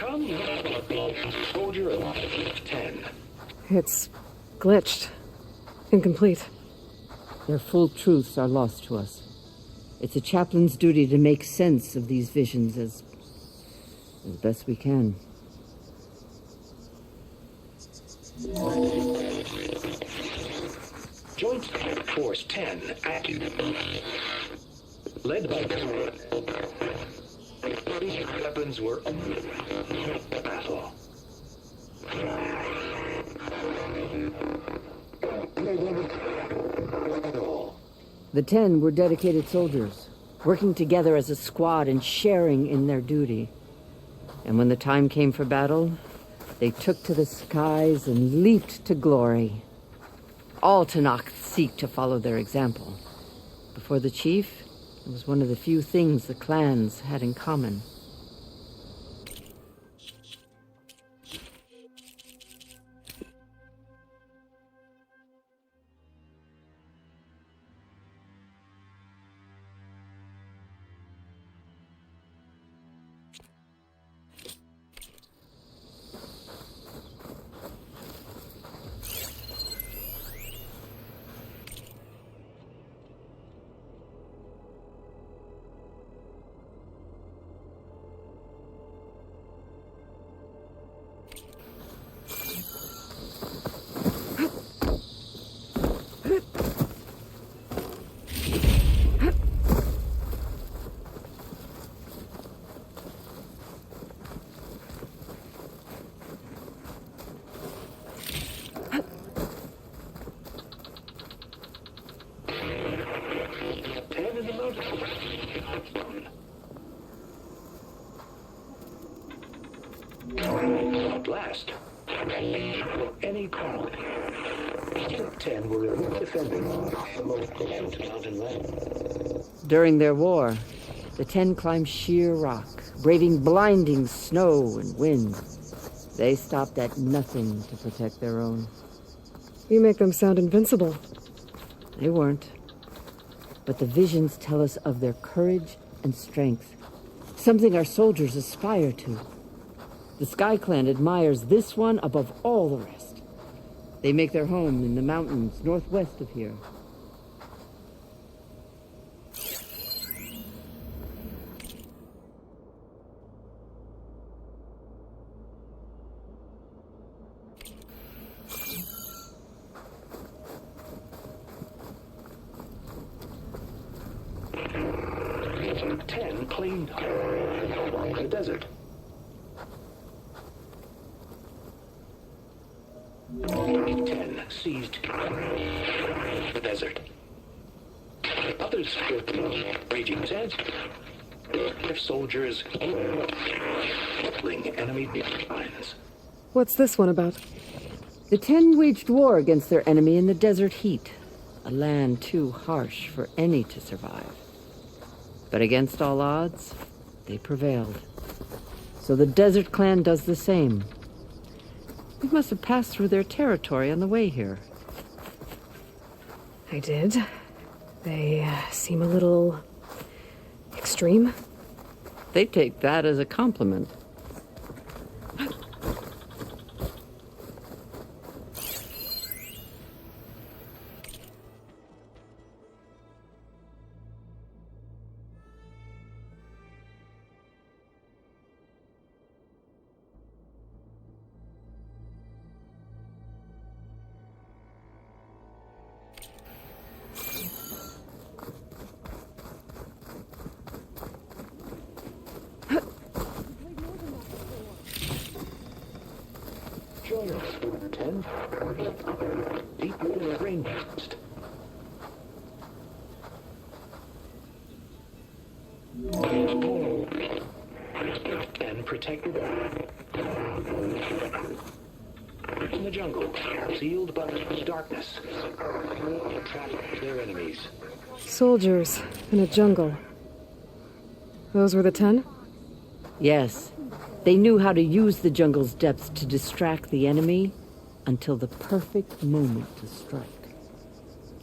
Come, soldier 10. It's glitched. Incomplete. Their full truths are lost to us. It's a chaplain's duty to make sense of these visions as best we can. Joint Force 10 active. Led by weapons were battle. The 10 were dedicated soldiers, working together as a squad and sharing in their duty. And when the time came for battle, they took to the skies and leaped to glory. All Tanakh seek to follow their example. Before the chief, it was one of the few things the clans had in common. Last, any call. 10 were defending the most mountain land. During their war, the 10 climbed sheer rock, braving blinding snow and wind. They stopped at nothing to protect their own. You make them sound invincible. They weren't. But the visions tell us of their courage and strength, something our soldiers aspire to. The Sky Clan admires this one above all the rest. They make their home in the mountains northwest of here. Claimed the desert. 10 seized the desert. Others with raging sands. Their soldiers crippling enemy lines. What's this one about? The 10 waged war against their enemy in the desert heat, a land too harsh for any to survive. But against all odds, they prevailed. So the Desert Clan does the same. We must have passed through their territory on the way here. I did. They seem a little extreme. They take that as a compliment. Join us, 10. Deep in the rainforest. And protected in the jungle, sealed by the darkness. Trap their enemies. Soldiers in a jungle. Those were the 10? Yes. They knew how to use the jungle's depths to distract the enemy until the perfect moment to strike.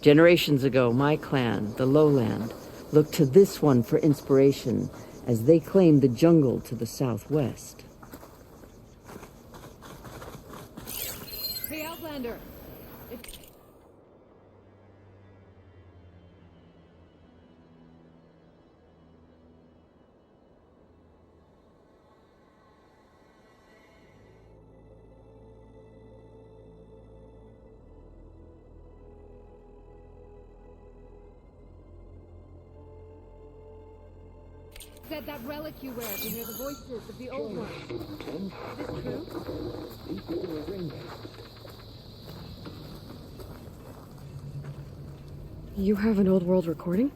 Generations ago, my clan, the Lowland, looked to this one for inspiration as they claimed the jungle to the southwest. Icelander! Said that relic you wear can hear the voices of the old ones. Is this true? These people were ringmen. You have an old world recording?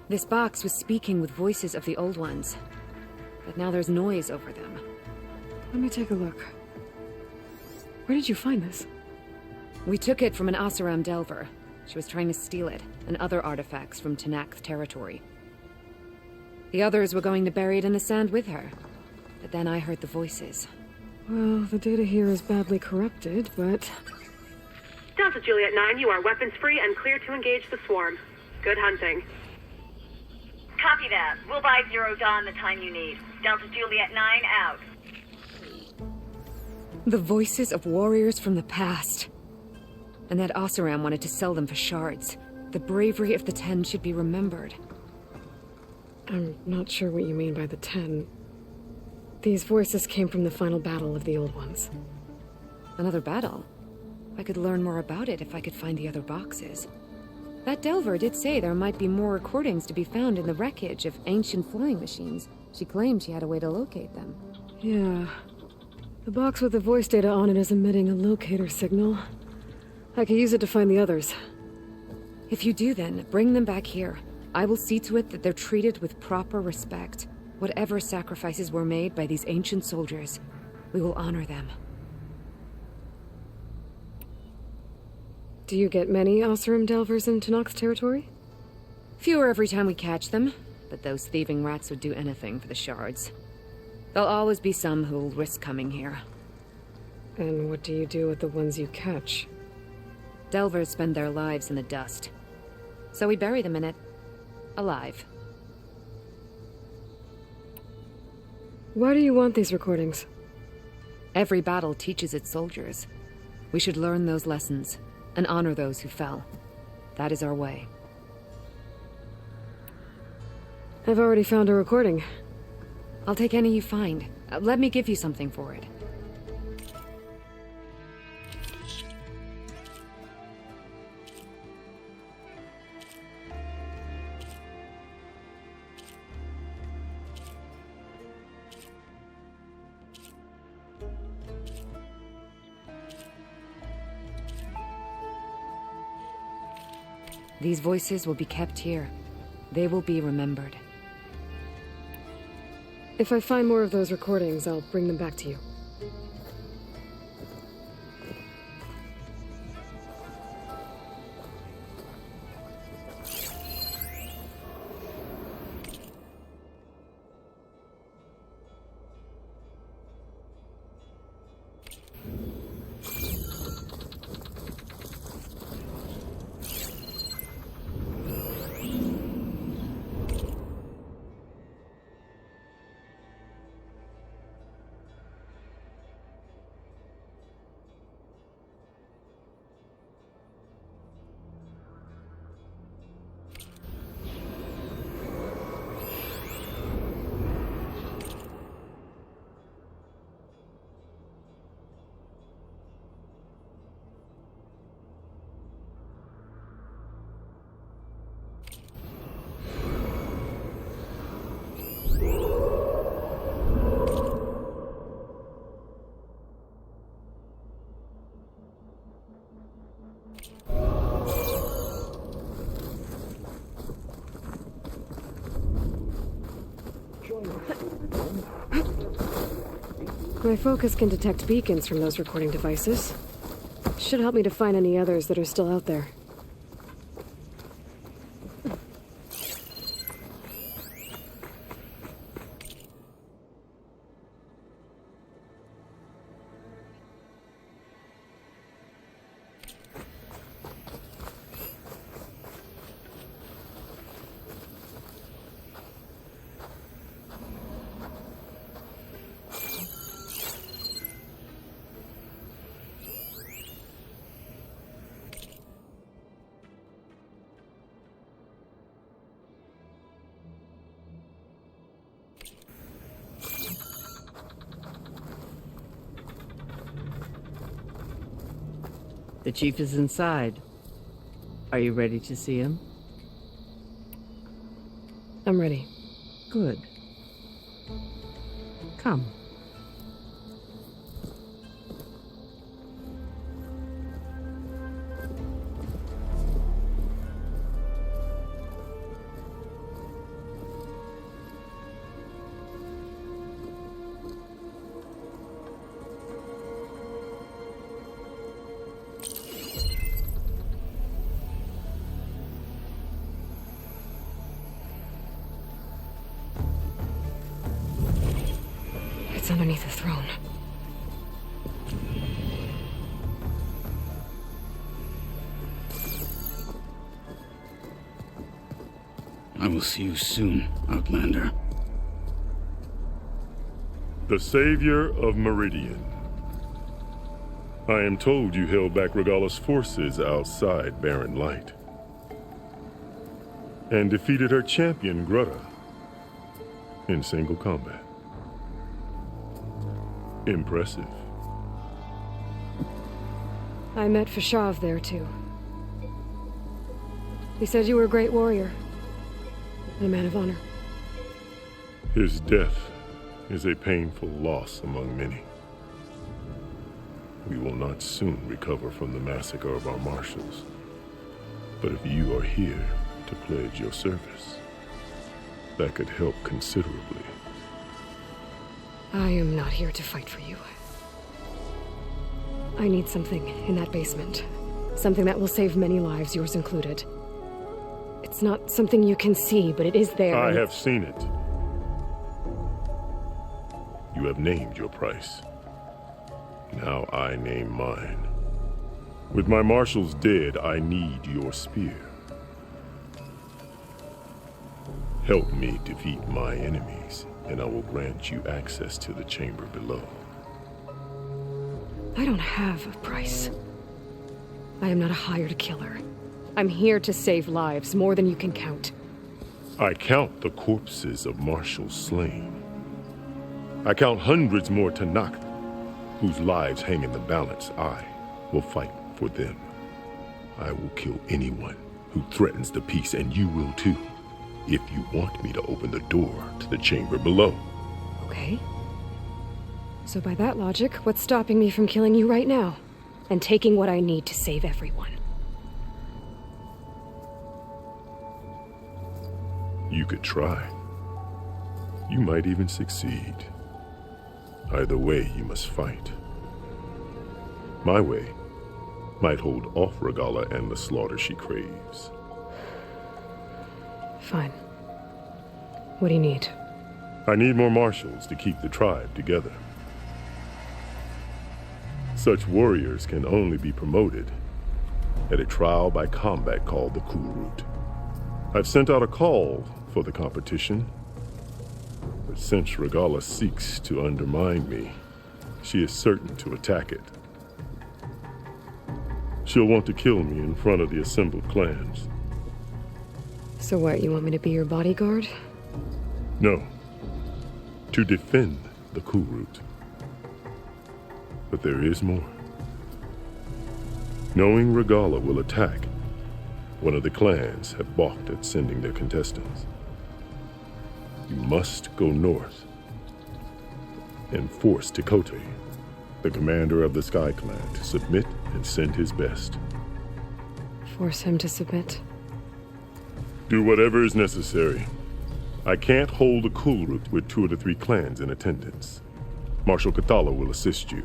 This box was speaking with voices of the old ones, but now there's noise over them. Let me take a look. Where did you find this? We took it from an Oseram Delver. She was trying to steal it, and other artifacts from Tenakth territory. The others were going to bury it in the sand with her, but then I heard the voices. Well, the data here is badly corrupted, but... Delta Juliet 9, you are weapons-free and clear to engage the swarm. Good hunting. Copy that. We'll buy Zero Dawn the time you need. Delta Juliet 9 out. The voices of warriors from the past. And that Oseram wanted to sell them for shards. The bravery of the 10 should be remembered. I'm not sure what you mean by the 10. These voices came from the final battle of the Old Ones. Another battle? I could learn more about it if I could find the other boxes. That Delver did say there might be more recordings to be found in the wreckage of ancient flying machines. She claimed she had a way to locate them. Yeah. The box with the voice data on it is emitting a locator signal. I could use it to find the others. If you do then, bring them back here. I will see to it that they're treated with proper respect. Whatever sacrifices were made by these ancient soldiers, we will honor them. Do you get many Oseram Delvers in Tenakth territory? Fewer every time we catch them, but those thieving rats would do anything for the shards. There'll always be some who'll risk coming here. And what do you do with the ones you catch? Delvers spend their lives in the dust. So we bury them in it. Alive. Why do you want these recordings? Every battle teaches its soldiers. We should learn those lessons, and honor those who fell. That is our way. I've already found a recording. I'll take any you find. Let me give you something for it. These voices will be kept here. They will be remembered. If I find more of those recordings, I'll bring them back to you. My focus can detect beacons from those recording devices. Should help me to find any others that are still out there. The chief is inside. Are you ready to see him? I'm ready. Good. Come. It's underneath the throne. I will see you soon, Outlander. The Savior of Meridian. I am told you held back Regalla's forces outside Barren Light. And defeated her champion, Grutta, in single combat. Impressive. I met Fashav there, too. He said you were a great warrior. And a man of honor. His death is a painful loss among many. We will not soon recover from the massacre of our marshals. But if you are here to pledge your service, that could help considerably. I am not here to fight for you. I need something in that basement. Something that will save many lives, yours included. It's not something you can see, but it is there. I have seen it. You have named your price. Now I name mine. With my marshals dead, I need your spear. Help me defeat my enemies, and I will grant you access to the chamber below. I don't have a price. I am not a hired killer. I'm here to save lives, more than you can count. I count the corpses of marshals slain. I count hundreds more Tanakh, whose lives hang in the balance. I will fight for them. I will kill anyone who threatens the peace, and you will too, if you want me to open the door to the chamber below. Okay. So by that logic, what's stopping me from killing you right now? And taking what I need to save everyone? You could try. You might even succeed. Either way, you must fight. My way might hold off Regalla and the slaughter she craves. Fine. What do you need? I need more marshals to keep the tribe together. Such warriors can only be promoted at a trial by combat called the Cool Route. I've sent out a call for the competition, but since Regalla seeks to undermine me, she is certain to attack it. She'll want to kill me in front of the assembled clans. So what, you want me to be your bodyguard? No, to defend the Cool Route. But there is more. Knowing Regalla will attack, one of the clans have balked at sending their contestants. You must go north and force Tekote, the commander of the Sky Clan, to submit and send his best. Force him to submit? Do whatever is necessary. I can't hold a Cool Route with 2 of the 3 clans in attendance. Marshal Cathala will assist you.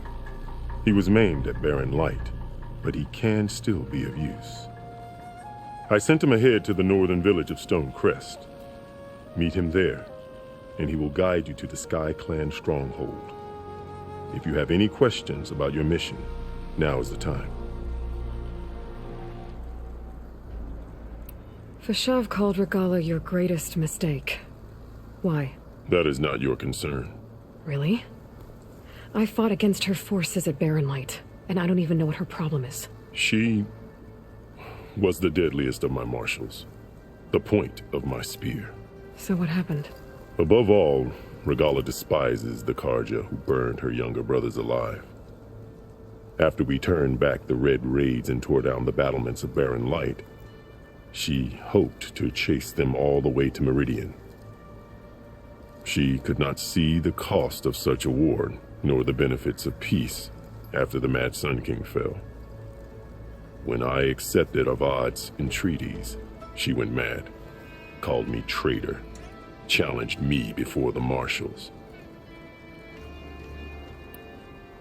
He was maimed at Barren Light, but he can still be of use. I sent him ahead to the northern village of Stone Crest. Meet him there, and he will guide you to the Sky Clan stronghold. If you have any questions about your mission, now is the time. Fashav called Regalla your greatest mistake. Why? That is not your concern. Really? I fought against her forces at Barren Light, and I don't even know what her problem is. She was the deadliest of my marshals, the point of my spear. So what happened? Above all, Regalla despises the Karja who burned her younger brothers alive. After we turned back the red raids and tore down the battlements of Barren Light, she hoped to chase them all the way to Meridian. She could not see the cost of such a war, nor the benefits of peace after the Mad Sun King fell. When I accepted Avad's entreaties, she went mad, called me traitor, challenged me before the marshals.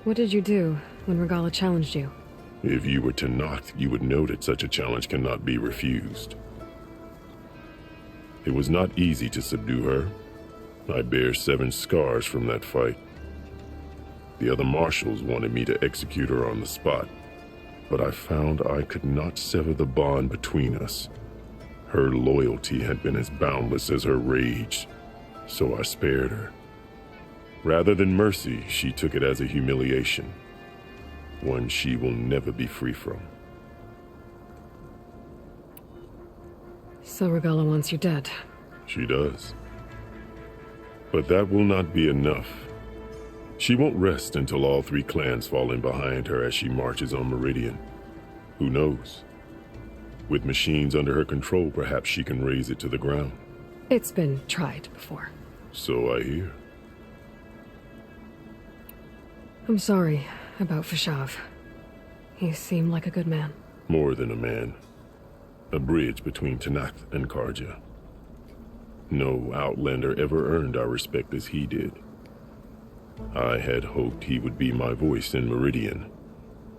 What did you do when Regala challenged you? If you were to knock, you would know that such a challenge cannot be refused. It was not easy to subdue her. I bear 7 scars from that fight. The other marshals wanted me to execute her on the spot, but I found I could not sever the bond between us. Her loyalty had been as boundless as her rage, so I spared her. Rather than mercy, she took it as a humiliation, one she will never be free from. So Regala wants you dead. She does. But that will not be enough. She won't rest until all 3 clans fall in behind her as she marches on Meridian. Who knows? With machines under her control, perhaps she can raze it to the ground. It's been tried before. So I hear. I'm sorry about Fashav. He seemed like a good man. More than a man. A bridge between Tanath and Karja. No Outlander ever earned our respect as he did. I had hoped he would be my voice in Meridian,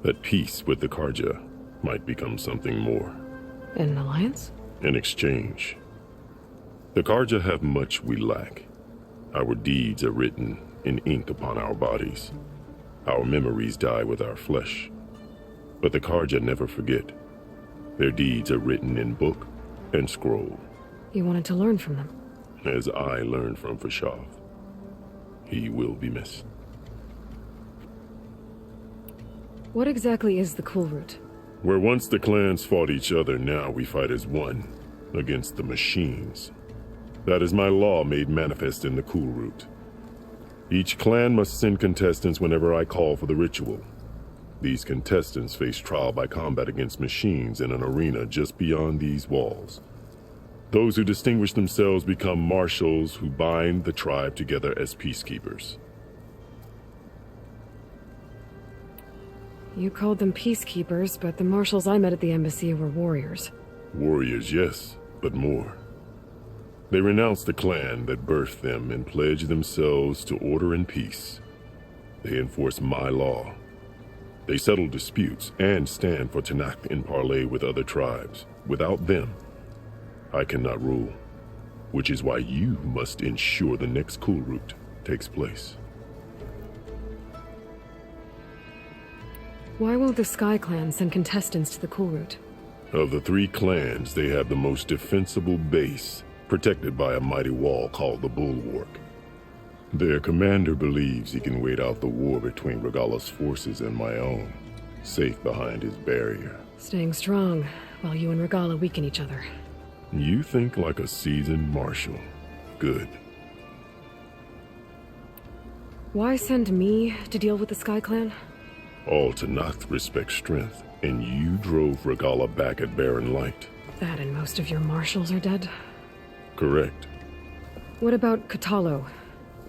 that peace with the Karja might become something more. An alliance? In exchange. The Karja have much we lack. Our deeds are written in ink upon our bodies. Our memories die with our flesh. But the Karja never forget. Their deeds are written in book and scroll. You wanted to learn from them? As I learned from Fashav. He will be missed. What exactly is the Cool Route? Where once the clans fought each other, now we fight as one, against the machines. That is my law made manifest in the Cool Route. Each clan must send contestants whenever I call for the ritual. These contestants face trial by combat against machines in an arena just beyond these walls. Those who distinguish themselves become marshals who bind the tribe together as peacekeepers. You called them peacekeepers, but the marshals I met at the embassy were warriors. Warriors, yes, but more. They renounce the clan that birthed them and pledge themselves to order and peace. They enforce my law. They settle disputes and stand for Tanakh in parley with other tribes. Without them, I cannot rule, which is why you must ensure the next Cool Route takes place. Why won't the Sky Clan send contestants to the Cool Route? Of the 3 clans, they have the most defensible base, protected by a mighty wall called the Bulwark. Their commander believes he can wait out the war between Regala's forces and my own, safe behind his barrier. Staying strong, while you and Regala weaken each other. You think like a seasoned marshal. Good. Why send me to deal with the Sky Clan? All Tanath respect strength, and you drove Regala back at Barren Light. That and most of your marshals are dead? Correct. What about Katalo?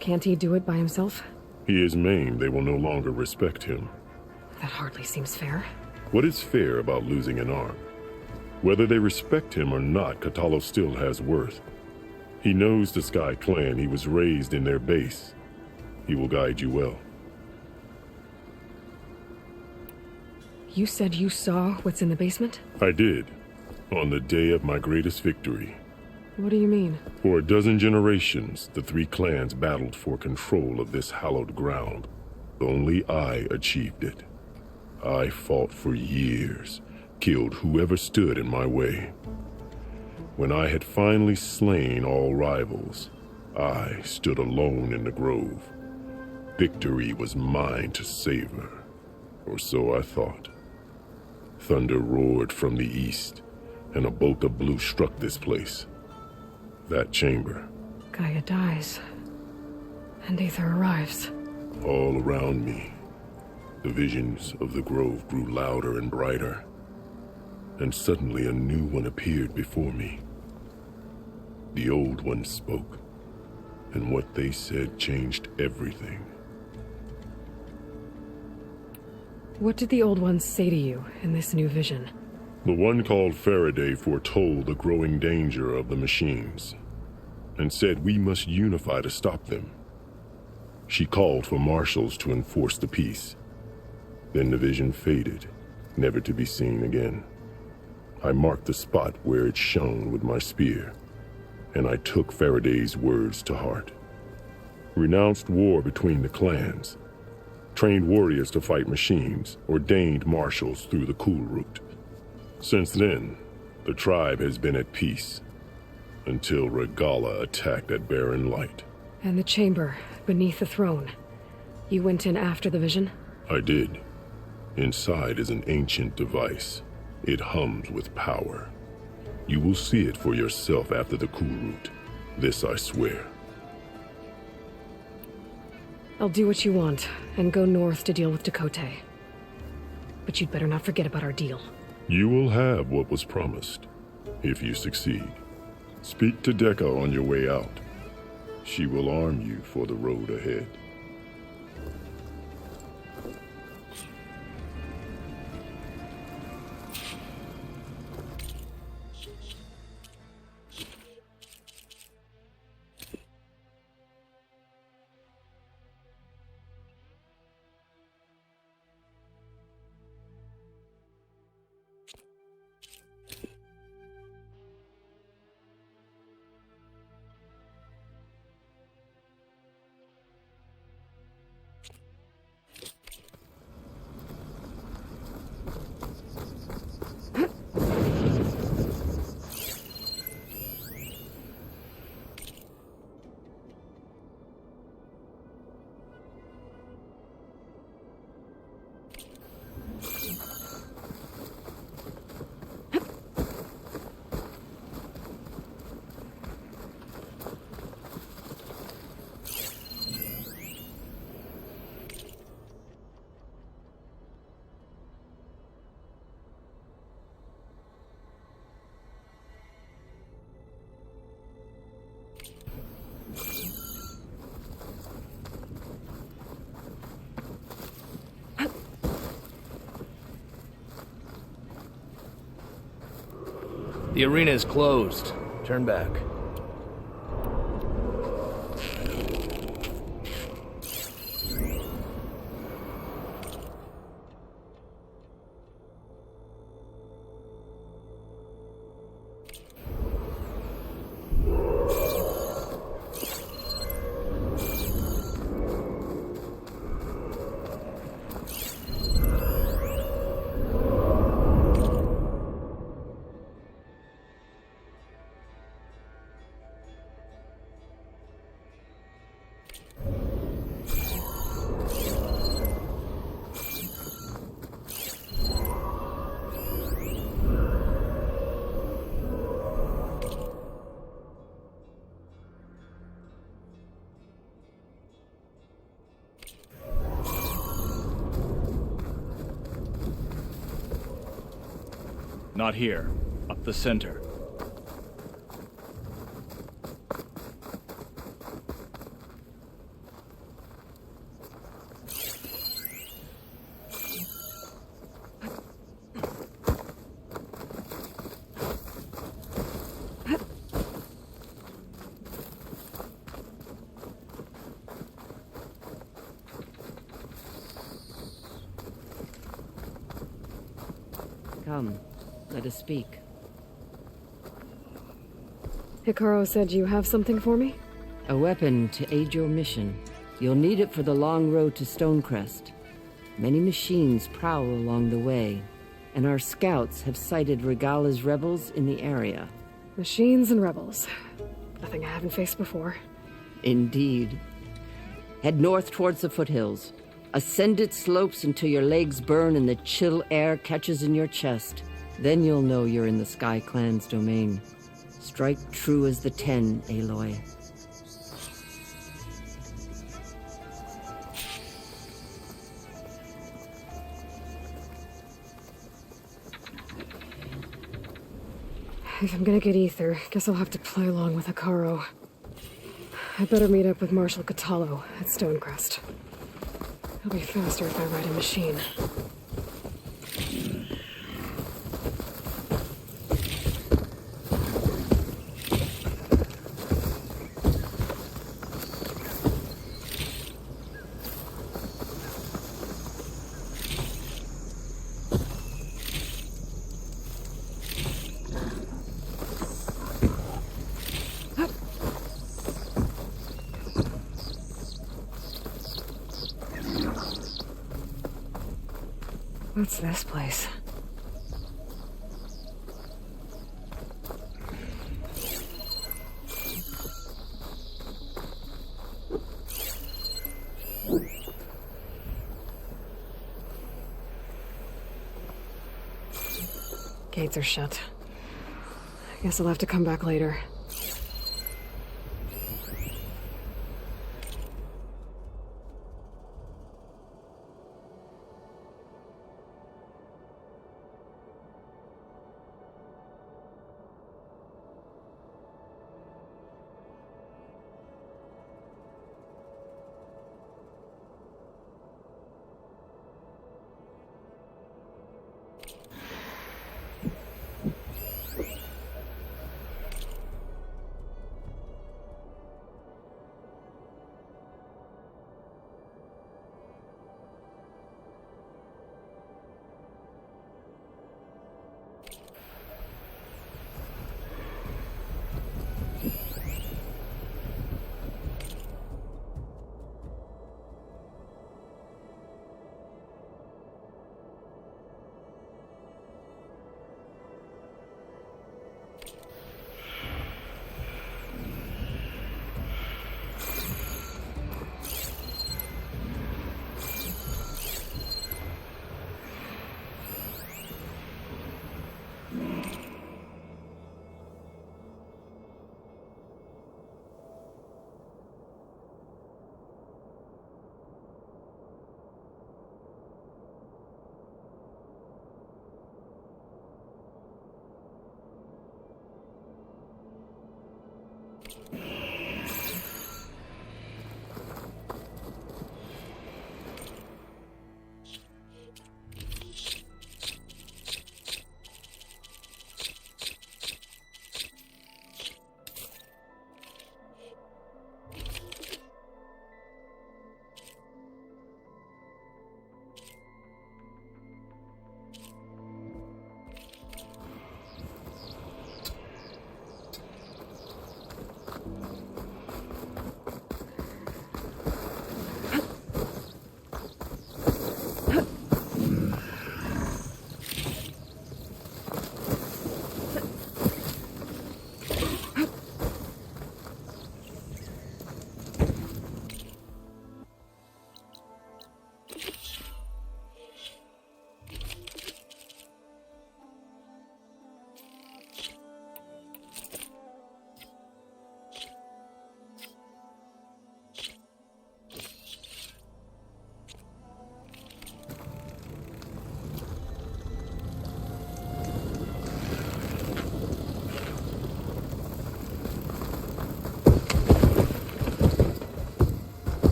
Can't he do it by himself? He is maimed. They will no longer respect him. That hardly seems fair. What is fair about losing an arm? Whether they respect him or not, Katalo still has worth. He knows the Sky Clan. He was raised in their base. He will guide you well. You said you saw what's in the basement? I did, on the day of my greatest victory. What do you mean? For a dozen generations, the 3 clans battled for control of this hallowed ground. Only I achieved it. I fought for years, killed whoever stood in my way. When I had finally slain all rivals, I stood alone in the grove. Victory was mine to savor, or so I thought. Thunder roared from the east, and a bolt of blue struck this place. That chamber. Gaia dies, and Aether arrives. All around me. The visions of the grove grew louder and brighter, and suddenly a new one appeared before me. The old one spoke, and what they said changed everything. What did the old ones say to you in this new vision? The one called Faraday foretold the growing danger of the machines, and said we must unify to stop them. She called for marshals to enforce the peace. Then the vision faded, never to be seen again. I marked the spot where it shone with my spear, and I took Faraday's words to heart. Renounced war between the clans, trained warriors to fight machines, ordained marshals through the cool route. Since then, the tribe has been at peace, until Regala attacked at Barren Light. And the chamber beneath the throne. You went in after the vision? I did. Inside is an ancient device. It hums with power. You will see it for yourself after the cool route. This I swear. I'll do what you want, and go north to deal with Dakota. But you'd better not forget about our deal. You will have what was promised, if you succeed. Speak to Dekka on your way out. She will arm you for the road ahead. The arena is closed. Turn back. Not here. Up the center. Come, let us speak. Hikaru said you have something for me? A weapon to aid your mission. You'll need it for the long road to Stonecrest. Many machines prowl along the way, and our scouts have sighted Regala's rebels in the area. Machines and rebels. Nothing I haven't faced before. Indeed. Head north towards the foothills. Ascend its slopes until your legs burn and the chill air catches in your chest. Then you'll know you're in the Sky Clan's domain. Strike true as the 10, Aloy. If I'm gonna get ether, guess I'll have to play along with Hikaru. I better meet up with Marshal Catallo at Stonecrest. It'll be faster if I ride a machine. What's this place? Gates are shut. I guess I'll have to come back later.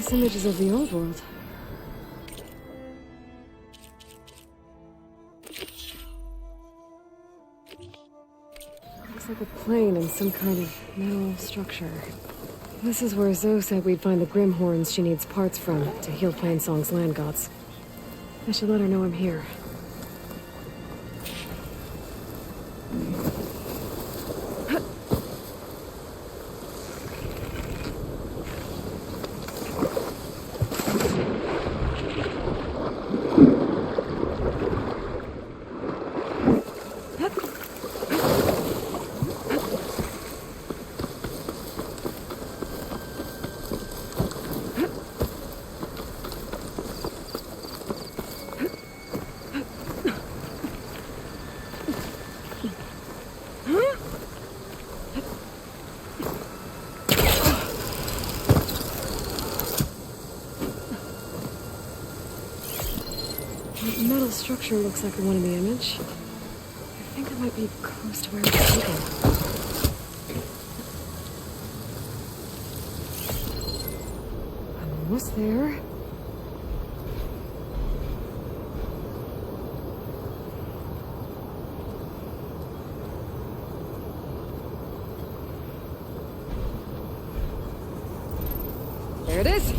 Nice images of the old world. Looks like a plane and some kind of metal structure. This is where Zoe said we'd find the Grimhorns she needs parts from to heal Plainsong's land gods. I should let her know I'm here. That metal structure looks like the one in the image. I think it might be close to where it's taken. I'm almost there. There it is!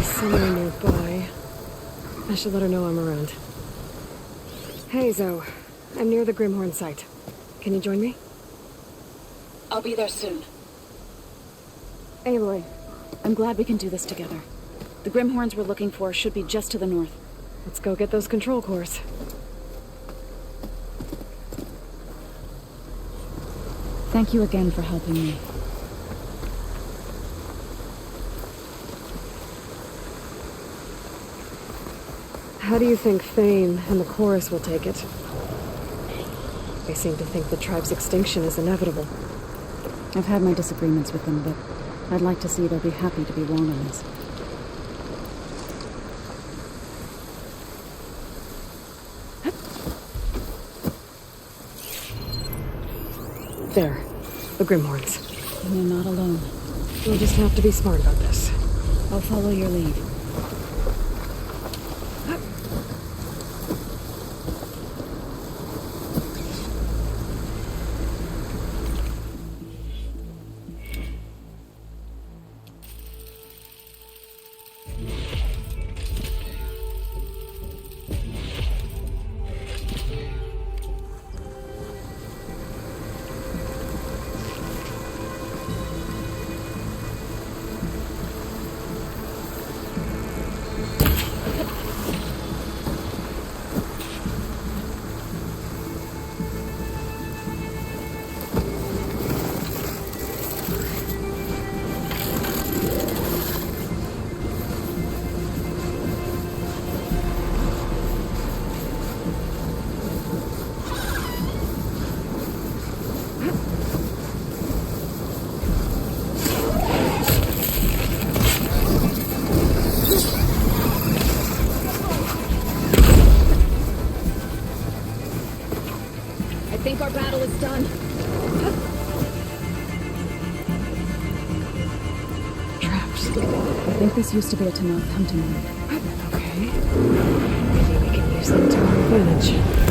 Somewhere nearby. I should let her know I'm around. Hey, Zoe. I'm near the Grimhorn site. Can you join me? I'll be there soon. Aloy. I'm glad we can do this together. The Grimhorns we're looking for should be just to the north. Let's go get those control cores. Thank you again for helping me. How do you think Thane and the chorus will take it? They seem to think the tribe's extinction is inevitable. I've had my disagreements with them, but I'd like to see they'll be happy to be wrong on this. There. The Grimhorns. And you're not alone. We'll just have to be smart about this. I'll follow your lead. I think this used to be a Tanakh hunting route. Okay. Maybe we can use them to our advantage.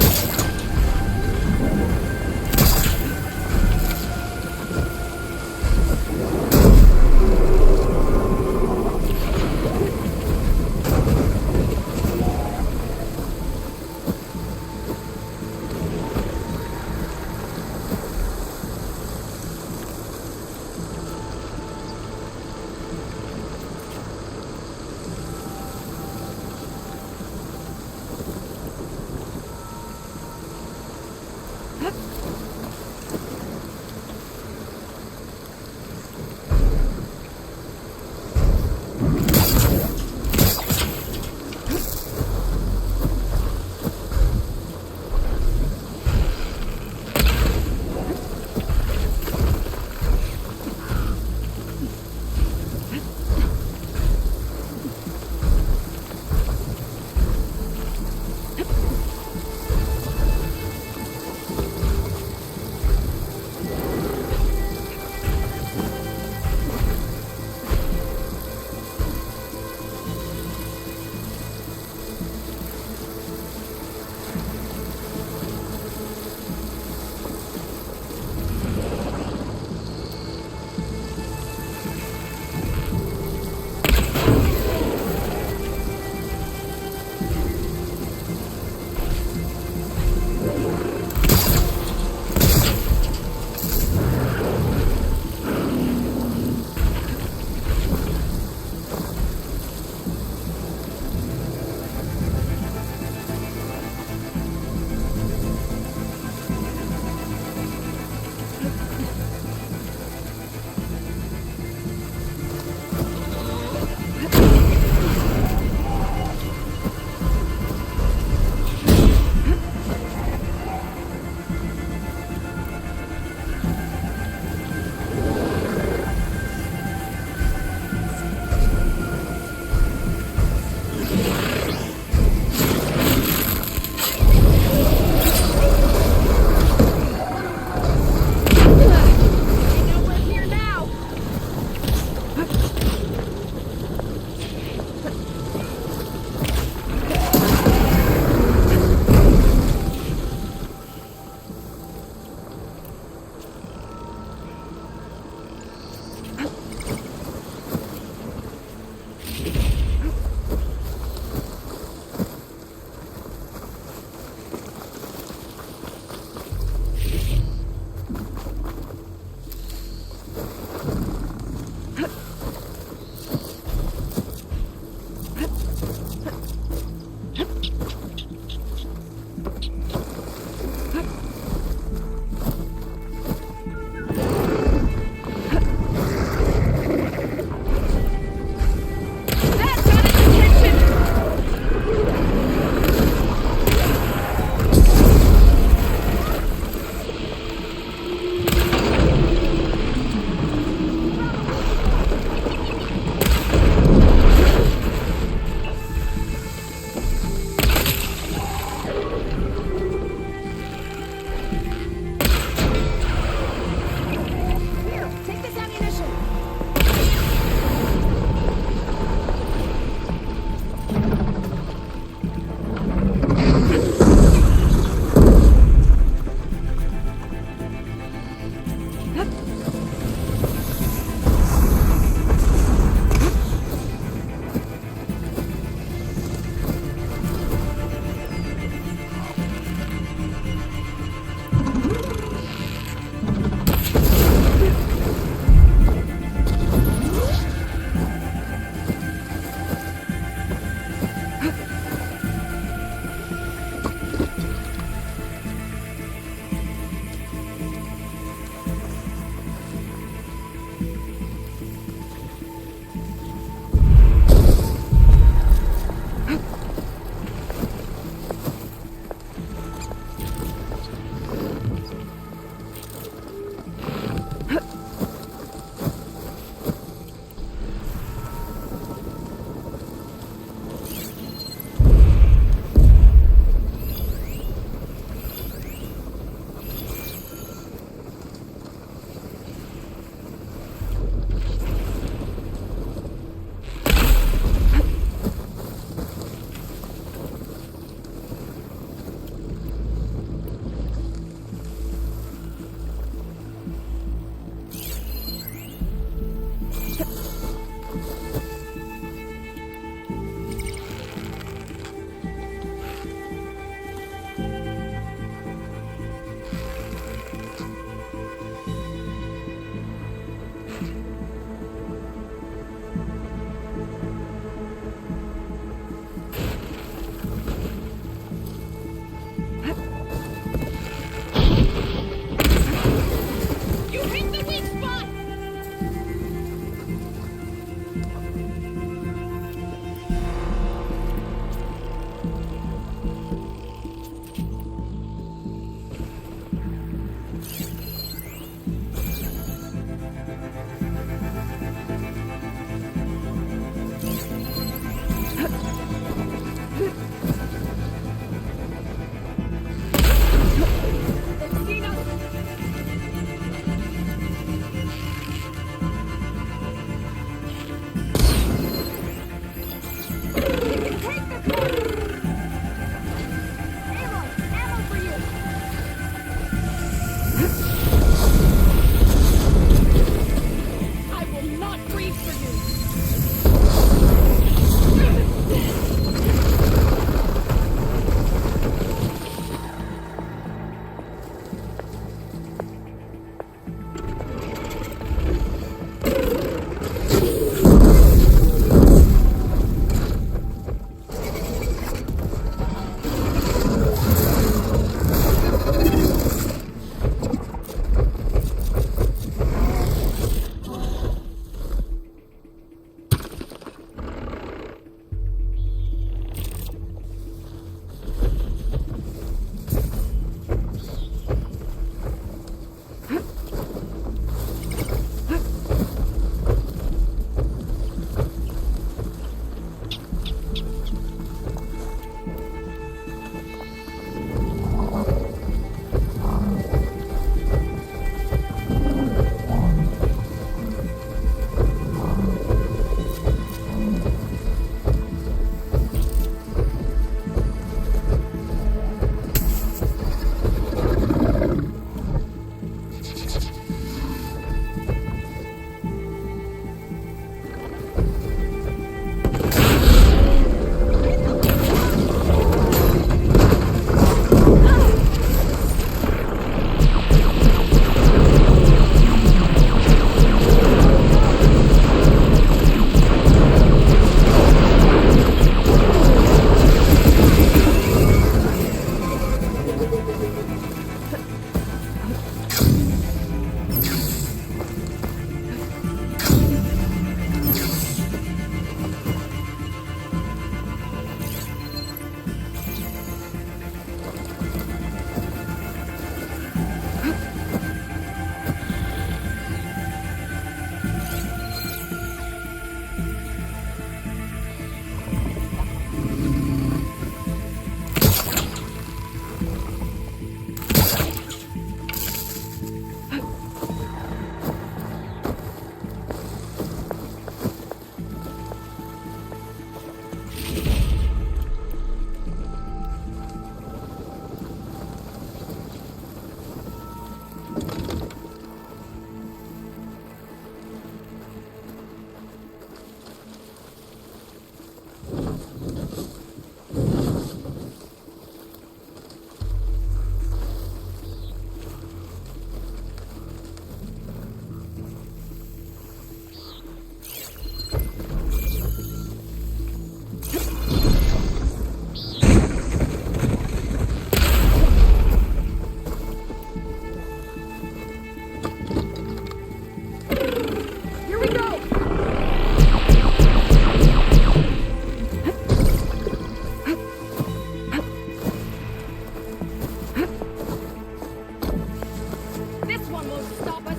won't stop us.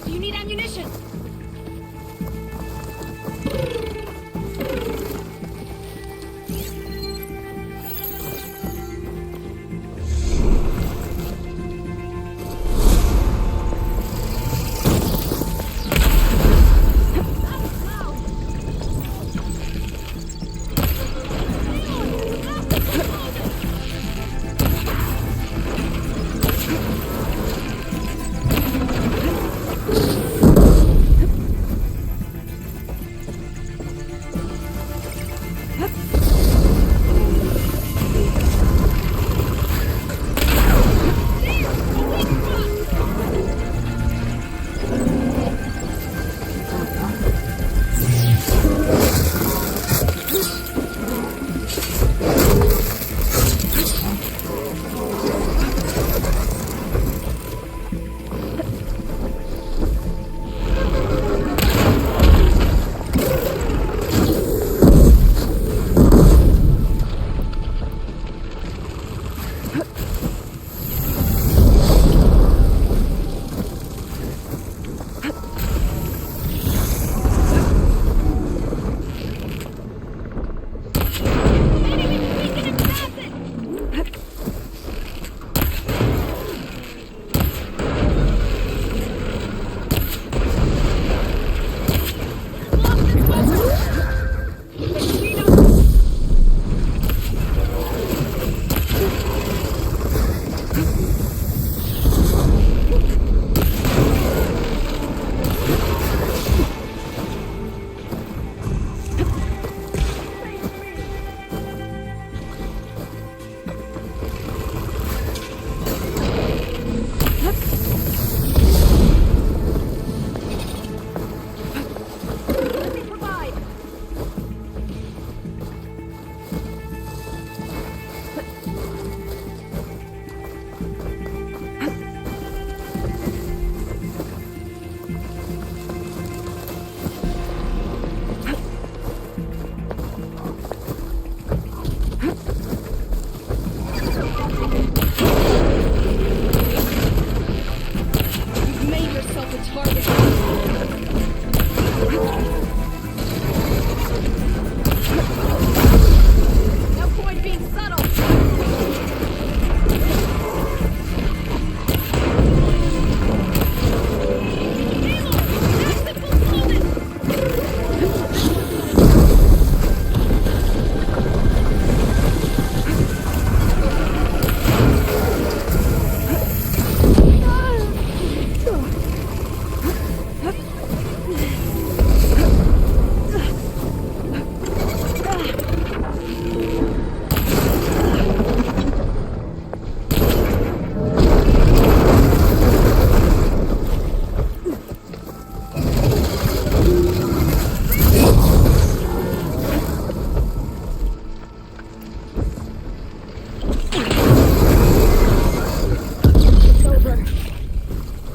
Do you need ammunition?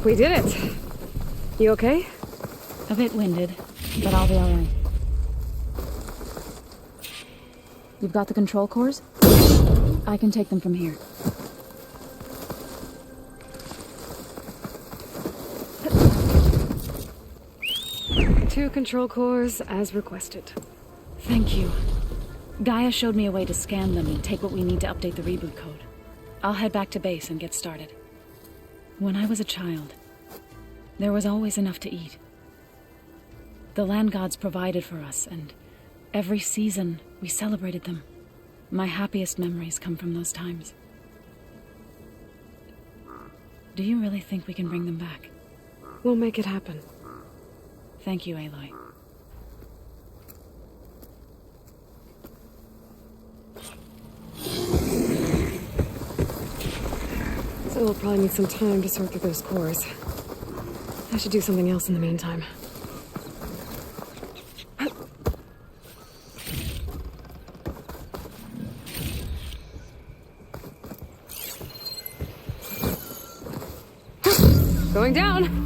We did it. You okay? A bit winded, but I'll be alright. You've got the control cores? I can take them from here. Two control cores, as requested. Thank you. Gaia showed me a way to scan them and take what we need to update the reboot code. I'll head back to base and get started. When I was a child, there was always enough to eat. The land gods provided for us, and every season we celebrated them. My happiest memories come from those times. Do you really think we can bring them back? We'll make it happen. Thank you, Aloy. So we'll probably need some time to sort through those cores. I should do something else in the meantime. Going down!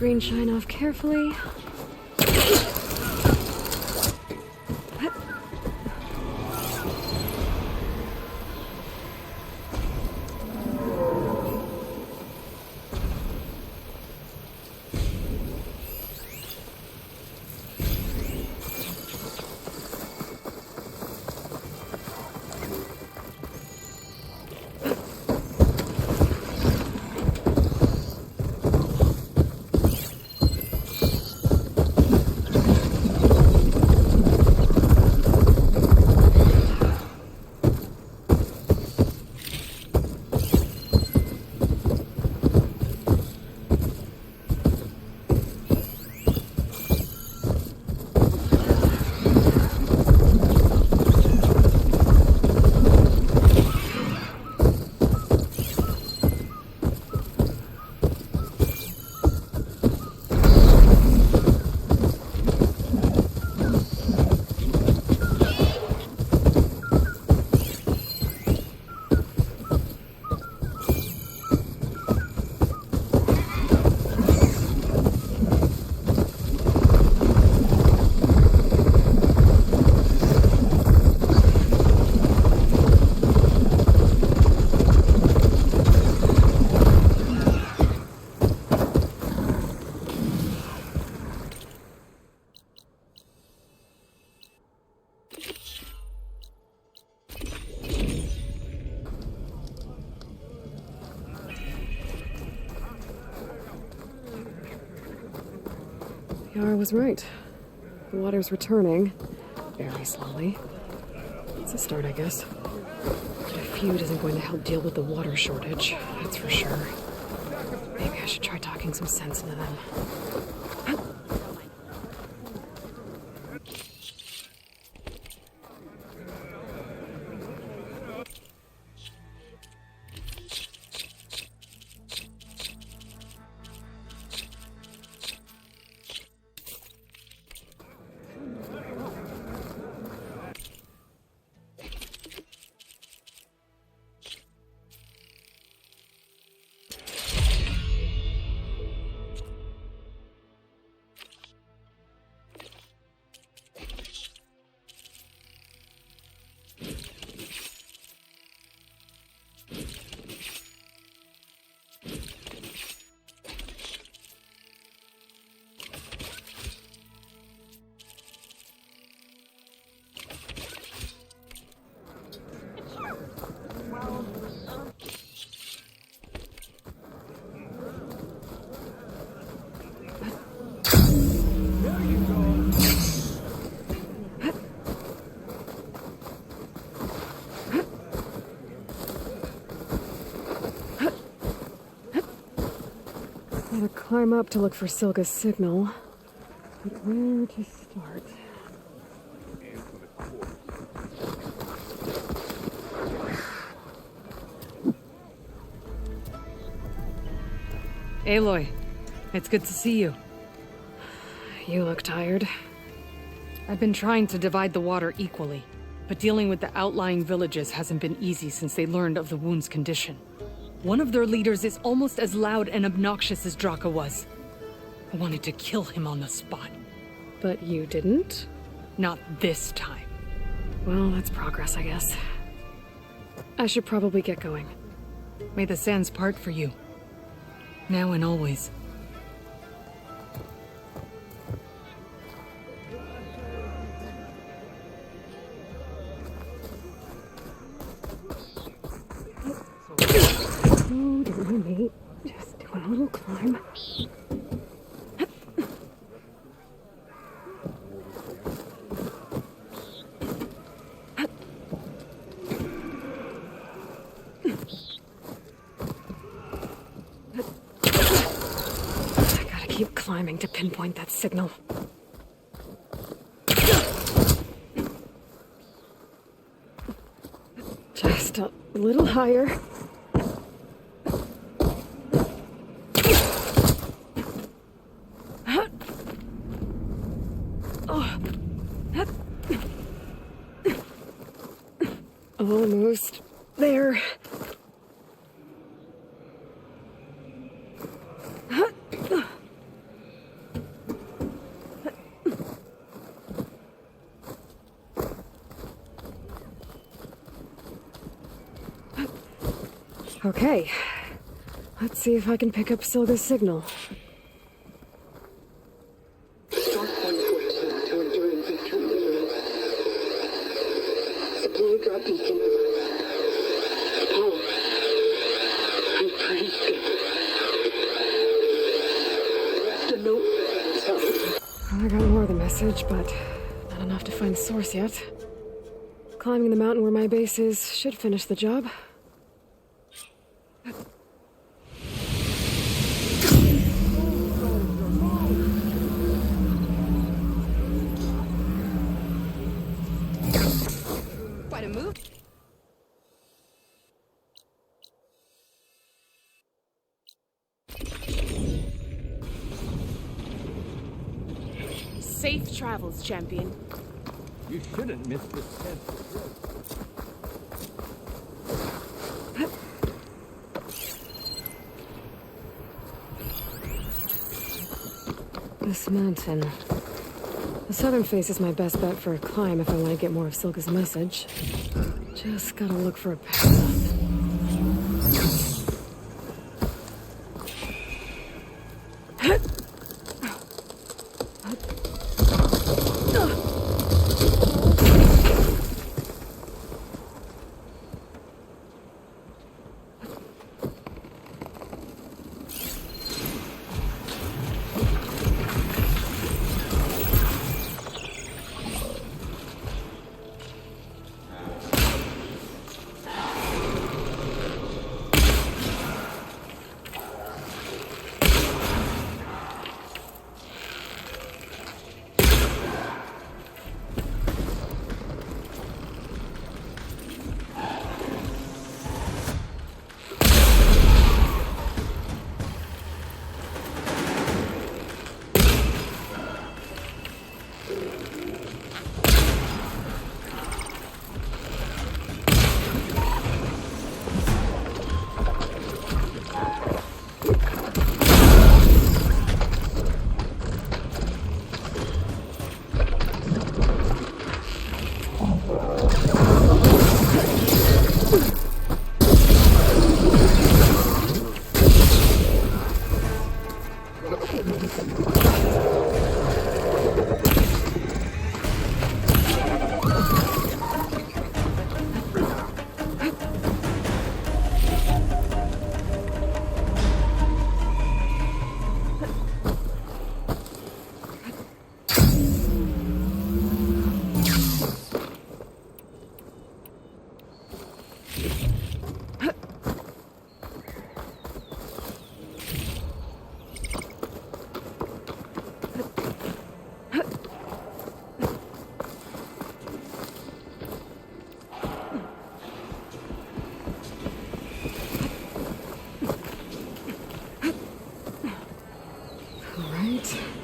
screen shine off carefully. Yara was right. The water's returning. Very slowly. It's a start, I guess. But a feud isn't going to help deal with the water shortage, that's for sure. Maybe I should try talking some sense into them. Gotta climb up to look for Silga's signal. But where to start? Aloy, it's good to see you. You look tired. I've been trying to divide the water equally, but dealing with the outlying villages hasn't been easy since they learned of the wound's condition. One of their leaders is almost as loud and obnoxious as Draka was. I wanted to kill him on the spot. But you didn't? Not this time. Well, that's progress, I guess. I should probably get going. May the sands part for you. Now and always. Oh, don't mind me. Just doing a little climb. I gotta keep climbing to pinpoint that signal. Just a little higher. Almost there. Okay. Let's see if I can pick up Silga's signal. Start point for territory during victory. Supply drop beacon. Power. Retrieve it. Left a note. I got more of the message, but not enough to find the source yet. Climbing the mountain where my base is should finish the job. Quite a move. Safe travels, champion. You shouldn't miss this chance. This mountain. The southern face is my best bet for a climb if I want to get more of Silga's message. Just gotta look for a path.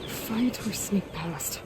Fight or sneak past?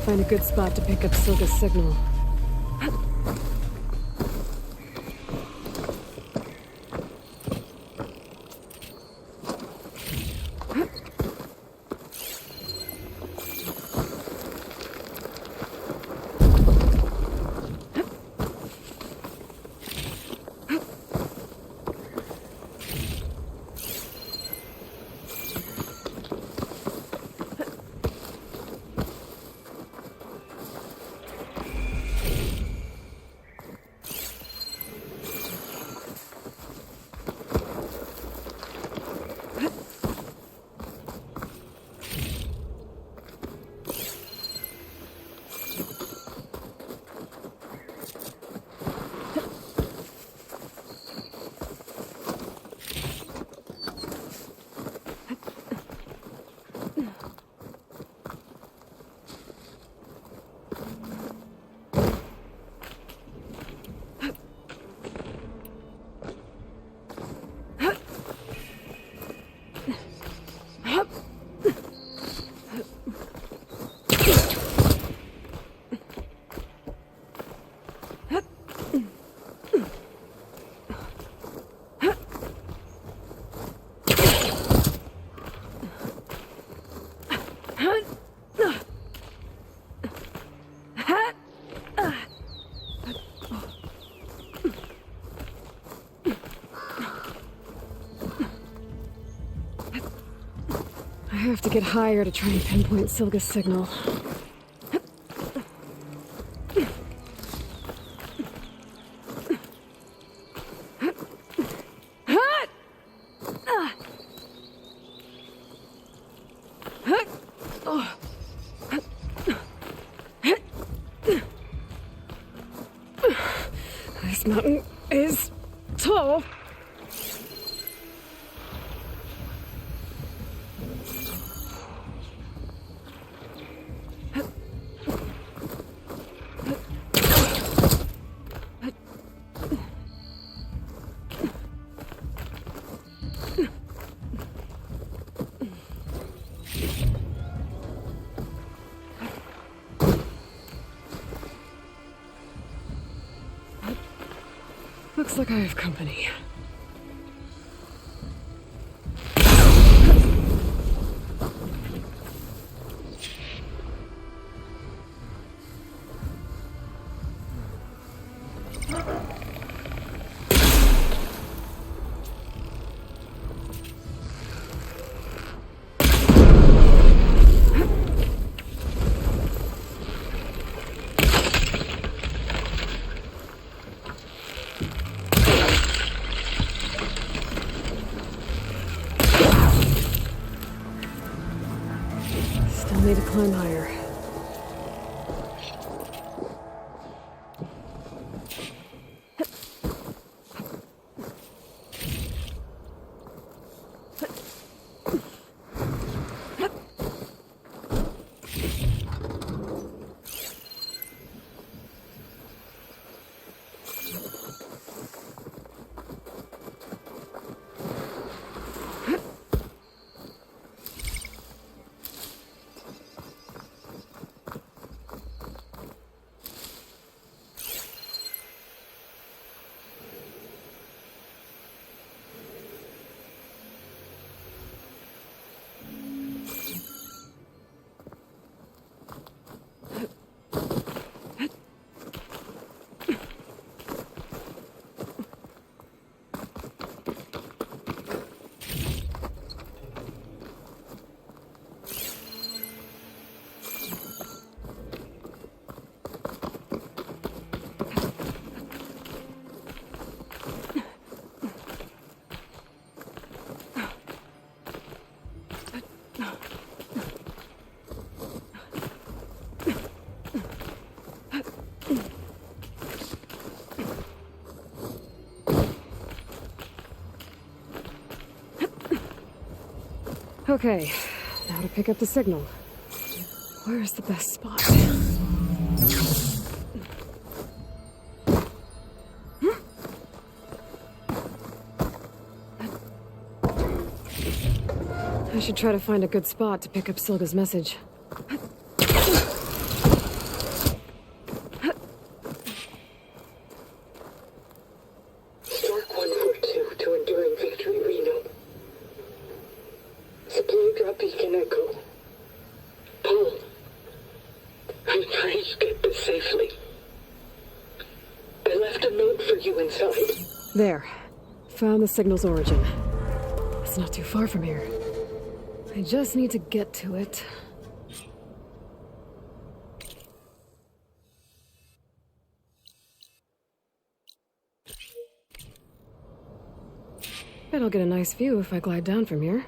Find a good spot to pick up Silga's signal. have to get higher to try and pinpoint Silga's signal. This mountain is tall. Looks like I have company. Still need to climb higher. Okay, now to pick up the signal. Where's the best spot? I should try to find a good spot to pick up Silga's message. Stark 142 to Enduring Victory, Reno. Supply drop beacon echo. Paul, I'm trying to get this safely. I left a note for you inside. There. Found the signal's origin. It's not too far from here. I just need to get to it. Bet I'll get a nice view if I glide down from here.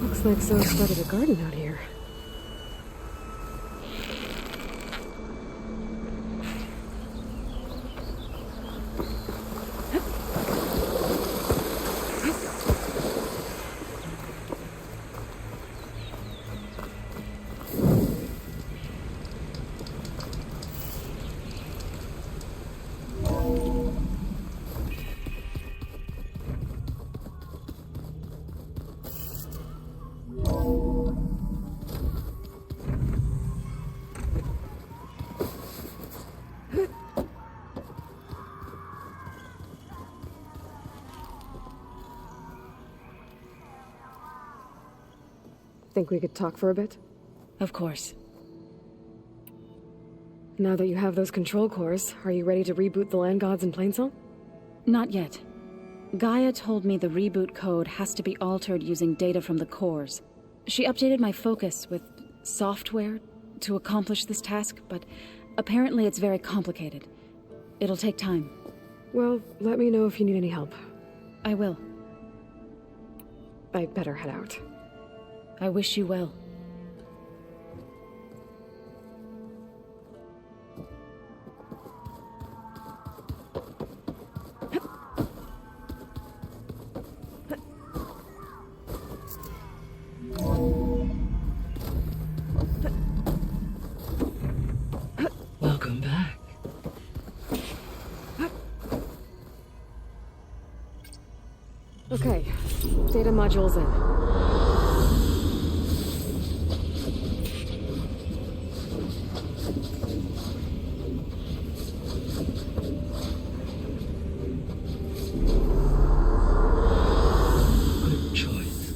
Looks like someone started a garden out here. Think we could talk for a bit? Of course. Now that you have those control cores, are you ready to reboot the land gods in Plainsong? Not yet. Gaia told me the reboot code has to be altered using data from the cores. She updated my focus with software to accomplish this task, but apparently it's very complicated. It'll take time. Well, let me know if you need any help. I will. I better head out. I wish you well. Welcome back. Okay, data module's in. Good choice.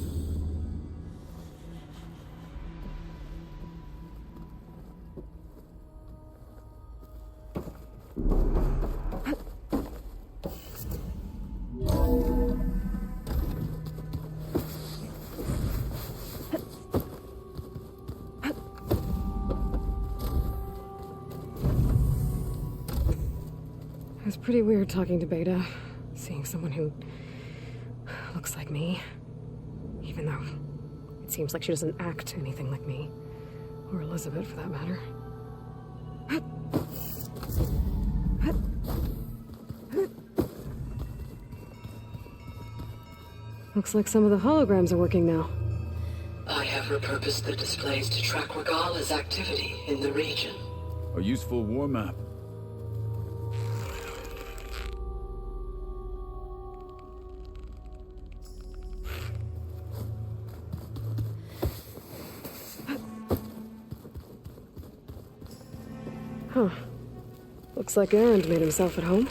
It was pretty weird talking to Beta, seeing someone who looks like me. Even though it seems like she doesn't act anything like me. Or Elizabeth, for that matter. Looks like some of the holograms are working now. I have repurposed the displays to track Regala's activity in the region. A useful war map. Huh. Looks like Erend made himself at home.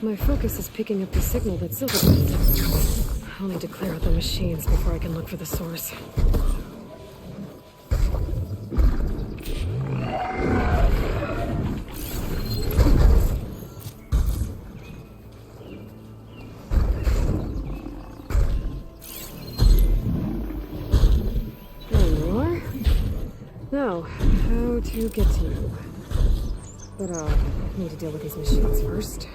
My focus is picking up the signal that Silver sent. I'll need to clear out the machines before I can look for the source. Now, how to get to you. But I need to deal with these machines first.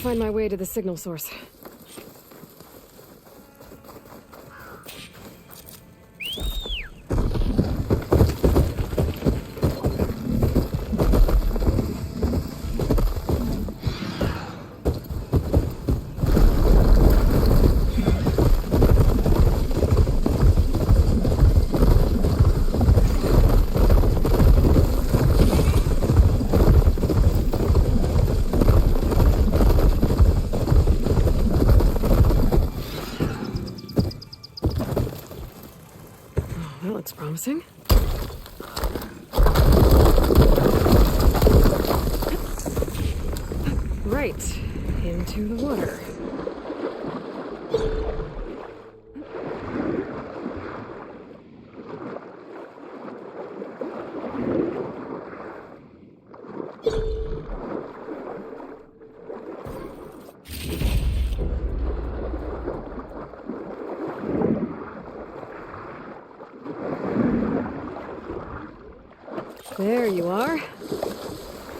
find my way to the signal source. That looks promising. Right, into the water. There you are.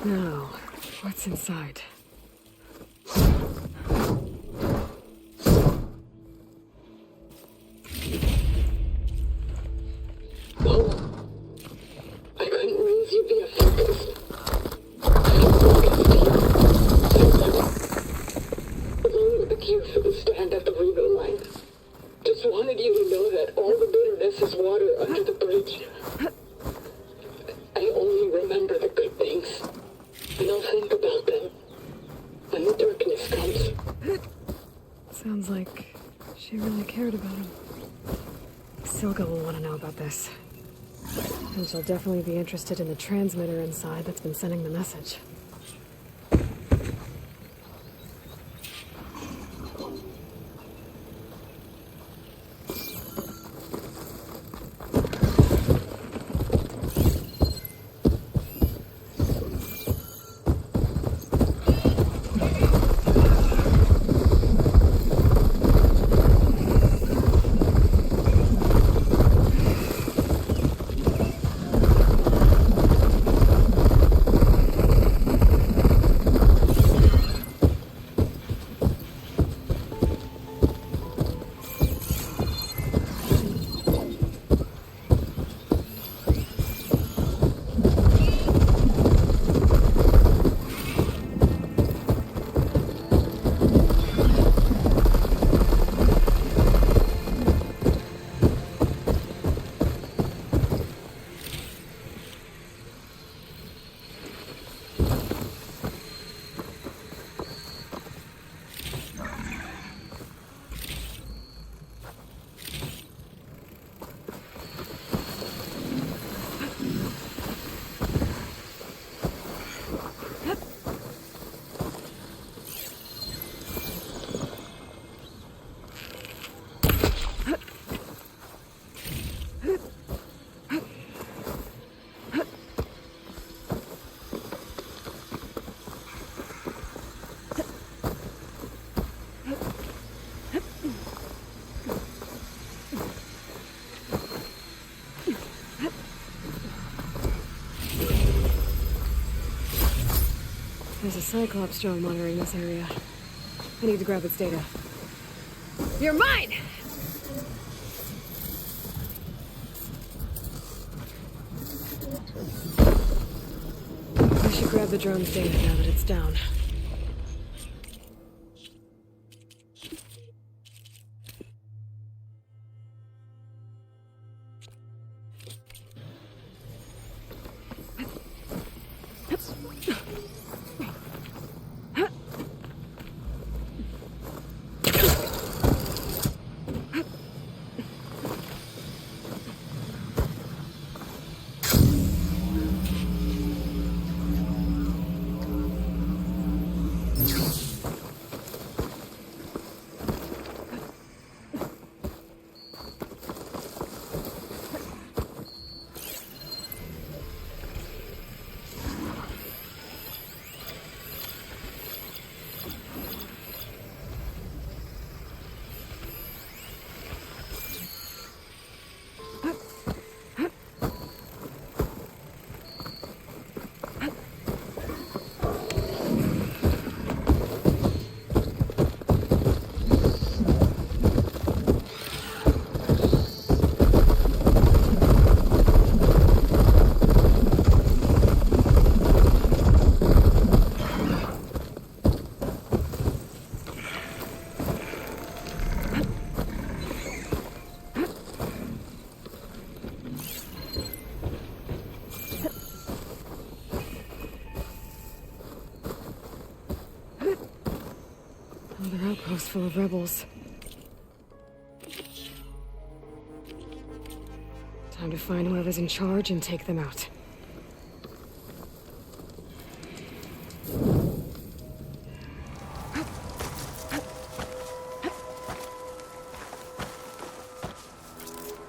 Now, what's inside? I couldn't raise you via focus. Along with the cue for the stand at the reboot line. Just wanted you to know that all the bitterness is water under the bridge. I only remember the good things. And I'll think about them when the darkness comes. Sounds like she really cared about him. Silga will want to know about this. And she'll definitely be interested in the transmitter inside that's been sending the message. There's a Cyclops drone monitoring this area. I need to grab its data. You're mine! I should grab the drone's data now that it's down. full of rebels. Time to find whoever's in charge and take them out.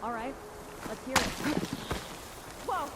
All right, let's hear it. Whoa!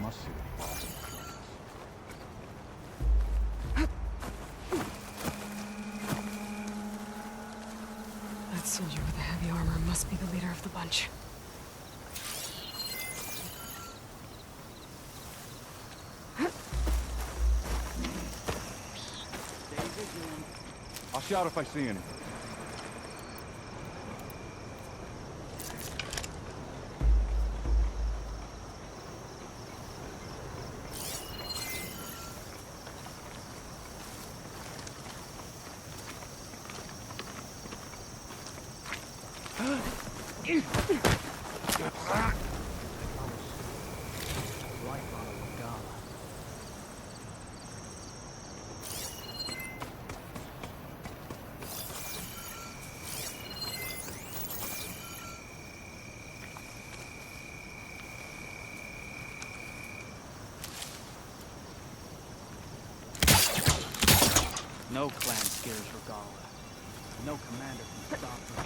Must see the boss. That soldier with the heavy armor must be the leader of the bunch. I'll shout if I see any. No clan scares Regala. No commander can stop her.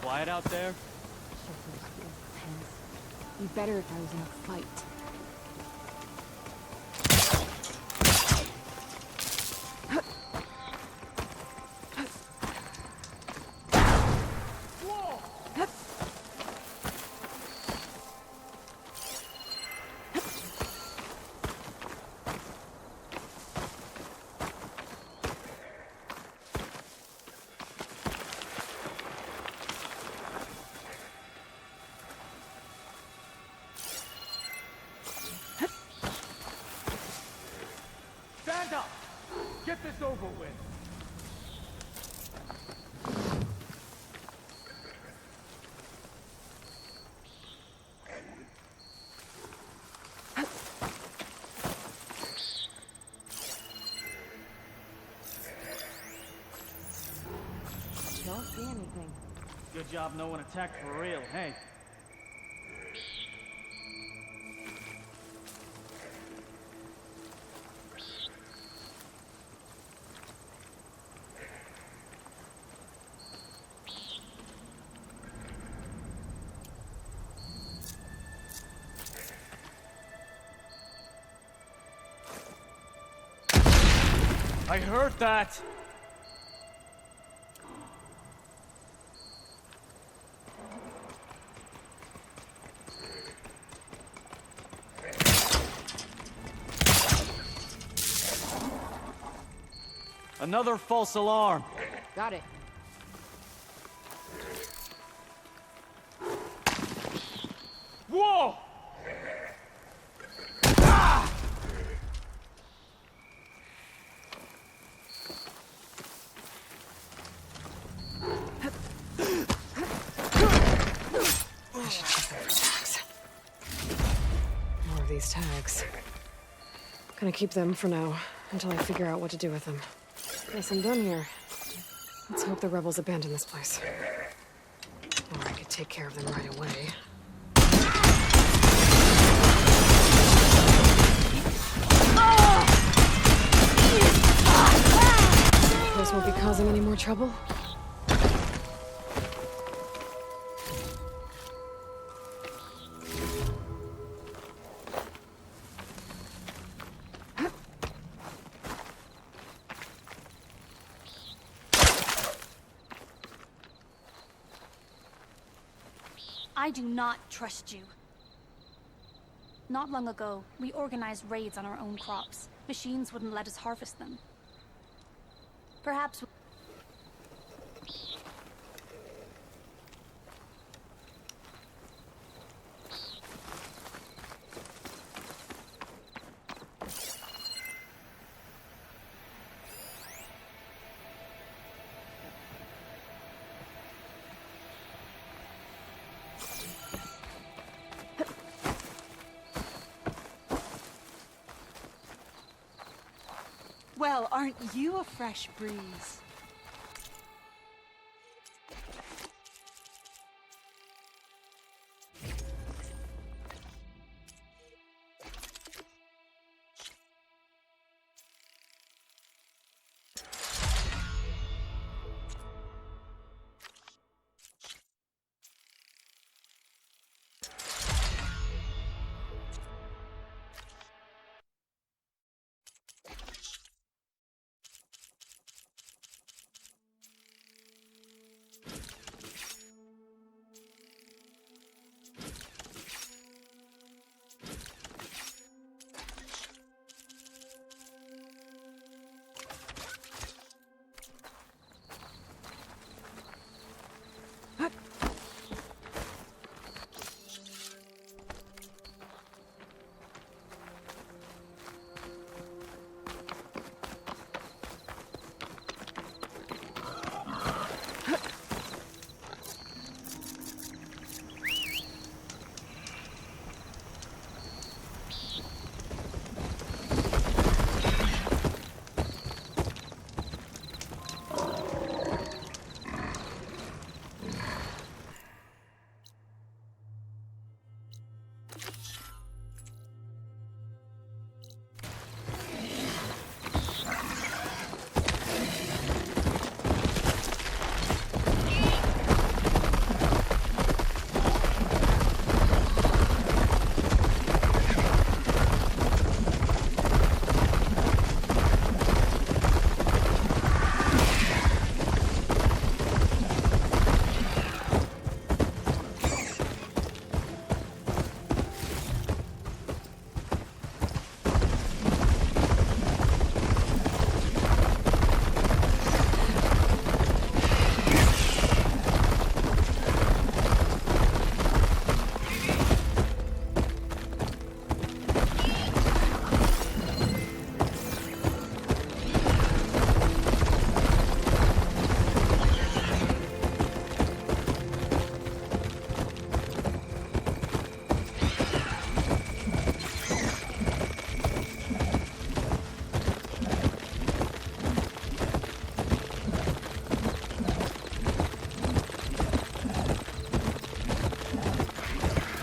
quiet out there? Be better if I was in a fight. Stand up! Get this over with! Don't see anything. Good job no one attacked for real, hey? I heard that! Another false alarm. Got it. Whoa! I should check them for tags. More of these tags. Gonna keep them for now, until I figure out what to do with them. Guess I'm done here. Let's hope the rebels abandon this place. Or I could take care of them right away. This won't be causing any more trouble. I do not trust you. Not long ago, we organized raids on our own crops. Machines wouldn't let us harvest them. Perhaps... Well, aren't you a fresh breeze?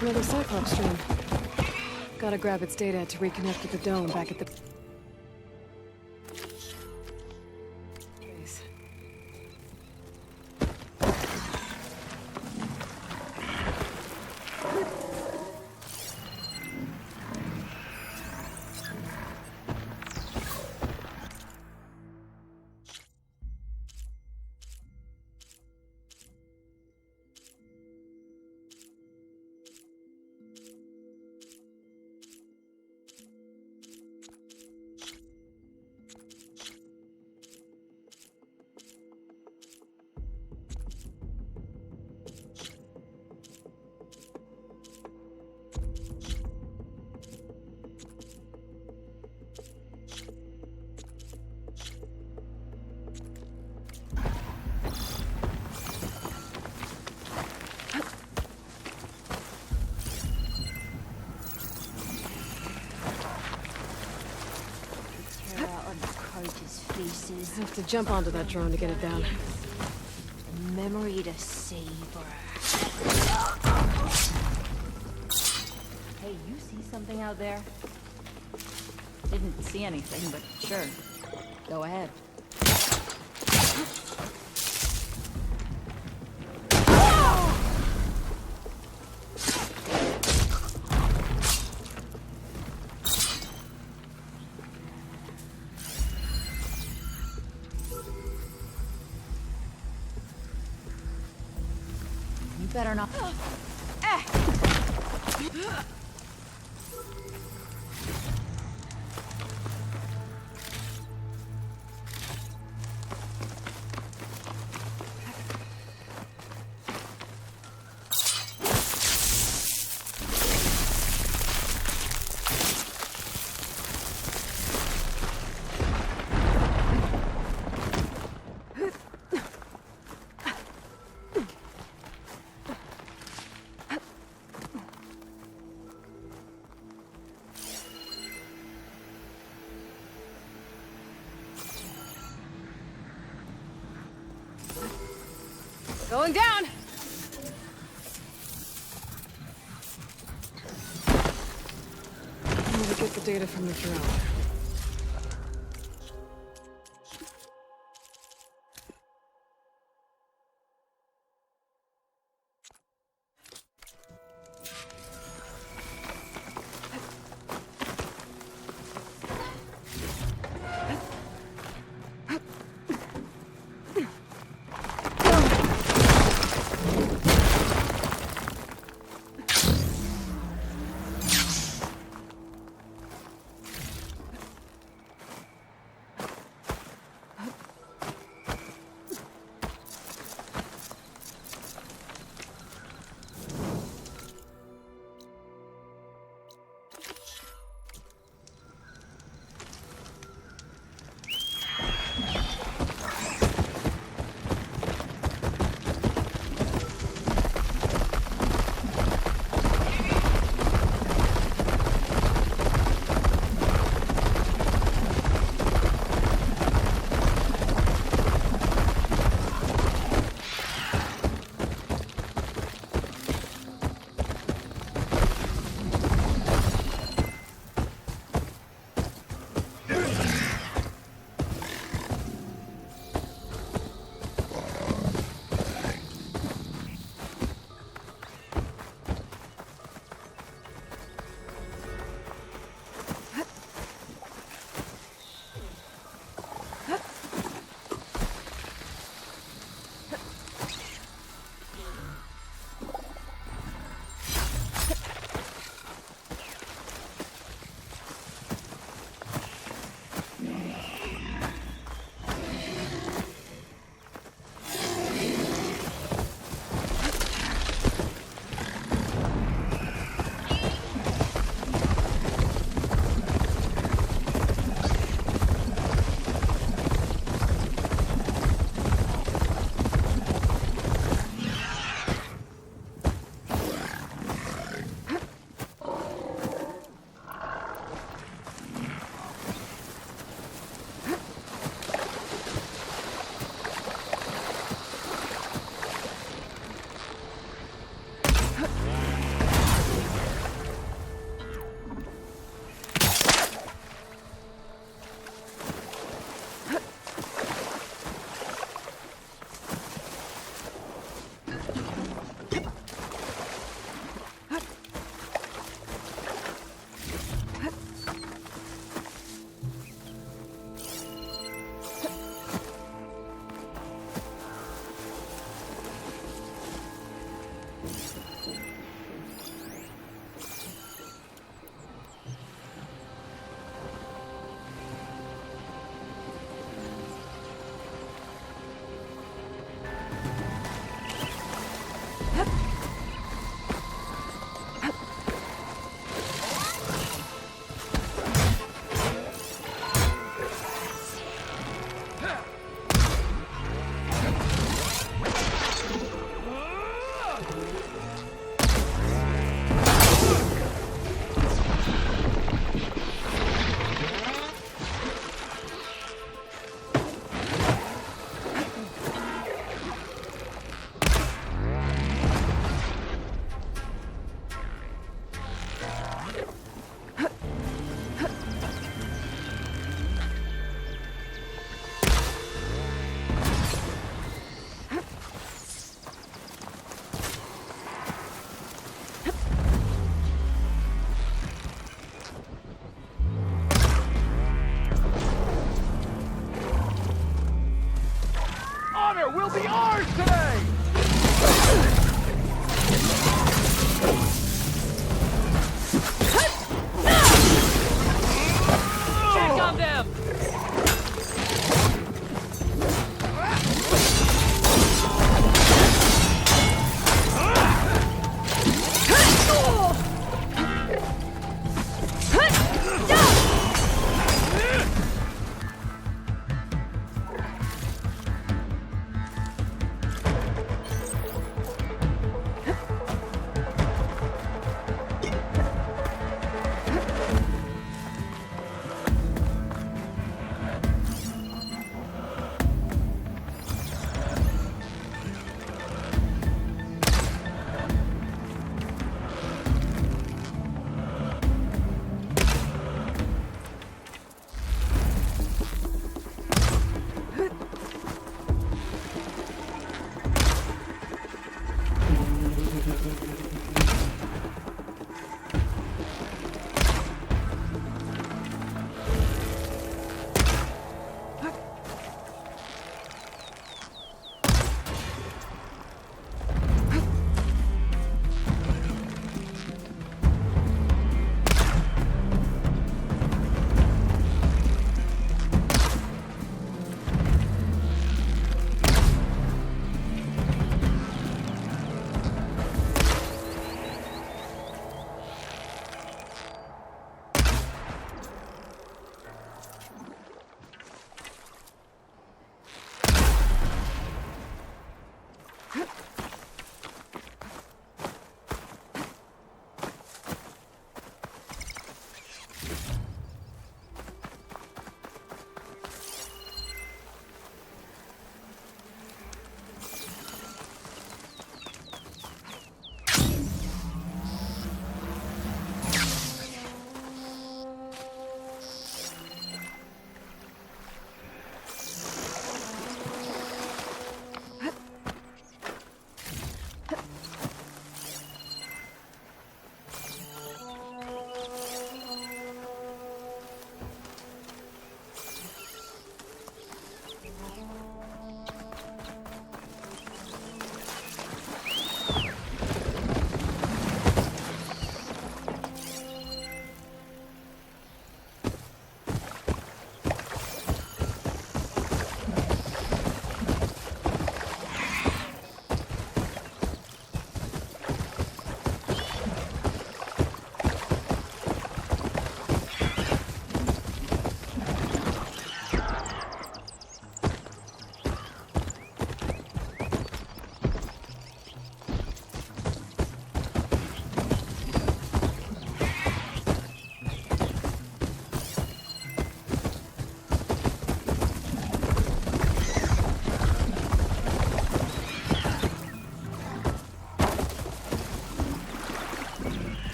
Another Cyclops stream. Gotta grab its data to reconnect with the dome back at the... Trace. I have to jump onto that drone to get it down. Memory to savor. Hey, you see something out there? Didn't see anything, but sure. Go ahead. Better not. Going down! I need to get the data from the drone.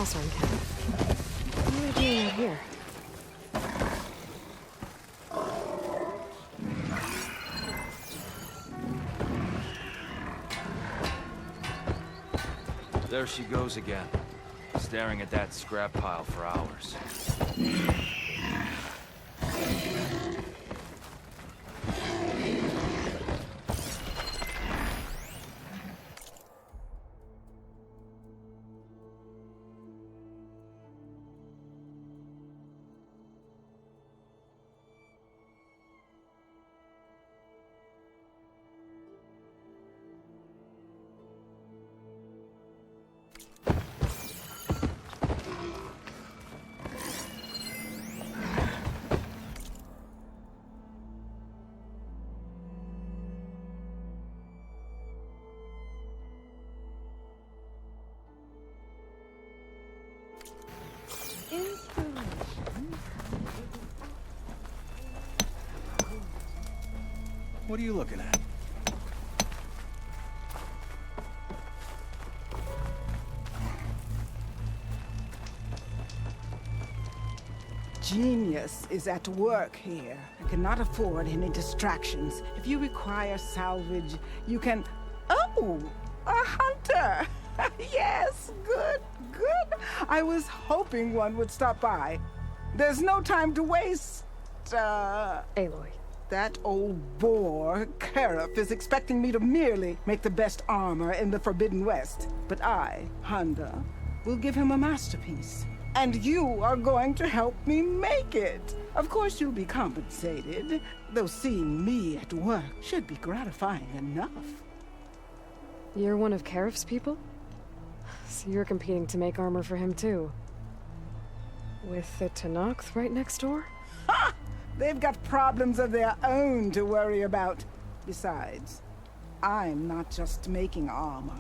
classroom, Ken. What are we doing out here? There she goes again, staring at that scrap pile for hours. What are you looking at? Genius is at work here. I cannot afford any distractions. If you require salvage, you can... Oh! A hunter! Yes, good, good. I was hoping one would stop by. There's no time to waste. Aloy. That old boar, Karif, is expecting me to merely make the best armor in the Forbidden West. But I, Honda, will give him a masterpiece. And you are going to help me make it. Of course you'll be compensated, though seeing me at work should be gratifying enough. You're one of Karif's people? So you're competing to make armor for him too. With the Tenakth right next door? Ha! They've got problems of their own to worry about. Besides, I'm not just making armor.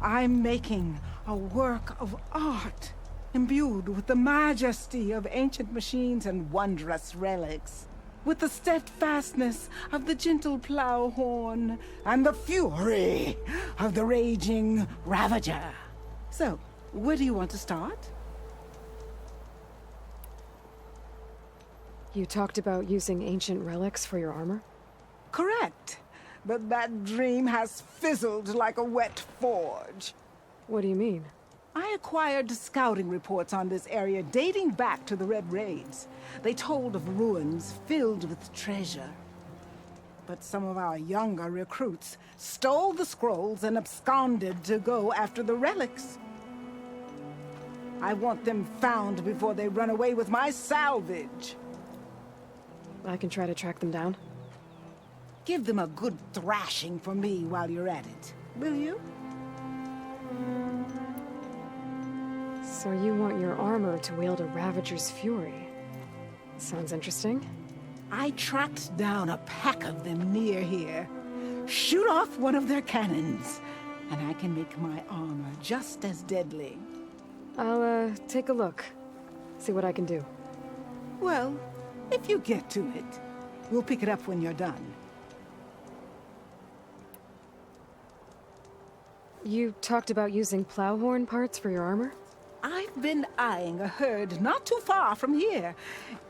I'm making a work of art, imbued with the majesty of ancient machines and wondrous relics, with the steadfastness of the gentle plow horn and the fury of the raging Ravager. So, where do you want to start? You talked about using ancient relics for your armor? Correct. But that dream has fizzled like a wet forge. What do you mean? I acquired scouting reports on this area dating back to the Red Raids. They told of ruins filled with treasure. But some of our younger recruits stole the scrolls and absconded to go after the relics. I want them found before they run away with my salvage. I can try to track them down. Give them a good thrashing for me while you're at it, will you? So you want your armor to wield a Ravager's fury. Sounds interesting. I tracked down a pack of them near here. Shoot off one of their cannons, and I can make my armor just as deadly. I'll, take a look. See what I can do. Well, if you get to it, we'll pick it up when you're done. You talked about using plowhorn parts for your armor? I've been eyeing a herd not too far from here.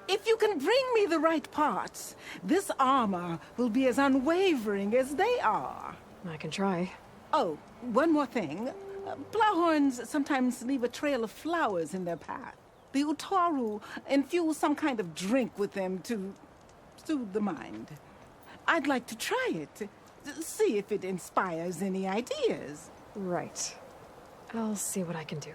If you can bring me the right parts, this armor will be as unwavering as they are. I can try. Oh, one more thing. Plowhorns sometimes leave a trail of flowers in their path. The Utaru infuse some kind of drink with them to soothe the mind. I'd like to try it, see if it inspires any ideas. Right. I'll see what I can do.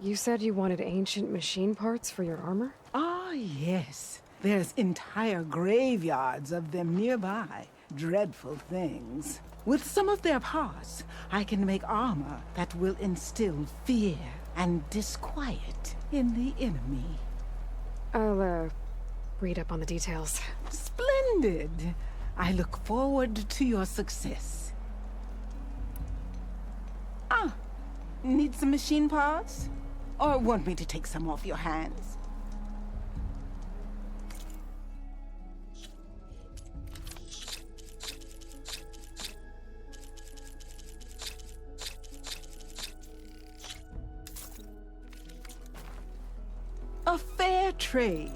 You said you wanted ancient machine parts for your armor? Ah, yes. There's entire graveyards of them nearby. Dreadful things. With some of their parts, I can make armor that will instill fear and disquiet in the enemy. I'll, read up on the details. Splendid! I look forward to your success. Ah, need some machine parts? Or want me to take some off your hands? trade.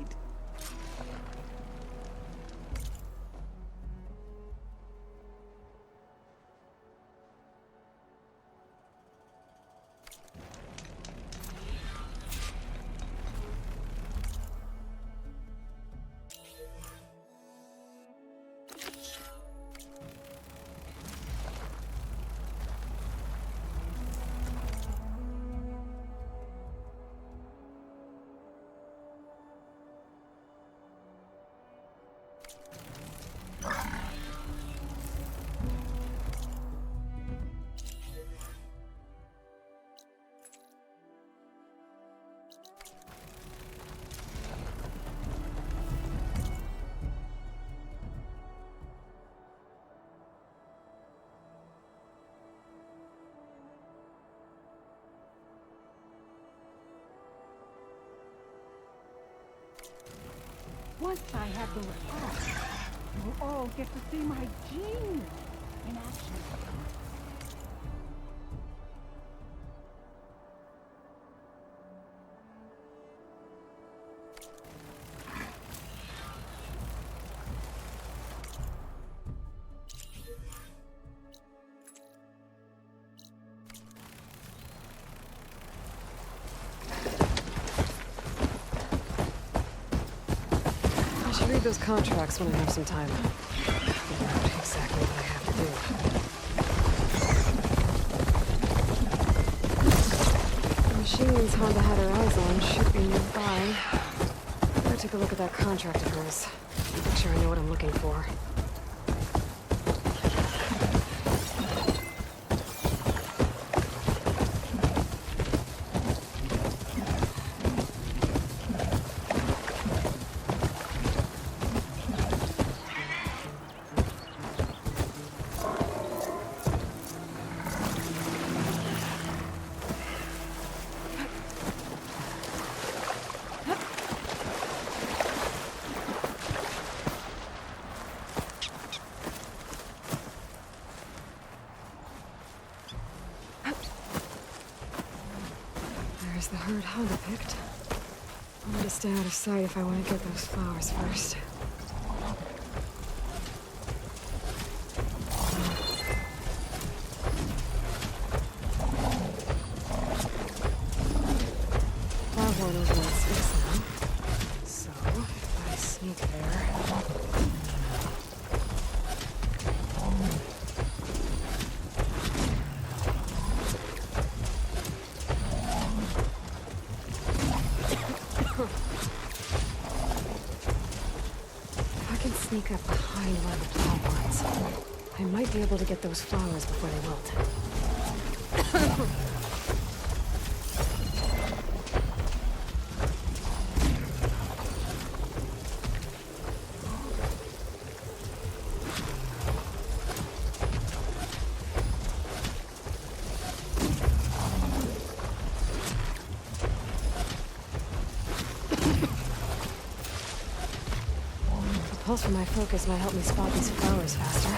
Once I have those arms, you'll all get to see my genius in action. I should read those contracts when I have some time. Figure out exactly what I have to do. The machines Honda had her eyes on should be nearby. Better take a look at that contract of hers. Make sure I know what I'm looking for. There's the herd Honda picked. I'm gonna stay out of sight if I want to get those flowers first. Foghorn over at space now. So, if I sneak there... Sneak up behind one of the plow I might be able to get those flowers before they wilt. The pulse from my focus might help me spot these flowers faster.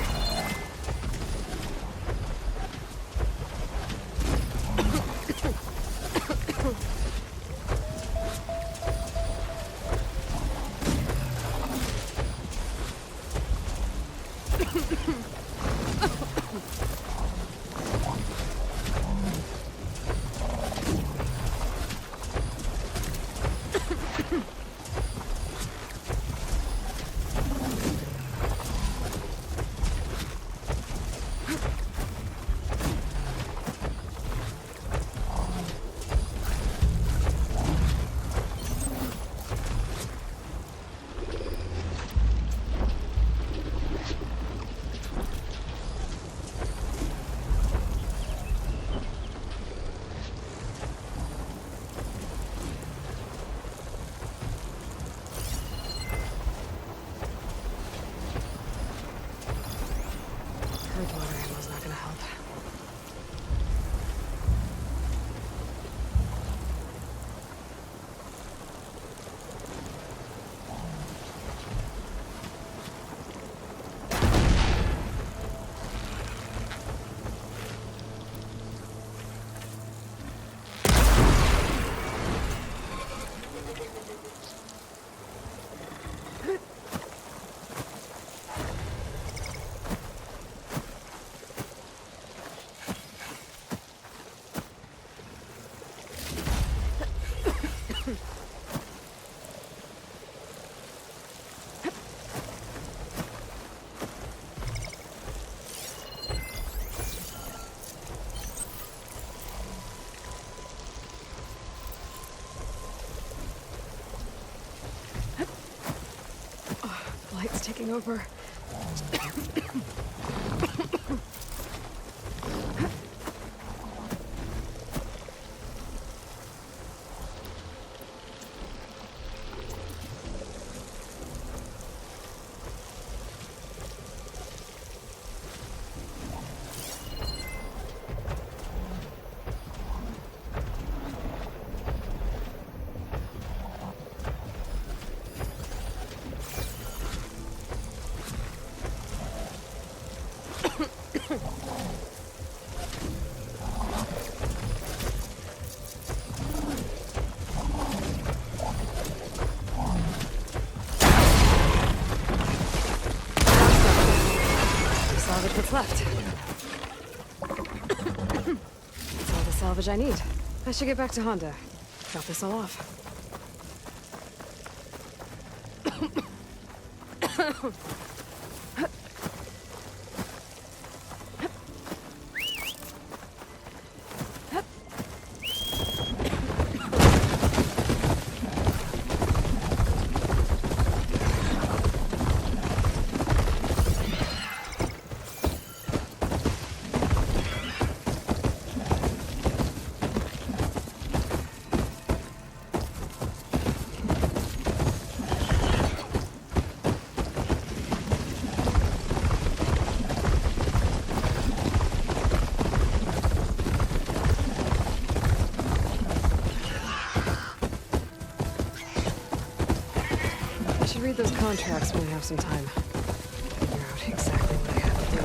taking over. Salvage what's left. That's all the salvage I need. I should get back to Honda. Drop this all off. Read those contracts when I have some time. Figure out exactly what I have to do.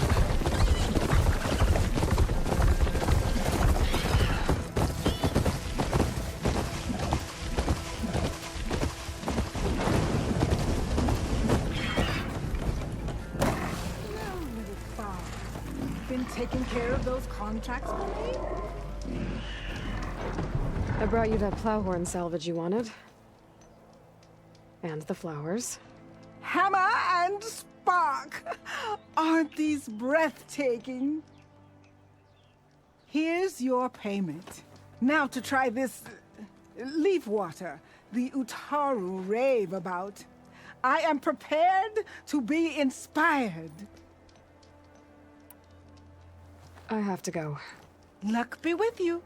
Well, little Bob, been taking care of those contracts for me? I brought you that plowhorn salvage you wanted. And the flowers. Hammer and spark! Aren't these breathtaking? Here's your payment. Now to try this leaf water the Utaru rave about. I am prepared to be inspired. I have to go. Luck be with you.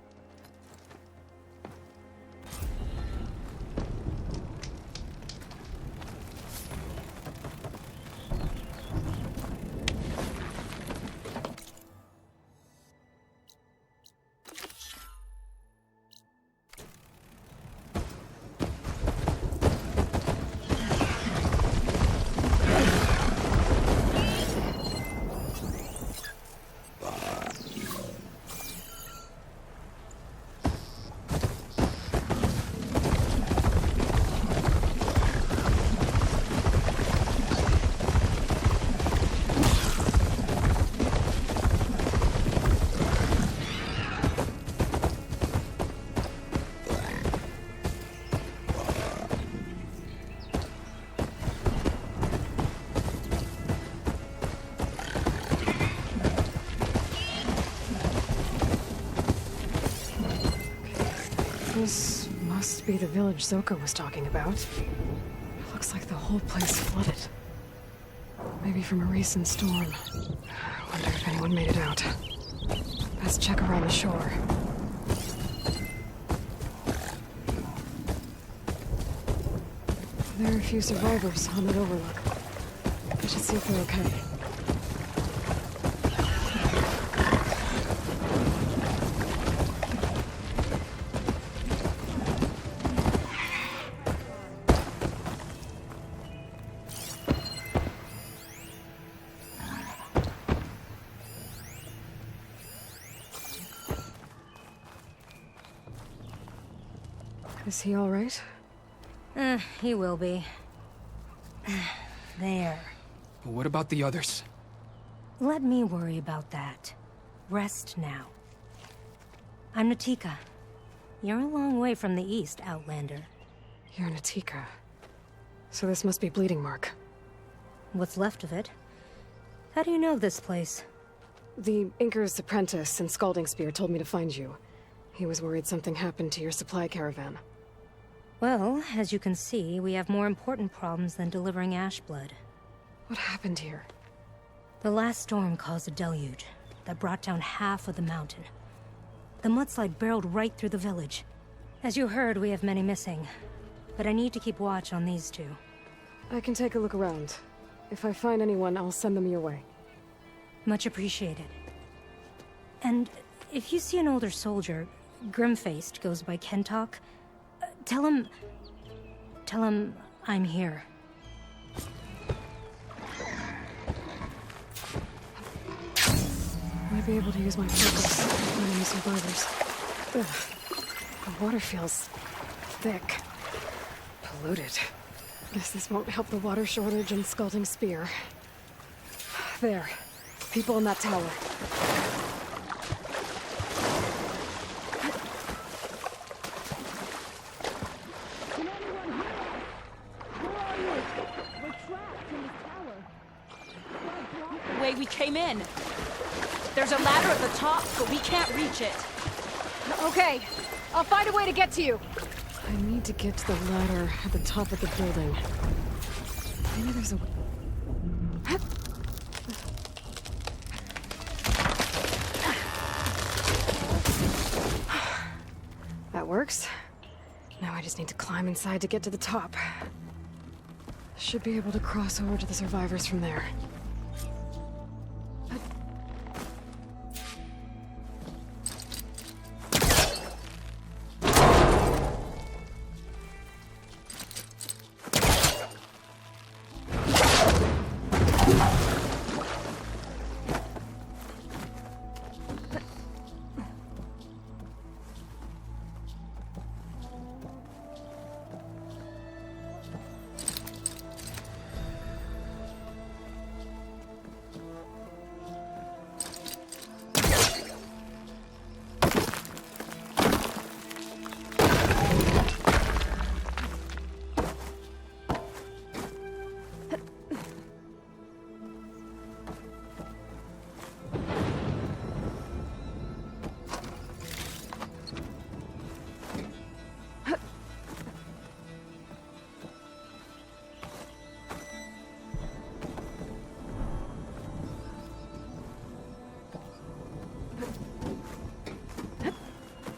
This must be the village Zoko was talking about. It looks like the whole place flooded. Maybe from a recent storm. I wonder if anyone made it out. Let's check around the shore. There are a few survivors on that overlook. I should see if they're okay. Is he all right? He will be. There. What about the others? Let me worry about that. Rest now. I'm Natika. You're a long way from the east, Outlander. You're Natika. So this must be Bleeding Mark. What's left of it? How do you know this place? The Inker's apprentice and Scalding Spear told me to find you. He was worried something happened to your supply caravan. Well, as you can see, we have more important problems than delivering Ashblood. What happened here? The last storm caused a deluge that brought down half of the mountain. The mudslide barreled right through the village. As you heard, we have many missing, but I need to keep watch on these two. I can take a look around. If I find anyone, I'll send them your way. Much appreciated. And if you see an older soldier, grim-faced, goes by Kentok, tell him I'm here. I might be able to use my focus to find any survivors. Ugh. The water feels thick. Polluted. Guess this won't help the water shortage and Scalding Spear. There. People in that tower. Way we came in. There's a ladder at the top, but we can't reach it. Okay. I'll find a way to get to you. I need to get to the ladder at the top of the building. Maybe there's a... That works. Now I just need to climb inside to get to the top. Should be able to cross over to the survivors from there.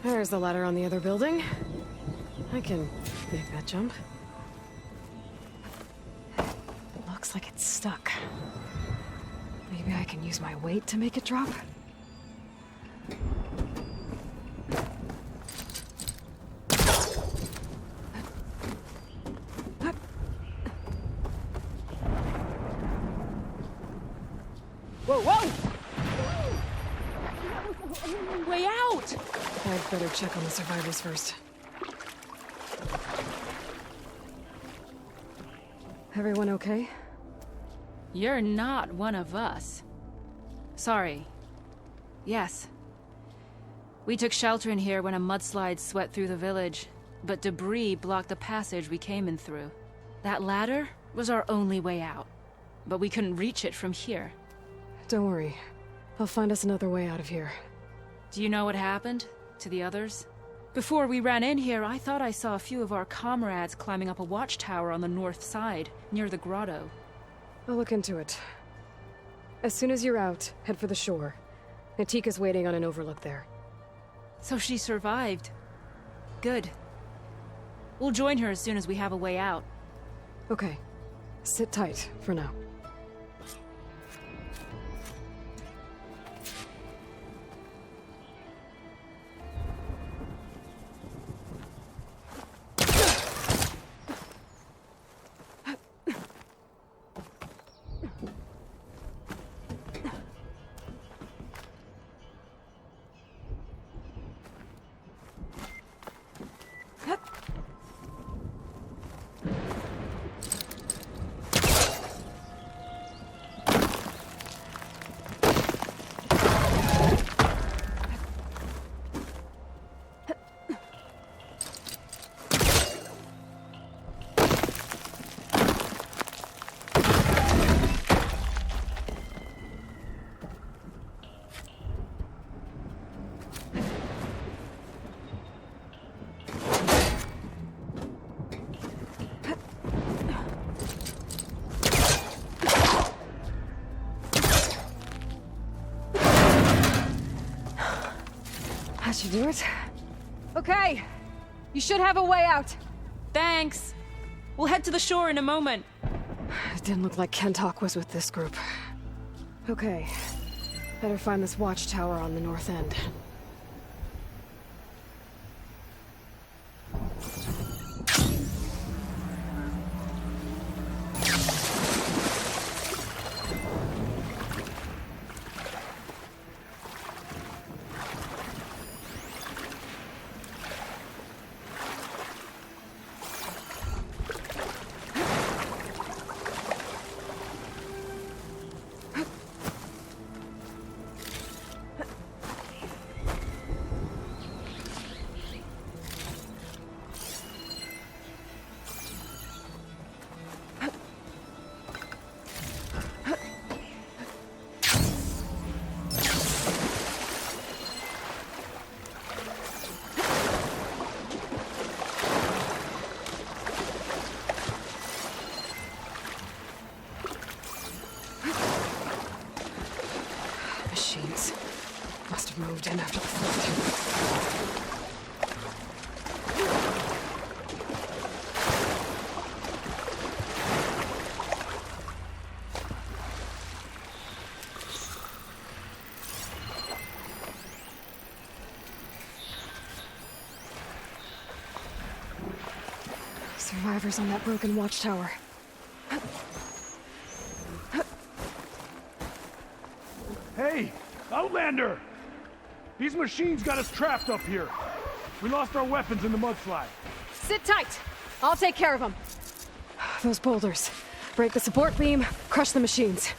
There's the ladder on the other building. I can make that jump. Looks like it's stuck. Maybe I can use my weight to make it drop? Whoa, whoa! Way out! I'd better check on the survivors first. Everyone okay? You're not one of us. Sorry. Yes. We took shelter in here when a mudslide swept through the village, but debris blocked the passage we came in through. That ladder was our only way out, but we couldn't reach it from here. Don't worry. I'll find us another way out of here. Do you know what happened to the others? Before we ran in here, I thought I saw a few of our comrades climbing up a watchtower on the north side, near the grotto. I'll look into it. As soon as you're out, head for the shore. Natika's waiting on an overlook there. So she survived. Good. We'll join her as soon as we have a way out. Okay. Sit tight for now. That should do it. Okay, you should have a way out. Thanks. We'll head to the shore in a moment. It didn't look like Kentok was with this group. Okay, better find this watchtower on the north end. Machines must have moved in after the flood. Survivors on that broken watchtower. Hey, Outlander! These machines got us trapped up here. We lost our weapons in the mudslide. Sit tight! I'll take care of them. Those boulders. Break the support beam, crush the machines.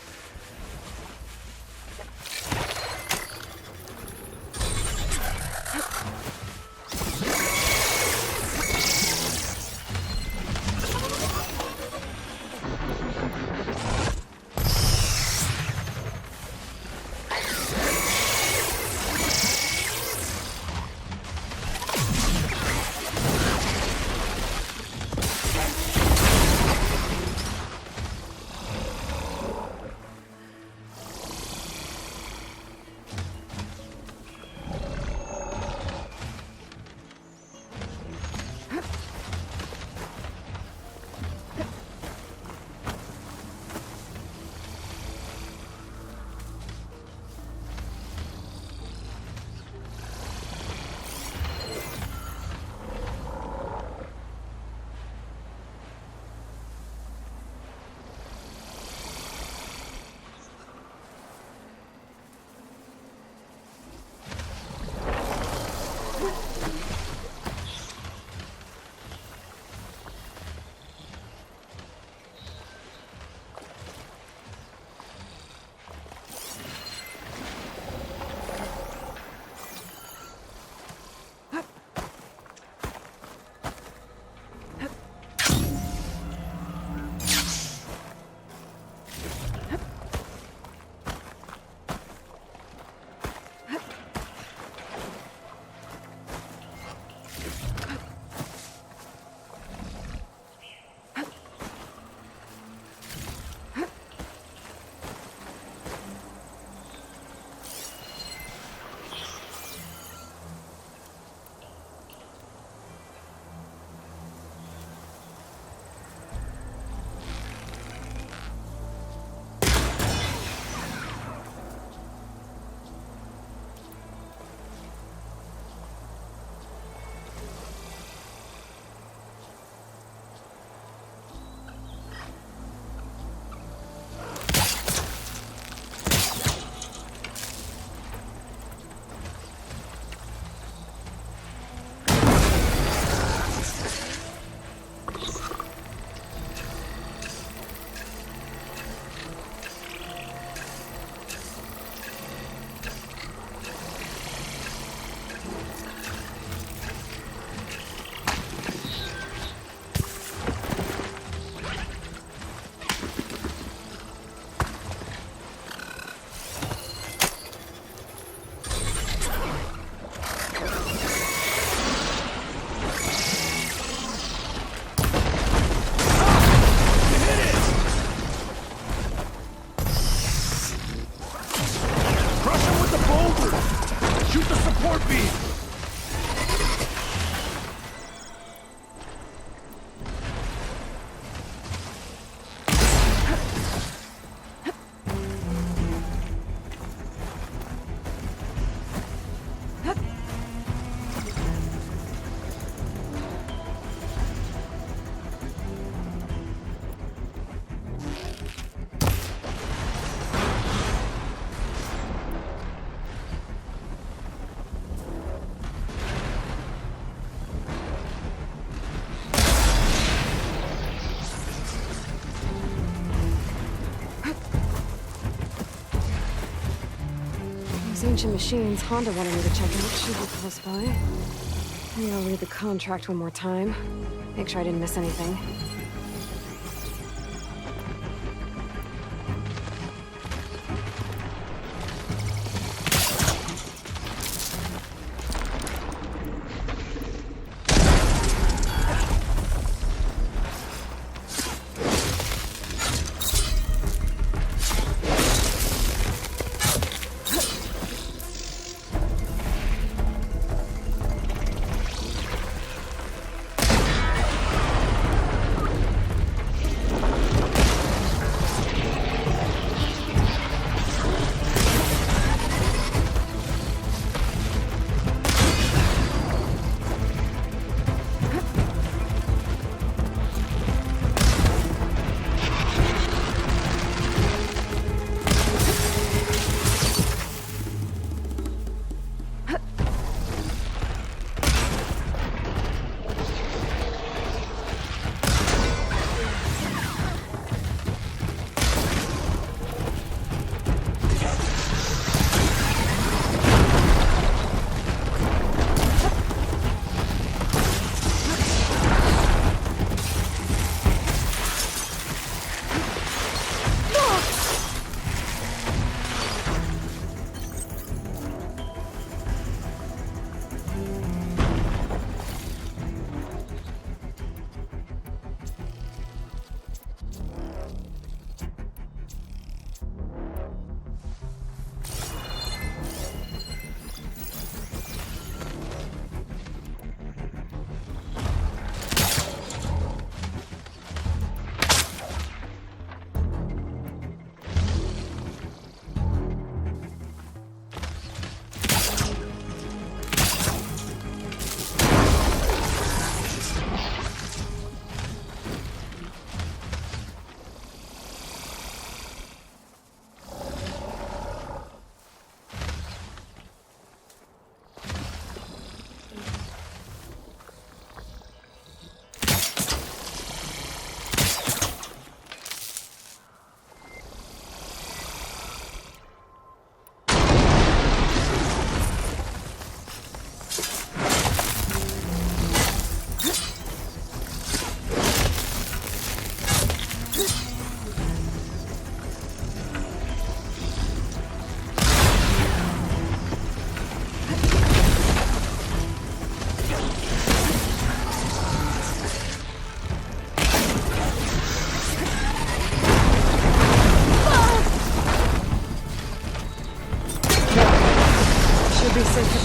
Shoot the support beam! ancient machines Honda wanted me to check out should be close by. Maybe I'll read the contract one more time. Make sure I didn't miss anything.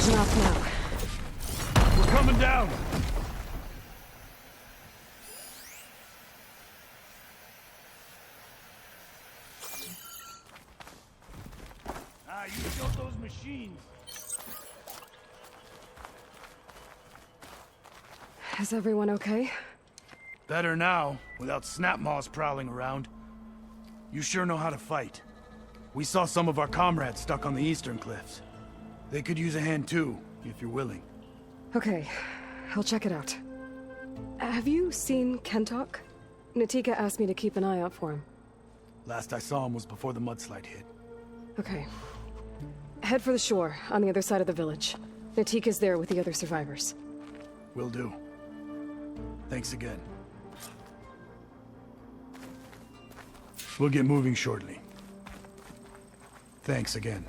Enough now. We're coming down! You built those machines. Is everyone okay? Better now, without snapmaws prowling around. You sure know how to fight. We saw some of our comrades stuck on the eastern cliffs. They could use a hand too, if you're willing. Okay, I'll check it out. Have you seen Kentok? Natika asked me to keep an eye out for him. Last I saw him was before the mudslide hit. Okay. Head for the shore, on the other side of the village. Natika's there with the other survivors. Will do. Thanks again. We'll get moving shortly. Thanks again.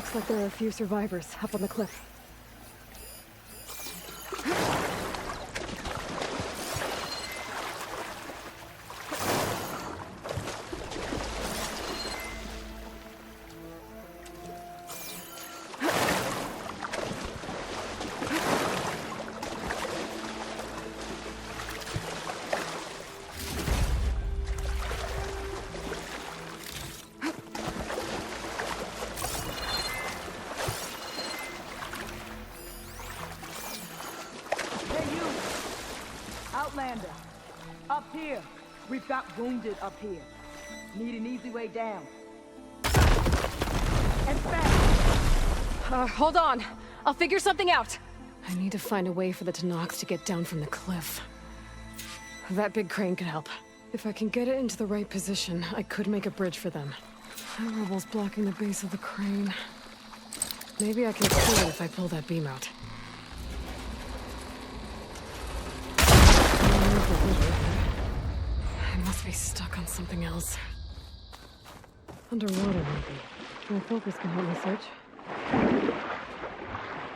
Looks like there are a few survivors up on the cliff. Outlander, up here. We've got wounded up here. Need an easy way down. And fast. Hold on. I'll figure something out. I need to find a way for the Tanox to get down from the cliff. That big crane could help. If I can get it into the right position, I could make a bridge for them. That rubble's blocking the base of the crane. Maybe I can clear it if I pull that beam out. I must be stuck on something else. Underwater, maybe. My focus can help me search.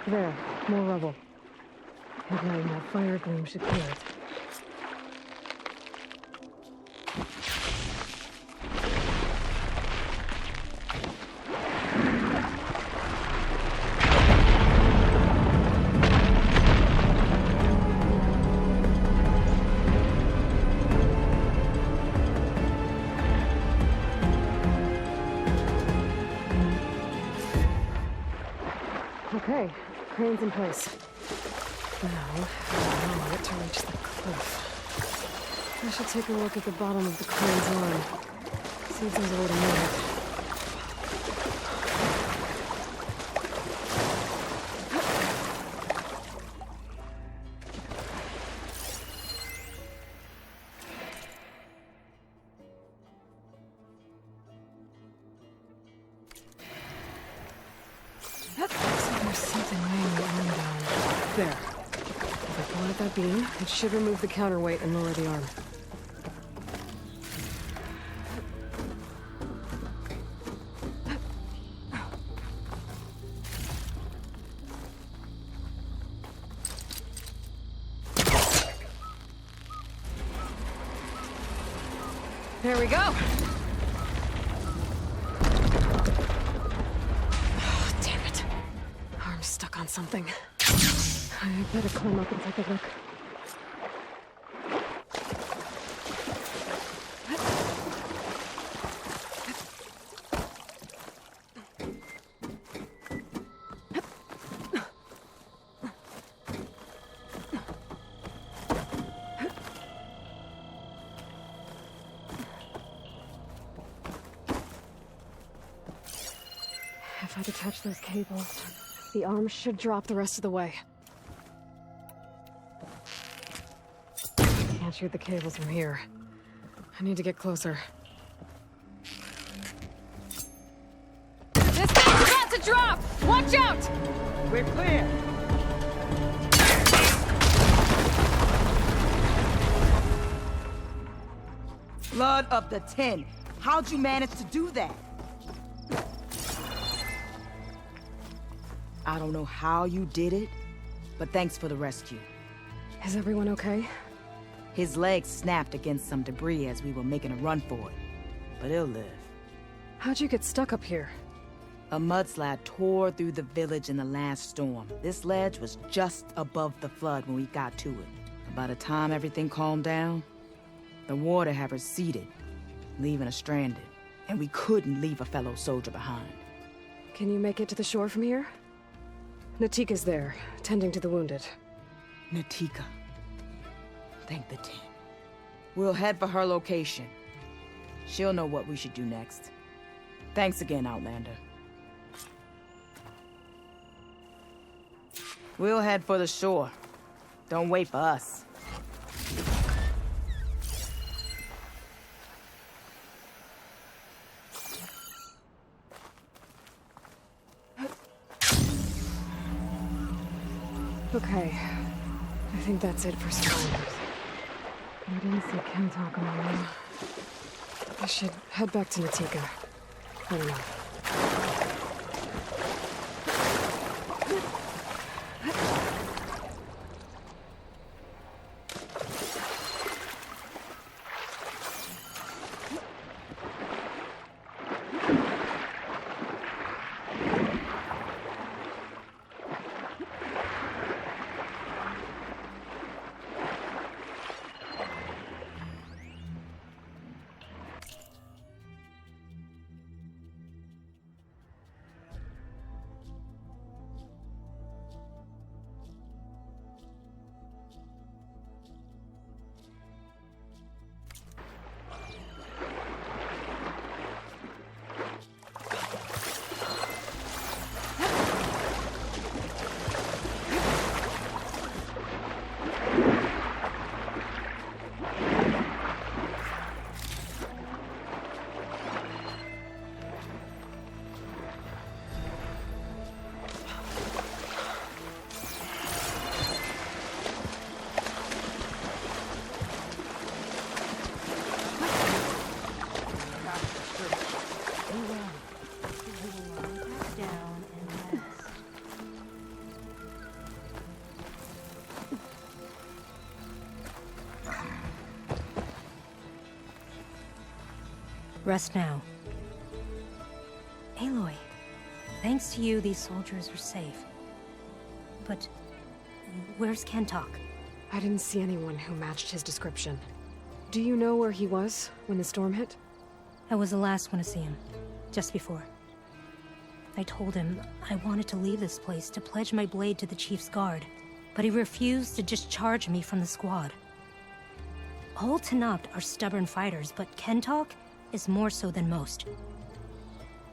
There, more rubble. Igniting that fire gleam should clear it. Okay, crane's in place. Now, I want it to reach the cliff. I should take a look at the bottom of the crane's arm. See if there's a way to move it. There's something weighing the arm down. There. If I pull out that beam, it should remove the counterweight and lower the arm. There we go! Stuck on something. I better climb up and take a look. If I detach those cables, the arm should drop the rest of the way. Can't shoot the cables from here. I need to get closer. This thing's about to drop! Watch out! We're clear. Blood of the 10. How'd you manage to do that? I don't know how you did it, but thanks for the rescue. Is everyone okay? His legs snapped against some debris as we were making a run for it, but he'll live. How'd you get stuck up here? A mudslide tore through the village in the last storm. This ledge was just above the flood when we got to it. By the time everything calmed down, the water had receded, leaving us stranded, and we couldn't leave a fellow soldier behind. Can you make it to the shore from here? Natika's there, tending to the wounded. Natika. Thank the 10. We'll head for her location. She'll know what we should do next. Thanks again, Outlander. We'll head for the shore. Don't wait for us. Okay. I think that's it for survivors. I didn't see Ken talk on my own. I should head back to Natika. I don't know. Rest now. Aloy, thanks to you, these soldiers are safe. But where's Kentok? I didn't see anyone who matched his description. Do you know where he was when the storm hit? I was the last one to see him, just before. I told him I wanted to leave this place to pledge my blade to the Chief's guard, but he refused to discharge me from the squad. All Tenakth are stubborn fighters, but Kentok is more so than most.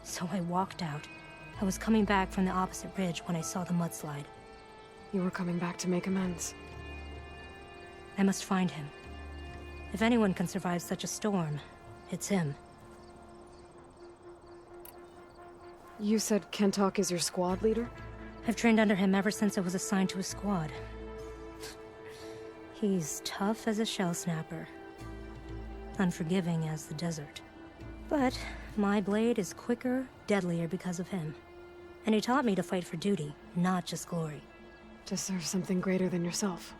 So I walked out. I was coming back from the opposite ridge when I saw the mudslide. You were coming back to make amends. I must find him. If anyone can survive such a storm, it's him. You said Kentok is your squad leader? I've trained under him ever since I was assigned to a squad. He's tough as a shell snapper. Unforgiving as the desert. But my blade is quicker, deadlier because of him. And he taught me to fight for duty, not just glory. To serve something greater than yourself.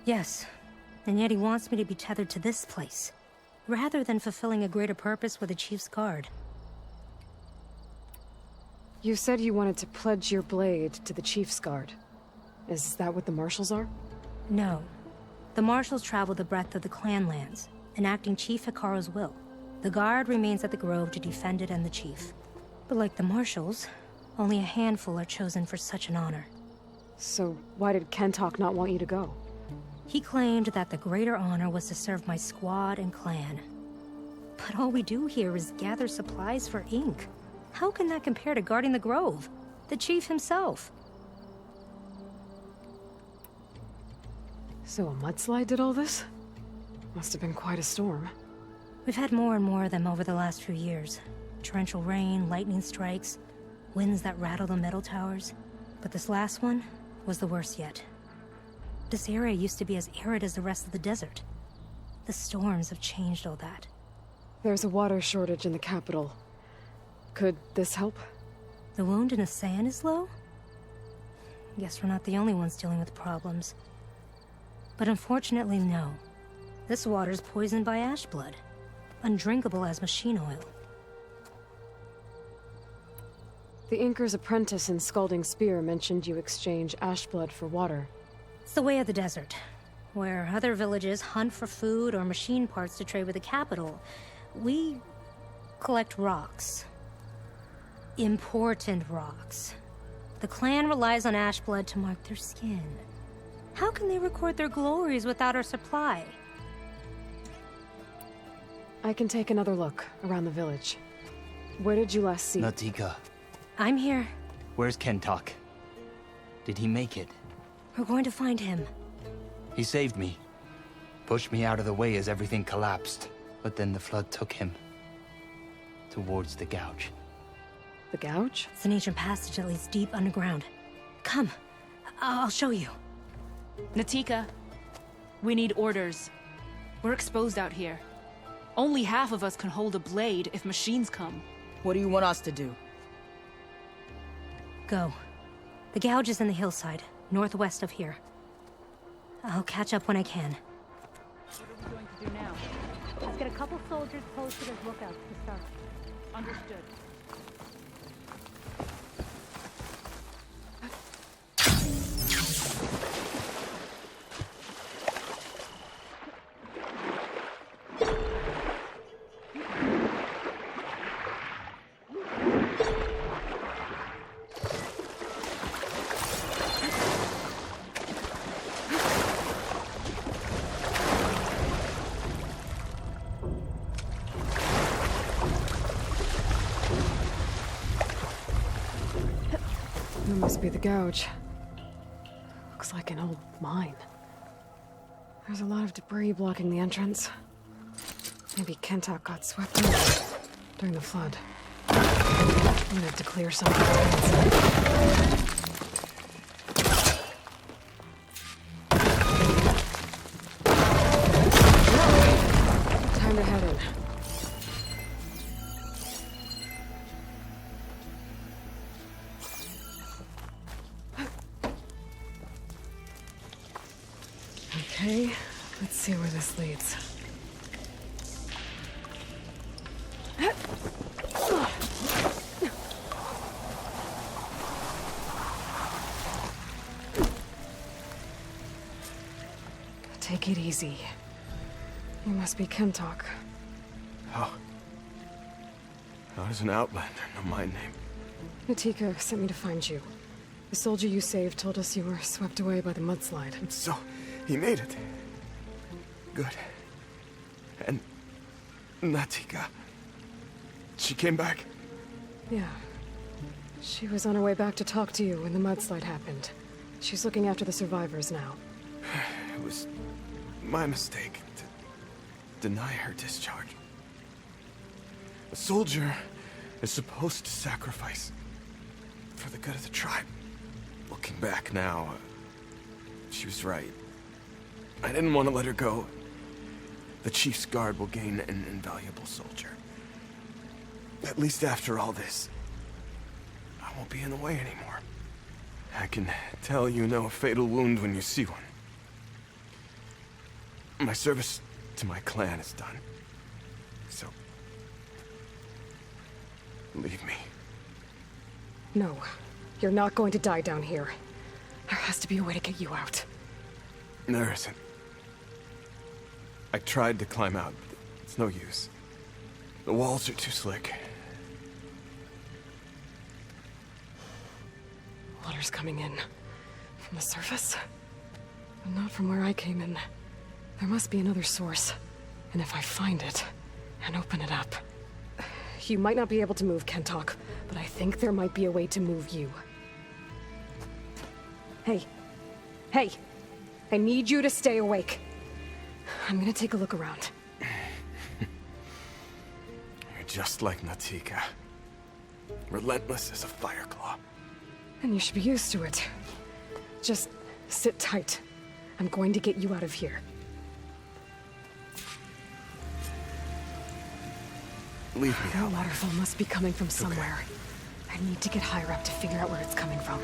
Yes, and yet he wants me to be tethered to this place, rather than fulfilling a greater purpose with the Chief's guard. You said you wanted to pledge your blade to the Chief's guard. Is that what the Marshals are? No. The Marshals travel the breadth of the clan lands, enacting Chief Hikaru's will. The guard remains at the Grove to defend it and the Chief. But like the Marshals, only a handful are chosen for such an honor. So why did Kentok not want you to go? He claimed that the greater honor was to serve my squad and clan. But all we do here is gather supplies for ink. How can that compare to guarding the Grove? The Chief himself. So a mudslide did all this? Must have been quite a storm. We've had more and more of them over the last few years. Torrential rain, lightning strikes, winds that rattle the metal towers. But this last one was the worst yet. This area used to be as arid as the rest of the desert. The storms have changed all that. There's a water shortage in the capital. Could this help? The wound in the sand is low? Guess we're not the only ones dealing with problems. But unfortunately, no. This water's poisoned by ash blood. Undrinkable as machine oil. The Inker's apprentice in Scalding Spear mentioned you exchange ash blood for water. It's the way of the desert, where other villages hunt for food or machine parts to trade with the capital. We collect rocks. Important rocks. The clan relies on ash blood to mark their skin. How can they record their glories without our supply? I can take another look around the village. Where did you last see? Natika. I'm here. Where's Kentok? Did he make it? We're going to find him. He saved me. Pushed me out of the way as everything collapsed. But then the flood took him. Towards the gouge. The gouge? It's an ancient passage that leads deep underground. Come. I'll show you. Natika, we need orders. We're exposed out here. Only half of us can hold a blade if machines come. What do you want us to do? Go. The gouge is in the hillside. northwest of here. I'll catch up when I can. What are we going to do now? Let's get a couple soldiers posted as lookouts to start. Understood. That must be the gouge. Looks like an old mine. There's a lot of debris blocking the entrance. Maybe Kentok got swept in during the flood. I'm gonna have to clear some of the tents. Time to head in. Okay, let's see where this leads. Take it easy. You must be Kentok. How does an outlander know my name? Natika sent me to find you. The soldier you saved told us you were swept away by the mudslide. So, he made it. Good. And Natika, she came back? Yeah. She was on her way back to talk to you when the mudslide happened. She's looking after the survivors now. It was my mistake to deny her discharge. A soldier is supposed to sacrifice for the good of the tribe. Looking back now, she was right. I didn't want to let her go. The chief's guard will gain an invaluable soldier. At least after all this, I won't be in the way anymore. I can tell you know a fatal wound when you see one. My service to my clan is done. So, leave me. No, you're not going to die down here. There has to be a way to get you out. There isn't. I tried to climb out, but it's no use. The walls are too slick. Water's coming in. From the surface? But not from where I came in. There must be another source. And if I find it, and open it up... You might not be able to move, Kentok, but I think there might be a way to move you. Hey. Hey! I need you to stay awake. I'm gonna take a look around. You're just like Natika. Relentless as a fireclaw. And you should be used to it. Just sit tight. I'm going to get you out of here. Leave me out. The waterfall must be coming from somewhere. I need to get higher up to figure out where it's coming from.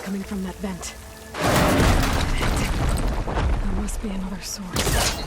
Coming from that vent. There must be another source.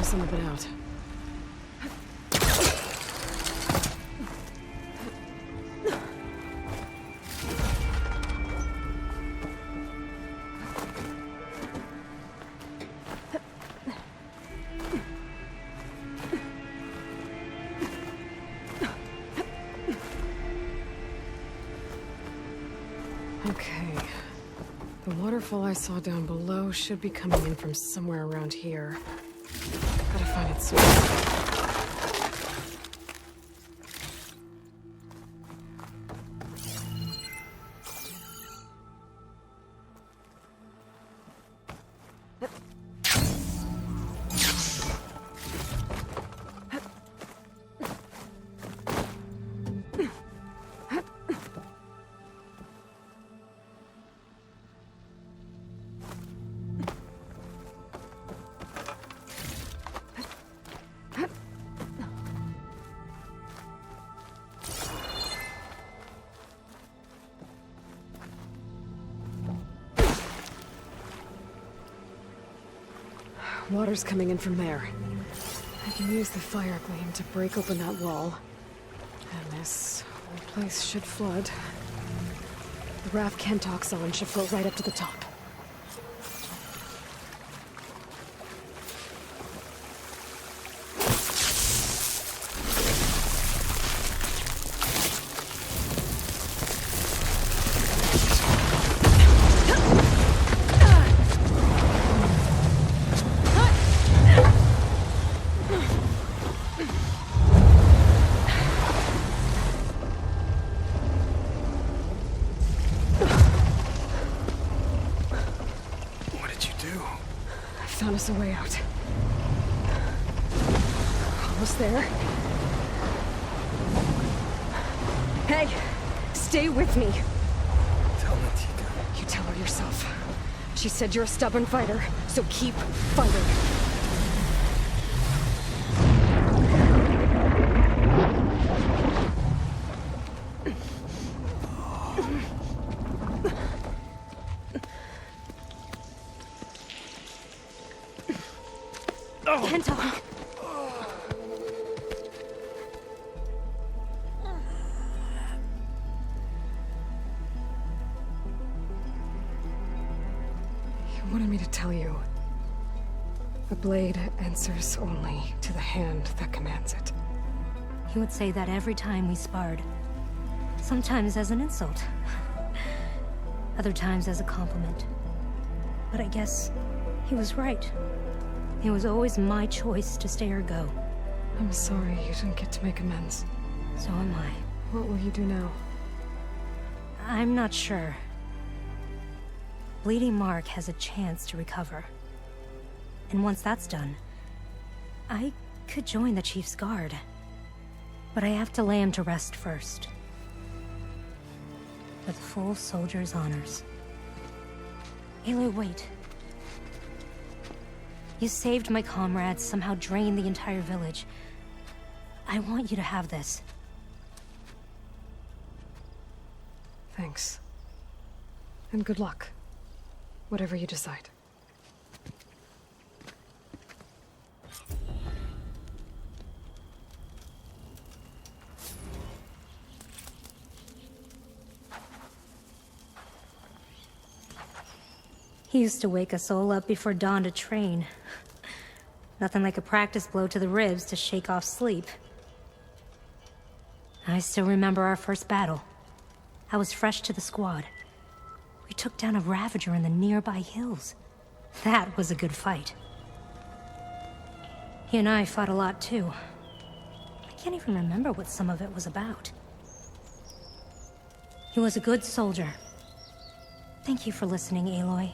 Some of it out. Okay. The waterfall I saw down below should be coming in from somewhere around here. Gotta find its source. Water's coming in from there. I can use the fire gleam to break open that wall. And this whole place should flood. The raft Kentock's on should float right up to the top. Found us a way out. Almost there. Hey, stay with me. Tell me, Tika. You tell her yourself. She said you're a stubborn fighter, so keep fighting. Kentock! You wanted me to tell you. The blade answers only to the hand that commands it. He would say that every time we sparred. Sometimes as an insult. Other times as a compliment. But I guess he was right. It was always my choice to stay or go. I'm sorry you didn't get to make amends. So am I. What will you do now? I'm not sure. Bleeding Mark has a chance to recover. And once that's done, I could join the Chief's Guard. But I have to lay him to rest first. With full soldier's honors. Aloy, wait. You saved my comrades, somehow drained the entire village. I want you to have this. Thanks. And good luck. Whatever you decide. He used to wake us all up before dawn to train. Nothing like a practice blow to the ribs to shake off sleep. I still remember our first battle. I was fresh to the squad. We took down a Ravager in the nearby hills. That was a good fight. He and I fought a lot too. I can't even remember what some of it was about. He was a good soldier. Thank you for listening, Aloy.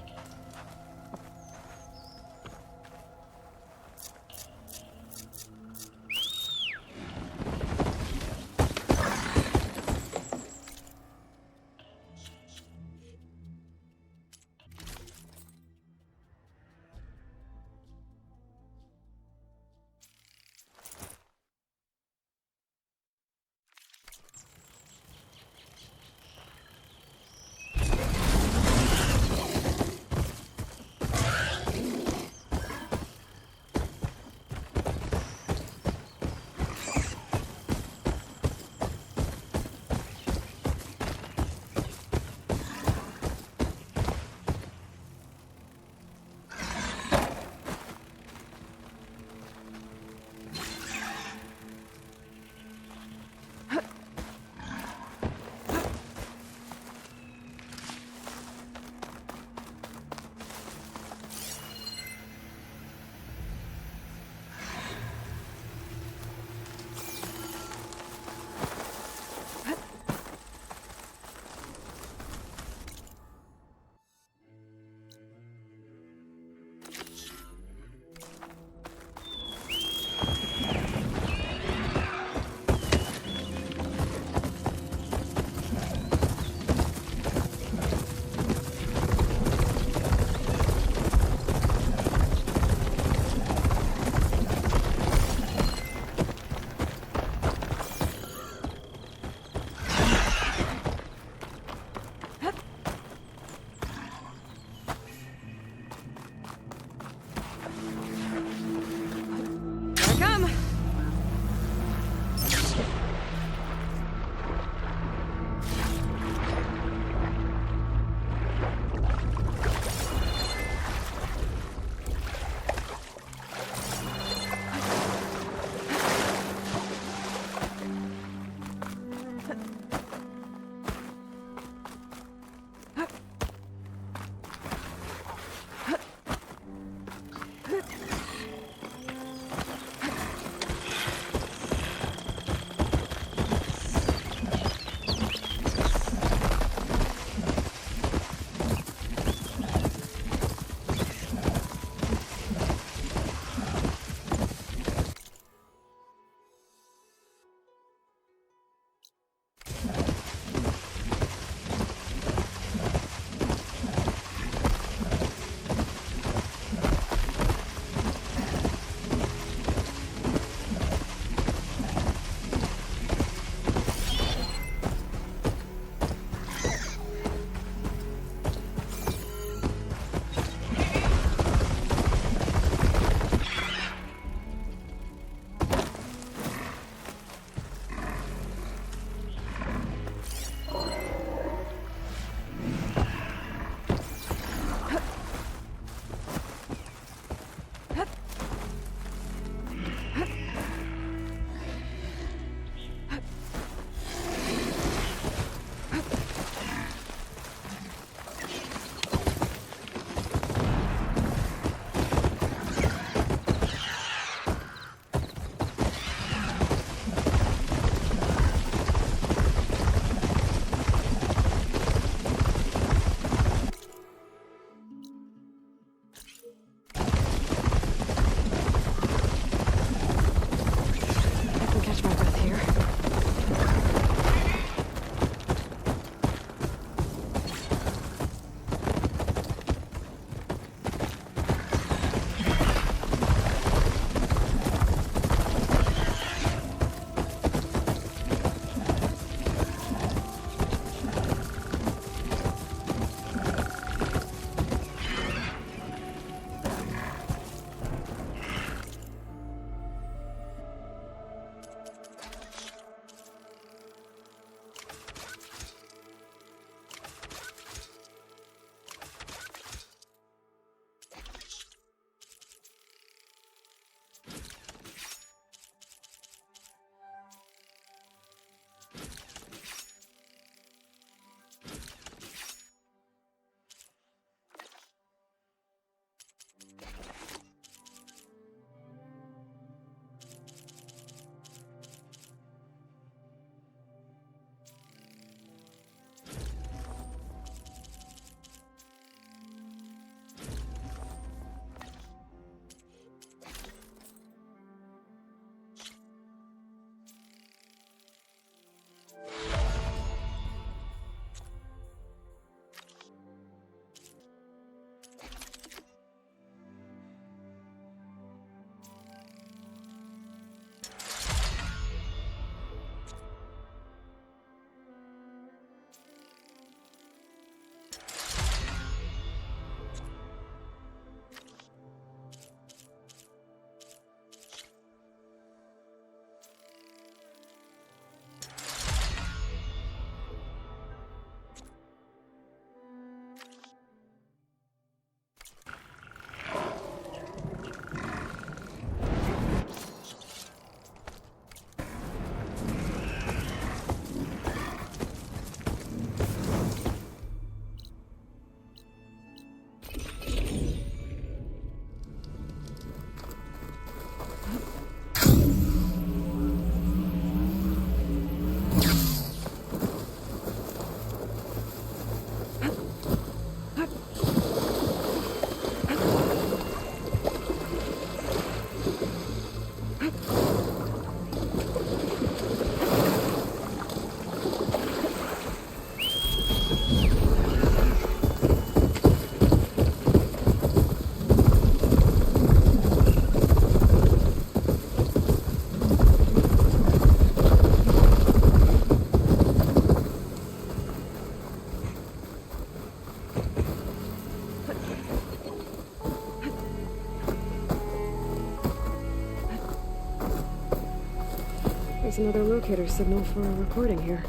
There's another locator signal for a recording here.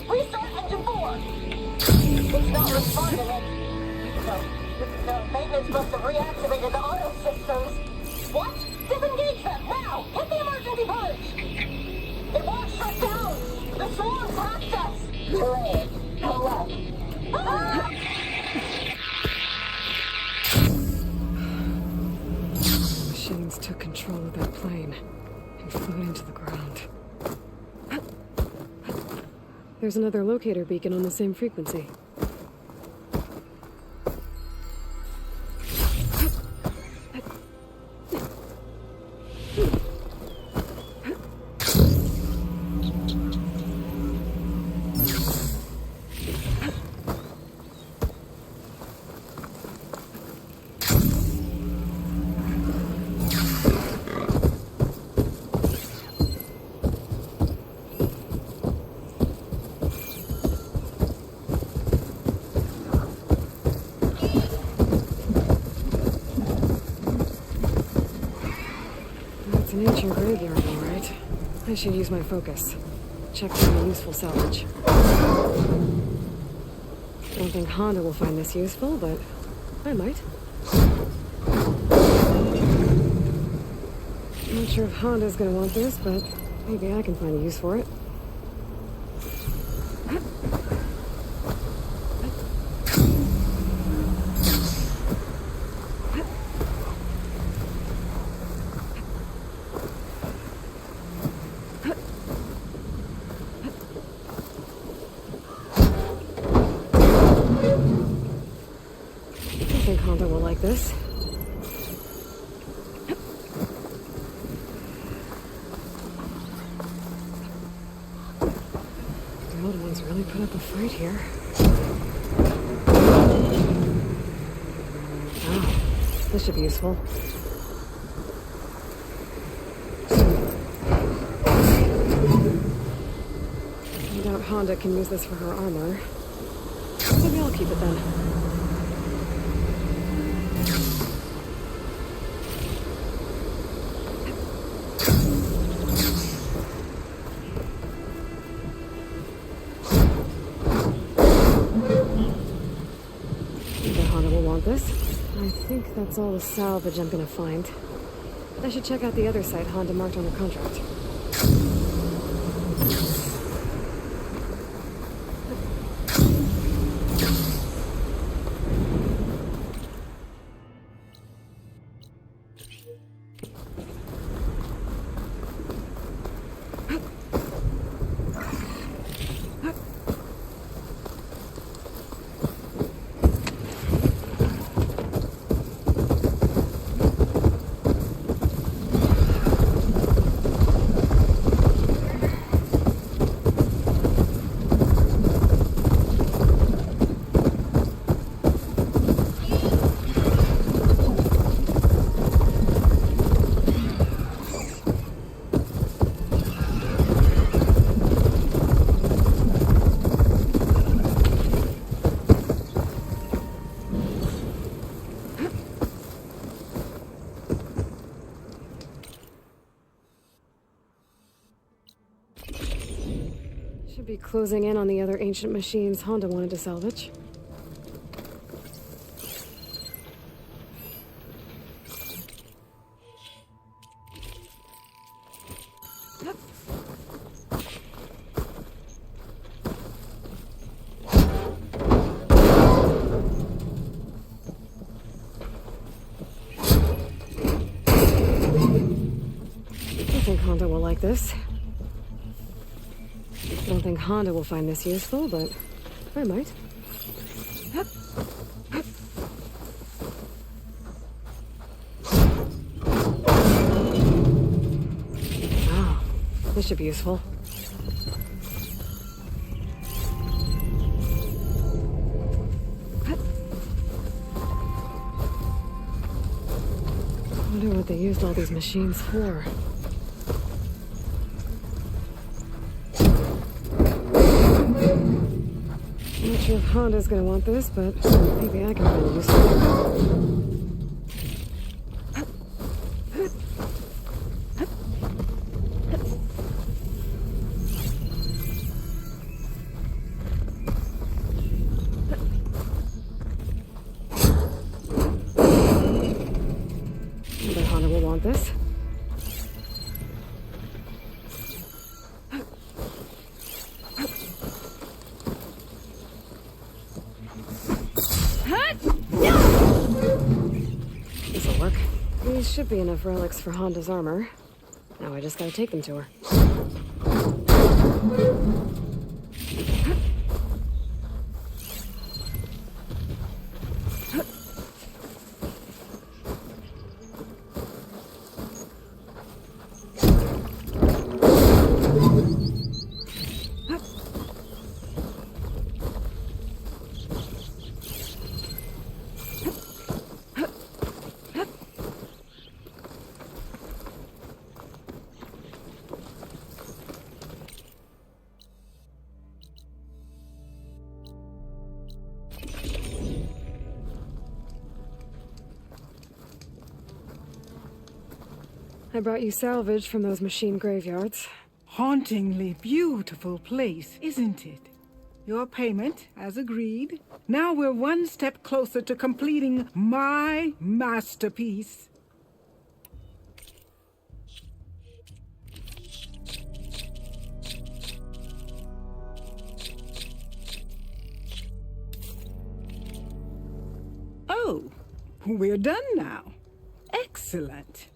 Restart engine 4! It's not responding. The maintenance must have reactivated the auto systems. What? Disengage them, now! Hit the emergency purge! It won't shut down! The swarm's hacked us! Terrain, come left. Ah! Machines took control of that plane and flew it into the ground. There's another locator beacon on the same frequency. It's an ancient graveyard, all right. I should use my focus. Check for any useful salvage. Don't think Honda will find this useful, but I might. Not sure if Honda's gonna want this, but maybe I can find a use for it. I think Honda will like this. The old ones really put up a fight here. Oh, this should be useful. I doubt Honda can use this for her armor. Maybe I'll keep it then. This. I think that's all the salvage I'm gonna find. I should check out the other site Honda marked on her contract. Should be closing in on the other ancient machines Honda wanted to salvage. I think Honda will like this. Don't think Honda will find this useful, but I might. Oh, this should be useful. what they used all these machines for. Not sure if Honda's gonna want this, but maybe I can find use for it. But Honda will want this. This'll work. These should be enough relics for Honda's armor. Now I just gotta take them to her. I brought you salvage from those machine graveyards. Hauntingly beautiful place, isn't it? Your payment, as agreed. Now we're one step closer to completing my masterpiece. Oh, we're done now. Excellent.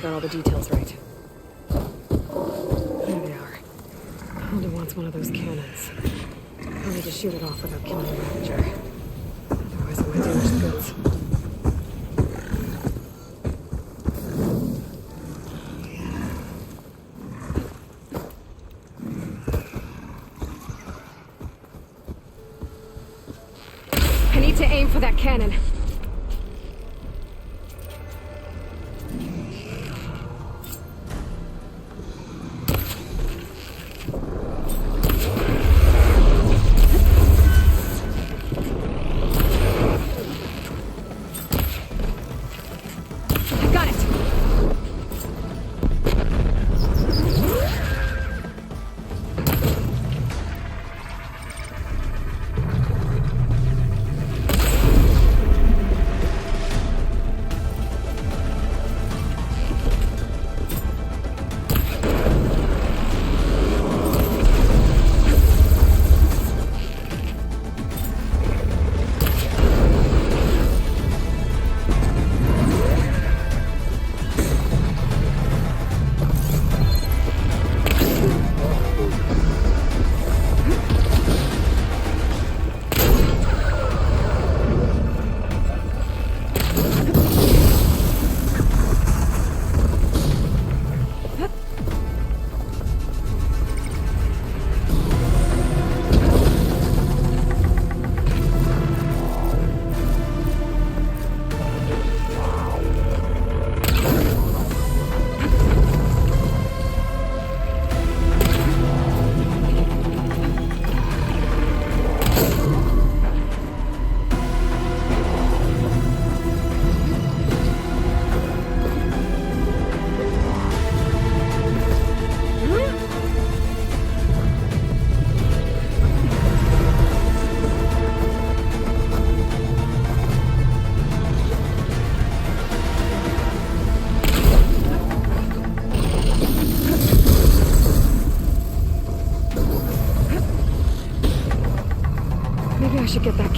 All the details right. There they are. Honda wants one of those cannons. I'll need to shoot it off without killing the Ravager. Otherwise, I might damage the goods. I need to aim for that cannon.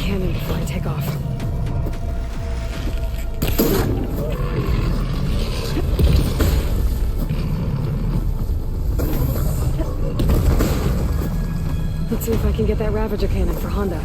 cannon before I take off. Let's see if I can get that Ravager cannon for Honda.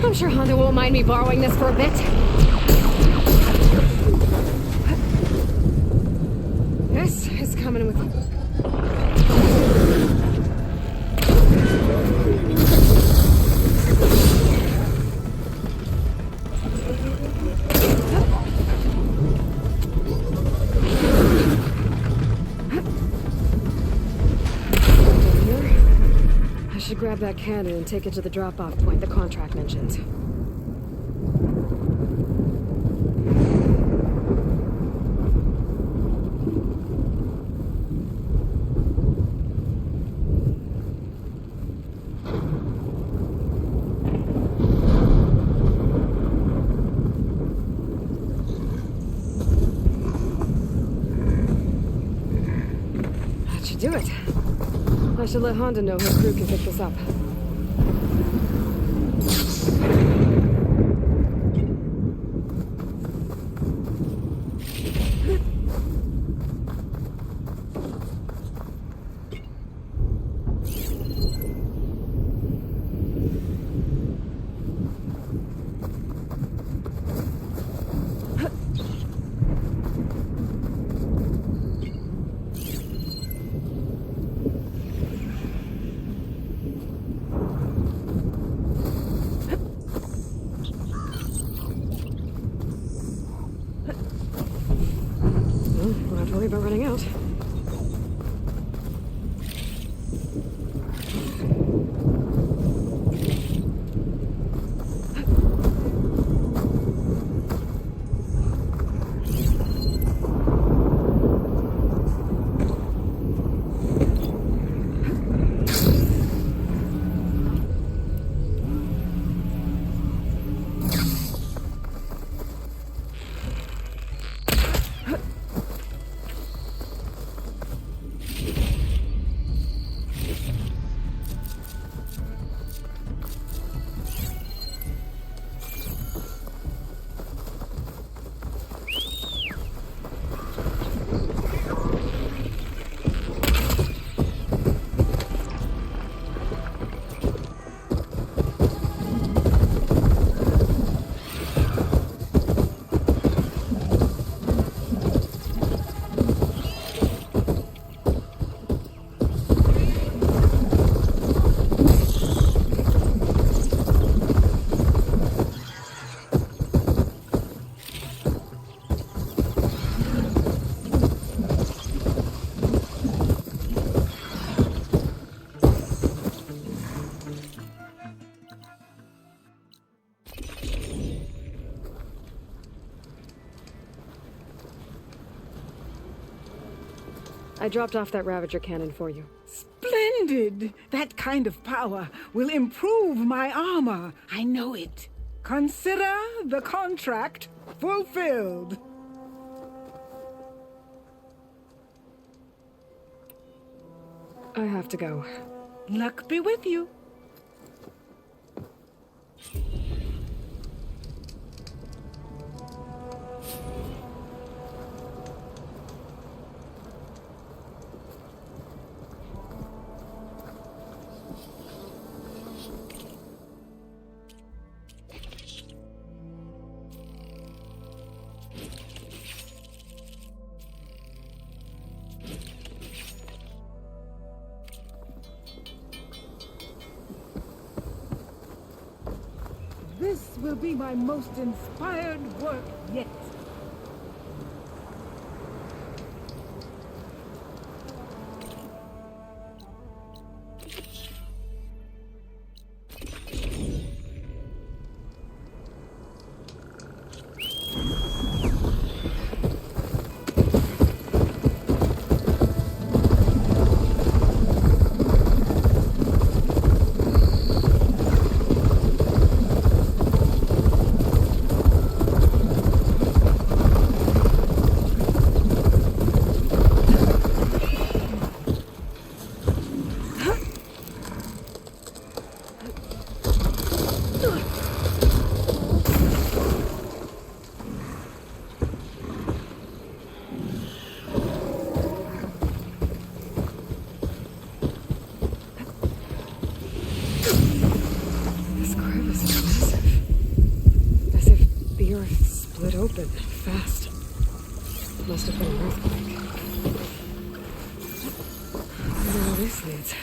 I'm sure Honda won't mind me borrowing this for a bit. This is coming with... I should grab that cannon and take it to the drop-off point the contract mentions. That should do it. I should let Honda know her crew can pick this up. Don't have to worry about running out. I dropped off that Ravager cannon for you. Splendid! That kind of power will improve my armor. I know it. Consider the contract fulfilled. I have to go. Luck be with you. This will be my most inspired work yet. Open fast. Must have been an earthquake. I don't know where this leads.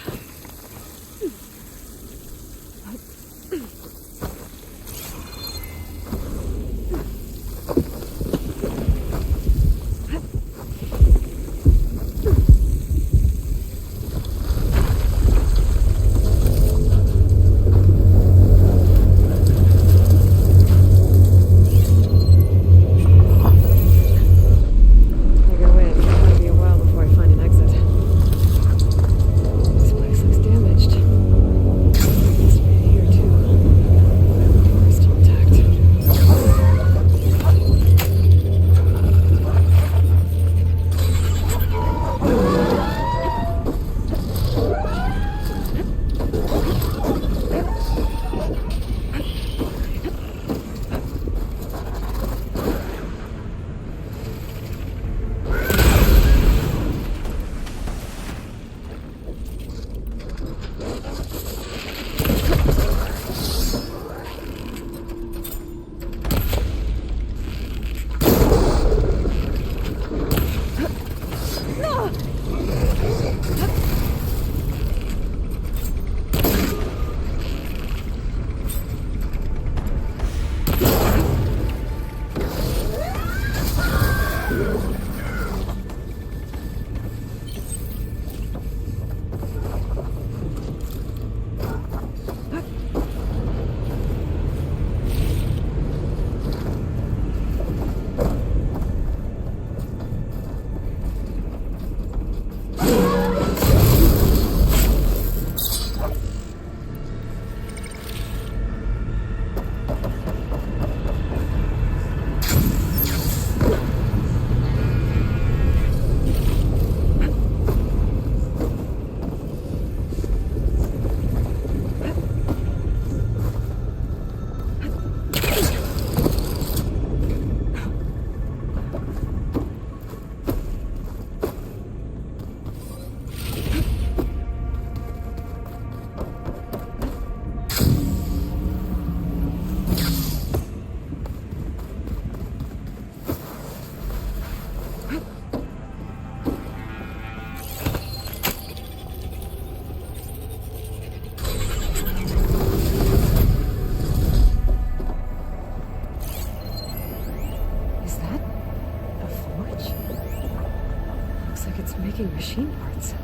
Making machine parts.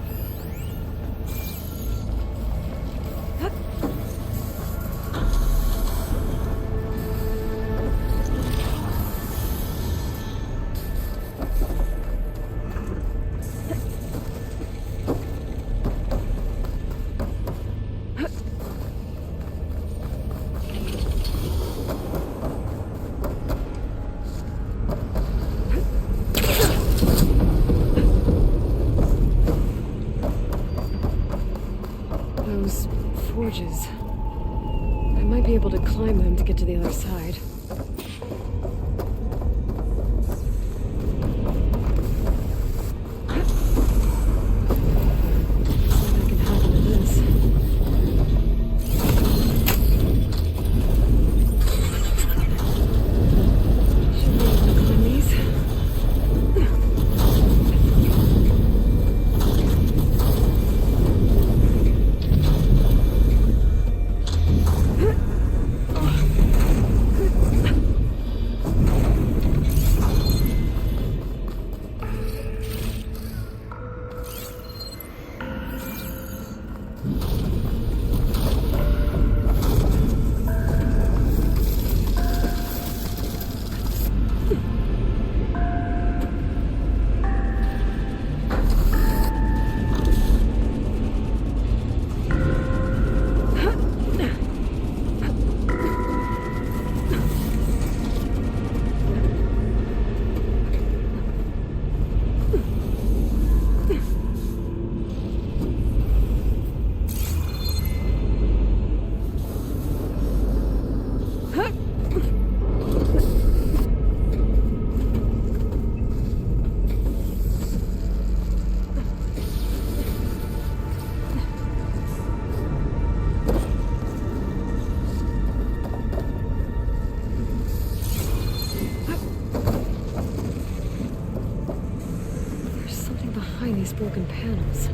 these broken panels.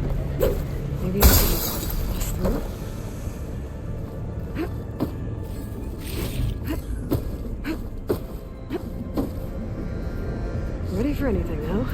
Maybe I can bust through? Ready for anything, though.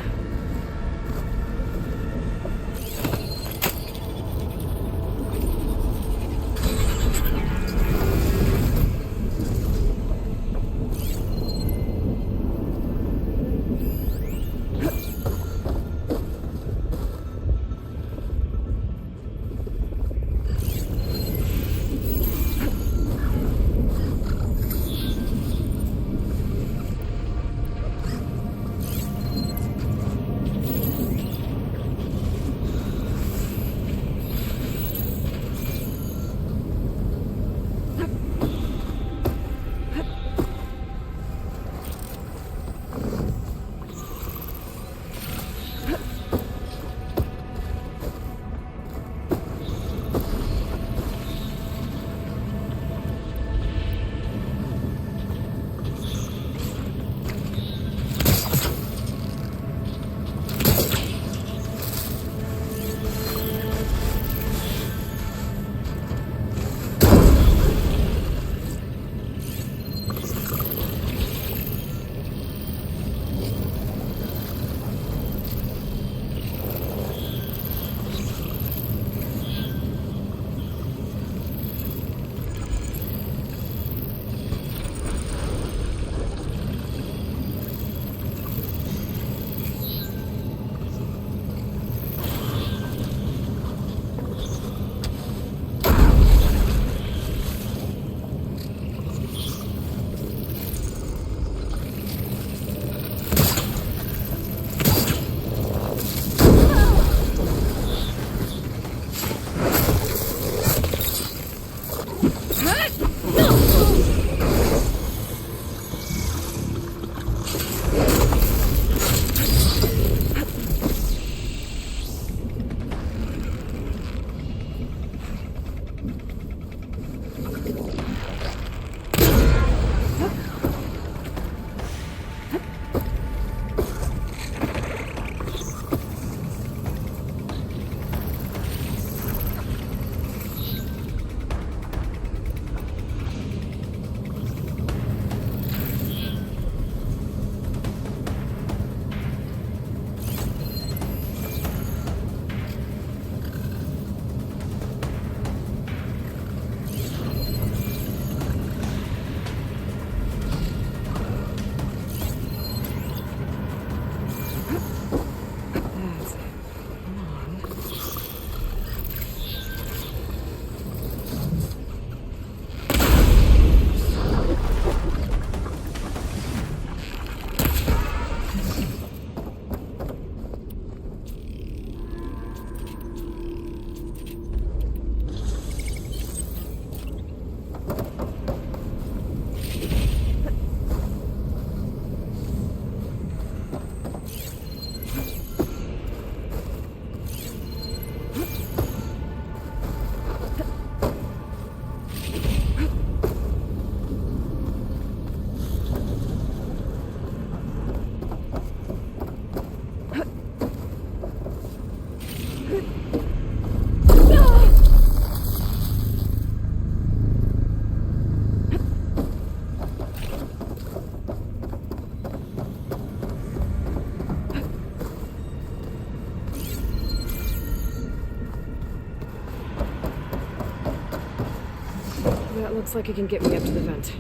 That looks like it can get me up to the vent.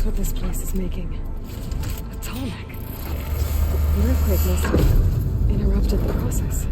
What this place is making. A tallneck. The earthquake must have interrupted the process.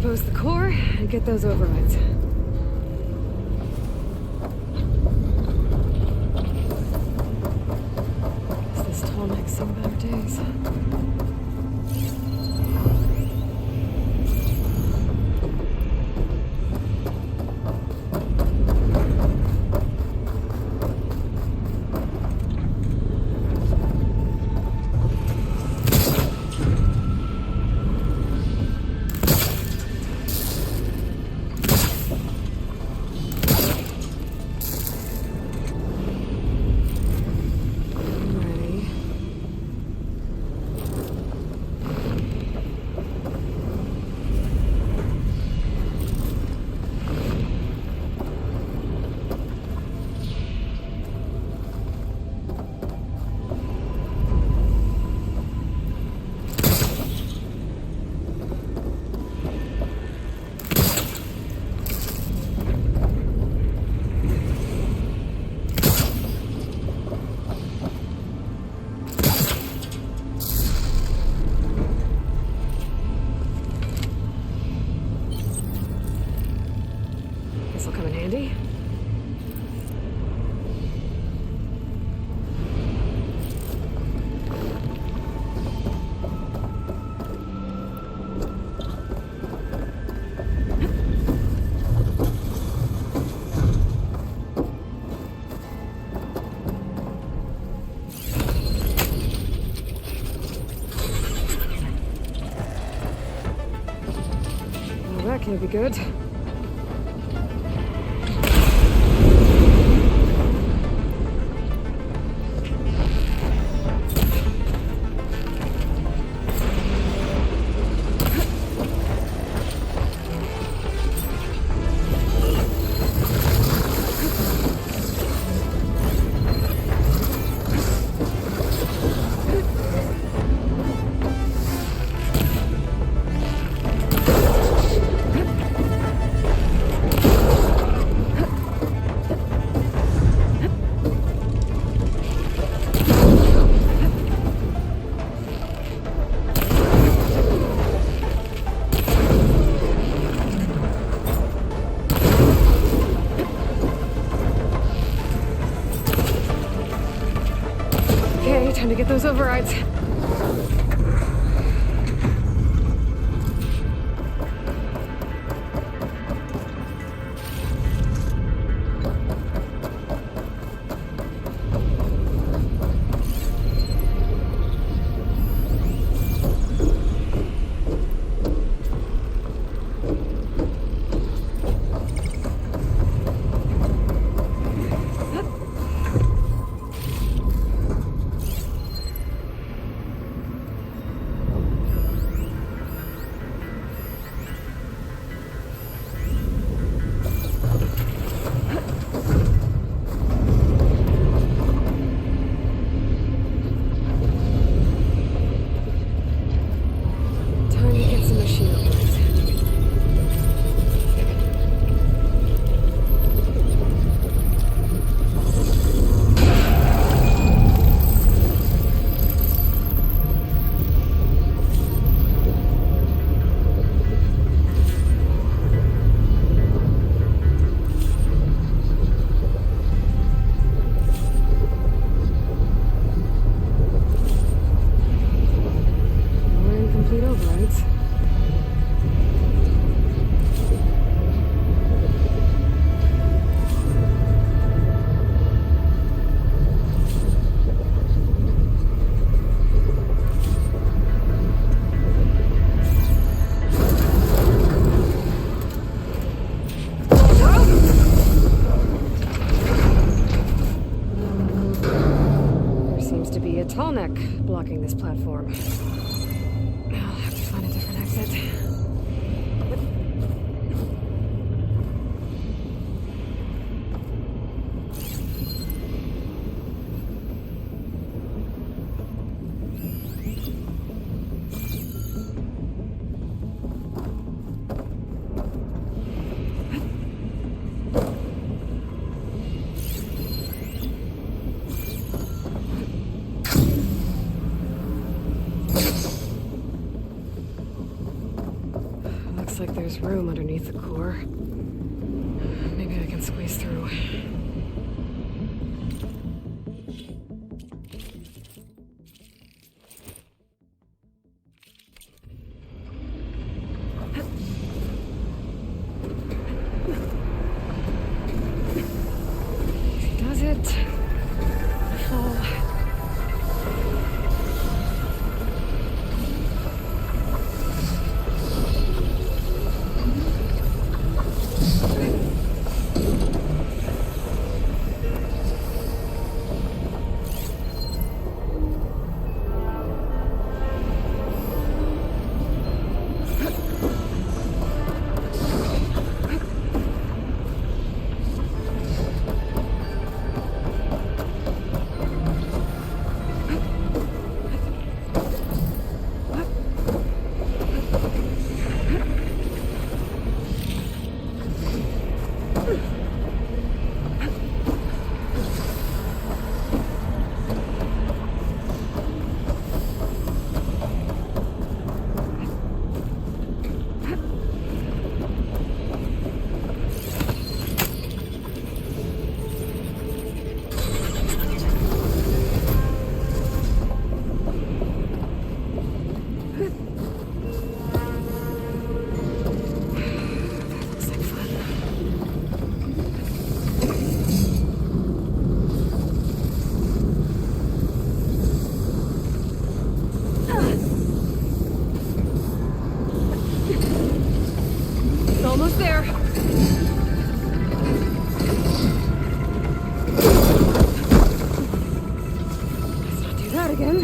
decompose the core and get those overrides. This tall neck's seen better days. This'll come in handy. Well, that can't be good. Okay, time to get those overrides. Time to get some machine overrides. More incomplete overrides. There seems to be a tall neck blocking this platform. I'll have to find a different exit. There's room underneath the core. Maybe I can squeeze through. He does it. Fall. Almost there. Let's not do that again.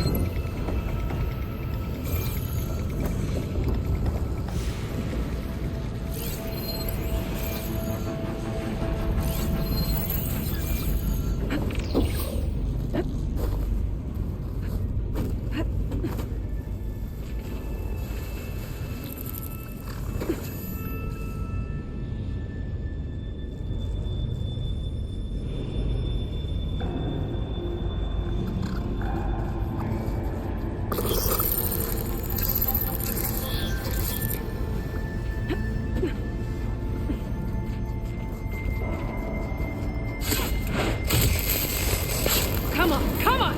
Come on, come on!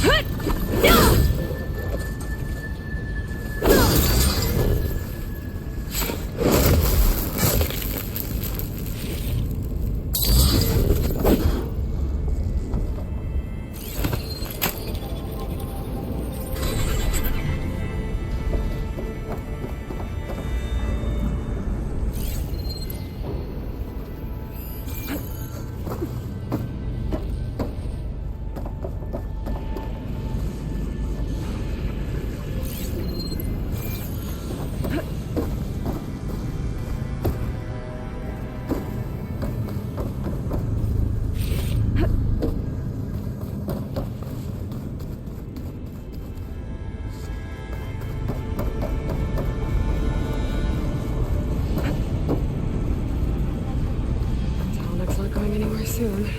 Hut! Yeah! Talnek's not going anywhere soon.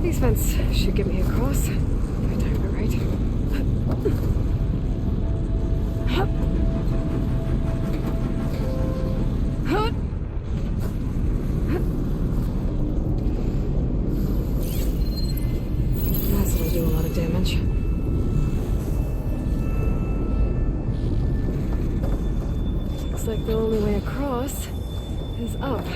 These vents should get me across. If I timed it right. This'll do a lot of damage. Looks like the only way across is up.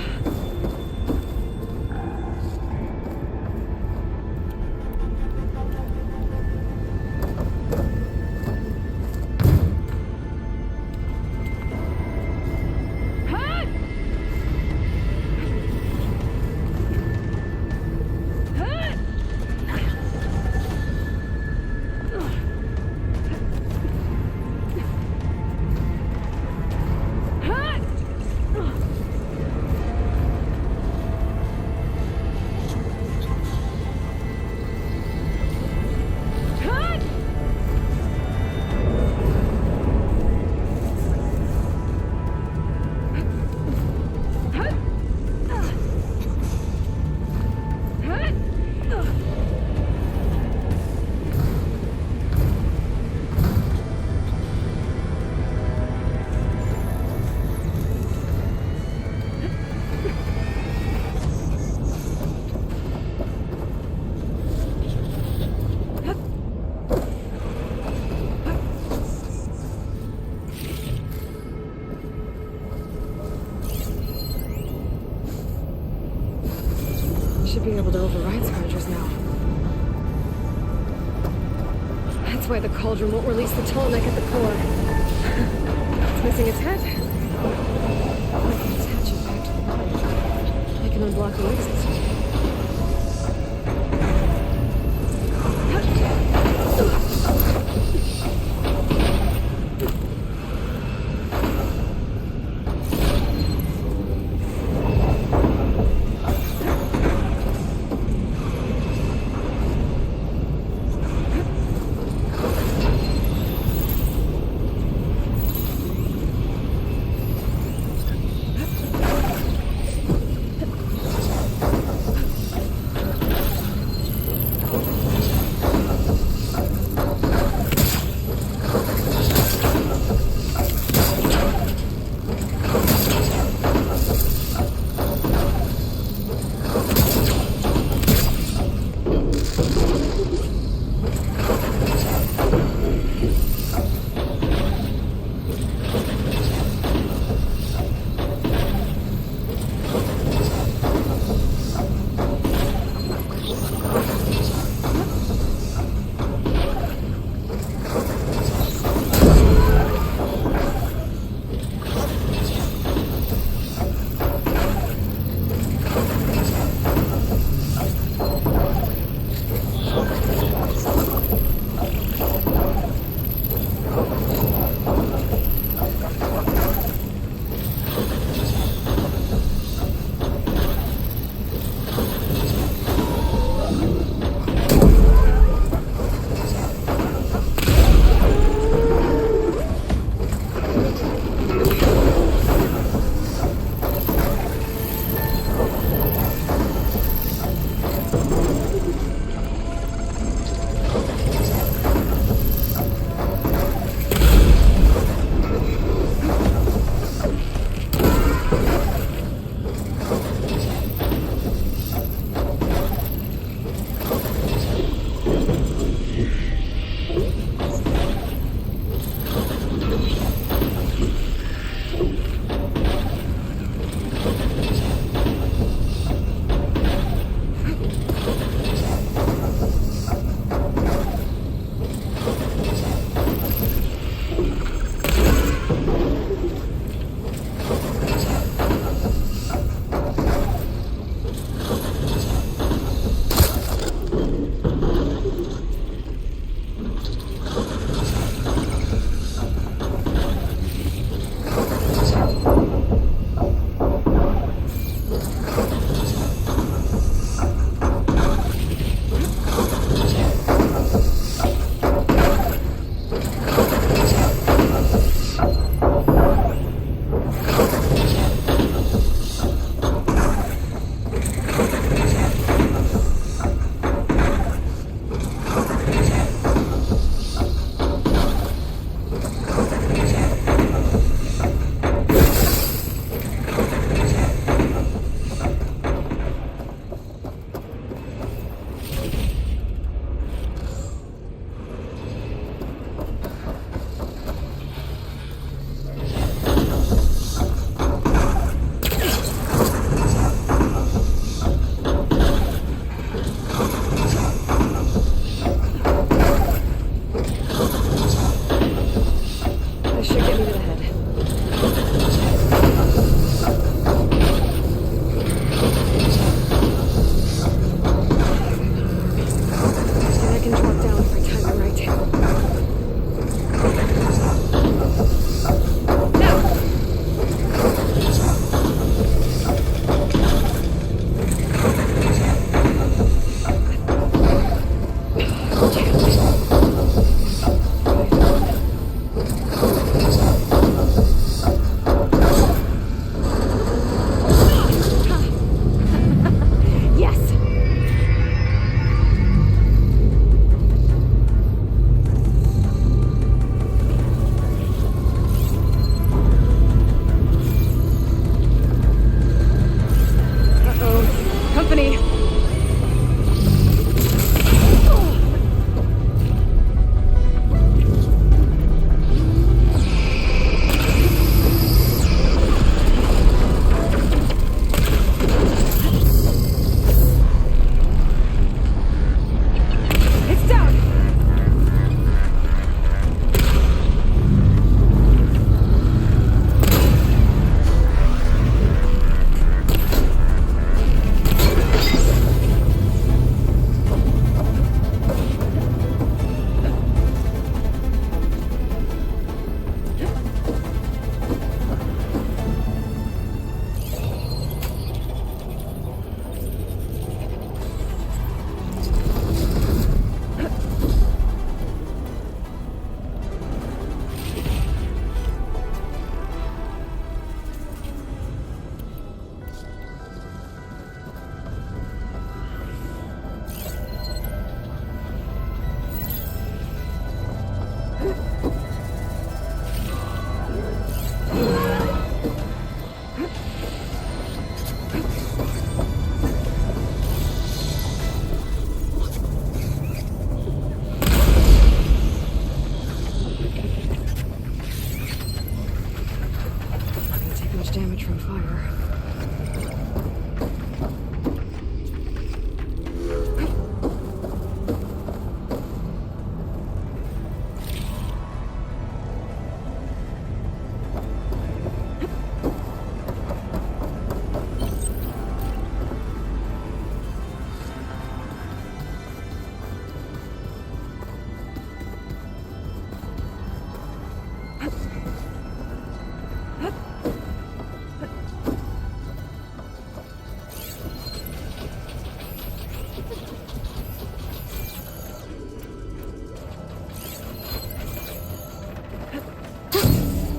be able to override scavengers now. That's why the cauldron won't release the tall neck at the core. It's missing its head. I can attach it back to the body. I can unblock the exit.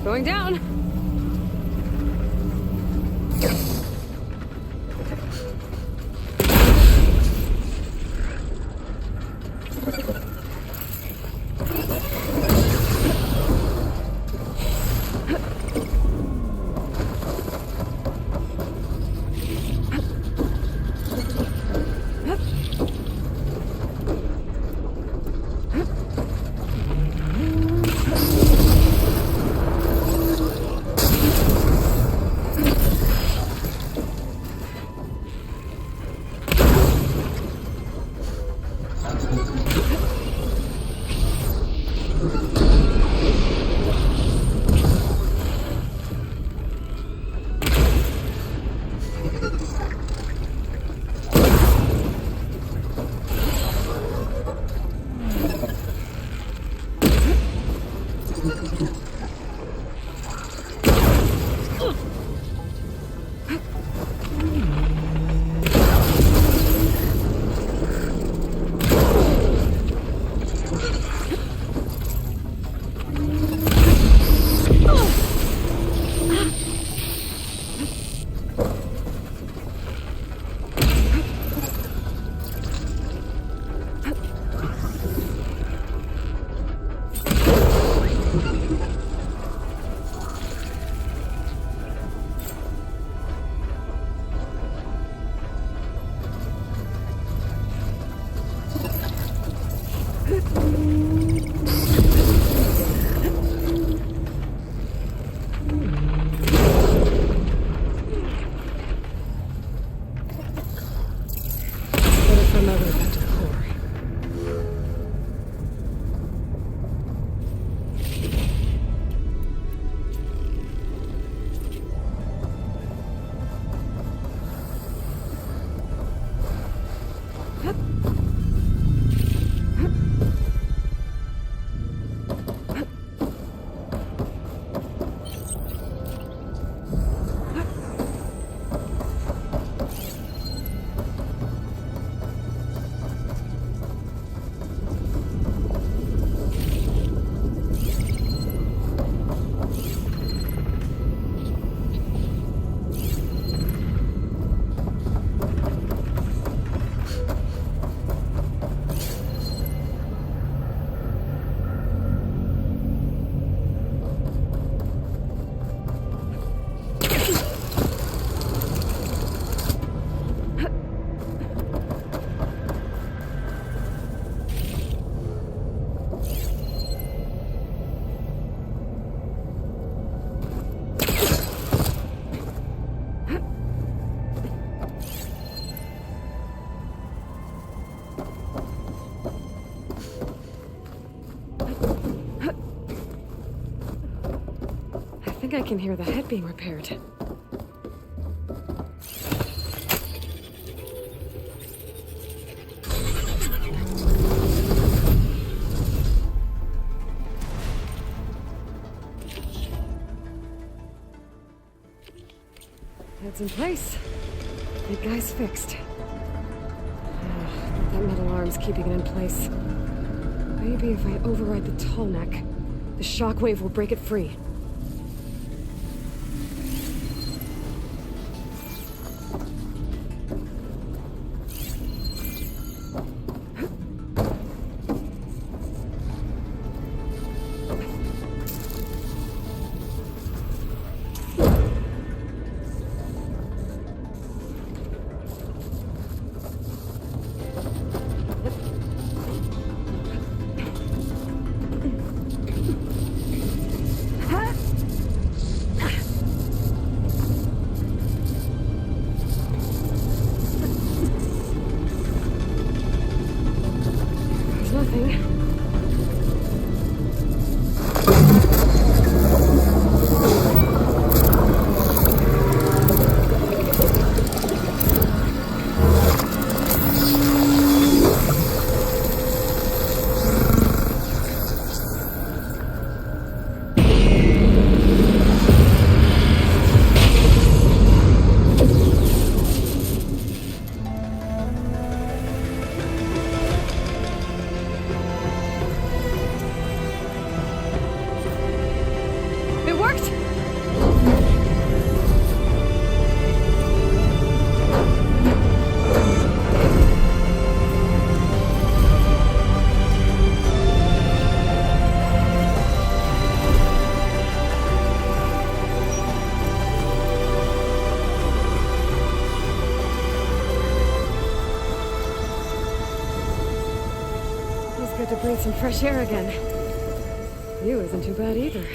Going down. I think I can hear the head being repaired. Head's in place. Big guy's fixed. That metal arm's keeping it in place. Maybe if I override the tall neck, the shockwave will break it free. want some fresh air again. You isn't too bad either.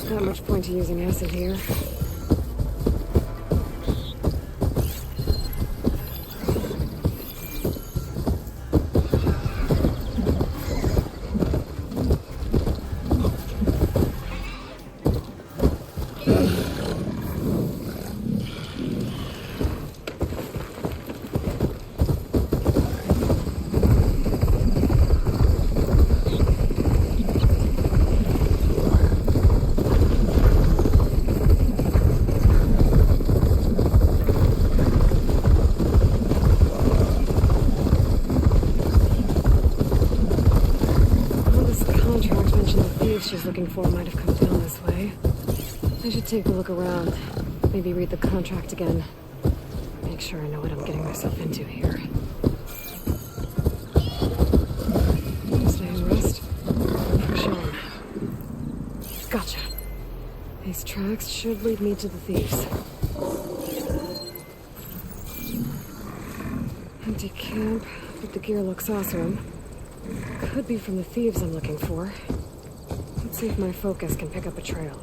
Not much point to using acid here. She's looking for might have come down this way. I should take a look around. Maybe read the contract again. Make sure I know what I'm getting myself into here. Stay and rest. For sure. Gotcha. These tracks should lead me to the thieves. Empty camp, but the gear looks awesome. Could be from the thieves I'm looking for. Let's see if my focus can pick up a trail.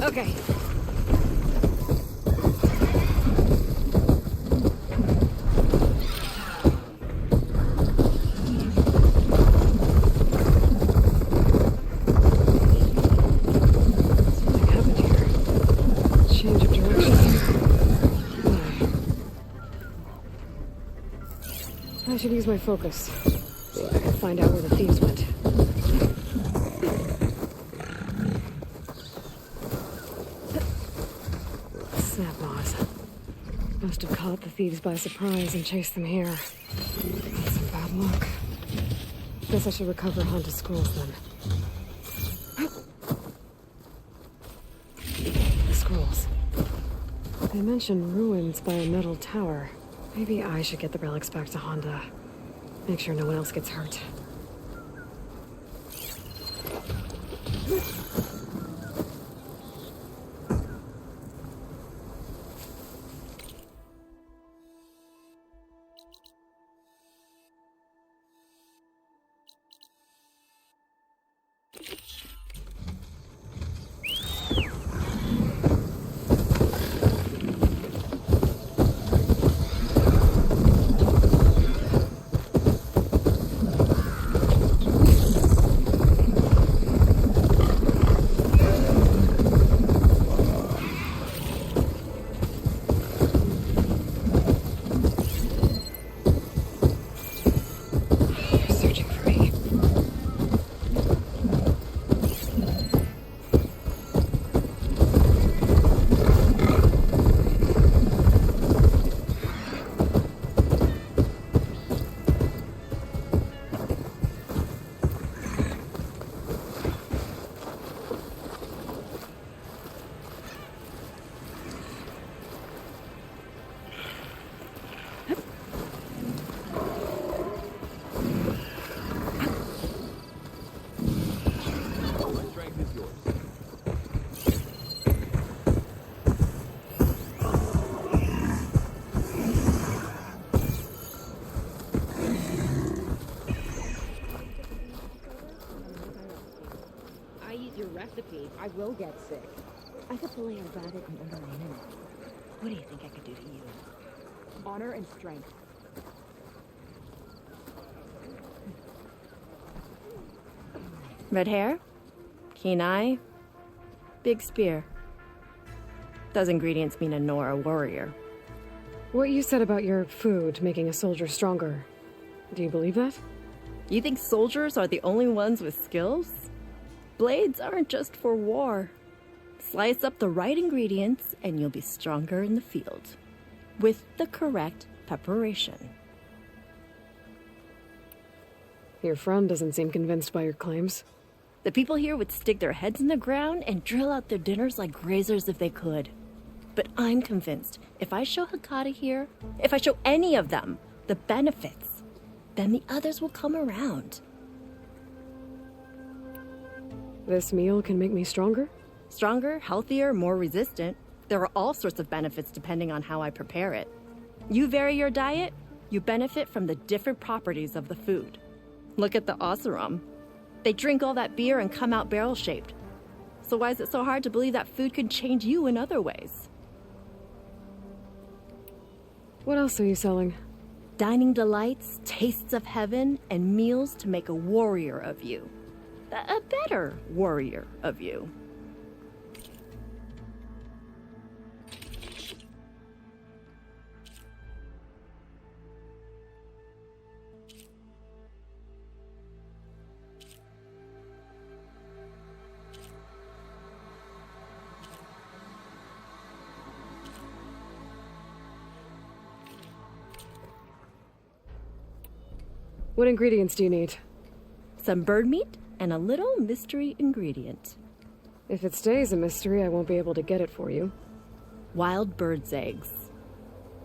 Okay. Something happened here. Change of direction. Why? I should use my focus. See if I can find out where the thieves went. Must have caught the thieves by surprise and chased them here. That's some bad luck. Guess I should recover Honda's scrolls then. The scrolls. They mentioned ruins by a metal tower. Maybe I should get the relics back to Honda. Make sure no one else gets hurt. Pete. I will get sick. I could play about it in under a minute. What do you think I could do to you? Honor and strength. Red hair, keen eye, big spear. Those ingredients mean a Nora warrior. What you said about your food making a soldier stronger, do you believe that? You think soldiers are the only ones with skills? Blades aren't just for war. Slice up the right ingredients and you'll be stronger in the field. With the correct preparation. Your friend doesn't seem convinced by your claims. The people here would stick their heads in the ground and drill out their dinners like grazers if they could. But I'm convinced if I show Hakata here, if I show any of them the benefits, then the others will come around. This meal can make me stronger? Stronger, healthier, more resistant. There are all sorts of benefits depending on how I prepare it. You vary your diet, you benefit from the different properties of the food. Look at the Oseram. They drink all that beer and come out barrel-shaped. So why is it so hard to believe that food could change you in other ways? What else are you selling? Dining delights, tastes of heaven, and meals to make a warrior of you. A better warrior of you. What ingredients do you need? Some bird meat and a little mystery ingredient. If it stays a mystery, I won't be able to get it for you. Wild bird's eggs.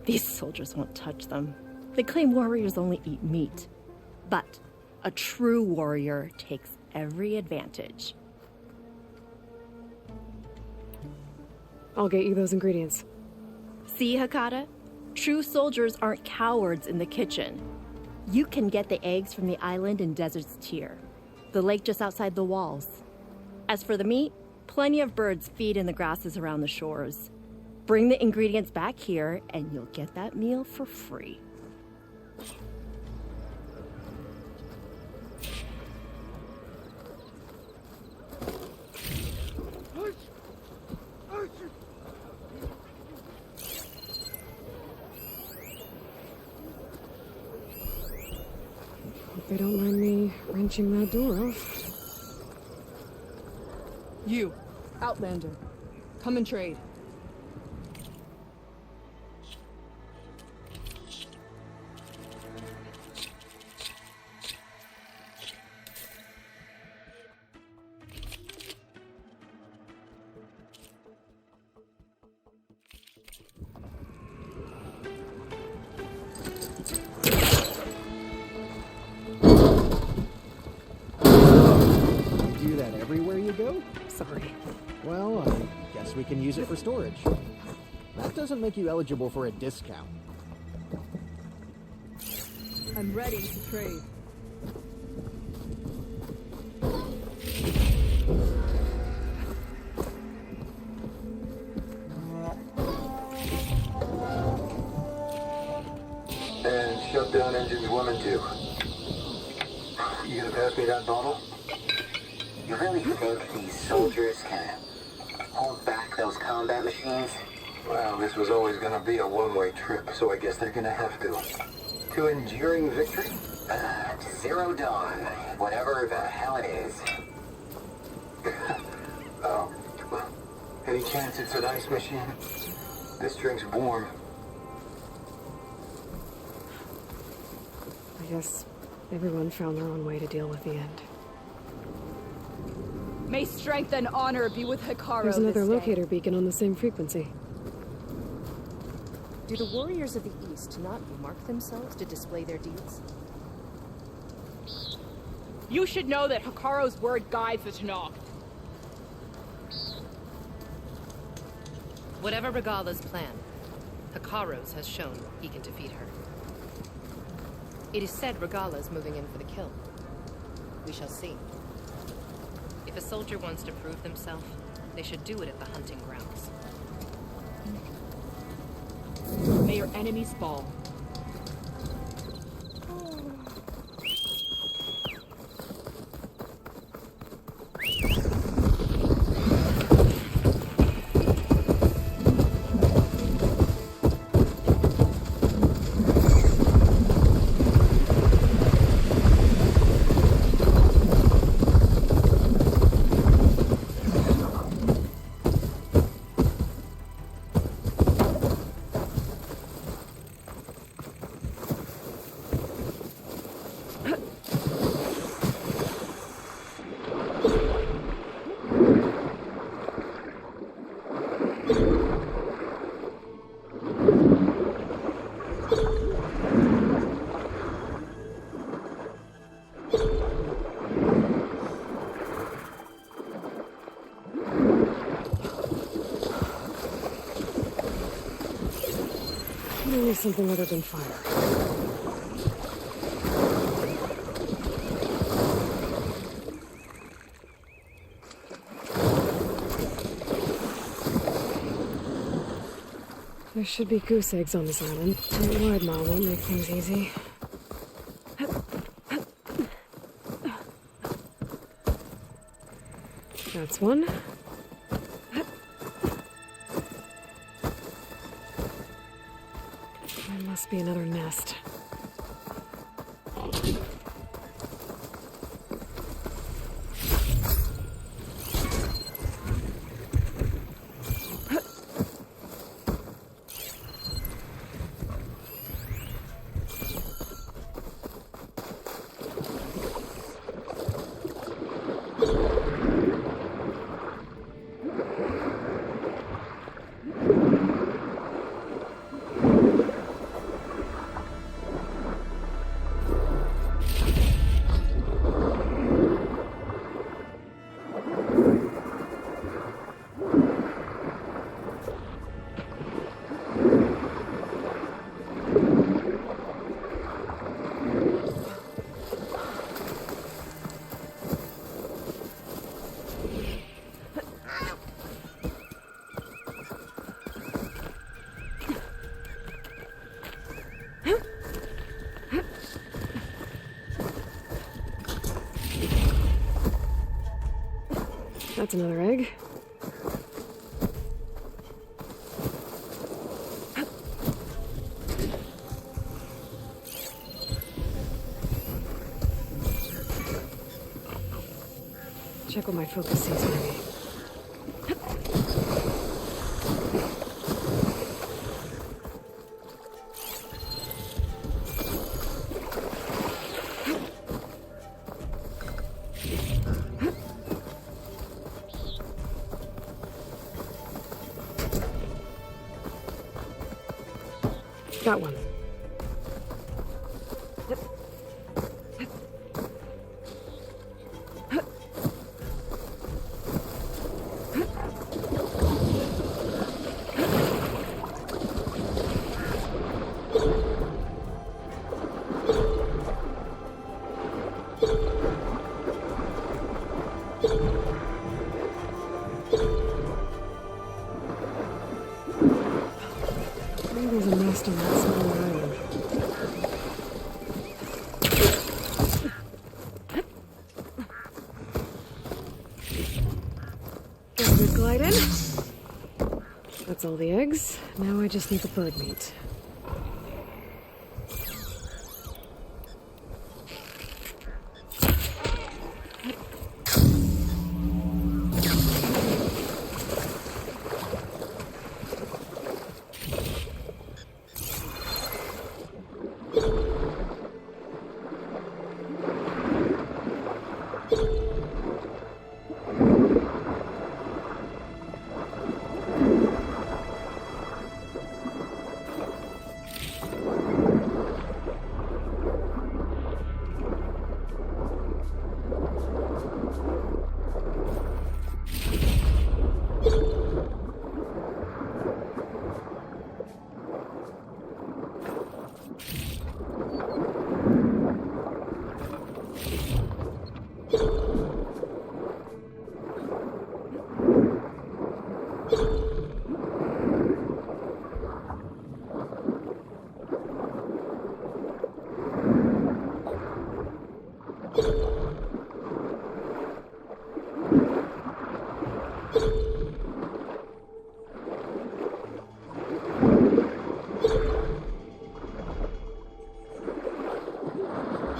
These soldiers won't touch them. They claim warriors only eat meat. But a true warrior takes every advantage. I'll get you those ingredients. See, Hakata? True soldiers aren't cowards in the kitchen. You can get the eggs from the island in Desert's Tier, the lake just outside the walls. As for the meat, plenty of birds feed in the grasses around the shores. Bring the ingredients back here and you'll get that meal for free. Hope they don't mind me wrenching that door off. You, Outlander, come and trade. Do that everywhere you go? Sorry. Well, I guess we can use it for storage. That doesn't make you eligible for a discount. I'm ready to trade. And shut down engines 1 and 2. You gonna pass me that bottle? You really think these soldiers can hold back those combat machines? Well, this was always gonna be a one-way trip, so I guess they're gonna have to. To enduring victory? To Zero Dawn, whatever the hell it is. Oh, well, any chance it's an ice machine? This drink's warm. I guess everyone found their own way to deal with the end. May strength and honor be with Hikaru. There's another this day. locator beacon on the same frequency. Do the warriors of the East not mark themselves to display their deeds? You should know that Hikaru's word guides the Tanakh. Whatever Regala's plan, Hikaru's has shown he can defeat her. It is said Regala's moving in for the kill. We shall see. If If a soldier wants to prove themselves, they should do it at the hunting grounds. May your enemies fall. Maybe something other than fire. There should be goose eggs on this island. A wide maw won't make things easy. That's one. There must be another nest. That's another egg. Check what my focus sees, maybe. Got one. Maybe there's a nest on that smaller island. Good glide in. That's all the eggs. Now I just need the bird meat. I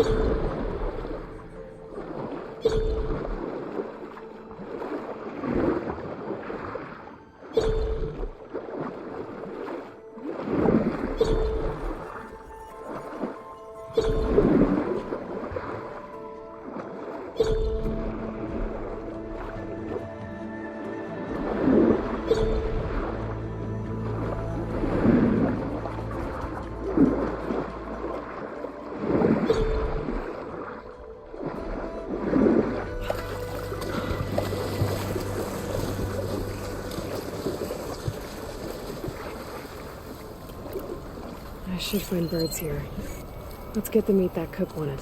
should find birds here. Let's get the meat that cook wanted.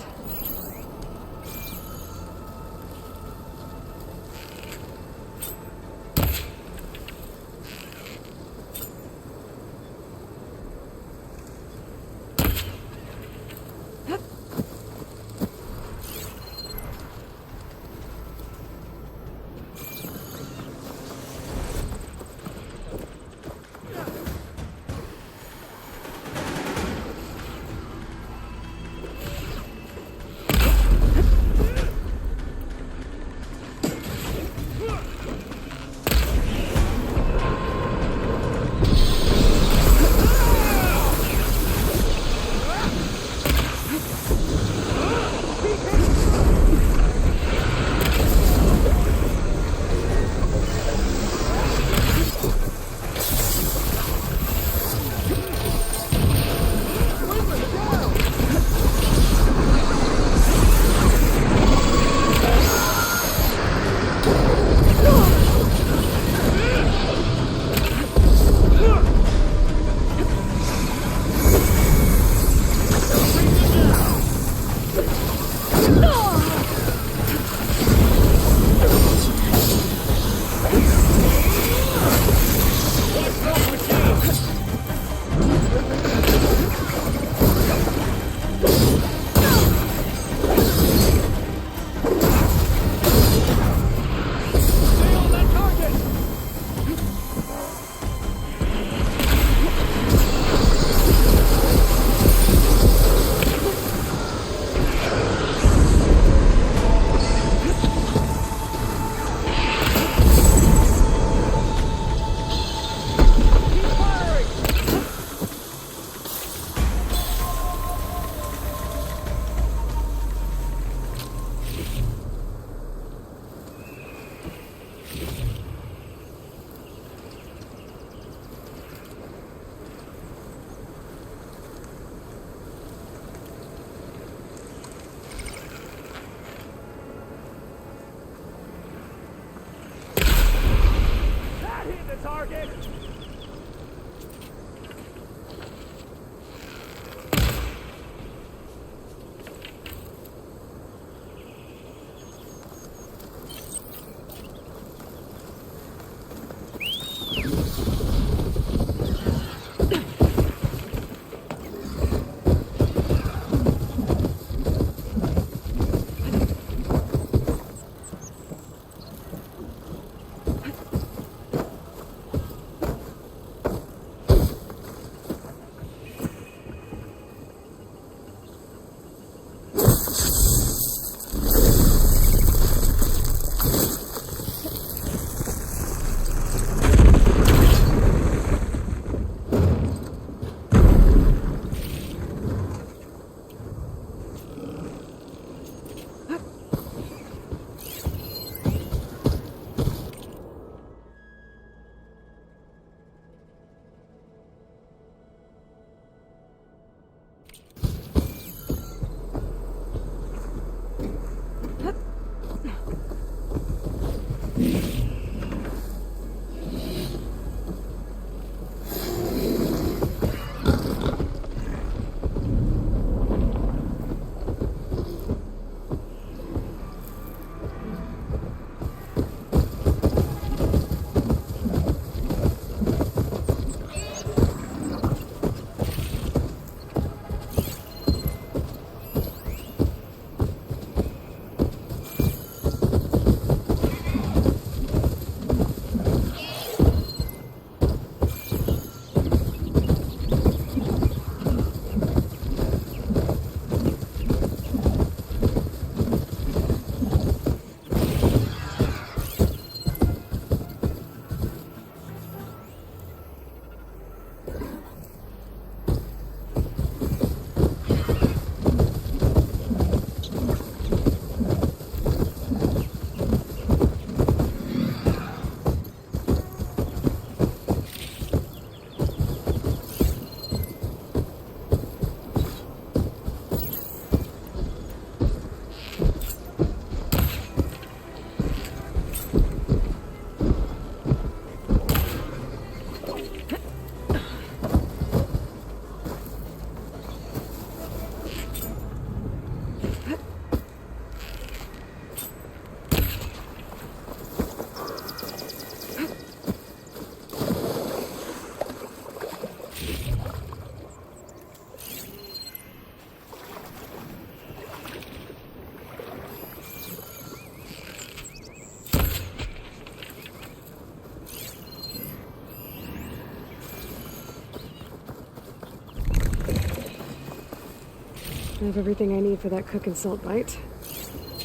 I have everything I need for that cook and salt bite.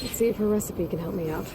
Let's see if her recipe can help me out.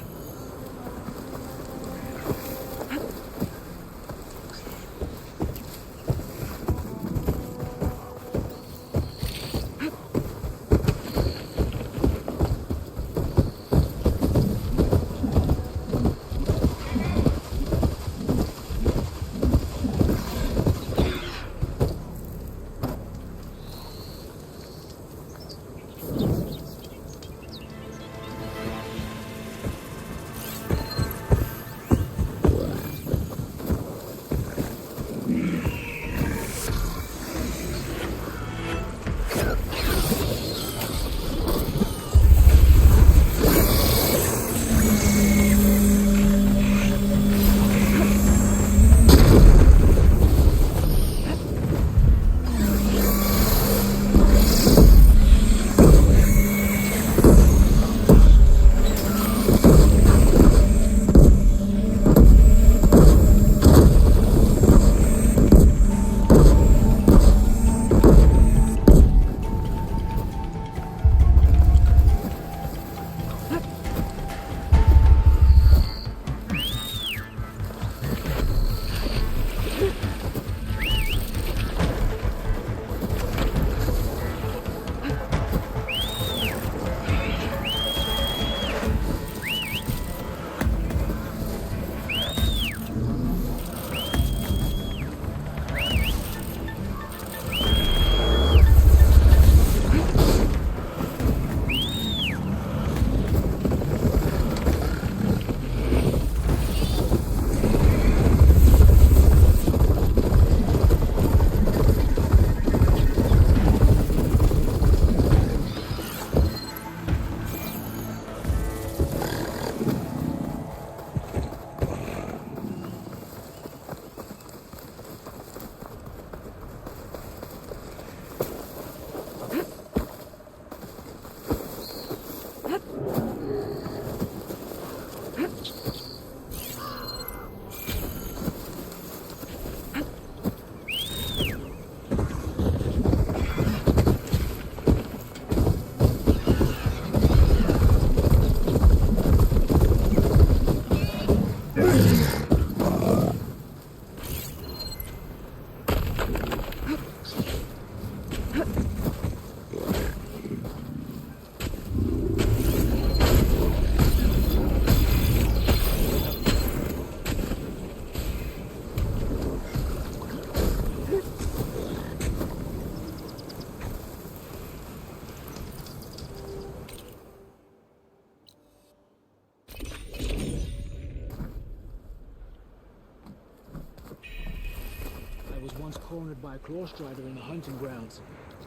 Cornered by a cross driver in the hunting grounds.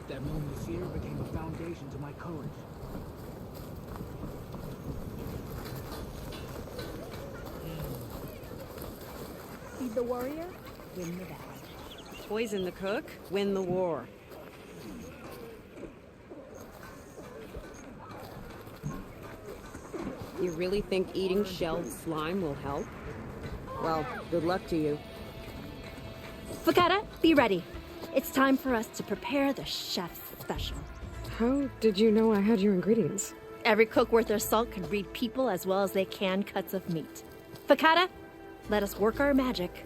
That moment of fear became a foundation to my courage. Feed the warrior, win the battle. Poison the cook, win the war. You really think eating shelled slime will help? Well, good luck to you. Fakata, be ready. It's time for us to prepare the chef's special. How did you know I had your ingredients? Every cook worth their salt can read people as well as they can cuts of meat. Fakata, let us work our magic.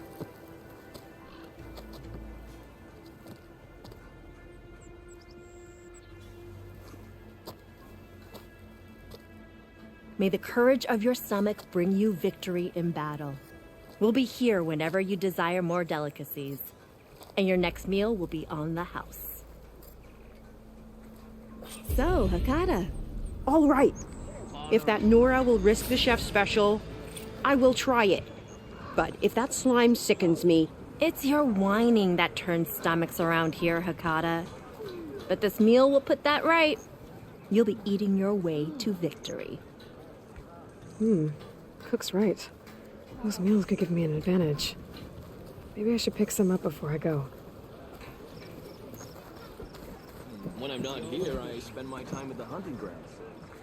May the courage of your stomach bring you victory in battle. We'll be here whenever you desire more delicacies. And your next meal will be on the house. So, Hakata. All right. If that Nora will risk the chef's special, I will try it. But if that slime sickens me... It's your whining that turns stomachs around here, Hakata. But this meal will put that right. you'll be eating your way to victory. Cook's right. Those meals could give me an advantage. Maybe I should pick some up before I go. When I'm not here, I spend my time at the hunting grounds.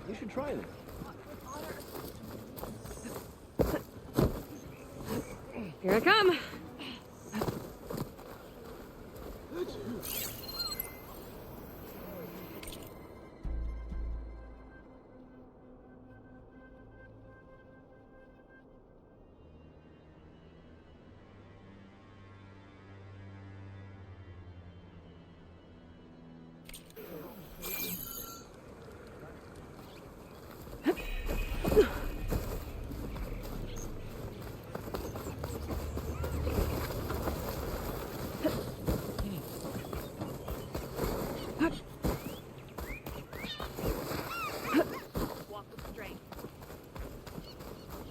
You should try them. Here I come!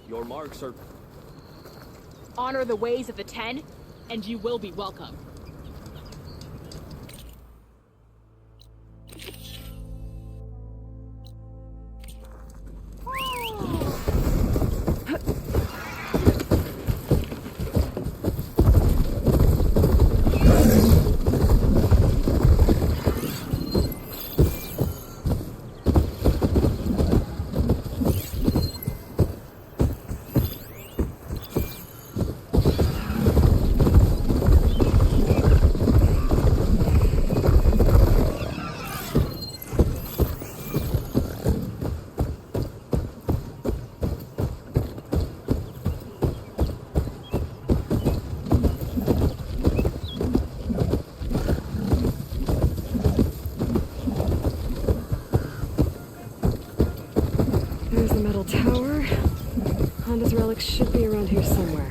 Your marks are... Honor the ways of the Ten, and you will be welcome. There's the metal tower. Honda's relics should be around here somewhere.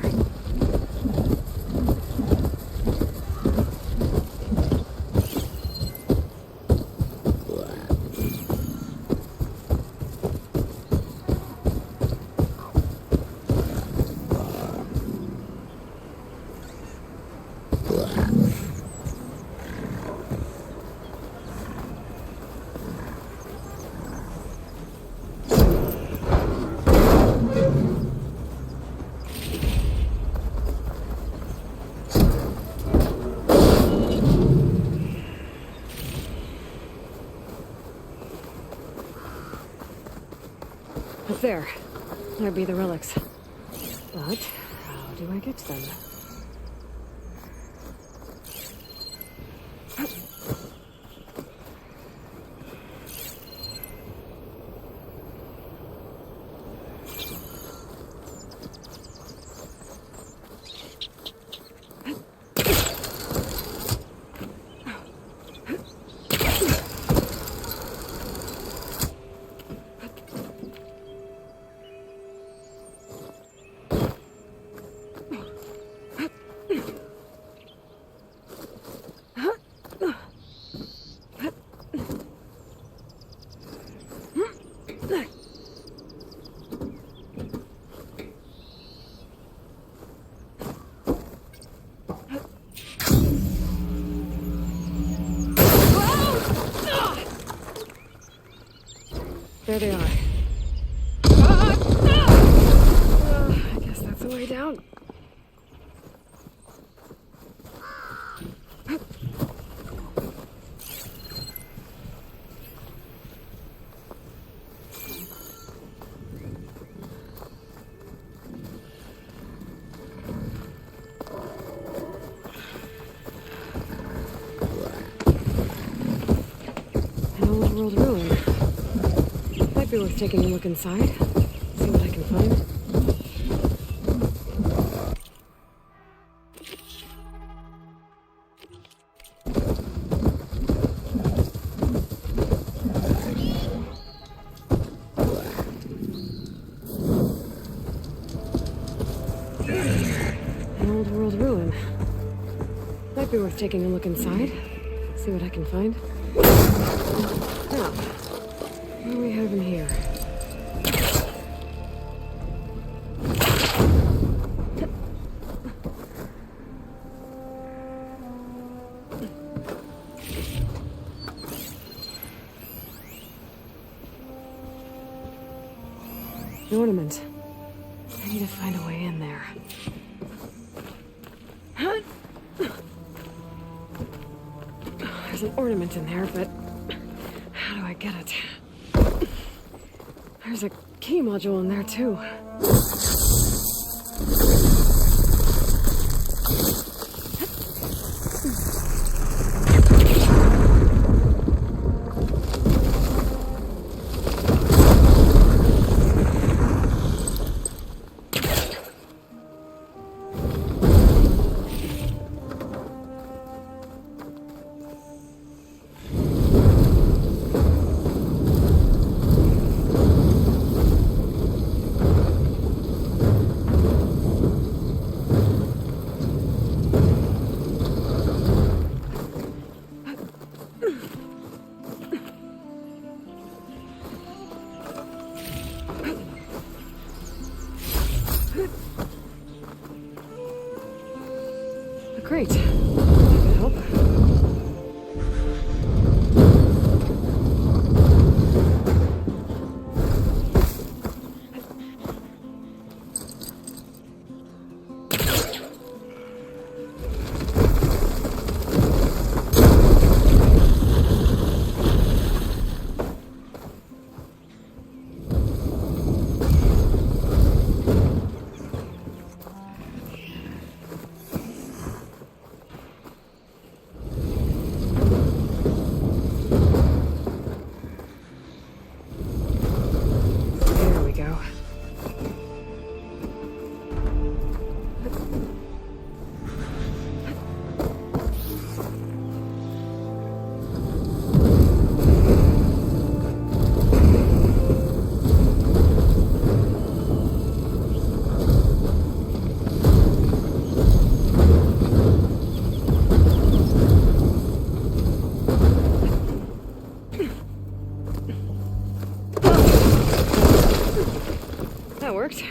Up there. There'd be the relics. But how do I get to them? There they are. I guess that's the way down. An old world ruin. Might be worth taking a look inside. See what I can find. An old world ruin. Might be worth taking a look inside. See what I can find. Now, what do we have in here? The ornament. I need to find a way in there. There's an ornament in there, but how do I get it? There's a key module in there, too. Great. That could help. That worked.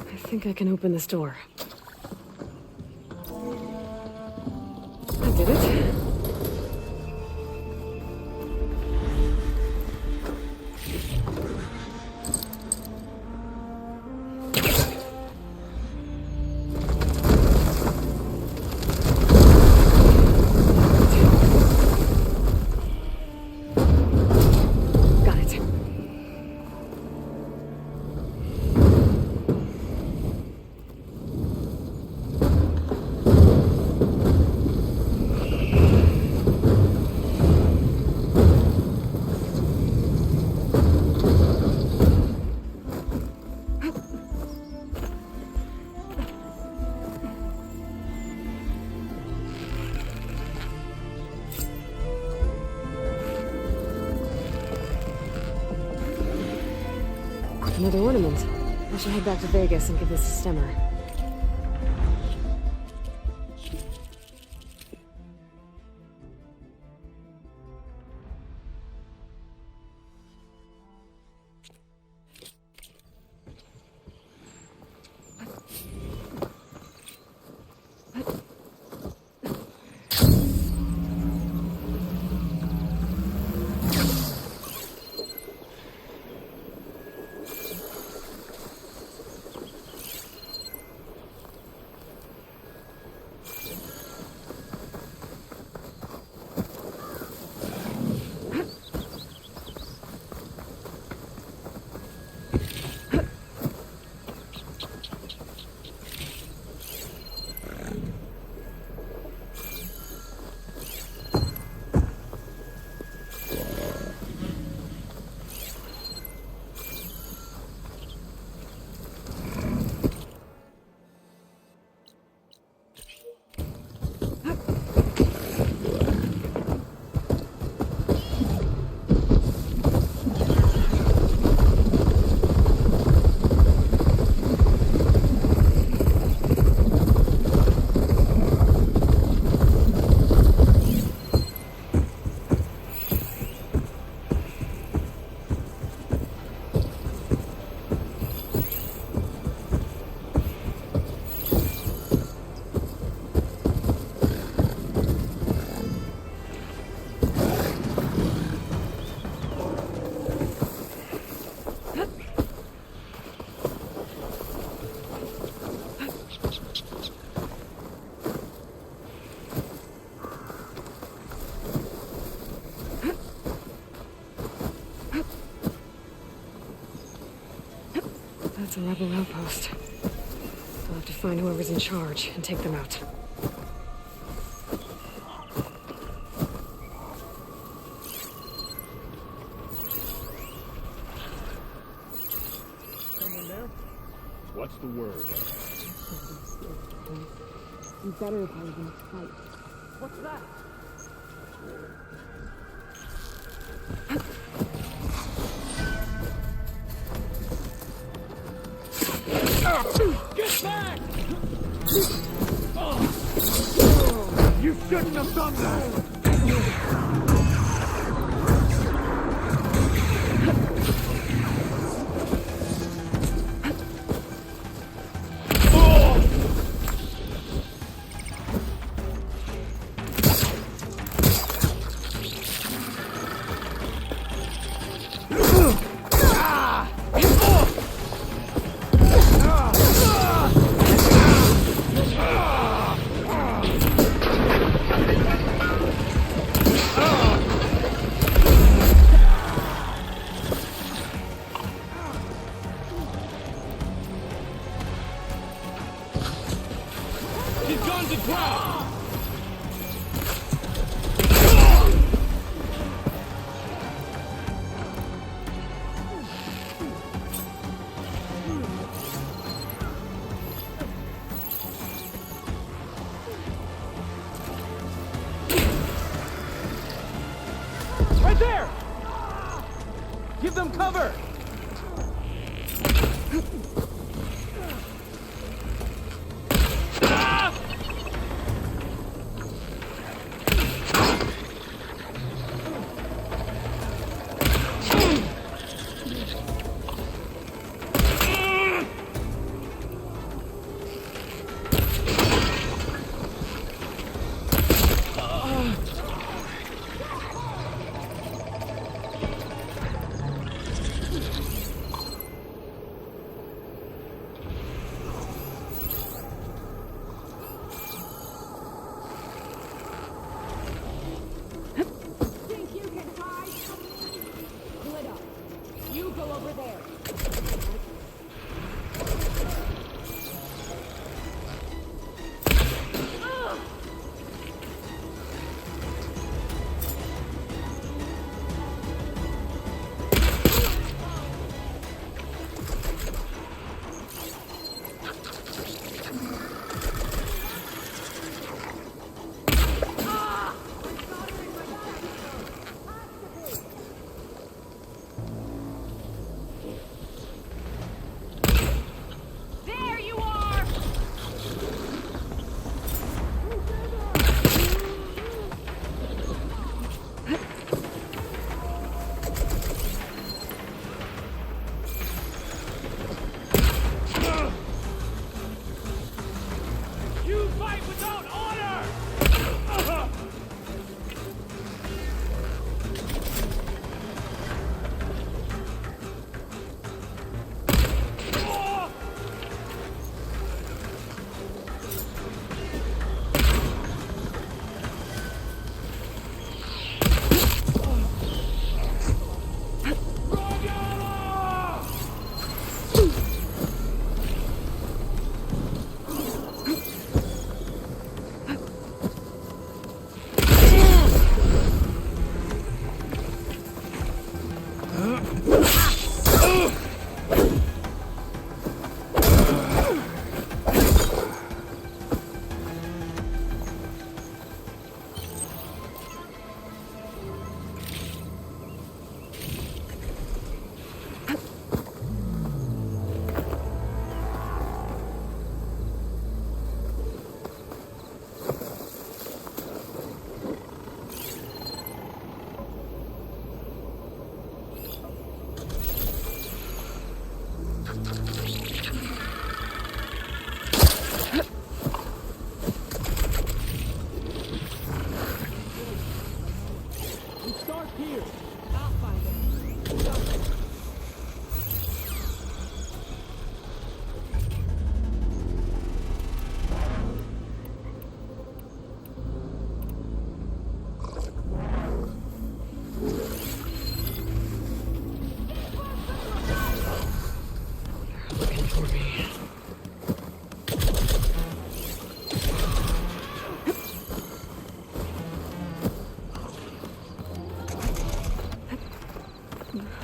I think I can open this door. I did it. Got it. Another ornament. I should head back to Vegas and give this a stemmer. It's a rebel outpost. I'll have to find whoever's in charge and take them out. Someone there? What's the word? You better oppose him. Fight. What's that? Get back! You shouldn't have done that! He's gone to ground! Right there! Give them cover!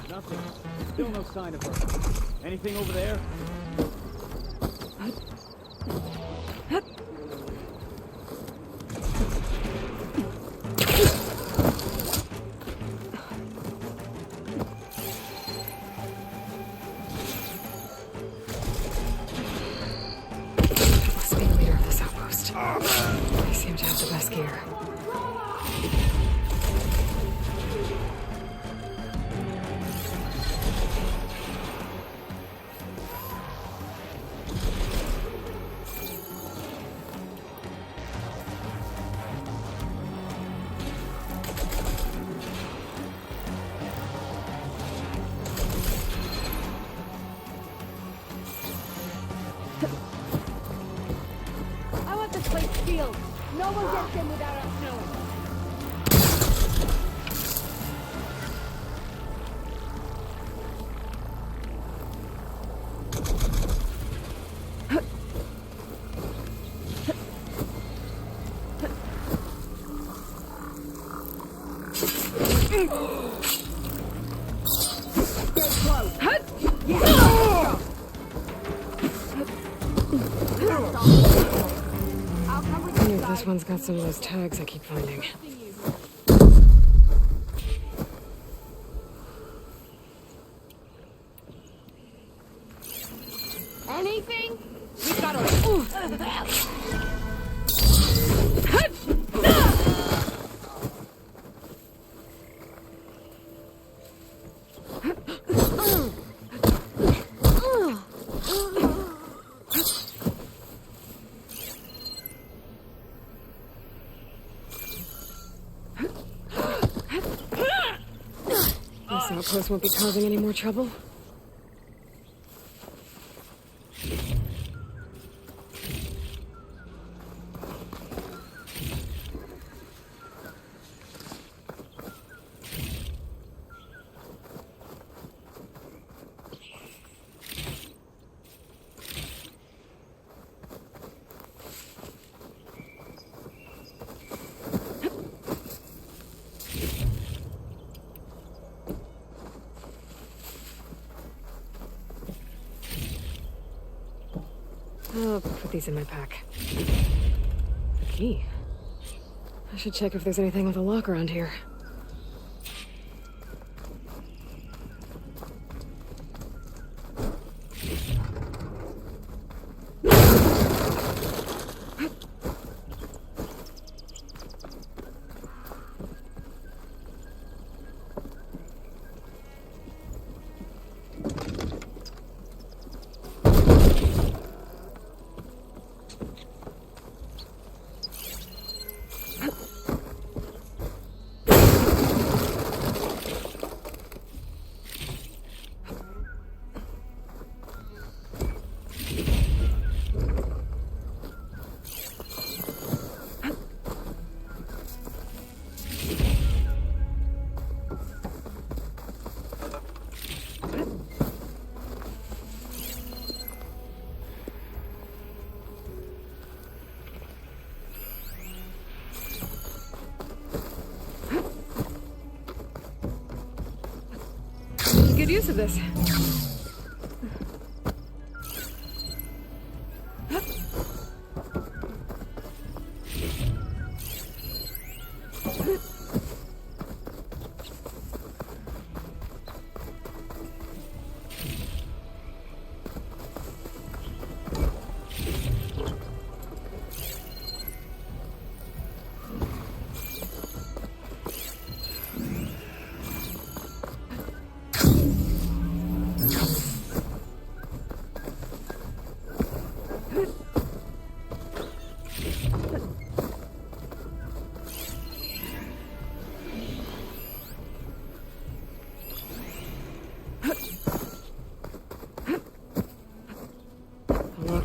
Nothing. Still no sign of her. Anything over there? Must be the leader of this outpost. They seem to have the best gear. I want this place sealed. No one gets in without us knowing. Wonder if this one's got some of those tags I keep finding. Anything? We gotta. This outpost won't be causing any more trouble. I'll put these in my pack. A key. I should check if there's anything with a lock around here. Good use of this.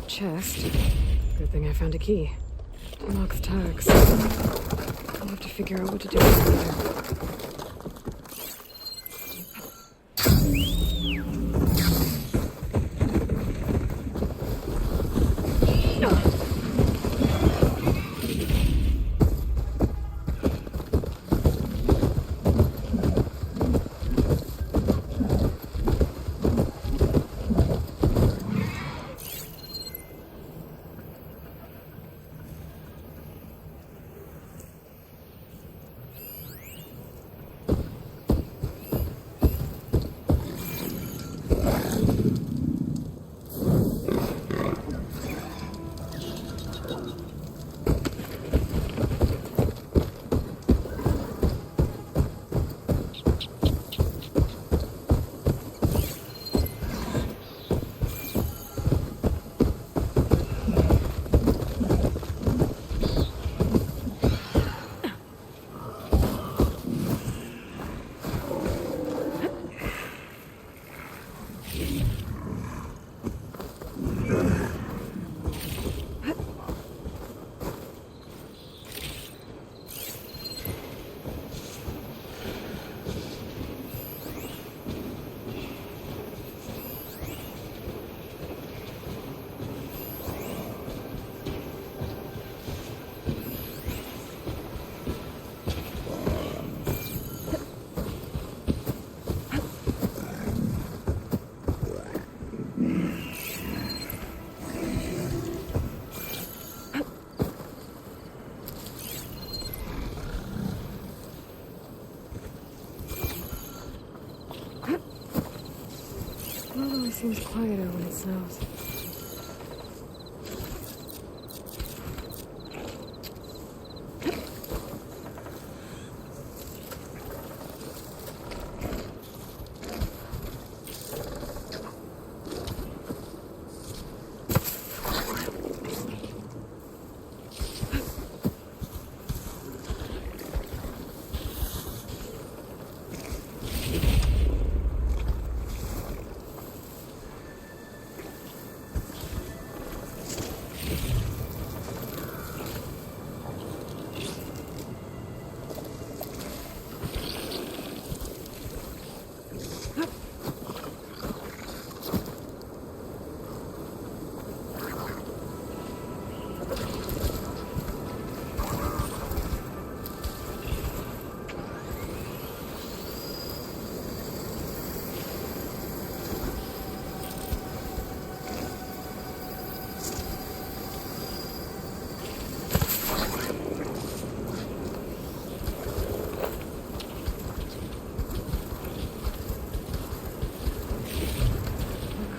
Chest. Good thing I found a key. Unlocks tags. I'll have to figure out what to do with them later. seems quieter when it snows.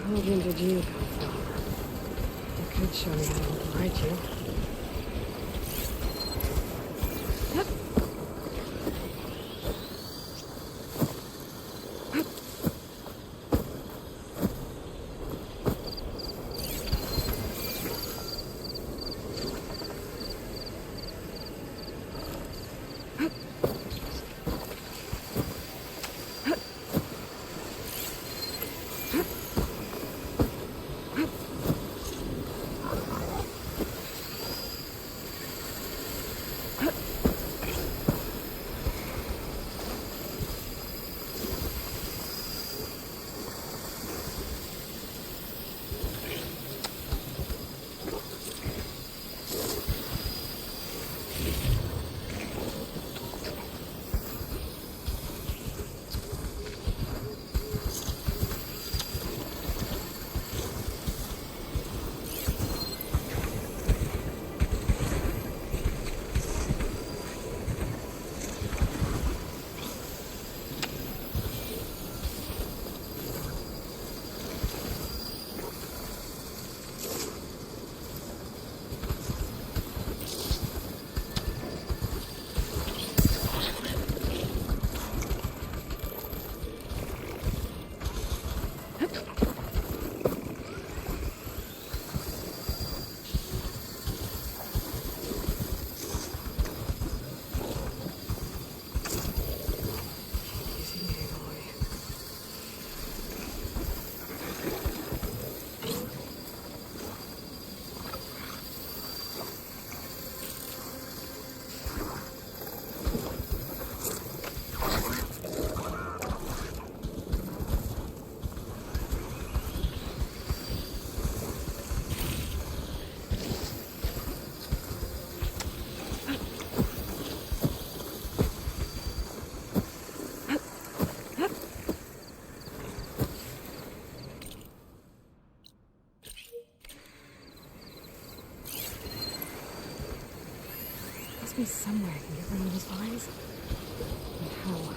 Where did you come from? You could show me how to override you. Must be somewhere I can get rid of those vines. And how?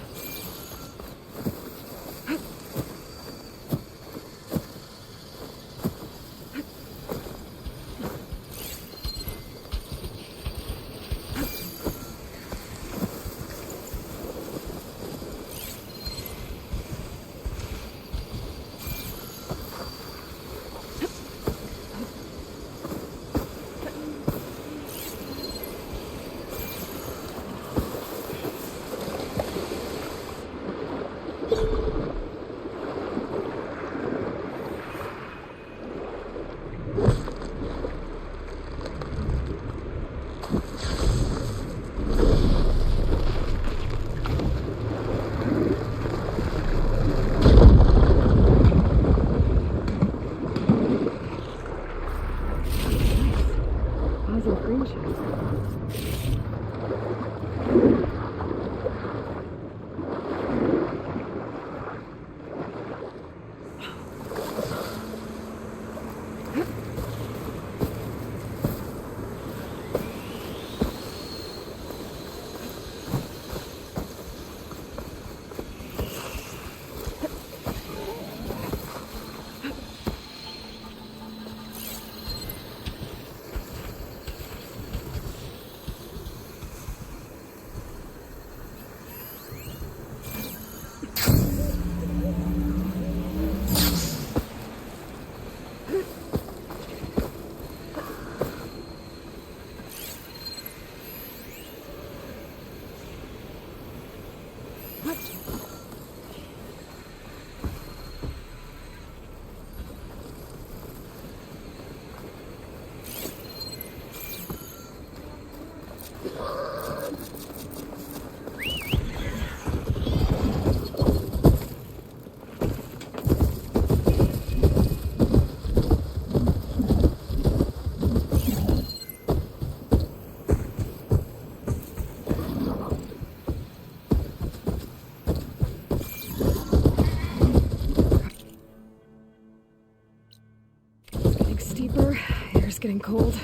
getting cold.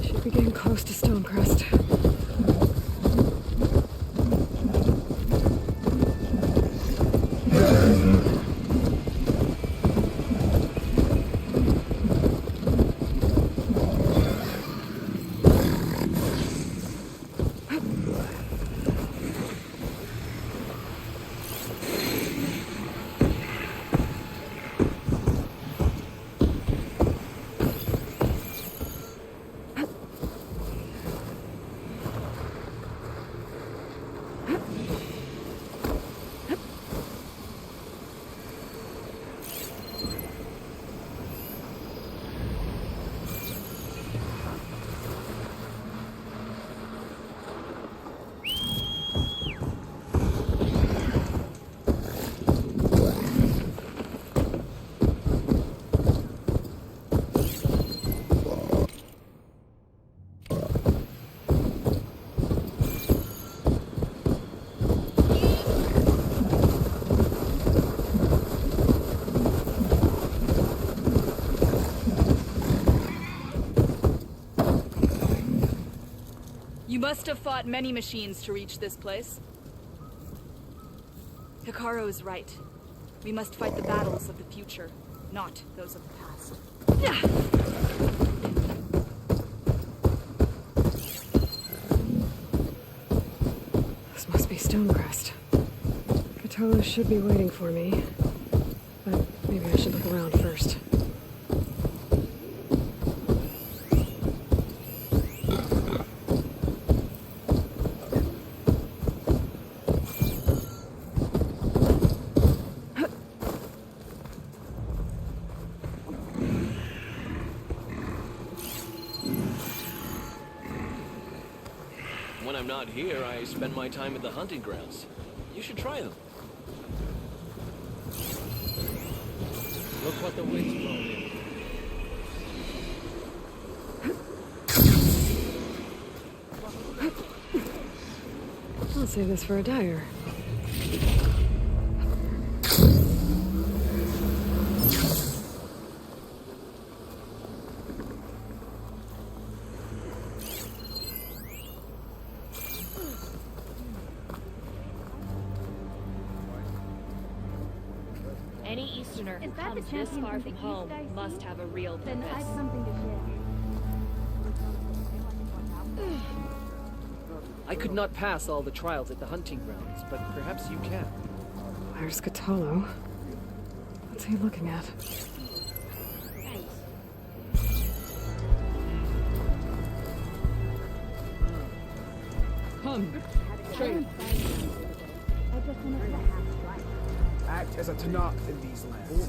Should be getting close to Stonecrest. You must have fought many machines to reach this place. Hikaru is right. We must fight the battles of the future, not those of the past. This must be Stonecrest. Cthulhu should be waiting for me, but maybe I should look around first. When I'm not here, I spend my time at the hunting grounds. You should try them. Look what the wind's blown in. I'll save this for a dyer. Any Easterner who comes this far from home must have a real purpose. Then I have something to share. I could not pass all the trials at the hunting grounds, but perhaps you can. There's Cthulhu. What's he looking at? Come, trade. Act as a Tanakh in these lands.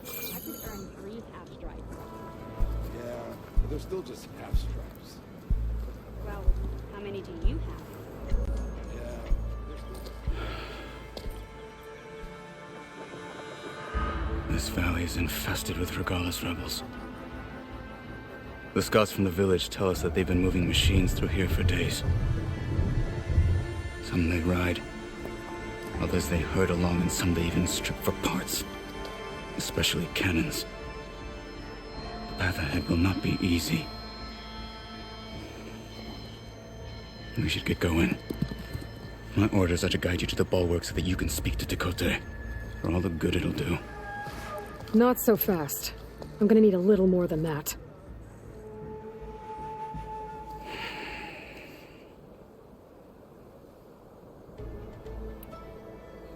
I could earn 3 half stripes. Yeah, but they're still just half stripes. Well, how many do you have? Yeah, This valley is infested with Regalis rebels. The scouts from the village tell us that they've been moving machines through here for days. Some they ride, others they herd along, and some they even strip for parts. Especially cannons. The path ahead will not be easy. We should get going. My orders are to guide you to the bulwark so that you can speak to Tekote. For all the good it'll do. Not so fast. I'm gonna need a little more than that.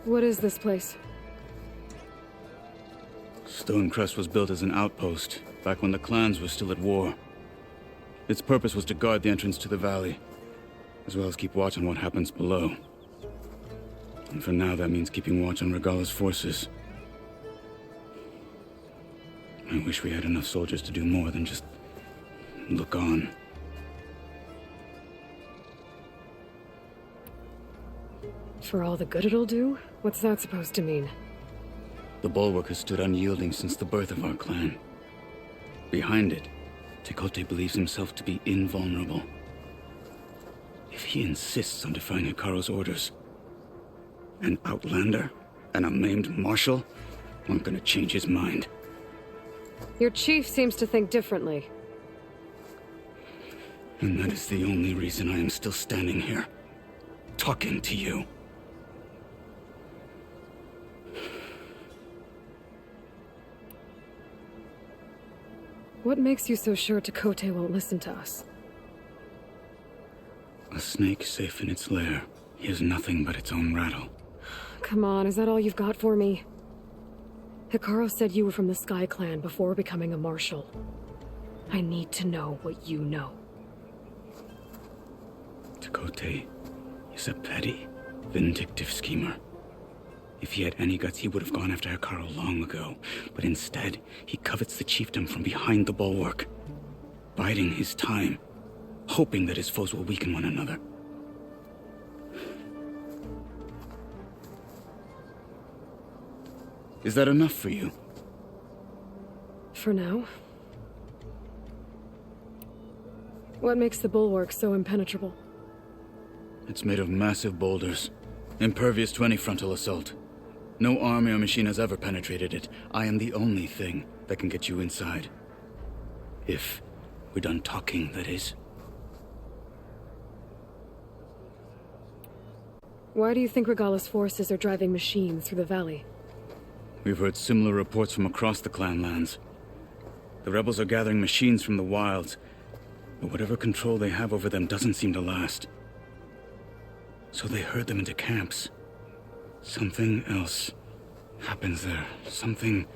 What is this place? Stonecrest was built as an outpost, back when the clans were still at war. Its purpose was to guard the entrance to the valley, as well as keep watch on what happens below. And for now, that means keeping watch on Regalis forces. I wish we had enough soldiers to do more than just look on. For all the good it'll do? What's that supposed to mean? The bulwark has stood unyielding since the birth of our clan. Behind it, Tekote believes himself to be invulnerable. If he insists on defying Hikaru's orders, an outlander and a maimed marshal aren't gonna change his mind. Your chief seems to think differently. And that is the only reason I am still standing here, talking to you. What makes you so sure Tekote won't listen to us? A snake safe in its lair hears nothing but its own rattle. Come on, is that all you've got for me? Hikaru said you were from the Sky Clan before becoming a marshal. I need to know what you know. Tekote is a petty, vindictive schemer. If he had any guts, he would have gone after Hikaru long ago. But instead, he covets the chiefdom from behind the bulwark, biding his time, hoping that his foes will weaken one another. Is that enough for you? For now. What makes the bulwark so impenetrable? It's made of massive boulders, impervious to any frontal assault. No army or machine has ever penetrated it. I am the only thing that can get you inside. If we're done talking, that is. Why do you think Regala's forces are driving machines through the valley? We've heard similar reports from across the clan lands. The rebels are gathering machines from the wilds, but whatever control they have over them doesn't seem to last. So they herd them into camps. Something else happens there. Something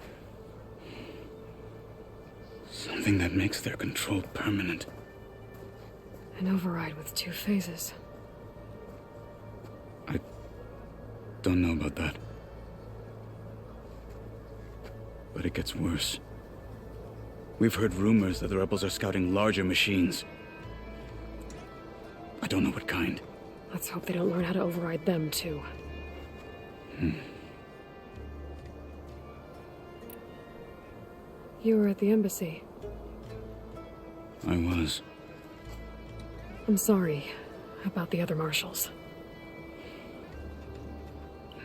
that makes their control permanent. An override with 2 phases. I don't know about that. But it gets worse. We've heard rumors that the rebels are scouting larger machines. I don't know what kind. Let's hope they don't learn how to override them, too. You were at the embassy. I was. I'm sorry about the other marshals.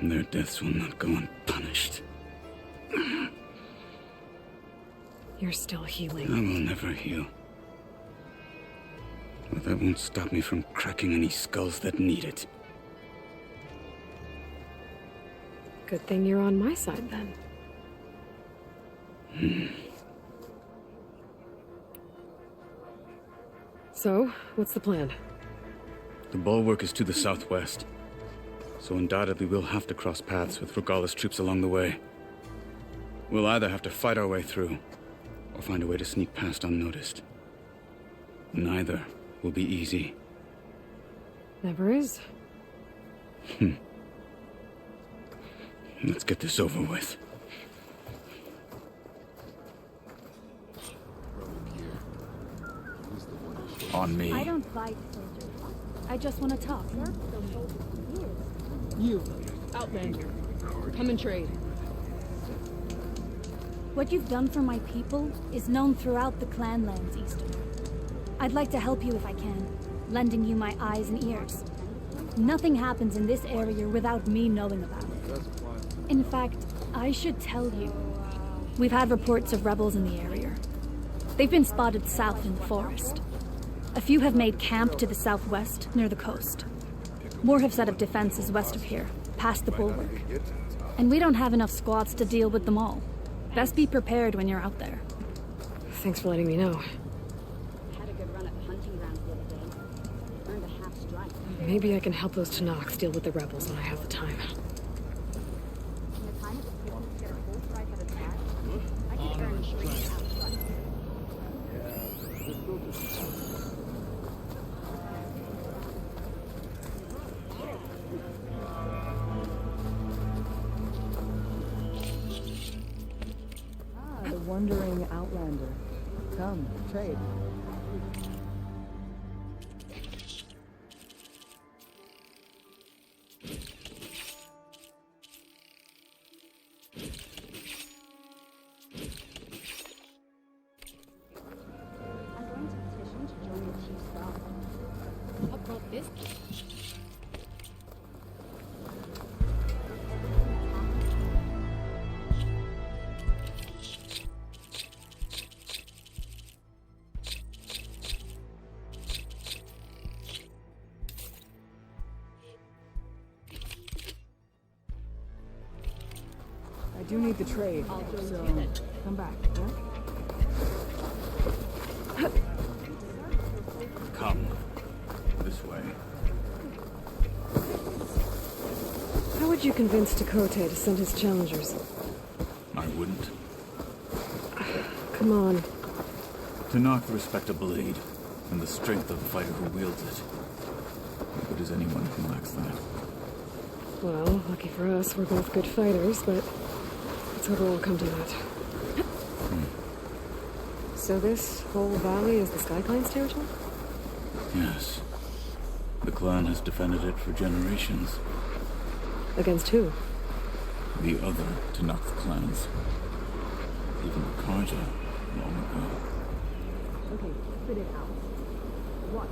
Their deaths will not go unpunished. You're still healing. I will never heal. But that won't stop me from cracking any skulls that need it. Good thing you're on my side, then. So, what's the plan? The bulwark is to the southwest, so undoubtedly we'll have to cross paths with Regala's troops along the way. We'll either have to fight our way through, or find a way to sneak past unnoticed. Neither will be easy. Never is. Let's get this over with. On me. I don't fight soldiers. I just want to talk. You, Outlander, come and trade. What you've done for my people is known throughout the clan lands, Eastern. I'd like to help you if I can, lending you my eyes and ears. Nothing happens in this area without me knowing about it. In fact, I should tell you, we've had reports of rebels in the area. They've been spotted south in the forest. A few have made camp to the southwest, near the coast. More have set up defenses west of here, past the bulwark. And we don't have enough squads to deal with them all. Best be prepared when you're out there. Thanks for letting me know. Had a good run at the hunting grounds the other day. Earned a half strike. Maybe I can help those Tanaks deal with the rebels when I have the time. The wandering outlander. Come, trade. This. I do need the trade, so come back, yeah? Come. This way. How would you convince Dakota to send his challengers? I wouldn't. Come on. To knock respect a blade, and the strength of the fighter who wields it. Good as anyone who lacks that. Well, lucky for us, we're both good fighters, but let's hope it won't come to that. So this whole valley is the Sky Clan's territory? Yes. The clan has defended it for generations. Against who? The other Tanakh clans. Even the Karja, long ago. Okay, spit it out. What?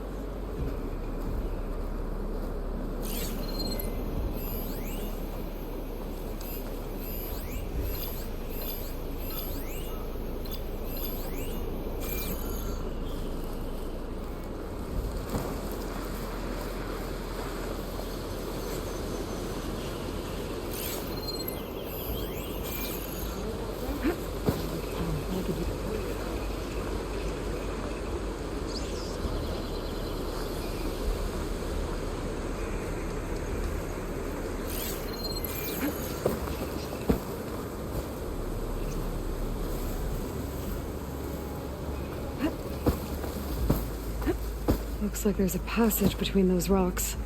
Looks like there's a passage between those rocks.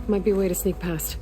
Might be a way to sneak past.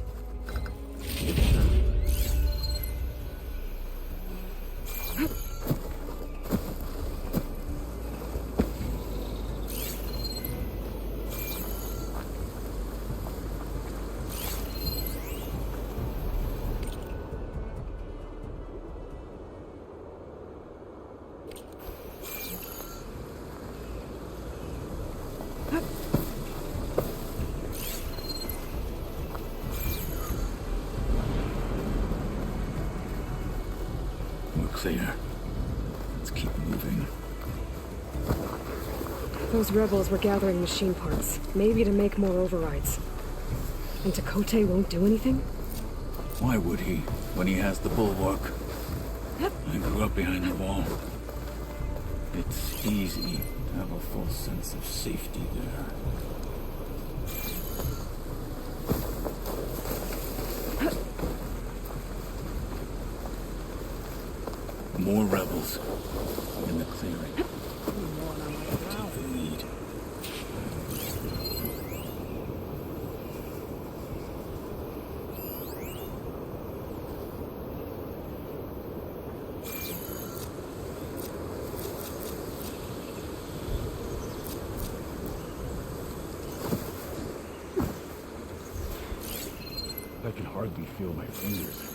We're clear. Let's keep moving. Those rebels were gathering machine parts, maybe to make more overrides. And Dakota won't do anything? Why would he, when he has the bulwark? I grew up behind the wall. It's easy to have a false sense of safety there. More rebels in the clearing. Take the lead. I can hardly feel my fingers.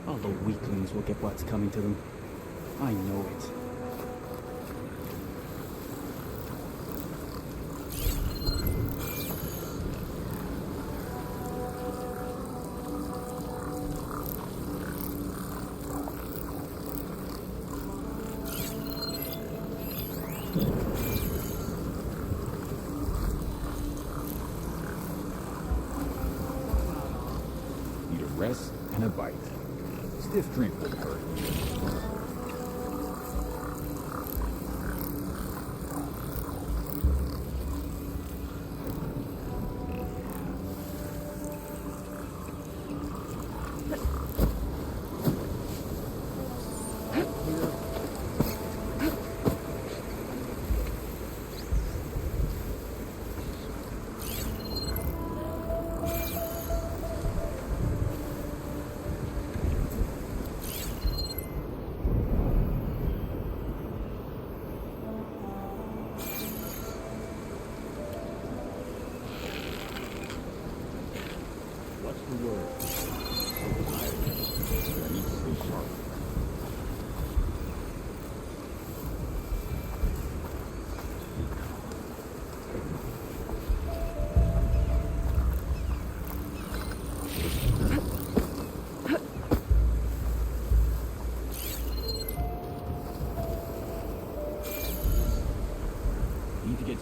All the weaklings will get what's coming to them. I know it. Need a rest and a bite. Stiff drink wouldn't hurt.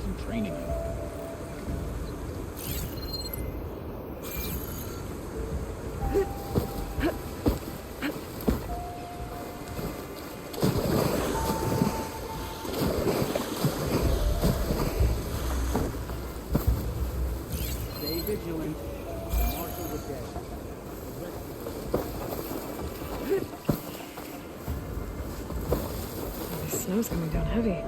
some training in. Stay vigilant. Marshal was dead. The snow's coming down heavy.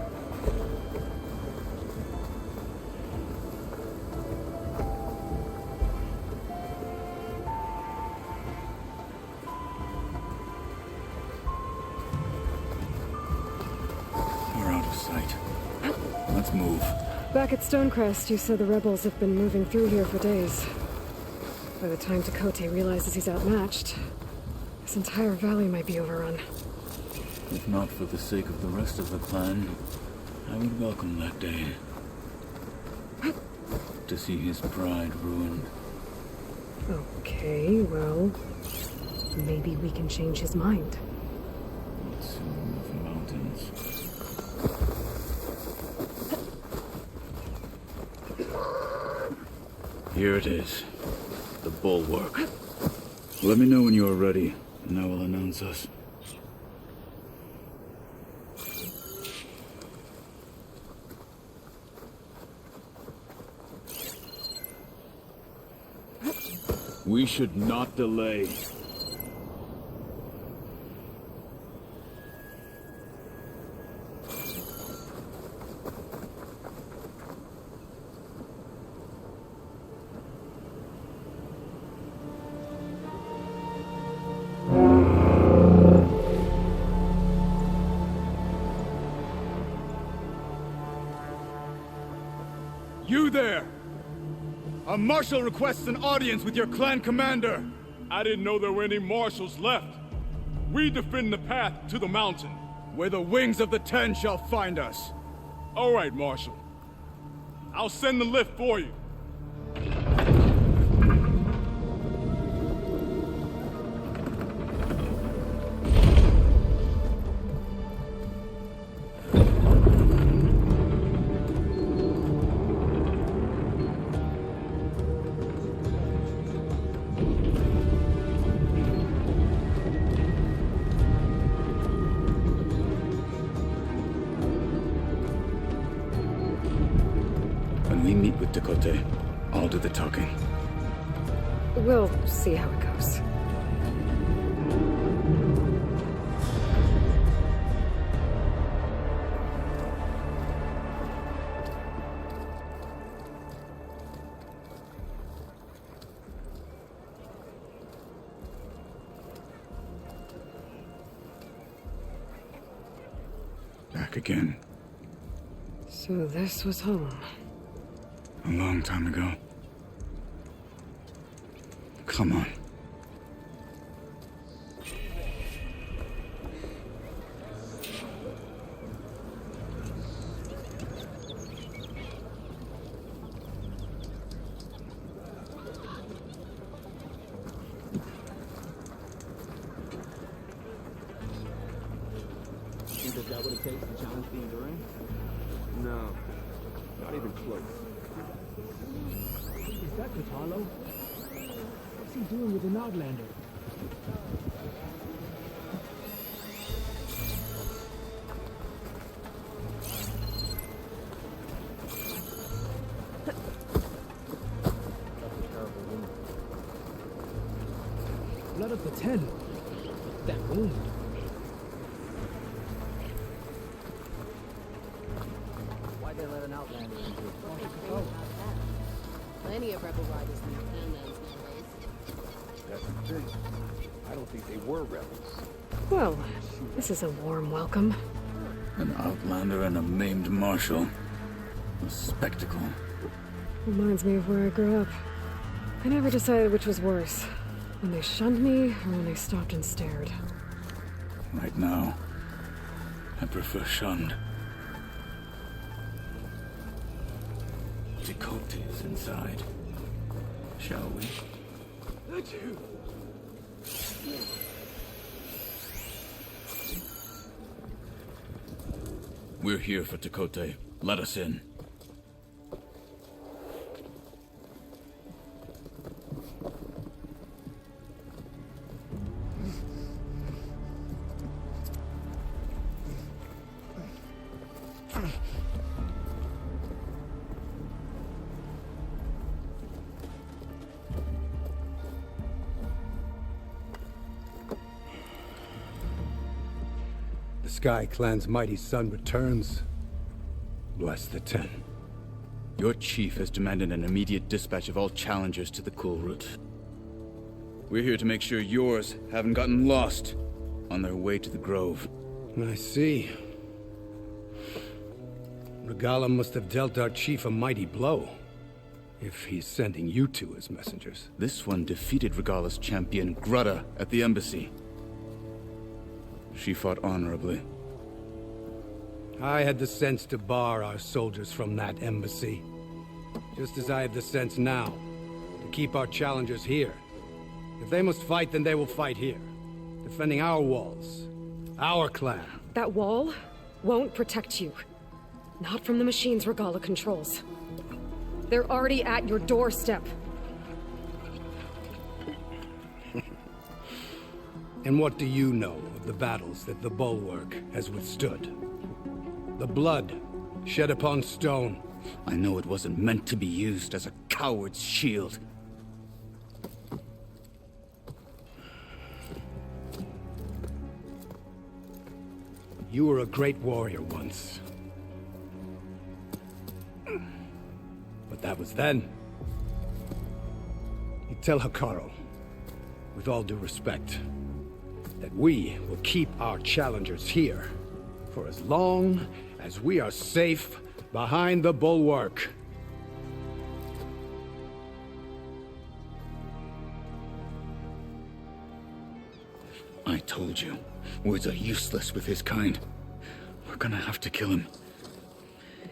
We're out of sight. Let's move. Back at Stonecrest, you said the rebels have been moving through here for days. By the time Tekote realizes he's outmatched, this entire valley might be overrun. If not for the sake of the rest of the clan, I would welcome that day. To see his pride ruined. Okay, well, maybe we can change his mind. Let's move mountains. Here it is. The bulwark. Let me know when you are ready, and I will announce us. We should not delay. You there! A marshal requests an audience with your clan commander. I didn't know there were any marshals left. We defend the path to the mountain. Where the wings of the Ten shall find us. All right, Marshal. I'll send the lift for you. When we meet with Tekote, I'll do the talking. We'll see how it goes. Back again. So this was home. A long time ago. Come on. Think they've got what it takes to challenge the Enduring? No, not even close. Is that Katalo? What's he doing with an Outlander? Blood of the Ten. That wound. Why'd they let an Outlander into it? Plenty of rebel riders in the canyons nowadays. That's the thing. I don't think they were rebels. Well, this is a warm welcome. An outlander and a maimed marshal. A spectacle. Reminds me of where I grew up. I never decided which was worse. When they shunned me, or when they stopped and stared. Right now, I prefer shunned. Tekote is inside. Shall we? We're here for Tekote. Let us in. Sky Clan's mighty son returns, bless the 10. Your chief has demanded an immediate dispatch of all challengers to the cool route. We're here to make sure yours haven't gotten lost on their way to the Grove. I see. Regala must have dealt our chief a mighty blow, if he's sending you two as messengers. This one defeated Regala's champion, Grutta, at the embassy. She fought honorably. I had the sense to bar our soldiers from that embassy. Just as I have the sense now, to keep our challengers here. If they must fight, then they will fight here. Defending our walls. Our clan. That wall won't protect you. Not from the machines Regala controls. They're already at your doorstep. And what do you know of the battles that the Bulwark has withstood? The blood shed upon stone. I know it wasn't meant to be used as a coward's shield. You were a great warrior once. But that was then. You tell Hikaru, with all due respect, that we will keep our challengers here for as long as we are safe behind the Bulwark. I told you, words are useless with his kind. We're gonna have to kill him.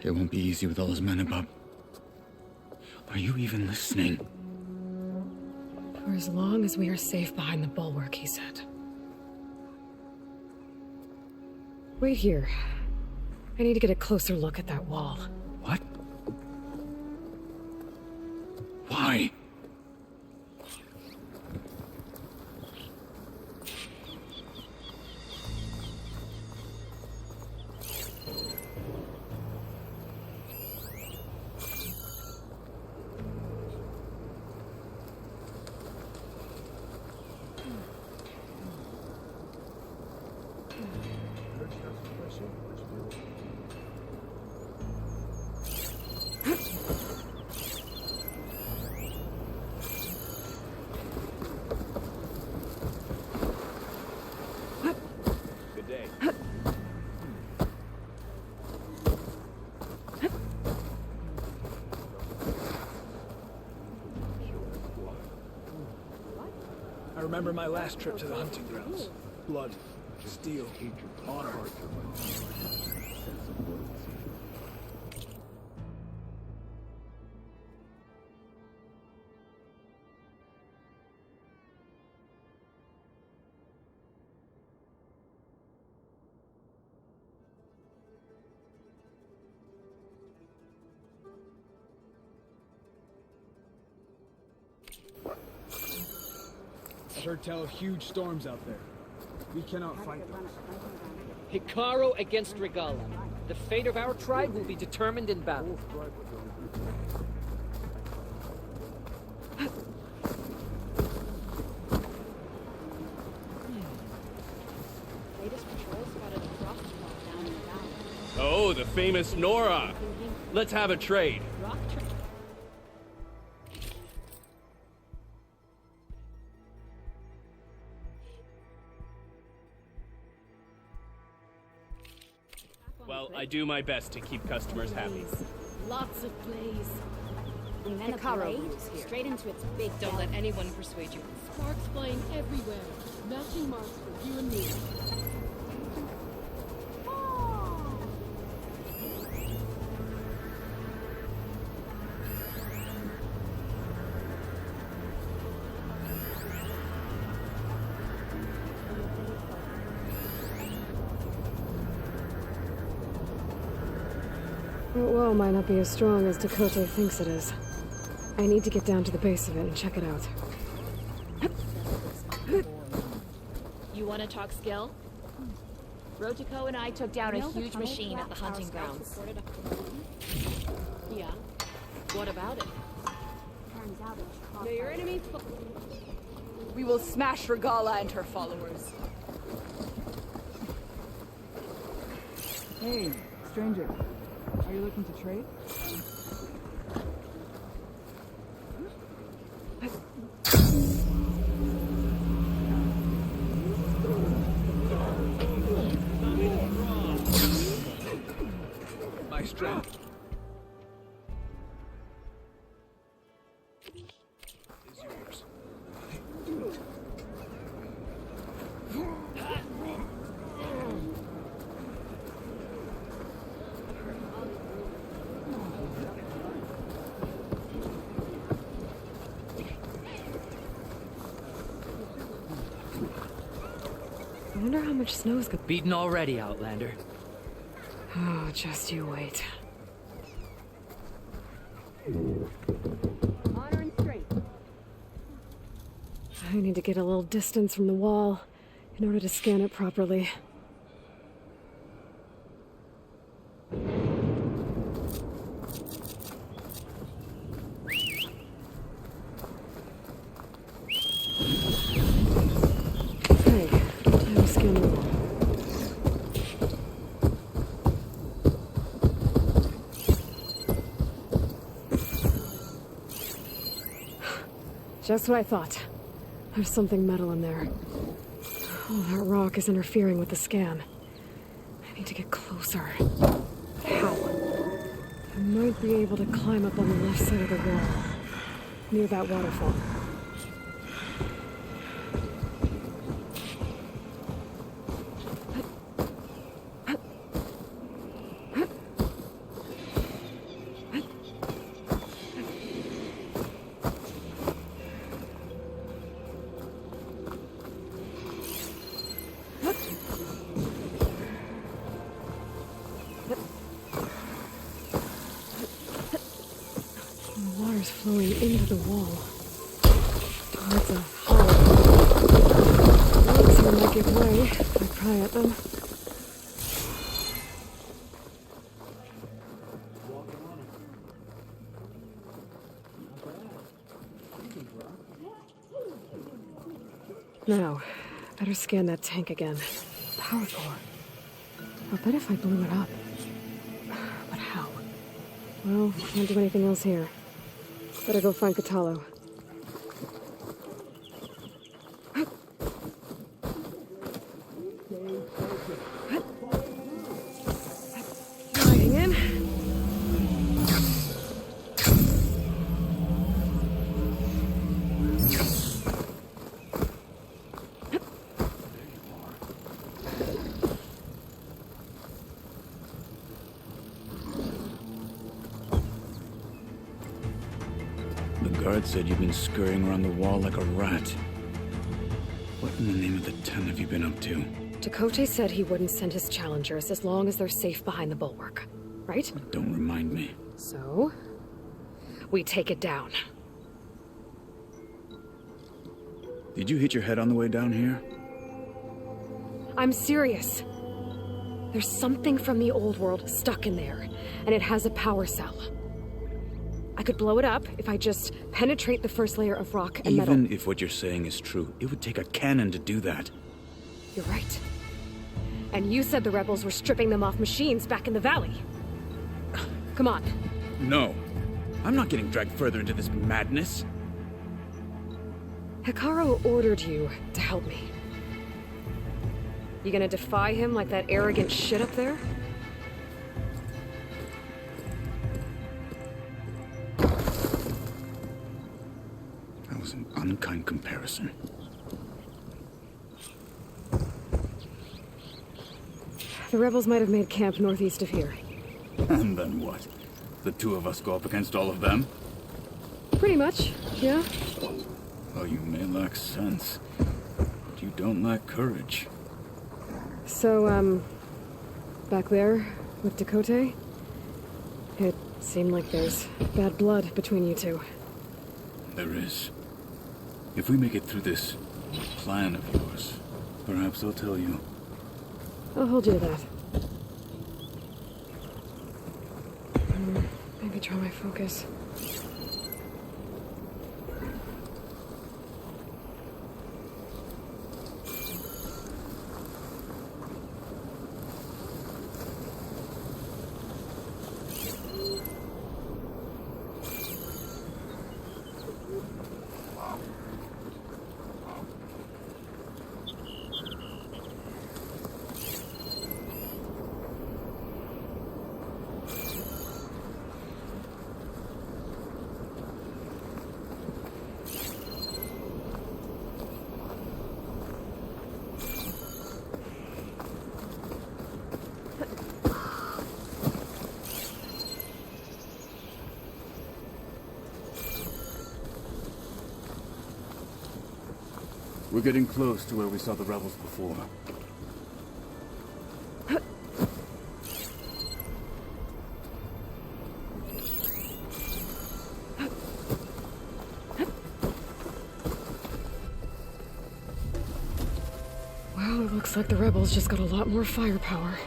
It won't be easy with all his men above. Are you even listening? For as long as we are safe behind the Bulwark, he said. Wait here. I need to get a closer look at that wall. What? Why? I remember my last trip to the hunting grounds. Blood, steel, honor. I've heard tell of huge storms out there. We cannot fight those. Hikaru against Regala. The fate of our tribe will be determined in battle. Oh, the famous Nora. Let's have a trade. Well, I do my best to keep customers happy. Lots of blaze. And then Hikaru a blade straight into its big Don't let anyone persuade you. Sparks flying everywhere. Matching marks for you and me. That wall might not be as strong as Dakota thinks it is. I need to get down to the base of it and check it out. You want to talk skill? Rojiko and I took down a huge machine at the hunting grounds. Yeah. What about it? May your enemies. We will smash Regala and her followers. Hey, stranger. Are you looking to trade? My strength is yours. I wonder how much snow's gonna... Beaten already, Outlander. Oh, just you wait. Honor and straight. I need to get a little distance from the wall in order to scan it properly. Hey, time to scan the wall. Just what I thought. There's something metal in there. Oh, that rock is interfering with the scan. I need to get closer. But how? I might be able to climb up on the left side of the wall, near that waterfall. Water's flowing into the wall. Towards a hollow. Rocks here might give way if I pry at them. Now, better scan that tank again. Power core. I'll bet if I blew it up. But how? Well, can't do anything else here. Better go find Catalo. Sliding in. The guard said you've been scurrying around the wall like a rat. What in the name of the 10 have you been up to? Dakote said he wouldn't send his challengers as long as they're safe behind the bulwark. Right? Don't remind me. So? We take it down. Did you hit your head on the way down here? I'm serious. There's something from the old world stuck in there, and it has a power cell. I could blow it up if I just penetrate the first layer of rock and metal. Even if what you're saying is true, it would take a cannon to do that. You're right. And you said the rebels were stripping them off machines back in the valley. Come on. No. I'm not getting dragged further into this madness. Hikaru ordered you to help me. You gonna defy him like that arrogant shit up there? That was an unkind comparison. The rebels might have made camp northeast of here. And then what? The two of us go up against all of them? Pretty much, yeah. Oh, you may lack sense, but you don't lack courage. So, back there with Dakote, it seemed like there's bad blood between you two. There is. If we make it through this plan of yours, perhaps I'll tell you. I'll hold you to that. Maybe try my focus. We're getting close to where we saw the rebels before. Well, it looks like the rebels just got a lot more firepower.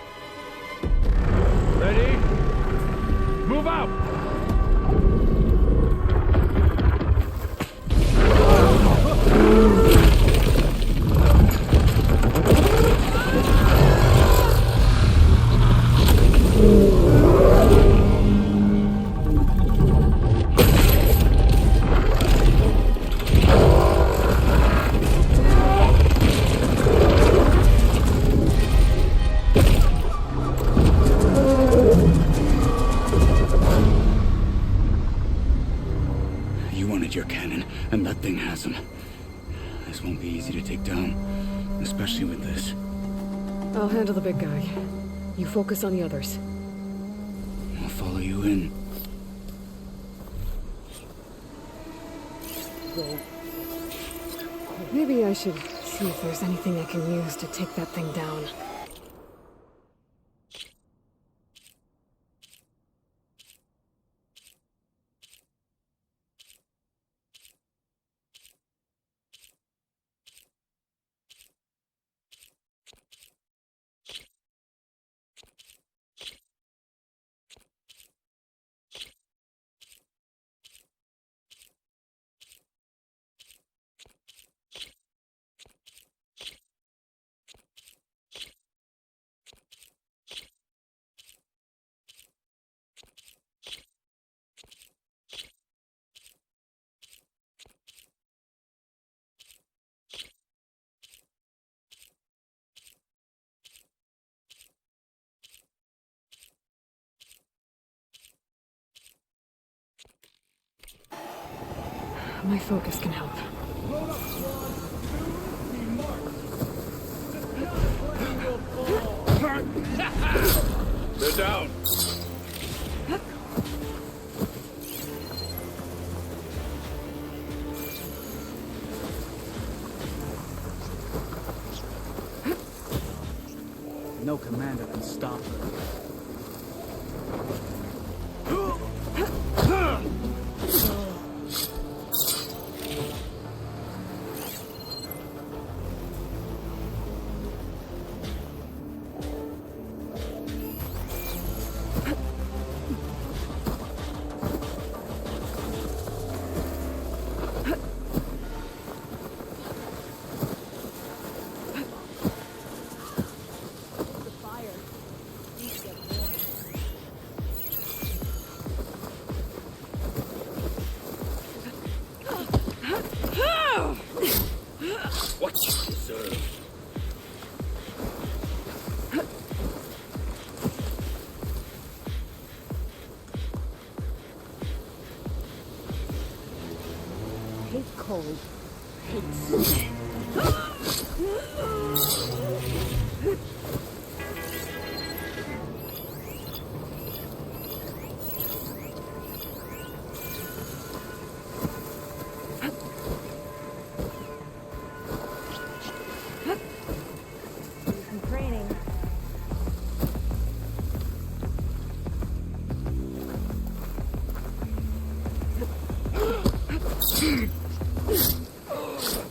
Ready? Move out! Your cannon, and that thing has him. This won't be easy to take down, especially with this. I'll handle the big guy. You focus on the others. I'll follow you in. Maybe I should see if there's anything I can use to take that thing down. My focus can help. They're down. No commander can stop her. What you deserve. Hate cold. Hate sweat.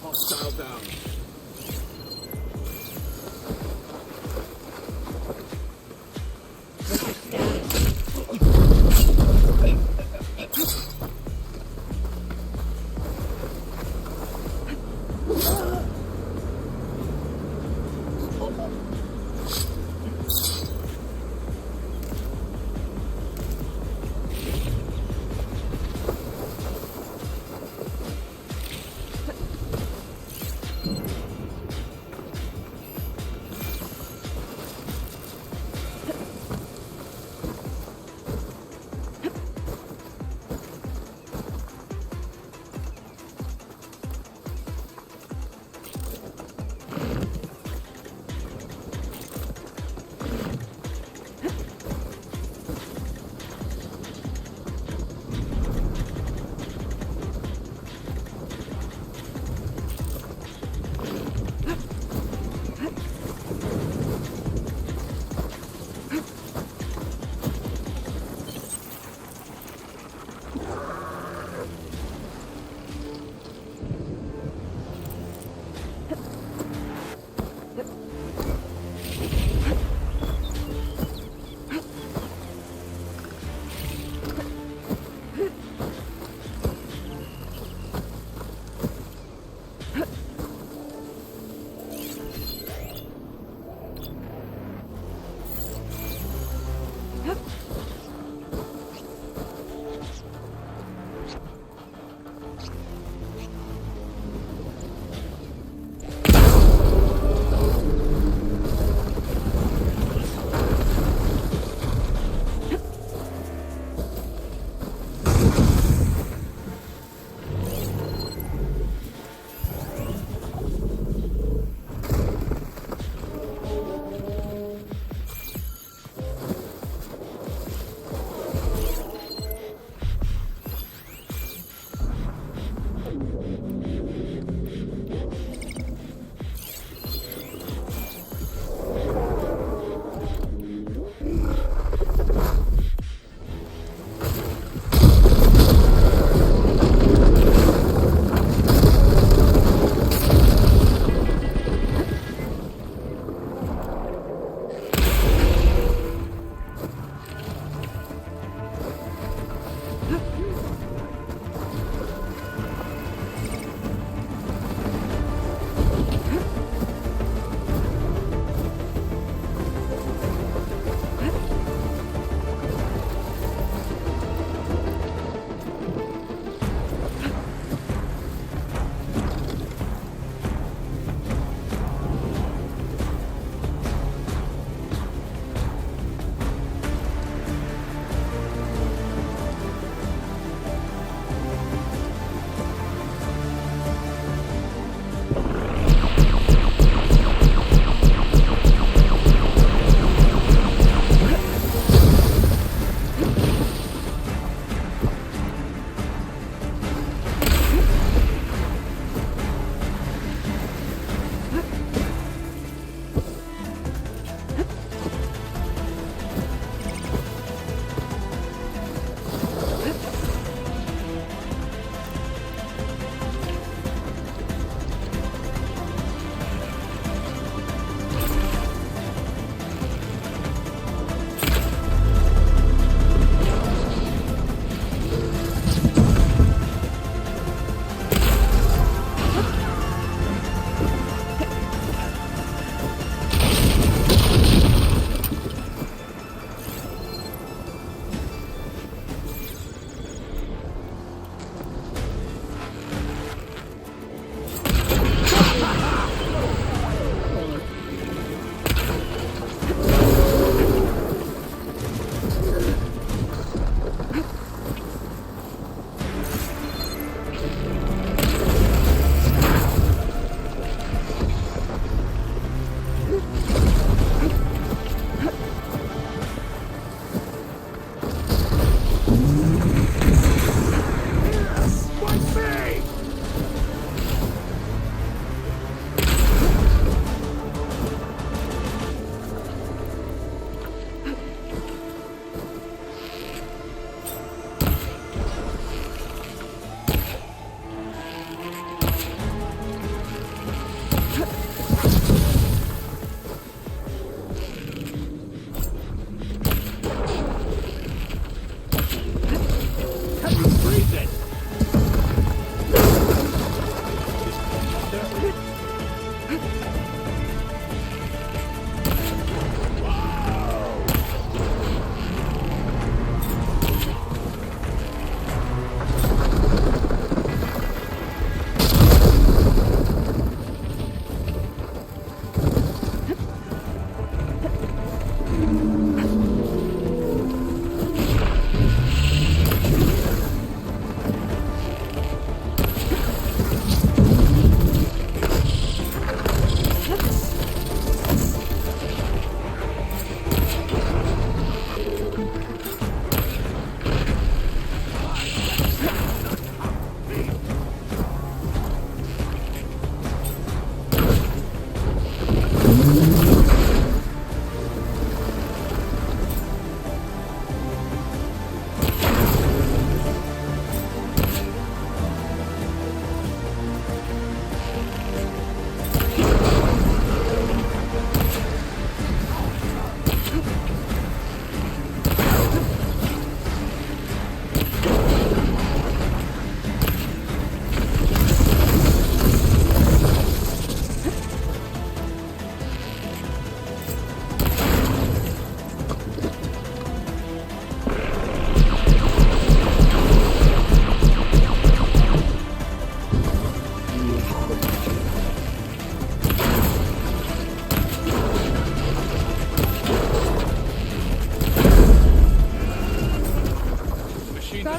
Hostile down.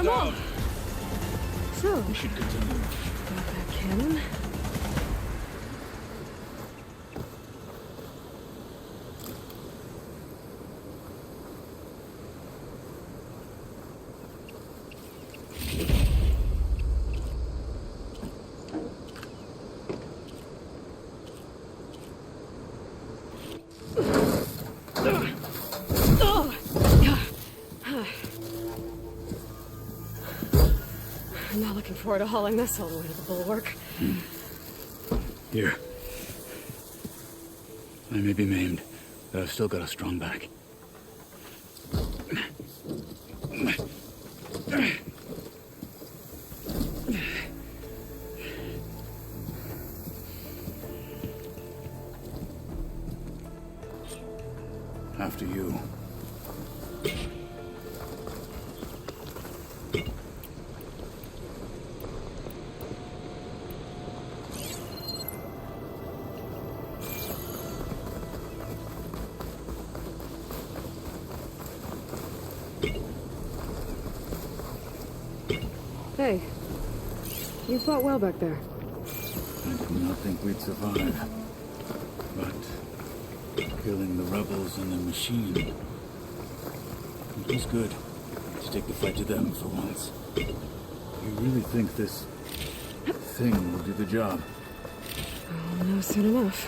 Come on. So, We should continue. got that cannon. I'm not looking forward to hauling this all the way to the bulwark. Here. I may be maimed, but I've still got a strong back. After you. Hey, you fought well back there. I did not think we'd survive. But killing the rebels and the machine, it was good to take the fight to them for once. You really think this thing will do the job? I'll know soon enough.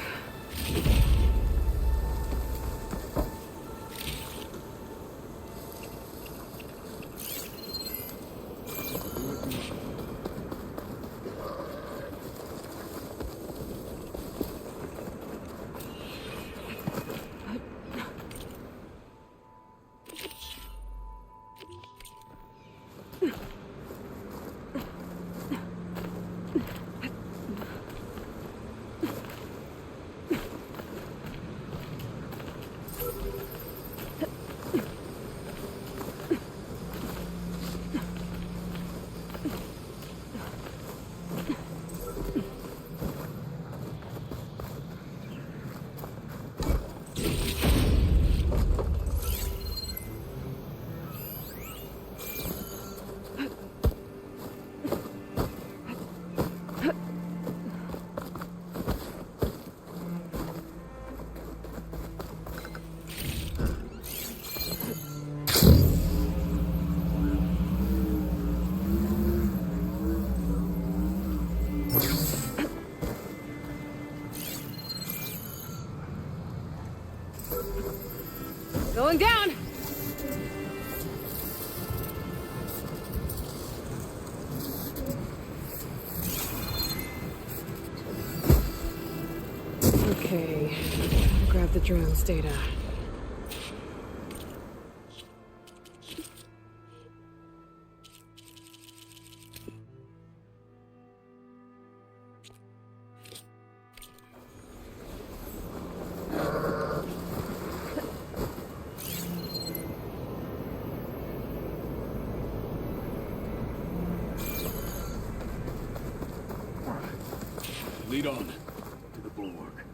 Going down! Okay, grab the drone's data. Lead on to the bulwark.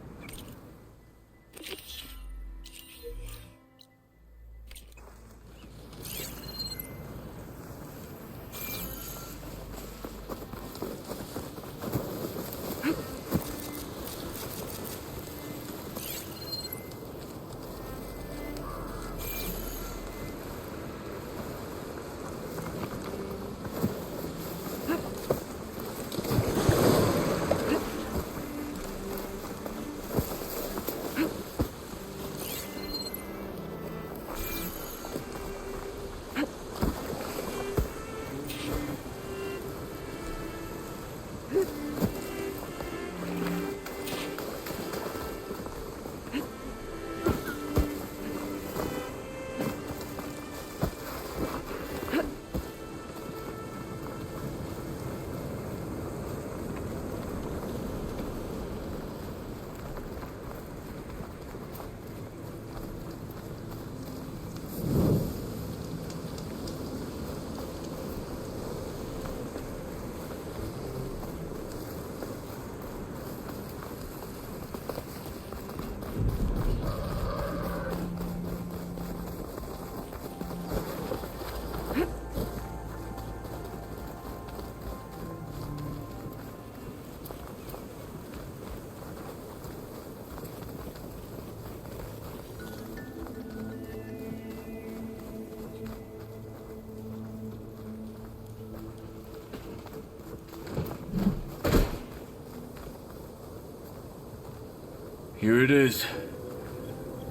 Here it is.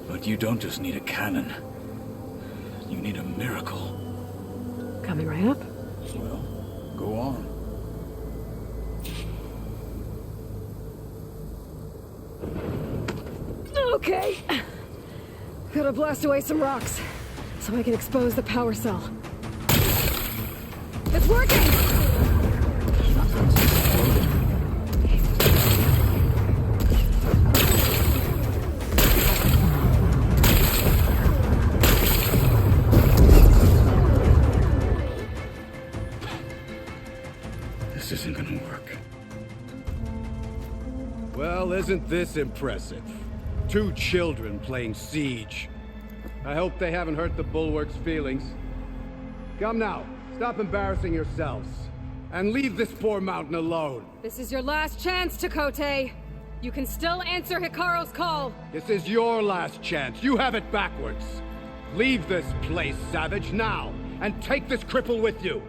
But you don't just need a cannon. You need a miracle. Coming right up. Well, go on. Okay. Gotta blast away some rocks so I can expose the power cell. It's working! This isn't gonna work. Well, isn't this impressive? 2 children playing siege. I hope they haven't hurt the Bulwark's feelings. Come now, stop embarrassing yourselves. And leave this poor mountain alone. This is your last chance, Chakotay. You can still answer Hikaru's call. This is your last chance. You have it backwards. Leave this place, Savage, now. And take this cripple with you.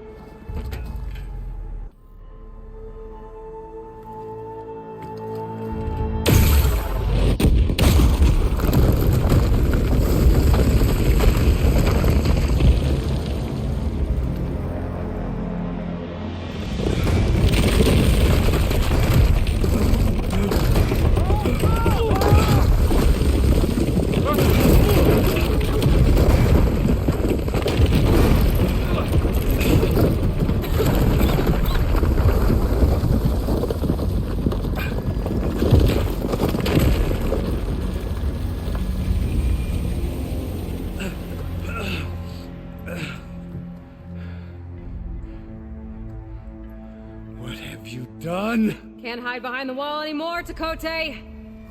Can't hide behind the wall anymore, Chakotay.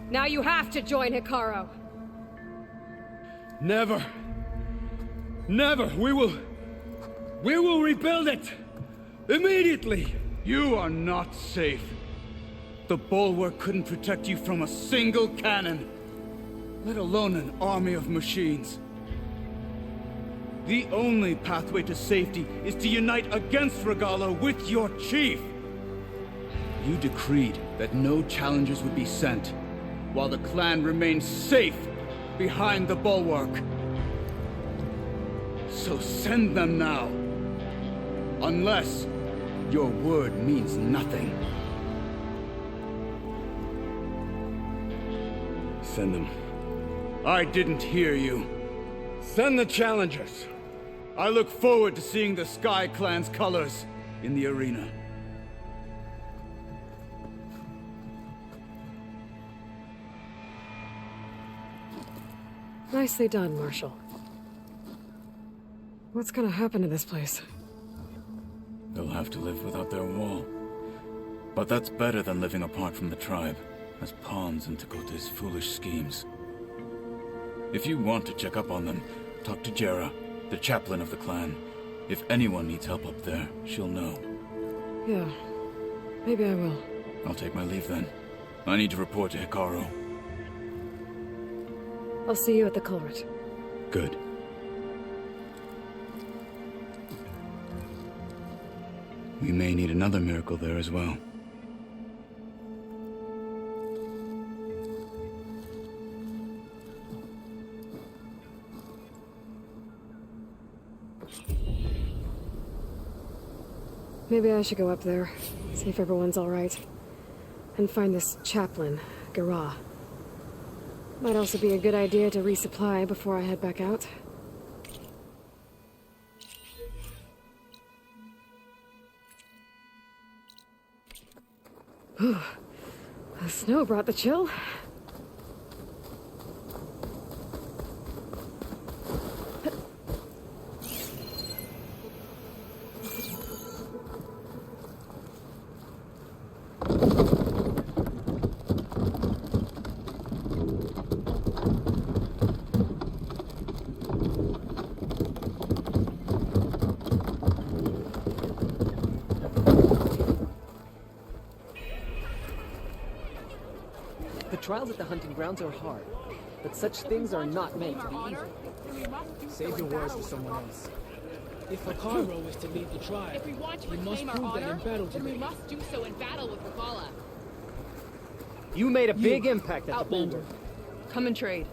Now you have to join Hikaru. Never. Never. We will rebuild it. Immediately. You are not safe. The Bulwark couldn't protect you from a single cannon, let alone an army of machines. The only pathway to safety is to unite against Regala with your chief. You decreed that no challengers would be sent, while the clan remained safe behind the Bulwark. So send them now. Unless your word means nothing. Send them. I didn't hear you. Send the challengers. I look forward to seeing the Sky Clan's colors in the arena. Nicely done, Marshal. What's gonna happen to this place? They'll have to live without their wall. But that's better than living apart from the tribe, as pawns in Chakotay's foolish schemes. If you want to check up on them, talk to Jera, the chaplain of the clan. If anyone needs help up there, she'll know. Yeah, maybe I will. I'll take my leave then. I need to report to Hikaru. I'll see you at the culvert. Good. We may need another miracle there as well. Maybe I should go up there, see if everyone's all right, and find this chaplain, Garah. Might also be a good idea to resupply before I head back out. Ooh, the snow brought the chill. The trials at the hunting grounds are hard, but such things are not meant to be easy. Save your words for someone else. If Hikaru is to lead the tribe, If we want to we must reclaim our prove that honor, in battle then we today. must do so in battle with Regala. You made a big impact at the Outlander. Bulwark. Come and trade.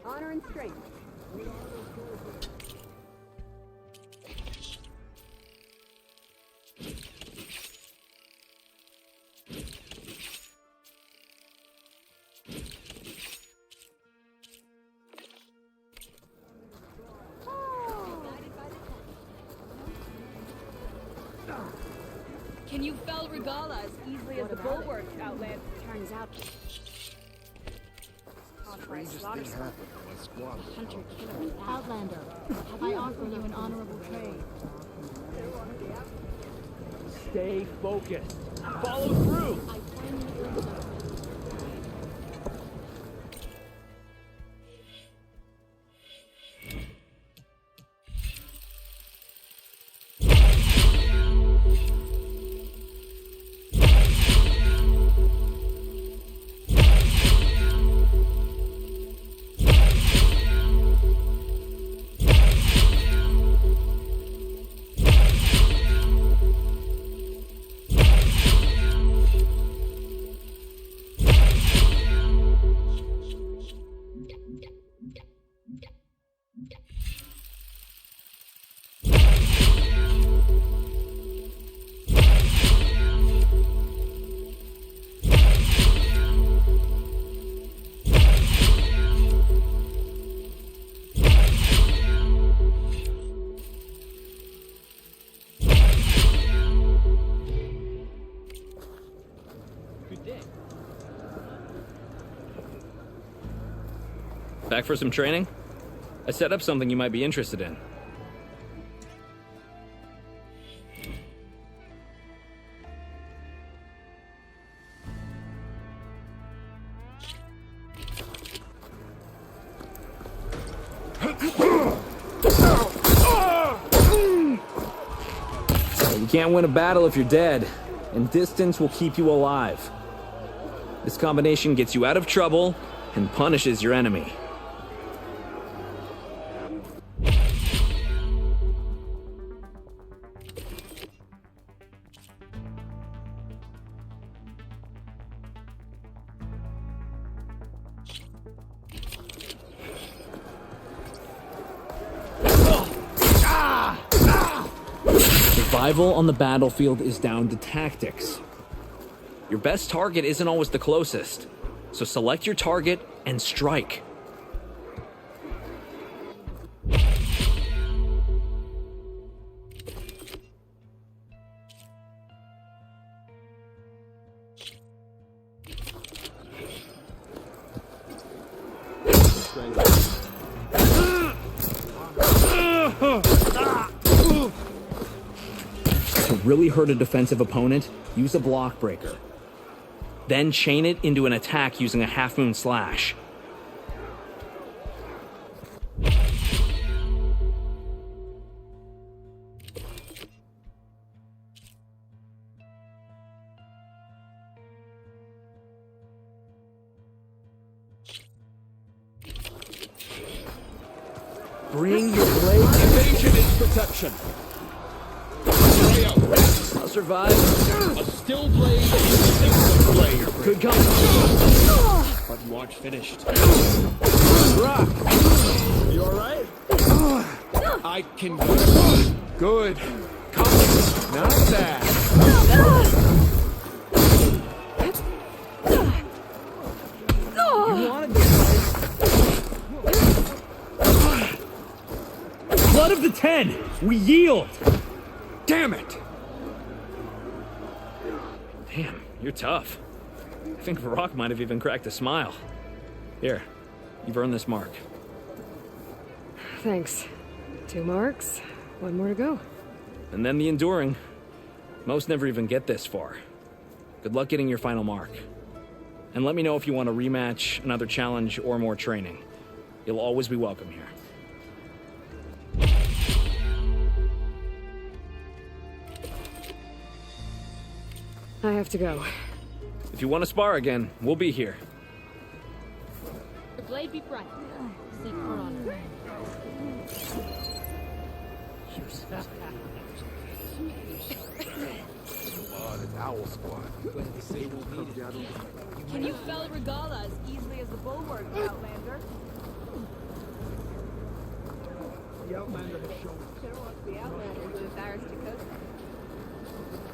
Honor and strength. Can you fell Regala as easily as the bulwark, Outland? Turns out. Strangest thing happened to my squad. Hunter killer. Outlander, I offer you an honorable trade. Stay focused. Follow through. I finally earned that. Back for some training? I set up something you might be interested in. You can't win a battle if you're dead, and distance will keep you alive. This combination gets you out of trouble and punishes your enemy. Survival on the battlefield is down to tactics. Your best target isn't always the closest, so select your target and strike. To really hurt a defensive opponent, use a block breaker. Then chain it into an attack using a half-moon slash. Bring your blade. Evasion is protection. I'll survive. A still blade is a still blade. Good come. But you aren't finished. Rock, you alright? I can. Good. Come. Not bad. You wanted this, right? Blood of the 10! We yield! Damn it! Damn, you're tough. I think Varrock might have even cracked a smile. Here, you've earned this mark. Thanks. 2 marks, 1 more to go. And then the enduring. Most never even get this far. Good luck getting your final mark. And let me know if you want a rematch, another challenge, or more training. You'll always be welcome here. I have to go. If you want to spar again, we'll be here. The blade be bright. Seek for honor. soldiers. This owl squad. Can you fell Regala as easily as the bulwark, Outlander? The Outlander has shown. The Outlander who embarrassed Dakota.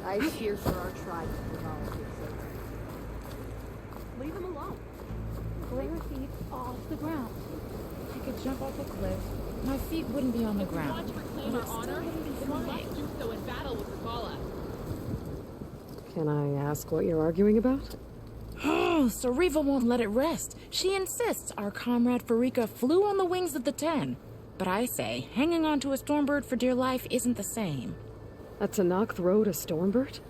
I fear for our tribe if Regala takes over. Leave him alone. Pull your feet off the ground. I could jump off a cliff. My feet wouldn't be on the ground. Want to reclaim our honor? Then we must do so in battle with Regala. Can I ask what you're arguing about? Oh, Sariva won't let it rest. She insists our comrade Farika flew on the wings of the 10. But I say, hanging onto a Stormbird for dear life isn't the same. A Tanakh rode a Stormbird?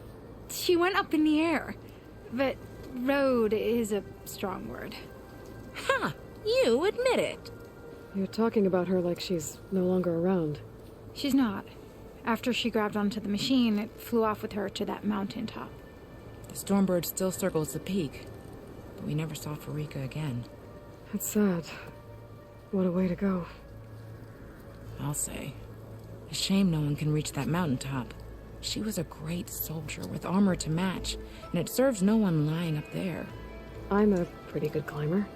She went up in the air. But rode is a strong word. Ha! You admit it. You're talking about her like she's no longer around. She's not. After she grabbed onto the machine, it flew off with her to that mountaintop. The Stormbird still circles the peak, but we never saw Farika again. It's sad. What a way to go. I'll say. A shame no one can reach that mountaintop. She was a great soldier with armor to match, and it serves no one lying up there. I'm a pretty good climber.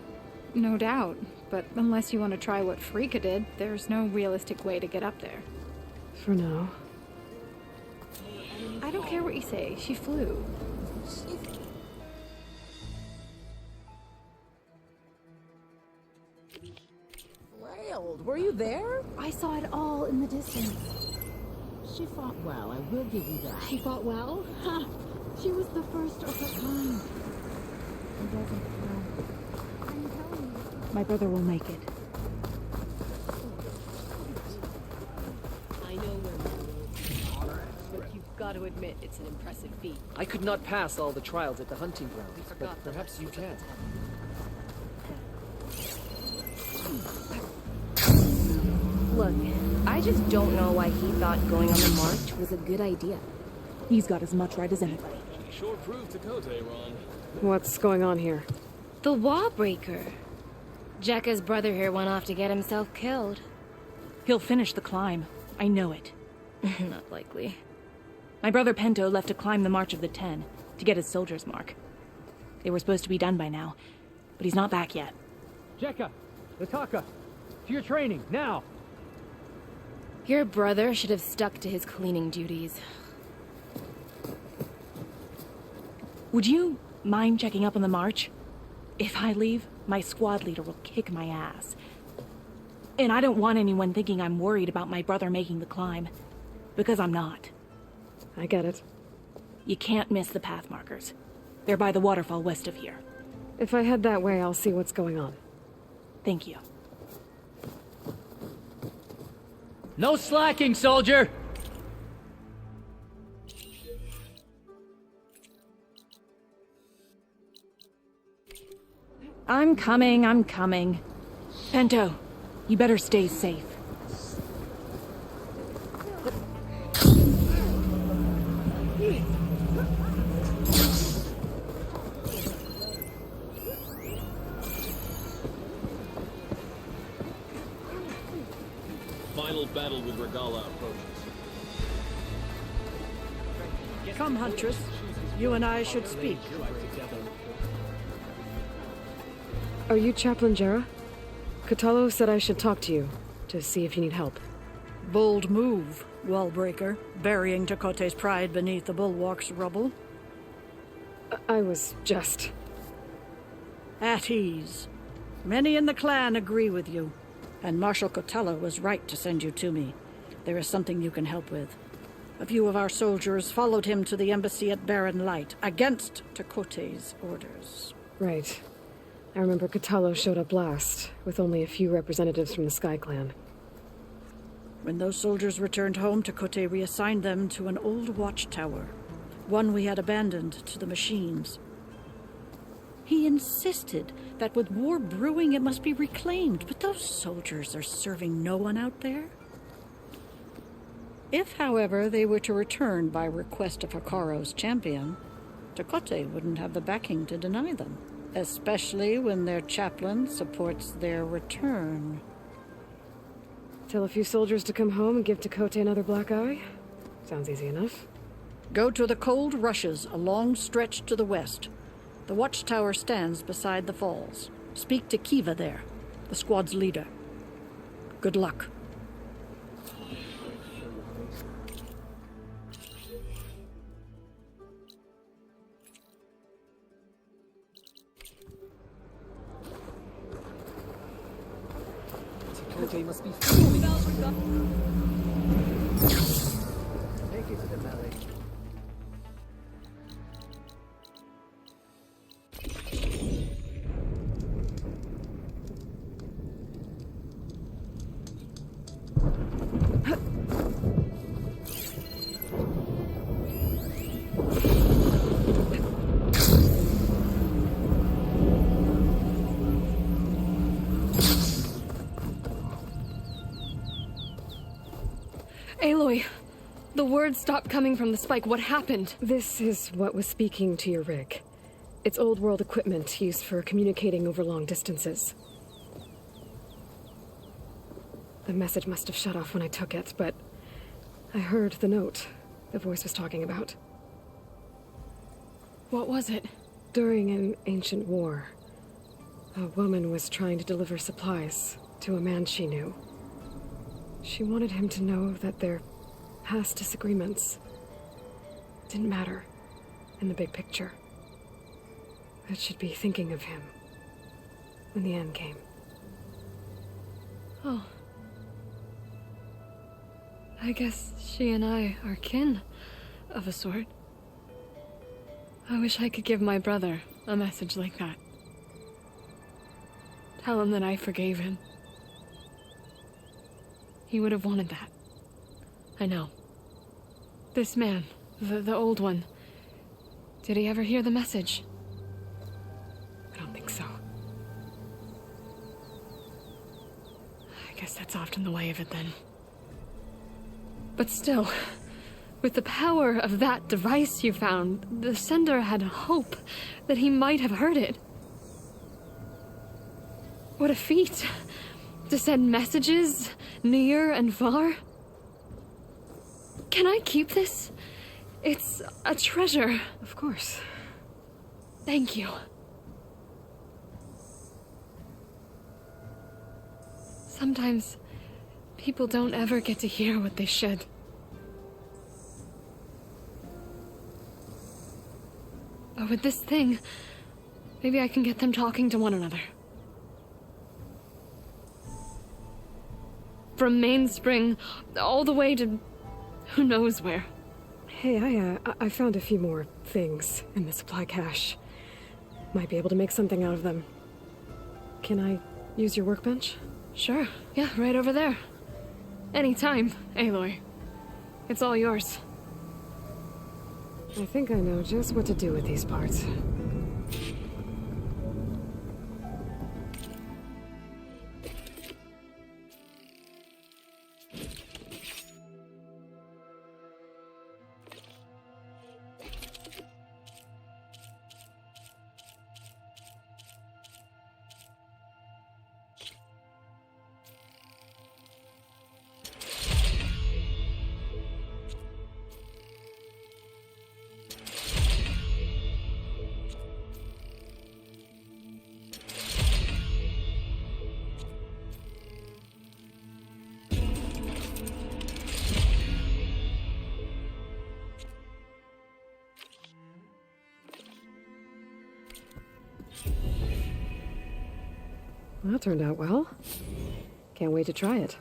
No doubt, but unless you want to try what Farika did, there's no realistic way to get up there. For now. I don't care what you say, she flew. Flailed, were you there? I saw it all in the distance. She fought well, I will give you that. She fought well? Ha! She was the first of her kind. It doesn't count. I'm telling you. My brother will make it. I know where but you've got to admit it's an impressive feat. I could not pass all the trials at the hunting grounds, but perhaps you can. Look, I just don't know why he thought going on the march was a good idea. He's got as much right as anybody. Sure proved Dakota, Ron. What's going on here? The Wallbreaker. Jekka's brother here went off to get himself killed. He'll finish the climb. I know it. Not likely. My brother Pento left to climb the March of the 10 to get his soldier's mark. They were supposed to be done by now, but he's not back yet. Jekka! Lataka! To your training, now! Your brother should have stuck to his cleaning duties. Would you mind checking up on the march? If I leave, my squad leader will kick my ass. And I don't want anyone thinking I'm worried about my brother making the climb. Because I'm not. I get it. You can't miss the path markers. They're by the waterfall west of here. If I head that way, I'll see what's going on. Thank you. No slacking, soldier! I'm coming. Pento, you better stay safe. Final battle with Regala approaches. Come, Huntress. You and I should speak. Are you Chaplain Jera? Katalo said I should talk to you, to see if you need help. Bold move, Wallbreaker, burying Takote's pride beneath the bulwark's rubble. I was just... At ease. Many in the clan agree with you, and Marshal Kotalo was right to send you to me. There is something you can help with. A few of our soldiers followed him to the embassy at Barren Light, against Takote's orders. Right. I remember Kotalo showed up last, with only a few representatives from the Sky Clan. When those soldiers returned home, Takote reassigned them to an old watchtower, one we had abandoned to the machines. He insisted that with war brewing it must be reclaimed, but those soldiers are serving no one out there. If, however, they were to return by request of Hikaro's champion, Takote wouldn't have the backing to deny them, especially when their chaplain supports their return. Tell a few soldiers to come home and give Tekote another black eye? Sounds easy enough. Go to the cold rushes, a long stretch to the west. The watchtower stands beside the falls. Speak to Kiva there, the squad's leader. Good luck. Tekote must be fuming. Take it to the melee. Aloy, the words stopped coming from the spike. What happened? This is what was speaking to your rig. It's old world equipment used for communicating over long distances. The message must have shut off when I took it, but I heard the note the voice was talking about. What was it? During an ancient war, a woman was trying to deliver supplies to a man she knew. She wanted him to know that their past disagreements didn't matter in the big picture. That she'd be thinking of him when the end came. Oh. I guess she and I are kin, of a sort. I wish I could give my brother a message like that. Tell him that I forgave him. He would have wanted that. I know. This man, the old one, did he ever hear the message? I don't think so. I guess that's often the way of it then. But still, with the power of that device you found, the sender had hope that he might have heard it. What a feat! To send messages near and far. Can I keep this? It's a treasure. Of course. Thank you. Sometimes people don't ever get to hear what they should. But with this thing, maybe I can get them talking to one another. From Mainspring all the way to who knows where. Hey, I found a few more things in the supply cache. Might be able to make something out of them. Can I use your workbench? Sure. Yeah, right over there. Anytime, Aloy. It's all yours. I think I know just what to do with these parts. Well, that turned out well. Can't wait to try it.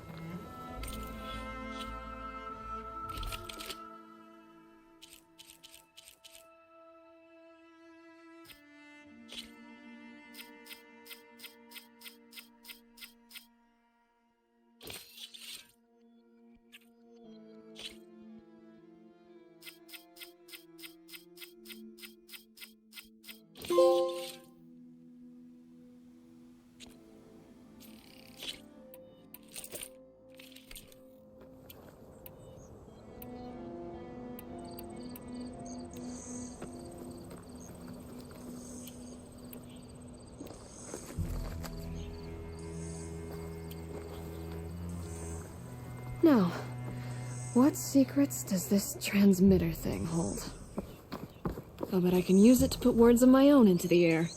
Now, what secrets does this transmitter thing hold? I'll bet I can use it to put words of my own into the air.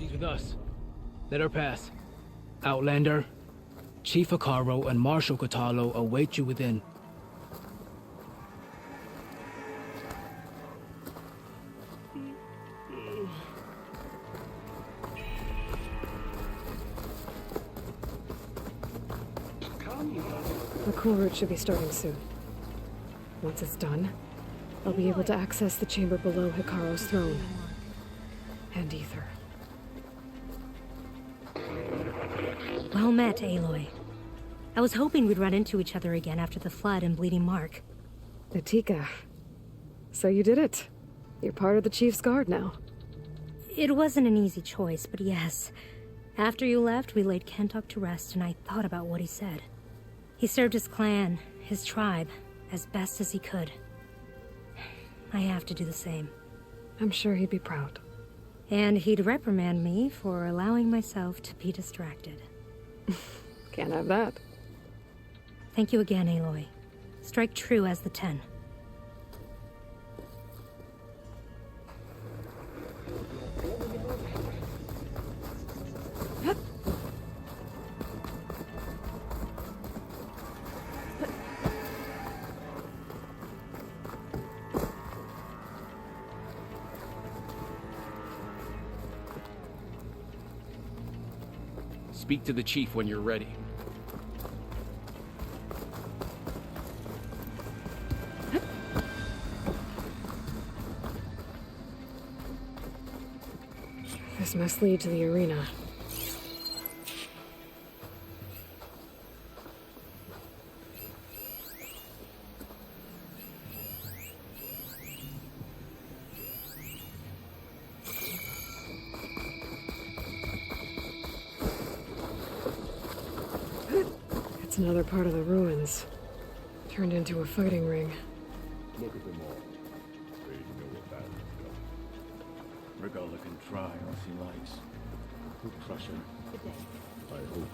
With us. Let her pass. Outlander, Chief Hikaru and Marshal Katalo await you within. The cool route should be starting soon. Once it's done, I'll be able to access the chamber below Hikaru's throne. And Ether. Well met, Aloy. I was hoping we'd run into each other again after the flood and Bleeding Mark. Atika. So you did it. You're part of the Chief's Guard now. It wasn't an easy choice, but yes. After you left, we laid Kentuck to rest, and I thought about what he said. He served his clan, his tribe, as best as he could. I have to do the same. I'm sure he'd be proud. And he'd reprimand me for allowing myself to be distracted. Can't have that. Thank you again, Aloy. Strike true as the 10. Speak to the chief when you're ready. This must lead to the arena. It's another part of the ruins. Turned into a fighting ring. Look at them all. They know a battle is coming. Regala can try all she likes. Who crush her? I hope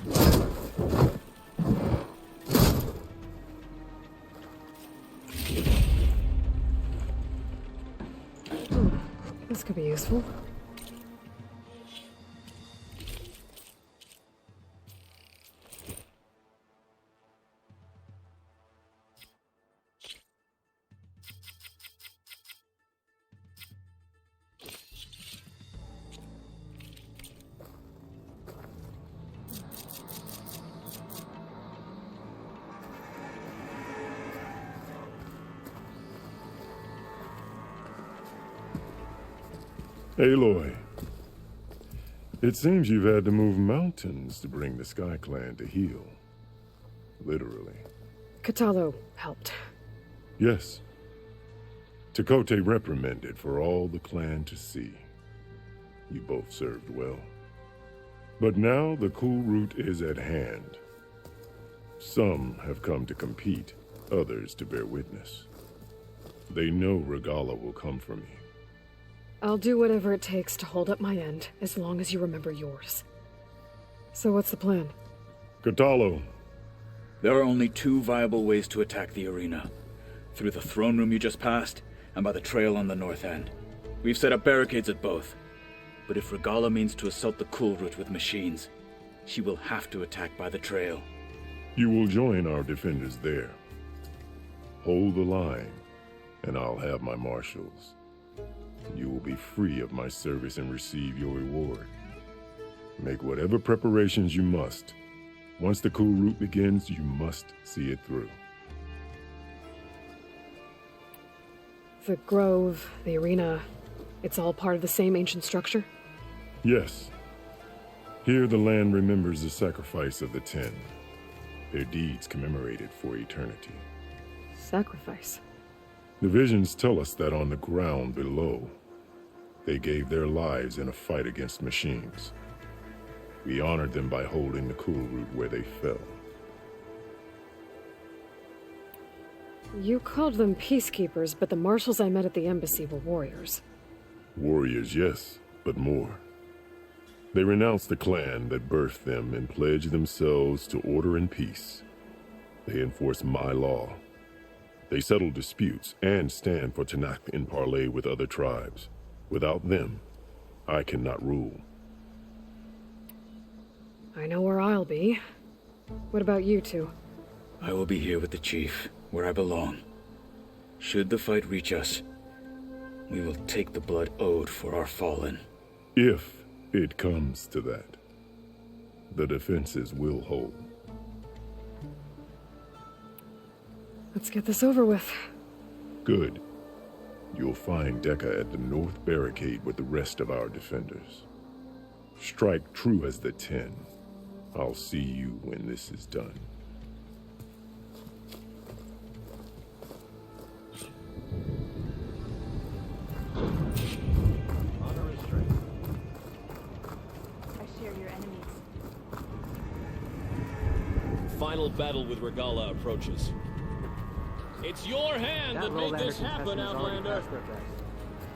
This could be useful. Aloy, it seems you've had to move mountains to bring the Sky Clan to heel. Literally. Katalo helped. Yes. Tekote reprimanded for all the clan to see. You both served well. But now the cool route is at hand. Some have come to compete, others to bear witness. They know Regala will come for me. I'll do whatever it takes to hold up my end, as long as you remember yours. So what's the plan? Katalo. There are only two viable ways to attack the arena. Through the throne room you just passed, and by the trail on the north end. We've set up barricades at both. But if Regala means to assault the cool route with machines, she will have to attack by the trail. You will join our defenders there. Hold the line, and I'll have my marshals. You will be free of my service and receive your reward. Make whatever preparations you must. Once the cool route begins, you must see it through. The grove, the arena, it's all part of the same ancient structure? Yes. Here the land remembers the sacrifice of the 10. their deeds commemorated for eternity. Sacrifice. The visions tell us that on the ground below, they gave their lives in a fight against machines. We honored them by holding the cool root where they fell. You called them peacekeepers, but the marshals I met at the embassy were warriors. Warriors, yes, but more. They renounced the clan that birthed them and pledged themselves to order and peace. They enforce my law. They settle disputes and stand for Tanakh in parley with other tribes. Without them, I cannot rule. I know where I'll be. What about you two? I will be here with the chief, where I belong. Should the fight reach us, we will take the blood owed for our fallen. If it comes to that, the defenses will hold. Let's get this over with. Good. You'll find Dekka at the north barricade with the rest of our defenders. Strike true as the 10. I'll see you when this is done. I share your enemies. Final battle with Regala approaches. It's your hand that made this happen, Outlander.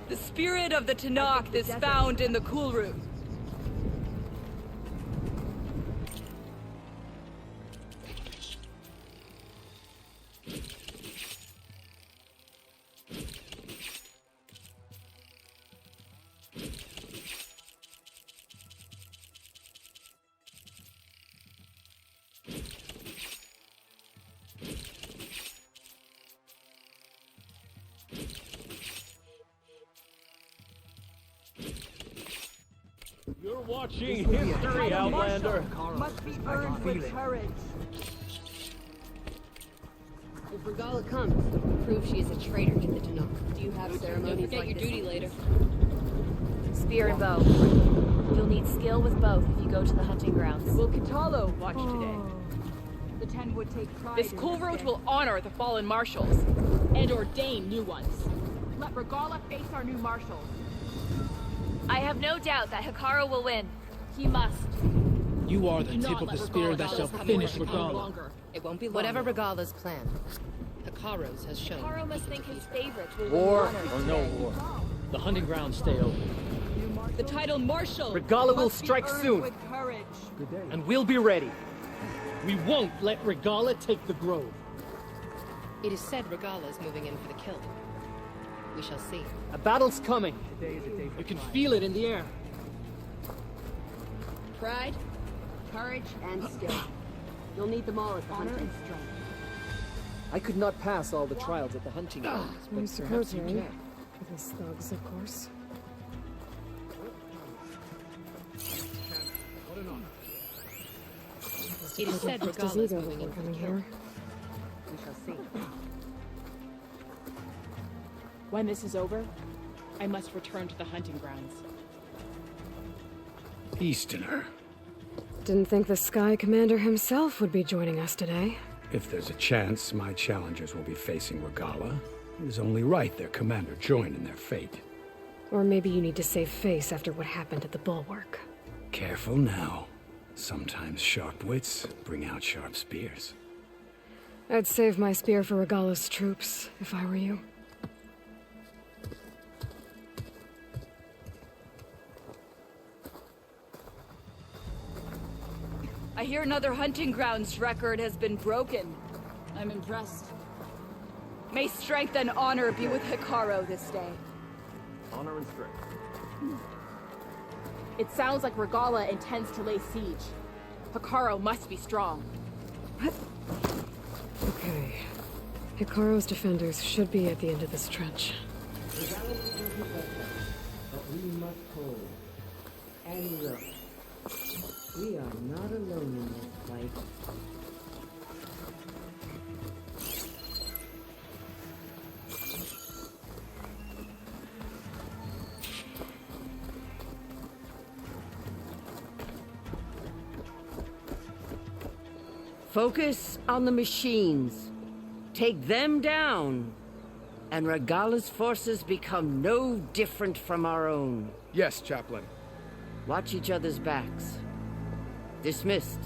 The spirit of the Tanakh is found in the cool room. You're watching history, Outlander. Must be earned with courage. If Regala comes, it will prove she is a traitor to the Tanakh. Do you have ceremonies Don't forget like your this? duty later. Spear and bow. You'll need skill with both if you go to the hunting grounds. Will Katalo watch today? The 10 would take pride. This cool road will honor the fallen marshals and ordain new ones. Let Regala face our new marshals. I have no doubt that Hikaru will win. He must. You are the tip of the spear that shall finish Regala. It won't be long. Whatever Regala's plan, Hikaru's has shown. Hikaru must think his favorites will War win or no war, the hunting grounds stay open. The title Marshal. Regala will strike soon, With courage. and we'll be ready. We won't let Regala take the grove. It is said Regala's moving in for the kill. We shall see. A battle's coming. You can feel it in the air. Pride, courage, and skill. You'll need them all at the hunting. I could not pass all the trials at the hunting grounds, but Mr. perhaps you Cote, can. with his thugs, of course. It is said Just his Regala's ego moving in before for the coming kill. here. We shall see. When this is over, I must return to the hunting grounds. Easterner. Didn't think the Sky Commander himself would be joining us today. If there's a chance my challengers will be facing Regala, it is only right their commander join in their fate. Or maybe you need to save face after what happened at the Bulwark. Careful now. Sometimes sharp wits bring out sharp spears. I'd save my spear for Regala's troops, if I were you. I hear another hunting grounds record has been broken. I'm impressed. May strength and honor be with Hikaru this day. Honor and strength. It sounds like Regala intends to lay siege. Hikaru must be strong. Okay. Hikaru's defenders should be at the end of this trench. But we must hold. And look, we are not alone in this fight. Focus on the machines. Take them down, and Regala's forces become no different from our own. Yes, Chaplain. Watch each other's backs. Dismissed.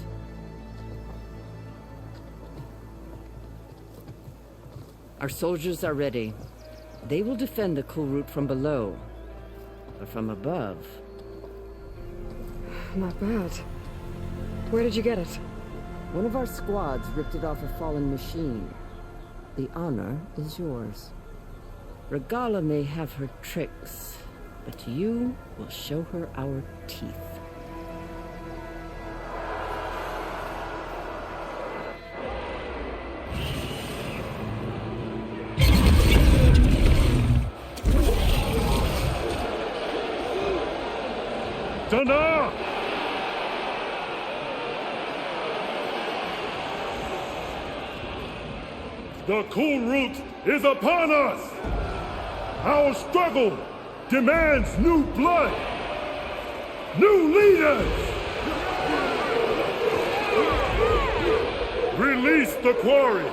Our soldiers are ready. They will defend the cool route from below. But from above... Not bad. Where did you get it? One of our squads ripped it off a fallen machine. The honor is yours. Regala may have her tricks, but you will show her our teeth. Dana! The cool route is upon us! Our struggle demands new blood! New leaders! Release the quarry!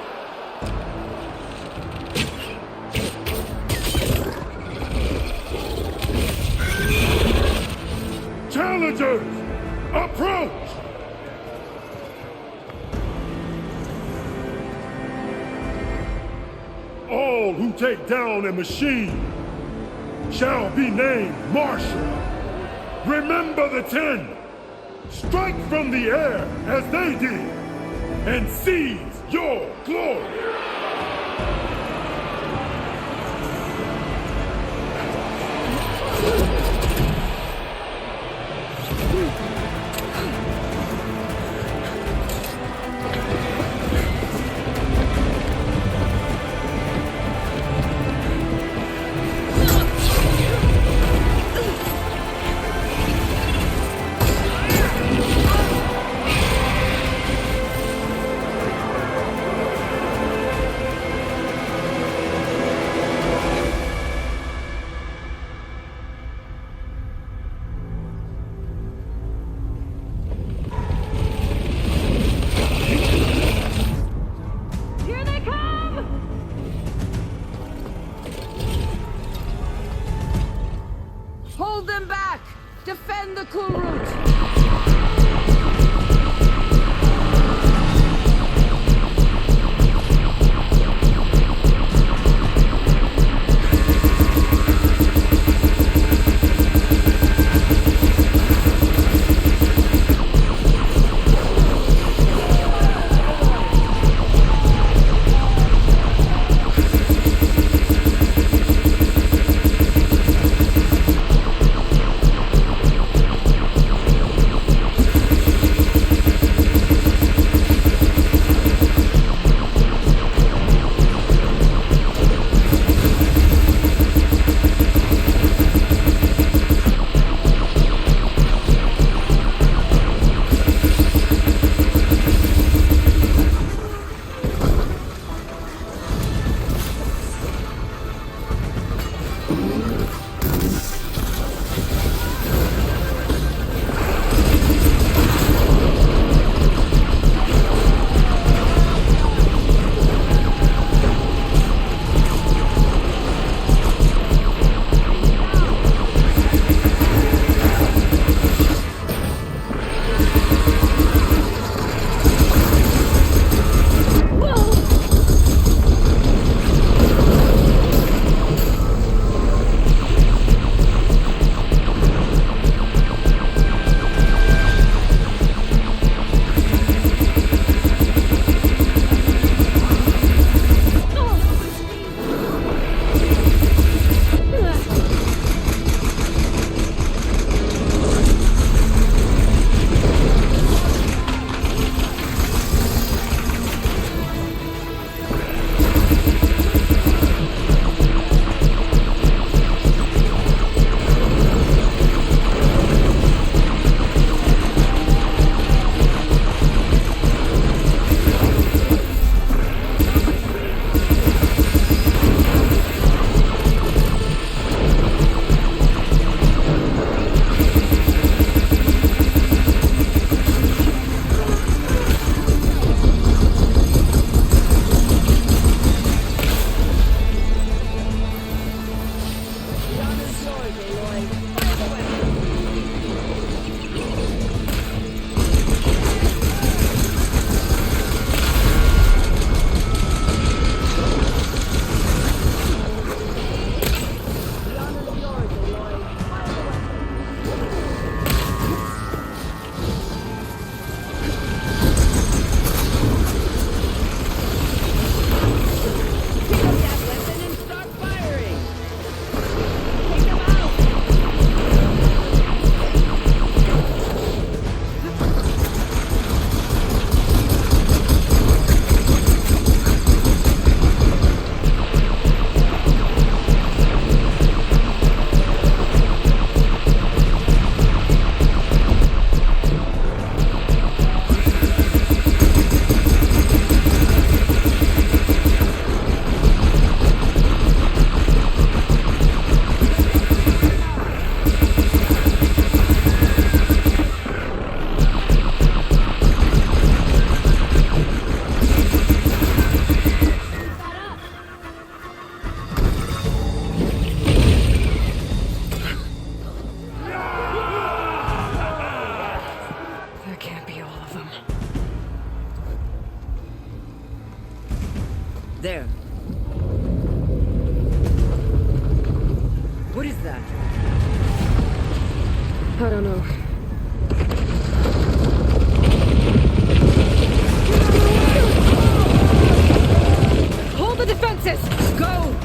Challengers, approach! All who take down a machine shall be named Marshal. Remember the 10. Strike from the air as they did, and seize your glory. Hold them back! Defend the cool route! I don't know. Hold the defenses! Go!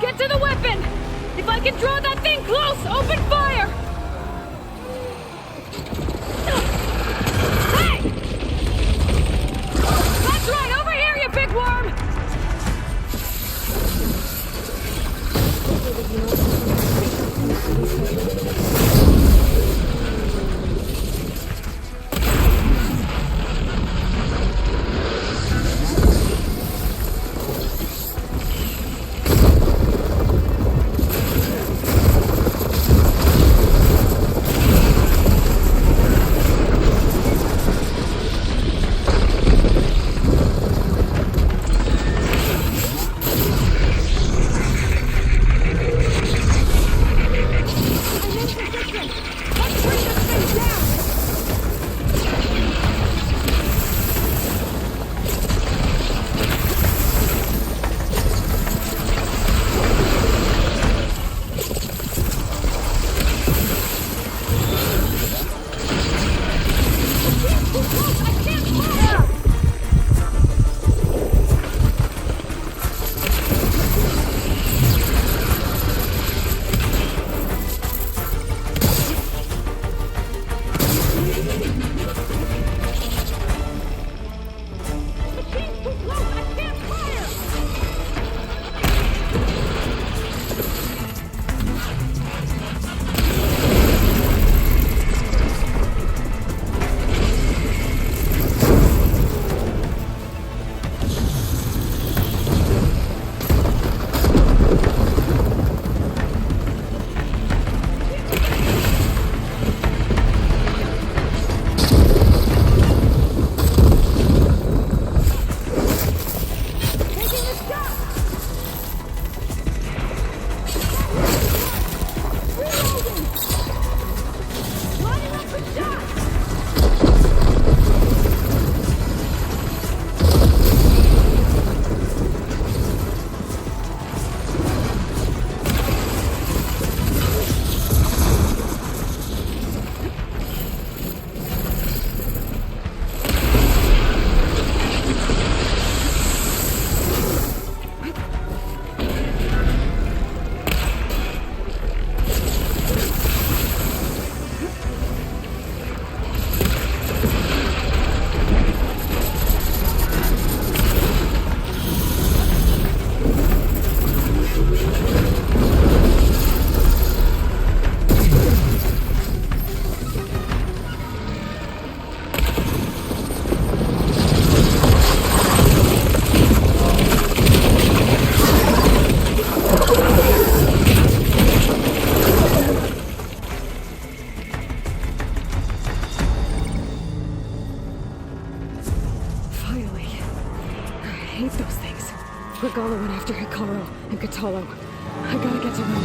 Get to the weapon! If I can draw that thing close, open fire! Hey! That's right, over here, you big worm! Regala went after Hikaru and Katalo. I gotta get to them.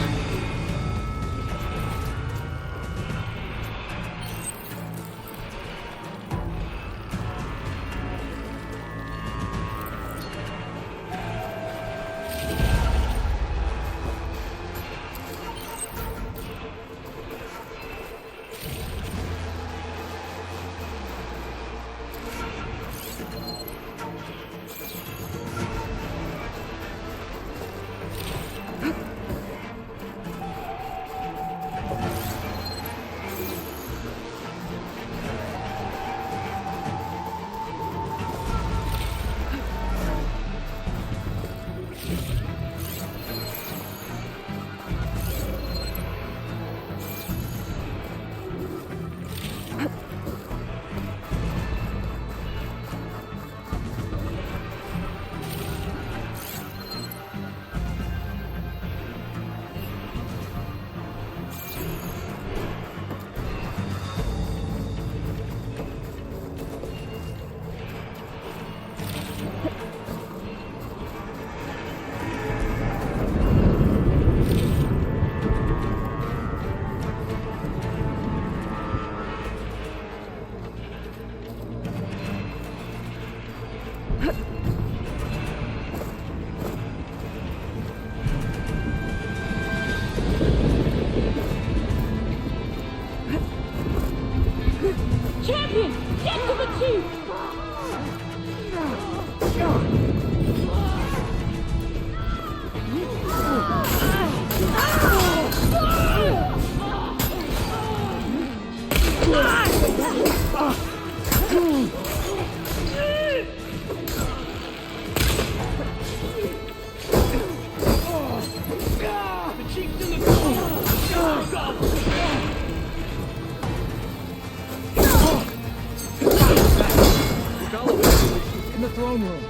In the throne room.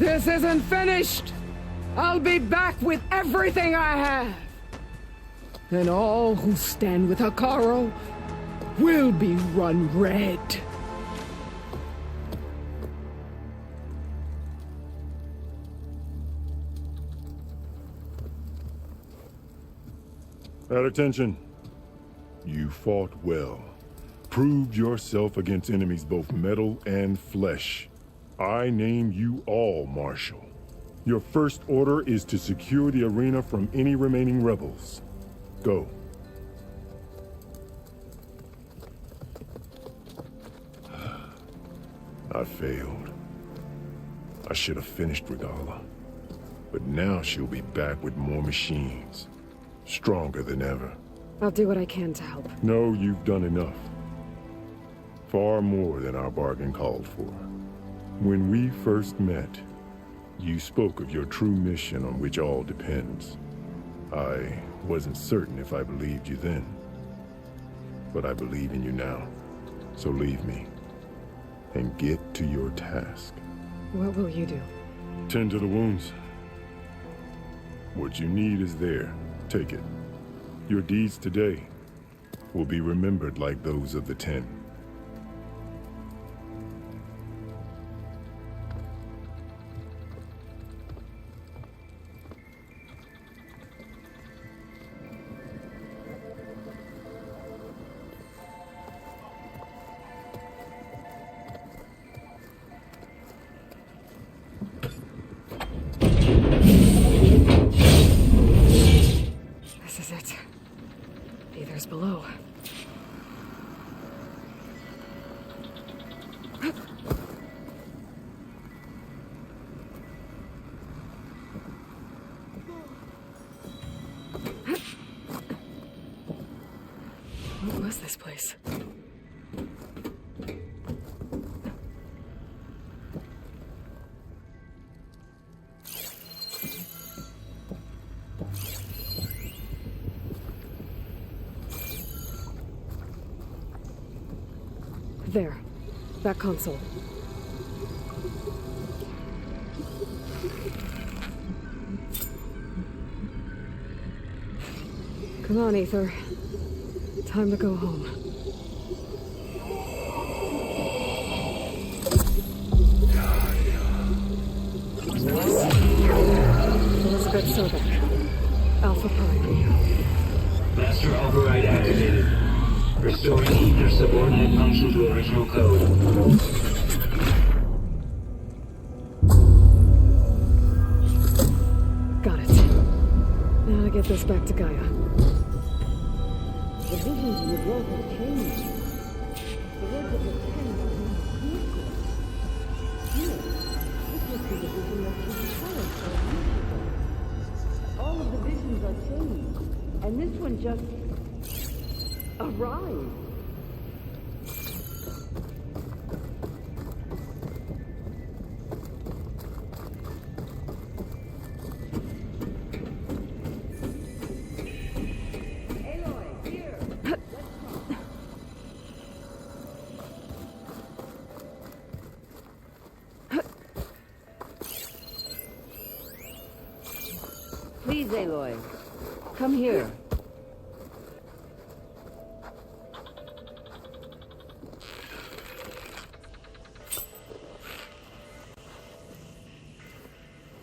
This isn't finished! I'll be back with everything I have! And all who stand with Hikaru will be run red. At attention. You fought well. Proved yourself against enemies both metal and flesh. I name you all Marshal. Your first order is to secure the arena from any remaining rebels. Go. I failed. I should have finished Regala. But now she'll be back with more machines. Stronger than ever. I'll do what I can to help. No, you've done enough. Far more than our bargain called for. When we first met, you spoke of your true mission on which all depends. I wasn't certain if I believed you then. But I believe in you now. So leave me. And get to your task. What will you do? Tend to the wounds. What you need is there. Take it. Your deeds today will be remembered like those of the 10. This is it. Aether's below. What was this place? There. That console. Come on, Aether. Time to go home. Elizabeth Sobek. Alpha Prime. Master override activated. Restoring Ether subordinate function to original code. get this back to Gaia. The visions in the grove have changed. The words of the ten are here. This must be the vision that she told so years ago. All of the visions are changed, and this one just arrived. Please, Aloy, come here.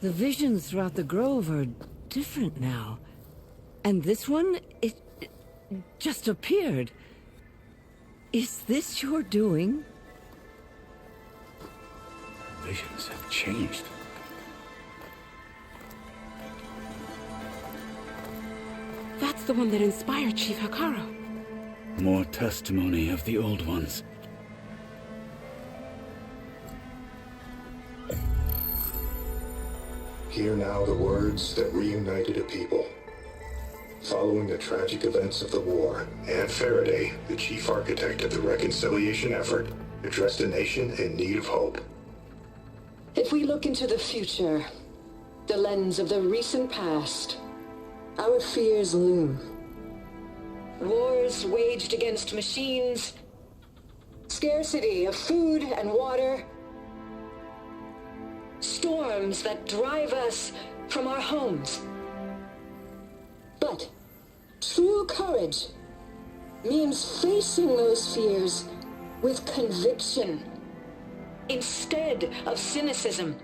The visions throughout the grove are different now. And this one, it just appeared. Is this your doing? Visions have changed. That's the one that inspired Chief Hikaru. More testimony of the old ones. Hear now the words that reunited a people. Following the tragic events of the war, Anne Faraday, the chief architect of the reconciliation effort, addressed a nation in need of hope. If we look into the future, the lens of the recent past, our fears loom. Wars waged against machines, scarcity of food and water, storms that drive us from our homes. But true courage means facing those fears with conviction instead of cynicism.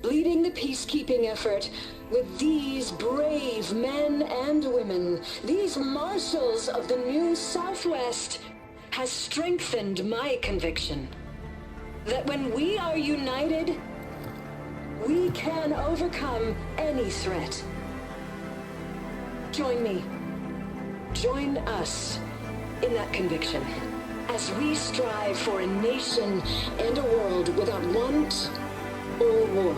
Leading the peacekeeping effort with these brave men and women, these marshals of the new Southwest, has strengthened my conviction that when we are united, we can overcome any threat. Join me. Join us in that conviction as we strive for a nation and a world without want or war.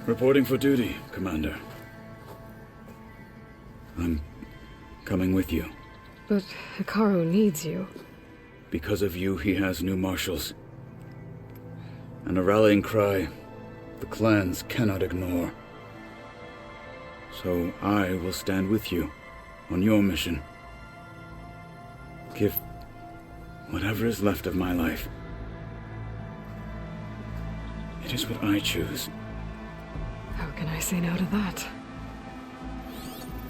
Reporting for duty, Commander. I'm coming with you. But Hikaru needs you. Because of you, he has new marshals. And a rallying cry the clans cannot ignore. So I will stand with you on your mission. Give whatever is left of my life. It is what I choose. How can I say no to that?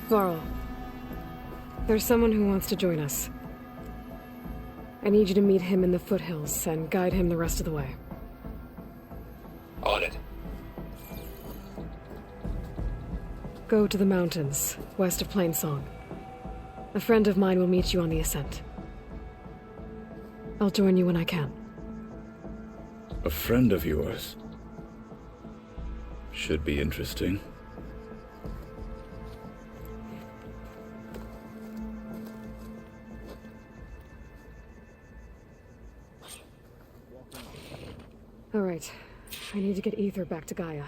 Varl, there's someone who wants to join us. I need you to meet him in the foothills and guide him the rest of the way. On it. Go to the mountains, west of Plainsong. A friend of mine will meet you on the ascent. I'll join you when I can. A friend of yours? Should be interesting. All right. I need to get Ether back to Gaia.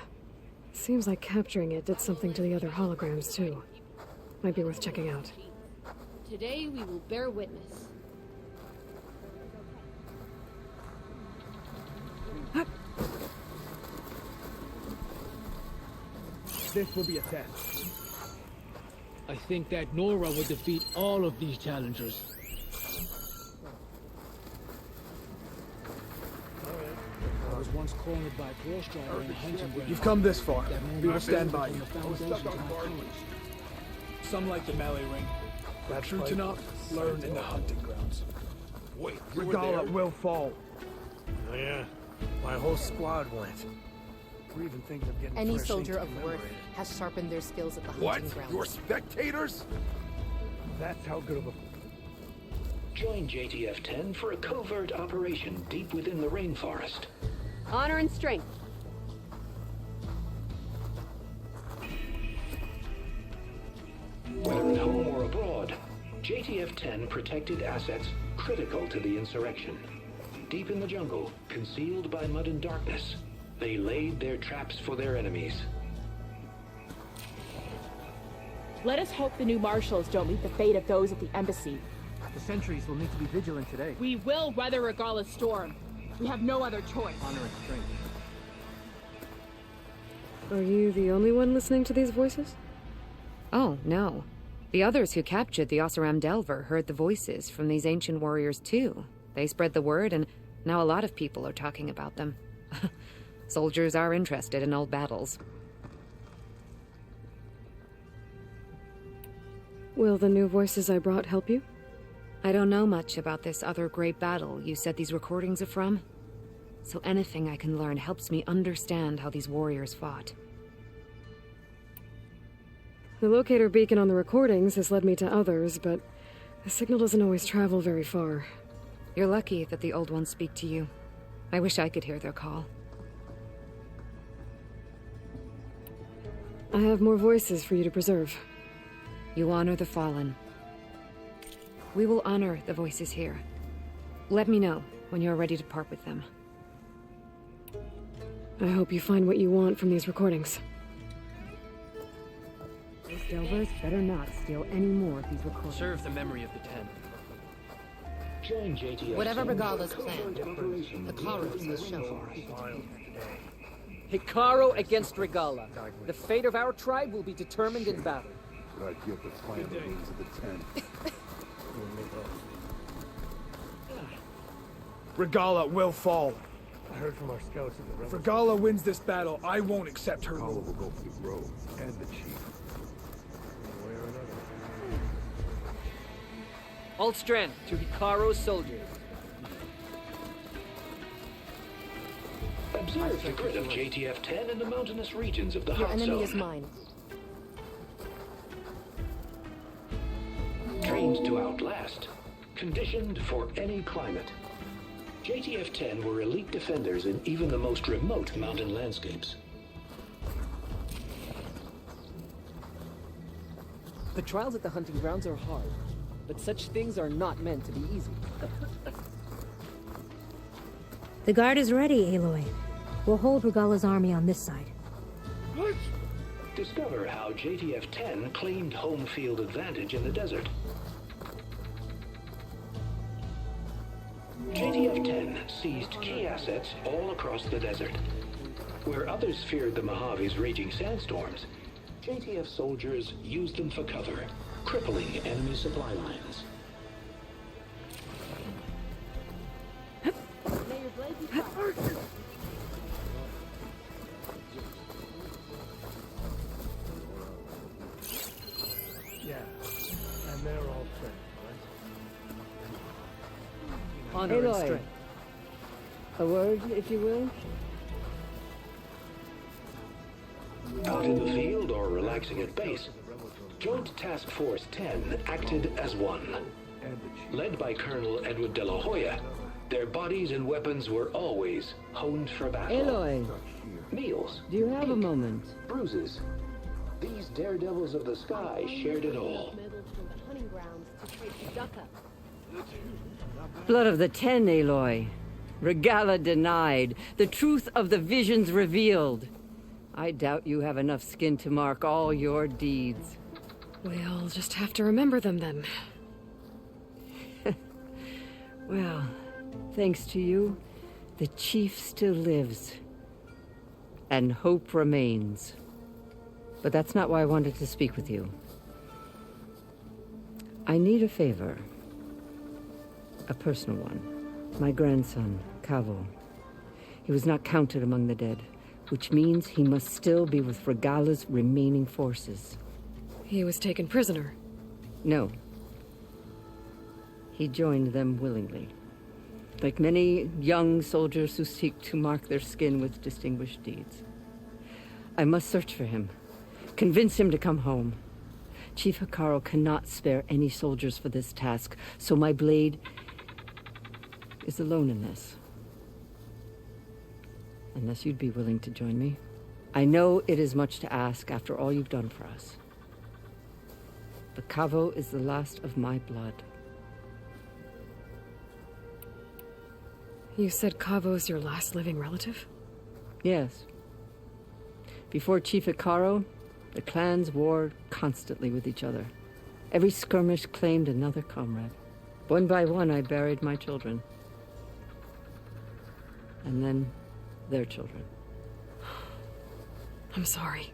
Seems like capturing it did something to the other holograms, too. Might be worth checking out. Today we will bear witness. This will be a test. I think that Nora will defeat all of these challengers. once cornered by a horse driver in a hunting ground. You've come this far. We will stand by you. Some like the melee ring. True to not learn in the hunting grounds. Wait, Regala will fall. Oh yeah, my whole squad went. We're even thinking of getting Any fresh soldier ink of worth commemorated. has sharpened their skills at the What? hunting grounds. You're spectators? That's how good of a... Join JTF-10 for a covert operation deep within the rainforest. Honor and strength. Whether at home or abroad, JTF-10 protected assets critical to the insurrection. Deep in the jungle, concealed by mud and darkness, they laid their traps for their enemies. Let us hope the new marshals don't meet the fate of those at the embassy. The sentries will need to be vigilant today. We will weather Regala's storm. We have no other choice. Honor and strength. Are you the only one listening to these voices? Oh, no. The others who captured the Oseram Delver heard the voices from these ancient warriors too. They spread the word, and now a lot of people are talking about them. Soldiers are interested in old battles. Will the new voices I brought help you? I don't know much about this other great battle you said these recordings are from. So anything I can learn helps me understand how these warriors fought. The locator beacon on the recordings has led me to others, but the signal doesn't always travel very far. You're lucky that the old ones speak to you. I wish I could hear their call. I have more voices for you to preserve. You honor the fallen. We will honor the voices here. Let me know when you're ready to part with them. I hope you find what you want from these recordings. Those Delvers better not steal any more of these recordings. Serve the memory of the Ten. Join JTF. Whatever Regala's plan, the Karos will show. Hikaru against Regala. The fate of our tribe will be determined in battle. Should I give the final names of the 10? Regala will fall. I heard from our scouts that the If rebels... Regala wins this battle, I won't accept her Regala rule. will go for the grove and the chief. One way or another. All strength to Hikaru's soldiers. Observe the grid of JTF-10 in the mountainous regions of the Your hot enemy zone. is mine. Trained to outlast, conditioned for any climate. JTF-10 were elite defenders in even the most remote mountain landscapes. The trials at the hunting grounds are hard, but such things are not meant to be easy. The guard is ready, Aloy. We'll hold Regala's army on this side. Discover how JTF-10 claimed home field advantage in the desert. JTF-10 seized key assets all across the desert. Where others feared the Mojave's raging sandstorms, JTF soldiers used them for cover, crippling enemy supply lines. Yeah, and they're all trained, right? Honor and Aloy, strength. a word, if you will? Out in the field or relaxing at base, Joint Task Force 10 acted as one. Led by Colonel Edward de la Hoya, their bodies and weapons were always honed for battle. Aloy, Meals, do you have a moment? bruises. These daredevils of the sky shared it all. Blood of the 10, Aloy. Regala denied. The truth of the visions revealed. I doubt you have enough skin to mark all your deeds. We'll just have to remember them then. Well, thanks to you, the chief still lives. And hope remains. But that's not why I wanted to speak with you. I need a favor. A personal one. My grandson, Kavo. He was not counted among the dead, which means he must still be with Regala's remaining forces. He was taken prisoner? No. He joined them willingly. Like many young soldiers who seek to mark their skin with distinguished deeds. I must search for him. Convince him to come home. Chief Hikaru cannot spare any soldiers for this task, so my blade is alone in this. Unless you'd be willing to join me. I know it is much to ask after all you've done for us. But Kavo is the last of my blood. You said Kavo's your last living relative? Yes. Before Chief Hikaru, the clans warred constantly with each other. Every skirmish claimed another comrade. One by one, I buried my children. And then their children. I'm sorry.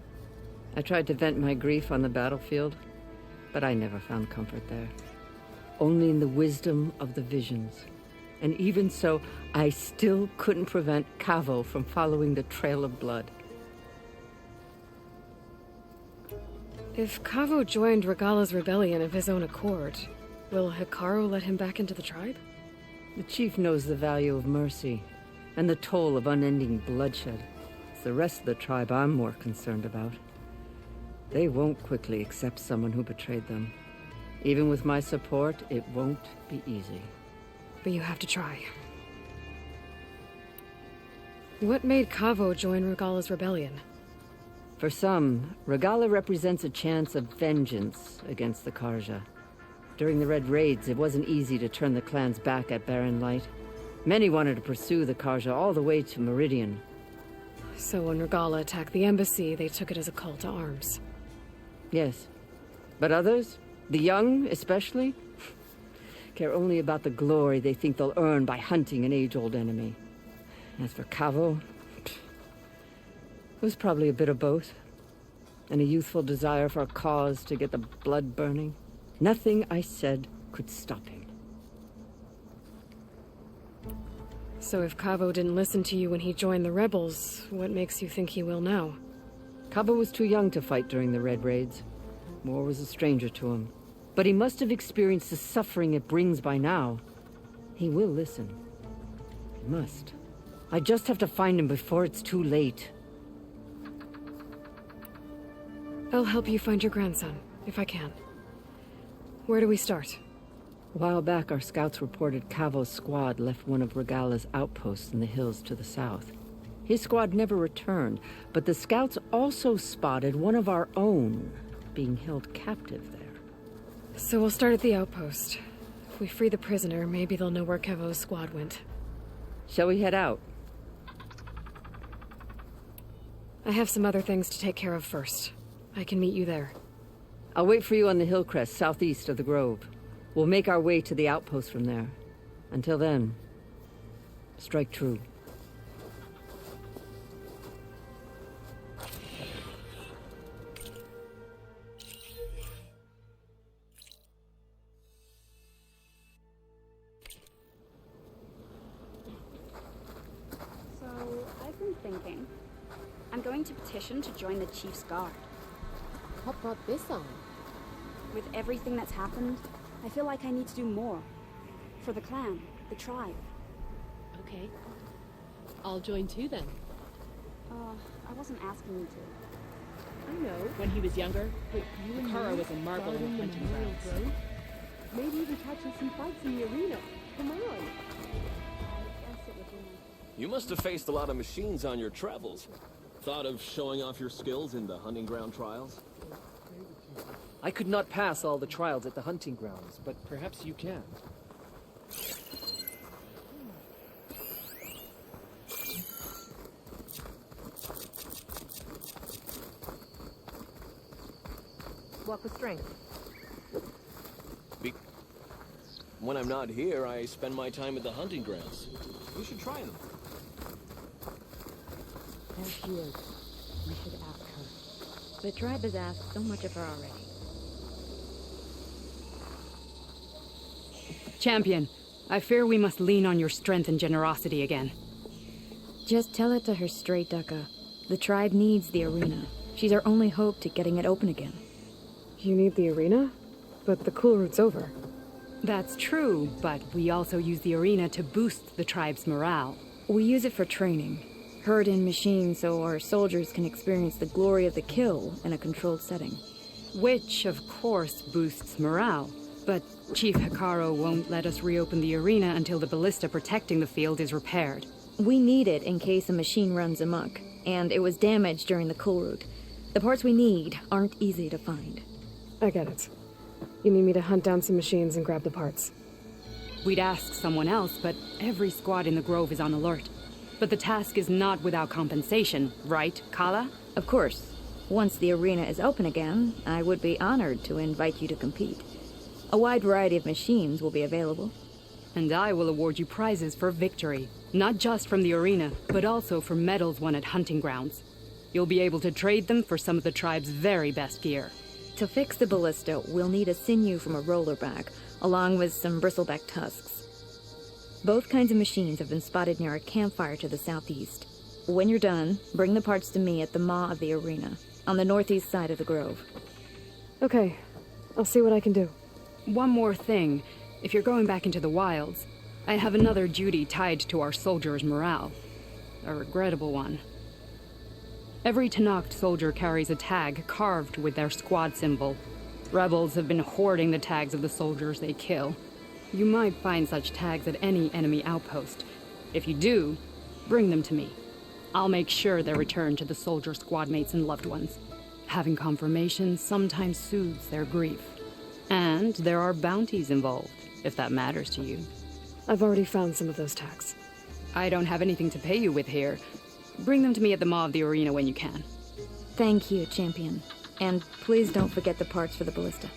I tried to vent my grief on the battlefield, but I never found comfort there. Only in the wisdom of the visions. And even so, I still couldn't prevent Kavo from following the trail of blood. If Kavo joined Regala's rebellion of his own accord, will Hikaru let him back into the tribe? The chief knows the value of mercy, and the toll of unending bloodshed. It's the rest of the tribe I'm more concerned about. They won't quickly accept someone who betrayed them. Even with my support, it won't be easy. But you have to try. What made Kavo join Regala's rebellion? For some, Regala represents a chance of vengeance against the Karja. During the Red Raids, it wasn't easy to turn the clans back at Barren Light. Many wanted to pursue the Karja all the way to Meridian. So when Regala attacked the embassy, they took it as a call to arms. Yes. But others, the young especially, care only about the glory they think they'll earn by hunting an age-old enemy. As for Kavo, it was probably a bit of both. And a youthful desire for a cause to get the blood burning. Nothing I said could stop him. So if Kavo didn't listen to you when he joined the rebels, what makes you think he will now? Kavo was too young to fight during the Red Raids. War was a stranger to him. But he must have experienced the suffering it brings by now. He will listen. He must. I just have to find him before it's too late. I'll help you find your grandson, if I can. Where do we start? A while back, our scouts reported Kavo's squad left one of Regala's outposts in the hills to the south. His squad never returned, but the scouts also spotted one of our own being held captive there. So we'll start at the outpost. If we free the prisoner, maybe they'll know where Kavo's squad went. Shall we head out? I have some other things to take care of first. I can meet you there. I'll wait for you on the hill crest southeast of the grove. We'll make our way to the outpost from there. Until then, strike true. Thinking. I'm going to petition to join the Chief's Guard. What brought this on? With everything that's happened, I feel like I need to do more. For the clan, the tribe. Okay. I'll join too then. I wasn't asking you to. I know. When he was younger, Hikaru was a marvel in the hunting grounds. Maybe even catching some fights in the arena. Come on. You must have faced a lot of machines on your travels. Thought of showing off your skills in the hunting ground trials? I could not pass all the trials at the hunting grounds, but perhaps you can. Walk with strength. When I'm not here, I spend my time at the hunting grounds. You should try them. There she is. We should ask her. The tribe has asked so much of her already. Champion, I fear we must lean on your strength and generosity again. Just tell it to her straight, Ducka. The tribe needs the arena. She's our only hope to getting it open again. You need the arena? But the cool route's over. That's true, but we also use the arena to boost the tribe's morale. We use it for training. Herd in machines so our soldiers can experience the glory of the kill in a controlled setting. Which, of course, boosts morale. But Chief Hikaru won't let us reopen the arena until the ballista protecting the field is repaired. We need it in case a machine runs amok, and it was damaged during the cool route. The parts we need aren't easy to find. I get it. You need me to hunt down some machines and grab the parts. We'd ask someone else, but every squad in the Grove is on alert. But the task is not without compensation, right, Kala? Of course. Once the arena is open again, I would be honored to invite you to compete. A wide variety of machines will be available. And I will award you prizes for victory. Not just from the arena, but also for medals won at hunting grounds. You'll be able to trade them for some of the tribe's very best gear. To fix the ballista, we'll need a sinew from a rollerback, along with some bristleback tusks. Both kinds of machines have been spotted near a campfire to the southeast. When you're done, bring the parts to me at the maw of the arena, on the northeast side of the grove. Okay, I'll see what I can do. One more thing. If you're going back into the wilds, I have another duty tied to our soldiers' morale. A regrettable one. Every Tenakth soldier carries a tag carved with their squad symbol. Rebels have been hoarding the tags of the soldiers they kill. You might find such tags at any enemy outpost. If you do, bring them to me. I'll make sure they're returned to the soldier squad mates and loved ones. Having confirmation sometimes soothes their grief. And there are bounties involved, if that matters to you. I've already found some of those tags. I don't have anything to pay you with here. Bring them to me at the maw of the arena when you can. Thank you, champion. And please don't forget the parts for the ballista.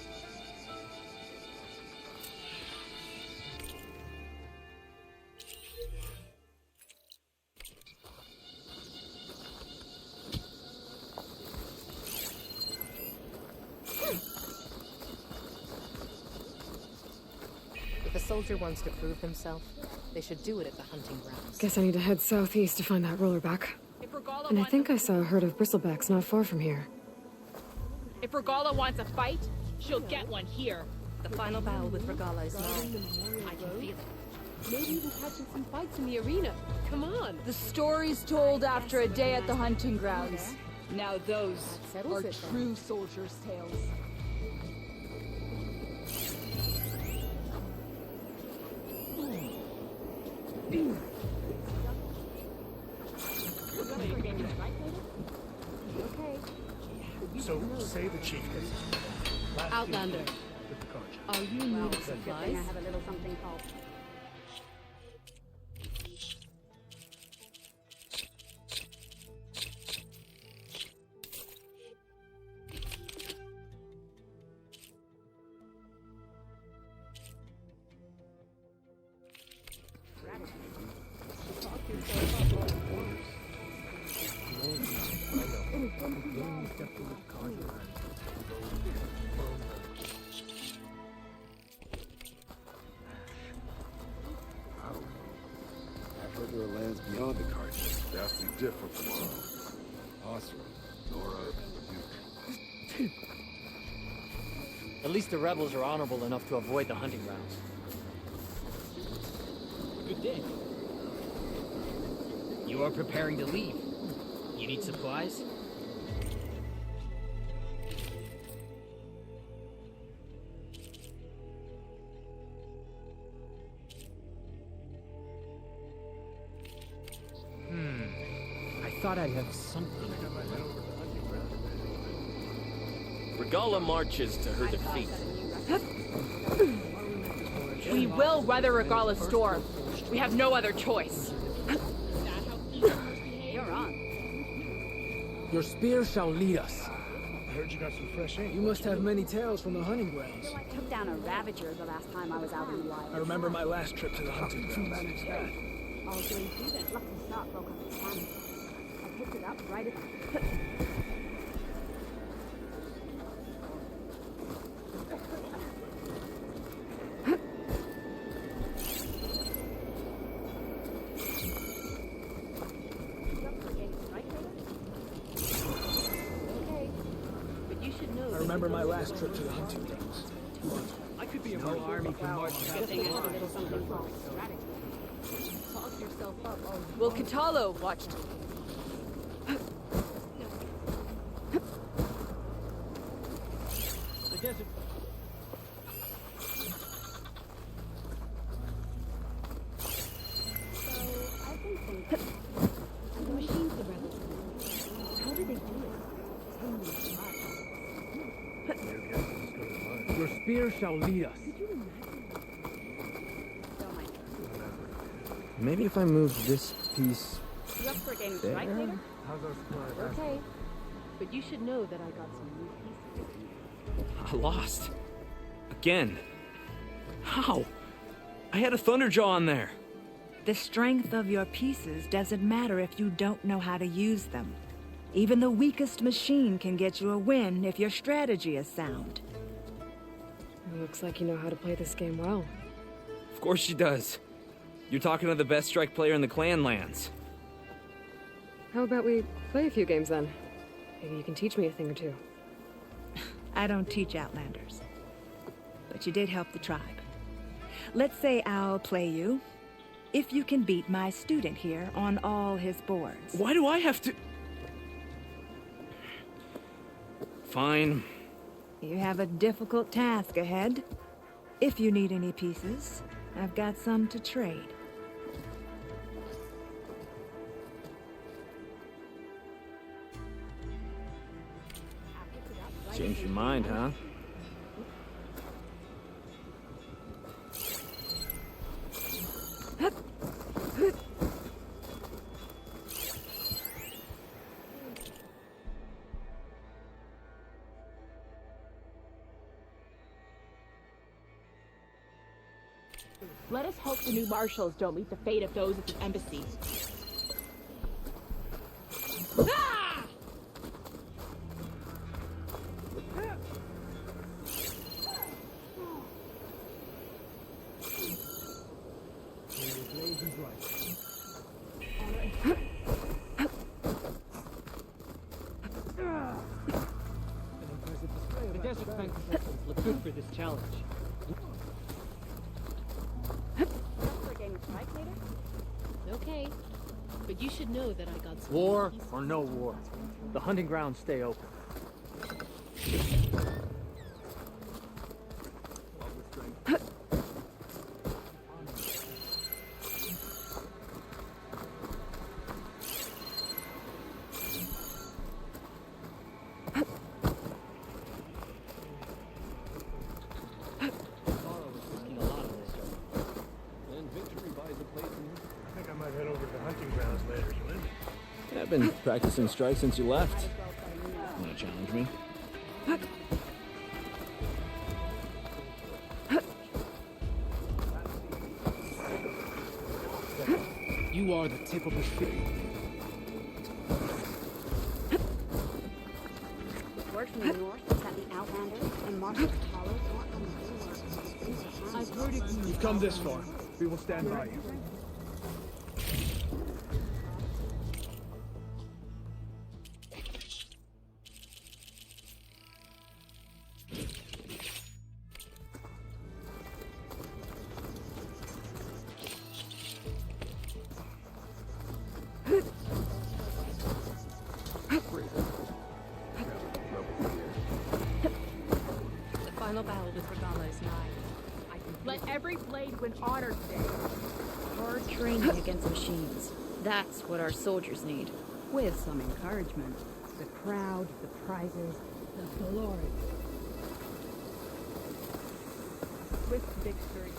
If a soldier wants to prove himself, they should do it at the hunting grounds. Guess I need to head southeast to find that rollerback. And I think I saw a herd of bristlebacks not far from here. If Regala wants a fight, she'll get one here. The final battle with Regala is nigh. I can feel it. Maybe even catching some fights in the arena. Come on. The stories told after a day at the hunting grounds. Now those are true soldiers' tales. So, say the chief gets Outlander, are you in need of supplies? I have a little something called... There are lands beyond the Carters, vastly different from our own. Osram, Nora, you. At least the rebels are honorable enough to avoid the hunting grounds. Good day. You are preparing to leave. You need supplies? I thought I'd have something. Regala marches to her defeat. We will weather Regala's storm. We have no other choice. You're on. Your spear shall lead us. I heard you got some fresh ink. You must have many tales from the hunting grounds. I took down a Ravager the last time I was out in the wild. I remember my last trip to the hunting grounds. I was going through that lucky shot broke up his hand. I picked it up right at remember my last trip to the hunting grounds. I could be a no army can march past the line. Talk yourself up. Well, Katalo watched. The desert. I've been thinking. The machines the rebels. How do they do it? Your spear shall lead us. Maybe if I moved this piece You up for a game of there? strike later? How's our squad? Okay. But you should know that I got some new pieces. I lost. Again. How? I had a Thunderjaw on there. The strength of your pieces doesn't matter if you don't know how to use them. Even the weakest machine can get you a win if your strategy is sound. It looks like you know how to play this game well. Of course she does. You're talking to the best strike player in the clan lands. How about we play a few games then? Maybe you can teach me a thing or two. I don't teach Outlanders. But you did help the tribe. Let's say I'll play you, if you can beat my student here on all his boards. Why do I have to... Fine. You have a difficult task ahead. If you need any pieces, I've got some to trade. Changed your mind, huh? Let us hope the new marshals don't meet the fate of those at the embassy. Ah! The desert fence look good for this challenge. For a game of strike later? Okay. But you should know that I got some War new pieces. or no war, the hunting grounds stay open. I've been practicing strikes since you left. Want to challenge me? You are the tip of the spear. Word from the north is that the Outlanders and Marshal Katalo want to I've heard it. You've come this far. We will stand by you. The final battle with Regala is nigh. Let every blade win honor today. Hard training against machines. That's what our soldiers need. With some encouragement. The crowd, the prizes, the glory. With victory.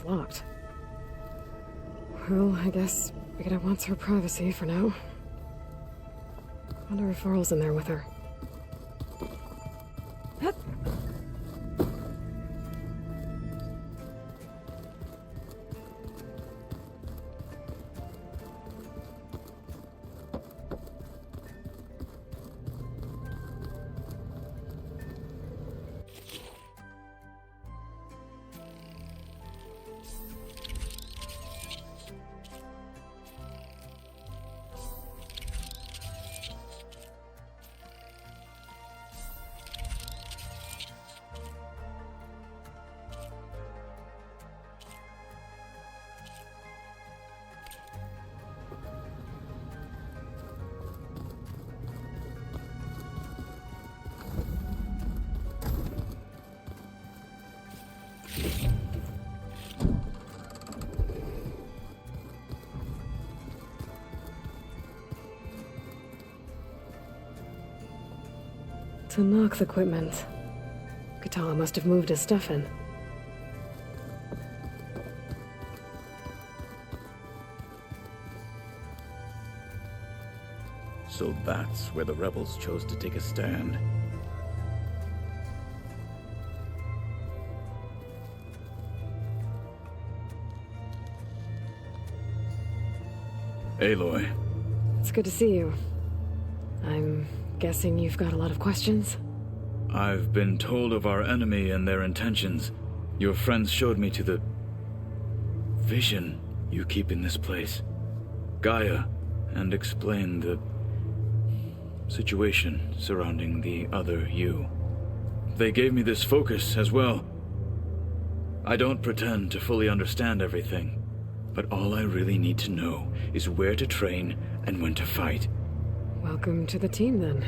It's locked. Well, I guess Beta wants her privacy for now. Wonder if Earl's in there with her. Tanak's equipment. Katala must have moved his stuff in. So that's where the rebels chose to take a stand. Aloy. It's good to see you. I'm guessing you've got a lot of questions? I've been told of our enemy and their intentions. Your friends showed me to the vision you keep in this place, Gaia, and explained the situation surrounding the other you. They gave me this focus as well. I don't pretend to fully understand everything, but all I really need to know is where to train and when to fight. Welcome to the team, then.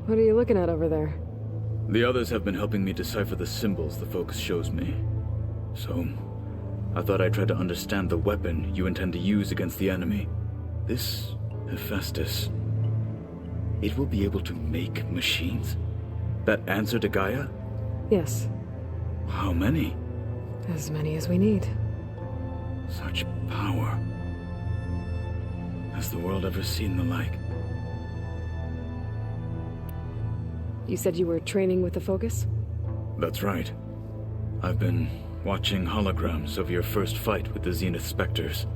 What are you looking at over there? The others have been helping me decipher the symbols the focus shows me. So, I thought I'd try to understand the weapon you intend to use against the enemy. This Hephaestus, it will be able to make machines? That answer to Gaia? Yes. How many? As many as we need. Such power. Has the world ever seen the like? You said you were training with the focus? That's right. I've been watching holograms of your first fight with the Zenith Spectres.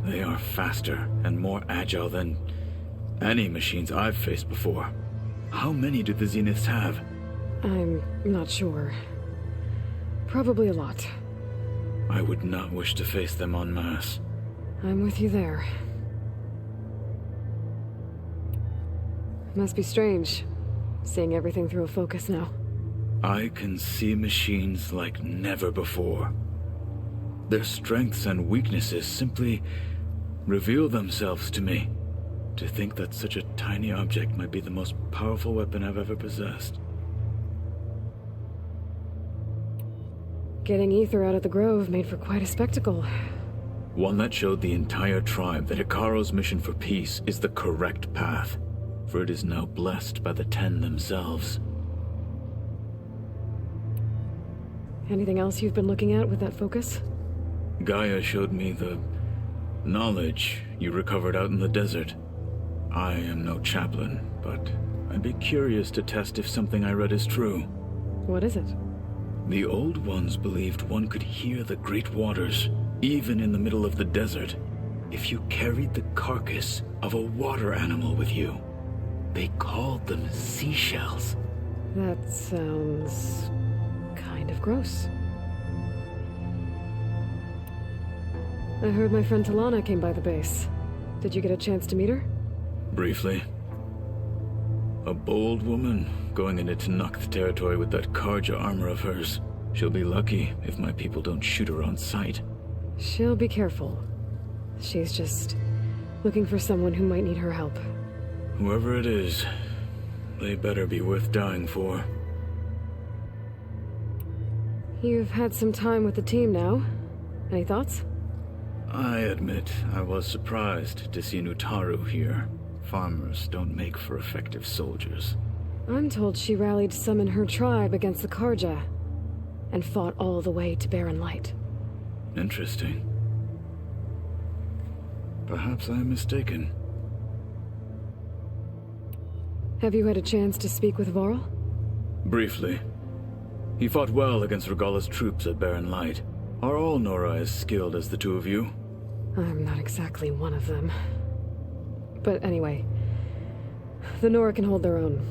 They are faster and more agile than any machines I've faced before. How many do the Zeniths have? I'm not sure. Probably a lot. I would not wish to face them en masse. I'm with you there. Must be strange, seeing everything through a focus now. I can see machines like never before. Their strengths and weaknesses simply reveal themselves to me. To think that such a tiny object might be the most powerful weapon I've ever possessed. Getting Ether out of the Grove made for quite a spectacle. One that showed the entire tribe that Hikaru's mission for peace is the correct path, for it is now blessed by the Ten themselves. Anything else you've been looking at with that focus? Gaia showed me the knowledge you recovered out in the desert. I am no chaplain, but I'd be curious to test if something I read is true. What is it? The Old Ones believed one could hear the great waters, even in the middle of the desert, if you carried the carcass of a water animal with you. They called them seashells. That sounds kind of gross. I heard my friend Talana came by the base. Did you get a chance to meet her? Briefly. A bold woman going into Tanakh territory with that Karja armor of hers. She'll be lucky if my people don't shoot her on sight. She'll be careful. She's just looking for someone who might need her help. Whoever it is, they better be worth dying for. You've had some time with the team now. Any thoughts? I admit I was surprised to see Nutaru here. Farmers don't make for effective soldiers. I'm told she rallied some in her tribe against the Karja. and fought all the way to Barren Light. Interesting. Perhaps I am mistaken. Have you had a chance to speak with Varl? Briefly. He fought well against Regalla's troops at Barren Light. Are all Nora as skilled as the two of you? I'm not exactly one of them. But anyway, the Nora can hold their own.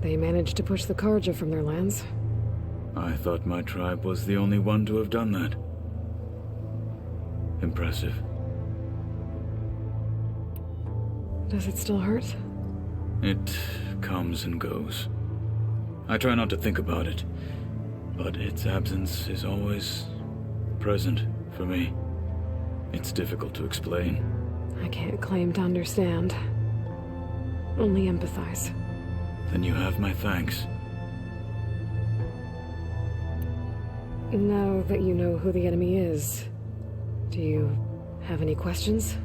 They managed to push the Karja from their lands. I thought my tribe was the only one to have done that. Impressive. Does it still hurt? It comes and goes. I try not to think about it, but its absence is always present for me. It's difficult to explain. I can't claim to understand. Only empathize. Then you have my thanks. Now that you know who the enemy is, do you have any questions?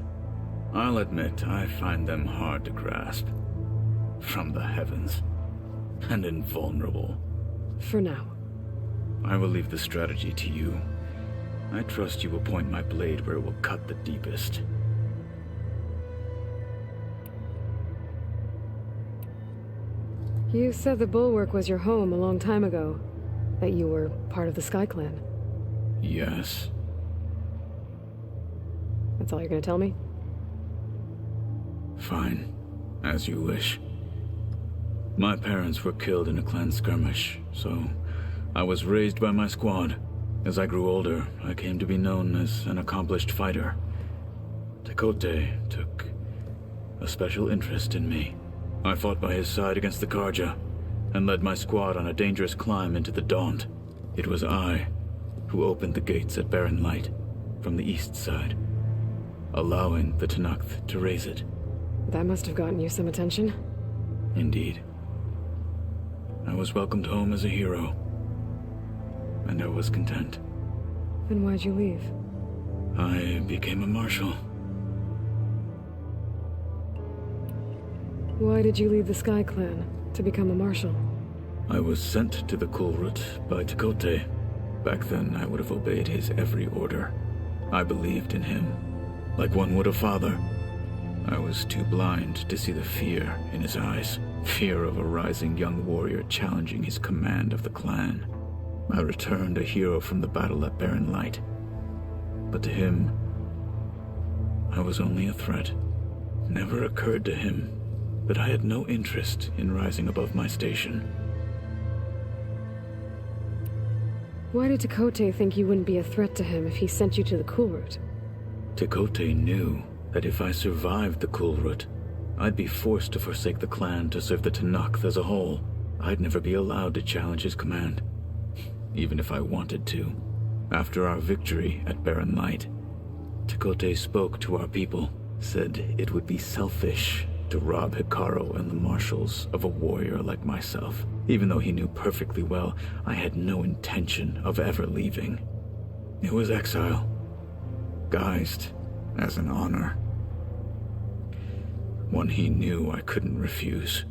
I'll admit, I find them hard to grasp. From the heavens. And invulnerable. For now. I will leave the strategy to you. I trust you will point my blade where it will cut the deepest. You said the Bulwark was your home a long time ago. That you were part of the Sky Clan. Yes. That's all you're gonna tell me? Fine. As you wish. My parents were killed in a clan skirmish, so I was raised by my squad. As I grew older, I came to be known as an accomplished fighter. Tekote took a special interest in me. I fought by his side against the Karja, and led my squad on a dangerous climb into the Daunt. It was I who opened the gates at Barren Light from the east side, allowing the Tenakth to raise it. That must have gotten you some attention. Indeed. I was welcomed home as a hero, and I was content. Then why'd you leave? I became a marshal. Why did you leave the Sky Clan to become a marshal? I was sent to the Kulrut by Tekote. Back then, I would have obeyed his every order. I believed in him, like one would a father. I was too blind to see the fear in his eyes. Fear of a rising young warrior challenging his command of the clan. I returned a hero from the battle at Barren Light. But to him, I was only a threat. Never occurred to him that I had no interest in rising above my station. Why did Tekote think you wouldn't be a threat to him if he sent you to the Kulrut? Tekote knew that if I survived the Kulrut, I'd be forced to forsake the clan to serve the Tenakth as a whole. I'd never be allowed to challenge his command, even if I wanted to. After our victory at Barren Light, Tekote spoke to our people, said it would be selfish to rob Hikaru and the marshals of a warrior like myself, even though he knew perfectly well I had no intention of ever leaving. It was exile, guised as an honor. One he knew I couldn't refuse.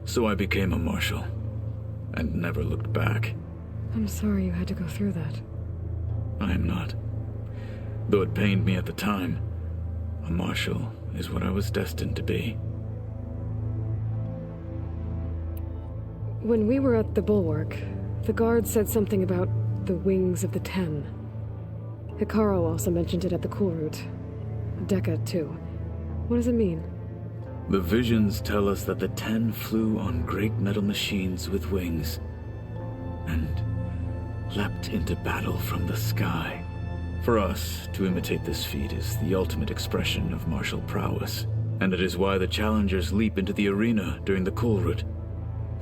So I became a marshal, and never looked back. I'm sorry you had to go through that. I am not. Though it pained me at the time, a marshal is what I was destined to be. When we were at the Bulwark, the guard said something about the Wings of the Ten. Hikaru also mentioned it at the Kulrut. Dekka, too. What does it mean? The visions tell us that the Ten flew on great metal machines with wings, and leapt into battle from the sky. For us, to imitate this feat is the ultimate expression of martial prowess, and it is why the challengers leap into the arena during the Kulrut.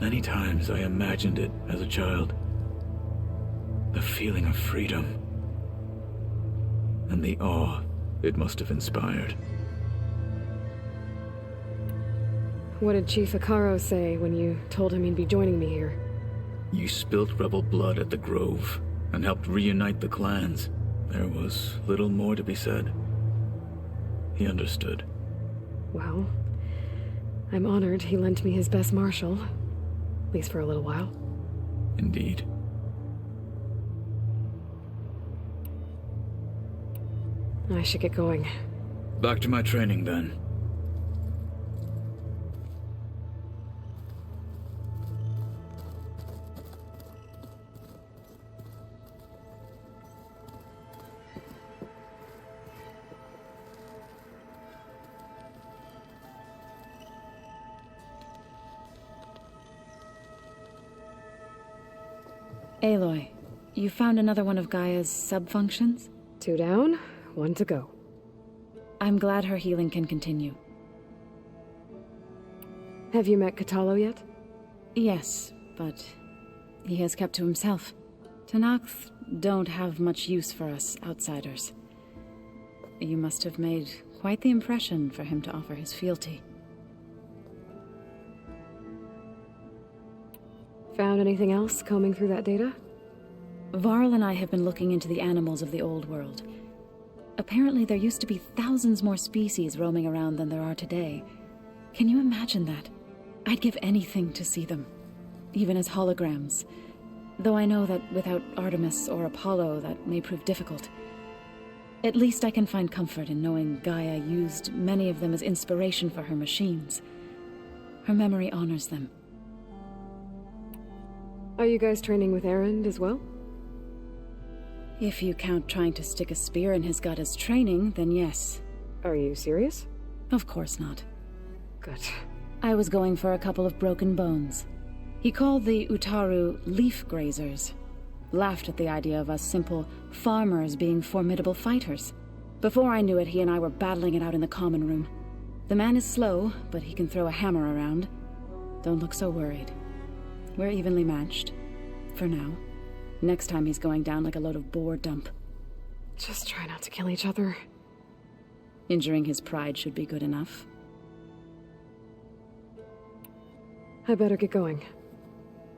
Many times I imagined it as a child. The feeling of freedom, and the awe it must have inspired. What did Chief Hikaru say when you told him he'd be joining me here? You spilt rebel blood at the Grove, and helped reunite the clans. There was little more to be said. He understood. Well, I'm honored he lent me his best marshal. At least for a little while. Indeed. I should get going. Back to my training, then. Aloy, you found another one of Gaia's sub-functions? 2 down, 1 to go. I'm glad her healing can continue. Have you met Katalo yet? Yes, but he has kept to himself. Tenakth don't have much use for us outsiders. You must have made quite the impression for him to offer his fealty. Found anything else combing through that data? Varl and I have been looking into the animals of the old world. Apparently there used to be thousands more species roaming around than there are today. Can you imagine that? I'd give anything to see them, even as holograms. Though I know that without Artemis or Apollo, that may prove difficult. At least I can find comfort in knowing Gaia used many of them as inspiration for her machines. Her memory honors them. Are you guys training with Erend as well? If you count trying to stick a spear in his gut as training, then yes. Are you serious? Of course not. Good. I was going for a couple of broken bones. He called the Utaru leaf grazers. Laughed at the idea of us simple farmers being formidable fighters. Before I knew it, he and I were battling it out in the common room. The man is slow, but he can throw a hammer around. Don't look so worried. We're evenly matched. For now. Next time he's going down like a load of boar dump. Just try not to kill each other. Injuring his pride should be good enough. I better get going.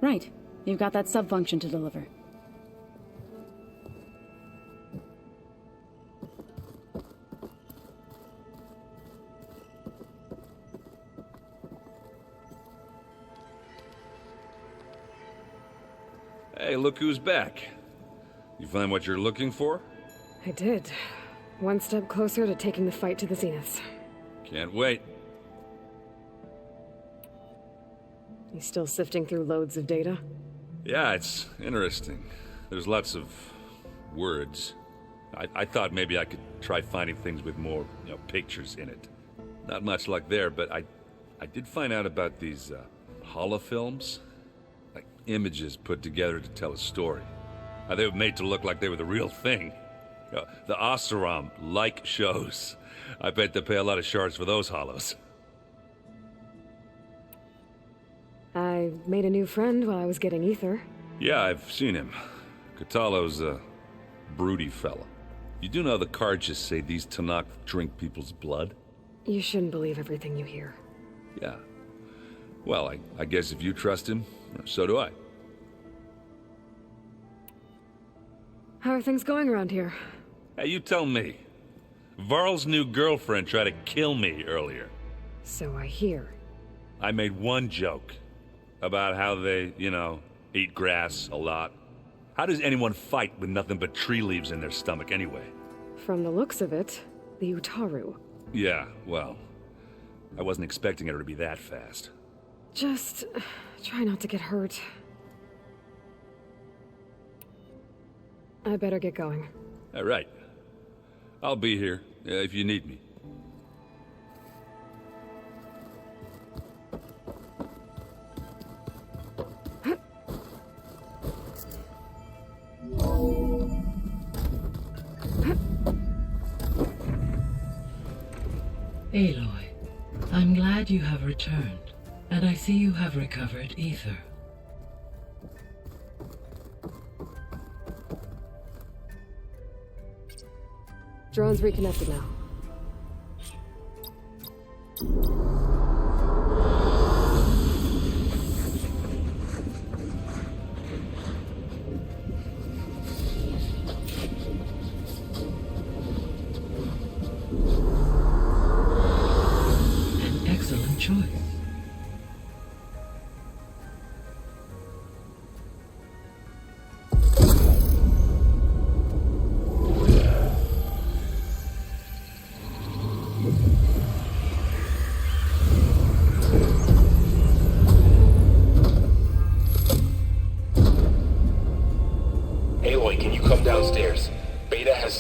Right. You've got that sub-function to deliver. Hey, look who's back. You find what you're looking for? I did. 1 step closer to taking the fight to the zeniths. Can't wait. You still sifting through loads of data? Yeah, it's interesting. There's lots of words. I thought maybe I could try finding things with more, pictures in it. Not much luck there, but I did find out about these holofilms. Like images put together to tell a story. They were made to look like they were the real thing. The Oseram like shows. I bet they pay a lot of shards for those hollows. I made a new friend while I was getting ether. Yeah, I've seen him. Katalo's a broody fella. You do know the cards just say these Tenakth drink people's blood? You shouldn't believe everything you hear. Yeah. Well, I guess if you trust him, so do I. How are things going around here? Hey, you tell me. Varl's new girlfriend tried to kill me earlier. So I hear. I made one joke about how they, eat grass a lot. How does anyone fight with nothing but tree leaves in their stomach anyway? From the looks of it, the Utaru. Yeah, well, I wasn't expecting her to be that fast. Just try not to get hurt. I better get going. All right. I'll be here if you need me. Aloy, I'm glad you have returned, and I see you have recovered ether. Drone's reconnected now. An excellent choice.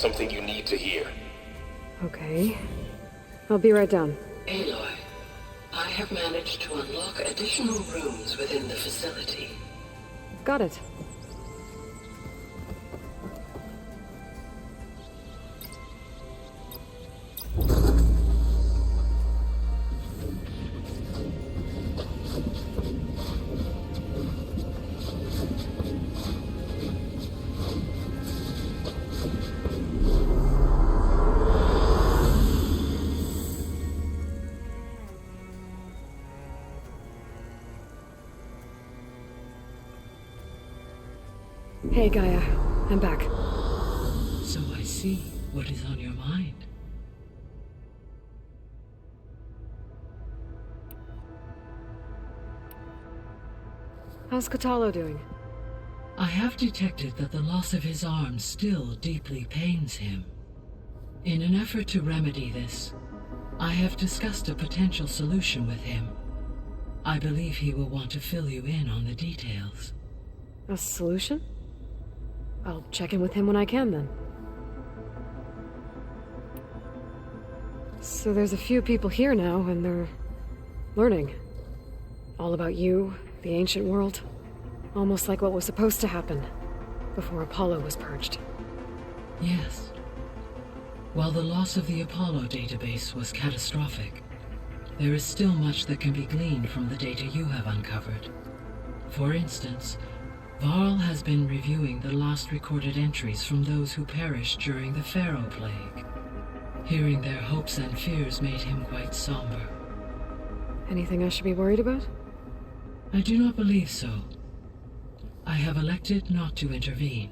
something you need to hear. Okay. I'll be right down. Aloy, I have managed to unlock additional rooms within the facility. Got it. Hey, Gaia. I'm back. So I see what is on your mind. How's Kotallo doing? I have detected that the loss of his arm still deeply pains him. In an effort to remedy this, I have discussed a potential solution with him. I believe he will want to fill you in on the details. A solution? I'll check in with him when I can, then. So there's a few people here now, and they're learning. All about you, the ancient world. Almost like what was supposed to happen before Apollo was purged. Yes. While the loss of the Apollo database was catastrophic, there is still much that can be gleaned from the data you have uncovered. For instance, Varl has been reviewing the last recorded entries from those who perished during the Pharaoh Plague. Hearing their hopes and fears made him quite somber. Anything I should be worried about? I do not believe so. I have elected not to intervene,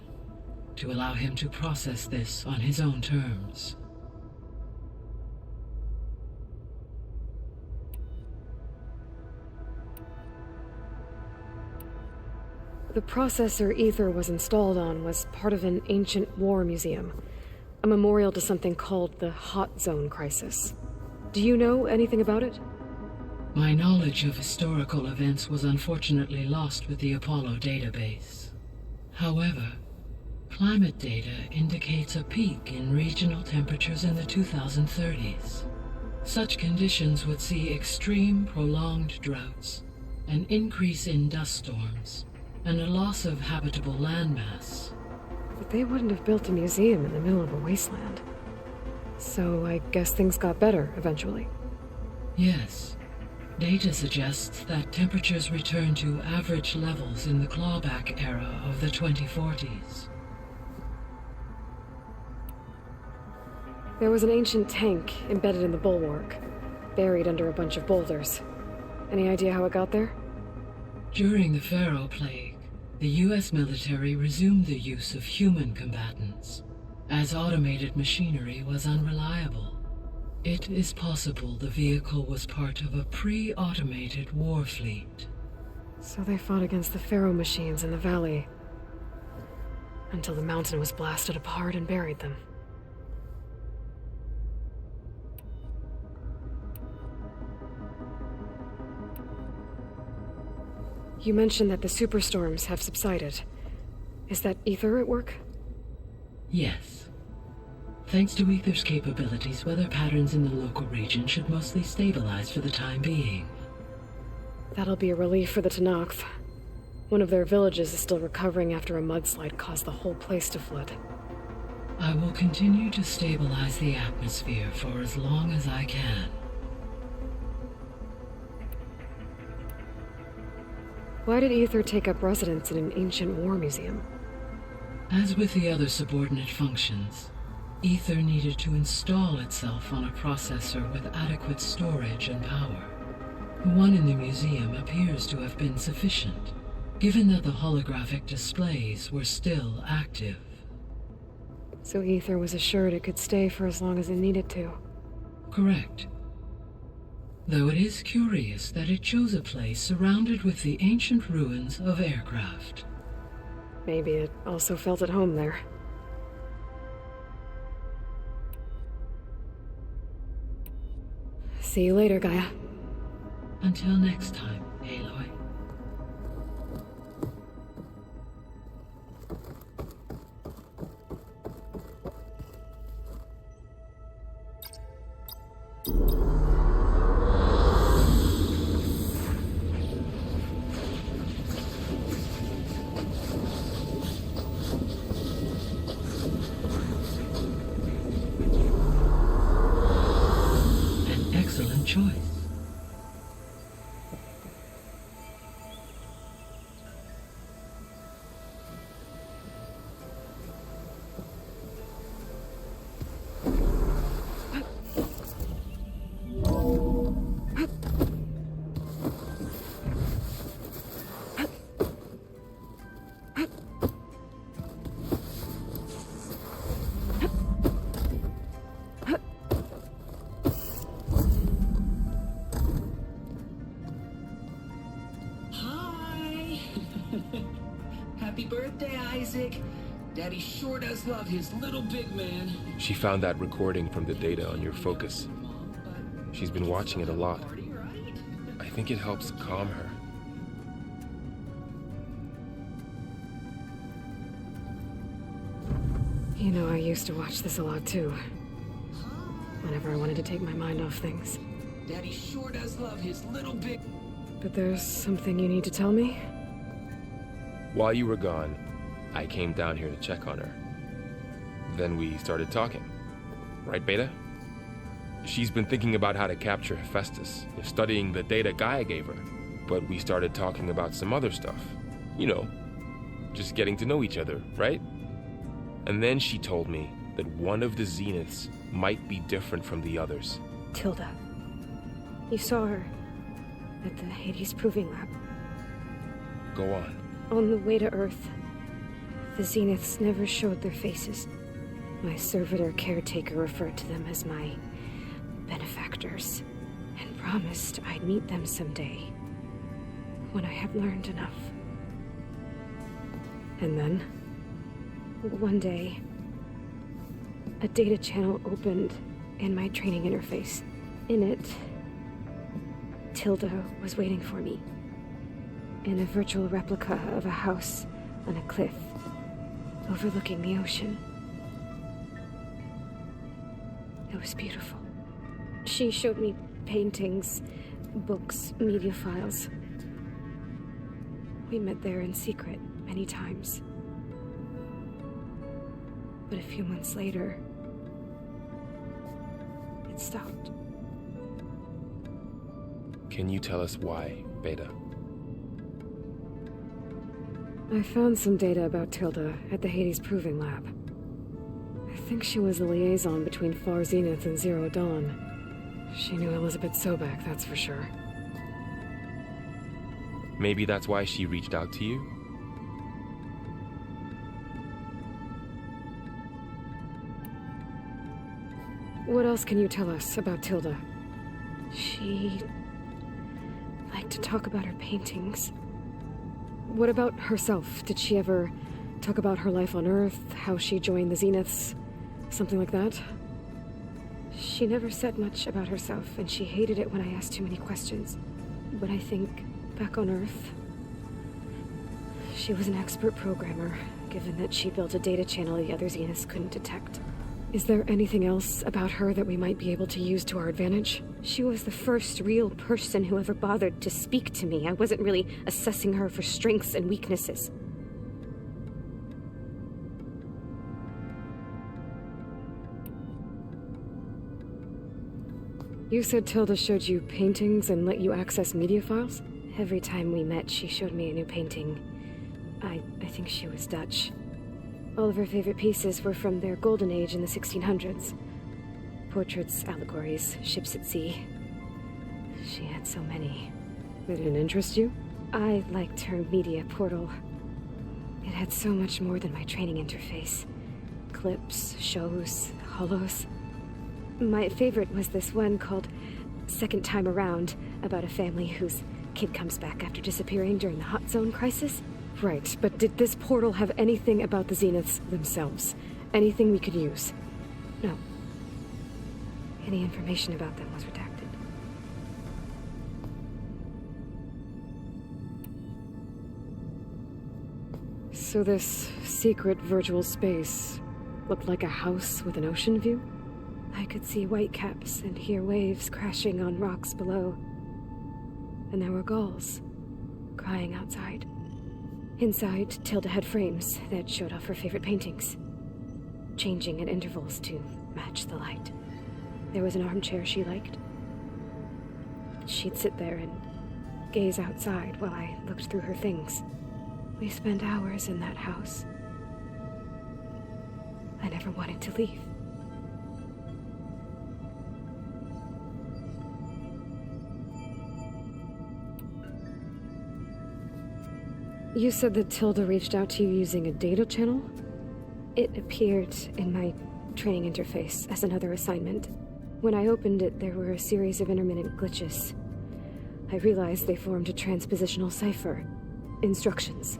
to allow him to process this on his own terms. The processor Ether was installed on was part of an ancient war museum, a memorial to something called the Hot Zone Crisis. Do you know anything about it? My knowledge of historical events was unfortunately lost with the Apollo database. However, climate data indicates a peak in regional temperatures in the 2030s. Such conditions would see extreme, prolonged droughts, an increase in dust storms, and a loss of habitable landmass. But they wouldn't have built a museum in the middle of a wasteland. So I guess things got better eventually. Yes. Data suggests that temperatures returned to average levels in the clawback era of the 2040s. There was an ancient tank embedded in the bulwark, buried under a bunch of boulders. Any idea how it got there? During the Pharaoh Plague, the US military resumed the use of human combatants, as automated machinery was unreliable. It is possible the vehicle was part of a pre-automated war fleet. So they fought against the Pharaoh machines in the valley, until the mountain was blasted apart and buried them. You mentioned that the superstorms have subsided. Is that Ether at work? Yes. Thanks to Ether's capabilities, weather patterns in the local region should mostly stabilize for the time being. That'll be a relief for the Tenakth. One of their villages is still recovering after a mudslide caused the whole place to flood. I will continue to stabilize the atmosphere for as long as I can. Why did Ether take up residence in an ancient war museum? As with the other subordinate functions, Ether needed to install itself on a processor with adequate storage and power. The one in the museum appears to have been sufficient, given that the holographic displays were still active. So Ether was assured it could stay for as long as it needed to. Correct. Though it is curious that it chose a place surrounded with the ancient ruins of aircraft. Maybe it also felt at home there. See you later, Gaia. Until next time, Aloy. Happy birthday, Isaac. Daddy sure does love his little big man. She found that recording from the data on your focus. She's been watching it a lot. I think it helps calm her. You know, I used to watch this a lot too. Whenever I wanted to take my mind off things. Daddy sure does love his little big... But there's something you need to tell me? While you were gone, I came down here to check on her. Then we started talking. Right, Beta? She's been thinking about how to capture Hephaestus, studying the data Gaia gave her. But we started talking about some other stuff. You know, just getting to know each other, right? And then she told me that one of the Zeniths might be different from the others. Tilda. You saw her at the Hades Proving Lab. Go on. On the way to Earth, the Zeniths never showed their faces. My servitor caretaker referred to them as my benefactors, and promised I'd meet them someday, when I had learned enough. And then, one day, a data channel opened in my training interface. In it, Tilda was waiting for me, in a virtual replica of a house on a cliff overlooking the ocean. It was beautiful. She showed me paintings, books, media files. We met there in secret many times. But a few months later, it stopped. Can you tell us why, Beta? I found some data about Tilda at the Hades Proving Lab. I think she was the liaison between Far Zenith and Zero Dawn. She knew Elizabeth Sobek, that's for sure. Maybe that's why she reached out to you? What else can you tell us about Tilda? She liked to talk about her paintings. What about herself? Did she ever talk about her life on Earth, how she joined the Zeniths, something like that? She never said much about herself, and she hated it when I asked too many questions. But I think, back on Earth, she was an expert programmer, given that she built a data channel the other Zeniths couldn't detect. Is there anything else about her that we might be able to use to our advantage? She was the first real person who ever bothered to speak to me. I wasn't really assessing her for strengths and weaknesses. You said Tilda showed you paintings and let you access media files? Every time we met, she showed me a new painting. I think she was Dutch. All of her favorite pieces were from their golden age in the 1600s. Portraits, allegories, ships at sea. She had so many. They didn't interest you? I liked her media portal. It had so much more than my training interface. Clips, shows, holos. My favorite was this one called Second Time Around, about a family whose kid comes back after disappearing during the Hot Zone crisis. Right, but did this portal have anything about the Zeniths themselves? Anything we could use? No. Any information about them was redacted. So this secret virtual space looked like a house with an ocean view? I could see whitecaps and hear waves crashing on rocks below. And there were gulls crying outside. Inside, Tilda had frames that showed off her favorite paintings, changing at intervals to match the light. There was an armchair she liked. She'd sit there and gaze outside while I looked through her things. We spent hours in that house. I never wanted to leave. You said that Tilda reached out to you using a data channel? It appeared in my training interface as another assignment. When I opened it, there were a series of intermittent glitches. I realized they formed a transpositional cipher. Instructions.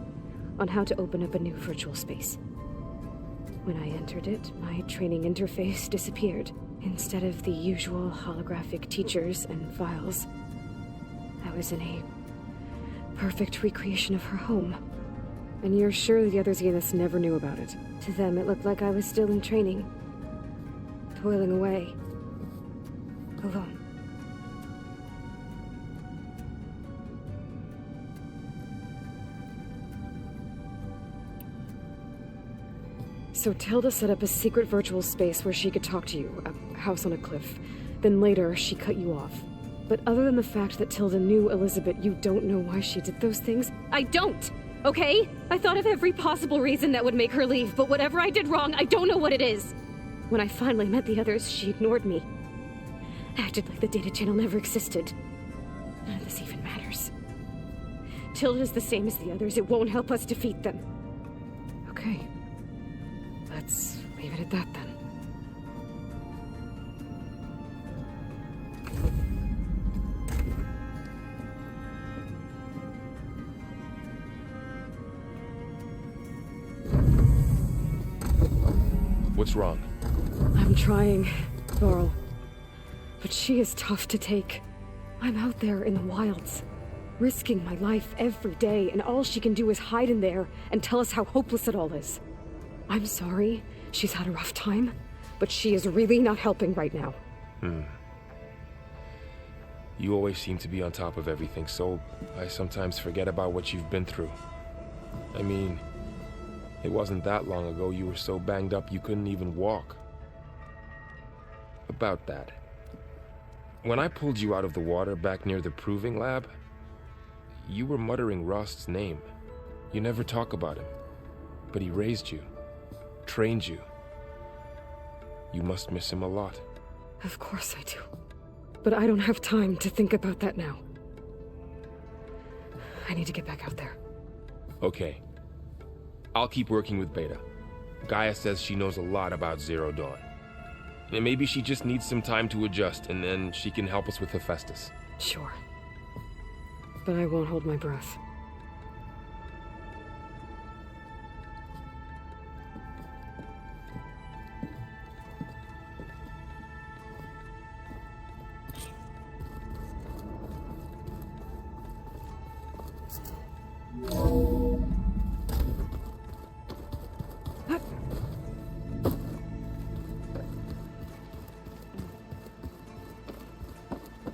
on how to open up a new virtual space. When I entered it, my training interface disappeared. Instead of the usual holographic teachers and files, I was in a perfect recreation of her home. And you're sure the other Zeniths never knew about it? To them, it looked like I was still in training, toiling away, alone. So Tilda set up a secret virtual space where she could talk to you, a house on a cliff. Then later, she cut you off. But other than the fact that Tilda knew Elizabeth, you don't know why she did those things? I don't! Okay? I thought of every possible reason that would make her leave, but whatever I did wrong, I don't know what it is! When I finally met the others, she ignored me. Acted like the data channel never existed. None of this even matters. Tilda's the same as the others. It won't help us defeat them. Okay. Let's leave it at that, then. What's wrong? I'm trying, Varl. But she is tough to take. I'm out there in the wilds, risking my life every day, and all she can do is hide in there and tell us how hopeless it all is. I'm sorry, she's had a rough time, but she is really not helping right now. You always seem to be on top of everything, so I sometimes forget about what you've been through. I mean, it wasn't that long ago you were so banged up you couldn't even walk. About that. When I pulled you out of the water back near the proving lab, you were muttering Rost's name. You never talk about him, but he raised you. Trained you. You must miss him a lot. Of course I do. But I don't have time to think about that now. I need to get back out there. Okay. I'll keep working with Beta. Gaia says she knows a lot about Zero Dawn. And maybe she just needs some time to adjust, and then she can help us with Hephaestus. Sure. But I won't hold my breath.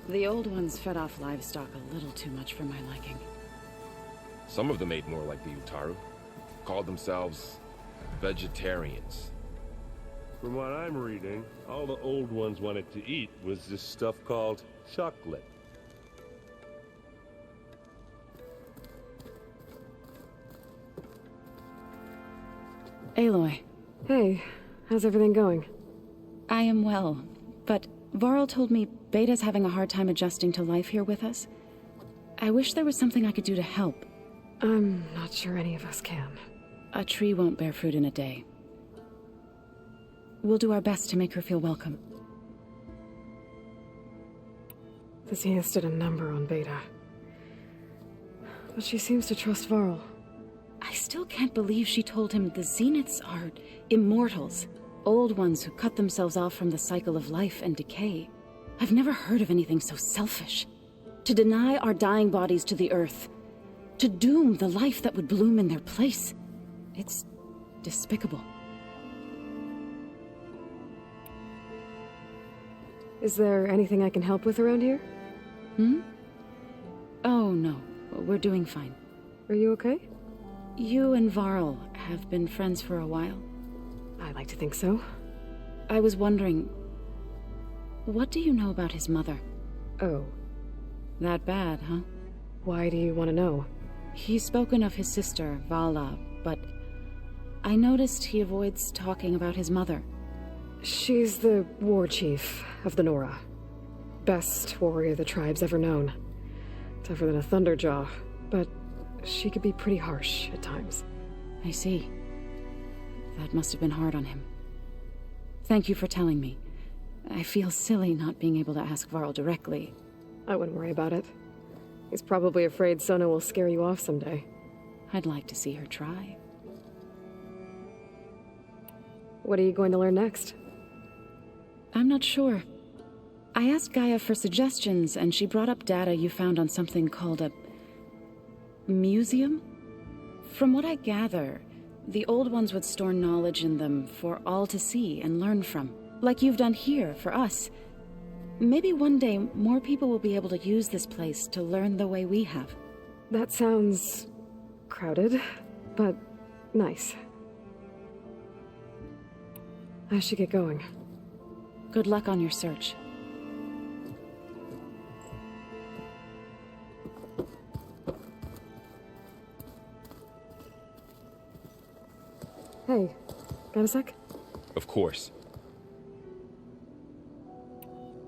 The old ones fed off livestock a little too much for my liking. Some of them ate more like the Utaru. Called themselves vegetarians. From what I'm reading, all the old ones wanted to eat was this stuff called chocolate. Aloy. Hey, how's everything going? I am well, but Varl told me Beta's having a hard time adjusting to life here with us. I wish there was something I could do to help. I'm not sure any of us can. A tree won't bear fruit in a day. We'll do our best to make her feel welcome. The Zeniths did a number on Beta. But she seems to trust Varl. I still can't believe she told him the Zeniths are immortals. Old ones who cut themselves off from the cycle of life and decay. I've never heard of anything so selfish. To deny our dying bodies to the earth. To doom the life that would bloom in their place. It's despicable. Is there anything I can help with around here? Oh, no. We're doing fine. Are you okay? You and Varl have been friends for a while. I like to think so. I was wondering, what do you know about his mother? Oh. That bad, huh? Why do you want to know? He's spoken of his sister, Vala, but I noticed he avoids talking about his mother. She's the war chief of the Nora. Best warrior the tribe's ever known. Tougher than a Thunderjaw, but she could be pretty harsh at times. I see. That must have been hard on him. Thank you for telling me. I feel silly not being able to ask Varl directly. I wouldn't worry about it. He's probably afraid Sona will scare you off someday. I'd like to see her try. What are you going to learn next? I'm not sure. I asked Gaia for suggestions, and she brought up data you found on something called a museum? From what I gather, the old ones would store knowledge in them for all to see and learn from, like you've done here for us. Maybe one day more people will be able to use this place to learn the way we have. That sounds crowded, but nice. I should get going. Good luck on your search. Hey, got a sec? Of course.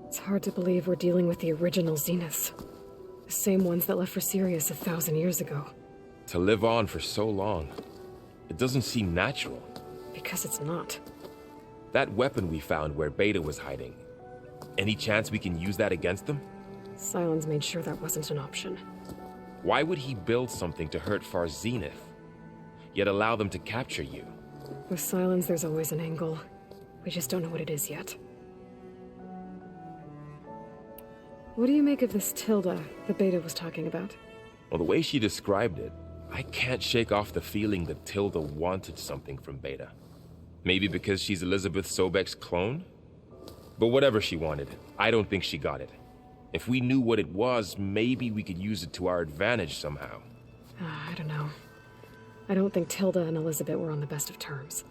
It's hard to believe we're dealing with the original Zeniths. The same ones that left for Sirius 1,000 years ago. To live on for so long, it doesn't seem natural. Because it's not. That weapon we found where Beta was hiding, any chance we can use that against them? Sylens made sure that wasn't an option. Why would he build something to hurt Far's Zenith, yet allow them to capture you? With Sylens, there's always an angle. We just don't know what it is yet. What do you make of this Tilda that Beta was talking about? Well, the way she described it, I can't shake off the feeling that Tilda wanted something from Beta. Maybe because she's Elizabeth Sobek's clone? But whatever she wanted, I don't think she got it. If we knew what it was, maybe we could use it to our advantage somehow. I don't know. I don't think Tilda and Elizabeth were on the best of terms.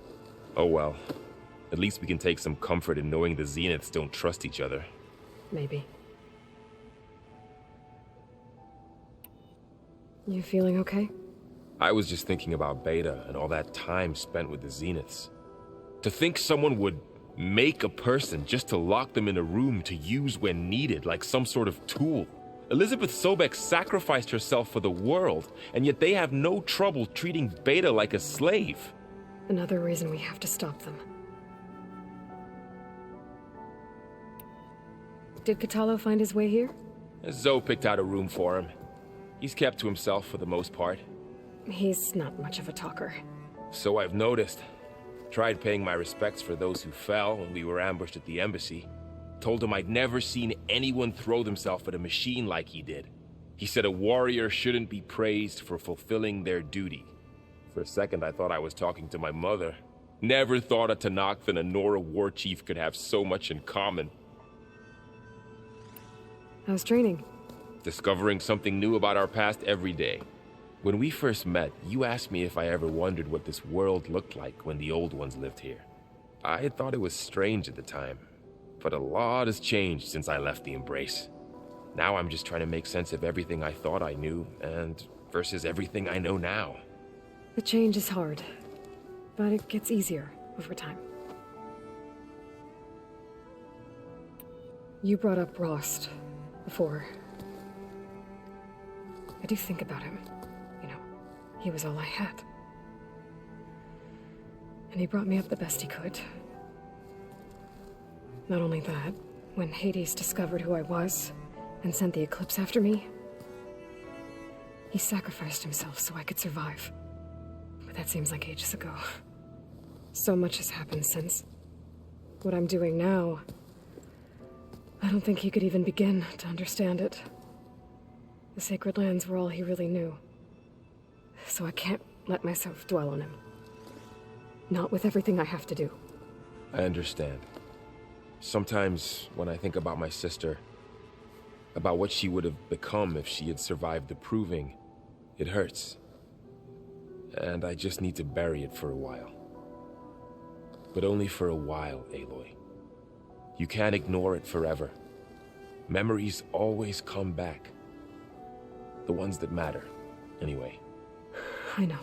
Oh well. At least we can take some comfort in knowing the Zeniths don't trust each other. Maybe. You feeling okay? I was just thinking about Beta and all that time spent with the Zeniths. To think someone would make a person just to lock them in a room to use when needed, like some sort of tool. Elizabeth Sobek sacrificed herself for the world, and yet they have no trouble treating Beta like a slave. Another reason we have to stop them. Did Catalo find his way here? Zoe picked out a room for him. He's kept to himself for the most part. He's not much of a talker. So I've noticed. Tried paying my respects for those who fell when we were ambushed at the embassy. Told him I'd never seen anyone throw themselves at a machine like he did. He said a warrior shouldn't be praised for fulfilling their duty. For a second I thought I was talking to my mother. Never thought a Tenakth and a Nora war chief could have so much in common. How's training? Discovering something new about our past every day. When we first met, you asked me if I ever wondered what this world looked like when the old ones lived here. I had thought it was strange at the time, but a lot has changed since I left the Embrace. Now I'm just trying to make sense of everything I thought I knew, and versus everything I know now. The change is hard, but it gets easier over time. You brought up Rost before. I do think about him. You know, he was all I had. And he brought me up the best he could. Not only that, when Hades discovered who I was and sent the Eclipse after me, he sacrificed himself so I could survive. But that seems like ages ago. So much has happened since. What I'm doing now, I don't think he could even begin to understand it. The Sacred Lands were all he really knew. So I can't let myself dwell on him. Not with everything I have to do. I understand. Sometimes when I think about my sister, about what she would have become if she had survived the Proving, it hurts. And I just need to bury it for a while. But only for a while, Aloy. You can't ignore it forever. Memories always come back. The ones that matter, anyway. I know.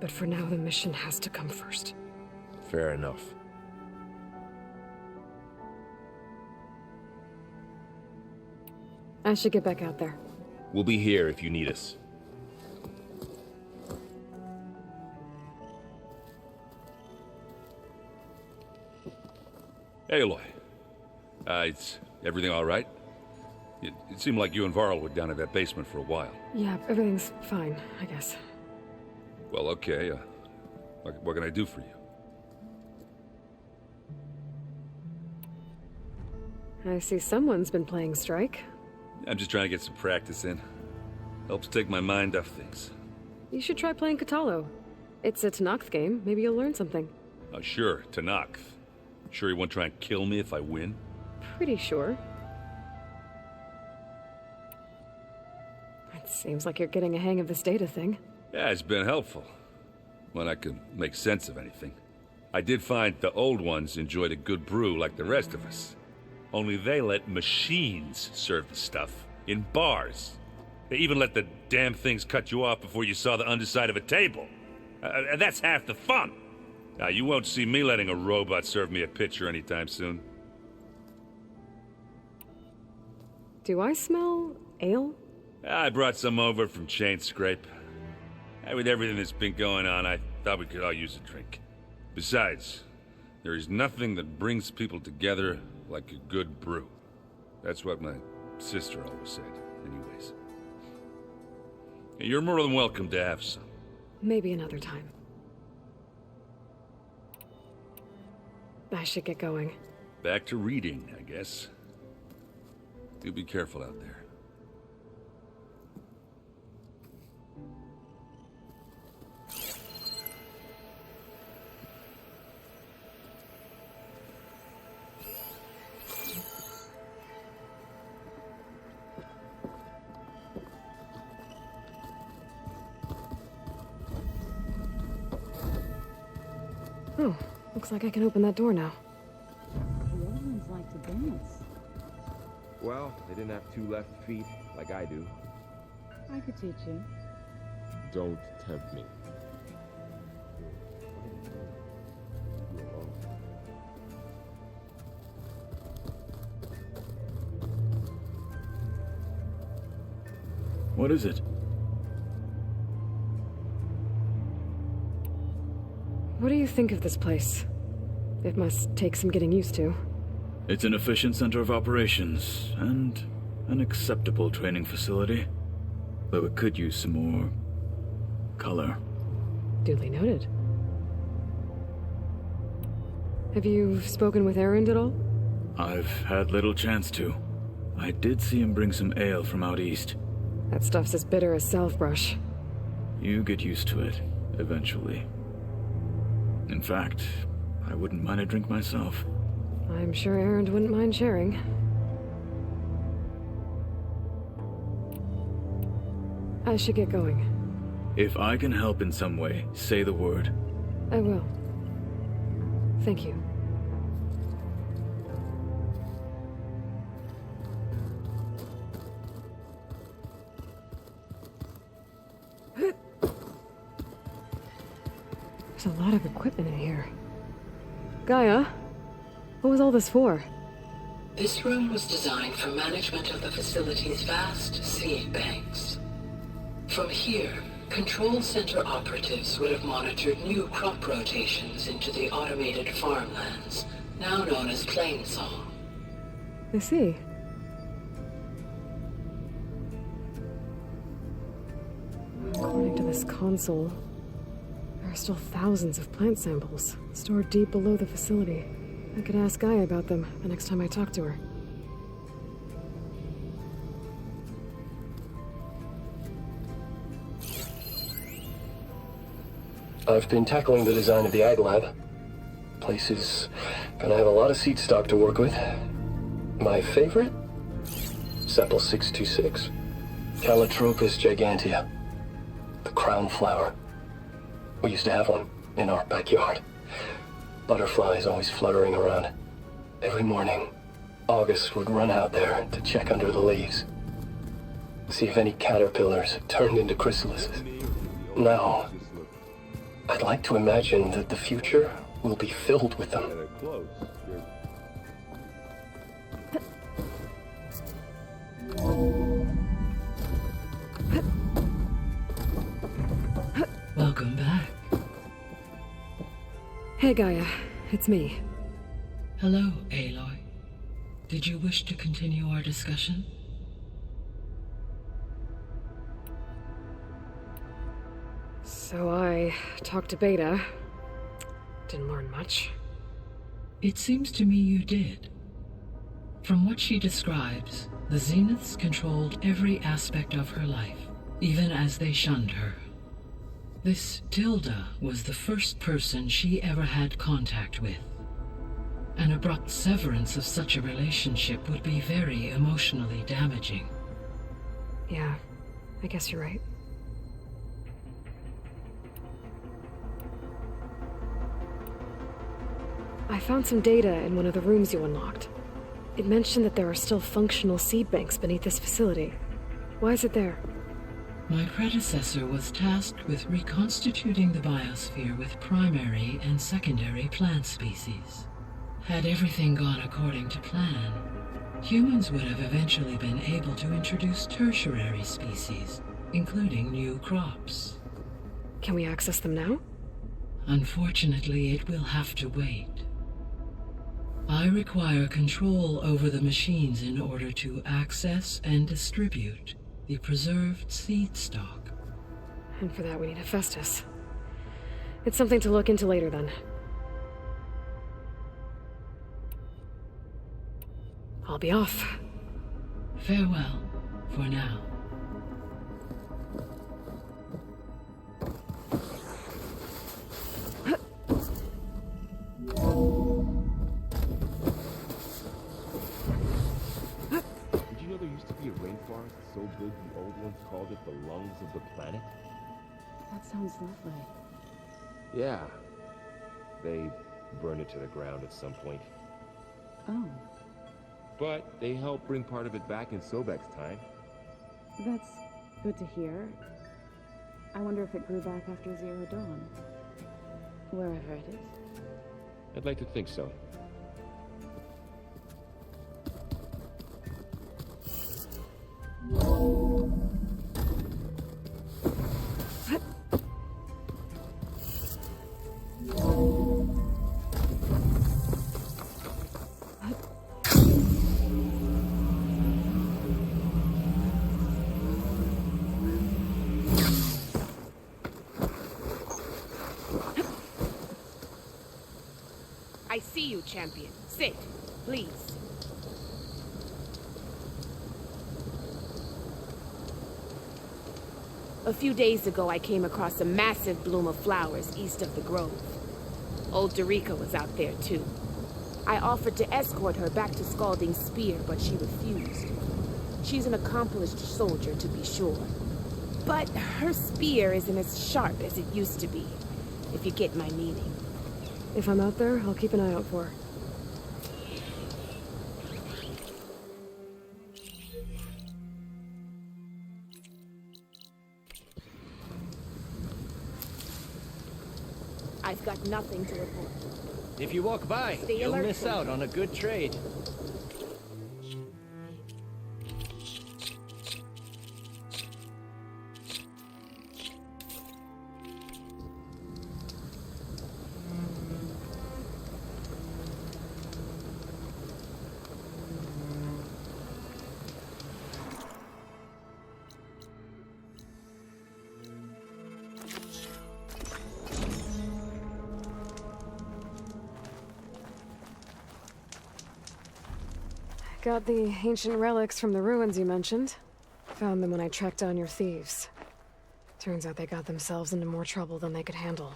But for now, the mission has to come first. Fair enough. I should get back out there. We'll be here if you need us. Aloy. Is everything all right? It seemed like you and Varl were down in that basement for a while. Yeah, everything's fine, I guess. Well, okay. What can I do for you? I see someone's been playing Strike. I'm just trying to get some practice in. Helps take my mind off things. You should try playing Katalo. It's a Tanakh game. Maybe you'll learn something. Sure, Tanakh. Sure you won't try and kill me if I win? Pretty sure. It seems like you're getting a hang of this data thing. Yeah, it's been helpful. When I could make sense of anything. I did find the old ones enjoyed a good brew like the rest of us. Only they let machines serve the stuff in bars. They even let the damn things cut you off before you saw the underside of a table. And that's half the fun. Now, you won't see me letting a robot serve me a pitcher anytime soon. Do I smell ale? I brought some over from Chain Scrape. With everything that's been going on, I thought we could all use a drink. Besides, there is nothing that brings people together like a good brew. That's what my sister always said, anyways. You're more than welcome to have some. Maybe another time. I should get going. Back to reading, I guess. You be careful out there. Oh, looks like I can open that door now. The other ones like to dance. Well, they didn't have two left feet like I do. I could teach you. Don't tempt me. What is it? What do you think of this place? It must take some getting used to. It's an efficient center of operations, and an acceptable training facility. Though it could use some more color. Duly noted. Have you spoken with Erend at all? I've had little chance to. I did see him bring some ale from out east. That stuff's as bitter as salve-brush. You get used to it, eventually. In fact, I wouldn't mind a drink myself. I'm sure Erend wouldn't mind sharing. I should get going. If I can help in some way, say the word. I will. Thank you. There's a lot of equipment in here. Gaia, what was all this for? This room was designed for management of the facility's vast seed banks. From here, control center operatives would have monitored new crop rotations into the automated farmlands, now known as Plainsong. I see. According to this console, there are still thousands of plant samples stored deep below the facility. I could ask Gaia about them the next time I talk to her. I've been tackling the design of the Ag Lab. Place is gonna have a lot of seed stock to work with. My favorite? Sepal 626. Calotropis gigantea. The crown flower. We used to have one in our backyard. Butterflies always fluttering around. Every morning, August would run out there to check under the leaves. See if any caterpillars had turned into chrysalises. Now, I'd like to imagine that the future will be filled with them. Welcome back. Hey Gaia, it's me. Hello, Aloy. Did you wish to continue our discussion? So I talked to Beta. Didn't learn much. It seems to me you did. From what she describes, the Zeniths controlled every aspect of her life, even as they shunned her. This Tilda was the first person she ever had contact with. An abrupt severance of such a relationship would be very emotionally damaging. Yeah, I guess you're right. I found some data in one of the rooms you unlocked. It mentioned that there are still functional seed banks beneath this facility. Why is it there? My predecessor was tasked with reconstituting the biosphere with primary and secondary plant species. Had everything gone according to plan, humans would have eventually been able to introduce tertiary species, including new crops. Can we access them now? Unfortunately, it will have to wait. I require control over the machines in order to access and distribute the preserved seed stock. And for that we need Hephaestus. It's something to look into later then. I'll be off. Farewell, for now. Did you know there used to be a rainforest so big the old ones called it the lungs of the planet? That sounds lovely. Yeah. They burned it to the ground at some point. Oh, But they helped bring part of it back in Sobek's time. that's good to hear. I wonder if it grew back after Zero Dawn. Wherever it is. I'd like to think so. I see you, champion. Sit, please. A few days ago, I came across a massive bloom of flowers east of the grove. Old Dorica was out there, too. I offered to escort her back to Scalding Spear, but she refused. She's an accomplished soldier, to be sure. But her spear isn't as sharp as it used to be, if you get my meaning. If I'm out there, I'll keep an eye out for her. I've got nothing to report. If you walk by, Stay you'll alert, miss out on a good trade. Got the ancient relics from the ruins you mentioned. Found them when I tracked down your thieves. Turns out they got themselves into more trouble than they could handle.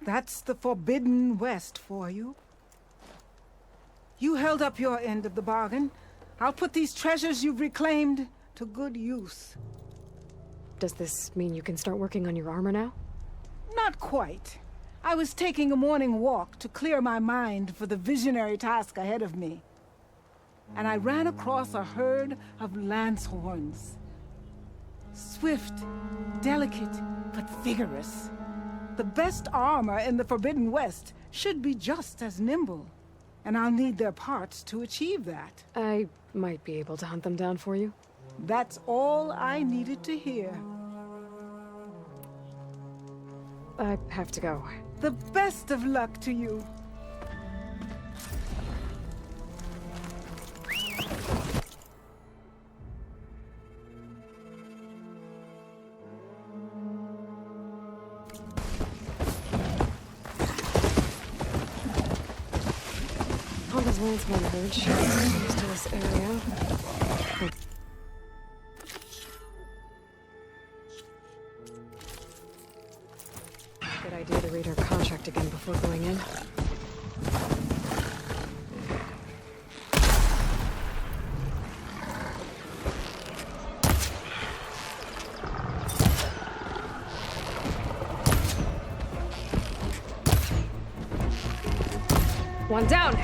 That's the Forbidden West for you. You held up your end of the bargain. I'll put these treasures you've reclaimed to good use. Does this mean you can start working on your armor now? Not quite. I was taking a morning walk to clear my mind for the visionary task ahead of me. And I ran across a herd of lancehorns. Swift, delicate, but vigorous. The best armor in the Forbidden West should be just as nimble. And I'll need their parts to achieve that. I might be able to hunt them down for you. That's all I needed to hear. I have to go. The best of luck to you. What does Lance want to hurt? Close to this area. Good idea to read her contract again before going in. One down!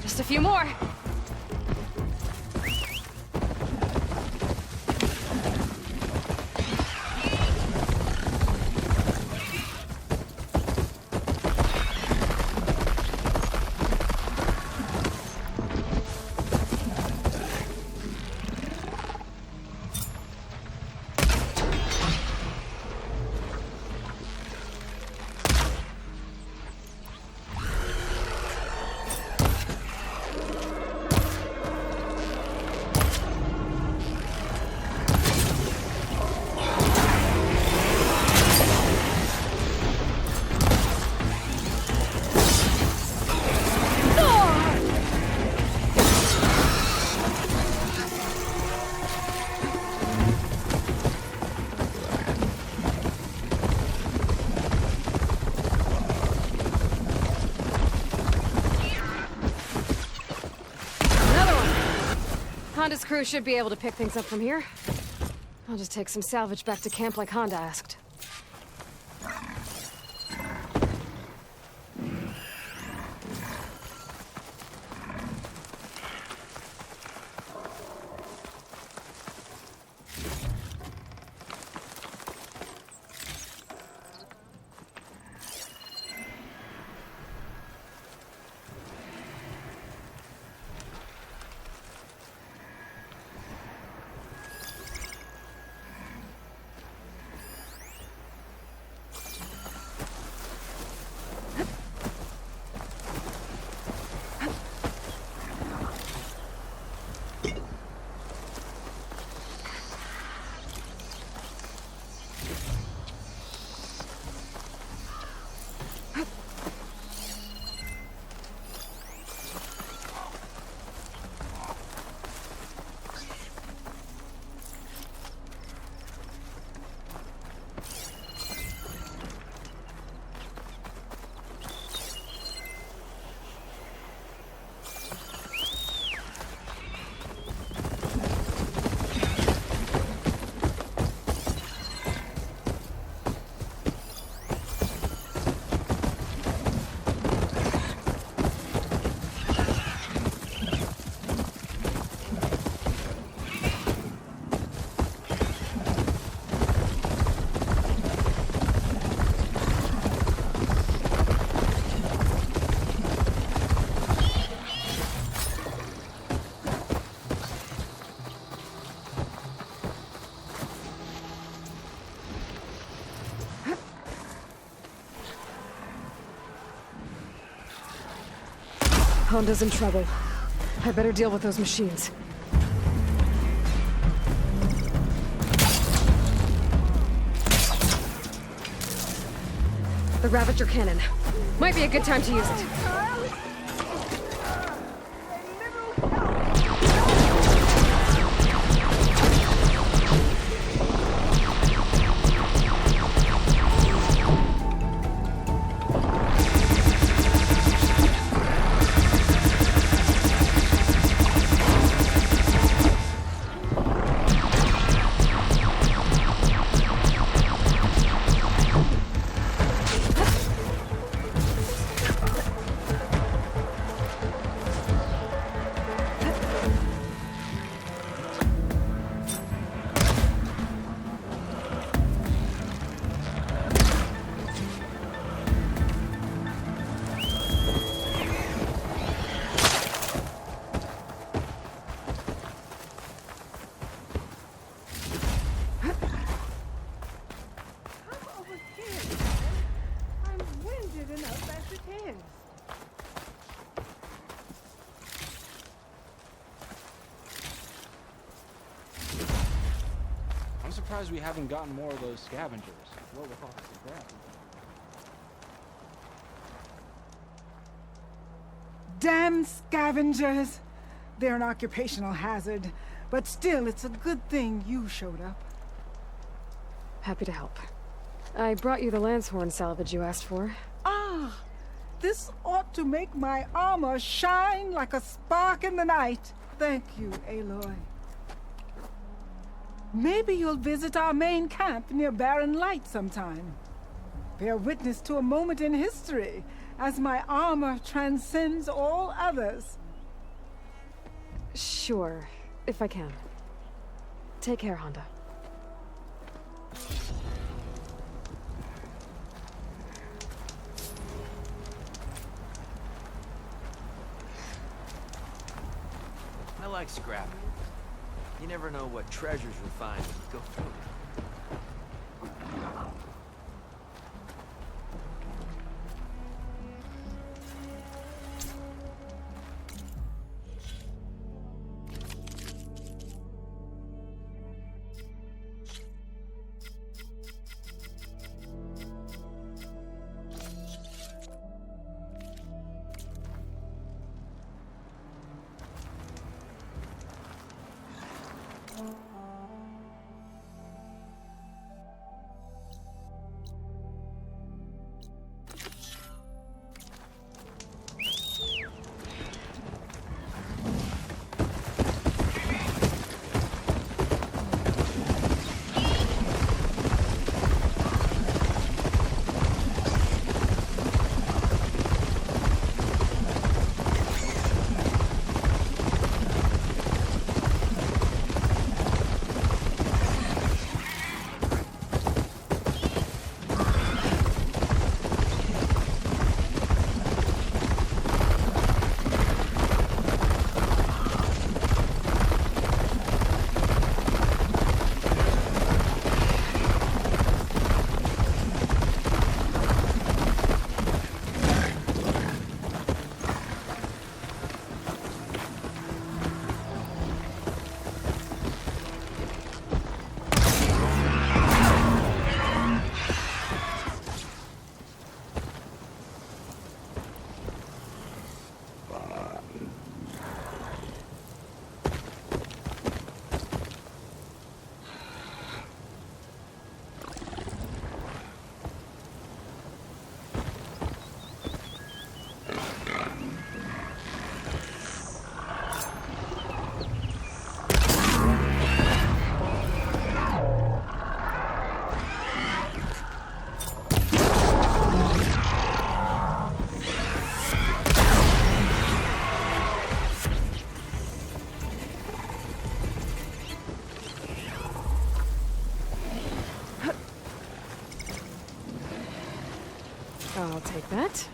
Just a few more. Honda's crew should be able to pick things up from here. I'll just take some salvage back to camp like Honda asked. Honda's in trouble. I better deal with those machines. The Ravager cannon. Might be a good time to use it. I'm surprised we haven't gotten more of those scavengers. What with all this crap? Damn scavengers! They're an occupational hazard, but still, it's a good thing you showed up. Happy to help. I brought you the Lancehorn salvage you asked for. Ah! This ought to make my armor shine like a spark in the night. Thank you, Aloy. Maybe you'll visit our main camp near Barren Light sometime. Bear witness to a moment in history as my armor transcends all others. Sure, if I can. Take care, Honda. I like scrapping. You never know what treasures you'll find when you go through it. I'll take that.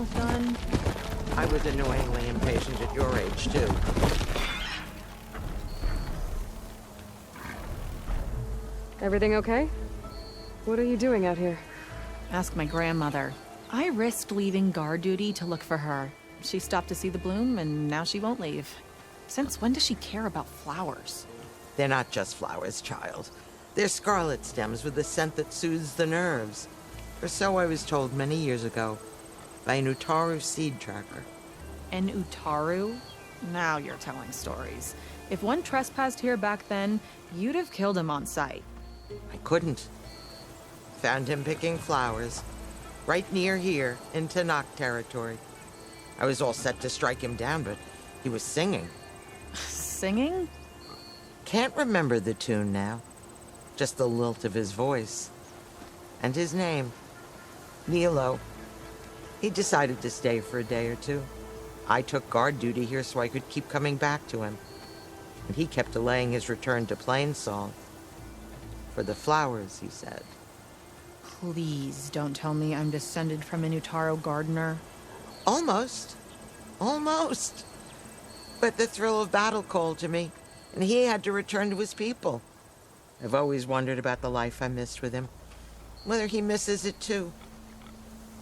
almost done? I was annoyingly impatient at your age, too. Everything okay? What are you doing out here? Ask my grandmother. I risked leaving guard duty to look for her. She stopped to see the bloom, and now she won't leave. Since when does she care about flowers? They're not just flowers, child. They're scarlet stems with a scent that soothes the nerves. Or so I was told many years ago by an Utaru seed tracker. An Utaru? Now you're telling stories. If one trespassed here back then, you'd have killed him on sight. I couldn't. Found him picking flowers, right near here, in Tanakh territory. I was all set to strike him down, but he was singing. Singing? Can't remember the tune now. Just the lilt of his voice. And his name. Nilo. He decided to stay for a day or two. I took guard duty here so I could keep coming back to him. And he kept delaying his return to Plainsong. For the flowers, he said. Please don't tell me I'm descended from an Utaru gardener. Almost. Almost. But the thrill of battle called to me, and he had to return to his people. I've always wondered about the life I missed with him. Whether he misses it too.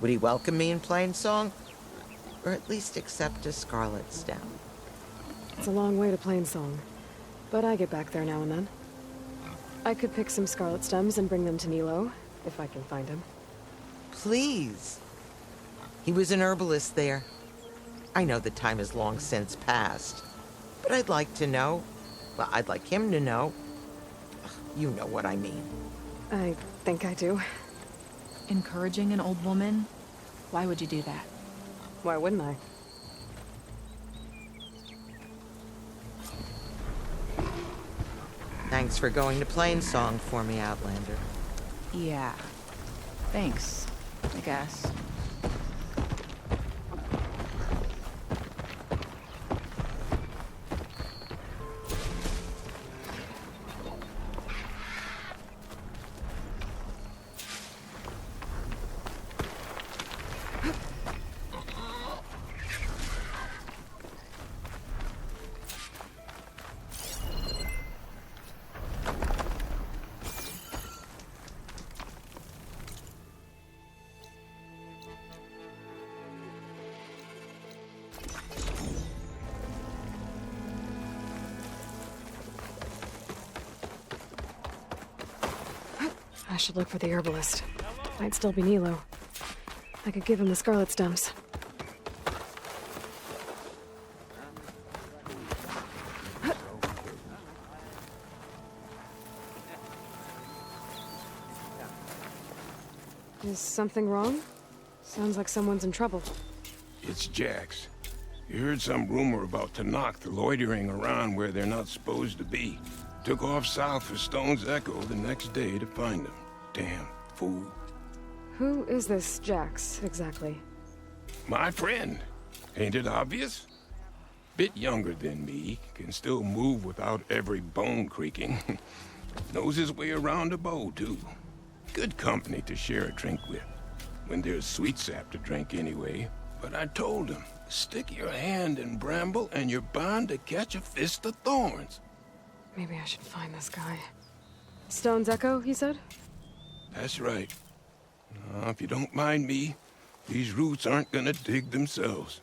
Would he welcome me in Plainsong? Or at least accept a scarlet stem? It's a long way to Plainsong, but I get back there now and then. I could pick some scarlet stems and bring them to Nilo, if I can find him. Please. He was an herbalist there. I know the time has long since passed, but I'd like to know. Well, I'd like him to know. You know what I mean. I think I do. Encouraging an old woman? Why would you do that? Why wouldn't I? Thanks for going to Plainsong for me, Outlander. Yeah. Thanks, I guess. I should look for the herbalist. Might still be Nilo. I could give him the scarlet stems. Is something wrong? Sounds like someone's in trouble. It's Jax. You heard some rumor about Tanakh loitering around where they're not supposed to be. Took off south for Stone's Echo the next day to find them. Damn fool. Who is this Jax, exactly? My friend. Ain't it obvious? Bit younger than me, can still move without every bone creaking. Knows his way around a bow, too. Good company to share a drink with. When there's sweet sap to drink anyway. But I told him, stick your hand in bramble and you're bound to catch a fist of thorns. Maybe I should find this guy. Stone's Echo, he said? That's right. If you don't mind me, these roots aren't gonna dig themselves.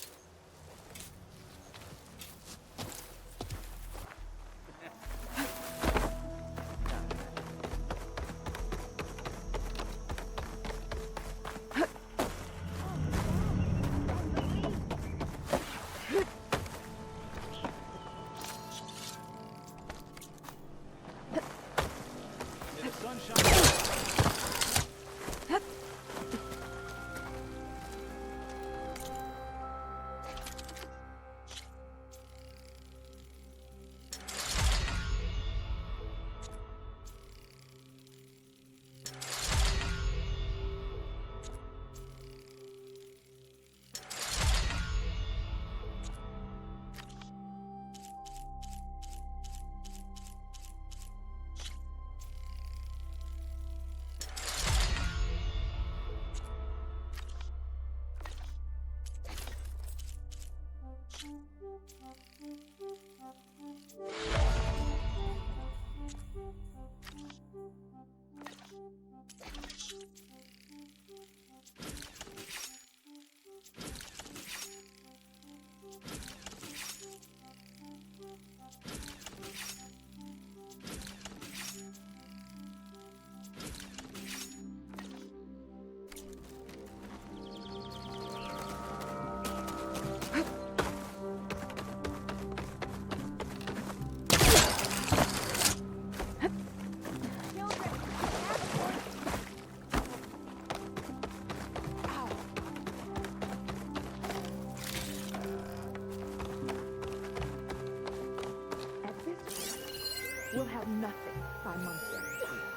We'll have nothing by months.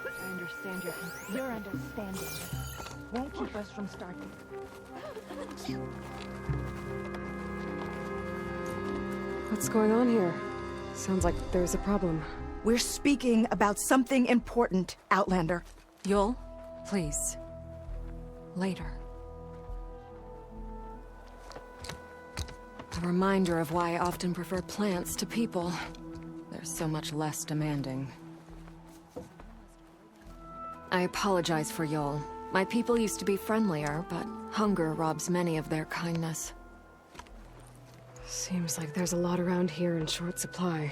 I understand your understanding won't keep us from starting. What's going on here? Sounds like there's a problem. We're speaking about something important, Outlander. Yul, please. Later. A reminder of why I often prefer plants to people. They're so much less demanding. I apologize for Yul. My people used to be friendlier, but hunger robs many of their kindness. Seems like there's a lot around here in short supply.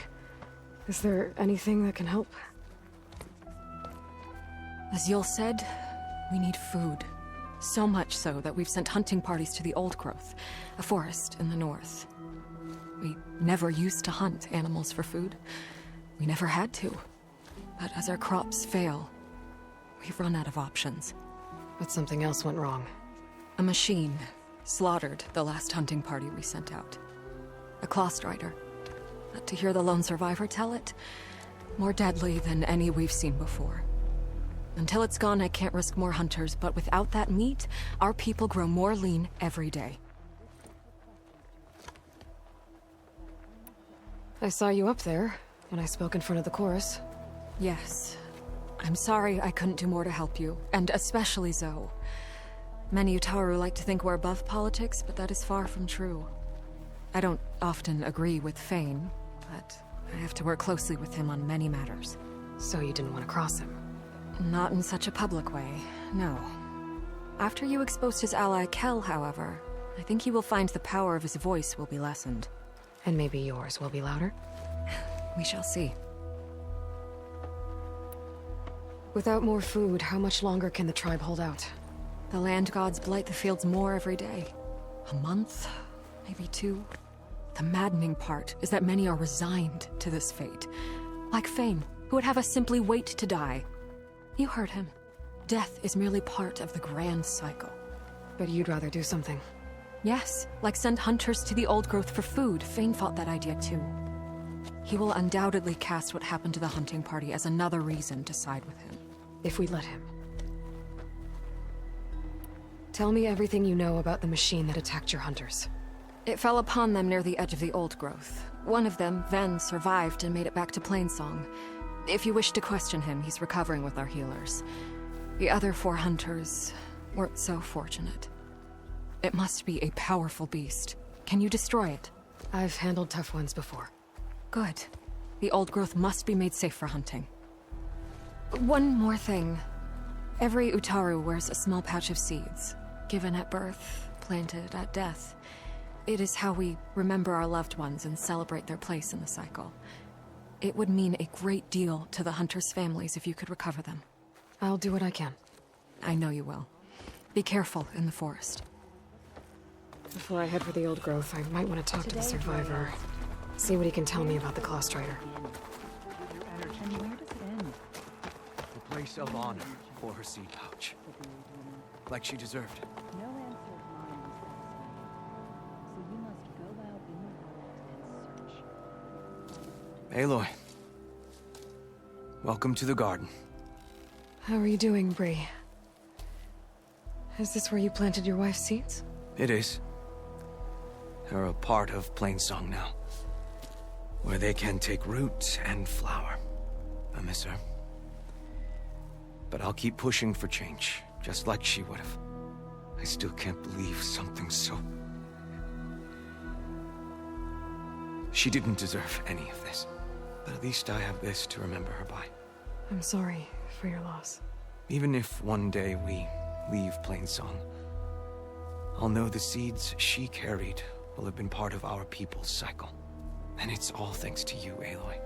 Is there anything that can help? As Yul said, we need food. So much so that we've sent hunting parties to the Old Growth, a forest in the north. We never used to hunt animals for food. We never had to. But as our crops fail, we've run out of options. But something else went wrong. A machine slaughtered the last hunting party we sent out. A claw strider. But to hear the lone survivor tell it, more deadly than any we've seen before. Until it's gone, I can't risk more hunters, but without that meat, our people grow more lean every day. I saw you up there when I spoke in front of the chorus. Yes. I'm sorry I couldn't do more to help you, and especially Zoe. Many Utaru like to think we're above politics, but that is far from true. I don't often agree with Fane, but I have to work closely with him on many matters. So you didn't want to cross him? Not in such a public way, no. After you exposed his ally Kel, however, I think he will find the power of his voice will be lessened. And maybe yours will be louder? We shall see. Without more food, how much longer can the tribe hold out? The land gods blight the fields more every day. A month? Maybe 2? The maddening part is that many are resigned to this fate. Like Fane, who would have us simply wait to die. You heard him. Death is merely part of the grand cycle. But you'd rather do something. Yes, like send hunters to the Old Growth for food. Fane fought that idea too. He will undoubtedly cast what happened to the hunting party as another reason to side with him. If we let him. Tell me everything you know about the machine that attacked your hunters. It fell upon them near the edge of the Old Growth. One of them, Ven, survived and made it back to Plainsong. If you wish to question him, he's recovering with our healers. The other 4 hunters weren't so fortunate. It must be a powerful beast. Can you destroy it? I've handled tough ones before. Good. The Old Growth must be made safe for hunting. One more thing. Every Utaru wears a small pouch of seeds, given at birth, planted at death. It is how we remember our loved ones and celebrate their place in the cycle. It would mean a great deal to the hunters' families if you could recover them. I'll do what I can. I know you will. Be careful in the forest. Before I head for the Old Growth, I might want to talk to the survivor. See what he can tell me about the Claw Strider. And where does it end? The place of honor for her seed pouch. Like she deserved. No answer of mine is satisfying. So you must go out in the world and search. Aloy. Welcome to the garden. How are you doing, Bree? Is this where you planted your wife's seeds? It is. They're a part of Plainsong now. Where they can take root and flower. I miss her. But I'll keep pushing for change, just like she would have. I still can't believe something so... She didn't deserve any of this. But at least I have this to remember her by. I'm sorry for your loss. Even if one day we leave Plainsong, I'll know the seeds she carried will have been part of our people's cycle. And it's all thanks to you, Aloy.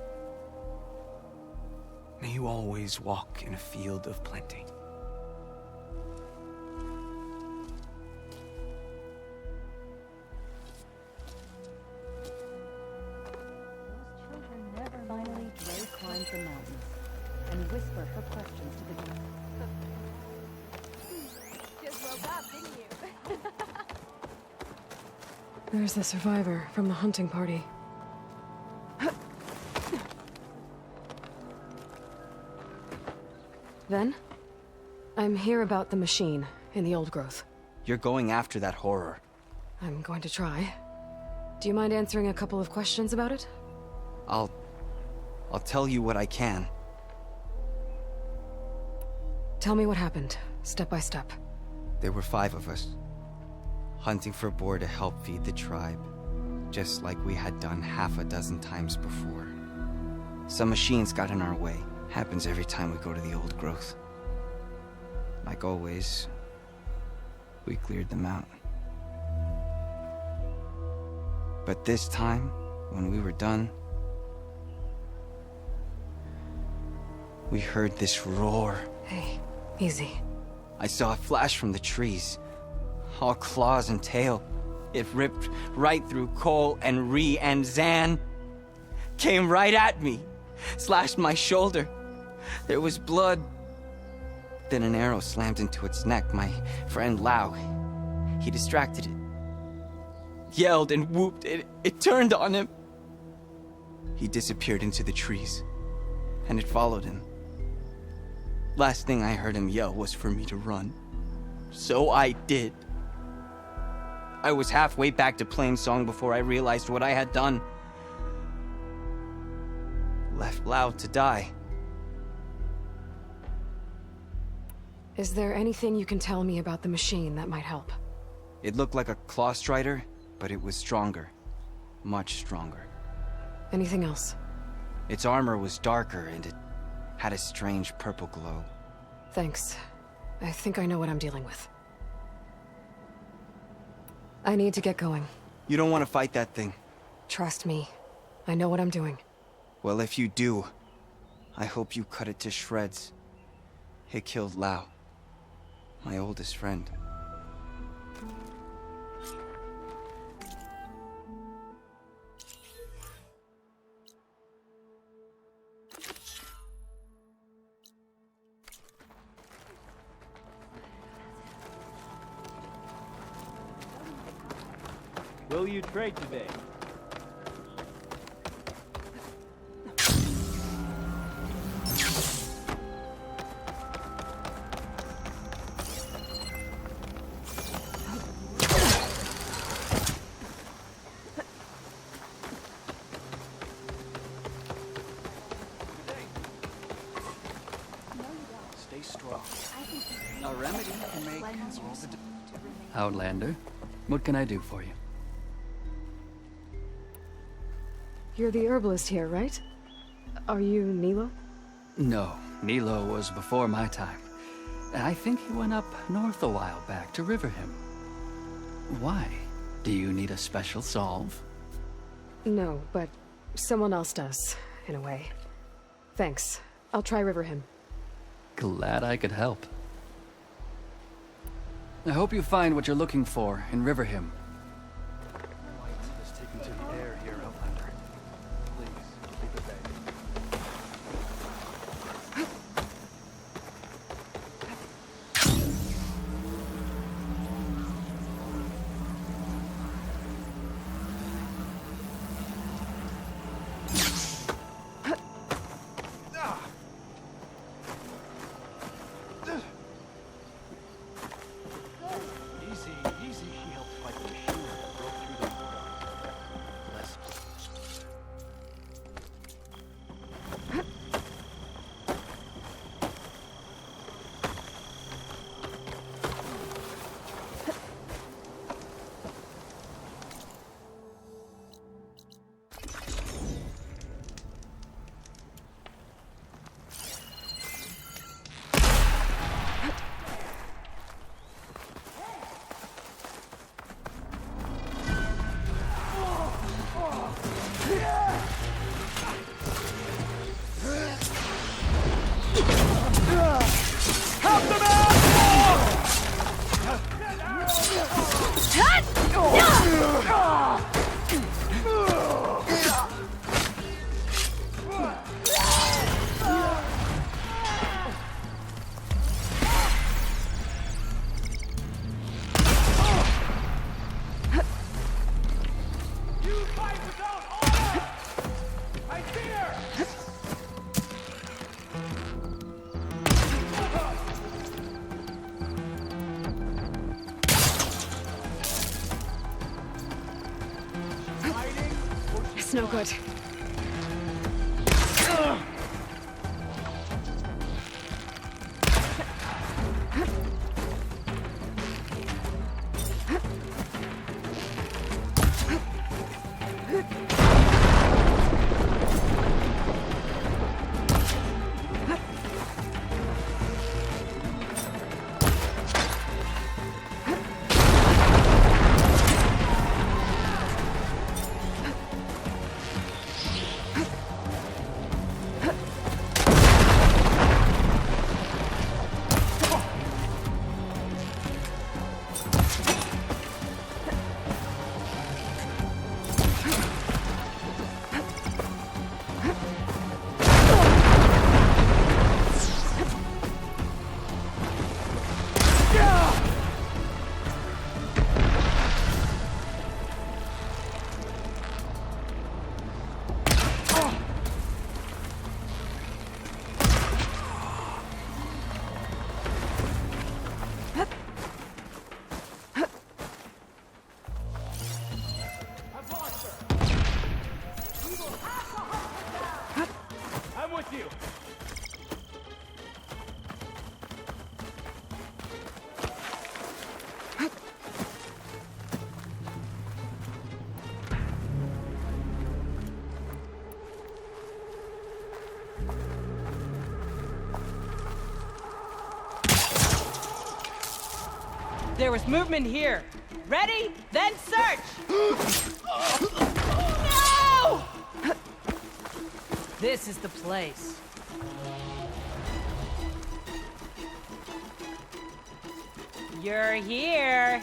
May you always walk in a field of plenty. Finally, Dre climbed the mountains and whispered her questions to the dog. Just woke up, didn't you? There's the survivor from the hunting party. Then, I'm here about the machine in the old growth. You're going after that horror. I'm going to try. Do you mind answering a couple of questions about it? I'll tell you what I can. Tell me what happened, step by step. There were 5 of us, hunting for boar to help feed the tribe, just like we had done half a dozen times before. Some machines got in our way. Happens every time we go to the old growth. Like always, we cleared them out. But this time, when we were done, we heard this roar. Hey, easy. I saw a flash from the trees, all claws and tail. It ripped right through Cole and Ree, and Zan came right at me, slashed my shoulder. There was blood. Then an arrow slammed into its neck. My friend Lau, he distracted it. Yelled and whooped. It turned on him. He disappeared into the trees, and it followed him. Last thing I heard him yell was for me to run. So I did. I was halfway back to Plainsong before I realized what I had done. Left Lau to die. Is there anything you can tell me about the machine that might help? It looked like a claw strider, but it was stronger. Much stronger. Anything else? Its armor was darker, and it had a strange purple glow. Thanks. I think I know what I'm dealing with. I need to get going. You don't want to fight that thing. Trust me. I know what I'm doing. Well, if you do, I hope you cut it to shreds. It killed Lau, my oldest friend. Will you trade today? Stay strong. A remedy can make all the difference. Outlander, what can I do for you? You're the herbalist here, right? Are you Nilo? No, Nilo was before my time. I think he went up north a while back to Riverhim. Why? Do you need a special solve? No, but someone else does, in a way. Thanks. I'll try Riverhim. Glad I could help. I hope you find what you're looking for in Riverhim. Let's take you to the air here, Outlander. Please, keep it back. Easy, easy. He helped fight the It's no good. There was movement here. Ready? Then search! No! This is the place. You're here.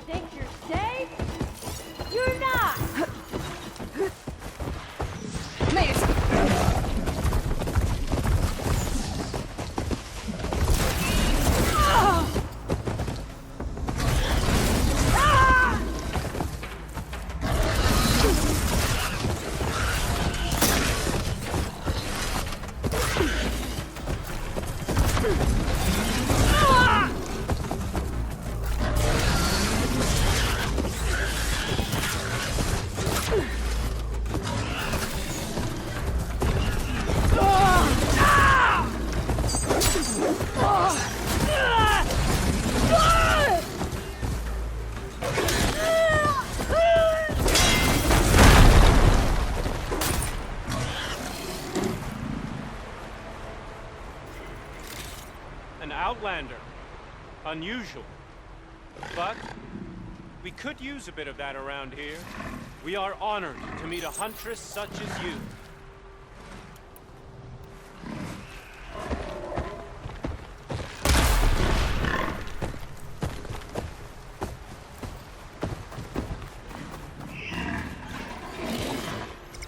Think you're safe? You're not! Made it! An outlander. Unusual. But we could use a bit of that around here. We are honored to meet a huntress such as you.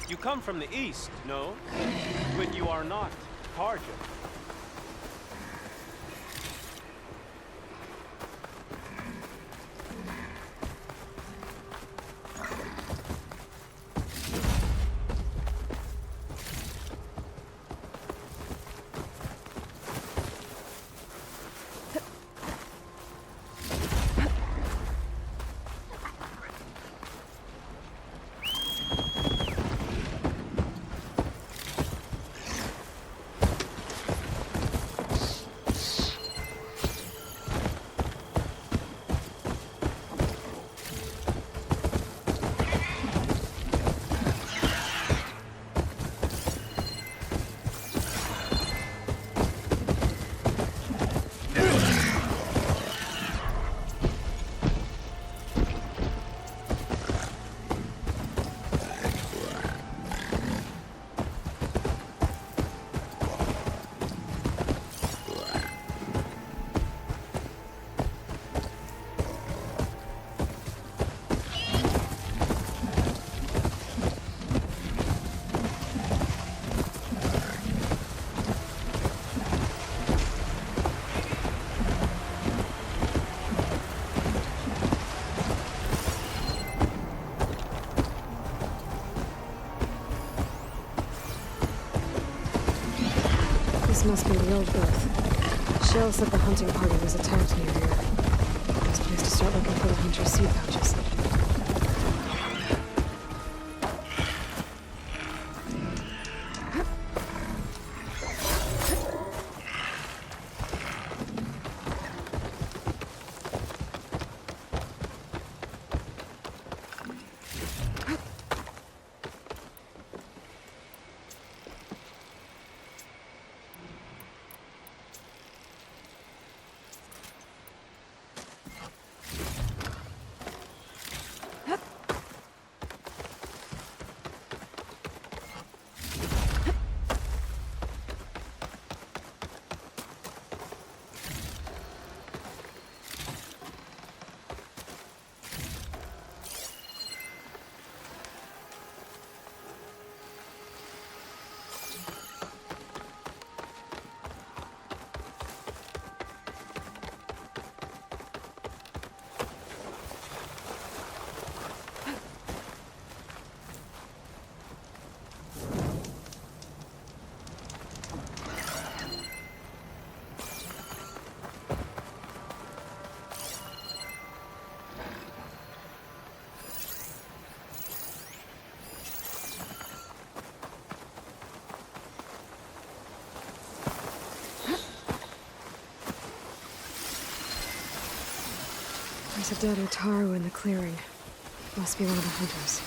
You come from the east, no? But you are not Tarja. This must be the old growth. Shell said the hunting party was attacked near here. Best place to start looking for the hunter's seed pouches. There's a dead Utaru in the clearing. Must be one of the hunters.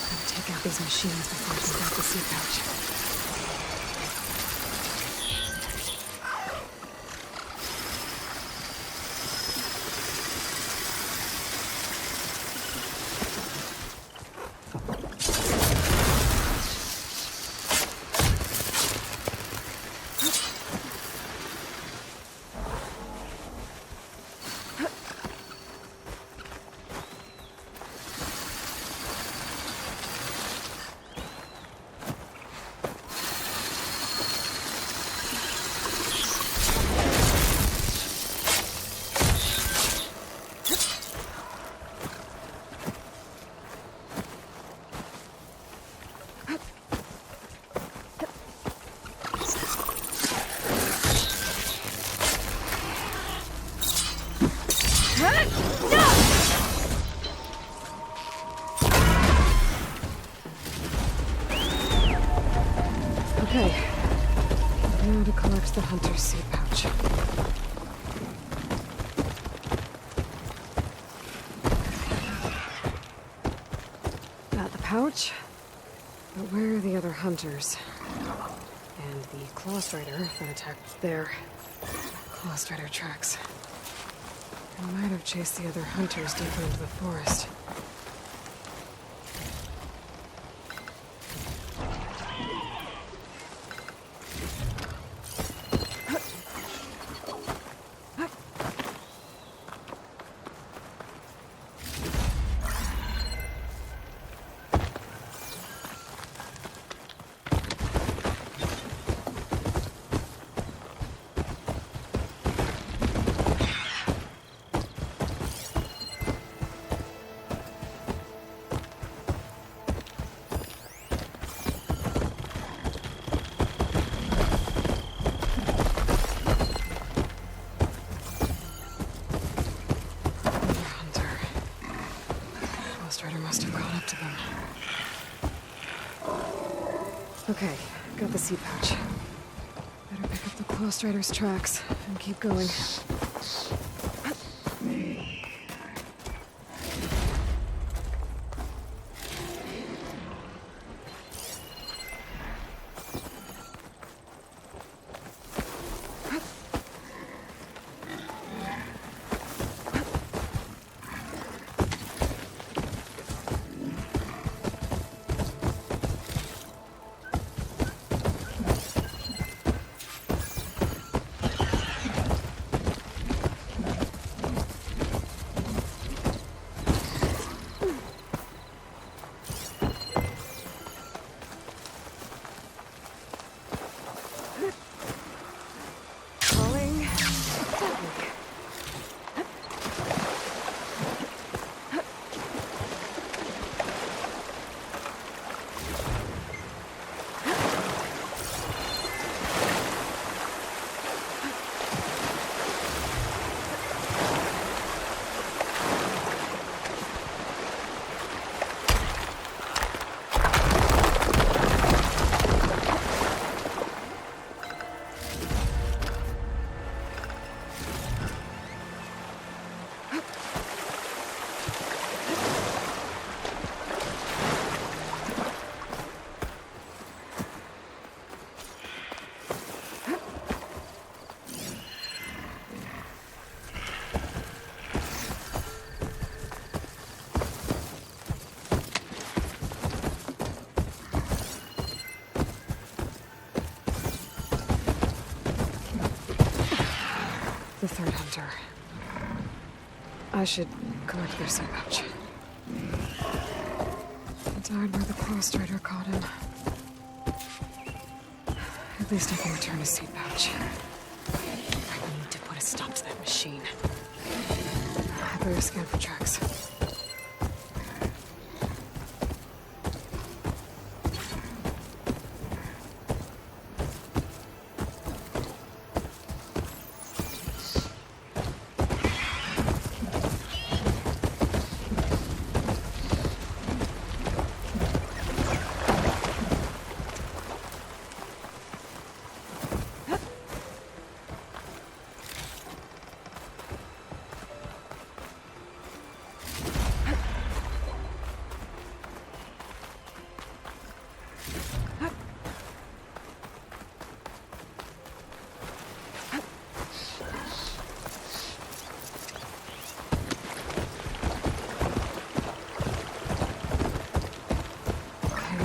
Gotta take out these machines before I can grab the seed pouch. Okay. Now to collect the hunter's seed pouch. Got the pouch. But where are the other hunters? And the claw strider that attacked there. Claw strider tracks. I might have chased the other hunters deeper into the forest. Must have caught up to them. Okay, got the seed pouch. Better pick up the claw strider's tracks and keep going. the third hunter. I should collect their seat pouch. He died where the claw strider caught him. At least I can return his seat pouch. I need to put a stop to that machine. I better scan for tracks.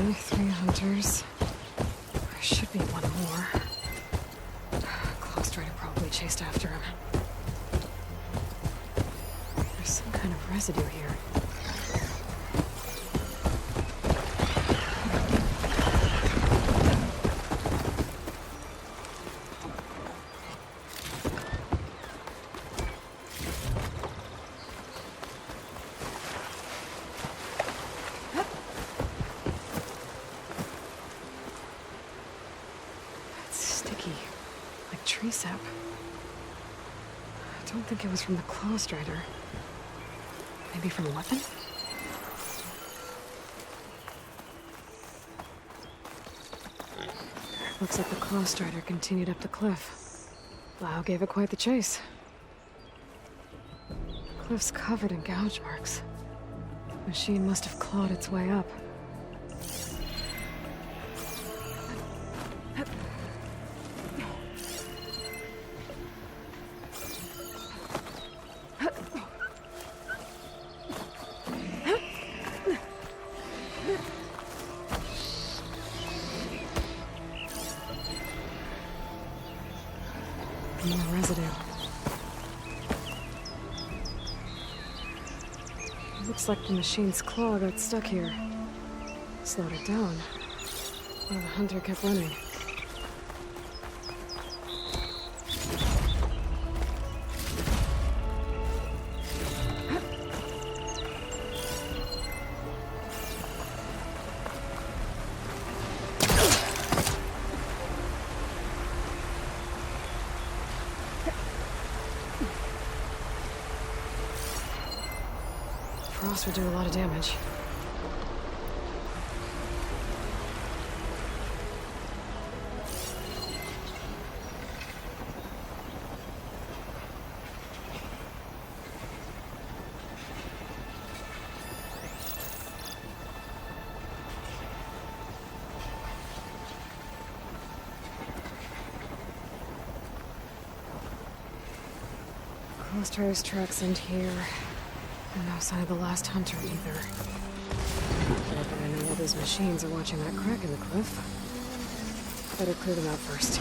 Okay, 3 hunters. There should be one more. Claw strider probably chased after him. There's some kind of residue here. Tree sap. I don't think it was from the claw strider. Maybe from a weapon? Looks like the claw strider continued up the cliff. Lau gave it quite the chase. Cliff's covered in gouge marks. The machine must have clawed its way up. More residue. It looks like the machine's claw got stuck here. Slowed it down. While the hunter kept running. Frost would do a lot of damage. Clostra's tracks end here. And no sign of the last hunter either. But I know all those machines are watching that crack in the cliff. Better clear them out first.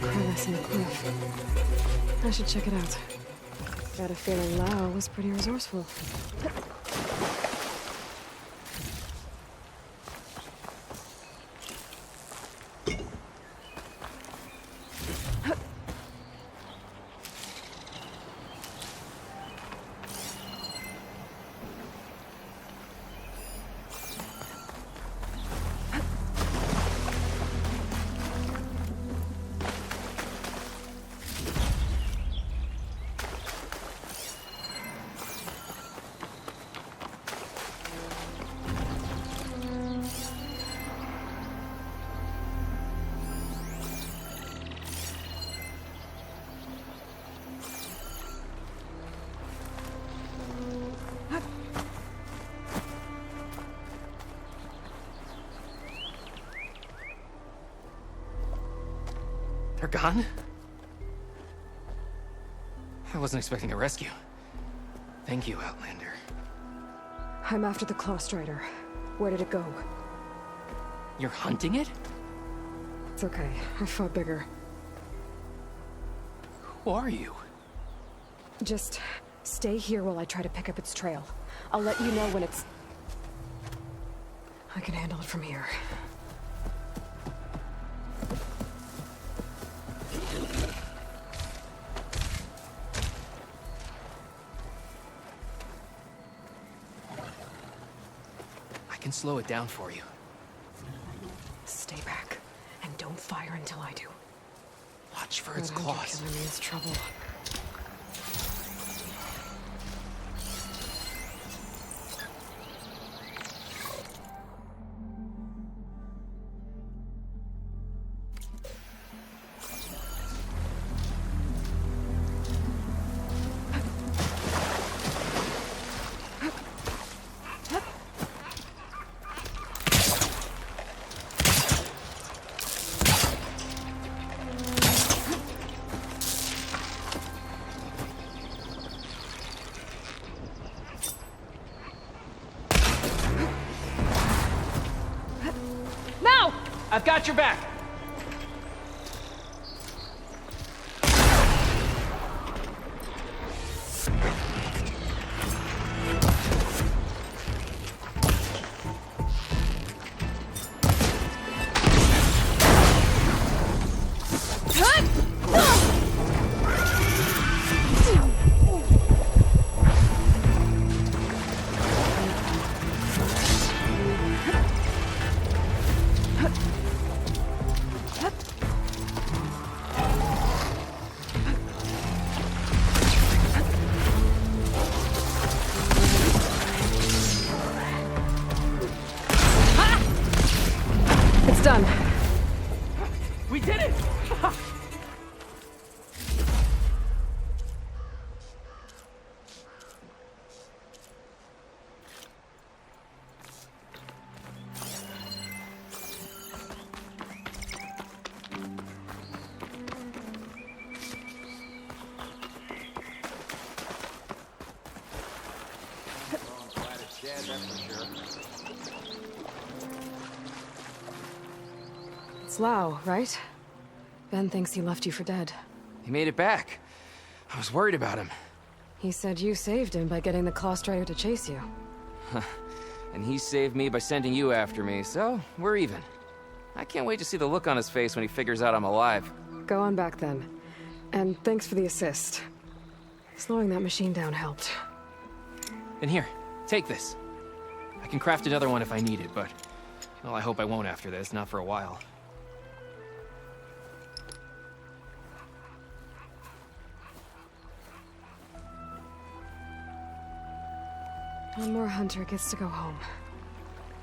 little crevice in the cliff. I should check it out. Got a feeling Lao was pretty resourceful. They're gone? I wasn't expecting a rescue. Thank you, Outlander. I'm after the Claw Strider. Where did it go? You're hunting it? It's okay. I fought bigger. Who are you? Just stay here while I try to pick up its trail. I'll let you know when it's... I can handle it from here. I can slow it down for you. Stay back, and don't fire until I do. Watch for its Red Hunter claws. Killer means trouble. I've got your back! Done. We did it! It's Lao, right? Ben thinks he left you for dead. He made it back. I was worried about him. He said you saved him by getting the Claw Strider to chase you. And he saved me by sending you after me, so we're even. I can't wait to see the look on his face when he figures out I'm alive. Go on back then. And thanks for the assist. Slowing that machine down helped. And here, take this. I can craft another one if I need it, but... well, I hope I won't after this, not for a while. One more hunter gets to go home.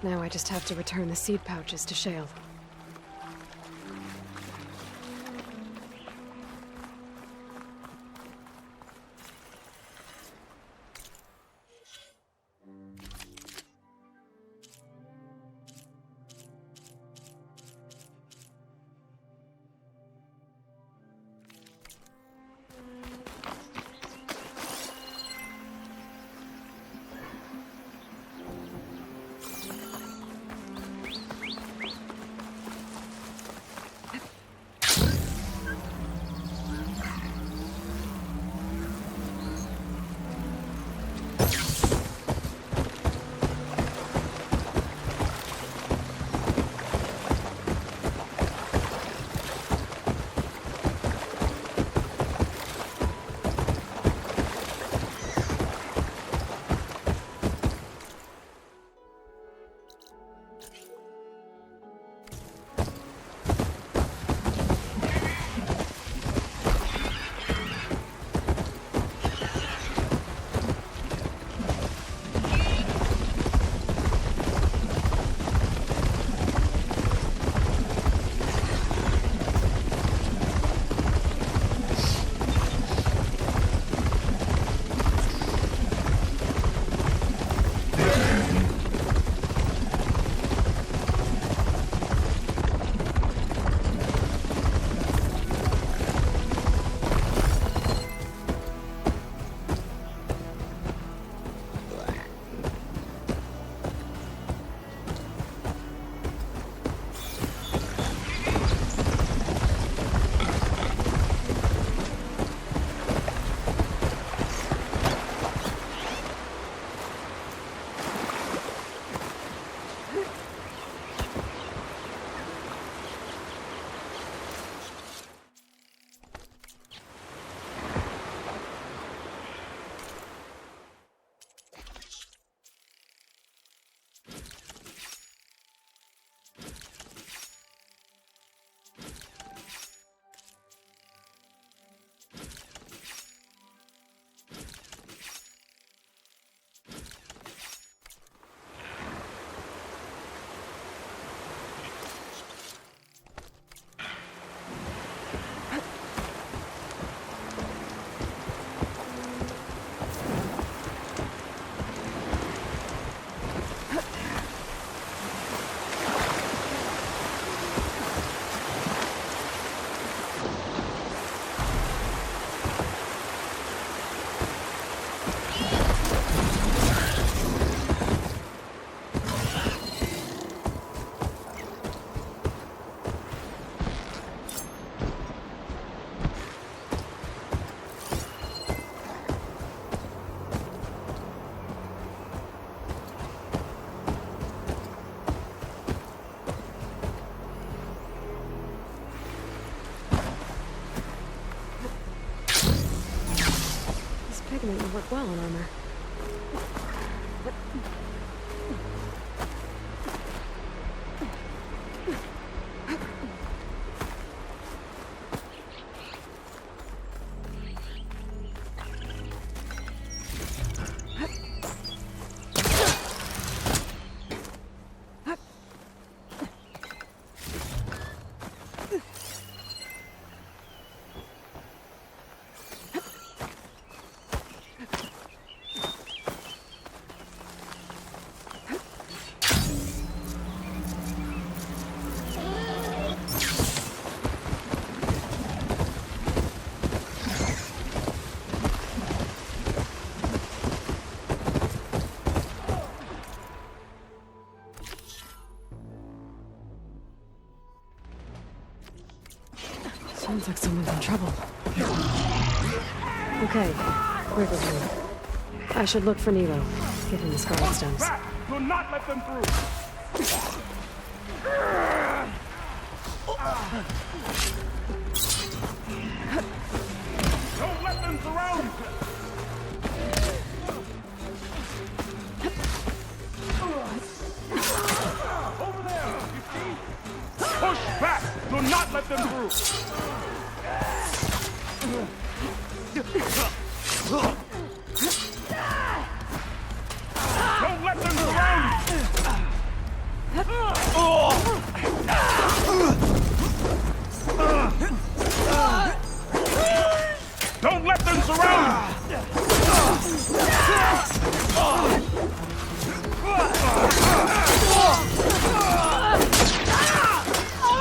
Now I just have to return the seed pouches to Shale. Amalgamate would work well on armor. Sounds like someone's in trouble. Okay, Riverview. I should look for Nilo. Give him the scarlet stems. Do not let them through! Don't let them surround! Over there! You see? Push back! Do not let them through! Don't let them surround! Don't let them surround!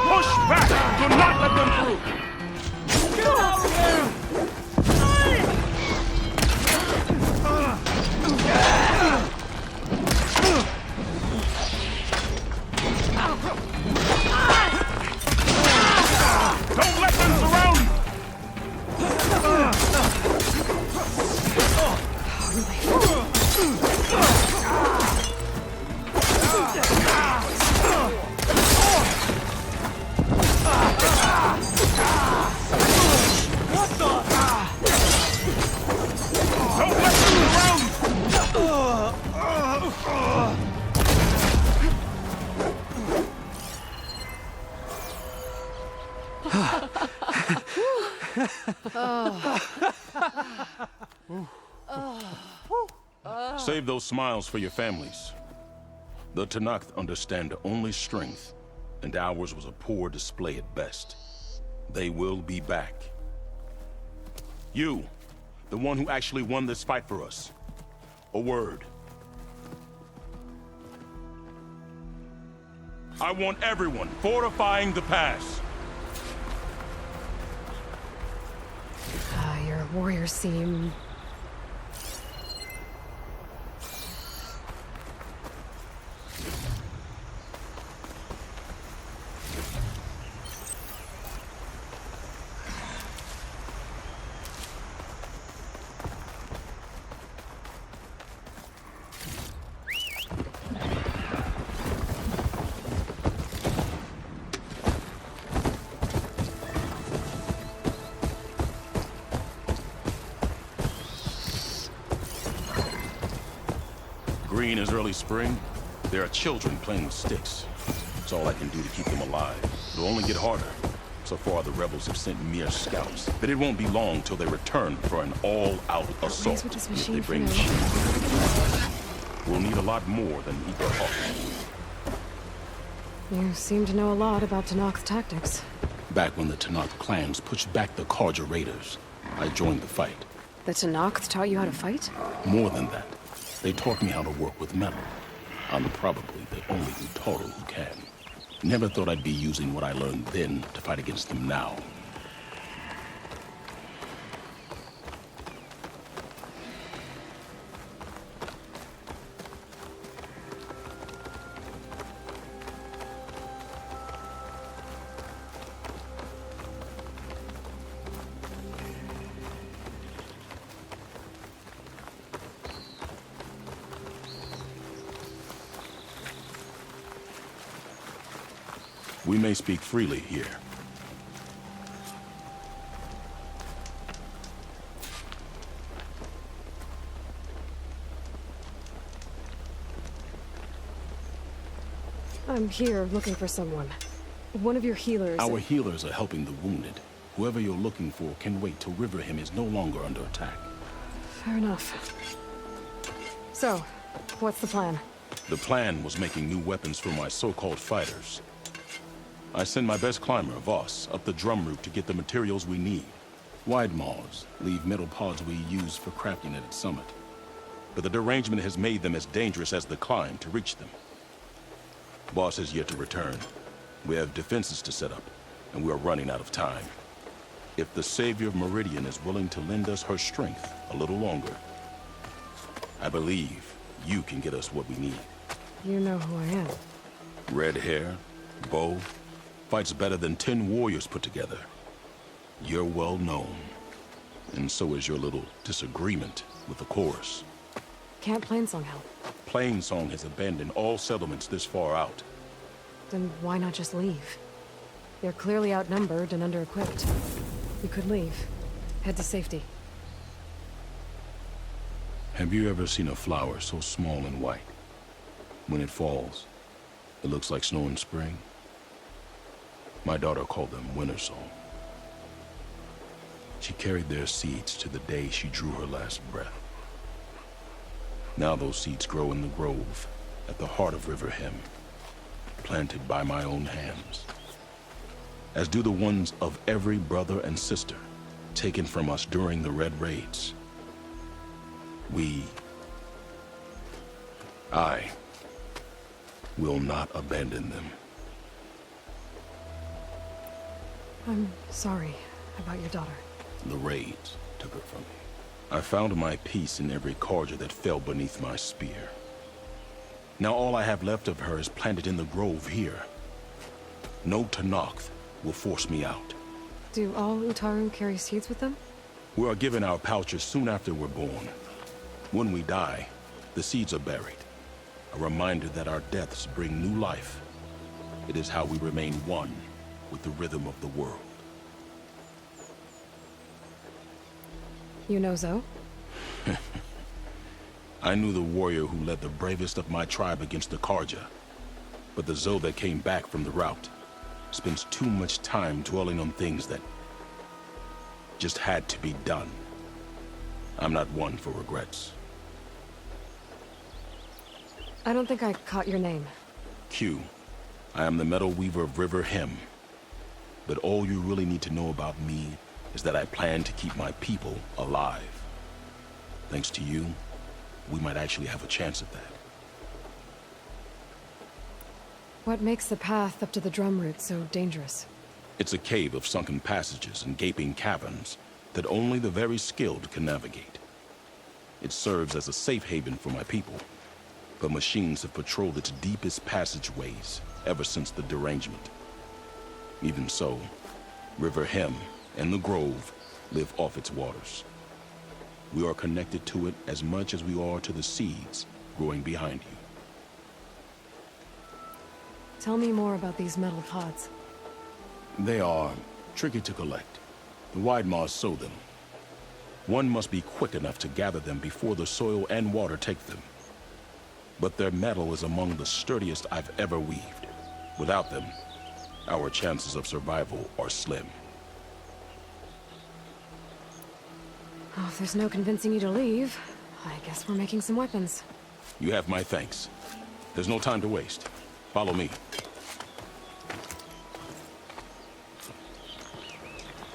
Push back! Do not let them through! Get out of there! Don't let them surround! What the? Don't let them surround! Save those smiles for your families. The Tanakh understand only strength, and ours was a poor display at best. They will be back. You, the one who actually won this fight for us. A word. I want everyone fortifying the pass. Your warriors seem... Green is early spring. There are children playing with sticks. It's all I can do to keep them alive. It'll only get harder. So far, the rebels have sent mere scouts. But it won't be long till they return for an all-out assault. If they bring machines. We'll need a lot more than equal hearts. You seem to know a lot about Tanakh's tactics. Back when the Tanakh clans pushed back the Karja raiders, I joined the fight. The Tanakh taught you how to fight? More than that. They taught me how to work with metal. I'm probably the only Utaru who can. Never thought I'd be using what I learned then to fight against them now. We may speak freely here. I'm here looking for someone. One of your healers. Our healers are helping the wounded. Whoever you're looking for can wait till Riverhim is no longer under attack. Fair enough. So, what's the plan? The plan was making new weapons for my so-called fighters. I send my best climber, Voss, up the drum route to get the materials we need. Wide maws leave metal pods we use for crafting at its summit. But the derangement has made them as dangerous as the climb to reach them. Boss has yet to return. We have defenses to set up, and we are running out of time. If the Savior of Meridian is willing to lend us her strength a little longer, I believe you can get us what we need. You know who I am. Red hair, bow, fights better than 10 warriors put together. You're well known, and so is your little disagreement with the chorus. Can't Plainsong help? Plainsong has abandoned all settlements this far out. Then why not just leave? They're clearly outnumbered and under-equipped. We could leave. Head to safety. Have you ever seen a flower so small and white? When it falls, it looks like snow in spring. My daughter called them winter song. She carried their seeds to the day she drew her last breath. Now those seeds grow in the grove at the heart of Riverhim, planted by my own hands, as do the ones of every brother and sister taken from us during the Red Raids. I will not abandon them. I'm sorry about your daughter. The raids took her from me. I found my peace in every Carja that fell beneath my spear. Now all I have left of her is planted in the grove here. No Tenakth will force me out. Do all Utaru carry seeds with them? We are given our pouches soon after we're born. When we die, the seeds are buried. A reminder that our deaths bring new life. It is how we remain one with the rhythm of the world. You know Zoe? I knew the warrior who led the bravest of my tribe against the Carja. But the Zoe that came back from the rout spends too much time dwelling on things that just had to be done. I'm not one for regrets. I don't think I caught your name. Q. I am the Metal Weaver of Riverhim. But all you really need to know about me is that I plan to keep my people alive. Thanks to you, we might actually have a chance at that. What makes the path up to the drum route so dangerous? It's a cave of sunken passages and gaping caverns that only the very skilled can navigate. It serves as a safe haven for my people, but machines have patrolled its deepest passageways ever since the derangement. Even so, Riverhim and the Grove live off its waters. We are connected to it as much as we are to the seeds growing behind you. Tell me more about these metal pods. They are tricky to collect. The Widemaws sow them. One must be quick enough to gather them before the soil and water take them. But their metal is among the sturdiest I've ever weaved. Without them, our chances of survival are slim. Oh, if there's no convincing you to leave, I guess we're making some weapons. You have my thanks. There's no time to waste. Follow me.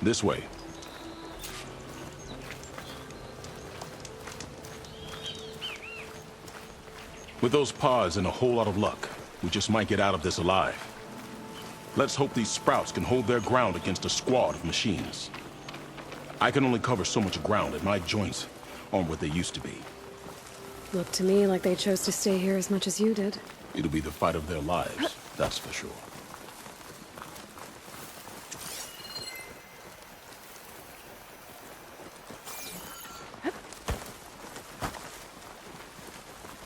This way. With those pods and a whole lot of luck, we just might get out of this alive. Let's hope these sprouts can hold their ground against a squad of machines. I can only cover so much ground, and my joints aren't what they used to be. Looked to me like they chose to stay here as much as you did. It'll be the fight of their lives, that's for sure.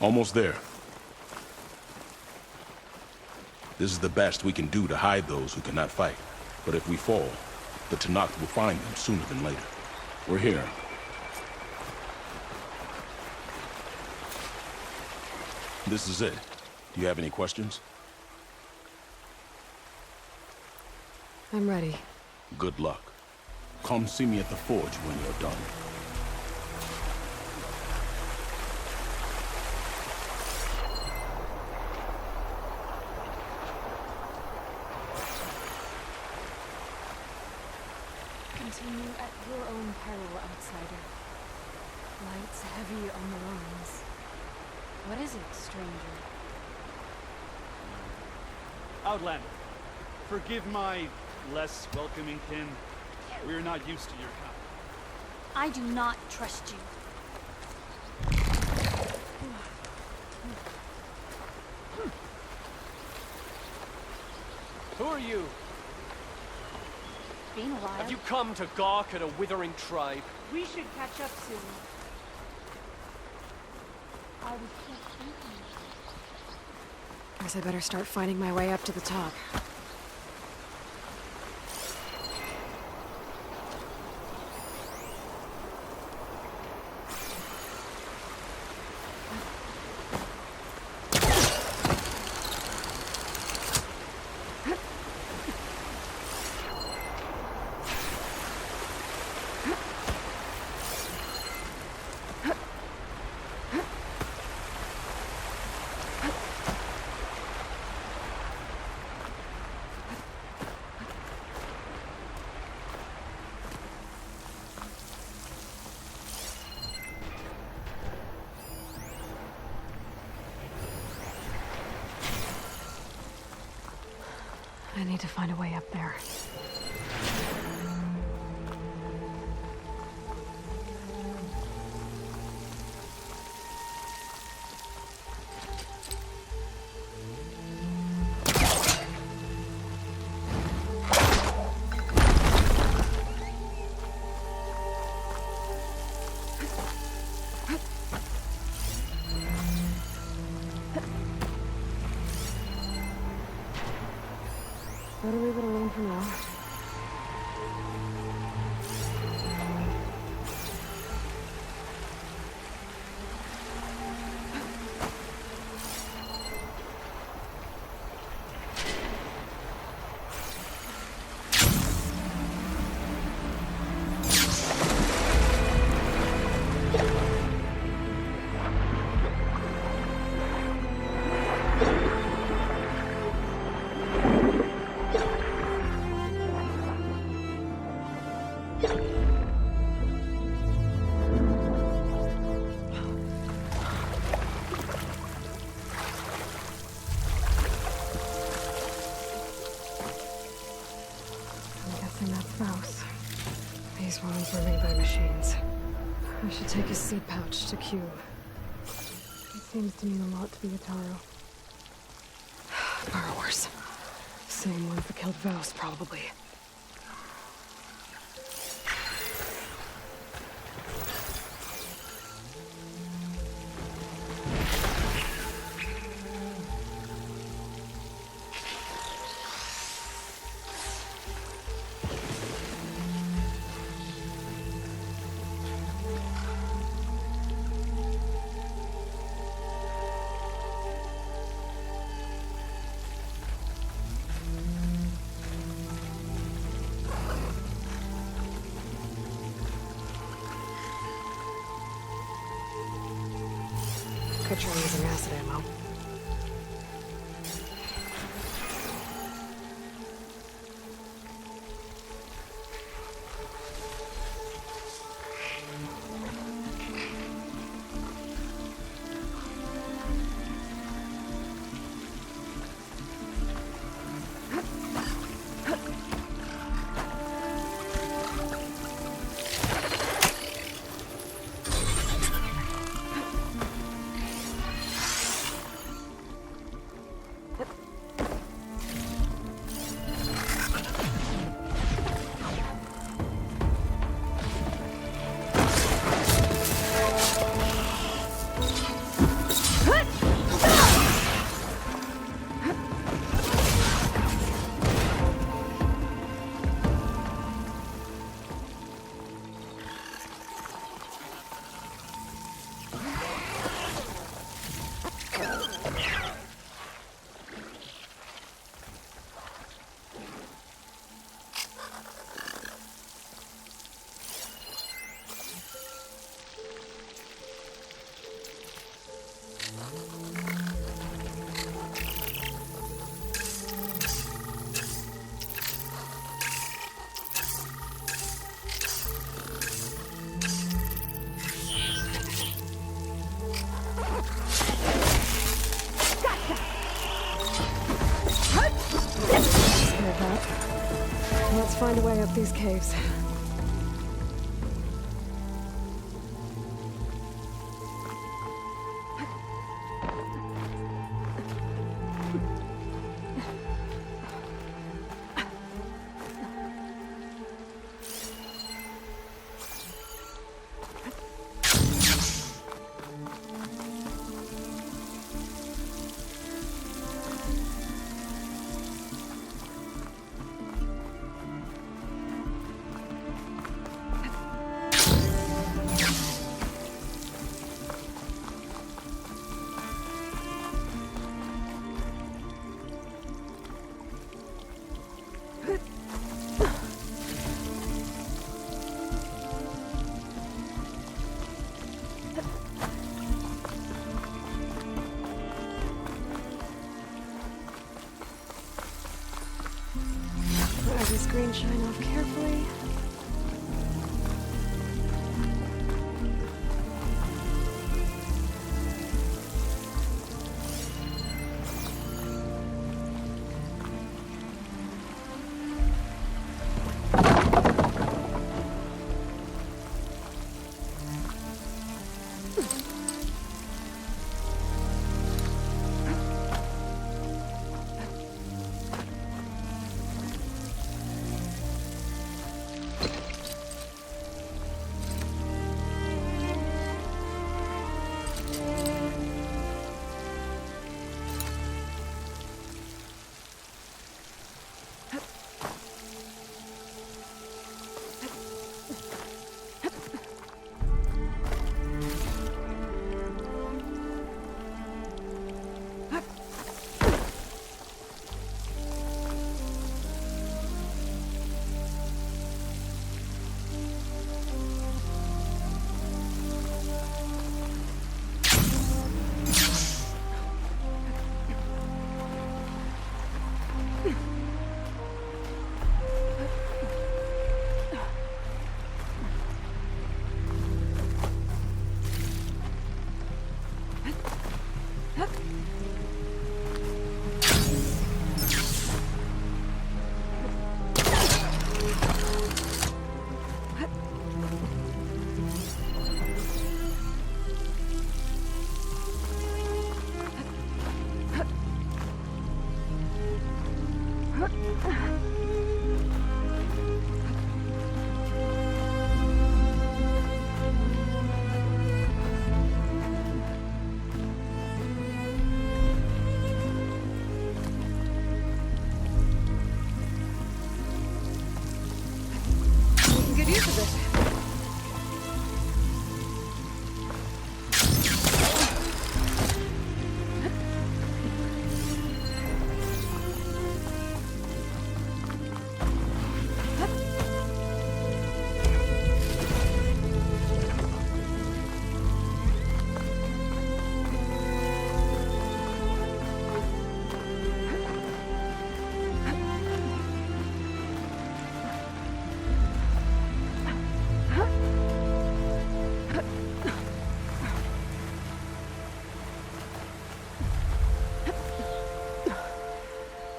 Almost there. This is the best we can do to hide those who cannot fight. But if we fall, the Tenakth will find them sooner than later. We're here. This is it. Do you have any questions? I'm ready. Good luck. Come see me at the forge when you're done. Continue at your own peril, outsider. Lights heavy on the lungs. What is it, stranger? Outlander, forgive my less welcoming kin. We're not used to your kind. I do not trust you. Who are you? Been a while. Have you come to gawk at a withering tribe? We should catch up soon. I was just thinking. Guess I better start finding my way up to the top. I need to find a way up there. Better leave it alone for now. These ones were made by machines. I should take his seed pouch to Q. It seems to mean a lot to the Utaru. Burrowers. Same ones that killed Vos, probably. Could try using acid ammo. Let's find a way up these caves. Let this green shine off carefully.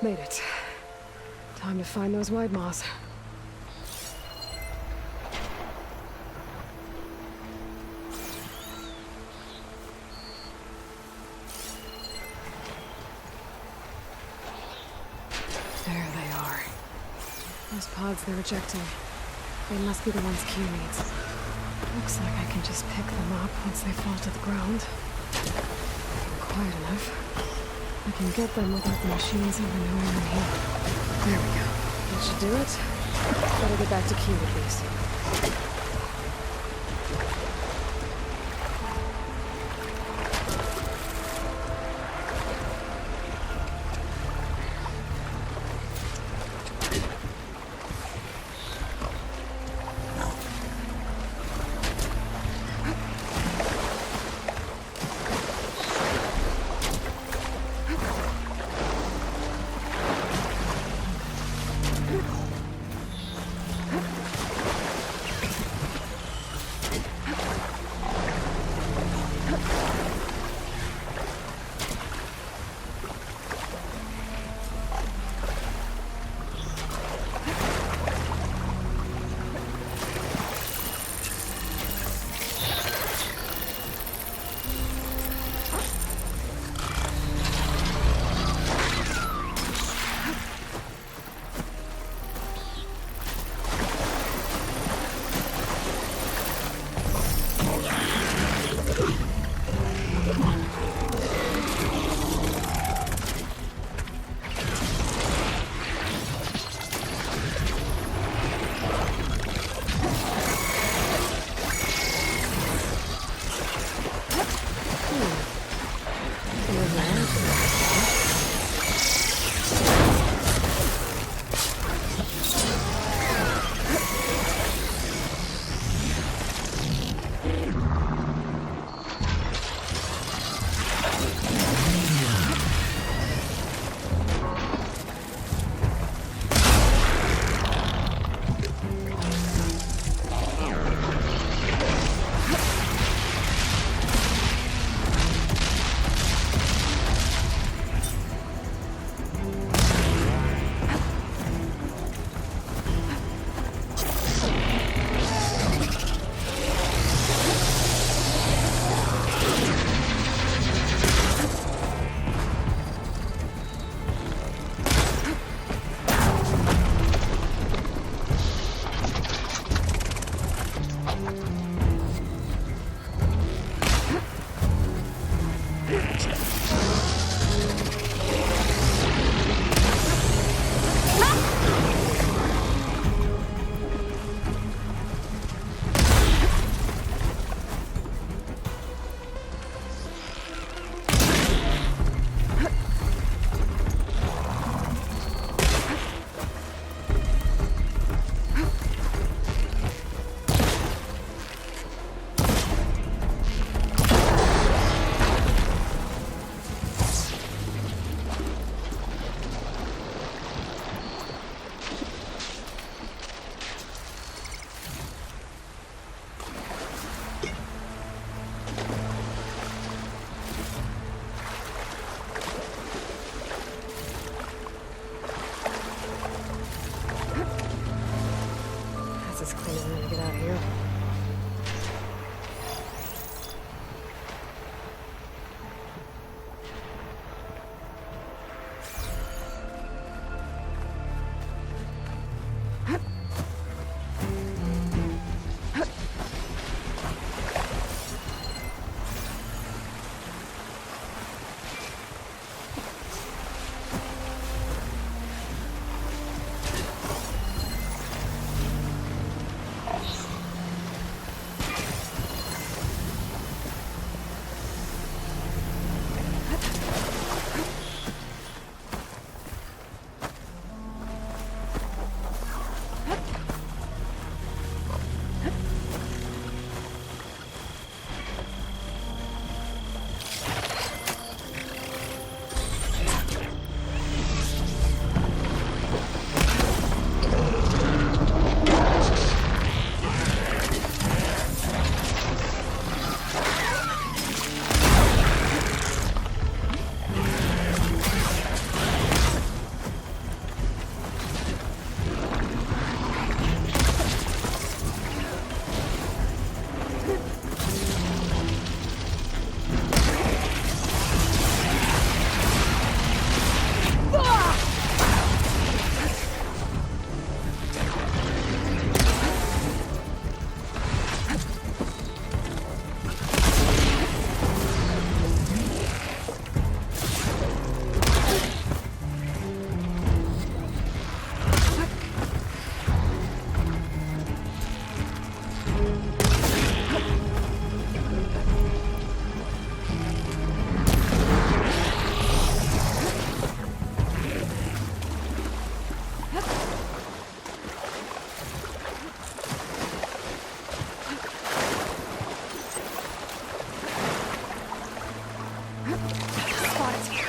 Made it. Time to find those white moths. There they are. Those pods they're ejecting. They must be the ones Q needs. Looks like I can just pick them up once they fall to the ground. Quiet enough. I can get them without the machines even knowing I'm here. There we go. That should do it. Better get back to Q at least. This is clean. I'm gonna get out of here.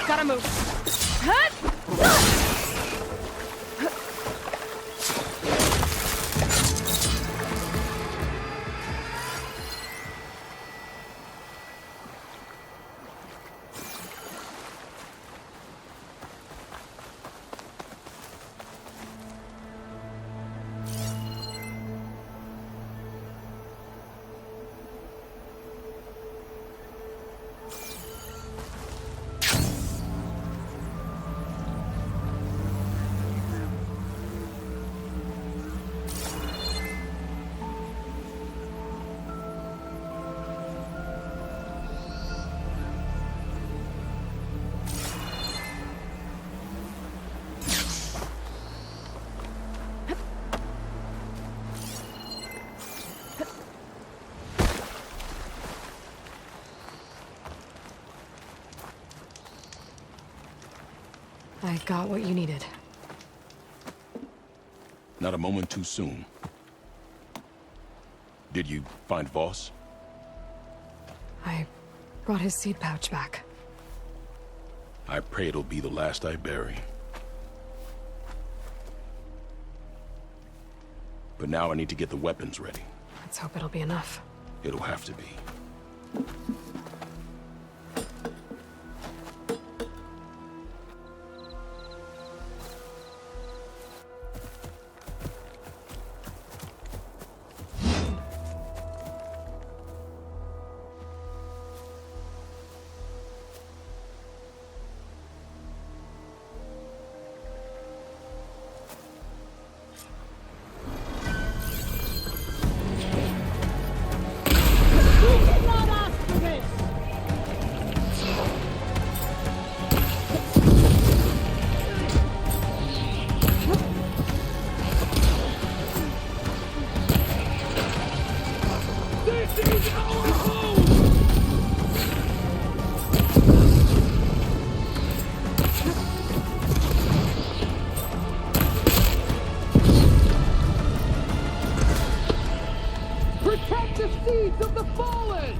Gotta move. I got what you needed. Not a moment too soon. Did you find Voss? I brought his seed pouch back. I pray it'll be the last I bury. But now I need to get the weapons ready. Let's hope it'll be enough. It'll have to be. Protect the seeds of the fallen!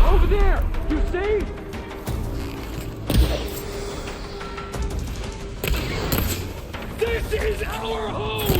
Over there! You see? This is our home!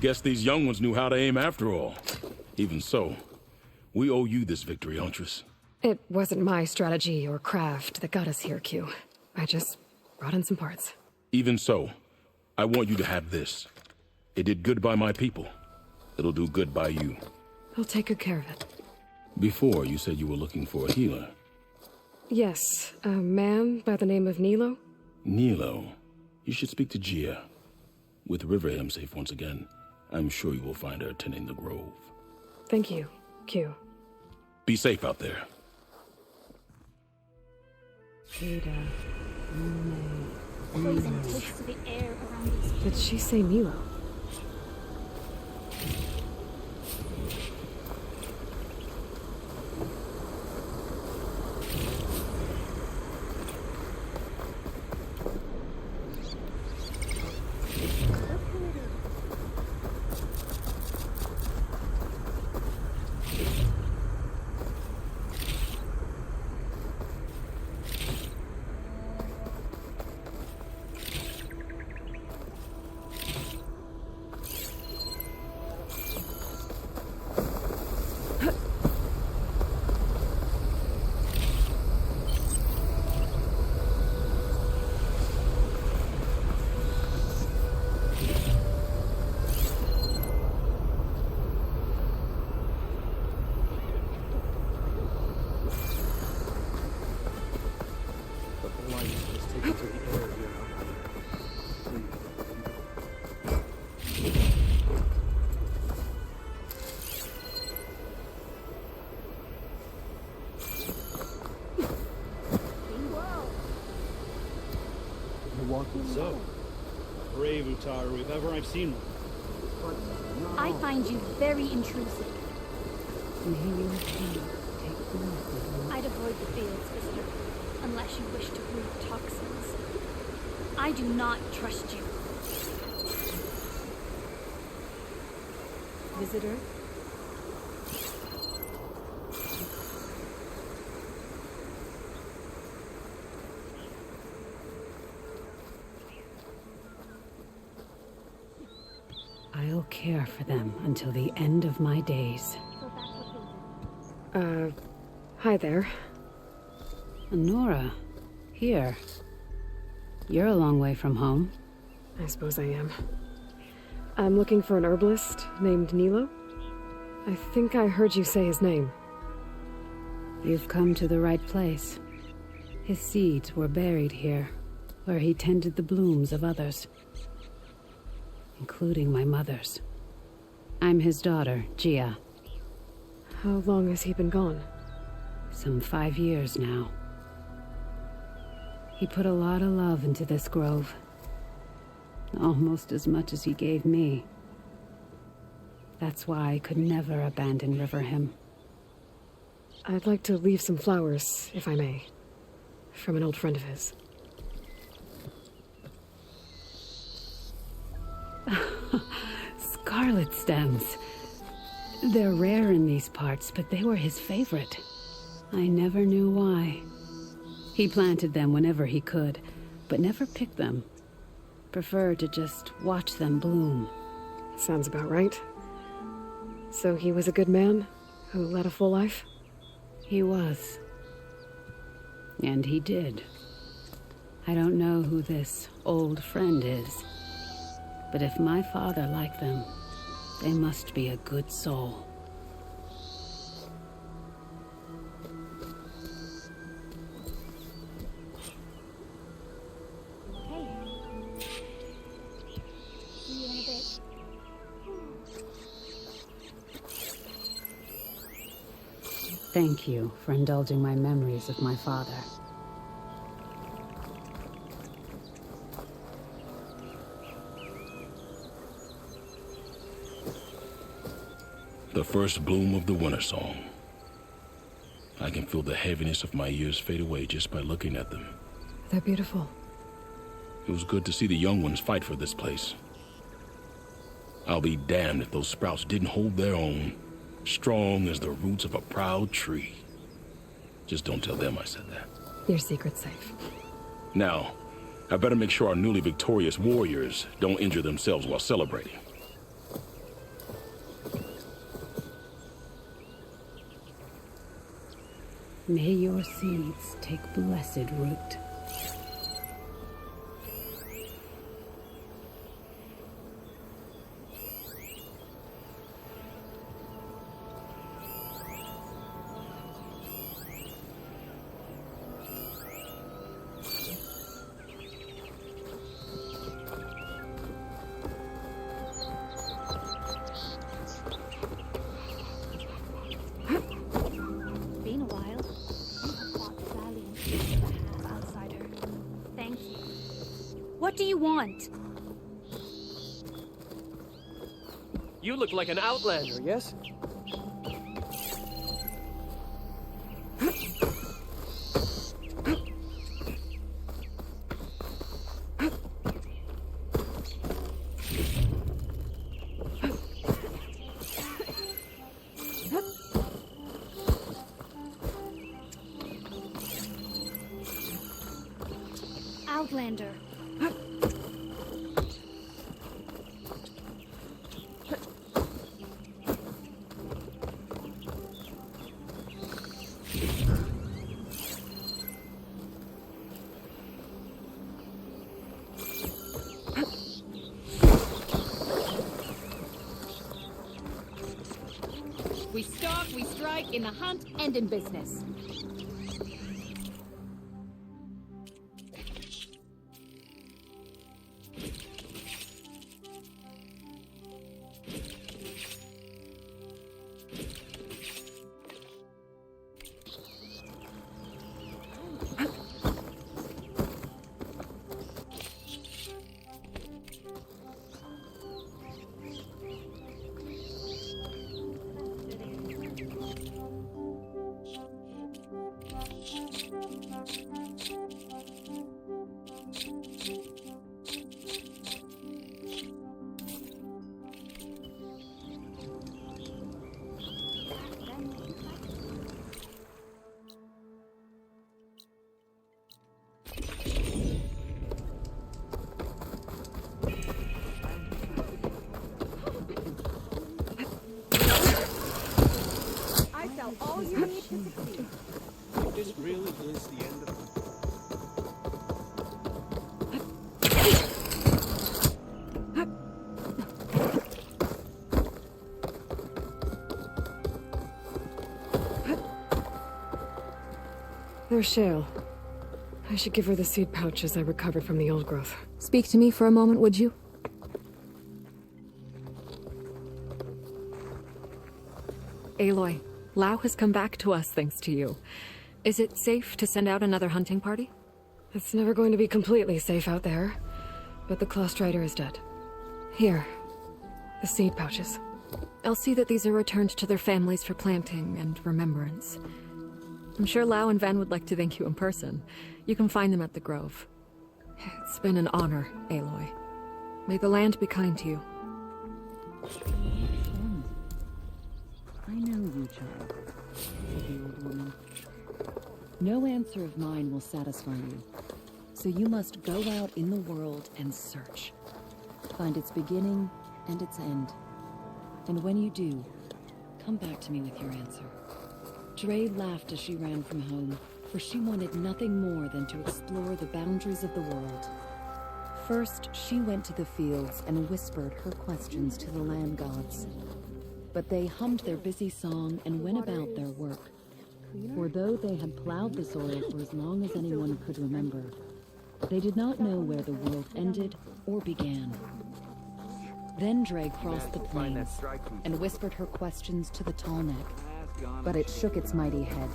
Guess these young ones knew how to aim after all. Even so, we owe you this victory, Huntress. It wasn't my strategy or craft that got us here, Q. I just brought in some parts. Even so, I want you to have this. It did good by my people. It'll do good by you. I'll take good care of it. Before, you said you were looking for a healer. Yes, a man by the name of Nilo. Nilo? You should speak to Gia. With Riverham safe once again, I'm sure you will find her tending the grove. Thank you, Q. Be safe out there. Poison takes to the air around these. Did she say Nilo? So, brave Utaru, if ever I've seen one. I find you very intrusive. I'd avoid the fields, visitor, unless you wish to breed toxins. I do not trust you. Visitor? I'll care for them until the end of my days. Hi there. Nora, here. You're a long way from home. I suppose I am. I'm looking for an herbalist named Nilo. I think I heard you say his name. You've come to the right place. His seeds were buried here, where he tended the blooms of others, including my mother's. I'm his daughter, Gia. How long has he been gone? Some 5 years now. He put a lot of love into this grove. Almost as much as he gave me. That's why I could never abandon Riverham. I'd like to leave some flowers, if I may. From an old friend of his. Scarlet stems. They're rare in these parts, but they were his favorite. I never knew why. He planted them whenever he could, but never picked them. Preferred to just watch them bloom. Sounds about right. So he was a good man who led a full life? He was. And he did. I don't know who this old friend is, but if my father liked them, they must be a good soul. Hey. See you in a bit. Thank you for indulging my memories of my father. The first bloom of the winter song. I can feel the heaviness of my years fade away just by looking at them. They're beautiful. It was good to see the young ones fight for this place. I'll be damned if those sprouts didn't hold their own, strong as the roots of a proud tree. Just don't tell them I said that. Your secret's safe. Now, I better make sure our newly victorious warriors don't injure themselves while celebrating. May your seeds take blessed root. Been a while. You have fought valiantly with the half outsider. Thank you. What do you want? You look like an outlander, yes? Outlander. We stalk, we strike, in the hunt, and in business. I sell all you need to succeed. This really is the end of the... There's Shale. I should give her the seed pouches I recovered from the old growth. Speak to me for a moment, would you? Aloy, Lao has come back to us thanks to you. Is it safe to send out another hunting party? It's never going to be completely safe out there, but the Claw Strider is dead. Here, the seed pouches. I'll see that these are returned to their families for planting and remembrance. I'm sure Lao and Van would like to thank you in person. You can find them at the Grove. It's been an honor, Aloy. May the land be kind to you. I know you, child, said the old woman. No answer of mine will satisfy you. So you must go out in the world and search. Find its beginning and its end. And when you do, come back to me with your answer. Dre laughed as she ran from home, for she wanted nothing more than to explore the boundaries of the world. First, she went to the fields and whispered her questions to the land gods. But they hummed their busy song and went about their work. For though they had plowed the soil for as long as anyone could remember, they did not know where the world ended or began. Then Dre crossed the plains and whispered her questions to the tall neck, but it shook its mighty head.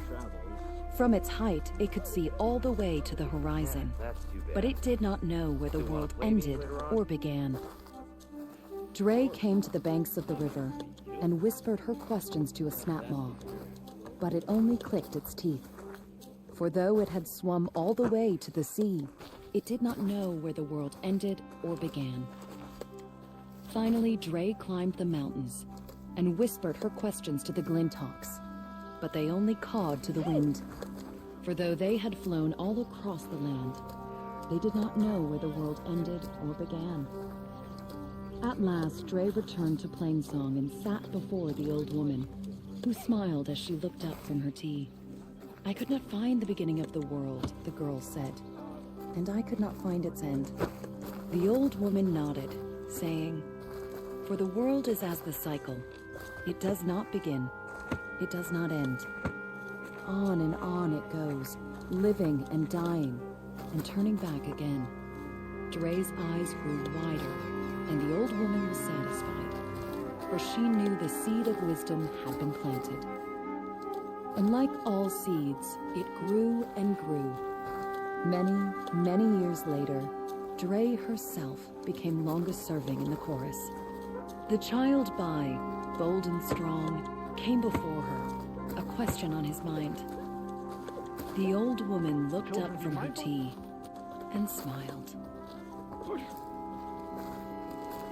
From its height, it could see all the way to the horizon, but it did not know where the world ended or began. Dre came to the banks of the river and whispered her questions to a snapmaw, but it only clicked its teeth. For though it had swum all the way to the sea, it did not know where the world ended or began. Finally, Dre climbed the mountains and whispered her questions to the Glinthawks, but they only cawed to the wind. For though they had flown all across the land, they did not know where the world ended or began. At last, Dre returned to Plainsong and sat before the old woman, who smiled as she looked up from her tea. I could not find the beginning of the world, the girl said, and I could not find its end. The old woman nodded, saying, "For the world is as the cycle. It does not begin. It does not end. On and on it goes, living and dying, and turning back again." Dre's eyes grew wider, and the old woman was satisfied, for she knew the seed of wisdom had been planted. And like all seeds, it grew and grew. Many, many years later, Dre herself became longest serving in the chorus. The child by, bold and strong, came before her, a question on his mind. The old woman looked up from her tea and smiled.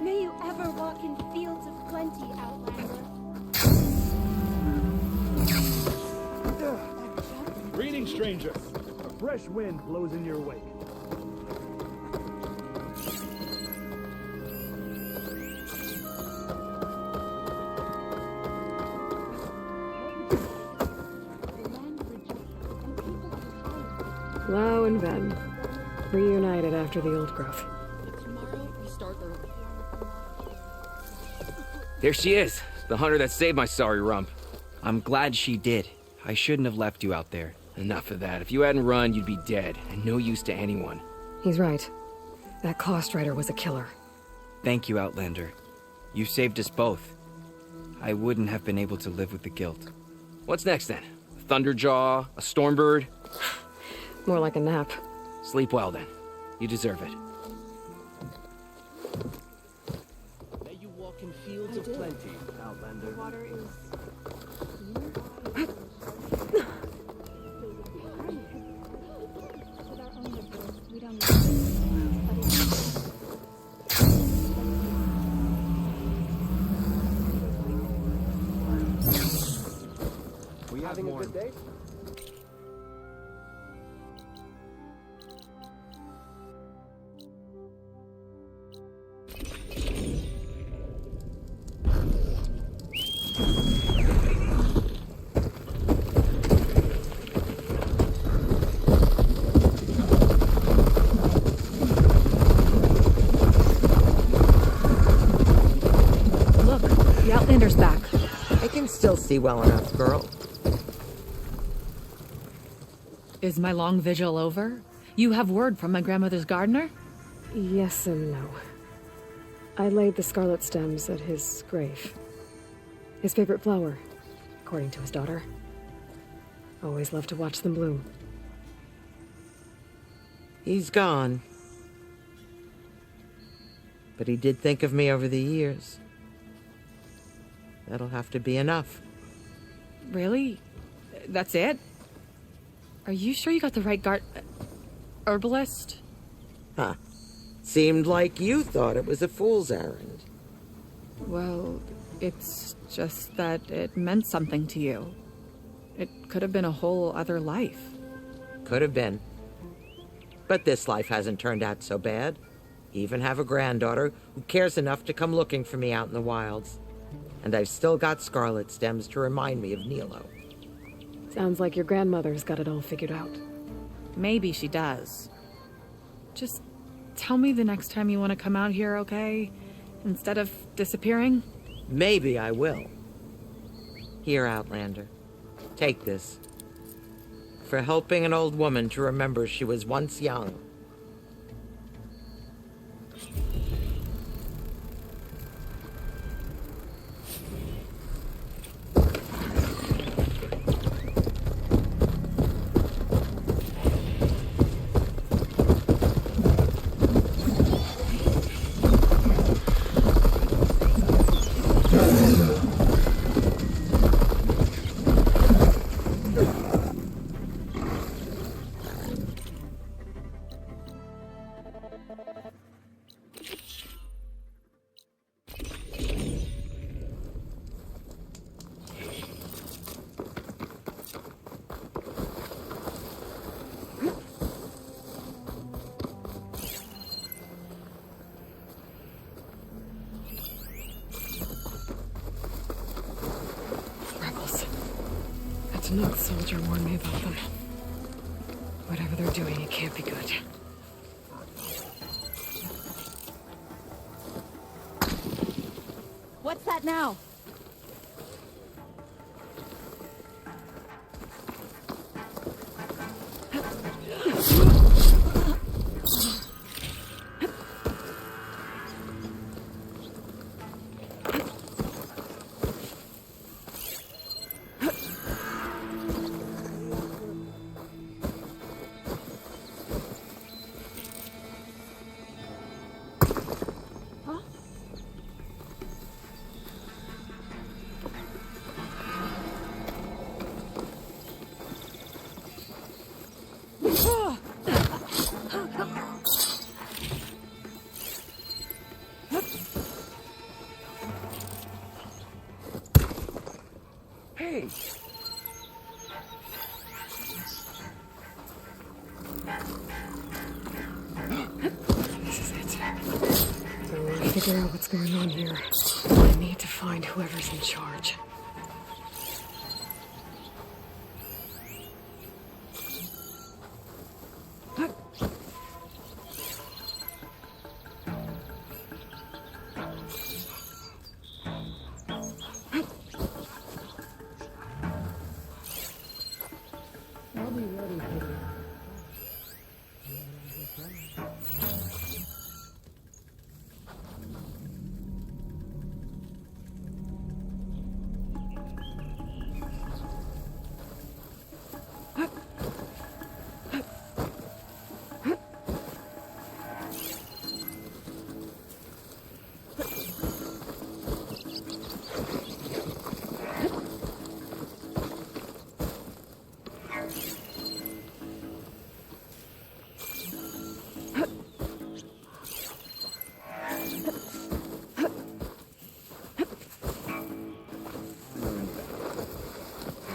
May you ever walk in fields of plenty, Outlander. Greetings, stranger. A fresh wind blows in your wake. Lau and Ven, reunited after the old growth. Tomorrow we start early. There she is, the hunter that saved my sorry rump. I'm glad she did. I shouldn't have left you out there. Enough of that. If you hadn't run, you'd be dead, and no use to anyone. He's right. That cost rider was a killer. Thank you, Outlander. You saved us both. I wouldn't have been able to live with the guilt. What's next, then? A Thunderjaw? A Stormbird? More like a nap. Sleep well, then. You deserve it. May you walk in fields of plenty, Outlander. The water is... With our own rivers, we don't need but it's... We having a good day? Look, the Outlander's back. I can still see well enough, girl. Is my long vigil over? You have word from my grandmother's gardener? Yes and no. I laid the scarlet stems at his grave. His favorite flower, according to his daughter. Always loved to watch them bloom. He's gone. But he did think of me over the years. That'll have to be enough. Really? That's it? Are you sure you got the right herbalist? Huh. Seemed like you thought it was a fool's errand. Well, it's just that it meant something to you. It could have been a whole other life. Could have been. But this life hasn't turned out so bad. Even have a granddaughter who cares enough to come looking for me out in the wilds. And I've still got scarlet stems to remind me of Nilo. Sounds like your grandmother's got it all figured out. Maybe she does. Just tell me the next time you want to come out here, okay? Instead of disappearing? Maybe I will. Here, Outlander. Take this. For helping an old woman to remember she was once young. Another soldier warned me about them. Whatever they're doing, it can't be good. What's that now? Hey! This is it. So I want to figure out what's going on here. I need to find whoever's in charge. I'll be ready for you.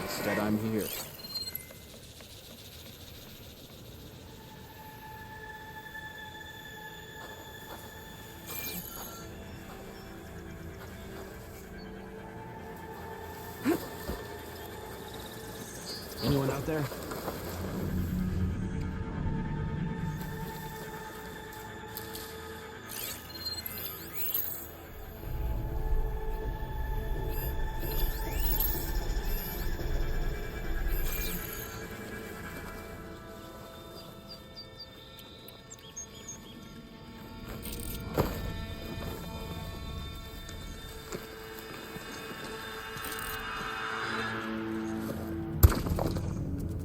Instead, I'm here. Anyone out there?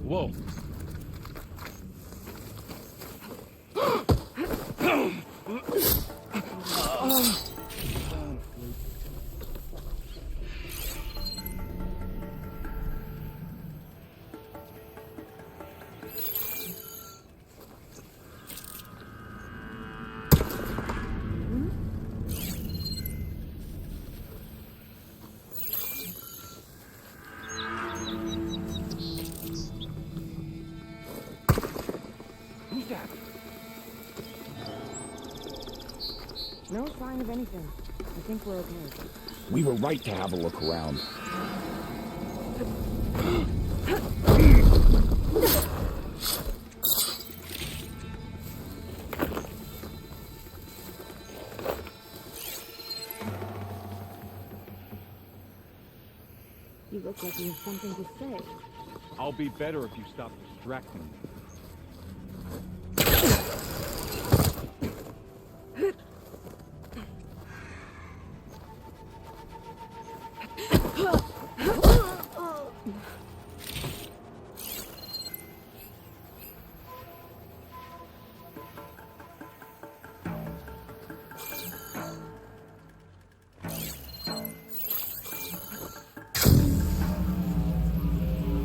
Whoa. No sign of anything. I think we're okay. We were right to have a look around. You look like you have something to say. I'll be better if you stop distracting me.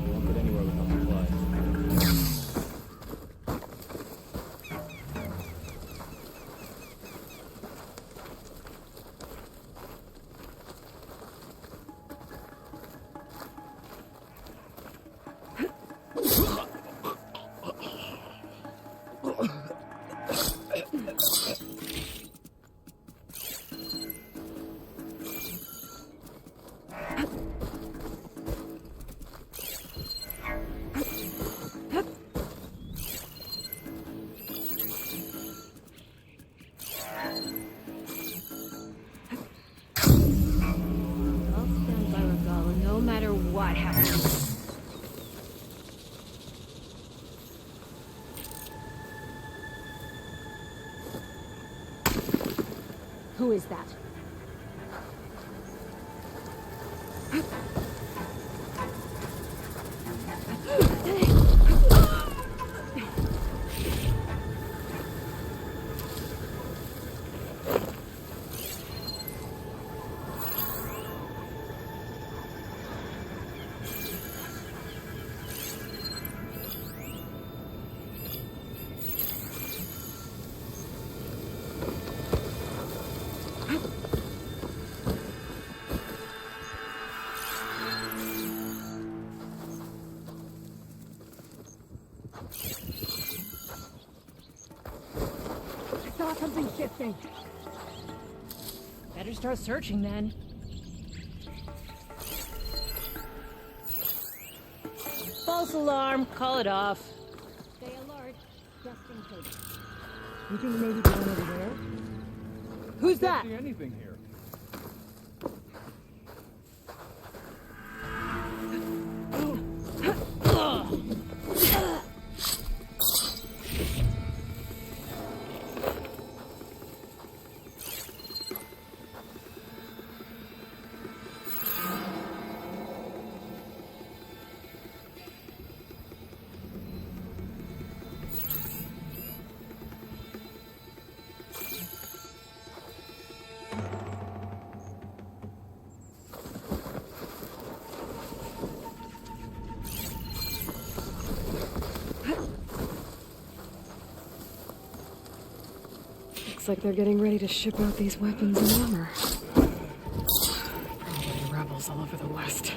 Don't get anywhere without supplies. I have to. Who is that? I saw something shifting. Better start searching then. False alarm. Call it off. Stay alert, just in case. You think maybe the one over there? Who's that? Can't see anything here. Looks like they're getting ready to ship out these weapons and armor. Probably rebels all over the West.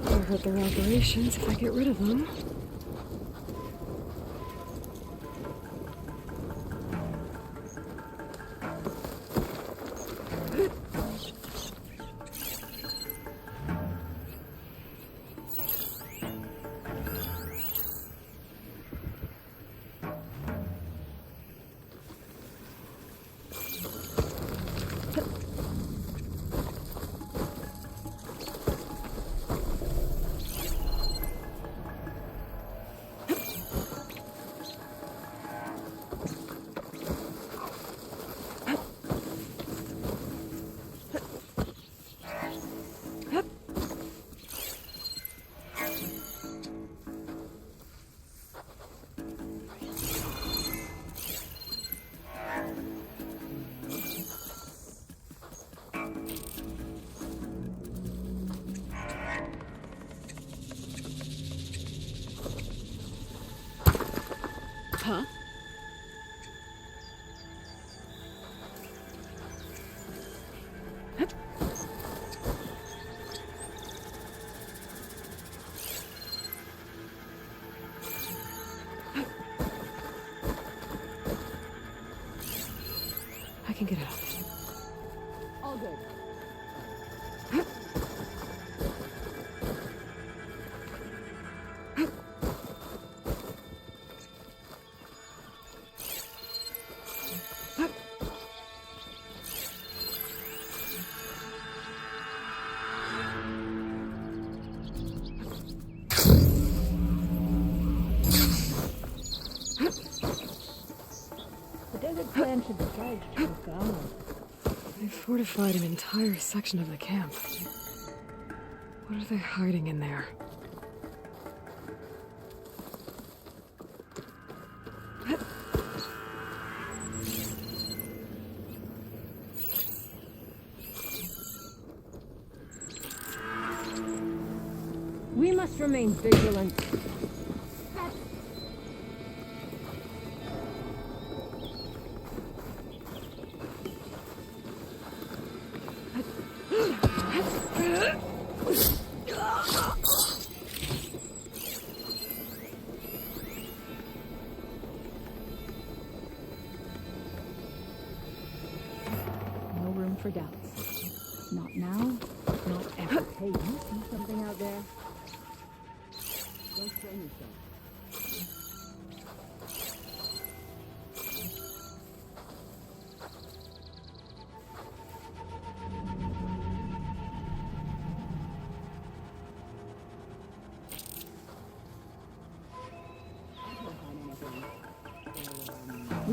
That'll hurt their operations if I get rid of them. Huh? I can get out. All good. The desert plan should decide to go. They fortified an entire section of the camp. What are they hiding in there? We must remain vigilant. No room for doubts. Not now, not ever. Hey, you see something out there? Don't show yourself.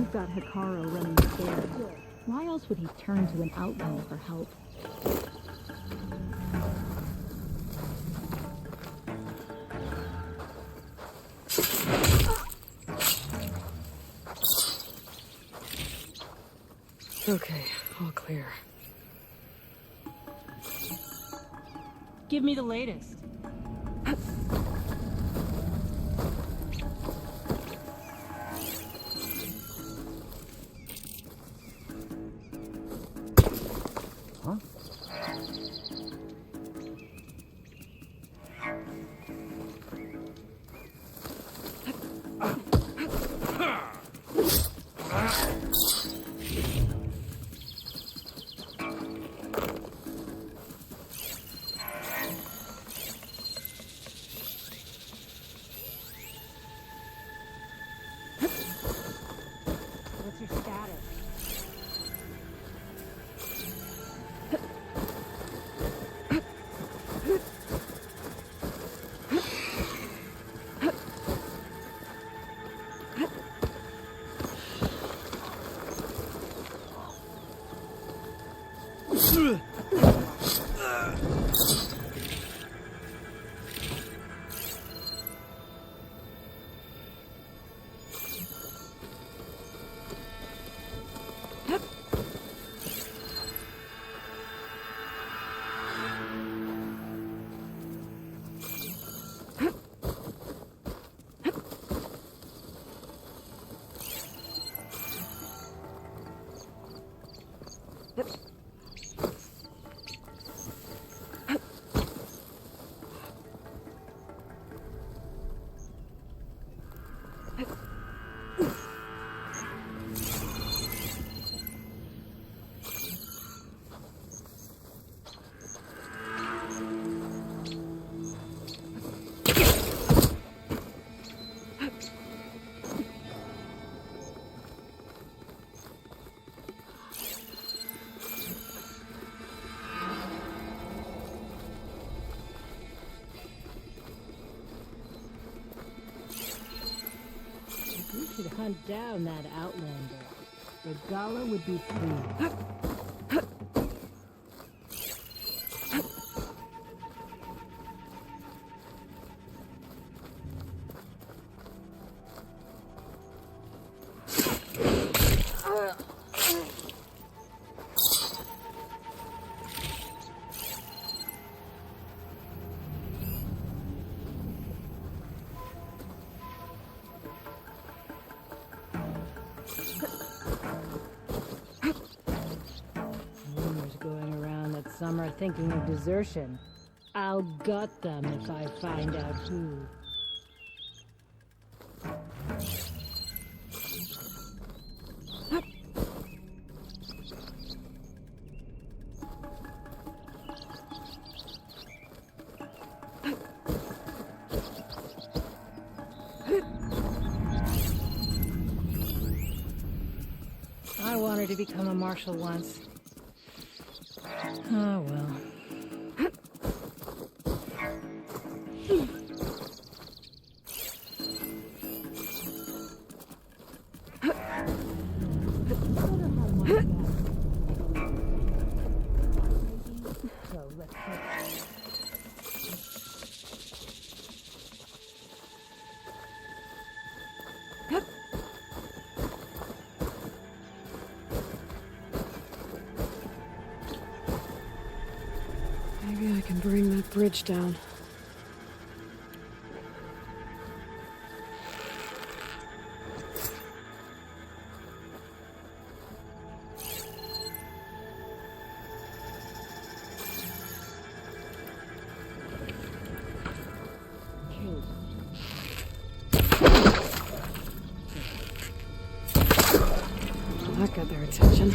You've got Hikaru running scared. Why else would he turn to an outlander for help? Okay, all clear. Give me the latest. Huh? What's your status? You should hunt down that outlander. The Gala would be pleased. Rumors going around that some are thinking of desertion. I'll gut them if I find out who. I wanted to become a marshal once. Oh well. So let's Maybe I can bring that bridge down. Well, that got their attention.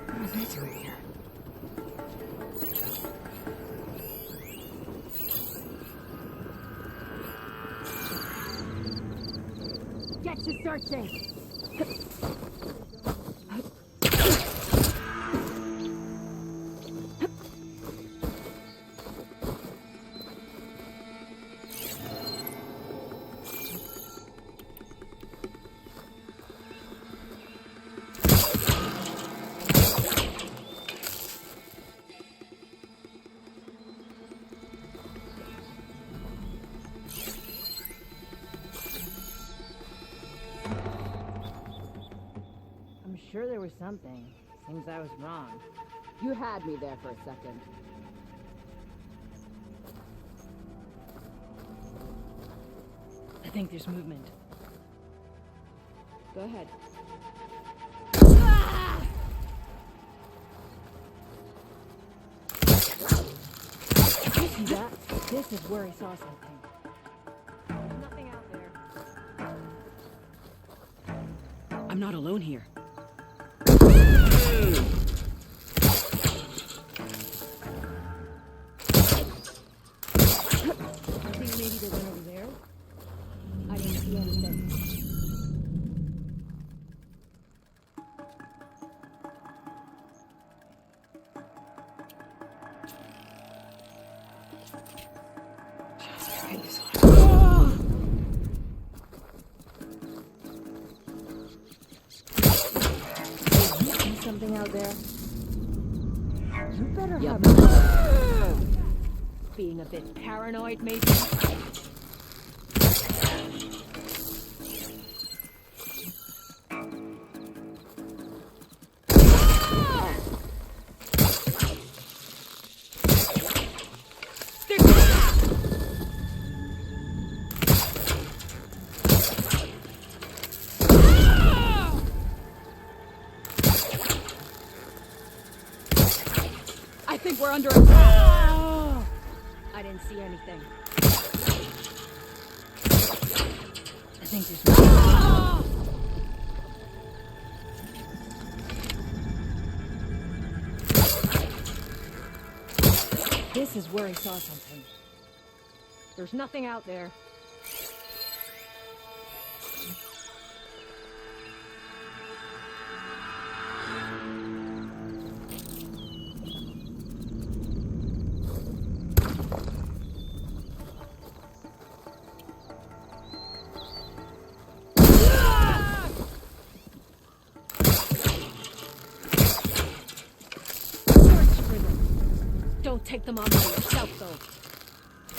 What are they doing here? to searching. I'm sure there was something. Seems I was wrong. You had me there for a second. I think there's movement. Go ahead. You see that? This is where I saw something. There's nothing out there. I'm not alone here. I think maybe there's one over there. I didn't see anything. Something out there. You better have being a bit paranoid, maybe. I think we're under attack. I didn't see anything. I think there's This is where I saw something. There's nothing out there. Don't take them on by yourself, though.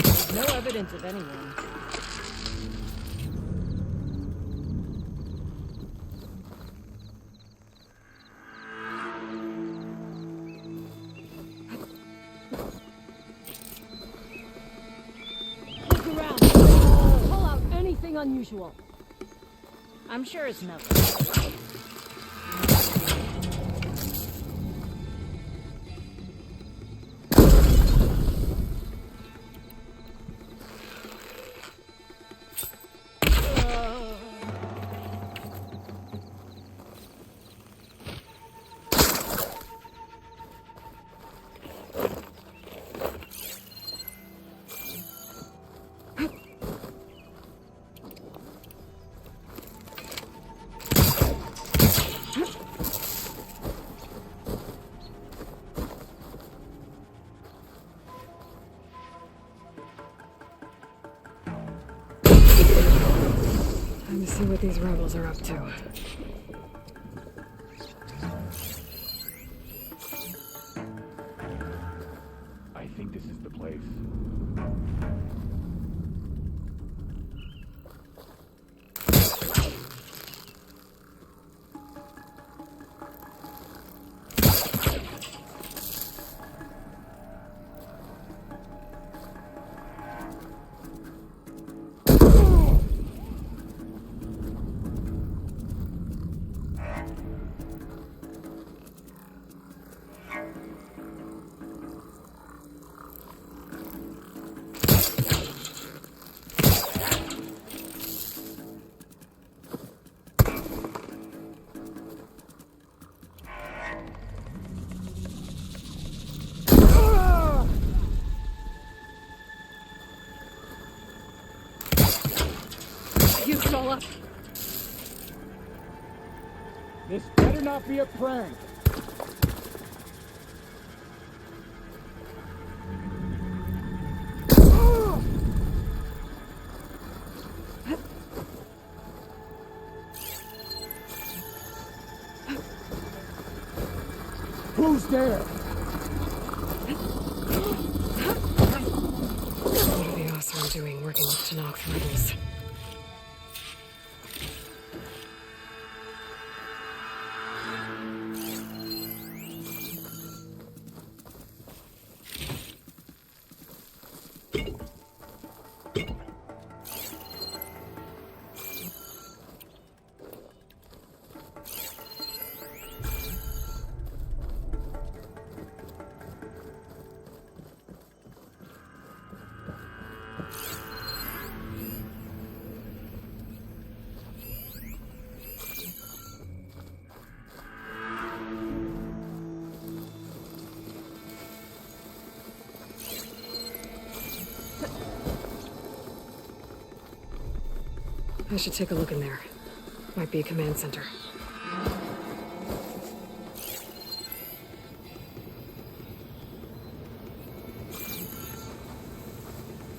There's no evidence of anyone. Look around. Pull out anything unusual. I'm sure it's nothing. Time to see what these rebels are up to. I think this is the place. This better not be a prank. Who's there? What are the Osram doing working with Tanakh rebels? I should take a look in there. Might be a command center.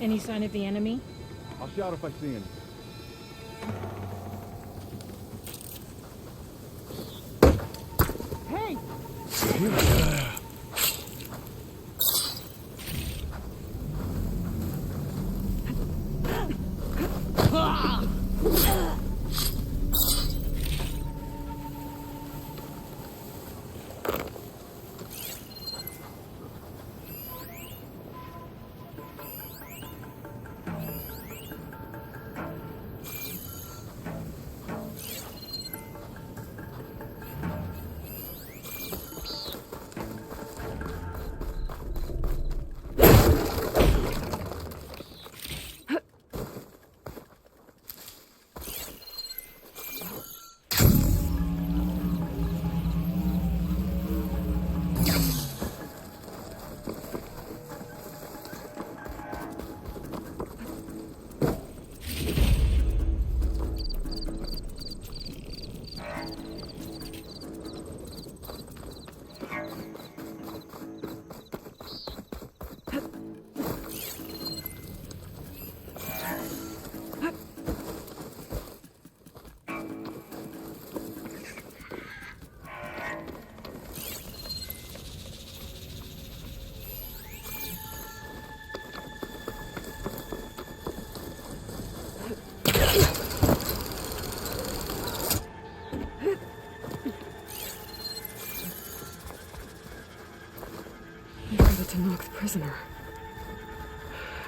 Any sign of the enemy? I'll shout if I see him. Hey! You're the Tanakh prisoner.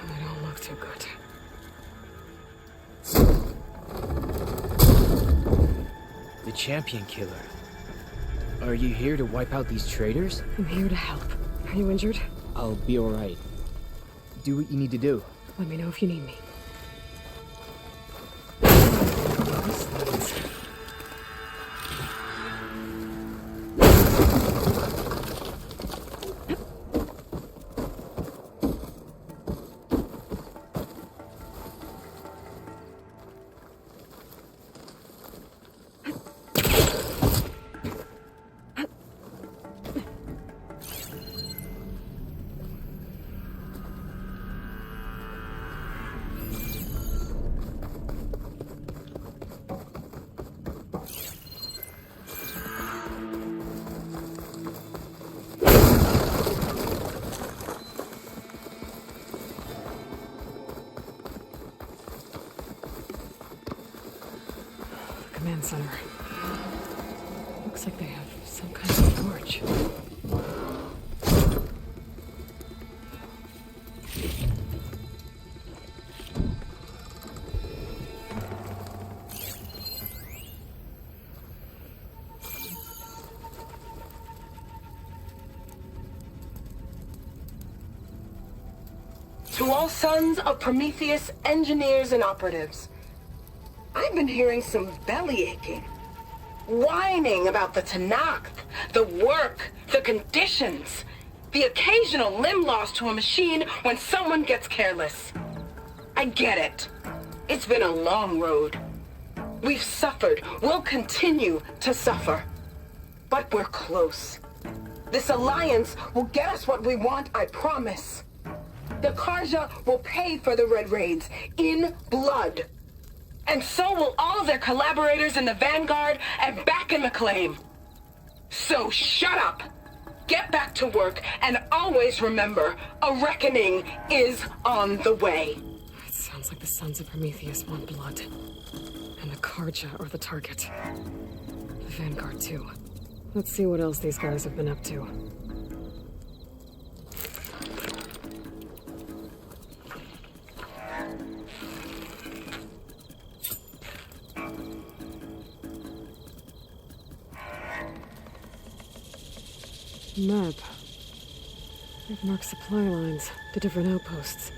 They don't look too good. The champion killer. Are you here to wipe out these traitors? I'm here to help. Are you injured? I'll be alright. Do what you need to do. Let me know if you need me. Command center. Looks like they have some kind of forge. To all sons of Prometheus, engineers and operatives, I've been hearing some belly aching, whining about the Tanakh, the work, the conditions, the occasional limb loss to a machine when someone gets careless. I get it. It's been a long road. We've suffered. We'll continue to suffer. but we're close. This alliance will get us what we want, I promise. The Karja will pay for the Red Raids in blood. And so will all of their collaborators in the Vanguard and back in the claim. So shut up, get back to work, and always remember, a reckoning is on the way. It sounds like the Sons of Prometheus want blood. And the Karja are the target. The Vanguard, too. Let's see what else these guys have been up to. Map. They've marked supply lines to different outposts.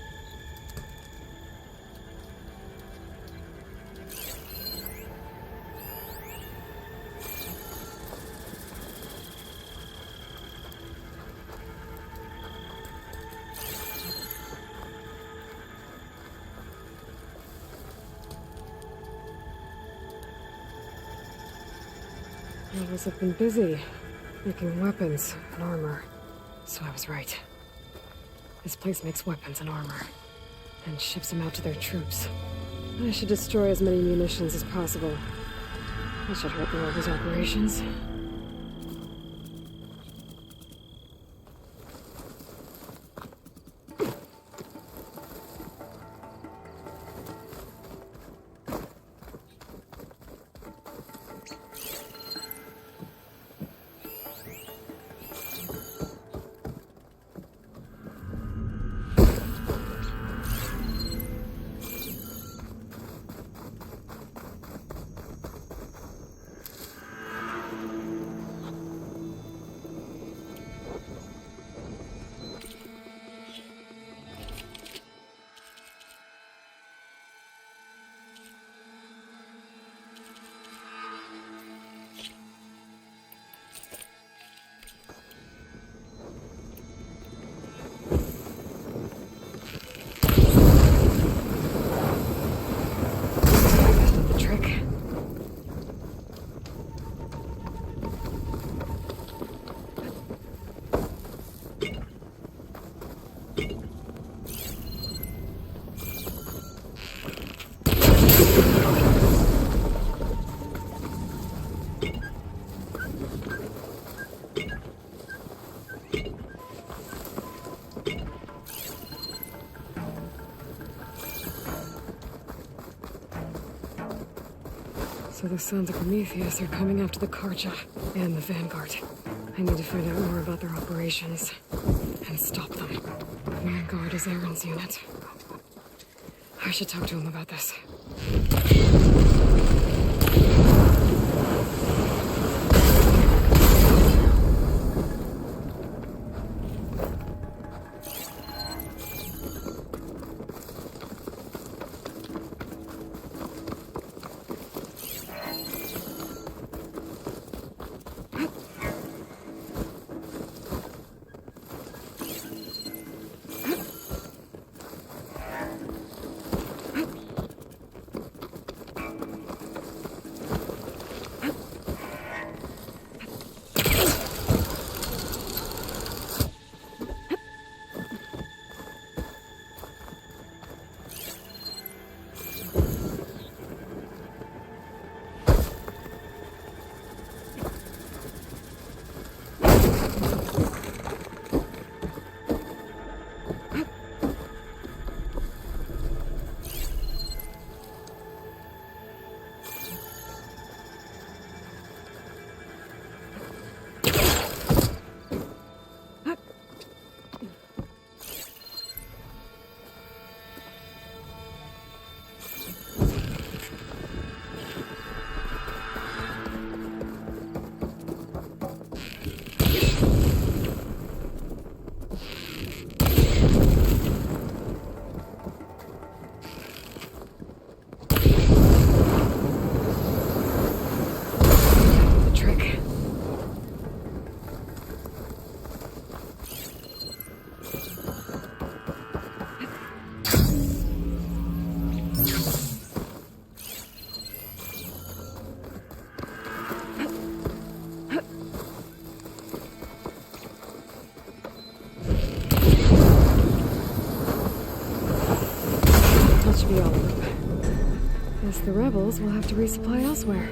Rebels have been busy making weapons and armor, so I was right. This place makes weapons and armor, and ships them out to their troops. I should destroy as many munitions as possible. That should hurt the rebels' operations. So the Sons of Prometheus are coming after the Karja and the Vanguard. I need to find out more about their operations and stop them. Vanguard is Aaron's unit. I should talk to him about this. the rebels will have to resupply elsewhere.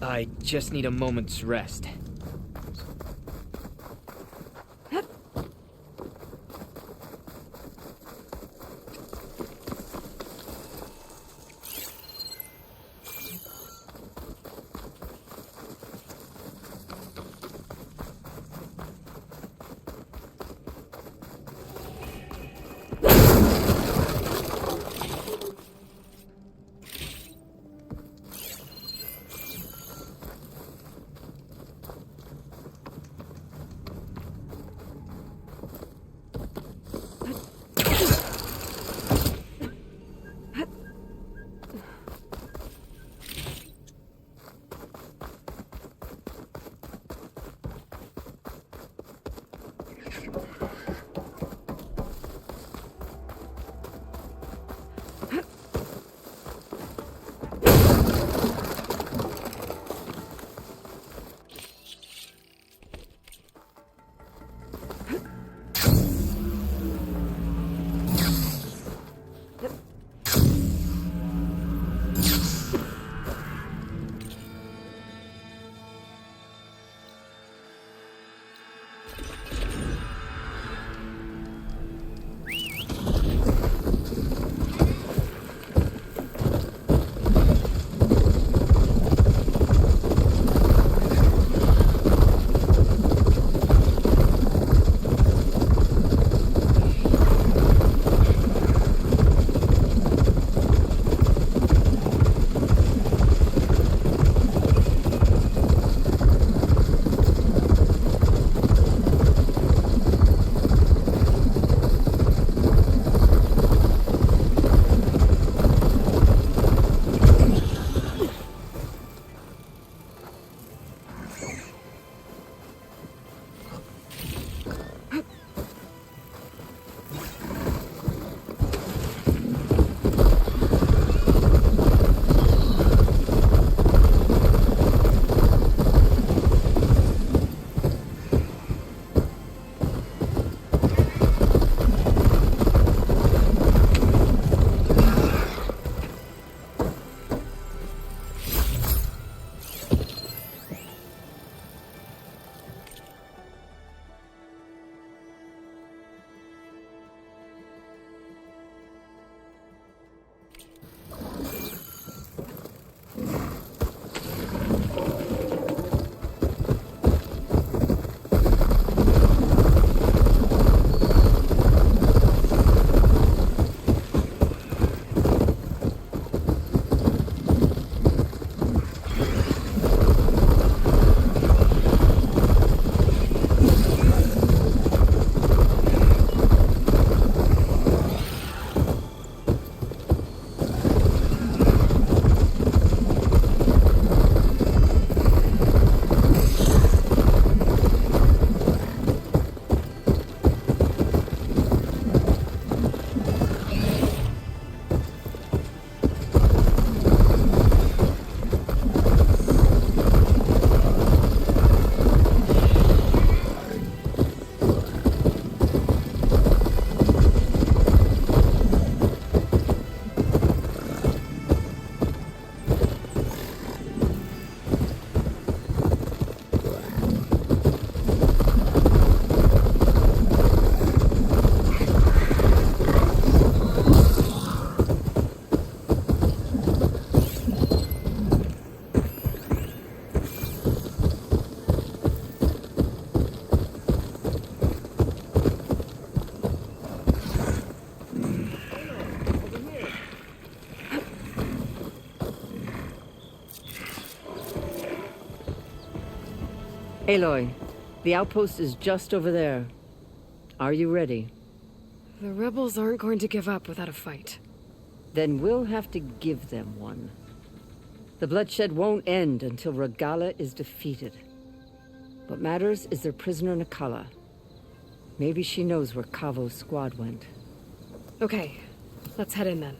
I just need a moment's rest. Aloy, the outpost is just over there. Are you ready? The rebels aren't going to give up without a fight. Then we'll have to give them one. The bloodshed won't end until Regala is defeated. What matters is their prisoner Nakala. Maybe she knows where Kavo's squad went. Okay, let's head in then.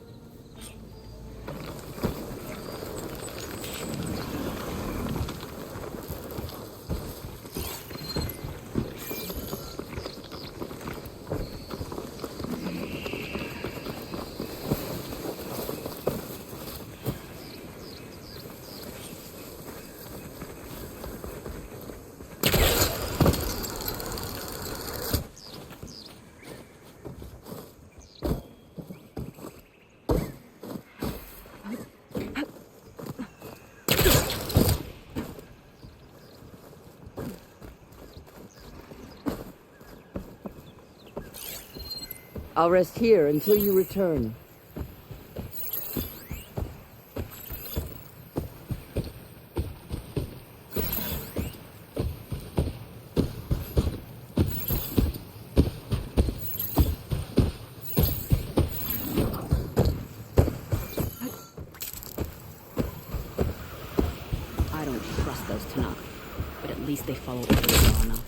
I'll rest here until you return. I don't trust those Tanakh, but at least they follow orders well enough.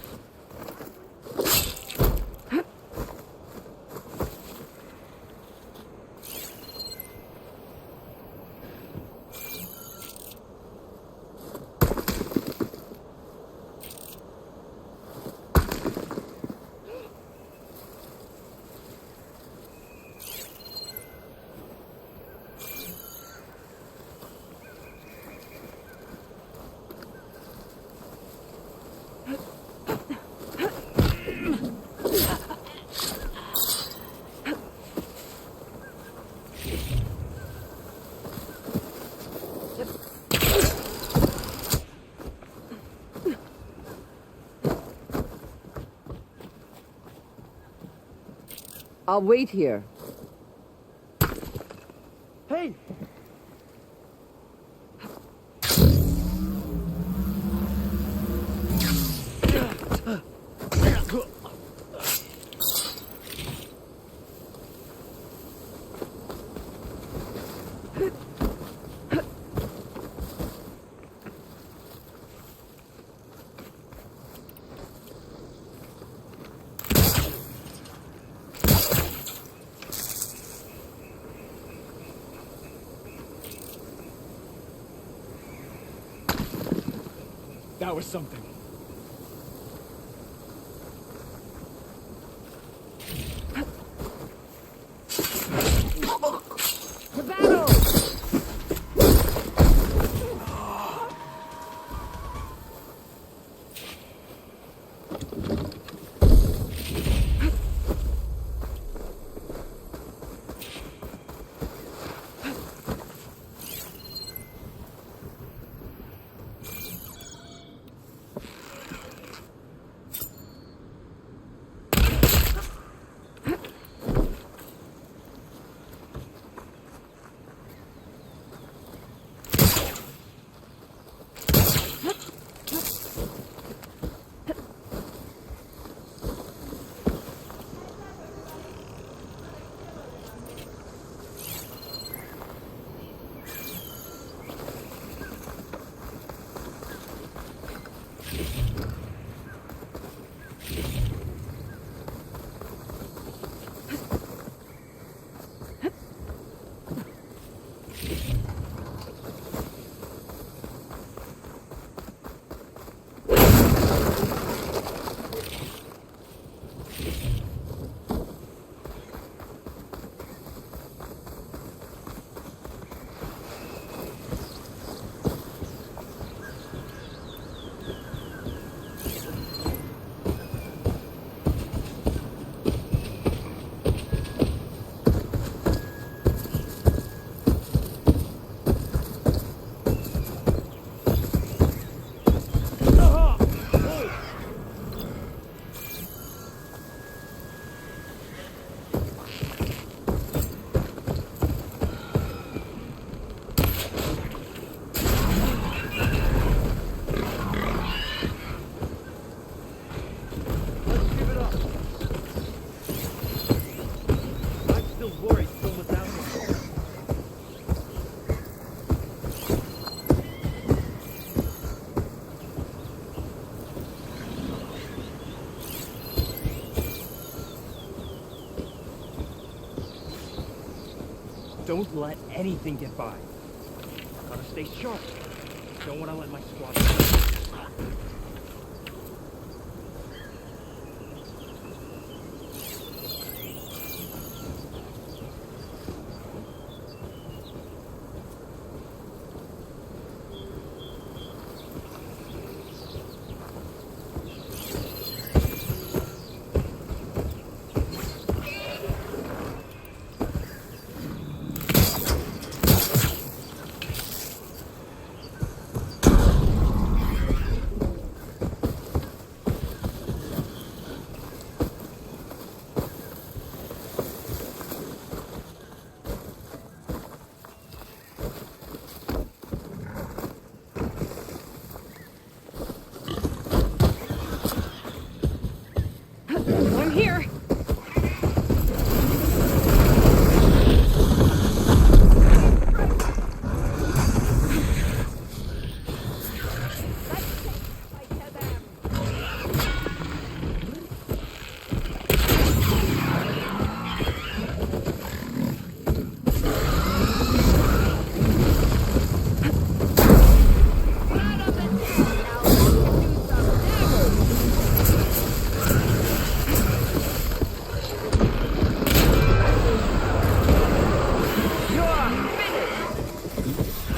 I'll wait here. Hey! That was something. To battle! Don't let anything get by. Gotta stay sharp. Don't want to let my squad down.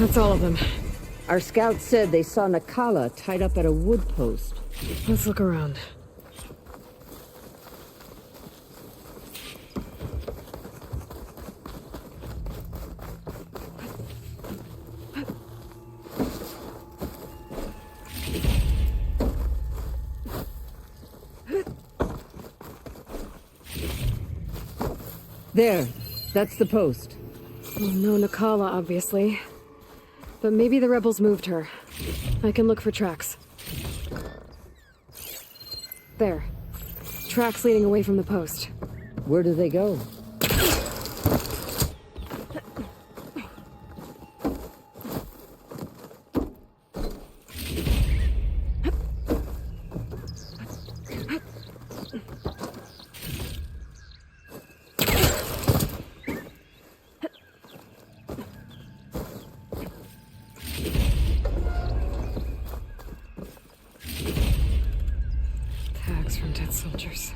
That's all of them. Our scouts said they saw Nakala tied up at a wood post. Let's look around. There. That's the post. Well, no Nakala, obviously. But maybe the rebels moved her. I can look for tracks. There. Tracks leading away from the post. Where do they go? Tags from dead soldiers.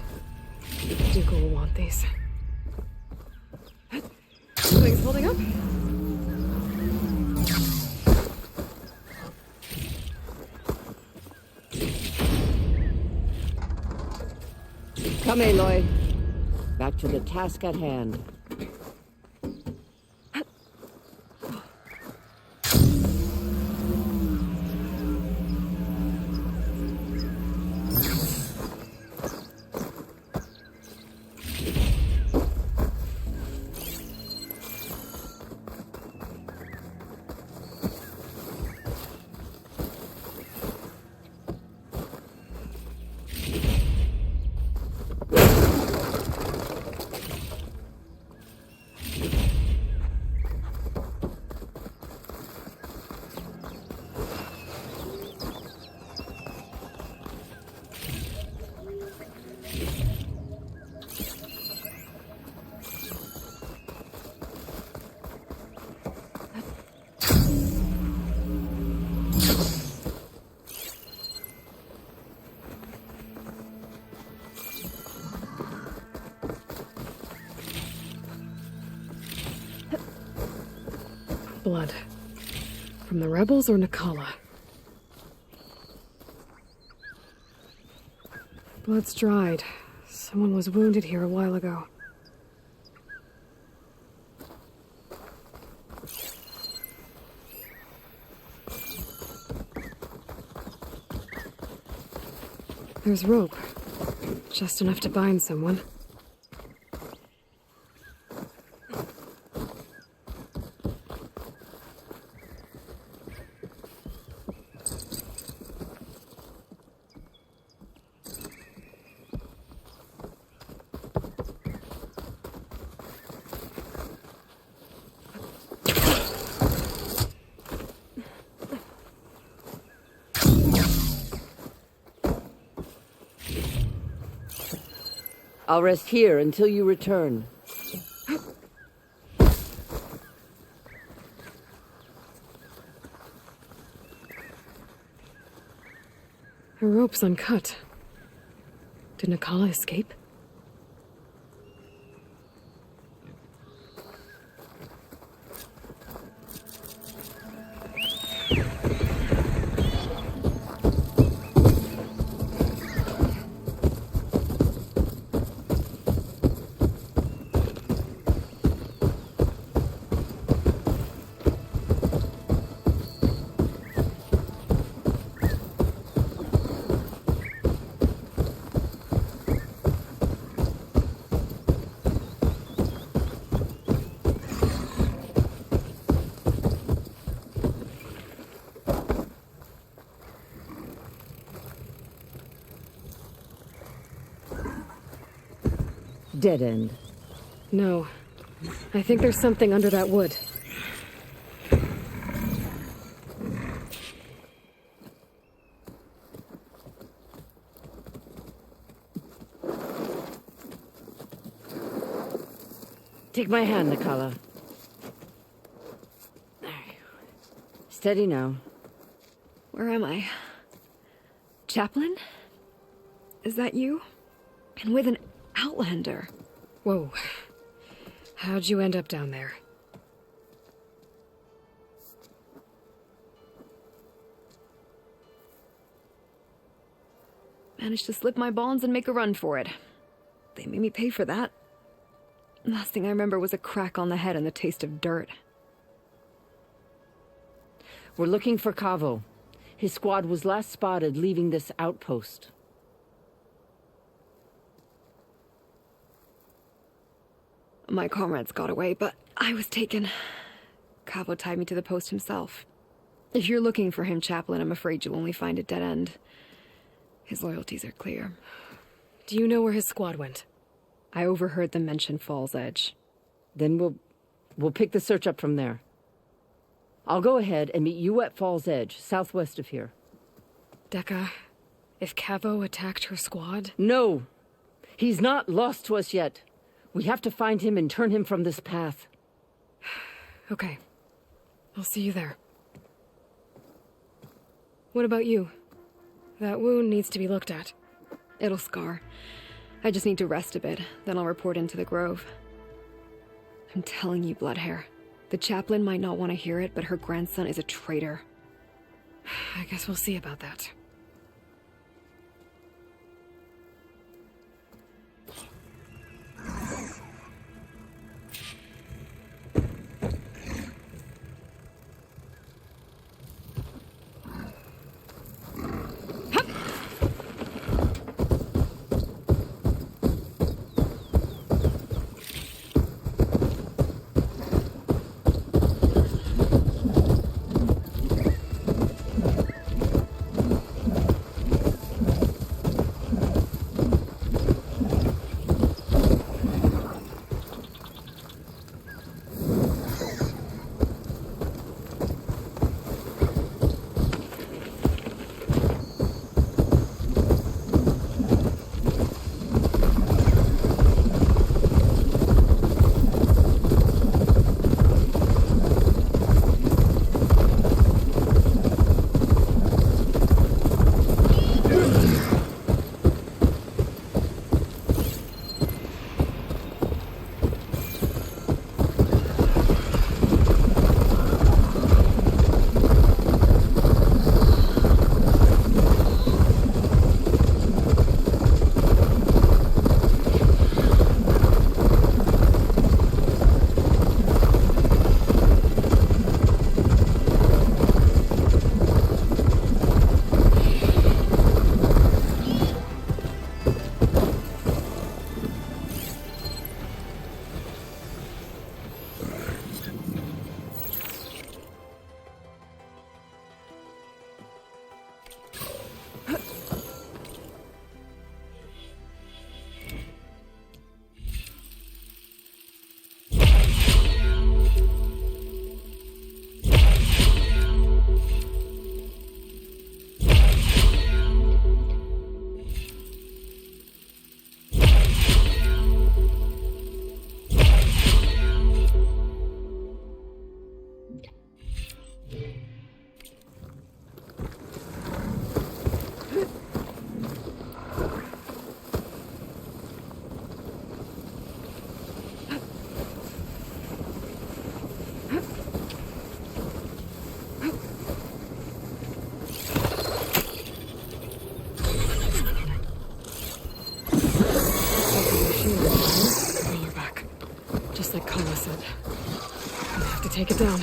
Duke will want these. Things holding up? Come, Aloy. Back to the task at hand. Blood. From the rebels or Nakala? Blood's dried. Someone was wounded here a while ago. There's rope. Just enough to bind someone. I'll rest here until you return. The rope's uncut. Did Nakala escape? Dead end. No. I think there's something under that wood. Take my hand, Nakala. There. Steady now. Where am I? Chaplain? Is that you? And with an Outlander. Whoa. How'd you end up down there? Managed to slip my bonds and make a run for it. They made me pay for that. Last thing I remember was a crack on the head and the taste of dirt. We're looking for Cavo. His squad was last spotted leaving this outpost. My comrades got away, but I was taken. Cavo tied me to the post himself. If you're looking for him, Chaplain, I'm afraid you'll only find a dead end. His loyalties are clear. Do you know where his squad went? I overheard them mention Fall's Edge. Then we'll pick the search up from there. I'll go ahead and meet you at Fall's Edge, southwest of here. Dekka, if Cavo attacked her squad? No! He's not lost to us yet. We have to find him and turn him from this path. Okay. I'll see you there. What about you? That wound needs to be looked at. It'll scar. I just need to rest a bit, then I'll report into the Grove. I'm telling you, Bloodhair. The chaplain might not want to hear it, but her grandson is a traitor. I guess we'll see about that. Take it down.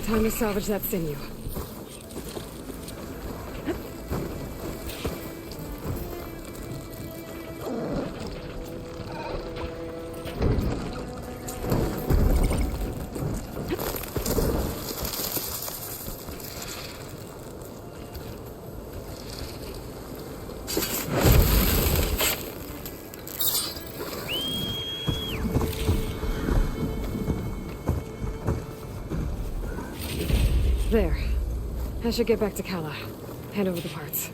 Time to salvage that sinew. There. I should get back to Kala. Hand over the parts.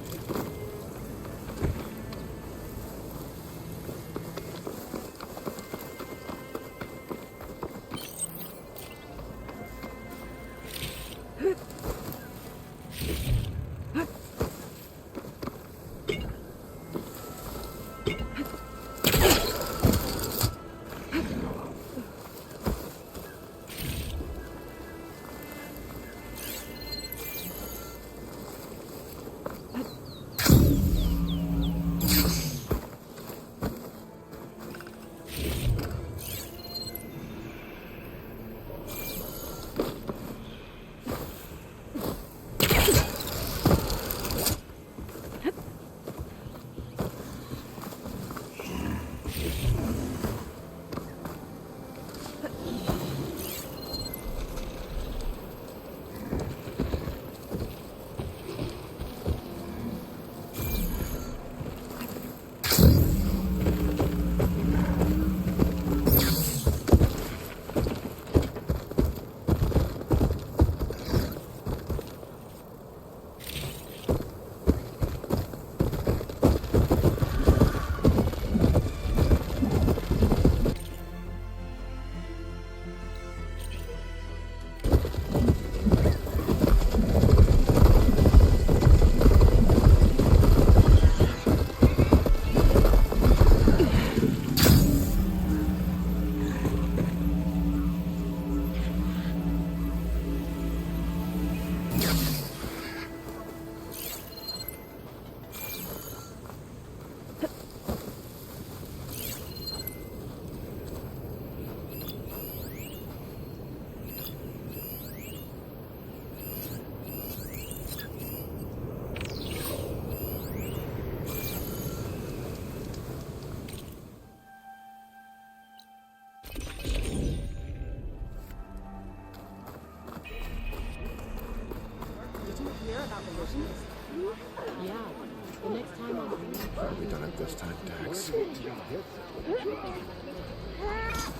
Probably done it this time, Dax.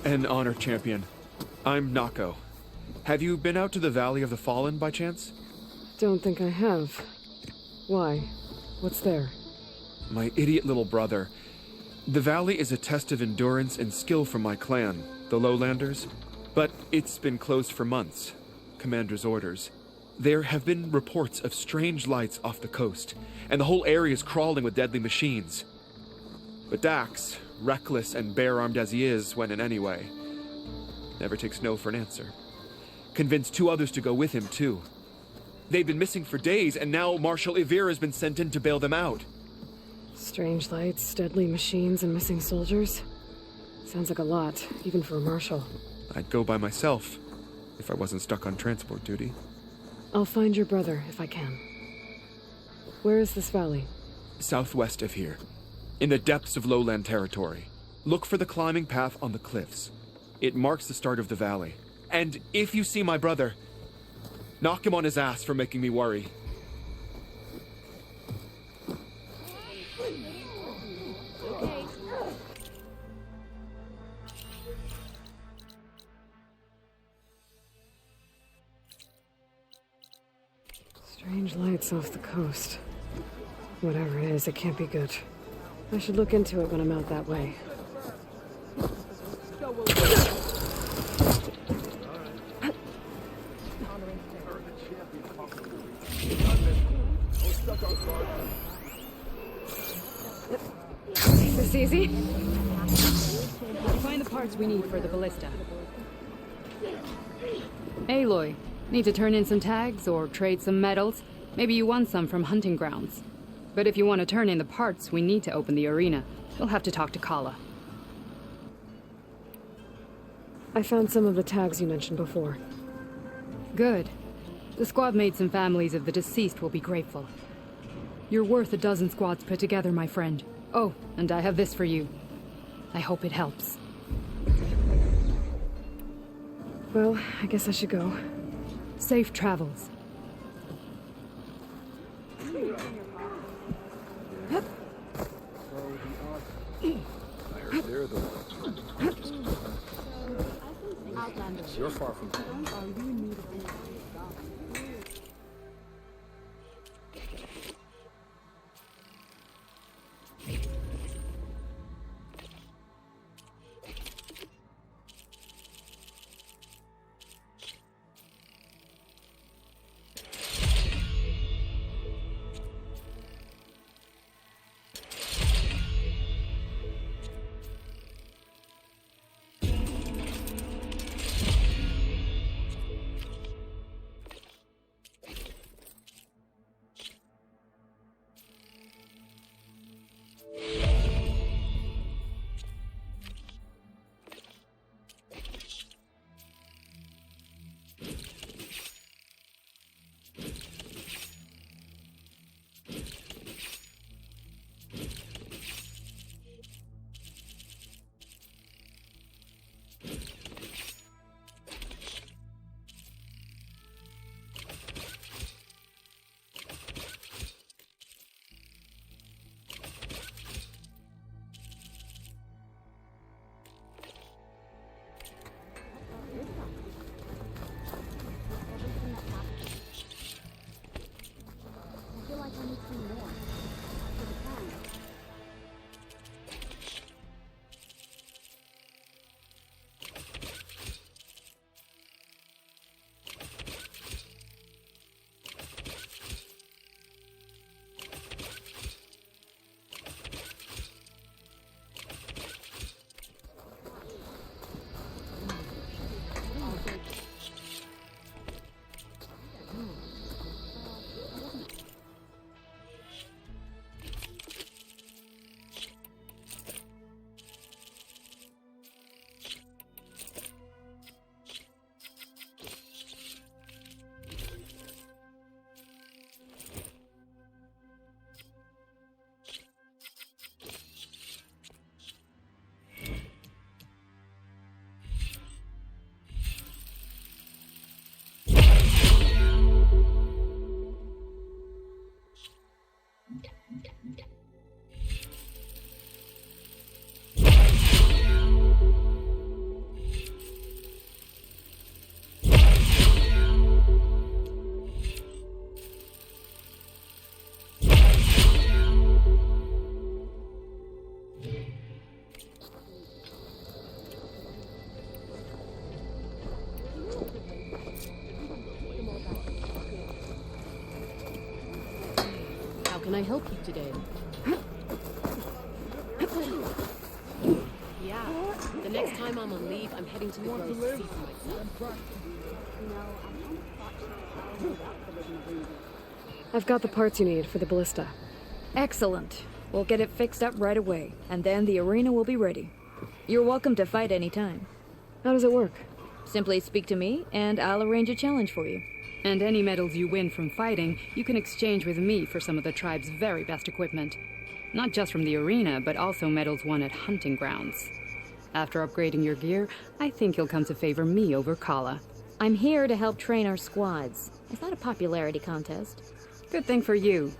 An honor, champion. I'm Nako. Have you been out to the Valley of the Fallen by chance? Don't think I have. Why? What's there? My idiot little brother. The valley is a test of endurance and skill for my clan, the Lowlanders. But it's been closed for months. Commander's orders. There have been reports of strange lights off the coast, and the whole area is crawling with deadly machines. But Dax, reckless and bare-armed as he is when in any way, never takes no for an answer. Convinced 2 others to go with him, too. They've been missing for days, and now Marshal Ivir has been sent in to bail them out. Strange lights, deadly machines, and missing soldiers. Sounds like a lot, even for a marshal. I'd go by myself, if I wasn't stuck on transport duty. I'll find your brother, if I can. Where is this valley? Southwest of here, in the depths of lowland territory. Look for the climbing path on the cliffs. It marks the start of the valley. And if you see my brother, knock him on his ass for making me worry. Strange lights off the coast. Whatever it is, it can't be good. I should look into it when I'm out that way. This easy? Find the parts we need for the ballista. Aloy, need to turn in some tags or trade some medals? Maybe you won some from hunting grounds. But if you want to turn in the parts, we need to open the arena. You'll have to talk to Kala. I found some of the tags you mentioned before. Good. The squad mates and families of the deceased will be grateful. You're worth a dozen squads put together, my friend. Oh, and I have this for you. I hope it helps. Well, I guess I should go. Safe travels. I heard they're the ones. You're far from home. Can I help you today? Yeah. The next time I'm on leave, I'm heading to the Grove to see for myself. I've got the parts you need for the ballista. Excellent. We'll get it fixed up right away, and then the arena will be ready. You're welcome to fight anytime. How does it work? Simply speak to me, and I'll arrange a challenge for you. And any medals you win from fighting, you can exchange with me for some of the tribe's very best equipment. Not just from the arena, but also medals won at hunting grounds. After upgrading your gear, I think you'll come to favor me over Kala. I'm here to help train our squads. It's not a popularity contest. Good thing for you.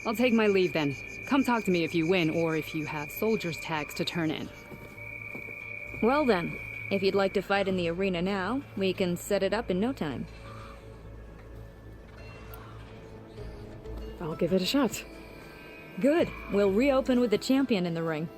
I'll take my leave then. Come talk to me if you win, or if you have soldiers' tags to turn in. Well then, if you'd like to fight in the arena now, we can set it up in no time. I'll give it a shot. Good. We'll reopen with the champion in the ring.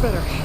better.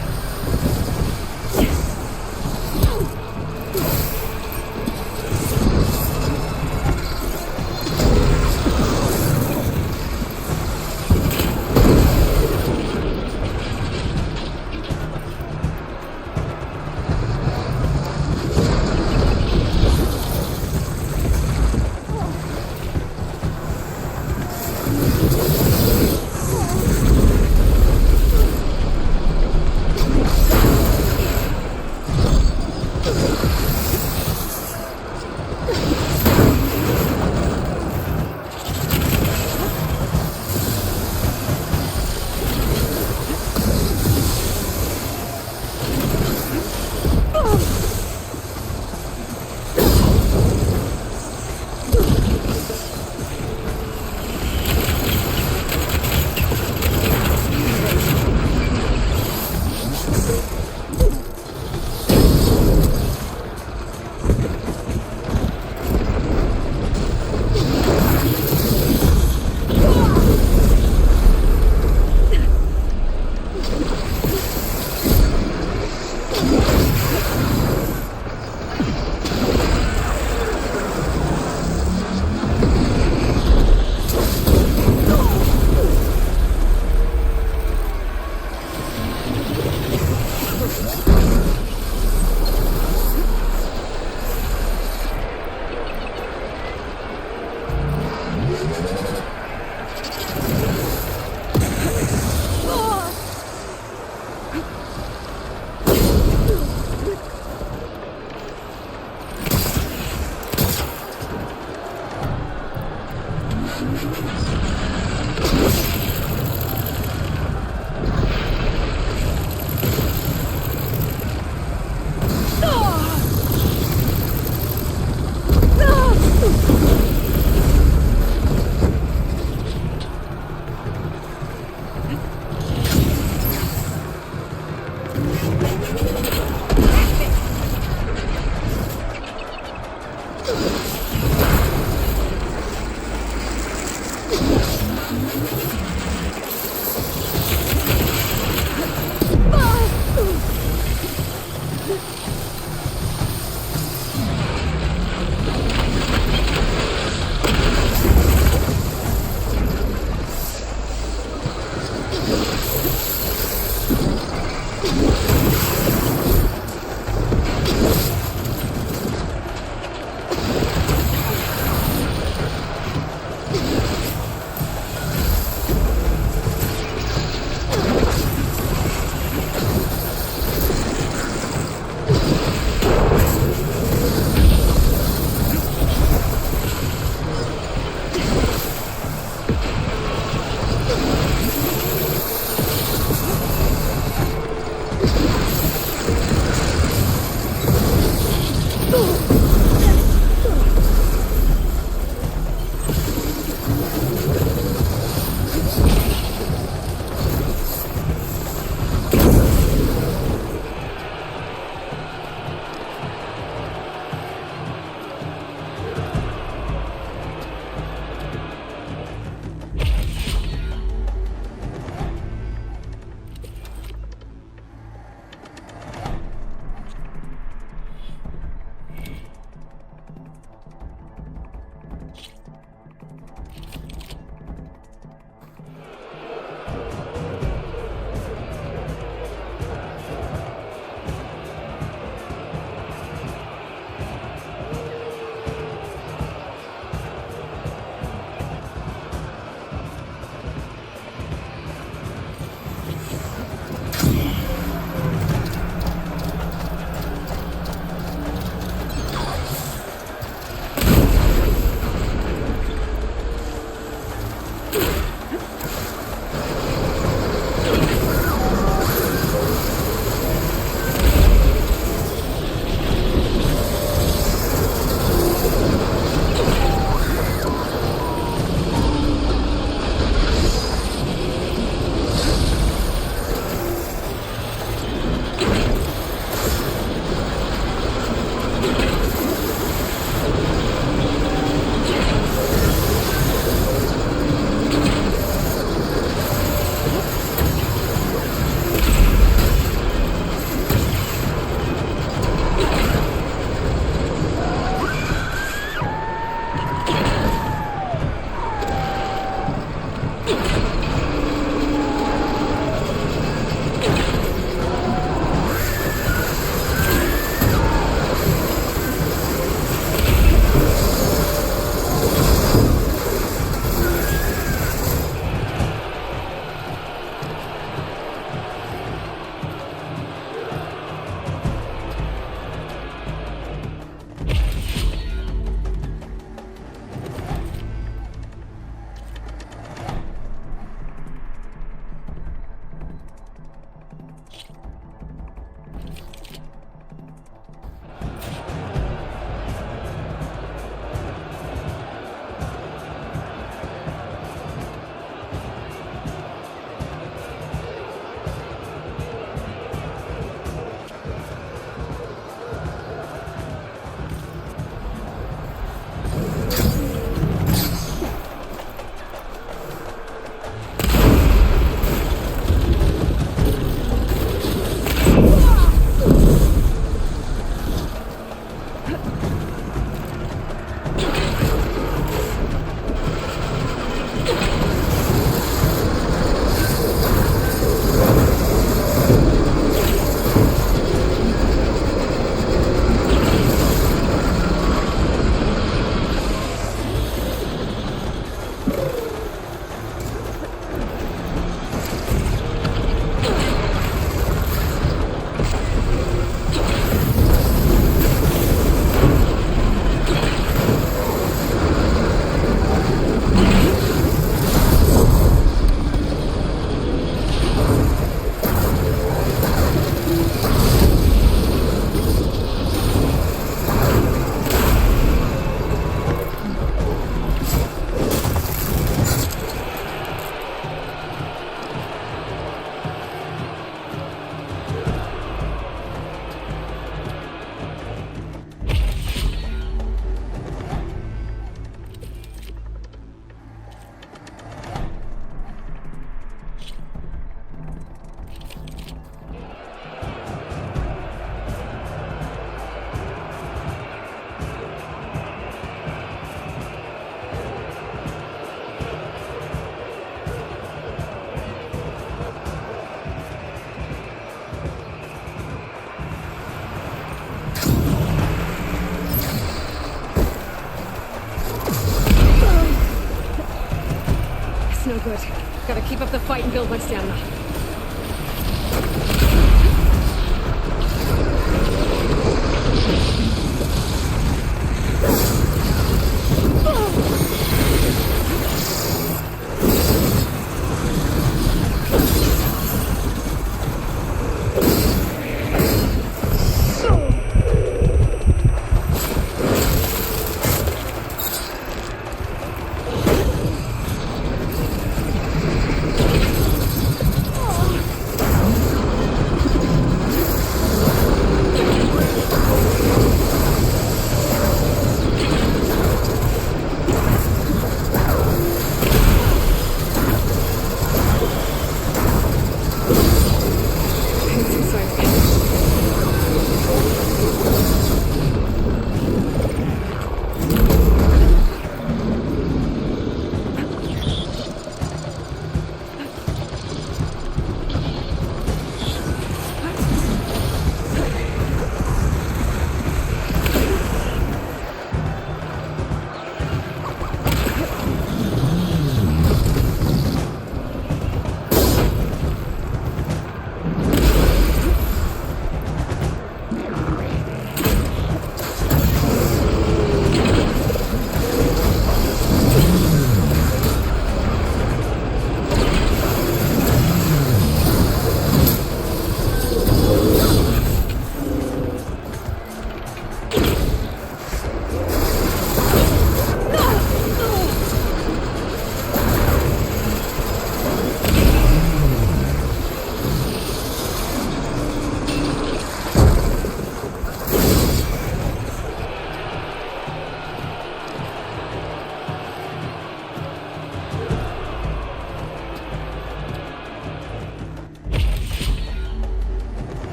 no good. Gotta keep up the fight and build my stamina.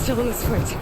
Still in this fight.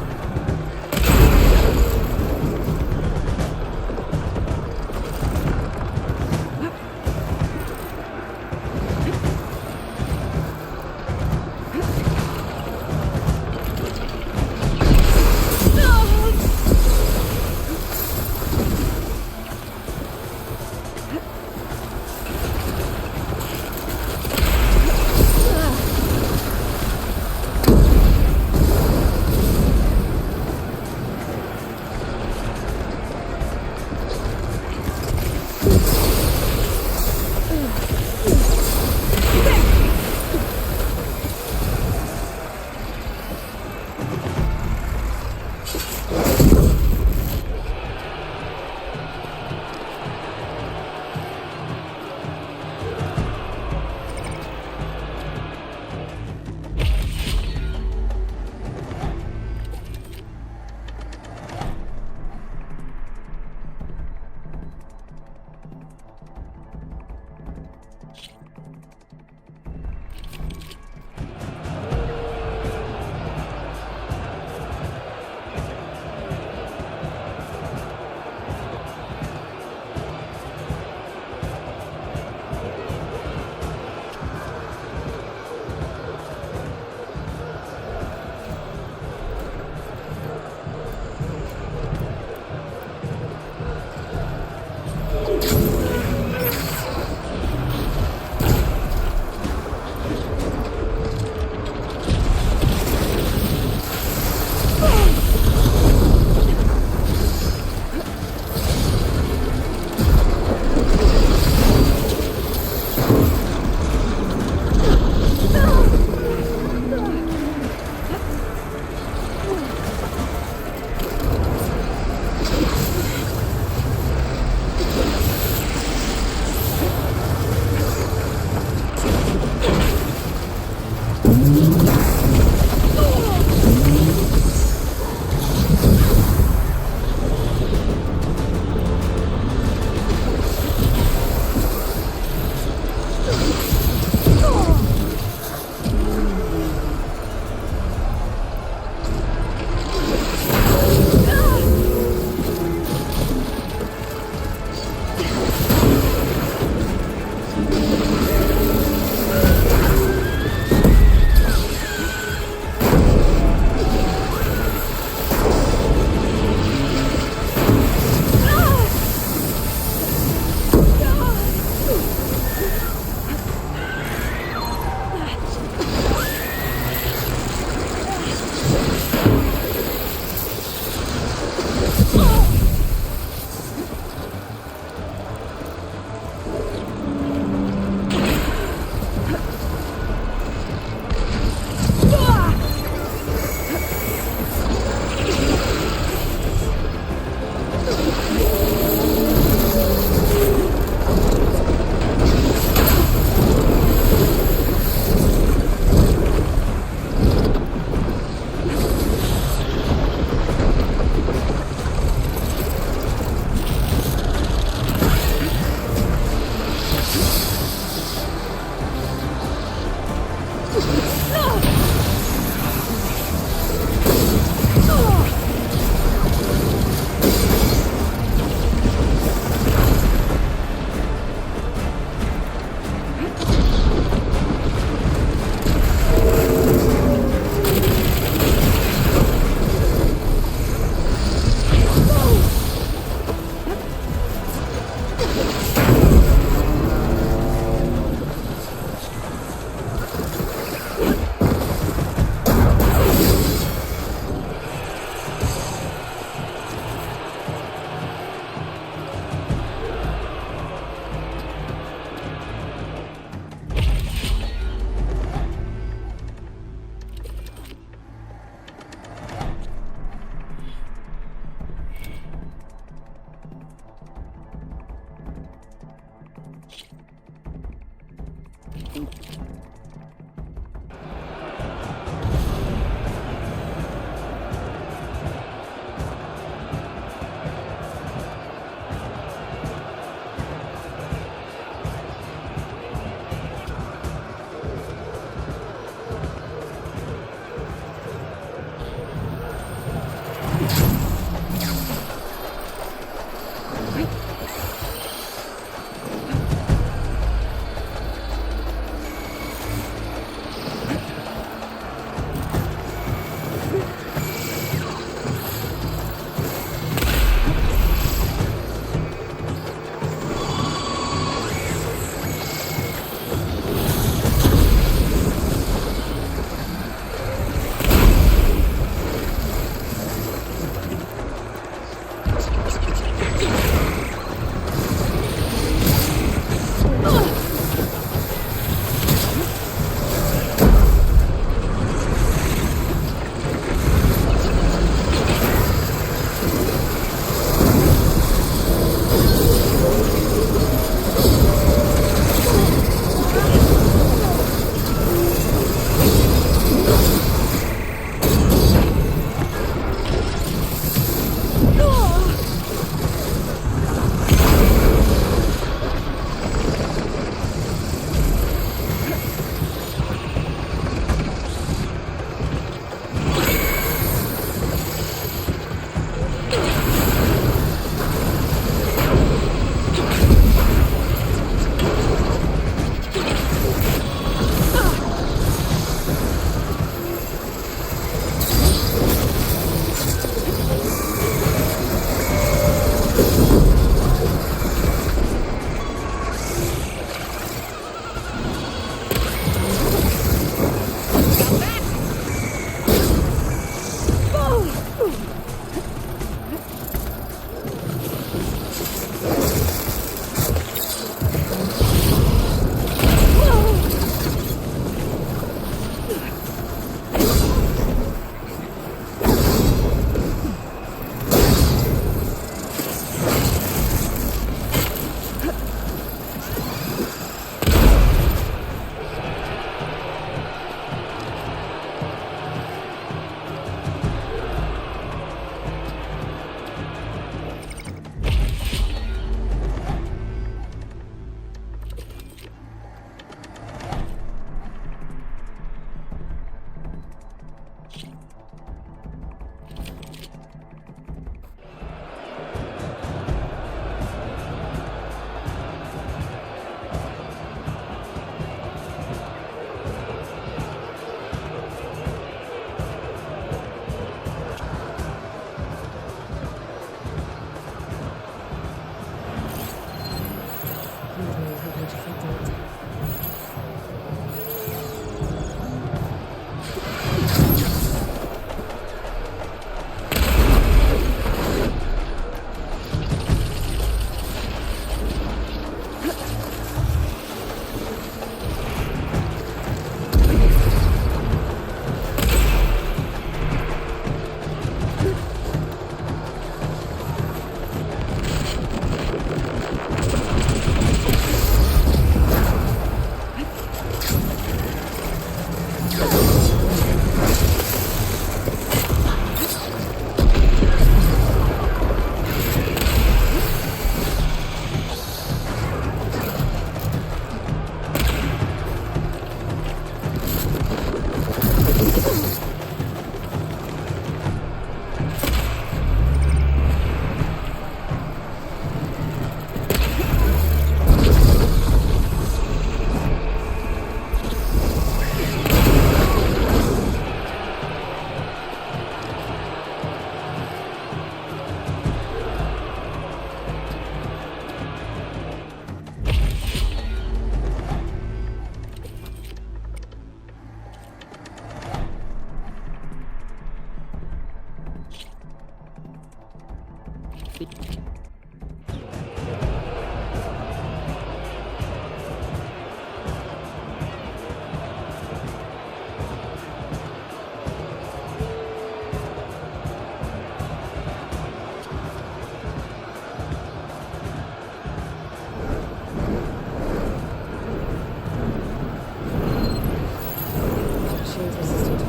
Shield resistant.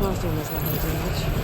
Frosting was not going to do much.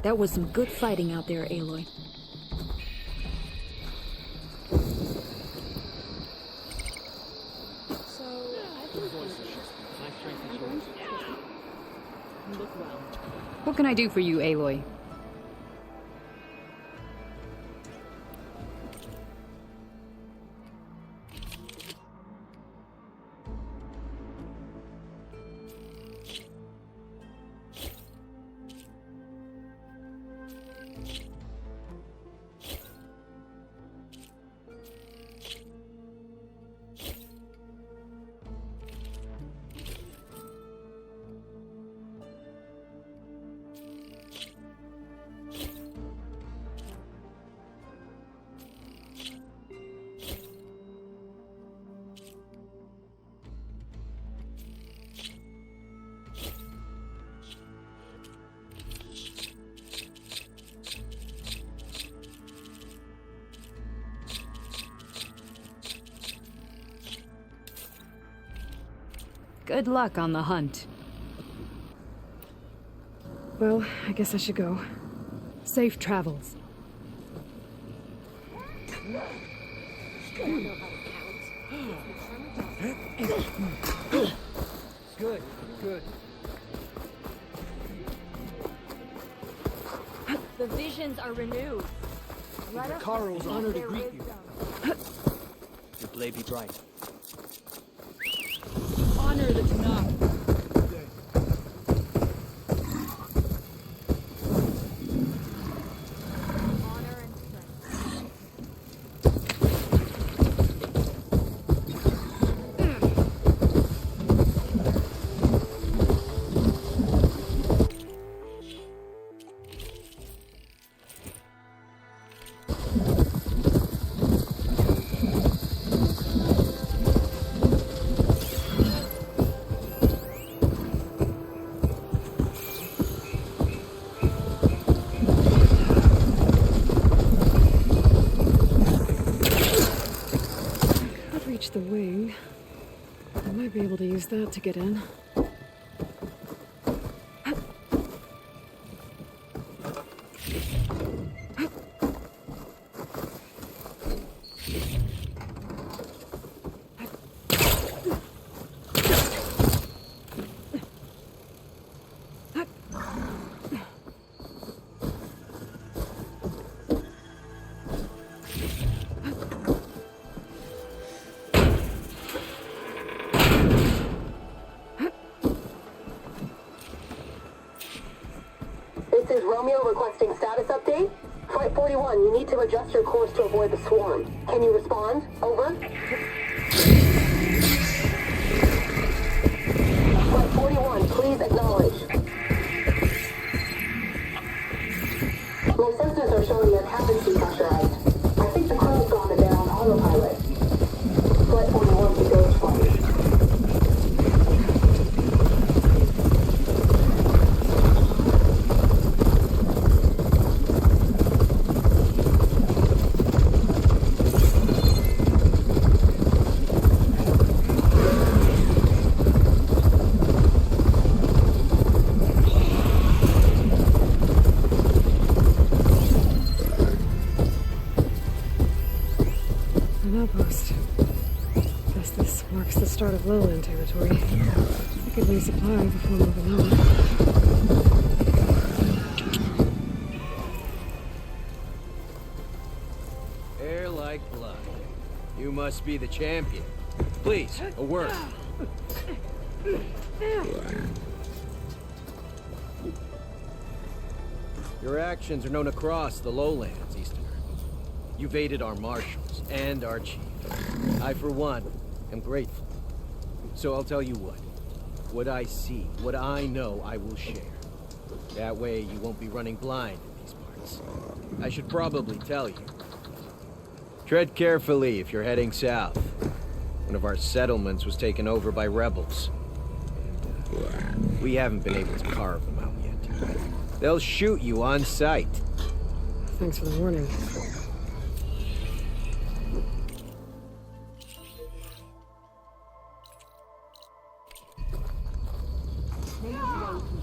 That was some good fighting out there, Aloy. What can I do for you, Aloy? Good luck on the hunt. Well, I guess I should go. Safe travels. Good, good. The visions are renewed. Let us Karo's see honor to their greet you. wisdom. Your blade be bright. Honor the Tanakh. The wing. I might be able to use that to get in. This is Romeo requesting status update. Flight 41, you need to adjust your course to avoid the swarm. Can you respond? Over. Flight 41, please acknowledge. My sensors are showing your cabin depressurized. I think the crew's gone to down autopilot. Flight 41 to ghost flight. Start of lowland territory. I could resupply before moving on. Air like blood. You must be the champion. Please, a word. Your actions are known across the lowlands, Easterner. You've aided our marshals and our chief. I, for one, am grateful. So I'll tell you what. What I see, what I know, I will share. That way you won't be running blind in these parts. I should probably tell you. Tread carefully if you're heading south. One of our settlements was taken over by rebels. And, we haven't been able to carve them out yet. They'll shoot you on sight. Thanks for the warning.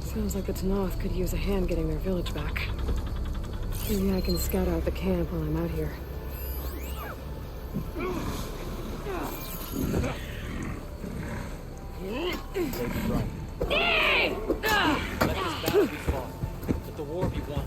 Sounds Seems like the Tanoth could use a hand getting their village back. Maybe I can scout out the camp while I'm out here. Let this battle be fought. Let the war be won.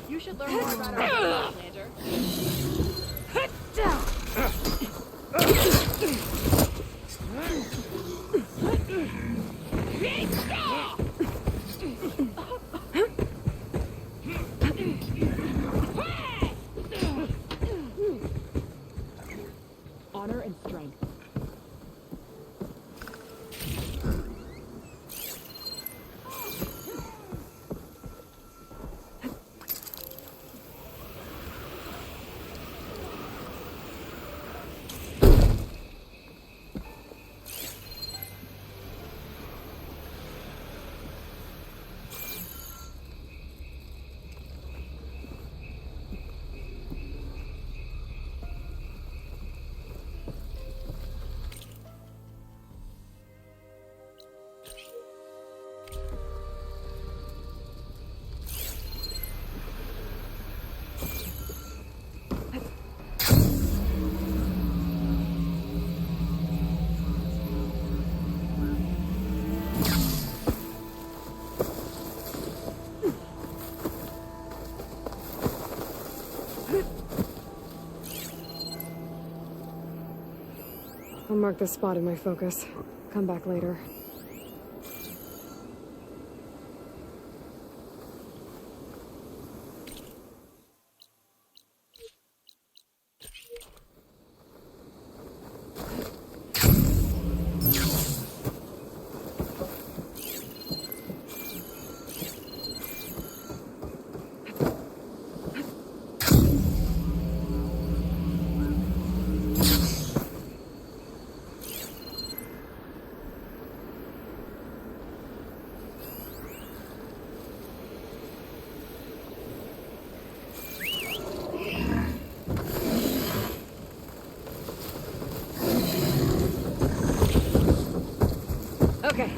You should learn more about our planter. Honor and strength. I'll mark this spot in my focus. Come back later. Okay.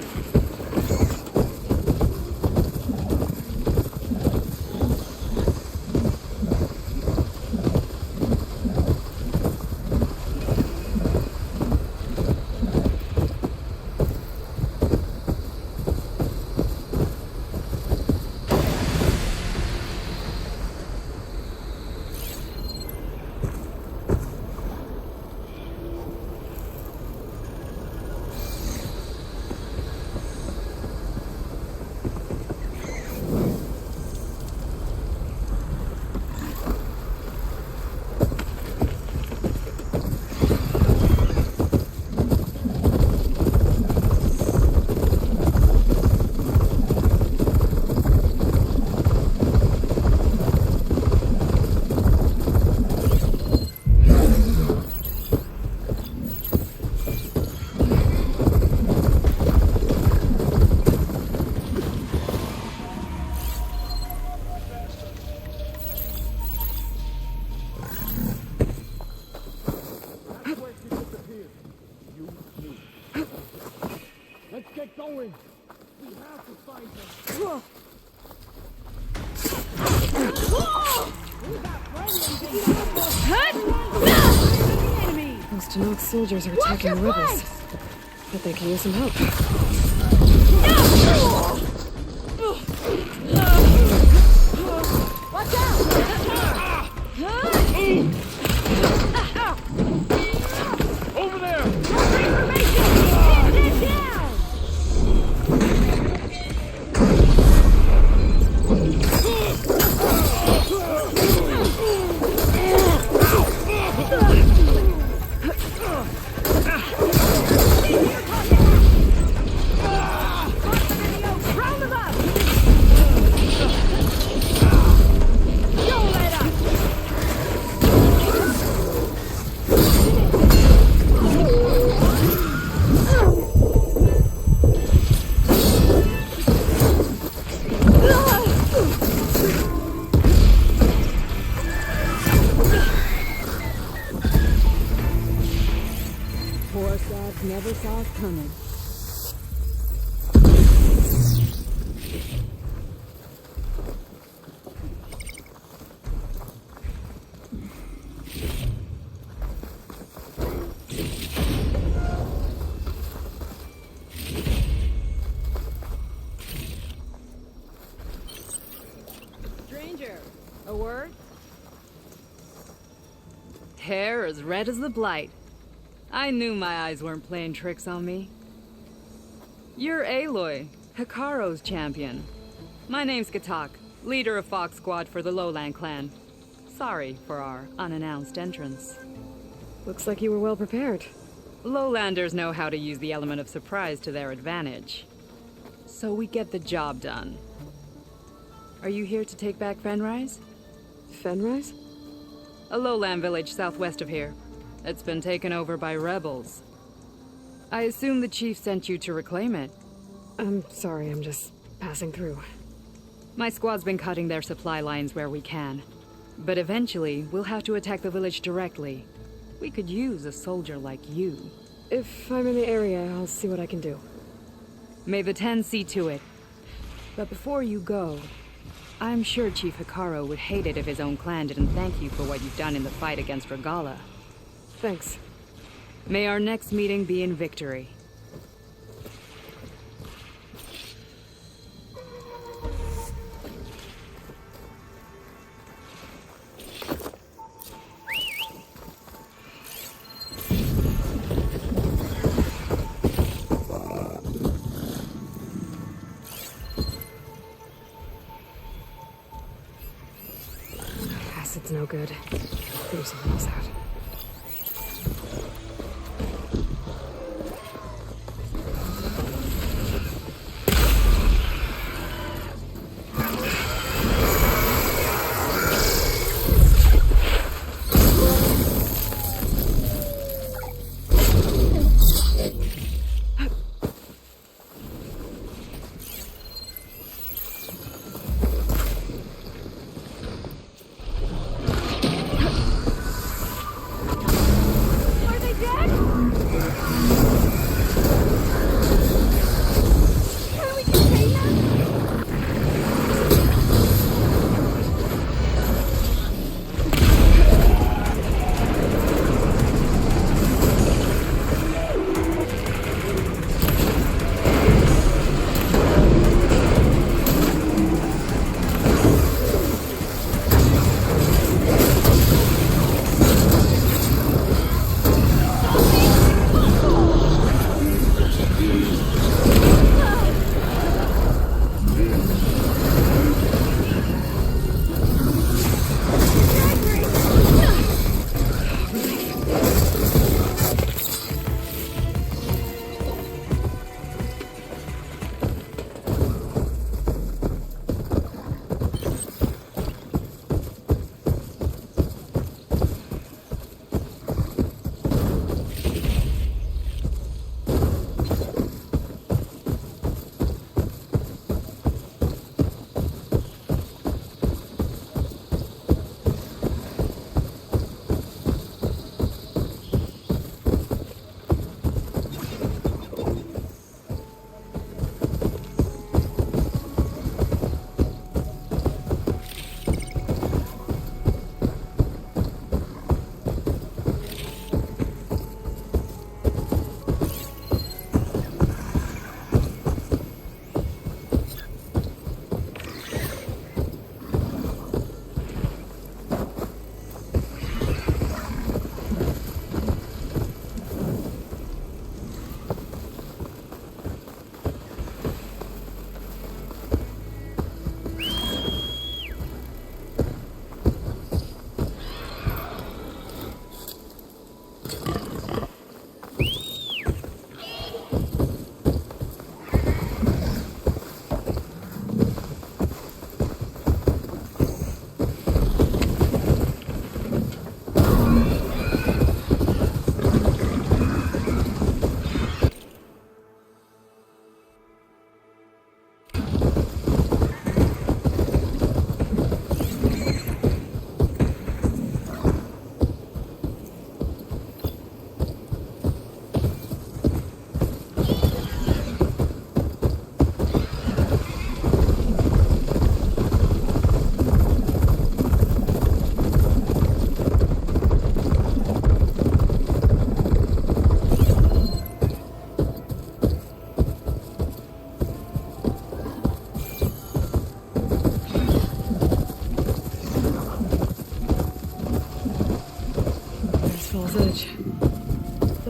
Let's get going. We have to find them. Those Tanoth soldiers are attacking the rebels. But they can use some help. Watch out! Over there! Get down! Round them up! Don't let up! gods never saw us coming. Stranger, a word? Hair as red as the blight. I knew my eyes weren't playing tricks on me. You're Aloy, Hikaro's champion. My name's Katak, leader of Fox Squad for the Lowland clan. Sorry for our unannounced entrance. Looks like you were well prepared. Lowlanders know how to use the element of surprise to their advantage. So we get the job done. Are you here to take back Fenrise? Fenrise? A lowland village southwest of here. It's been taken over by rebels. I assume the chief sent you to reclaim it. I'm sorry, I'm just passing through. My squad's been cutting their supply lines where we can. But eventually, we'll have to attack the village directly. We could use a soldier like you. If I'm in the area, I'll see what I can do. May the Ten see to it. But before you go, I'm sure Chief Hikaro would hate it if his own clan didn't thank you for what you've done in the fight against Regala. Thanks. May our next meeting be in victory. Acid's no good. Figure something else out.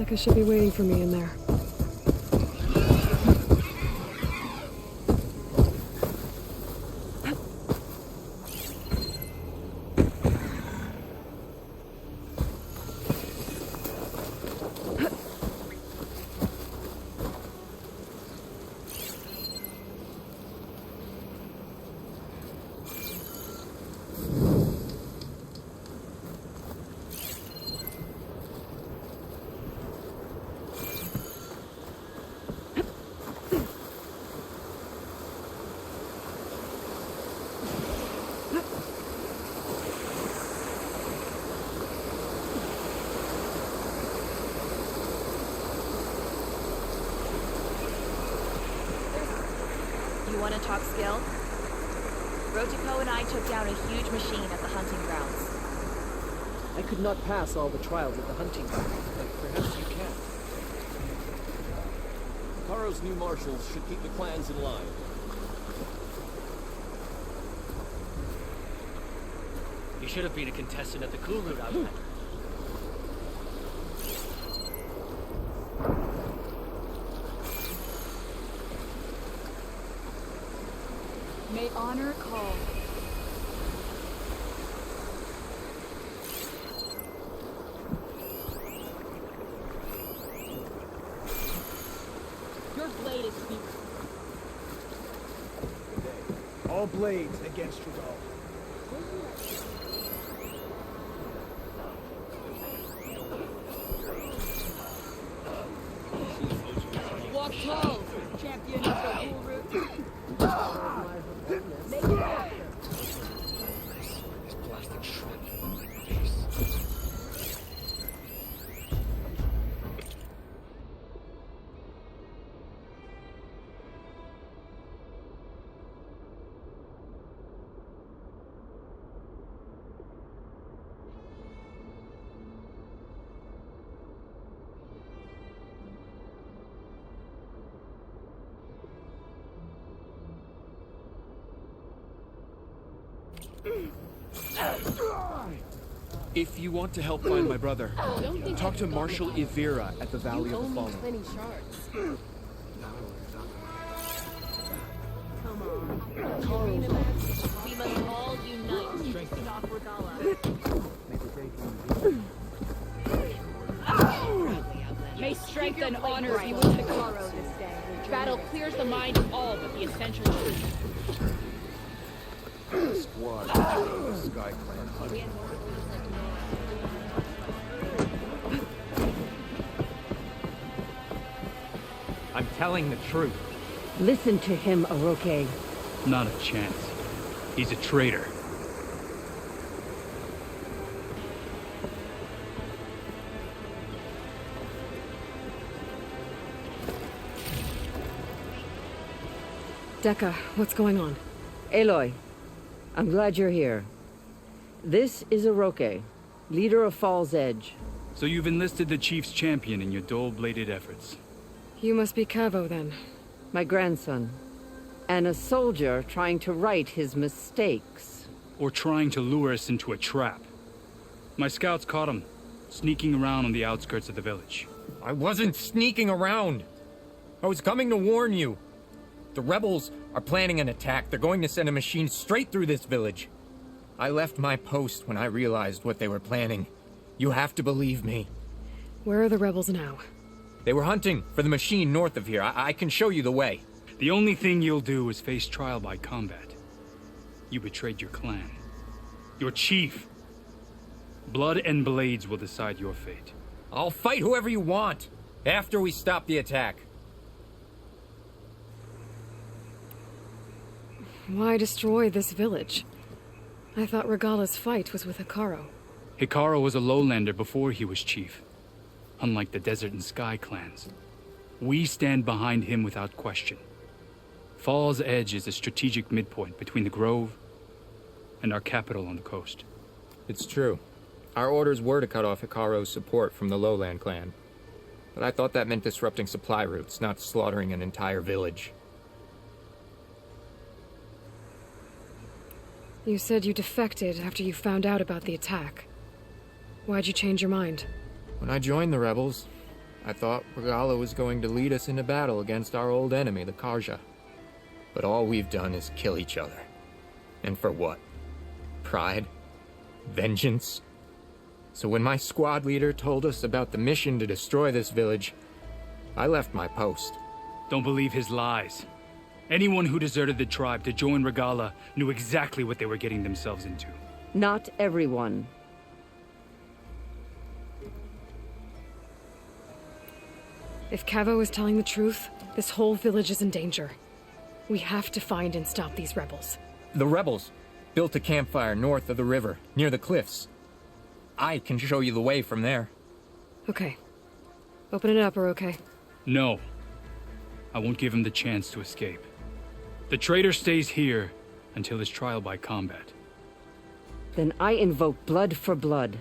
Deca should be waiting for me in there. You want to talk skill? Rojiko and I took down a huge machine at the hunting grounds. I could not pass all the trials at the hunting ground, but perhaps you can. Karo's new marshals should keep the clans in line. You should have been a contestant at the Cool Route Outlander. May honor call. Your blade is weak. All blades against Regal. Walk tall, champion of the Cool Route. This plastic shrimp. If you want to help find my brother, talk to Marshal Ivira at the Valley of the Fallen. Plenty shards. Come on. We must all unite to stop Regala. May strength and honor be with Hikaru this day. Battle clears the mind of all but the essential truth. Squad, the Sky Clan hunting. I'm telling the truth. Listen to him, Oroke. Not a chance. He's a traitor. Deca, what's going on? Aloy, I'm glad you're here. This is Oroke, leader of Fall's Edge. So you've enlisted the Chief's champion in your dull-bladed efforts. You must be Cavo, then. My grandson. And a soldier trying to right his mistakes. Or trying to lure us into a trap. My scouts caught him, sneaking around on the outskirts of the village. I wasn't sneaking around. I was coming to warn you. The rebels are planning an attack. They're going to send a machine straight through this village. I left my post when I realized what they were planning. You have to believe me. Where are the rebels now? They were hunting for the machine north of here. I can show you the way. The only thing you'll do is face trial by combat. You betrayed your clan. Your chief. Blood and blades will decide your fate. I'll fight whoever you want, after we stop the attack. Why destroy this village? I thought Regala's fight was with Hikaru. Hikaru was a lowlander before he was chief. Unlike the Desert and Sky clans. We stand behind him without question. Fall's Edge is a strategic midpoint between the Grove and our capital on the coast. It's true. Our orders were to cut off Hikaru's support from the Lowland clan. But I thought that meant disrupting supply routes, not slaughtering an entire village. You said you defected after you found out about the attack. Why'd you change your mind? When I joined the rebels, I thought Regala was going to lead us into battle against our old enemy, the Karja. But all we've done is kill each other. And for what? Pride? Vengeance? So when my squad leader told us about the mission to destroy this village, I left my post. Don't believe his lies. Anyone who deserted the tribe to join Regala knew exactly what they were getting themselves into. Not everyone. If Cavo is telling the truth, this whole village is in danger. We have to find and stop these rebels. The rebels built a campfire north of the river, near the cliffs. I can show you the way from there. Okay. Open it up, or okay? No. I won't give him the chance to escape. The traitor stays here until his trial by combat. Then I invoke blood for blood.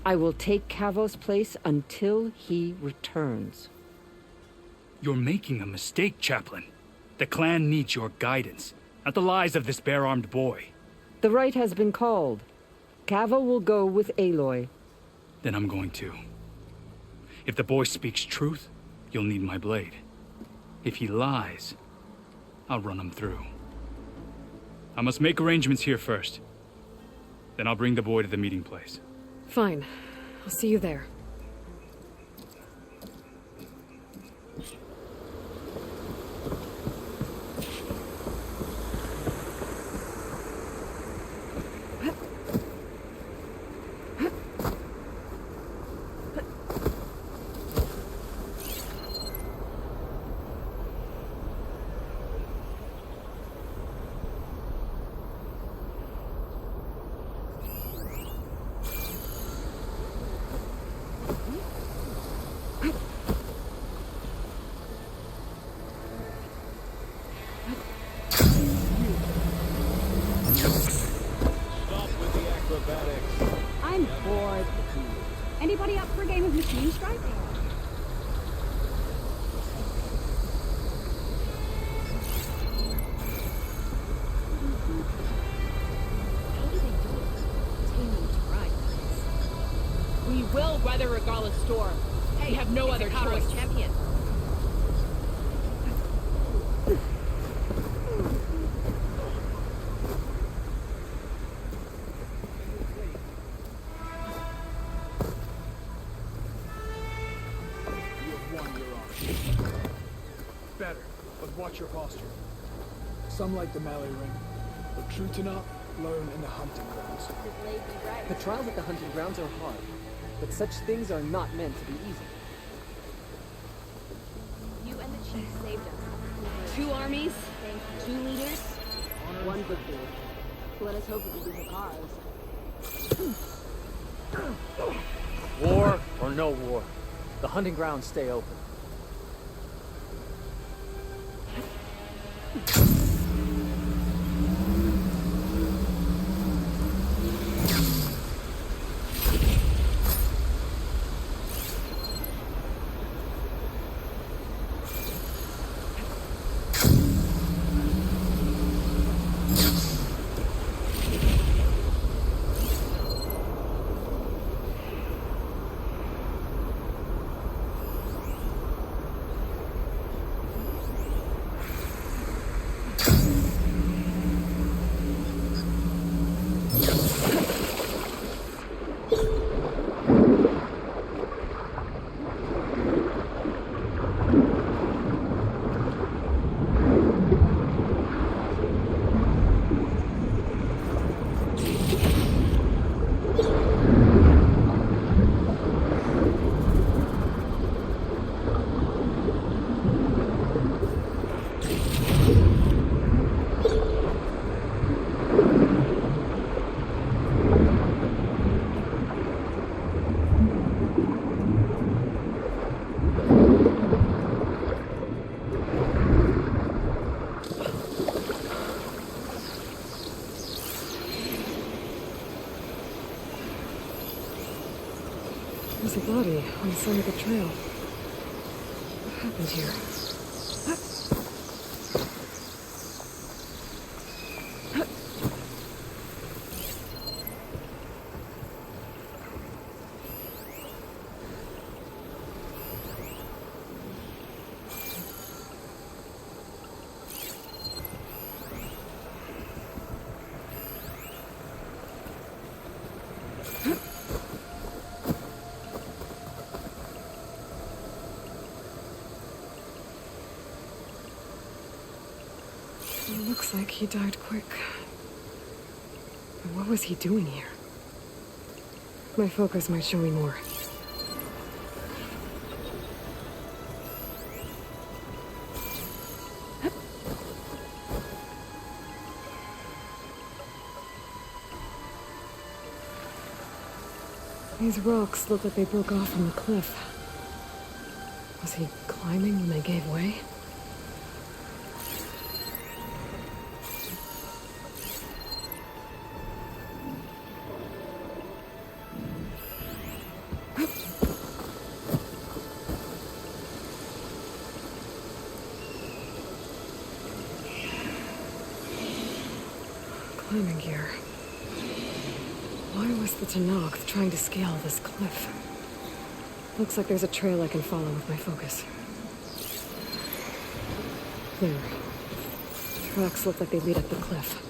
I will take Cavo's place until he returns. You're making a mistake, Chaplain. The clan needs your guidance, not the lies of this bare-armed boy. The right has been called. Cavo will go with Aloy. Then I'm going to. If the boy speaks truth, you'll need my blade. If he lies, I'll run him through. I must make arrangements here first. Then I'll bring the boy to the meeting place. Fine. I'll see you there. I'm bored. Anybody up for a game of Machine Strike? We will weather Regala's storm. We have no other choice. Champion. Better, but watch your posture. Some like the melee ring, but true to not, learn in the hunting grounds. The trials at the hunting grounds are hard, but such things are not meant to be easy. You and the chief saved us. 2 armies, 2 leaders, 1 victory. Let us hope it will be Hikaru's. War or no war, the hunting grounds stay open. There's a body on the side of the trail. What happened here? It looks like he died quick. But what was he doing here? My focus might show me more. These rocks look like they broke off from the cliff. Was he climbing when they gave way? Climbing gear. Why was the Tenakth trying to scale this cliff? Looks like there's a trail I can follow with my focus. There. Tracks look like they lead up the cliff.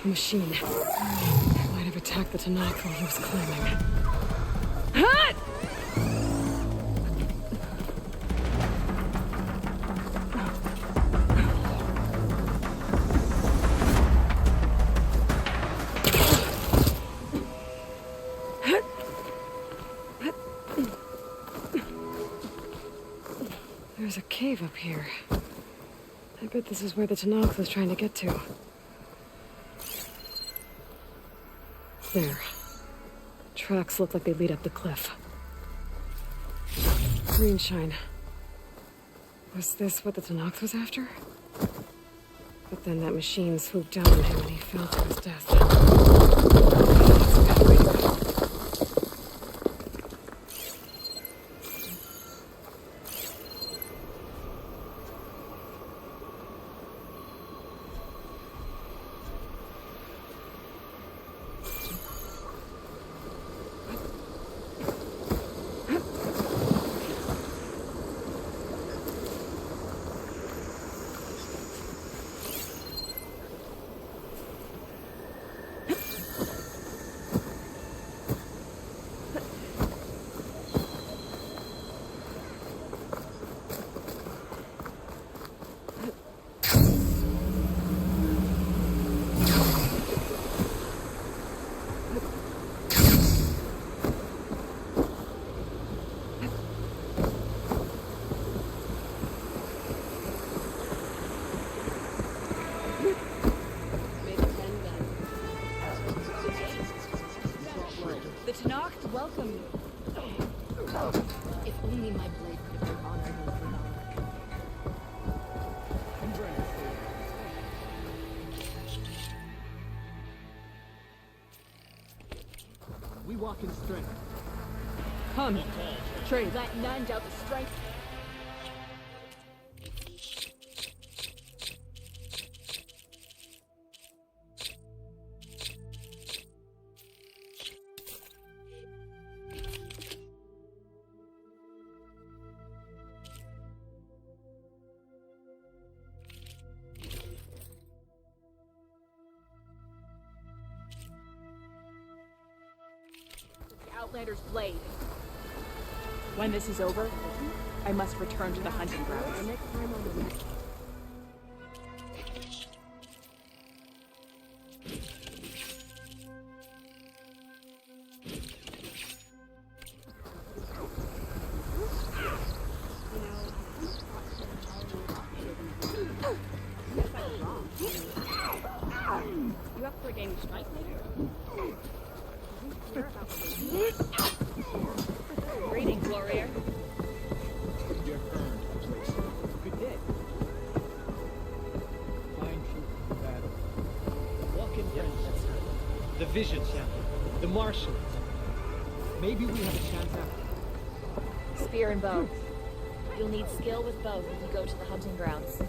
Machine. Might have attacked the Tenakth while he was climbing. There's a cave up here. I bet this is where the Tenakth was trying to get to. There. Tracks look like they lead up the cliff. Green shine. Was this what the Tenakth was after? But then that machine swooped down on him and he fell to his death. That's a bad way to go. The Tenakth welcome you. If only my blade could have been honored in We walk in strength. Come, trade. Let none doubt the strength. Outlander's blade. When this is over, I must return to the hunting grounds. You up for a game of strike later? Greetings, warrior. Your earned place. Good day. Find truth in battle. Walk in friends. The vision sample. The marshals. Maybe we have a chance after. Spear and bow. You'll need skill with both if you go to the hunting grounds.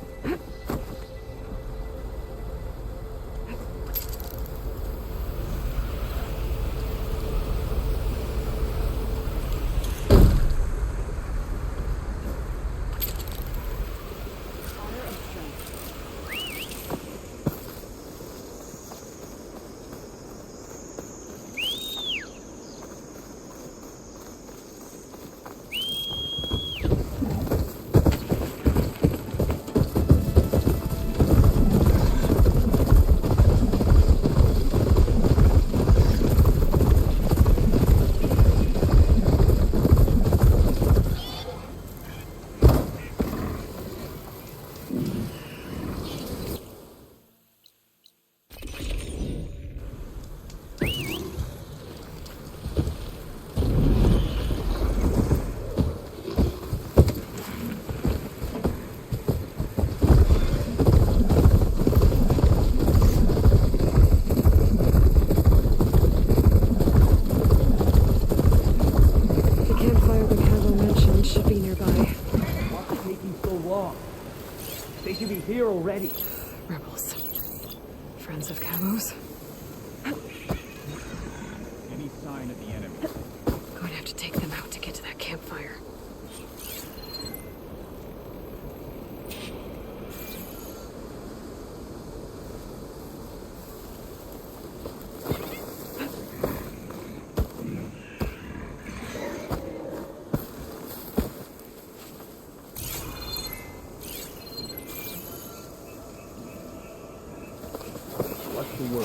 Should be nearby. What's taking so long? They should be here already. Rebels. Friends of Cavo's. Any sign of the enemy? Going to have to take them out to get to that campfire.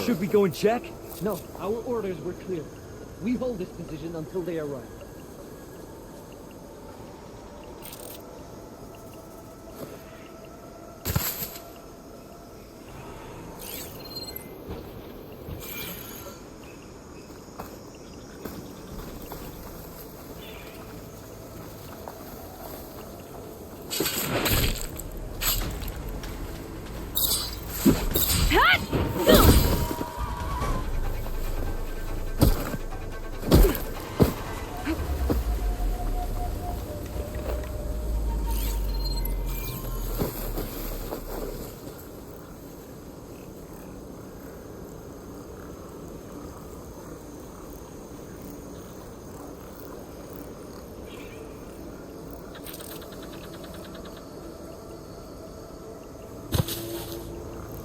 Should we go and check? No, our orders were clear. We hold this position until they arrive.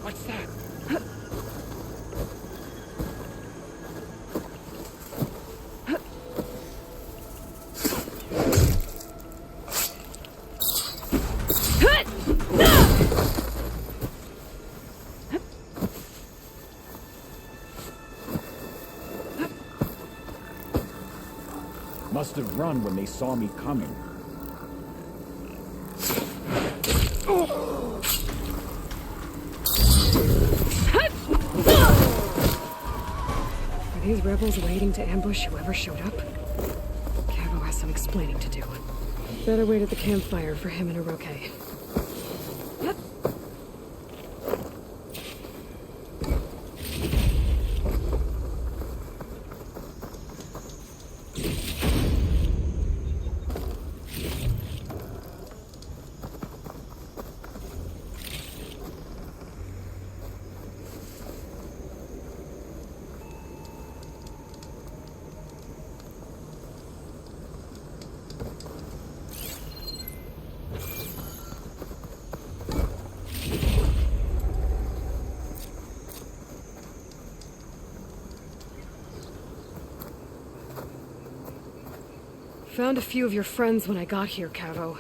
What's that? Must have run when they saw me coming. Are these rebels waiting to ambush whoever showed up? Cavo has some explaining to do. Better wait at the campfire for him and Oroke. Found a few of your friends when I got here, Cavo.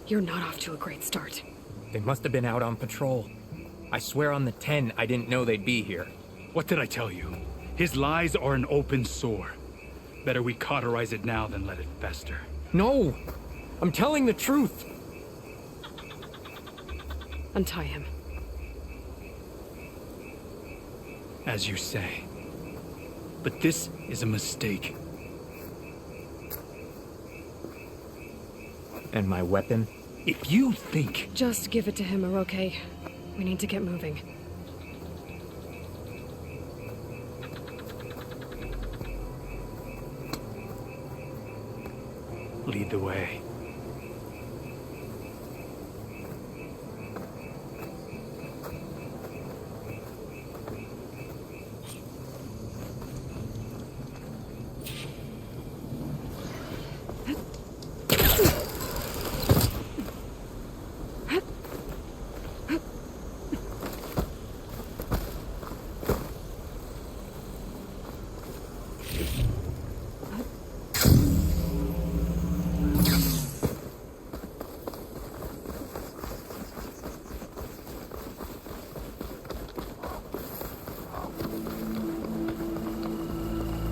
You're not off to a great start. They must have been out on patrol. I swear on the 10, I didn't know they'd be here. What did I tell you? His lies are an open sore. Better we cauterize it now than let it fester. No! I'm telling the truth! Untie him. As you say. But this is a mistake. And my weapon? If you think... Just give it to him, Oroke. We need to get moving. Lead the way.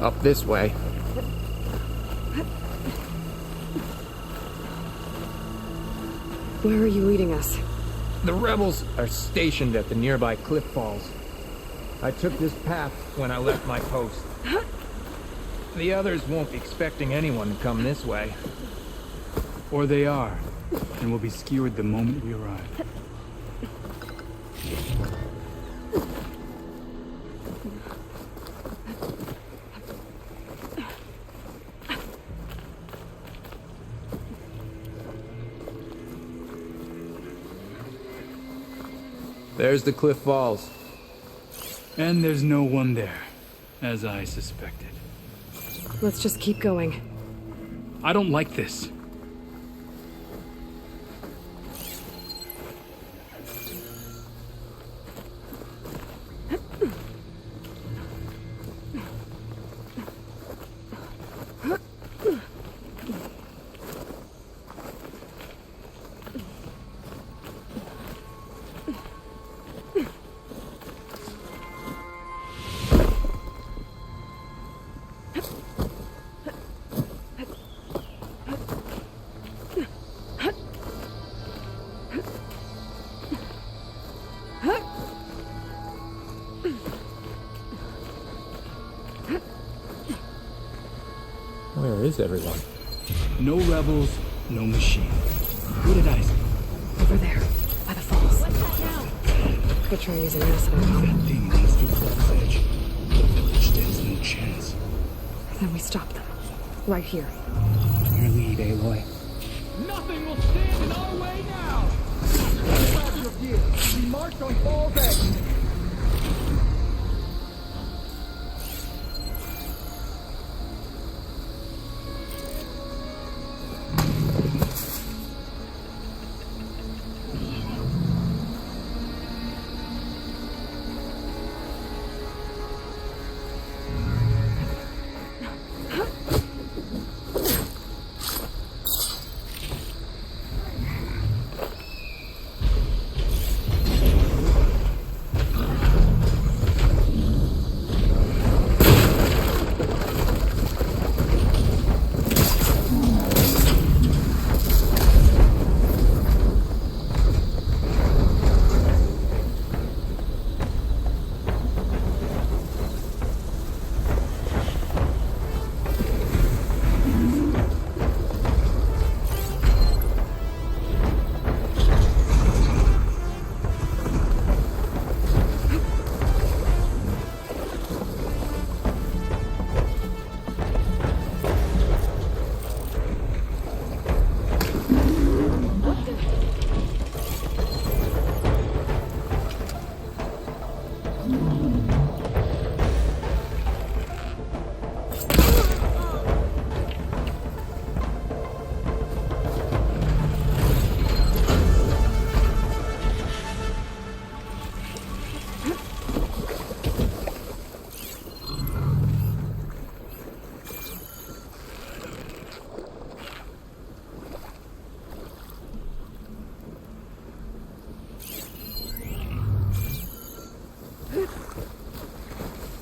Up this way. Where are you leading us? The rebels are stationed at the nearby cliff falls. I took this path when I left my post. The others won't be expecting anyone to come this way. Or they are, and will be skewered the moment we arrive. There's the cliff falls. And there's no one there, as I suspected. Let's just keep going. I don't like this. Where is everyone? No rebels, no machine. Who did I see? Over there, by the falls. What's that now? Could try using acid on That them. thing runs through Cliff's Edge. The village stands no chance. Then we stop them. Right here. Your lead, Aloy. Nothing will stand in our way now! Grab your gear. We march on Falls Edge.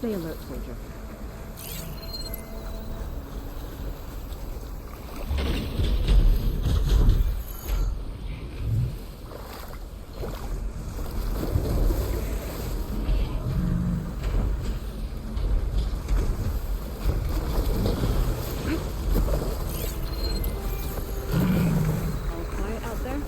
Stay alert, soldier. All quiet out there?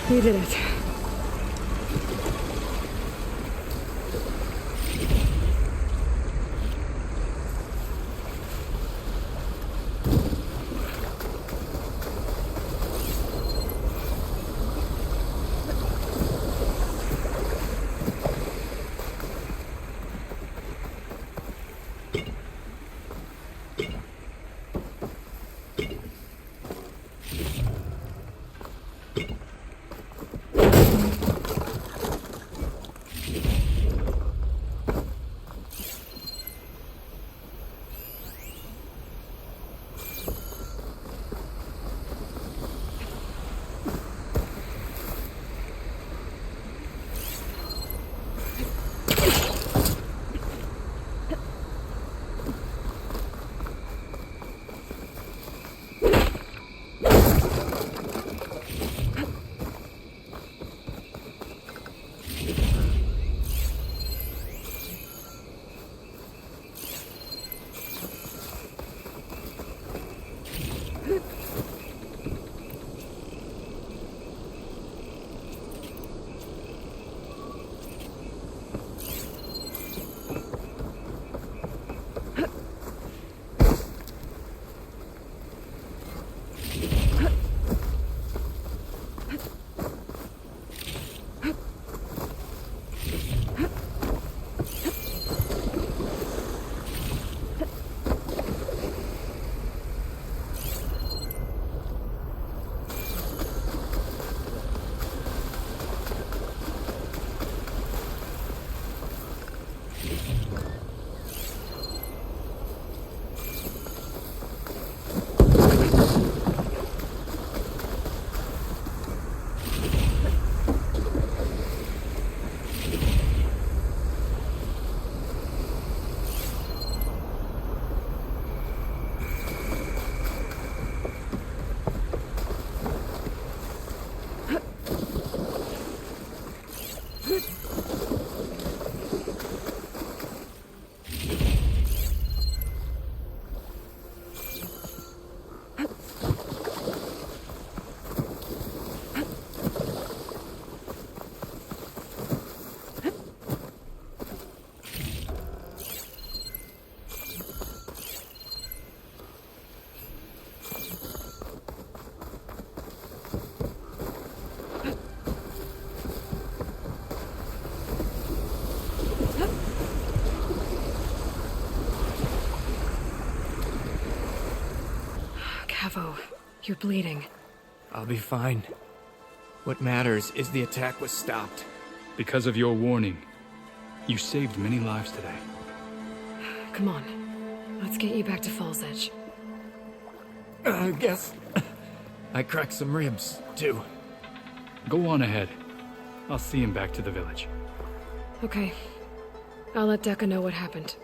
We did it. Cavo, you're bleeding. I'll be fine. What matters is the attack was stopped. Because of your warning, you saved many lives today. Come on. Let's get you back to Falls Edge. I guess I cracked some ribs, too. Go on ahead. I'll see him back to the village. Okay. I'll let Decca know what happened.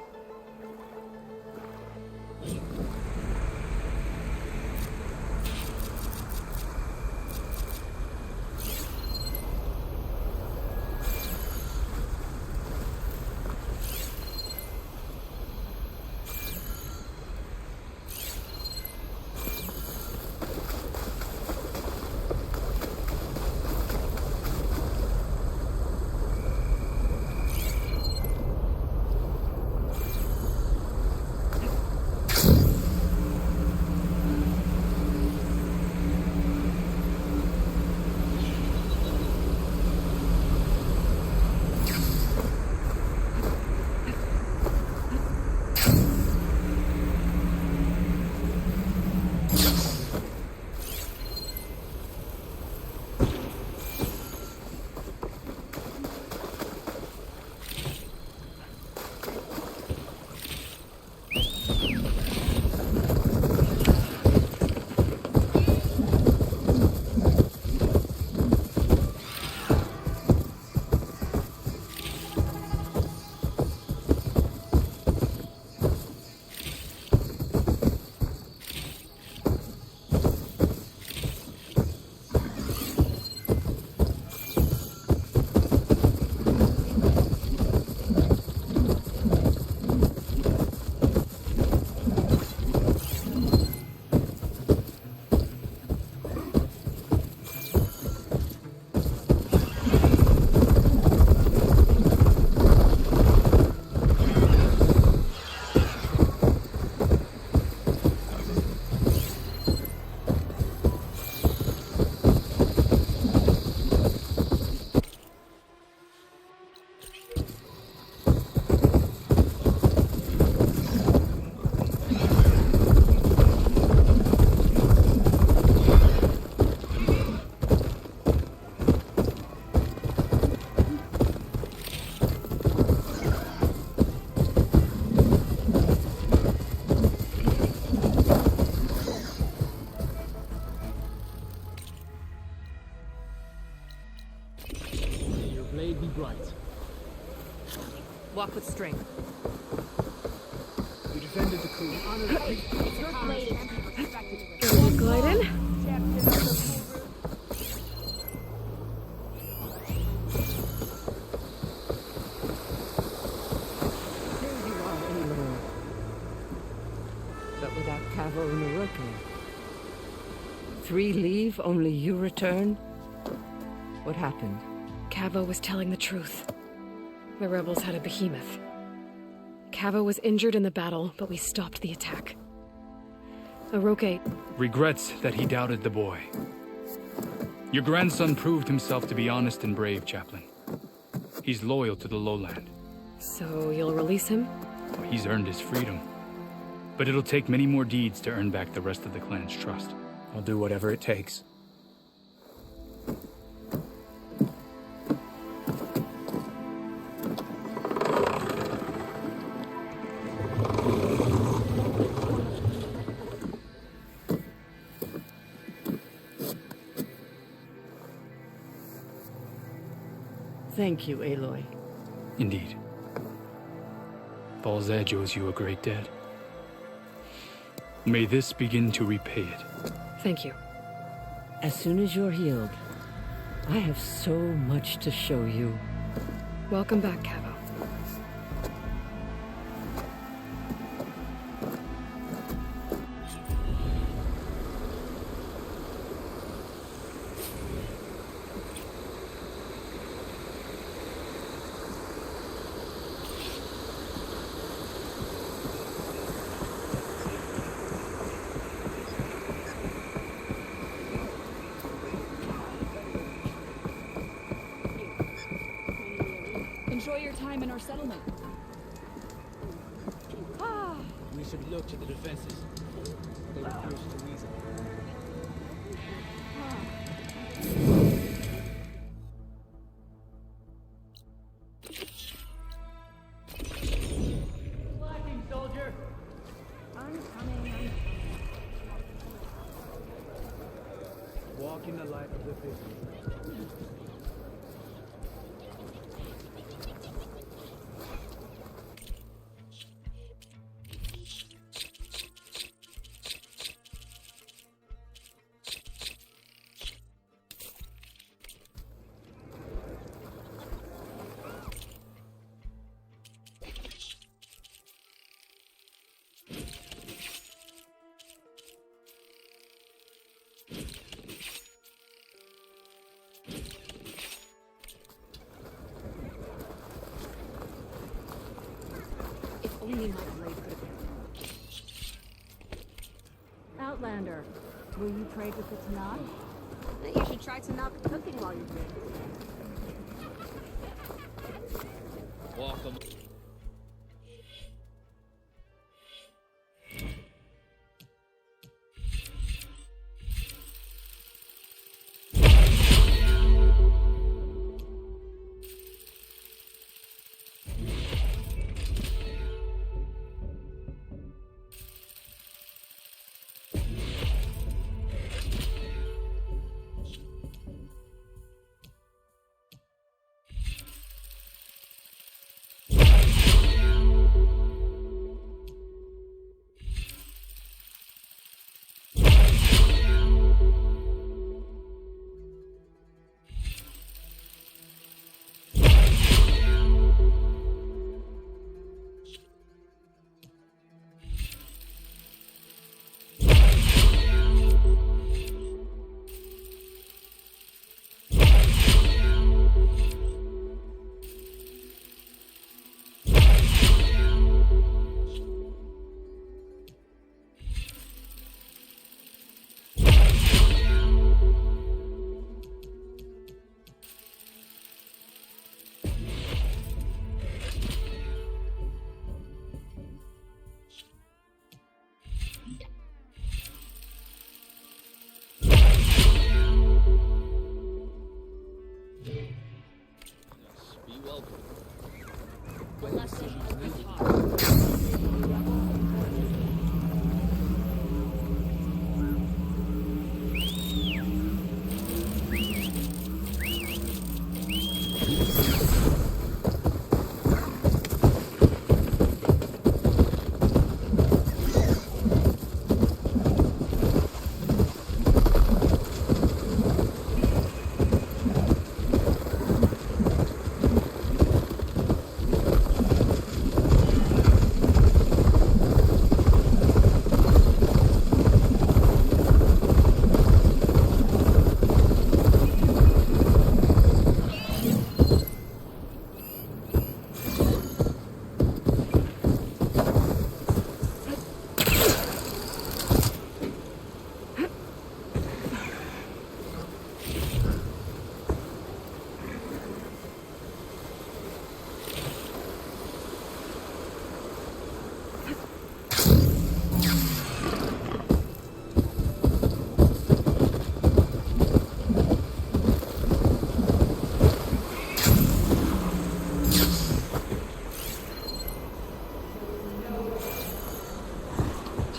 it be bright. Walk with strength. You defended the coup. Glide in. But without Cavo and Uruke. 3 leave, only you return? What happened? Cavo was telling the truth. The rebels had a behemoth. Cavo was injured in the battle, but we stopped the attack. Uruke Regrets that he doubted the boy. Your grandson proved himself to be honest and brave, Chaplain. He's loyal to the lowland. So you'll release him? He's earned his freedom. But it'll take many more deeds to earn back the rest of the clan's trust. I'll do whatever it takes. Thank you, Aloy. Indeed. Falls Edge owes you a great debt. May this begin to repay it. Thank you. As soon as you're healed, I have so much to show you. Welcome back, Cavo. Enjoy your time in our settlement. We should look to the defenses. They refuse to reason. Slacking, soldier! I'm coming. Walk in the light of the vision. If only my blade could have been. Outlander, will you trade with the Tanakh? You should try to knock cooking while you're doing it. Welcome.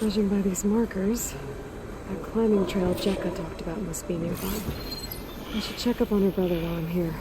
Judging by these markers, that climbing trail Jekka talked about must be nearby. I should check up on her brother while I'm here.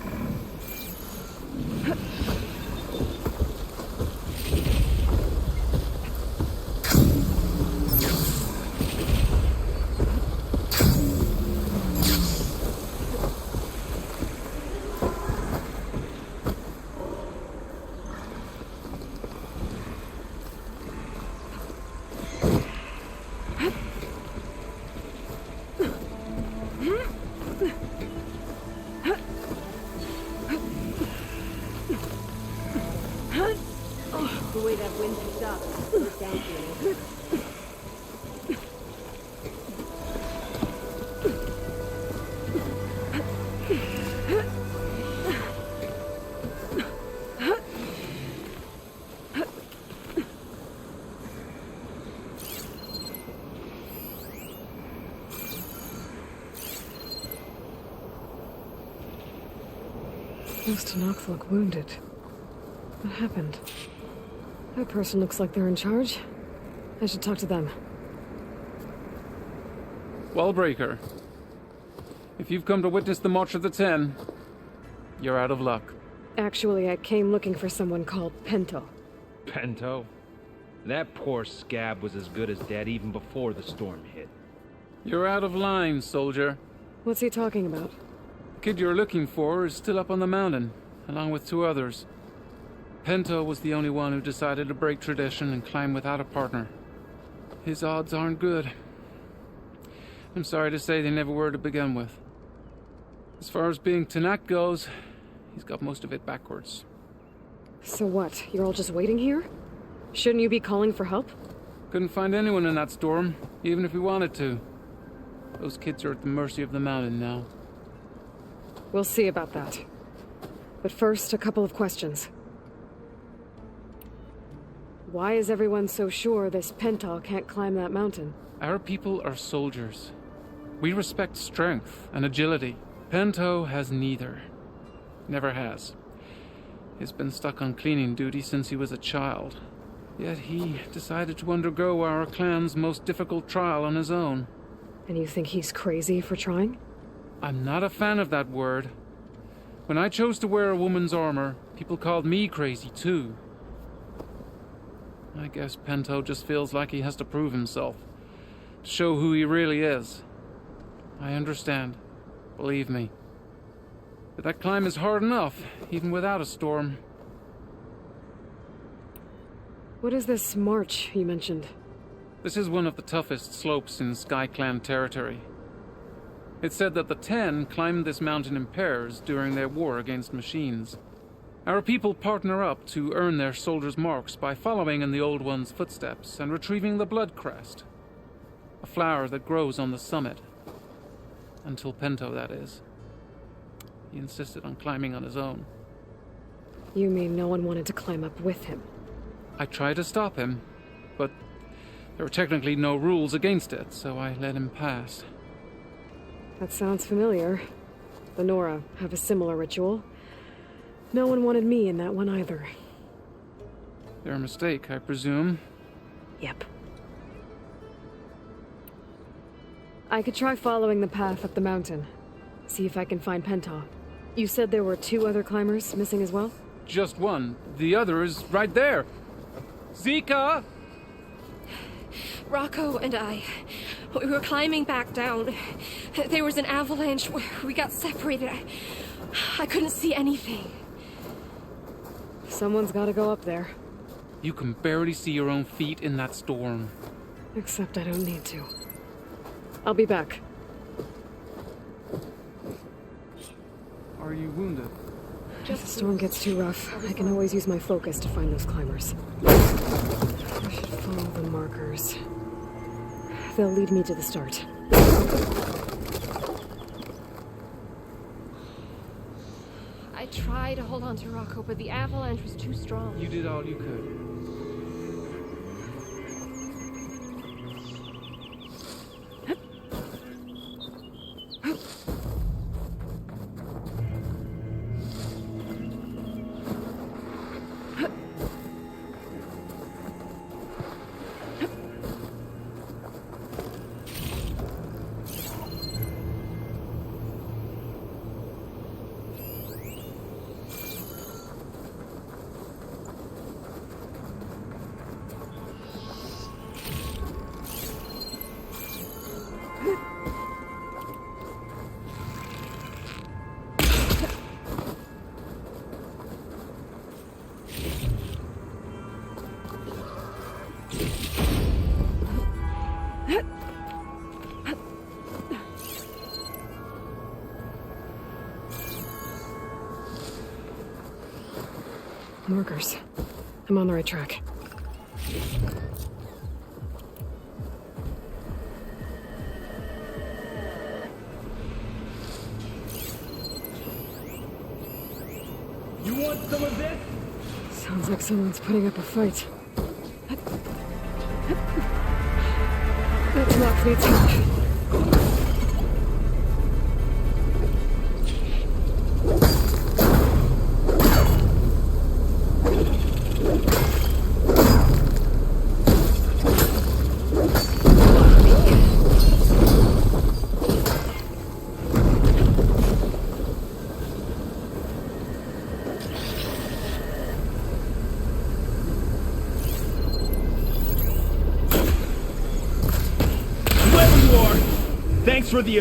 The way that wind picked up, it's down to you. Those Tanakh look wounded. What happened? That person looks like they're in charge. I should talk to them. Wallbreaker. If you've come to witness the March of the Ten, you're out of luck. Actually, I came looking for someone called Pento. Pento? That poor scab was as good as dead even before the storm hit. You're out of line, soldier. What's he talking about? The kid you're looking for is still up on the mountain, along with 2 others. Pento was the only one who decided to break tradition and climb without a partner. His odds aren't good. I'm sorry to say they never were to begin with. As far as being Tanakh goes, he's got most of it backwards. So what? You're all just waiting here? Shouldn't you be calling for help? Couldn't find anyone in that storm, even if we wanted to. Those kids are at the mercy of the mountain now. We'll see about that. But first, a couple of questions. Why is everyone so sure this Pento can't climb that mountain? Our people are soldiers. We respect strength and agility. Pento has neither. Never has. He's been stuck on cleaning duty since he was a child. Yet he decided to undergo our clan's most difficult trial on his own. And you think he's crazy for trying? I'm not a fan of that word. When I chose to wear a woman's armor, people called me crazy too. I guess Pento just feels like he has to prove himself, to show who he really is. I understand, believe me. But that climb is hard enough, even without a storm. What is this march you mentioned? This is one of the toughest slopes in Sky Clan territory. It's said that the Ten climbed this mountain in pairs during their war against machines. Our people partner up to earn their soldiers' marks by following in the Old One's footsteps and retrieving the Blood Crest, a flower that grows on the summit. Until Pento, that is. He insisted on climbing on his own. You mean no one wanted to climb up with him? I tried to stop him, but there were technically no rules against it, so I let him pass. That sounds familiar. The Nora have a similar ritual. No one wanted me in that one either. Their mistake, I presume. Yep. I could try following the path up the mountain. See if I can find Pento. You said there were 2 other climbers missing as well? Just one. The other is right there. Zika! Rocco and I, we were climbing back down. There was an avalanche. We got separated. I couldn't see anything. Someone's gotta go up there. You can barely see your own feet in that storm. Except I don't need to. I'll be back. Are you wounded? If the storm gets too rough, I can always use my focus to find those climbers. I should follow the markers. They'll lead me to the start. I tried to hold on to Rocco, but the avalanche was too strong. You did all you could. Markers. I'm on the right track. You want some of this? Sounds like someone's putting up a fight. That lock needs help. Thanks for the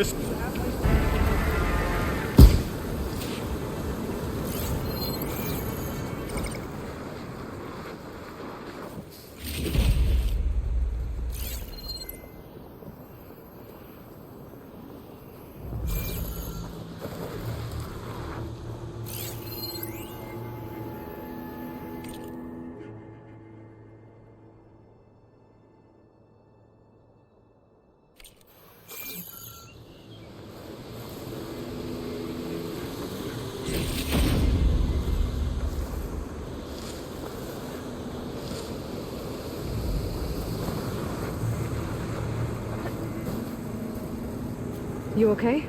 You okay?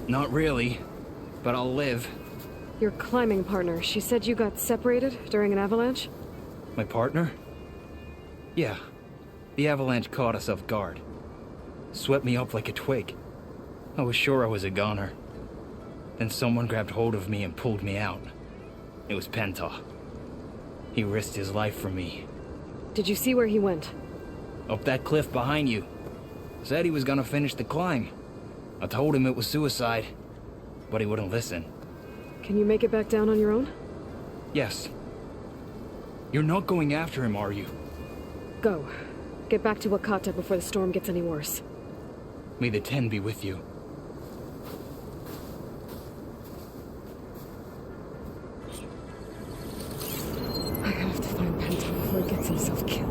Not really, but I'll live. Your climbing partner, she said you got separated during an avalanche? My partner? Yeah. The avalanche caught us off guard. Swept me up like a twig. I was sure I was a goner. Then someone grabbed hold of me and pulled me out. It was Penta. He risked his life for me. Did you see where he went? Up that cliff behind you. Said he was gonna finish the climb. I told him it was suicide, but he wouldn't listen. Can you make it back down on your own? Yes. You're not going after him, are you? Go. Get back to Wakata before the storm gets any worse. May the 10 be with you. I have to find Penta before he gets himself killed.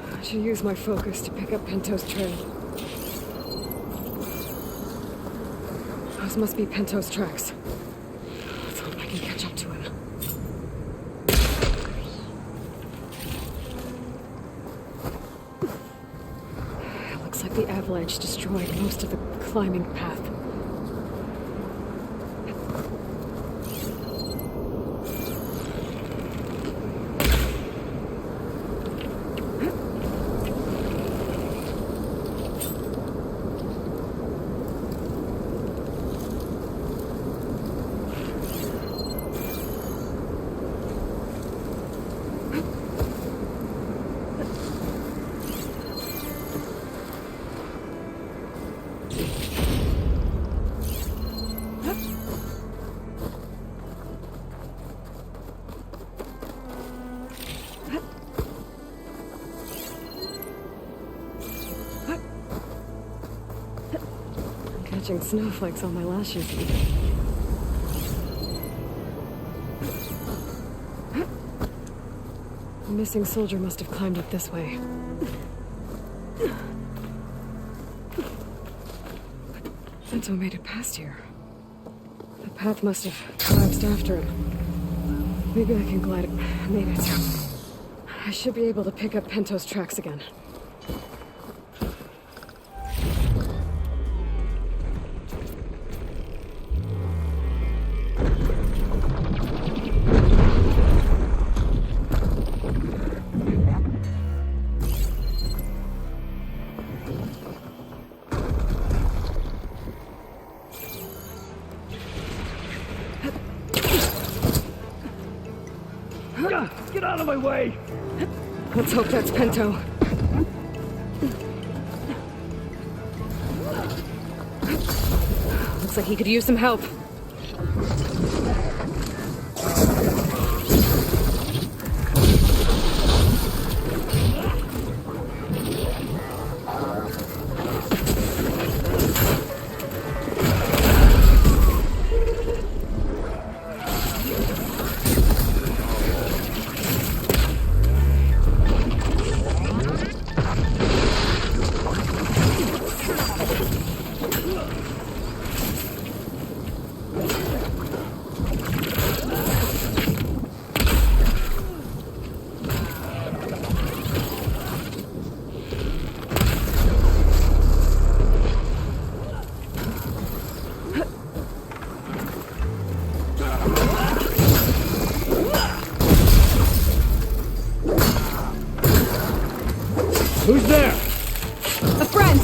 I should use my focus to pick up Pento's trail. Those must be Pento's tracks. Let's hope I can catch up to him. It looks like the avalanche destroyed most of the climbing path. Catching snowflakes on my lashes. The missing soldier must have climbed up this way. Pento made it past here. The path must have collapsed after him. Maybe I can glide it. Made it. I should be able to pick up Pento's tracks again. out of my way! Let's hope that's Pinto. Looks like he could use some help. Who's there? A friend!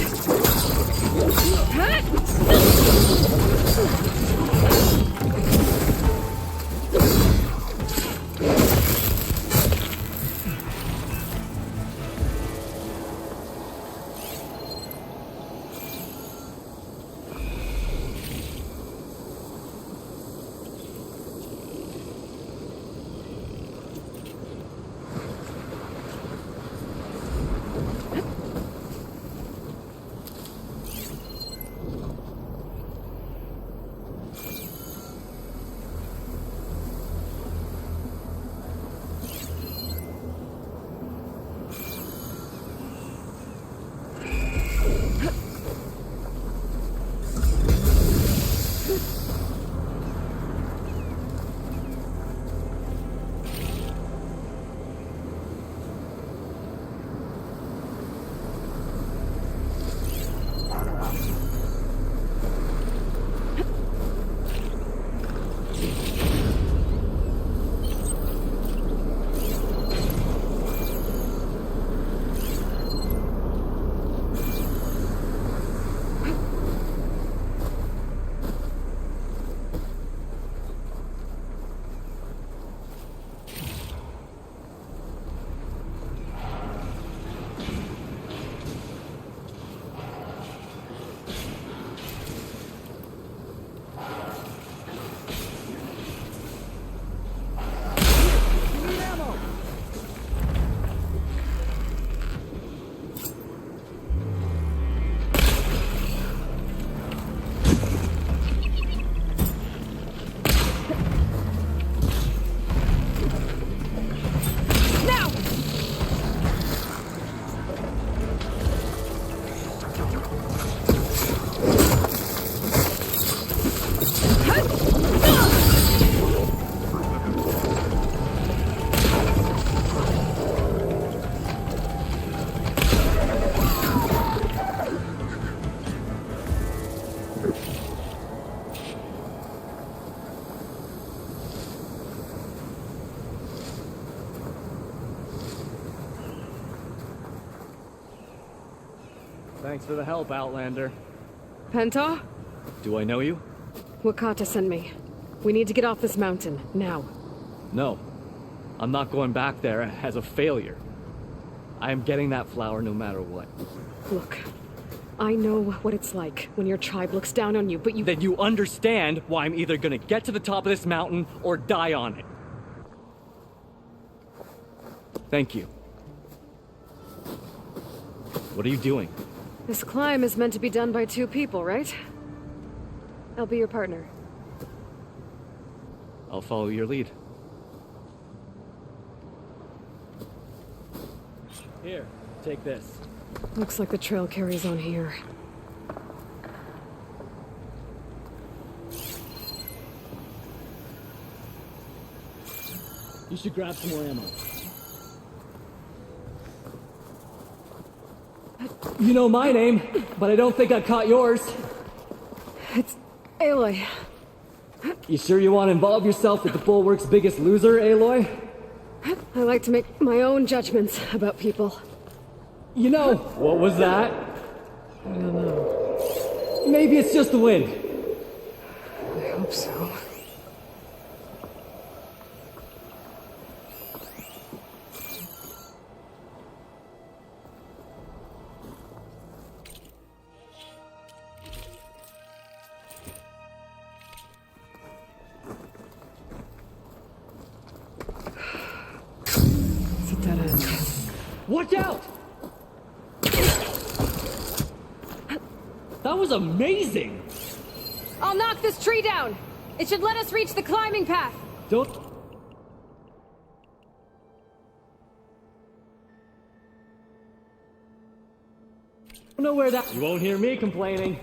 Thanks for the help, Outlander. Penta? Do I know you? Wakata sent me. We need to get off this mountain, now. No. I'm not going back there as a failure. I am getting that flower no matter what. Look, I know what it's like when your tribe looks down on you, but you— Then you understand why I'm either gonna get to the top of this mountain or die on it. Thank you. What are you doing? This climb is meant to be done by two people, right? I'll be your partner. I'll follow your lead. Here, take this. Looks like the trail carries on here. You should grab some more ammo. You know my name, but I don't think I caught yours. It's Aloy. You sure you want to involve yourself with the Bulwark's biggest loser, Aloy? I like to make my own judgments about people. You know, what was that? I don't know. Maybe it's just the wind. I hope so. Watch out! That was amazing! I'll knock this tree down! It should let us reach the climbing path! Don't... I don't know where that... You won't hear me complaining.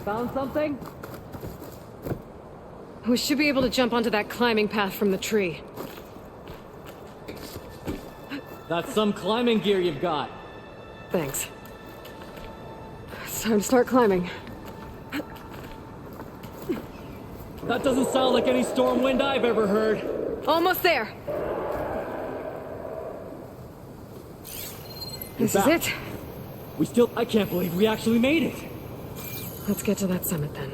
Found something? We should be able to jump onto that climbing path from the tree. That's some climbing gear you've got. Thanks. It's time to start climbing. That doesn't sound like any storm wind I've ever heard. Almost there. This is it. I can't believe we actually made it. Let's get to that summit then.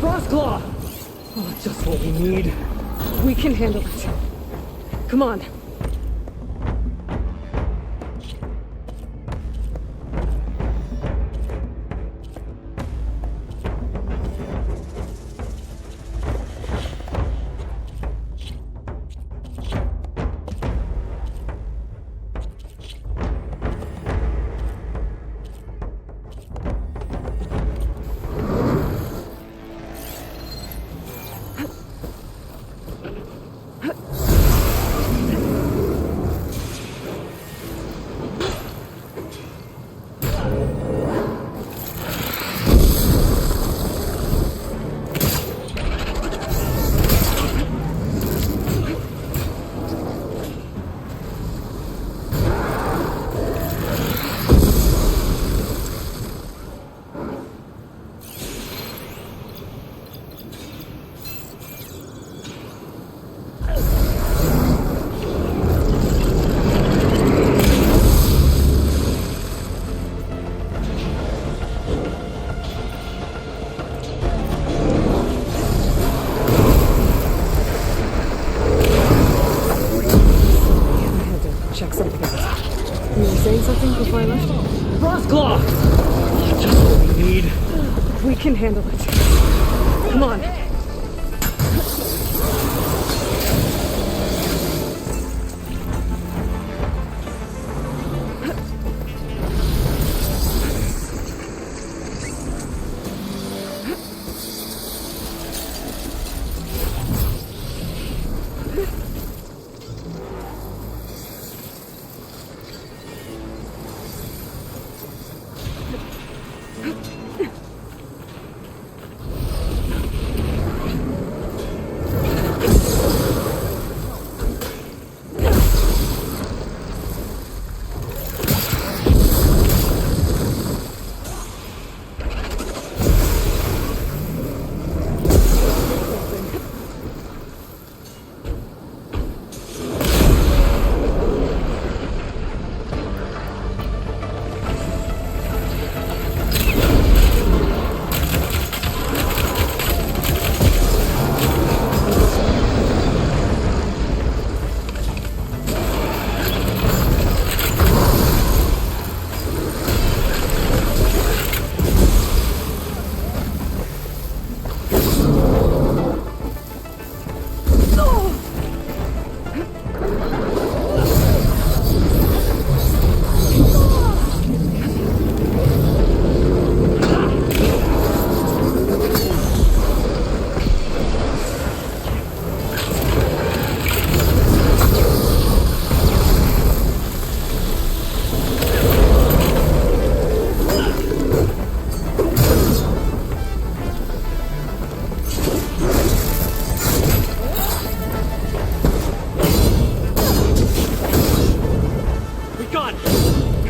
Frostclaw! Oh, just what we need. We can handle it. Come on. Check something out. You were saying something before I left? Frostclaw! Just what we need. We can handle it. Come on.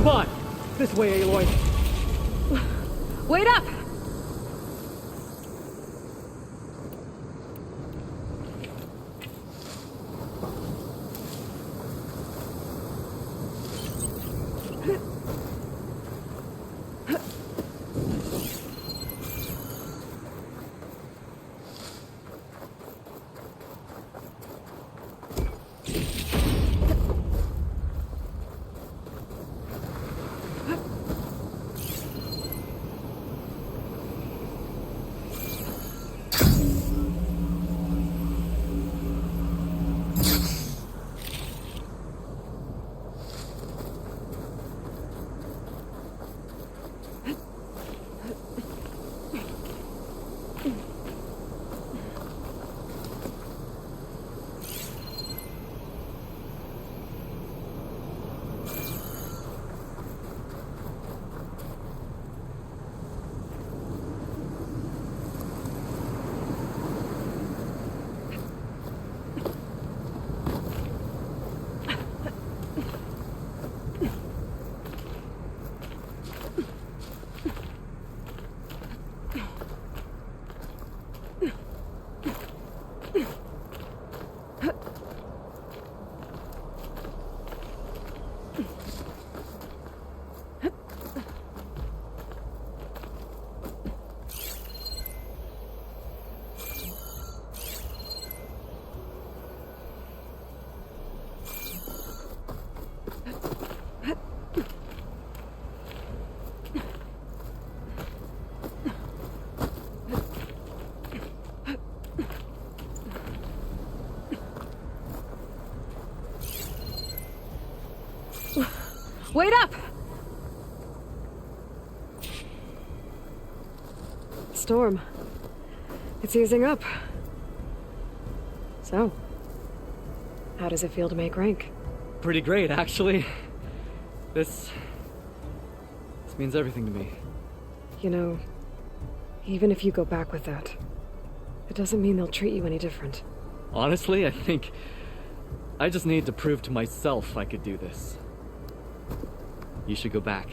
squad! This way, Aloy. Wait up! Wait up! Storm. It's easing up. So, how does it feel to make rank? Pretty great, actually. This means everything to me. You know, even if you go back with that, it doesn't mean they'll treat you any different. Honestly, I think I just need to prove to myself I could do this. You should go back.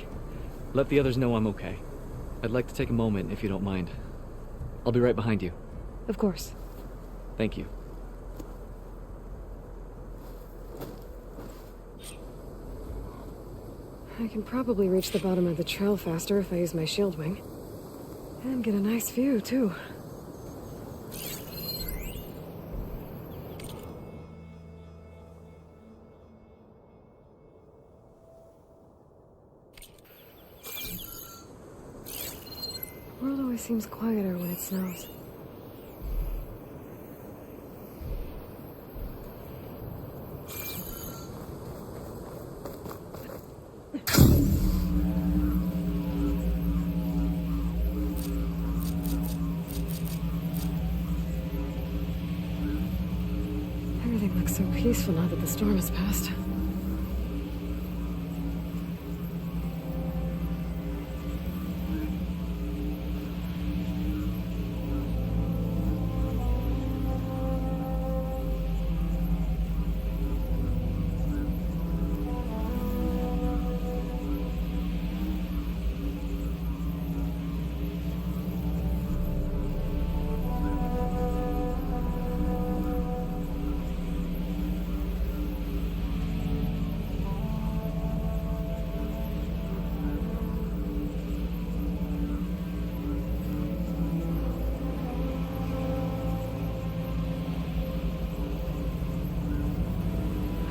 Let the others know I'm okay. I'd like to take a moment, if you don't mind. I'll be right behind you. Of course. Thank you. I can probably reach the bottom of the trail faster if I use my shield wing. And get a nice view, too. The world always seems quieter when it snows. Everything looks so peaceful now that the storm has passed.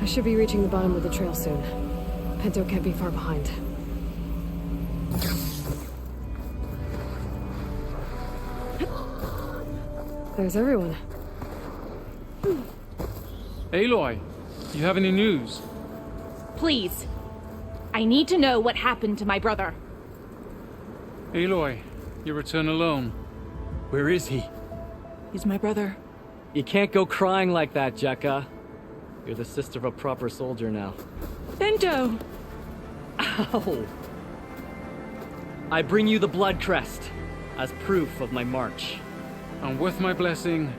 I should be reaching the bottom of the trail soon. Pinto can't be far behind. There's everyone. Aloy, you have any news? Please. I need to know what happened to my brother. Aloy, you return alone. Where is he? He's my brother. You can't go crying like that, Jekka. You're the sister of a proper soldier now. Bento! Ow! I bring you the blood crest as proof of my march. And with my blessing,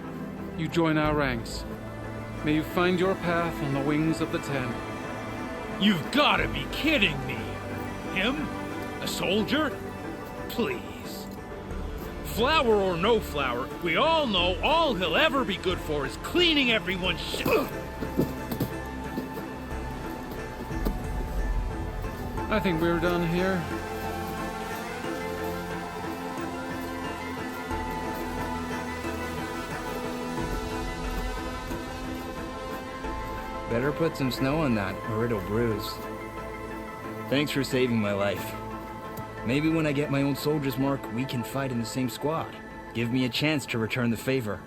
you join our ranks. May you find your path on the wings of the Ten. You've gotta be kidding me! Him? A soldier? Please. Flower or no flower, we all know all he'll ever be good for is cleaning everyone's shit. I think we're done here. Better put some snow on that, or it'll bruise. Thanks for saving my life. Maybe when I get my old soldier's mark, we can fight in the same squad. Give me a chance to return the favor.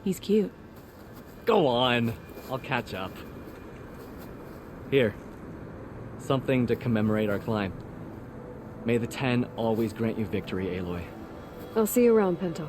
He's cute. Go on. I'll catch up. Here. Something to commemorate our climb. May the 10 always grant you victory, Aloy. I'll see you around, Pinto.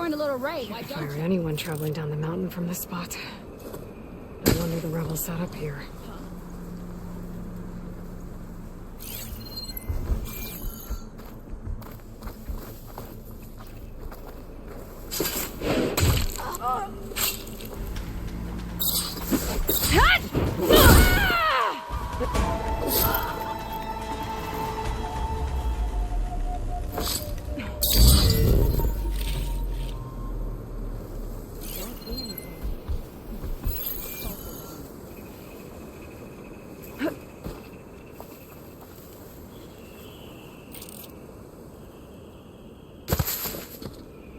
A little rain. Can't fire at anyone traveling down the mountain from this spot. No wonder the rebels set up here.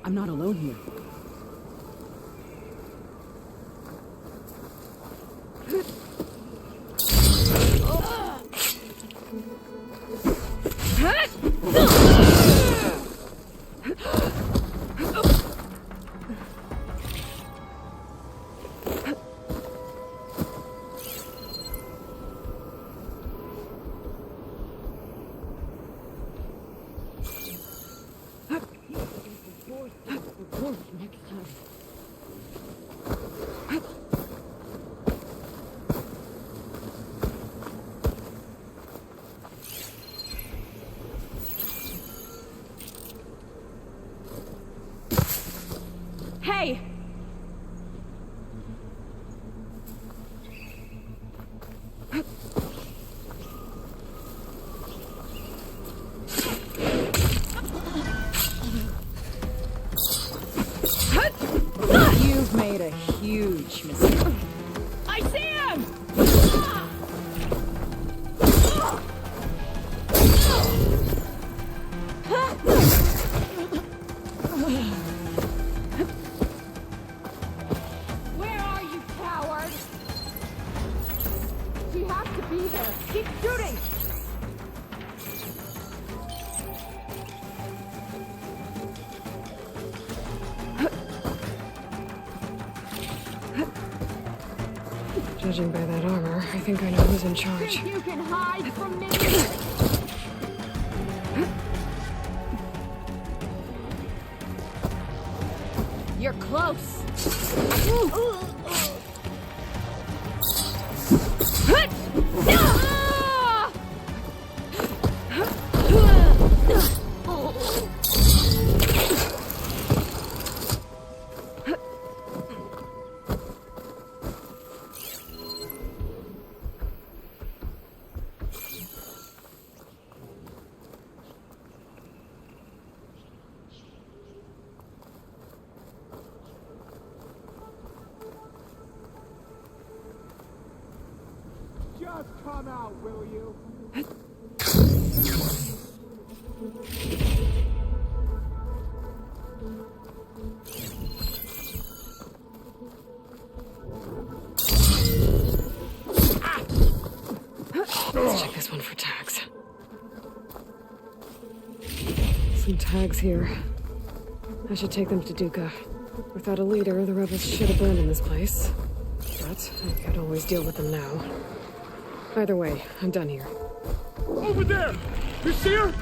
I'm not alone here. Hey! You've made a huge mistake. I see him! Where are you, coward? She has to be there. Keep shooting! Judging by that armor, I think I know who's in charge. You can hide from me! You're close! Just come out, will you? Let's check this one for tags. Some tags here. I should take them to Duca. Without a leader, the rebels should abandon this place. But I could always deal with them now. Either way, I'm done here. Over there! You see her?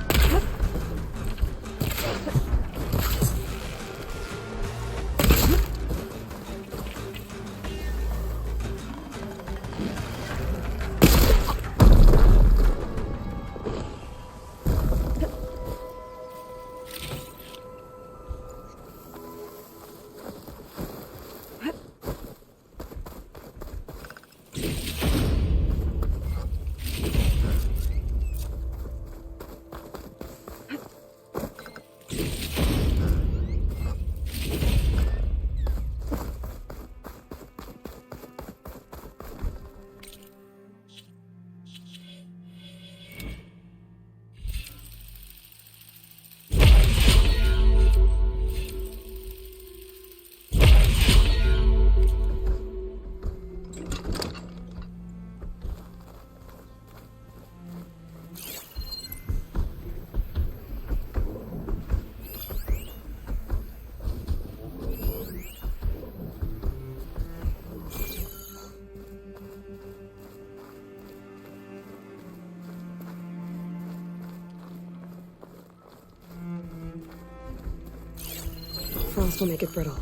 Frost will make it brittle.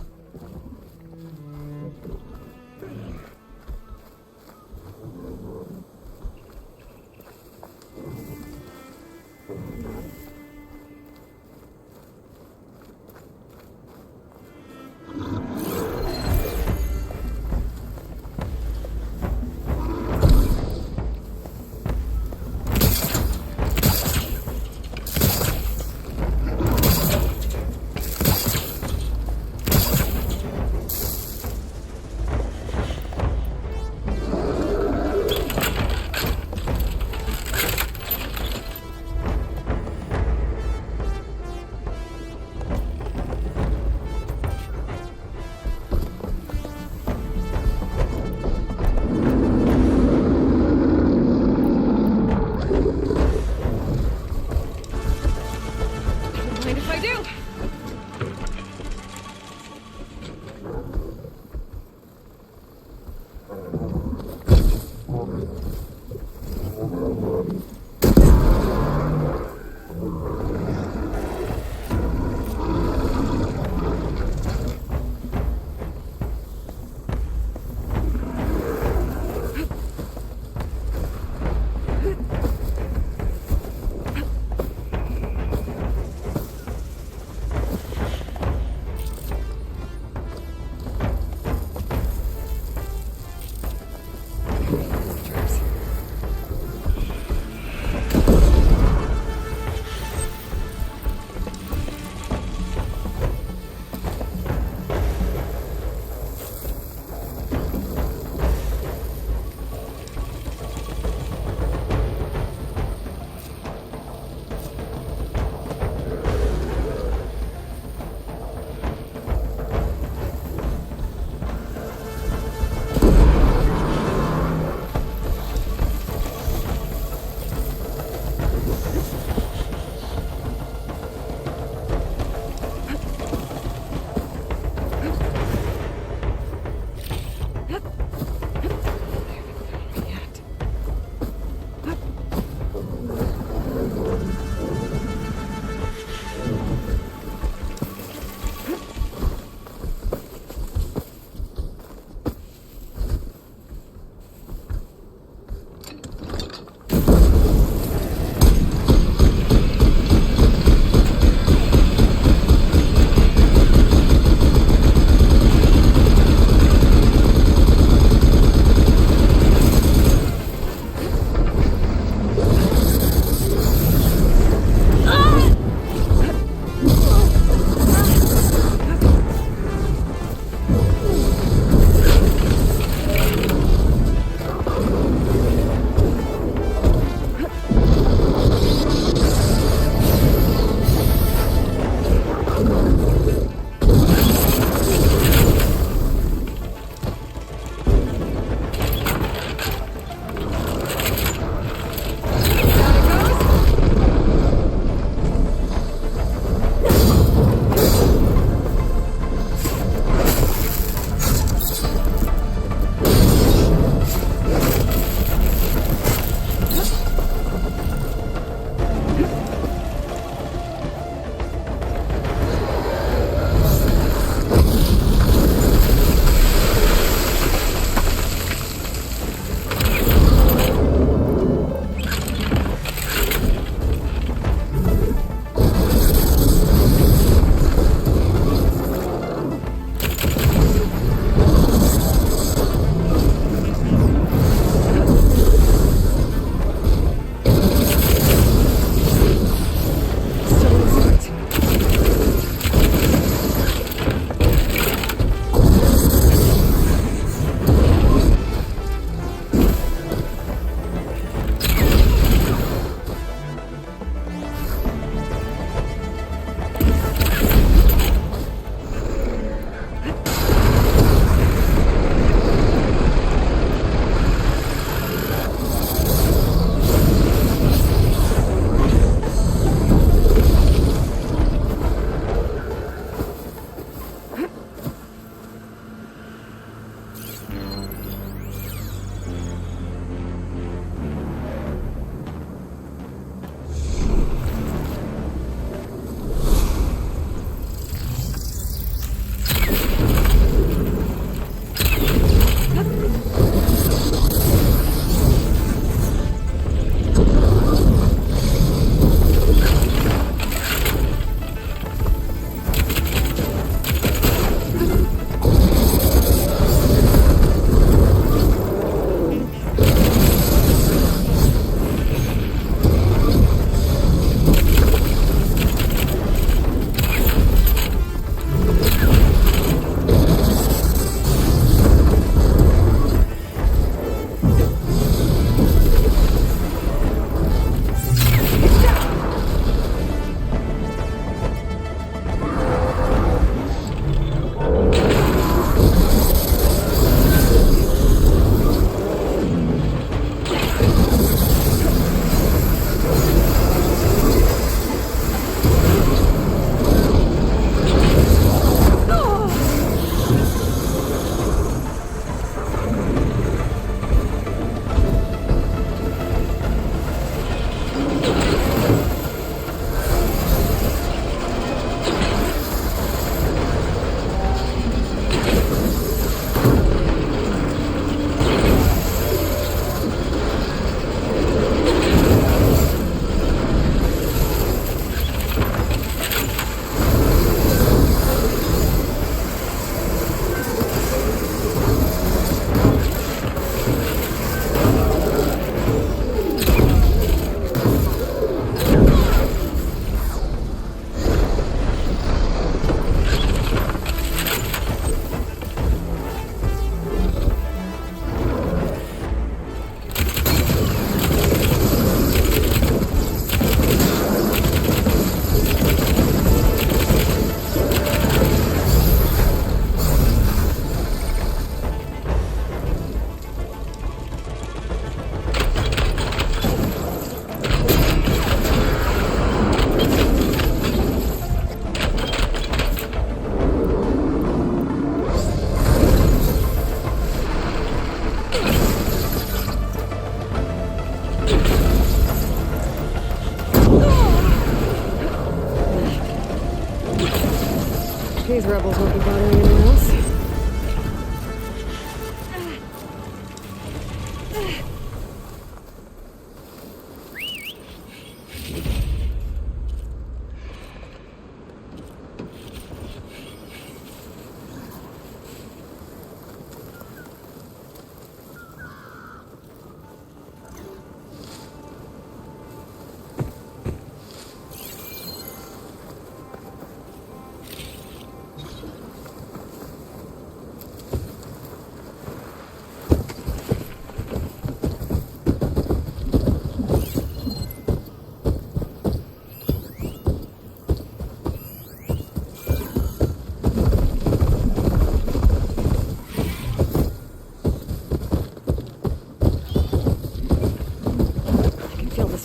These rebels won't be bothering anyone else.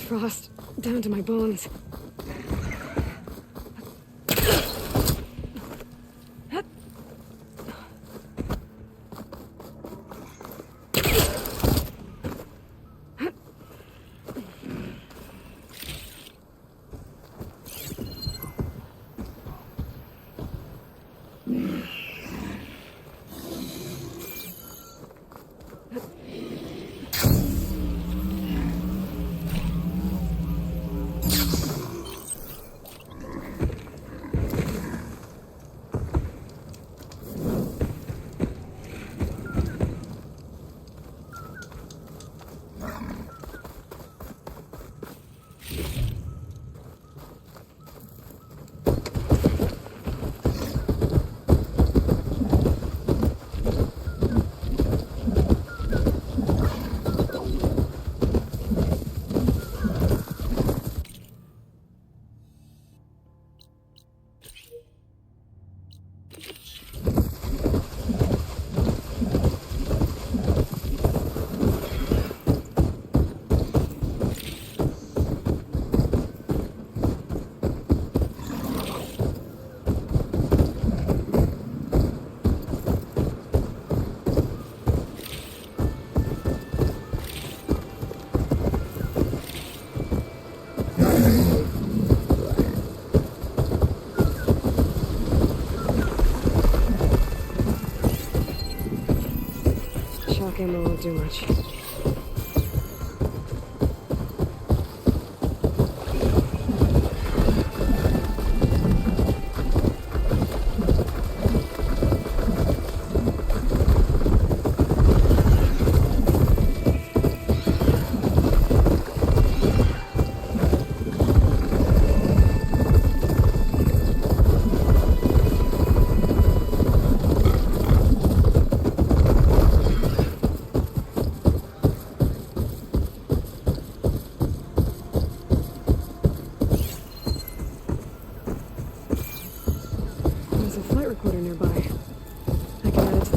Frost down to my bones. Ammo won't do much.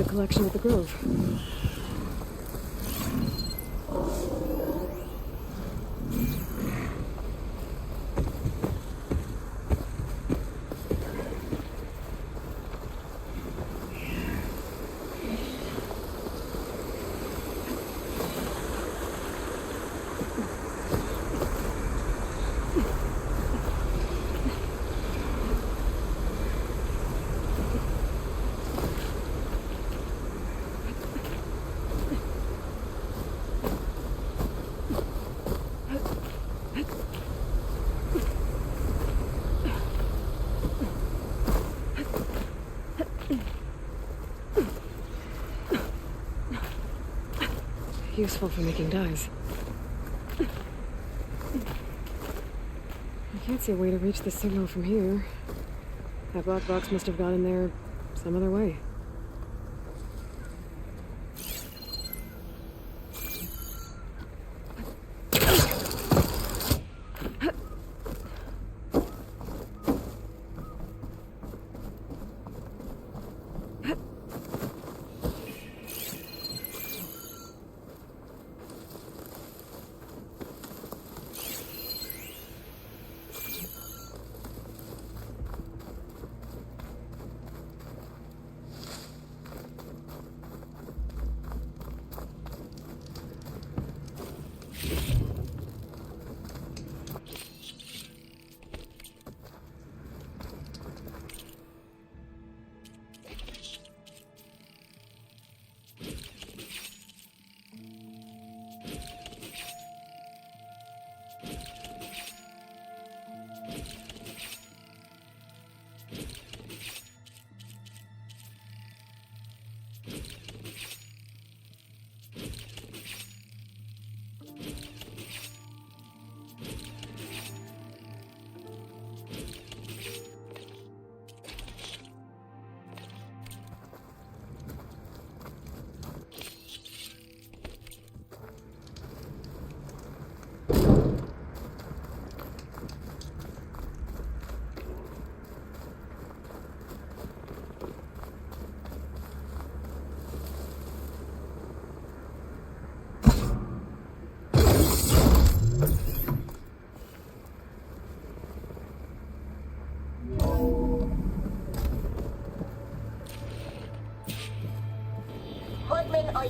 Collection at the Grove. Useful for making dyes. I can't see a way to reach the signal from here. That black box must have gotten there some other way.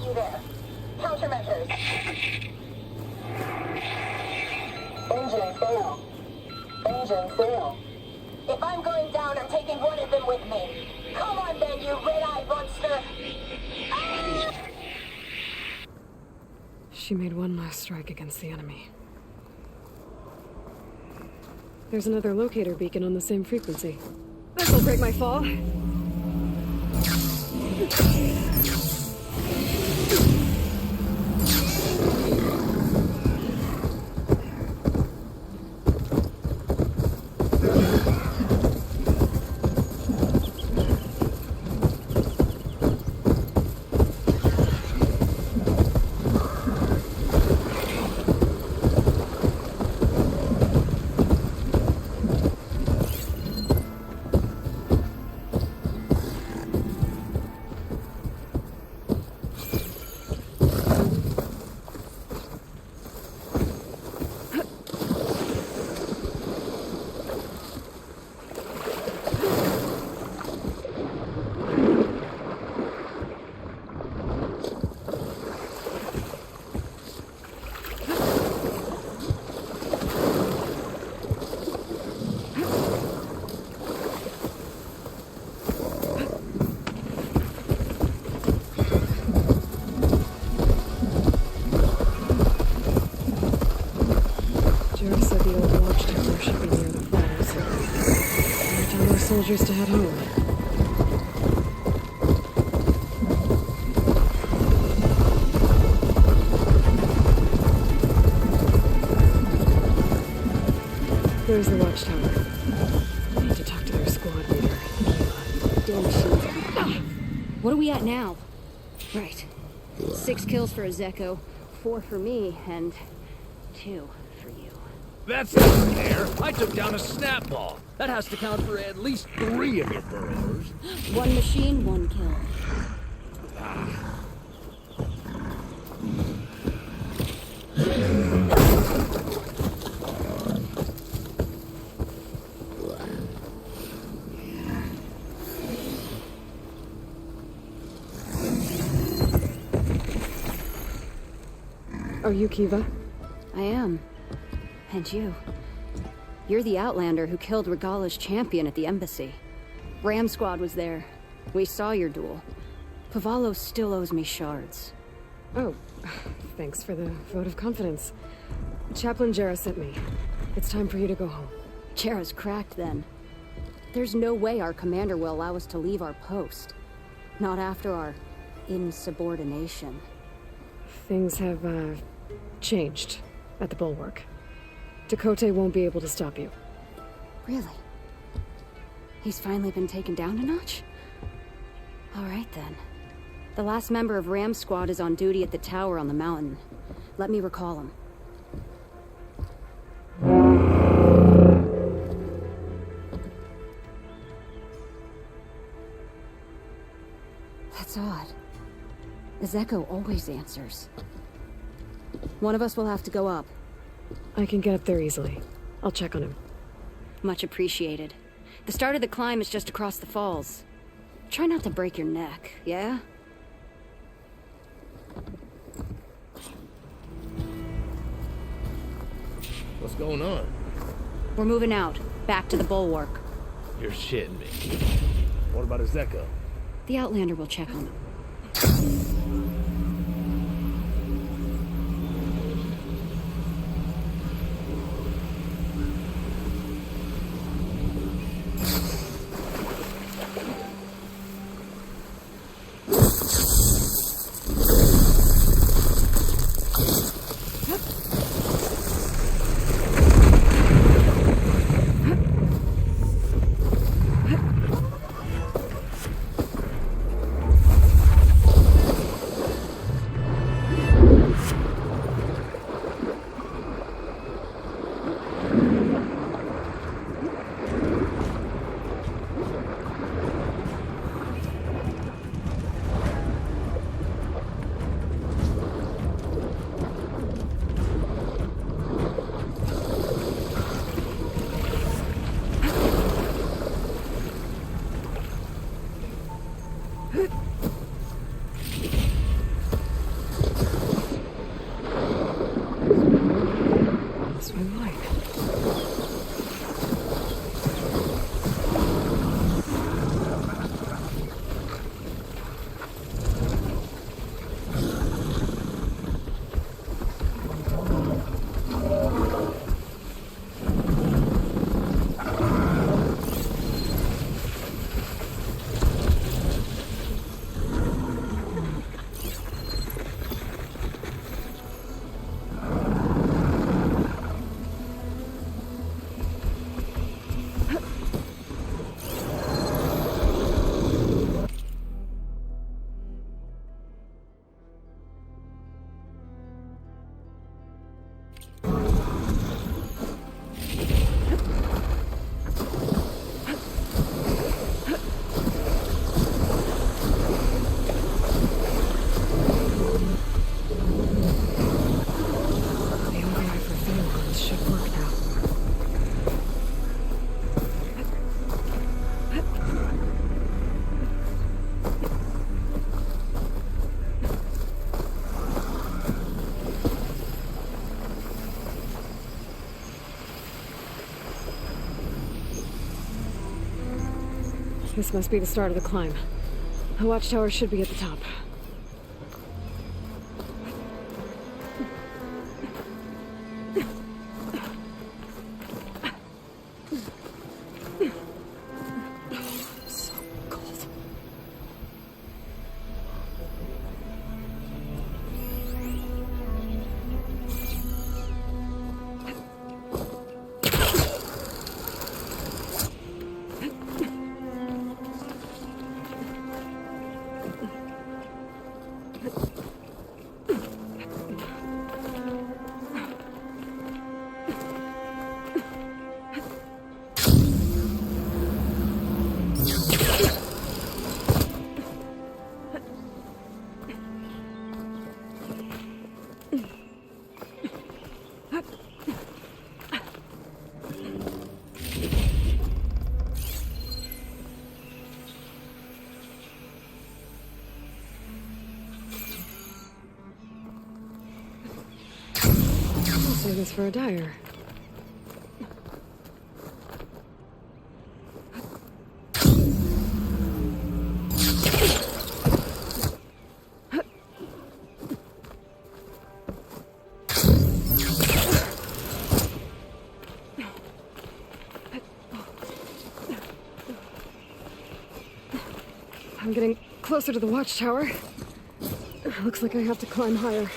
you there. Countermeasures. Engine fail. Engine fail. If I'm going down, I'm taking one of them with me. Come on then, you red-eyed monster! Ah! She made one last strike against the enemy. There's another locator beacon on the same frequency. This'll break my fall. Soldiers to head home. There's the watchtower. I need to talk to their squad leader, Don't shoot. What are we at now? Right. 6 kills for Ezeko, 4 for me, and 2 for you. That's not fair. I took down a snapball. That has to count for at least 3 of your burrowers. 1 machine, 1 kill. Are you Kiva? I am. And you. You're the Outlander who killed Regala's champion at the embassy. Ram Squad was there. We saw your duel. Pavalo still owes me shards. Oh, thanks for the vote of confidence. Chaplain Jera sent me. It's time for you to go home. Jera's cracked then. There's no way our commander will allow us to leave our post. Not after our insubordination. Things have, changed at the Bulwark. Dakota won't be able to stop you. Really? He's finally been taken down a notch? All right then. The last member of Ram Squad is on duty at the tower on the mountain. Let me recall him. That's odd. Ezeko always answers. One of us will have to go up. I can get up there easily. I'll check on him. Much appreciated. The start of the climb is just across the falls. Try not to break your neck, yeah? What's going on? We're moving out. Back to the Bulwark. You're shitting me. What about Ezeko? The Outlander will check on him. This must be the start of the climb. The watchtower should be at the top. So cold. Save this for a dyer. I'm getting closer to the watchtower. Looks like I have to climb higher.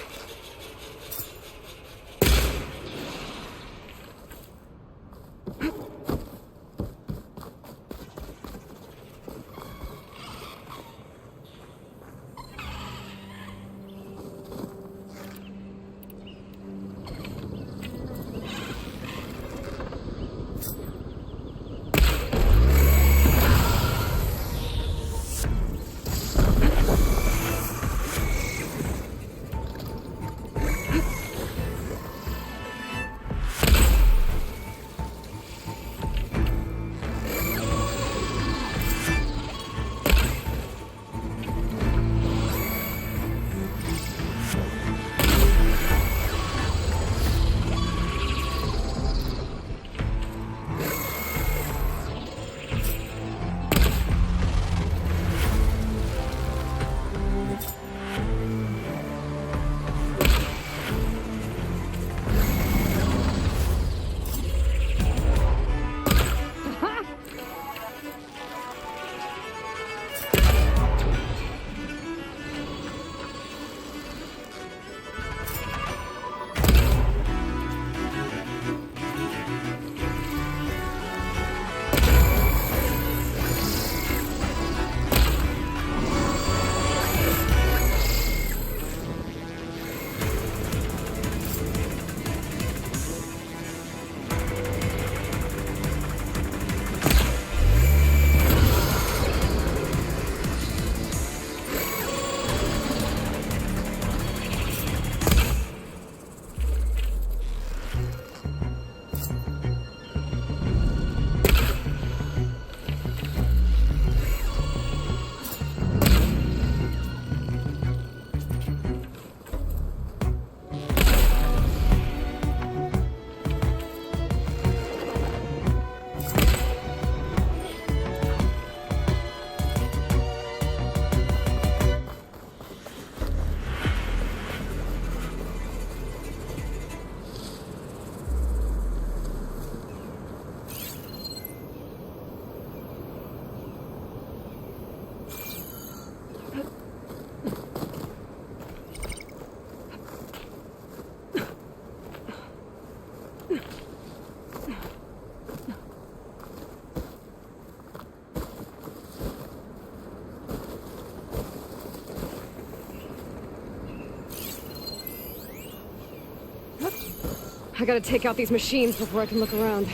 I gotta take out these machines before I can look around.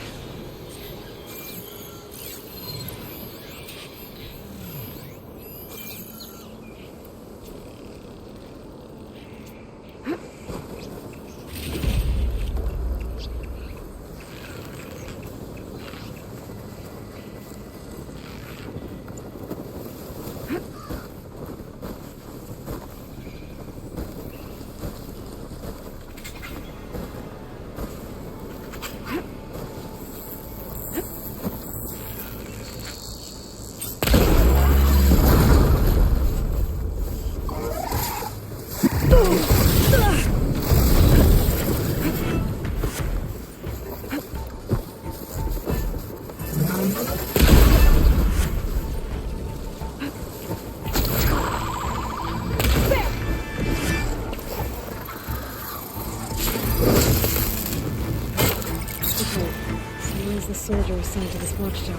soldier assigned to this watchtower.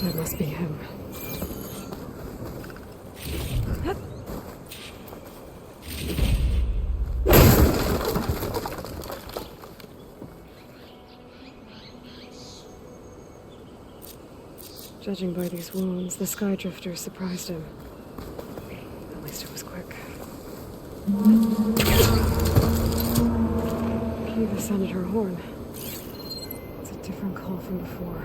That must be him. Judging by these wounds, the Skydrifter surprised him. At least it was quick. Kiva sounded her horn. It's a different call from before.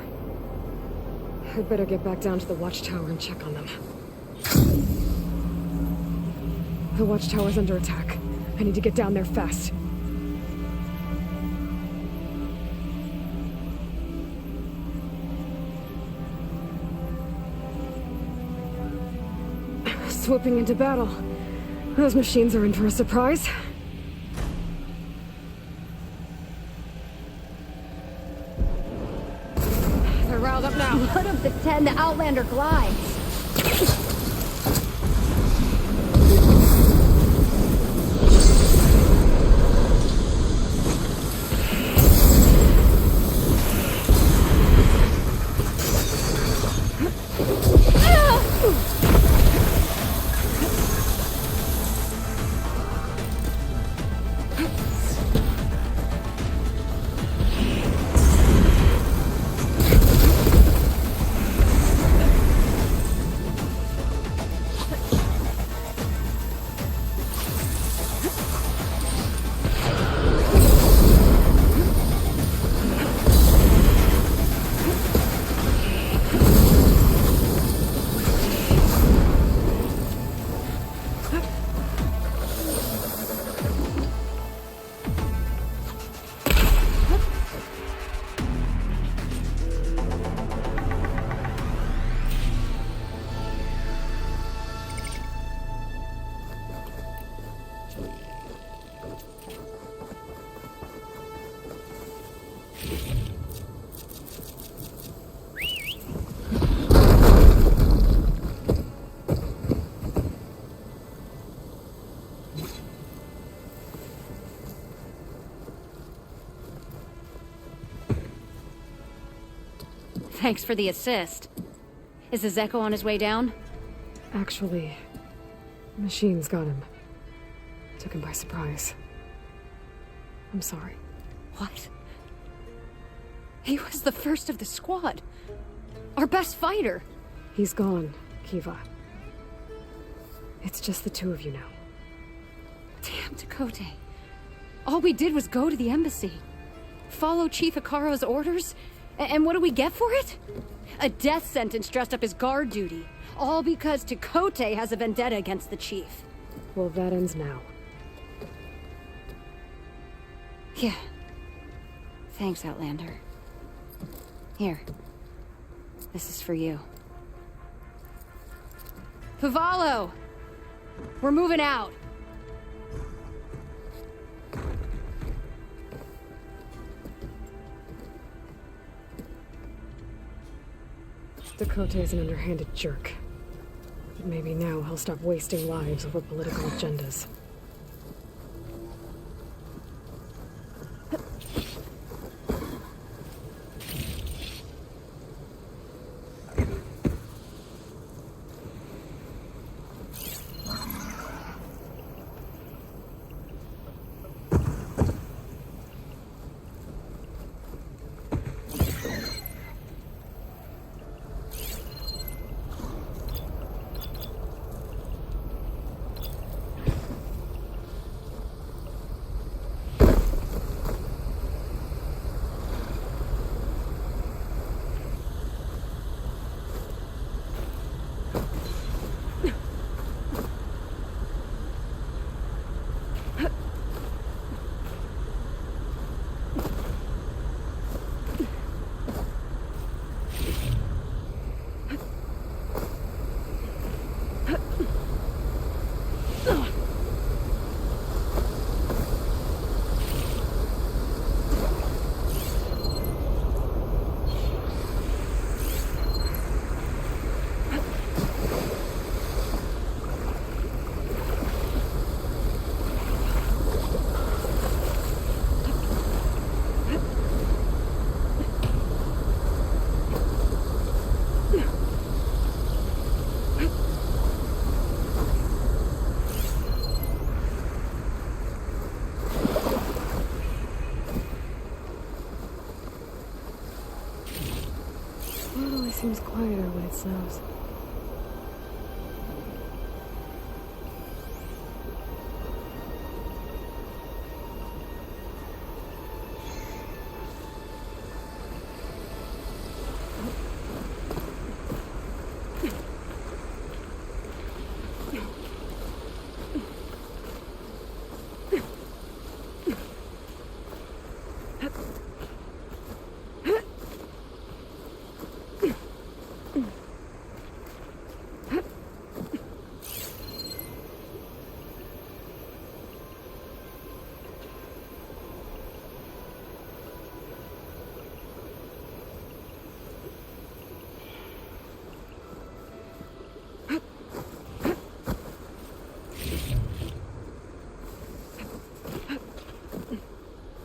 I'd better get back down to the watchtower and check on them. The watchtower's under attack. I need to get down there fast. Swooping into battle. Those machines are in for a surprise. They're riled up now. Blood of the 10, the Outlander glides. Thanks for the assist. Is the Zeko on his way down? Actually, machines got him. Took him by surprise. I'm sorry. What? He was the first of the squad. Our best fighter. He's gone, Kiva. It's just the two of you now. Damn Dakota. All we did was go to the embassy. Follow Chief Hikaro's orders? And what do we get for it? A death sentence dressed up as guard duty. All because Takote has a vendetta against the chief. Well, that ends now. Yeah. Thanks, Outlander. Here. This is for you. Pavalo! We're moving out. Dakota is an underhanded jerk. But maybe now he'll stop wasting lives over political agendas. seems quieter when it snows.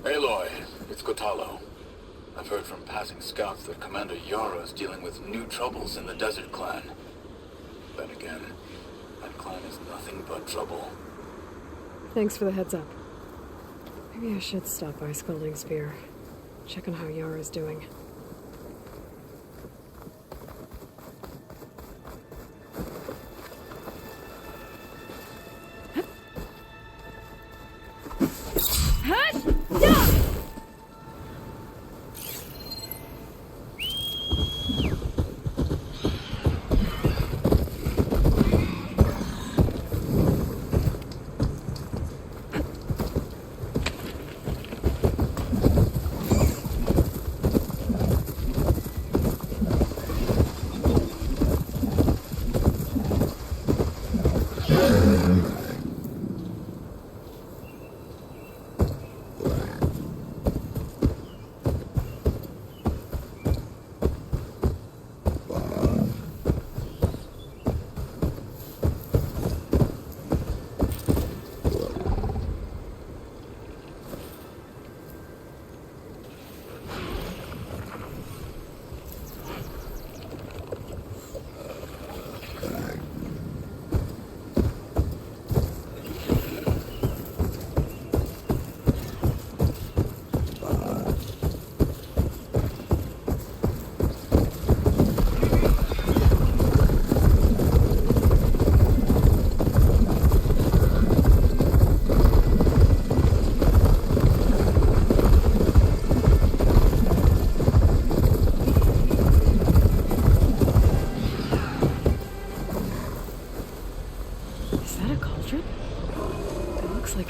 Aloy, it's Kotalo. I've heard from passing scouts that Commander Yara is dealing with new troubles in the Desert Clan. Then again, that clan is nothing but trouble. Thanks for the heads up. Maybe I should stop by Scalding Spear. Check on how Yara's doing.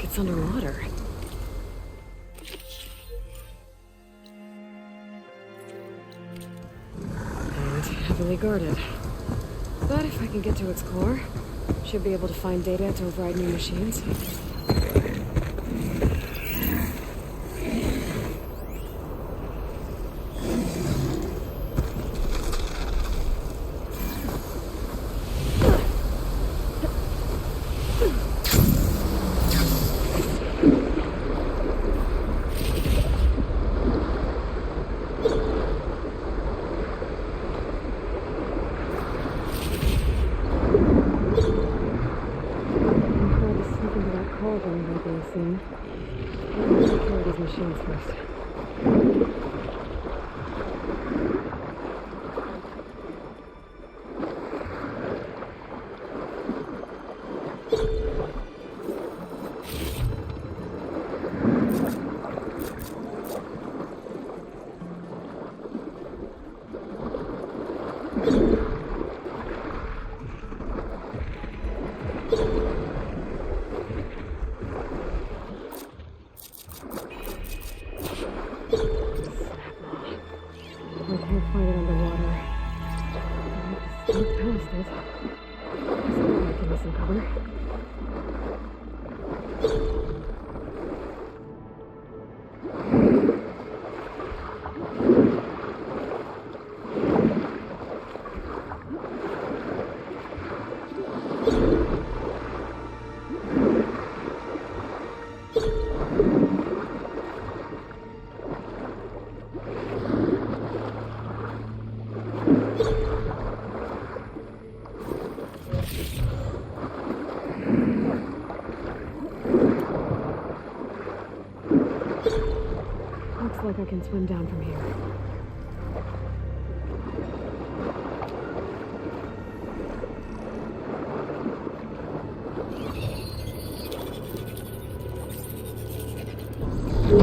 It's underwater. And heavily guarded. But if I can get to its core, should be able to find data to override new machines. Looks like I can swim down from here. I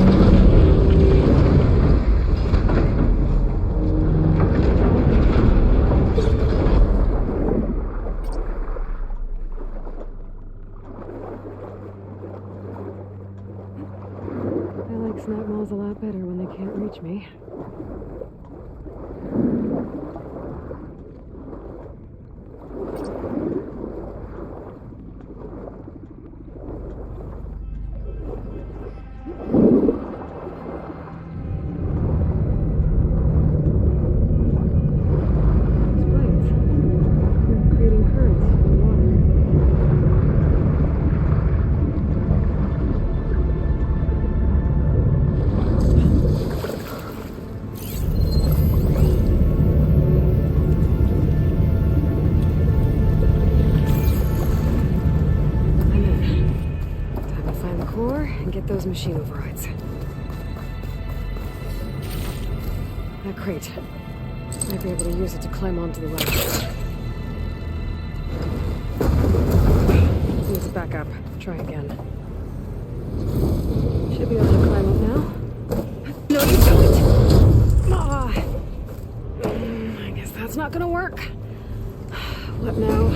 like snap malls a lot better when they can't reach me. Those machine overrides. That crate. Might be able to use it to climb onto the ledge. Needs to back up. Try again. Should be able to climb up now. No, you don't! Ah. I guess that's not gonna work. What now?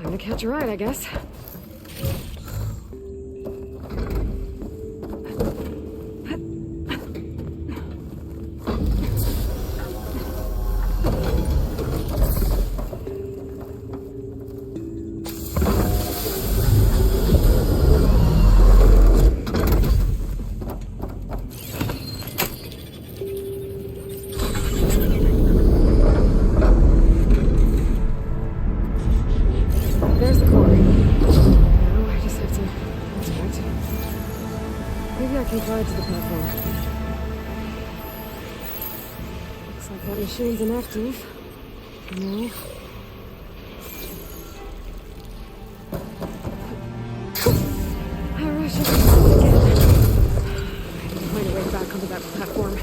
Time to catch a ride, I guess. There's the core. Now I just have to inspect. Maybe I can fly to the platform. Looks like that machine's inactive. No. I rush it again. I need to find a way back onto that platform.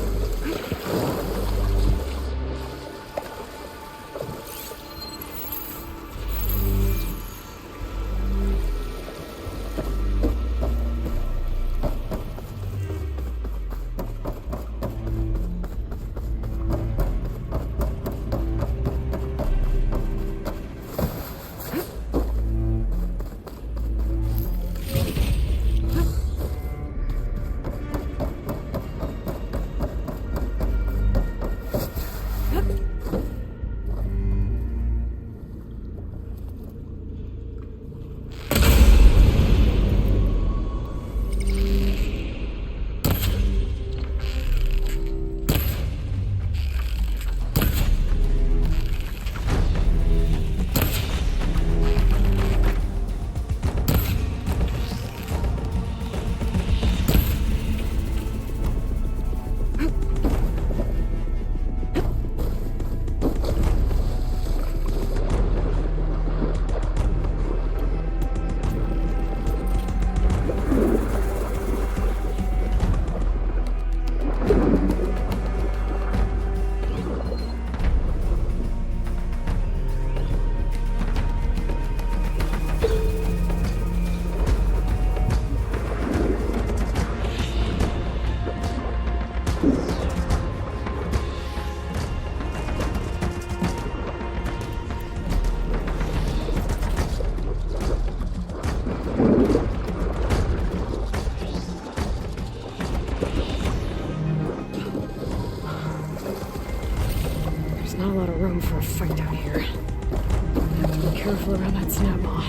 Not a lot of room for a fight down here. Have to be careful around that snap maw.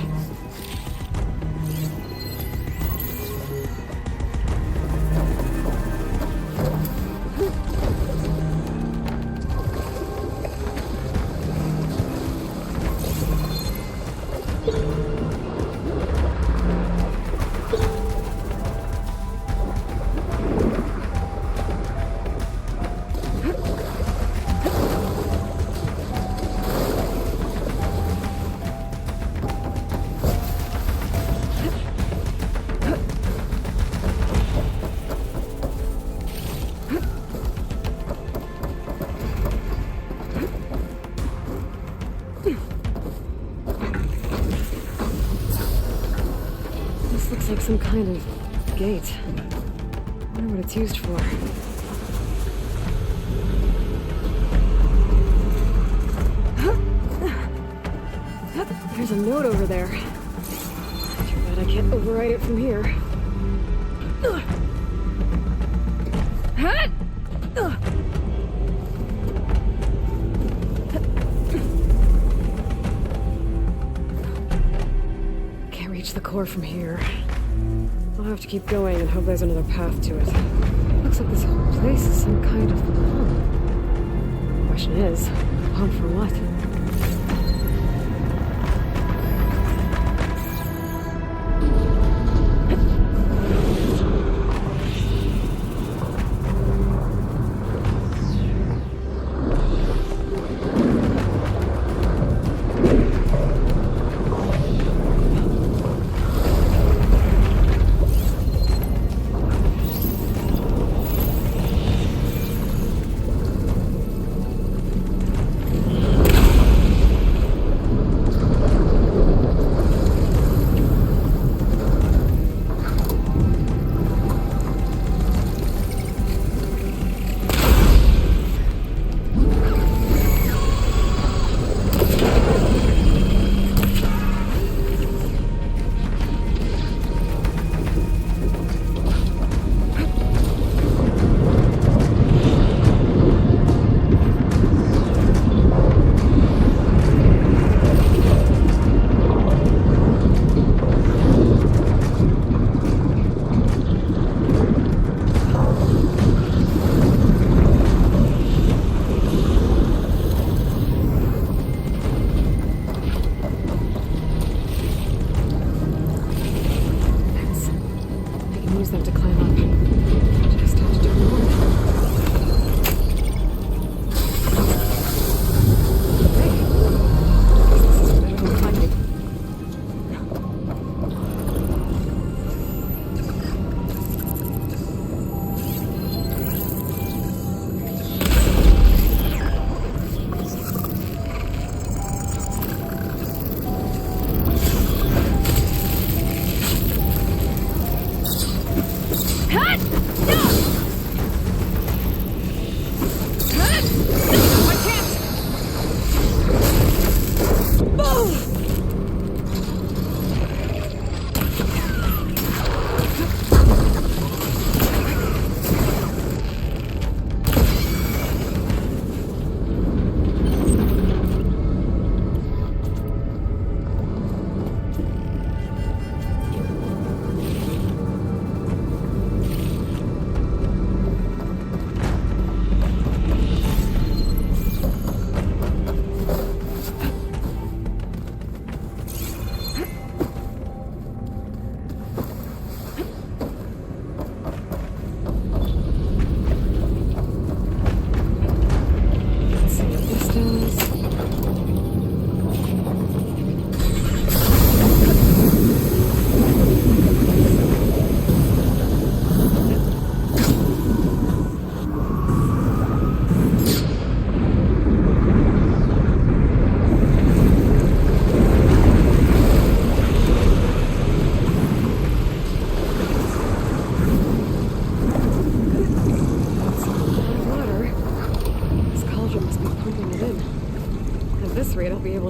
Looks like some kind of gate. I wonder what it's used for. There's a note over there. Too bad I can't override it from here. Can't reach the core from here. I'll have to keep going and hope there's another path to it. Looks like this whole place is some kind of bomb. The question is, bomb for what?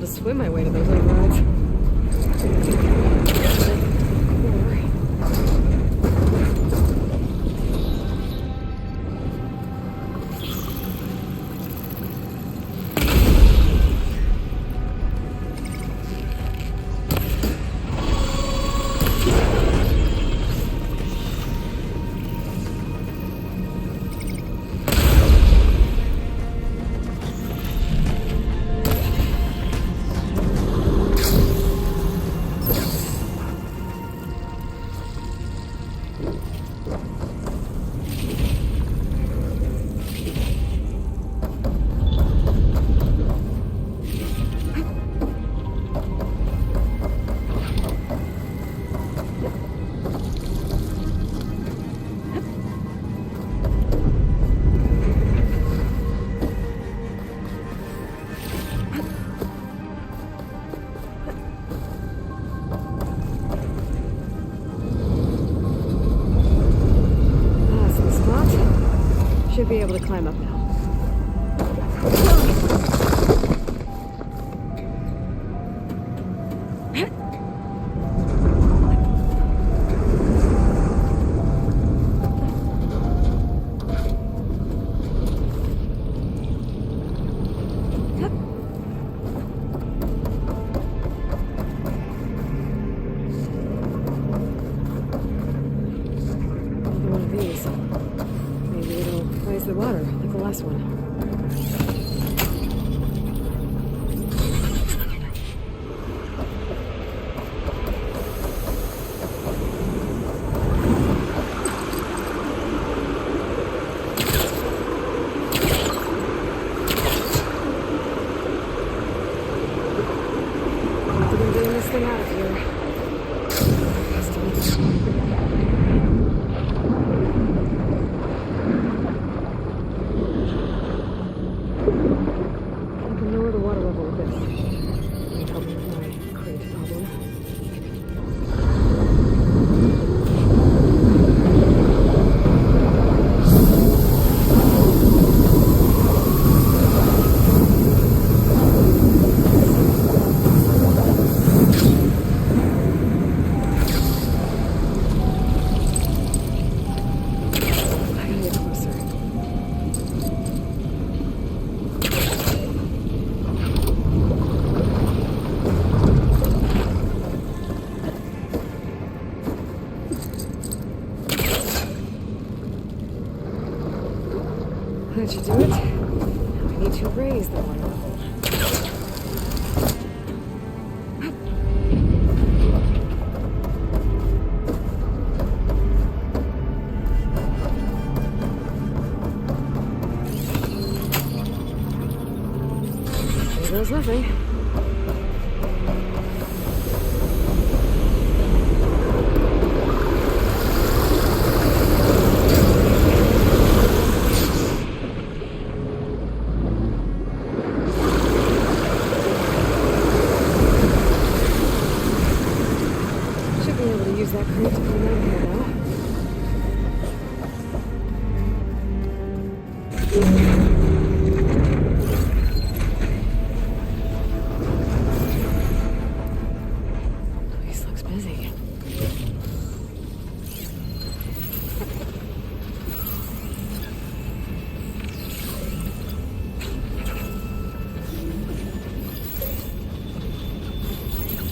Swim my way to those overrides. able to climb up now. The water, like the last one. I'm getting this thing out of here. Has to be. That should do it. Now we need to raise the water level. There goes nothing. That crate to pull my hair now. Place looks busy.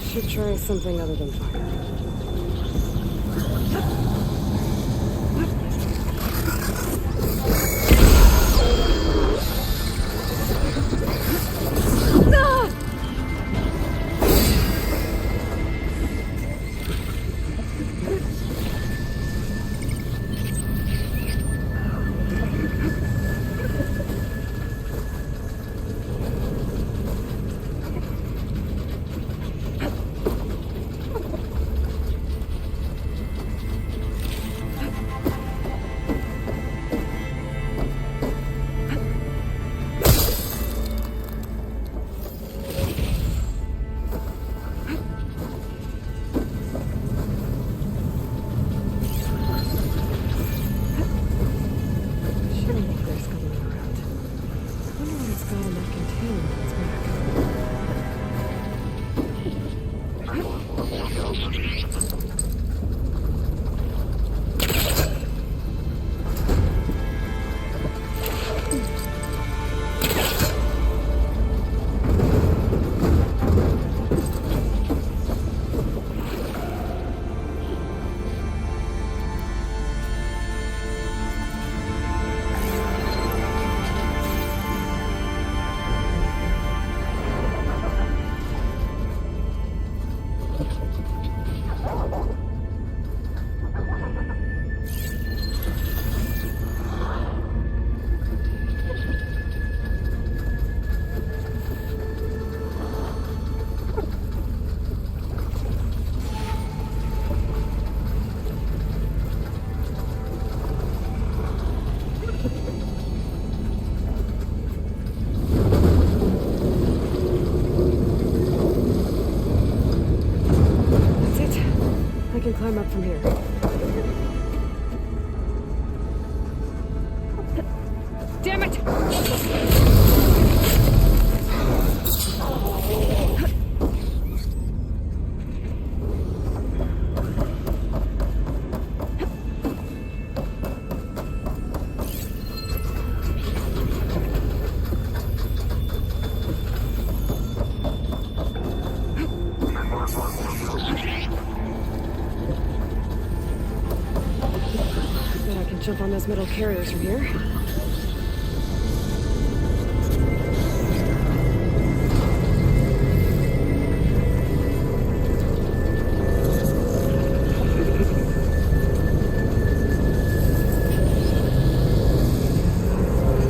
Should try something other than fire. I can climb up from here. Jump on those metal carriers from here.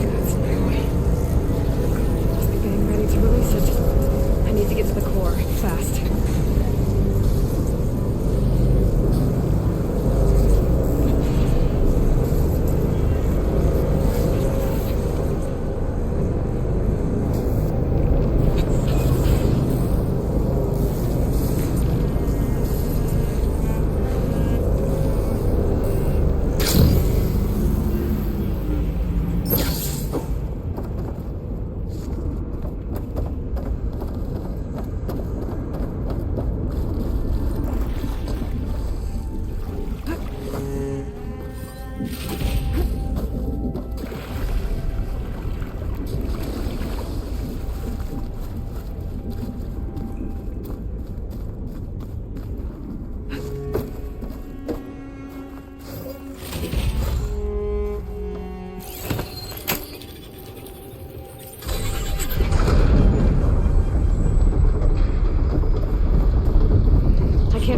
That's new. Must be getting ready to release it. I need to get to the core, fast.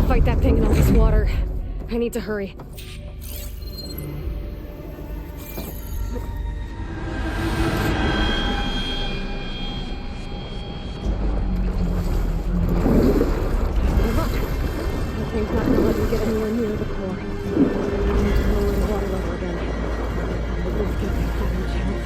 Fight that thing in all this water. I need to hurry. That thing's not gonna let me get anywhere near the core. I need to lower the water level again. Let's get that fucking chance.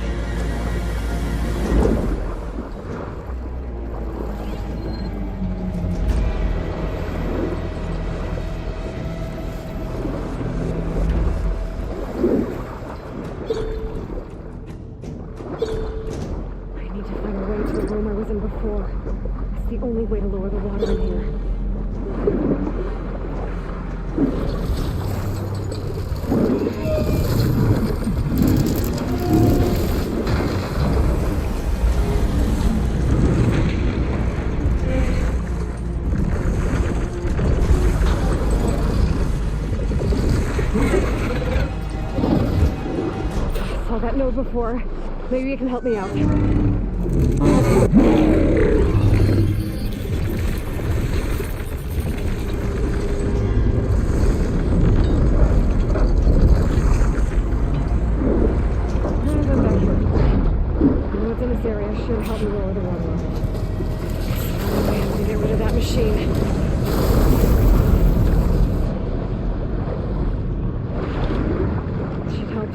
Before. It's the only way to lower the water in here. Saw that node before. Maybe it can help me out. Should help me lower the water level. I have to get rid of that machine. Should help.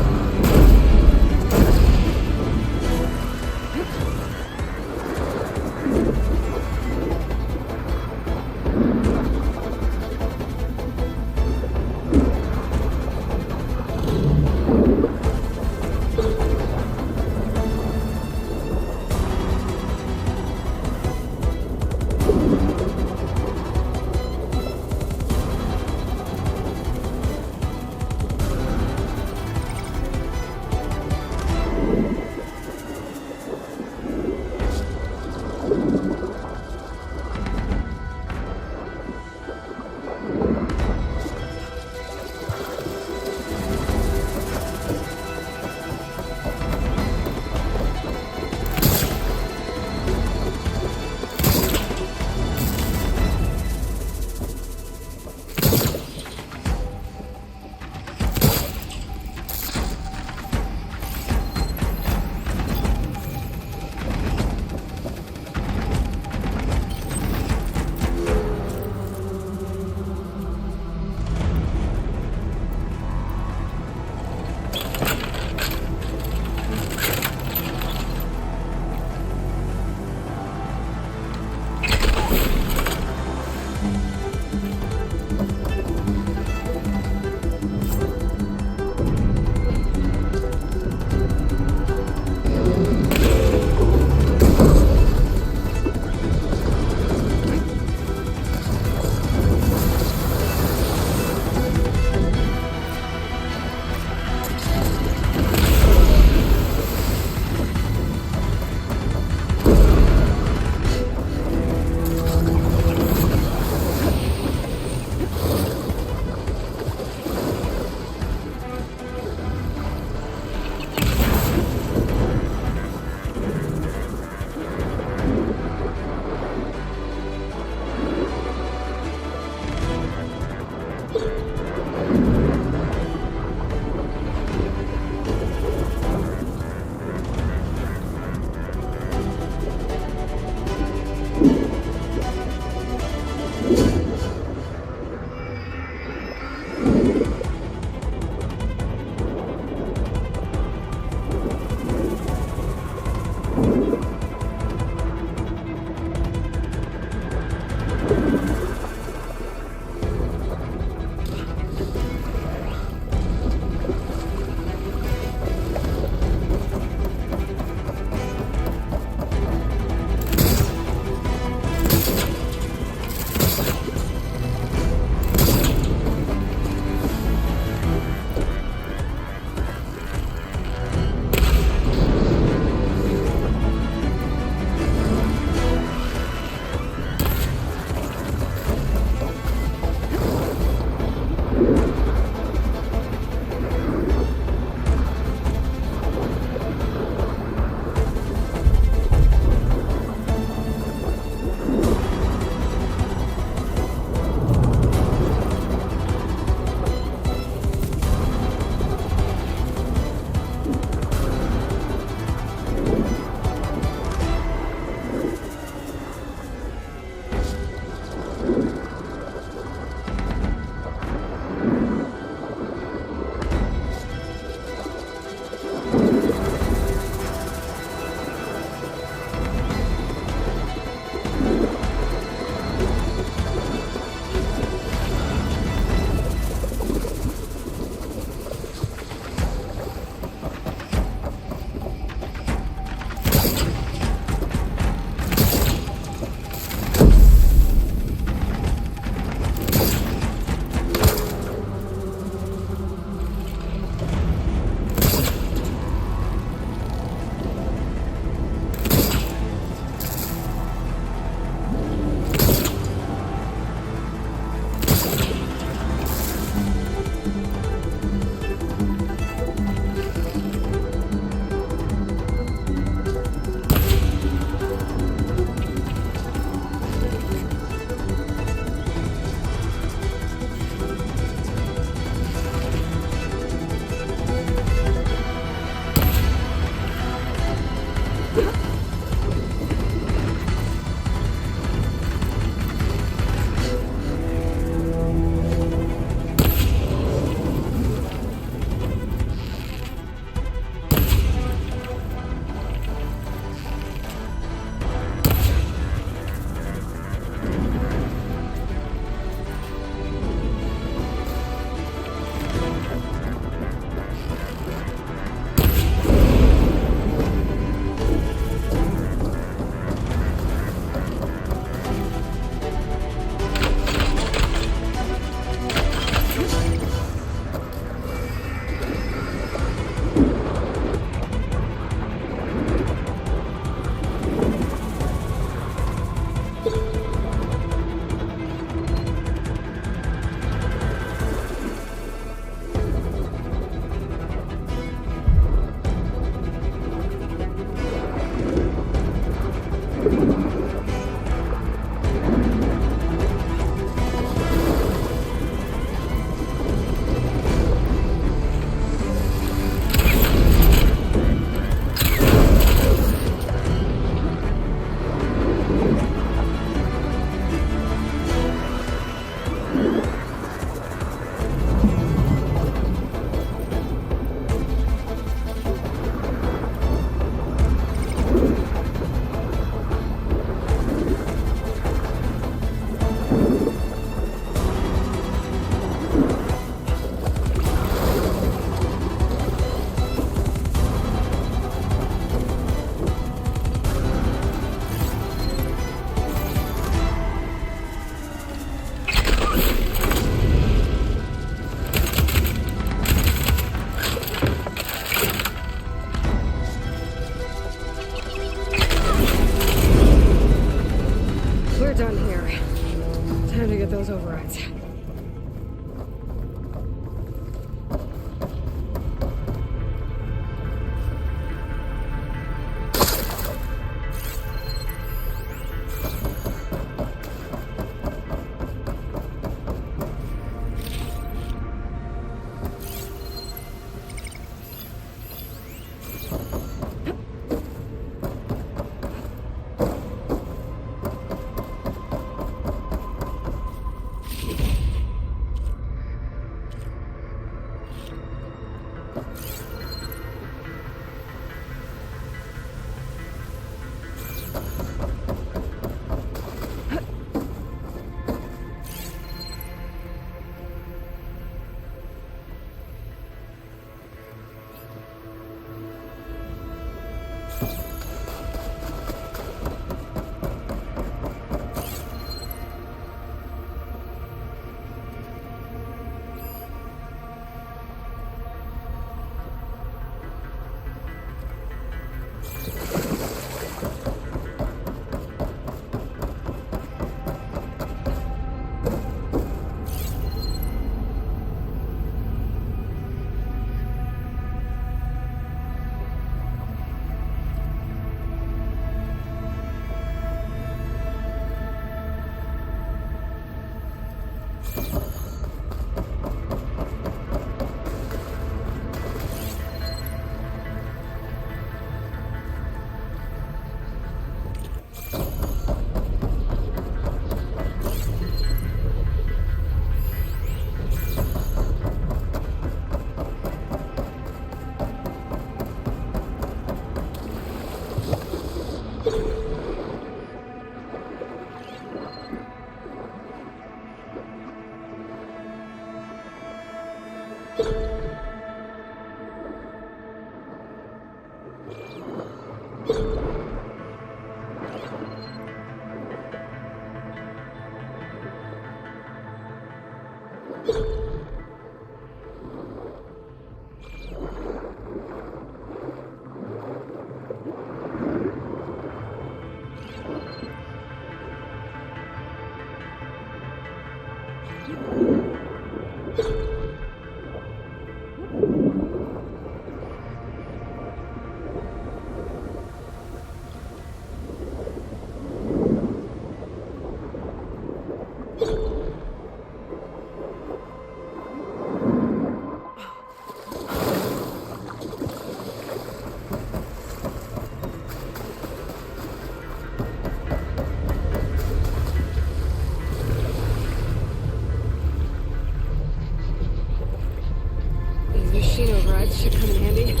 Should come in handy. Looks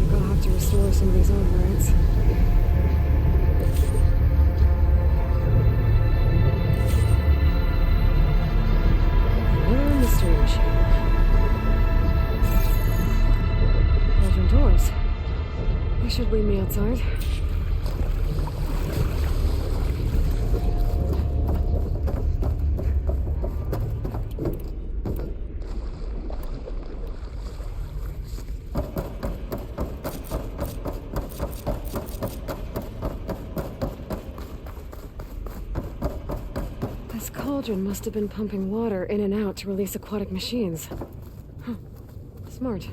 like I'll have to restore some of these overrides. Doors. They should lead me outside. This cauldron must have been pumping water in and out to release aquatic machines. Huh. Smart.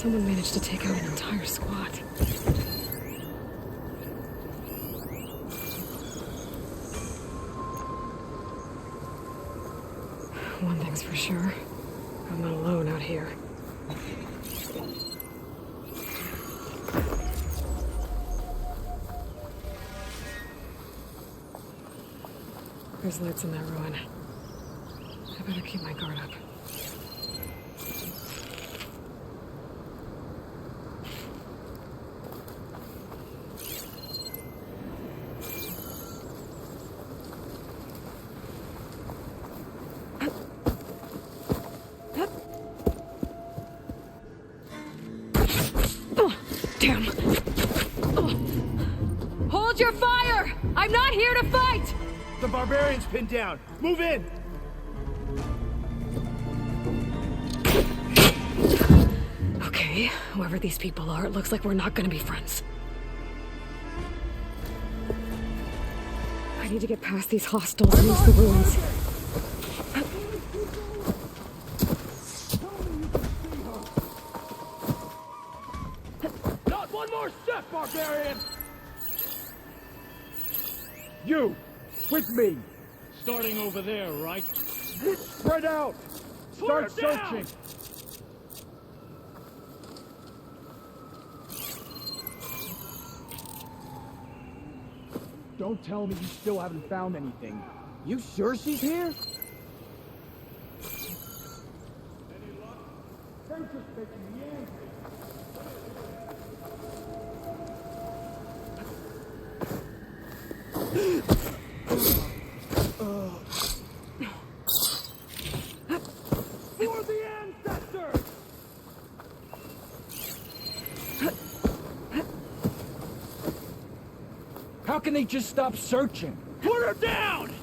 Someone managed to take out an entire squad. One thing's for sure. I'm not alone out here. There's lights in that ruin. I better keep my guard up. Oh, damn. Oh. Hold your fire! I'm not here to fight! The barbarian's pinned down. Move in! Okay, whoever these people are, it looks like we're not gonna be friends. I need to get past these hostiles and use the ruins. Not one more step, barbarian! You! With me! Starting over there, right? Spread out! Start searching! Don't tell me you still haven't found anything. You sure she's here? For the ancestors! How can they just stop searching? Put her down!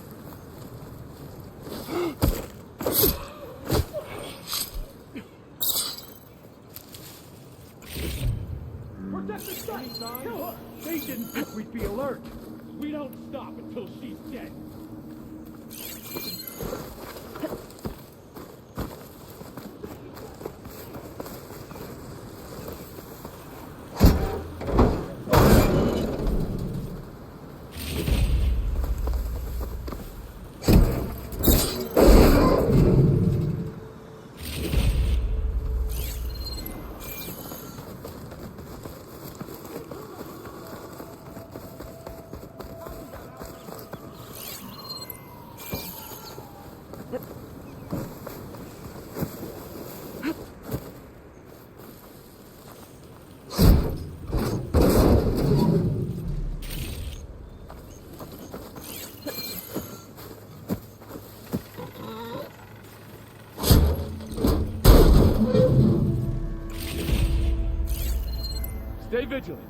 Protect the site! Kill her! They didn't think we'd be alert. We don't stop until she's dead. Stay vigilant.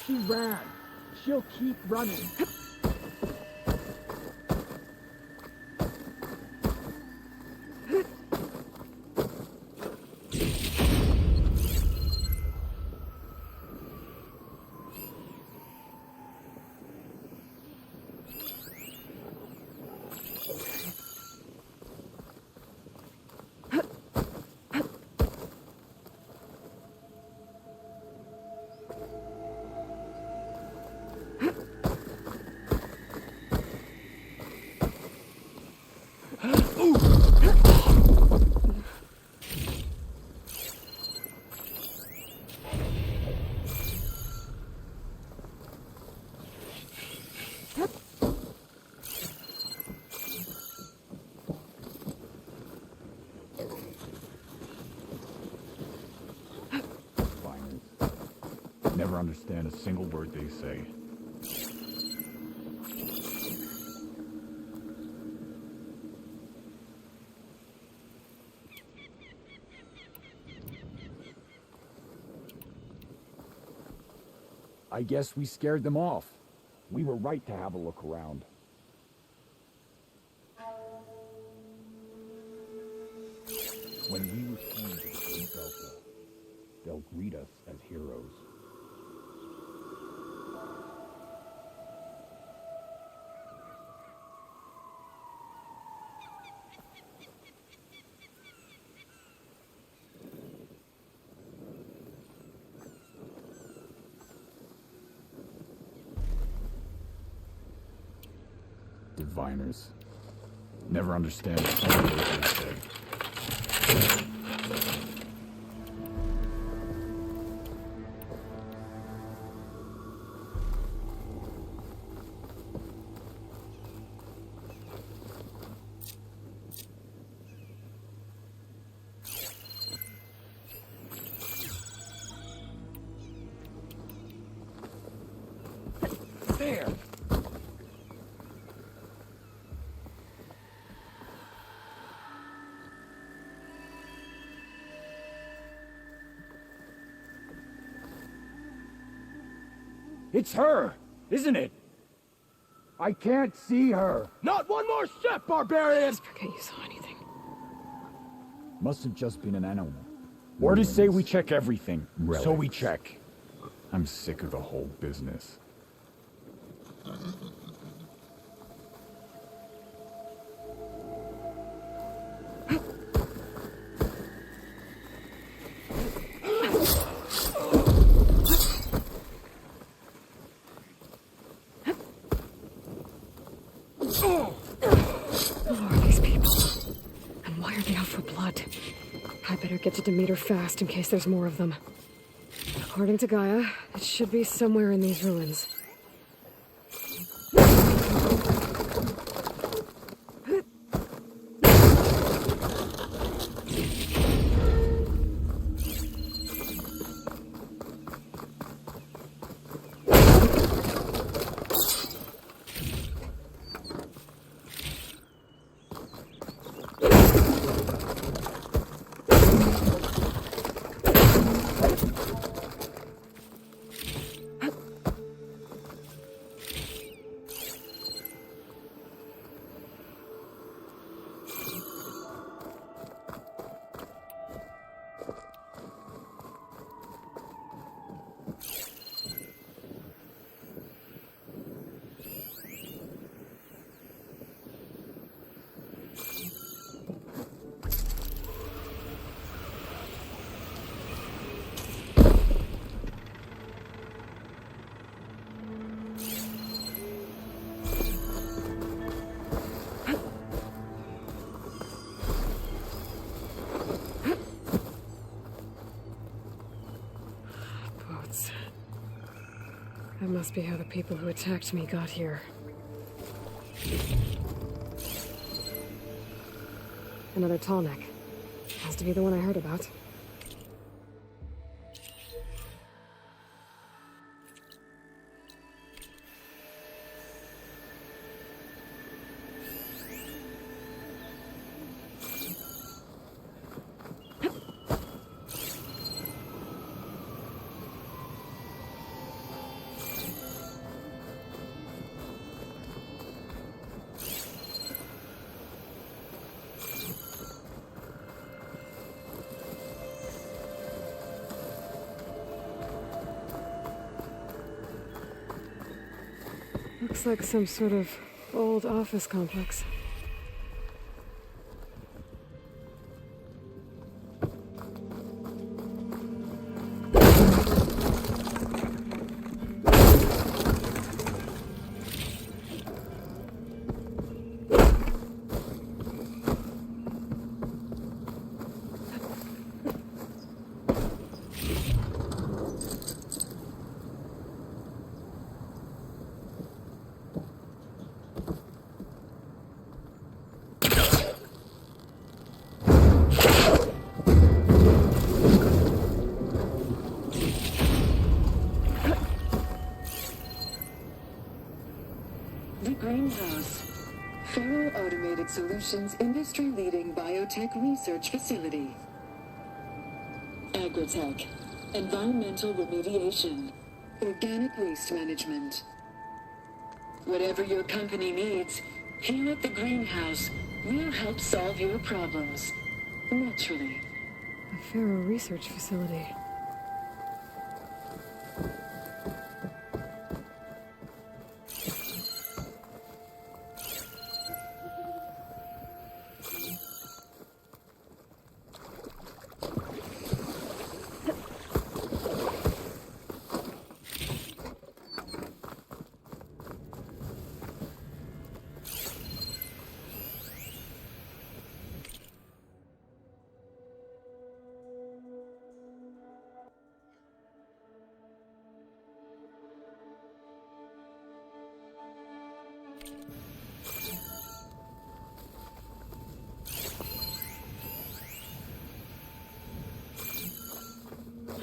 She ran. She'll keep running. Never understand a single word they say. I guess we scared them off. We were right to have a look around. they'll greet us as heroes. Diviners. Never understand a single word they say. There! It's her, isn't it? I can't see her. Not one more step, barbarian! Just forget you saw anything. Must have just been an animal. Orders say we check everything, so we check. I'm sick of the whole business. I better get to Demeter fast in case there's more of them. According to Gaia, it should be somewhere in these ruins. That must be how the people who attacked me got here. Another tall neck. Has to be the one I heard about. Looks like some sort of old office complex. Greenhouse. Faro Automated Solutions industry-leading biotech research facility. Agritech. Environmental remediation. Organic waste management. Whatever your company needs, here at the Greenhouse, we'll help solve your problems. Naturally. A Faro research facility.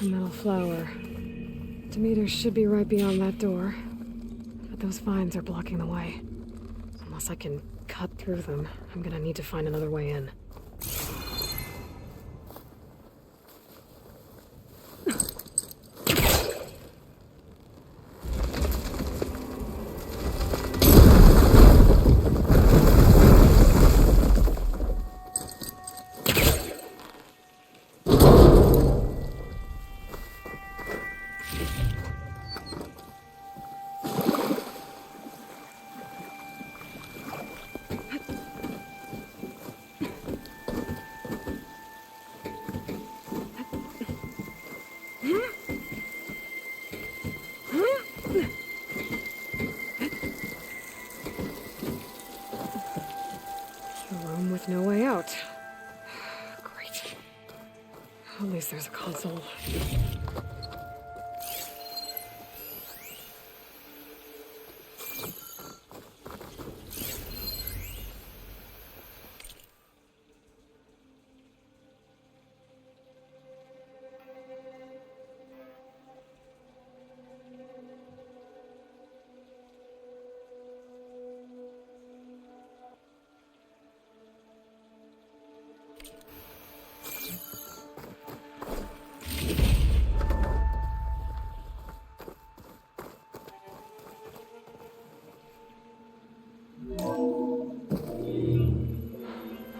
A metal flower. Demeter should be right beyond that door. But those vines are blocking the way. Unless I can cut through them, I'm gonna need to find another way in. With no way out. Great. At least there's a console.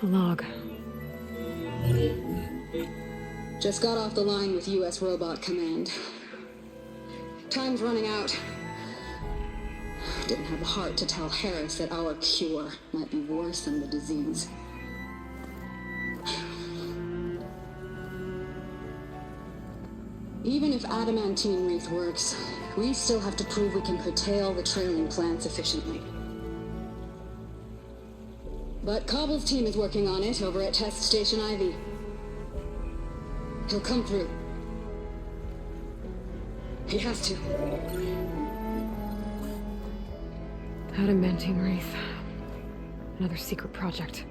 A log. Just got off the line with U.S. Robot Command. Time's running out. Didn't have the heart to tell Harris that our cure might be worse than the disease. Even if adamantine wreath works, we still have to prove we can curtail the trailing plants efficiently. But Cobble's team is working on it over at Test Station Ivy. He'll come through. He has to. Adamantine wreath. Another secret project.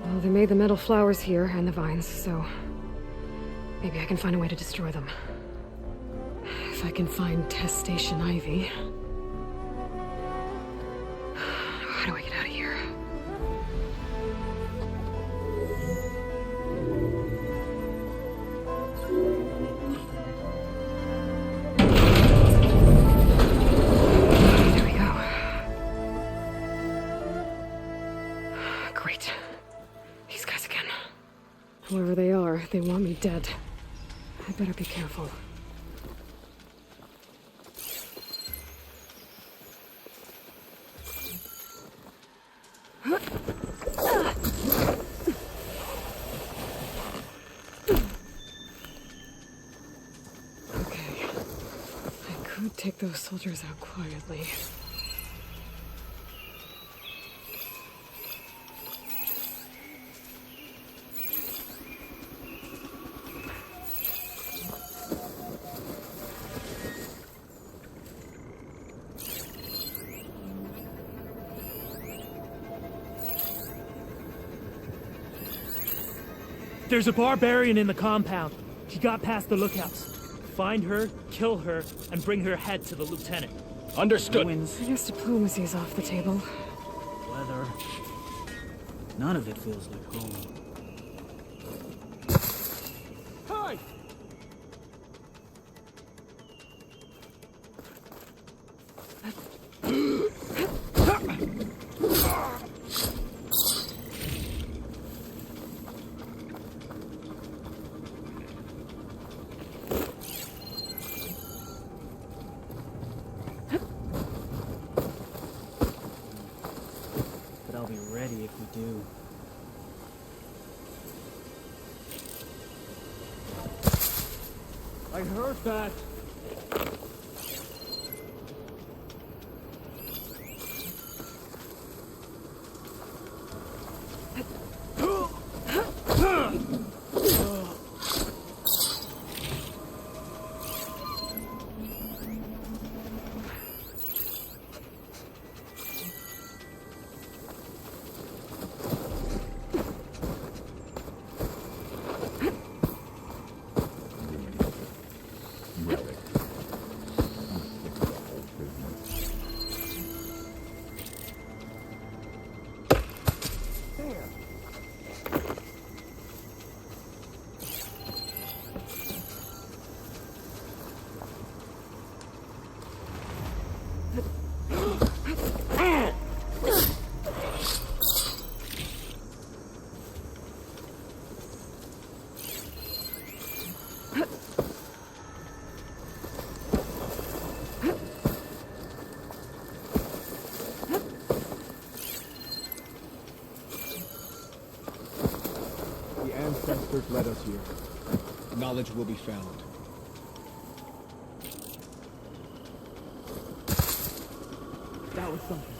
Well, they made the metal flowers here and the vines, so maybe I can find a way to destroy them. If I can find Test Station Ivy. How do I get out of here? There we go. Great. These guys again. Whoever they are, they want me dead. I better be careful. Take those soldiers out quietly. There's a barbarian in the compound. He got past the lookouts. Find her, kill her, and bring her head to the lieutenant. Understood. Wins. I guess diplomacy's off the table. Weather. None of it feels like home. Hi! I heard that. Ancestors led us here. Knowledge will be found. That was something.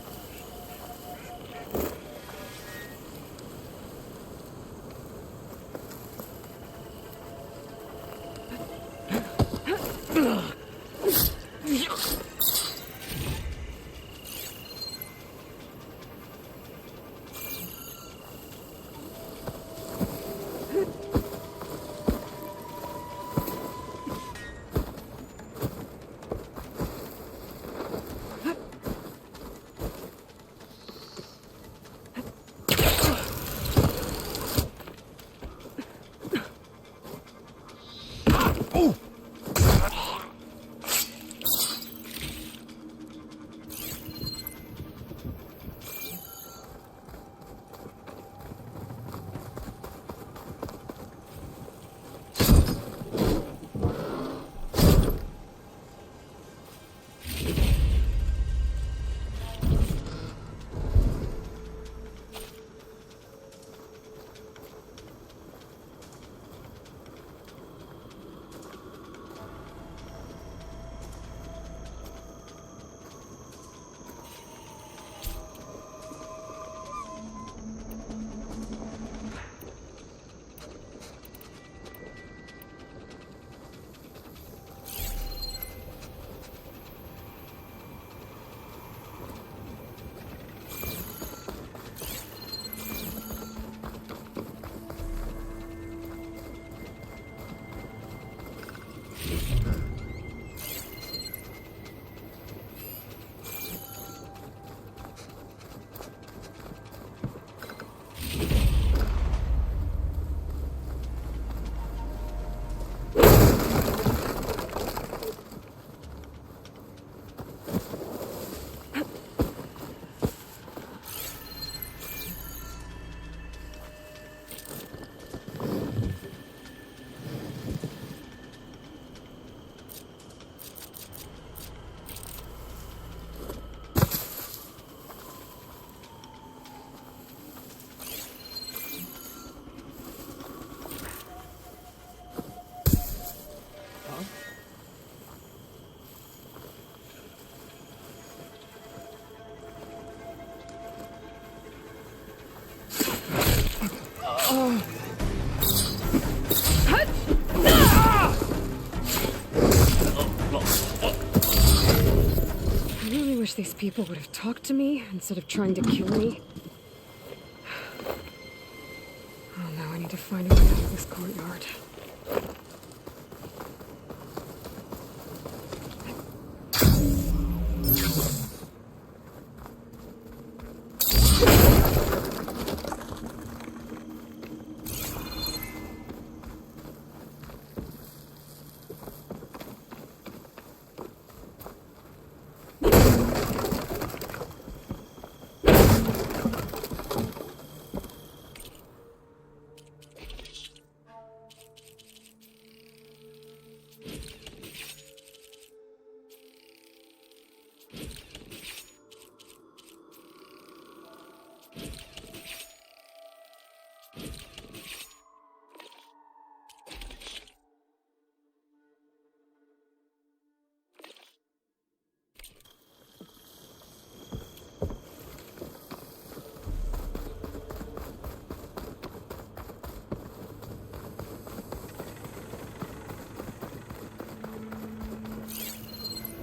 I really wish these people would have talked to me instead of trying to kill me. Oh, now I need to find a way out of this courtyard.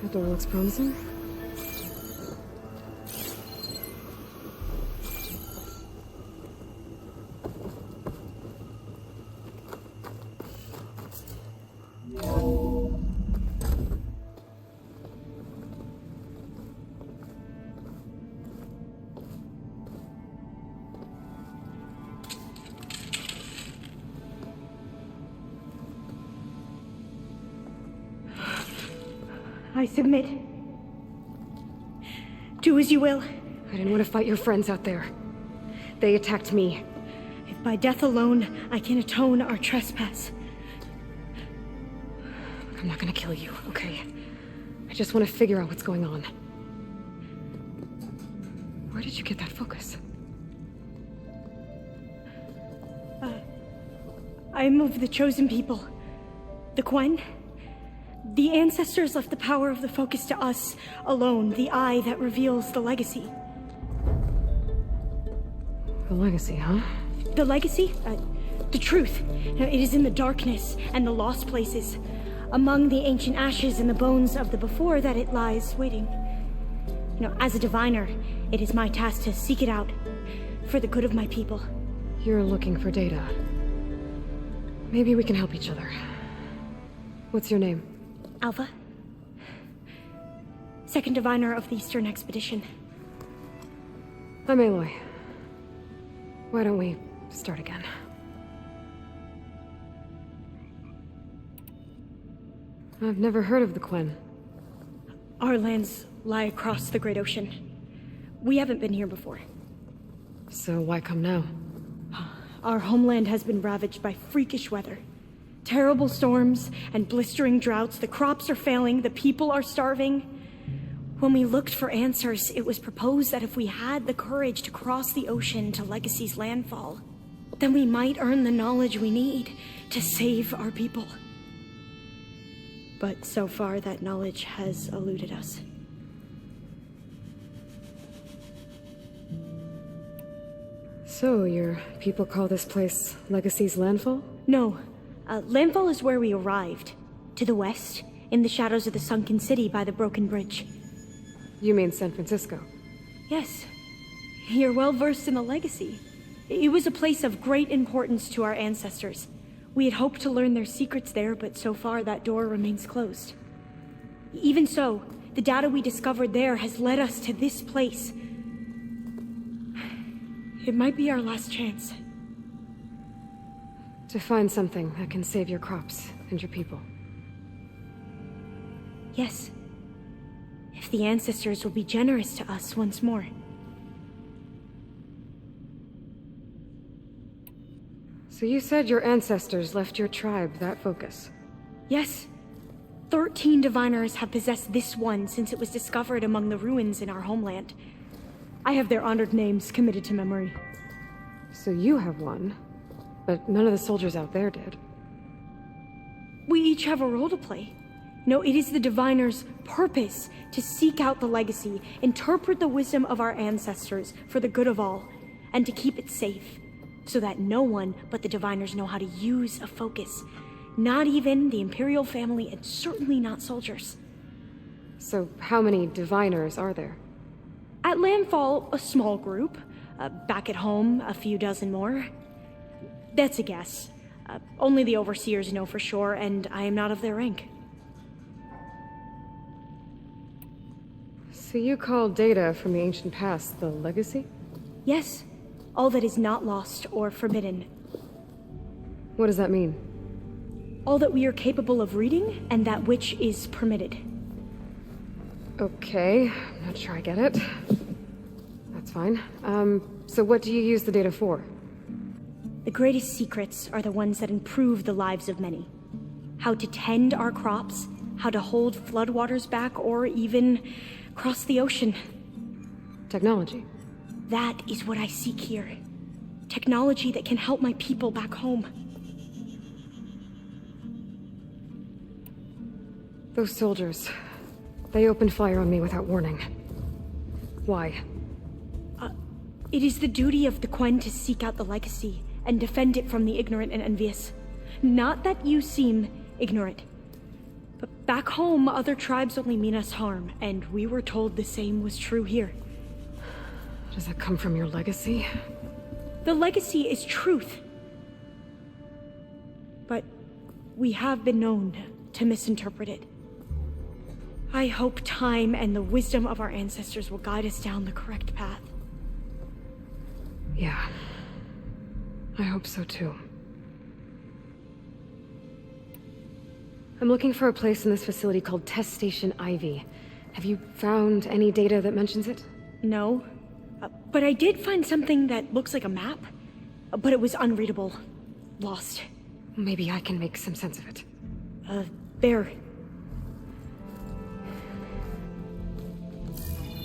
That door looks promising. I submit. Do as you will. I didn't want to fight your friends out there. They attacked me. If by death alone I can atone our trespass. I'm not gonna kill you, okay? I just want to figure out what's going on. Where did you get that focus? I'm of the chosen people. The Quen. The ancestors left the power of the focus to us alone, the eye that reveals the legacy. The legacy, huh? The legacy? The truth. It is in the darkness and the lost places, among the ancient ashes and the bones of the before that it lies waiting. As a diviner, it is my task to seek it out, for the good of my people. You're looking for data. Maybe we can help each other. What's your name? Alpha. Second diviner of the Eastern Expedition. I'm Aloy. Why don't we start again? I've never heard of the Quen. Our lands lie across the Great Ocean. We haven't been here before. So why come now? Our homeland has been ravaged by freakish weather. Terrible storms and blistering droughts. The crops are failing, the people are starving. When we looked for answers, it was proposed that if we had the courage to cross the ocean to Legacy's landfall, then we might earn the knowledge we need to save our people. But so far, that knowledge has eluded us. So, your people call this place Legacy's landfall? No. Landfall is where we arrived. To the west, in the shadows of the sunken city by the broken bridge. You mean San Francisco? Yes. You're well versed in the legacy. It was a place of great importance to our ancestors. We had hoped to learn their secrets there, but so far that door remains closed. Even so, the data we discovered there has led us to this place. It might be our last chance. To find something that can save your crops and your people. Yes. If the ancestors will be generous to us once more. So you said your ancestors left your tribe that focus? Yes. 13 diviners have possessed this one since it was discovered among the ruins in our homeland. I have their honored names committed to memory. So you have one, but none of the soldiers out there did. We each have a role to play. No, it is the diviner's purpose to seek out the legacy, interpret the wisdom of our ancestors for the good of all, and to keep it safe, so that no one but the diviners know how to use a focus. Not even the Imperial family, and certainly not soldiers. So how many diviners are there? At landfall, a small group. Back at home, a few dozen more. That's a guess. Only the overseers know for sure, and I am not of their rank. So you call data from the ancient past the legacy? Yes. All that is not lost or forbidden. What does that mean? All that we are capable of reading, and that which is permitted. Okay, I'm not sure I get it. That's fine. So what do you use the data for? The greatest secrets are the ones that improve the lives of many. How to tend our crops, how to hold floodwaters back, or even cross the ocean. Technology. That is what I seek here. Technology that can help my people back home. Those soldiers, they opened fire on me without warning. Why? It is the duty of the Quen to seek out the legacy and defend it from the ignorant and envious. Not that you seem ignorant, but Back home, other tribes only mean us harm, and we were told the same was true here. Does that come from your legacy? The legacy is truth. But we have been known to misinterpret it. I hope time and the wisdom of our ancestors will guide us down the correct path. Yeah. I hope so too. I'm looking for a place in this facility called Test Station Ivy. Have you found any data that mentions it? No. But I did find something that looks like a map. But it was unreadable. Lost. Maybe I can make some sense of it. There.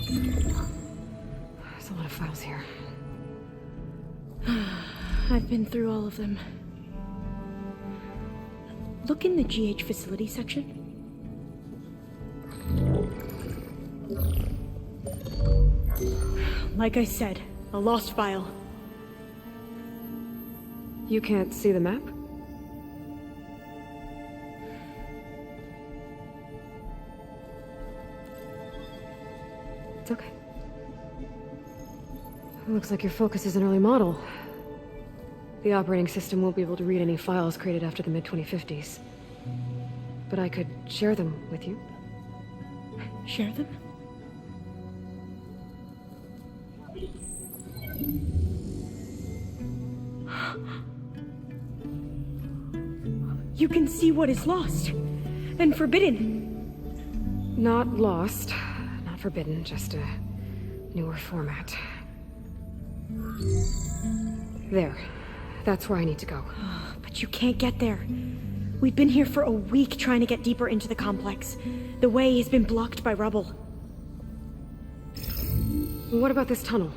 There's a lot of files here. I've been through all of them. Look in the GH facility section. Like I said, a lost file. You can't see the map? It's okay. It looks like your focus is an early model. The operating system won't be able to read any files created after the mid-2050s. But I could share them with you. Share them? You can see what is lost and forbidden. Not lost, not forbidden, just a newer format. There. That's where I need to go. But you can't get there. We've been here for a week trying to get deeper into the complex. The way has been blocked by rubble. What about this tunnel?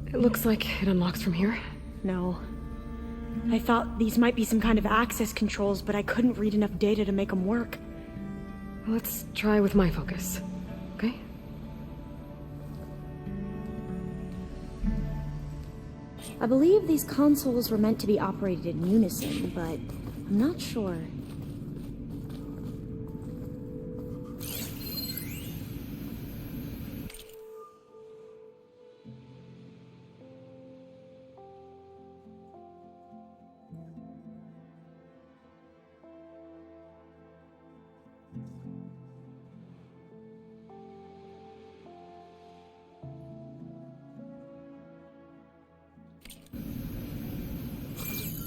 It looks like it unlocks from here. No. I thought these might be some kind of access controls, but I couldn't read enough data to make them work. Let's try with my focus, okay? I believe these consoles were meant to be operated in unison, but I'm not sure.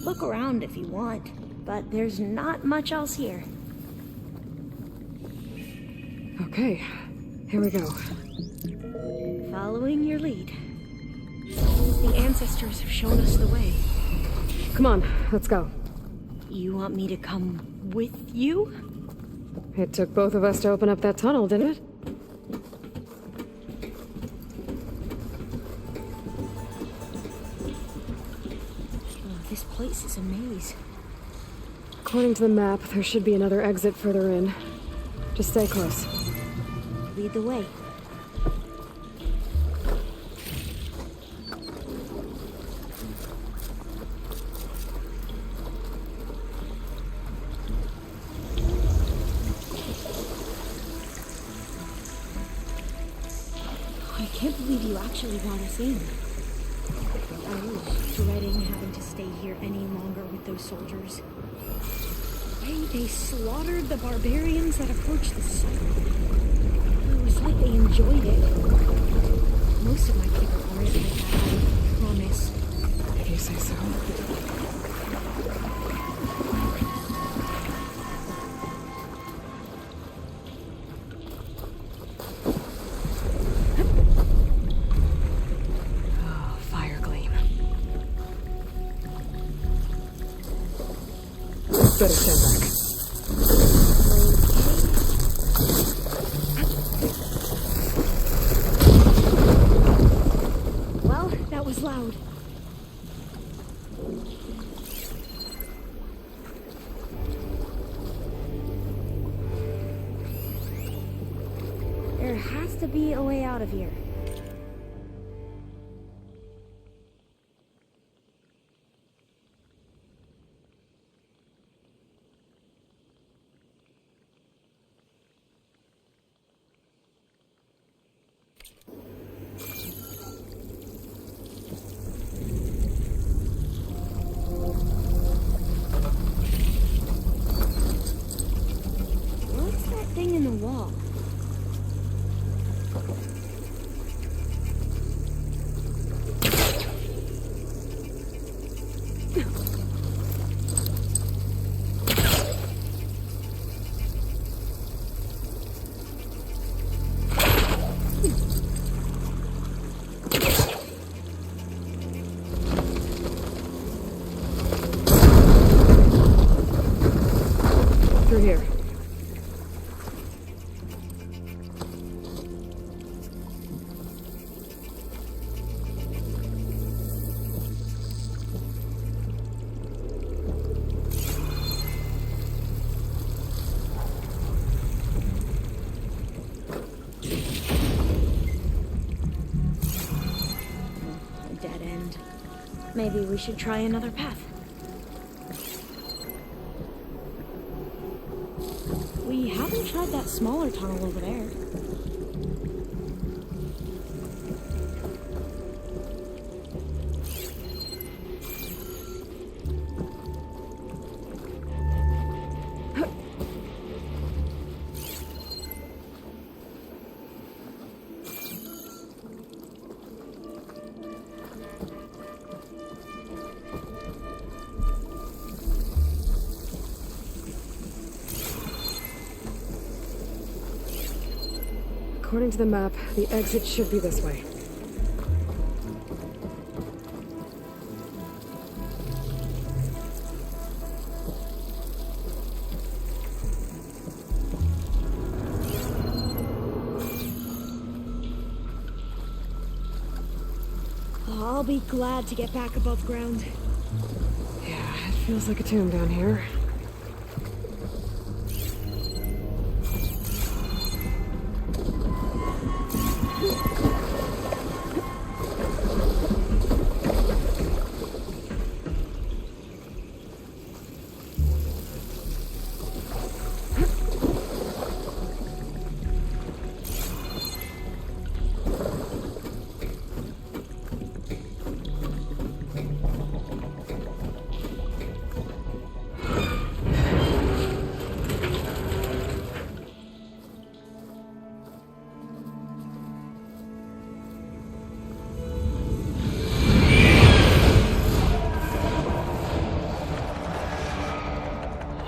Look around if you want, but there's not much else here. Okay, here we go. Following your lead. The ancestors have shown us the way. Come on, let's go. You want me to come with you? It took both of us to open up that tunnel, didn't it? This place is a maze. According to the map, there should be another exit further in. Just stay close. Lead the way. I can't believe you actually brought us in. I was dreading having to stay here any longer with those soldiers. They slaughtered the barbarians that approached the site. It was like they enjoyed it. Most of my people aren't like that, I promise. If you say so. Better stand back. Well, that was loud. There has to be a way out of here. through here. A dead end. Maybe we should try another path. We haven't tried that smaller tunnel over there. According to the map, the exit should be this way. Oh, I'll be glad to get back above ground. Yeah, it feels like a tomb down here.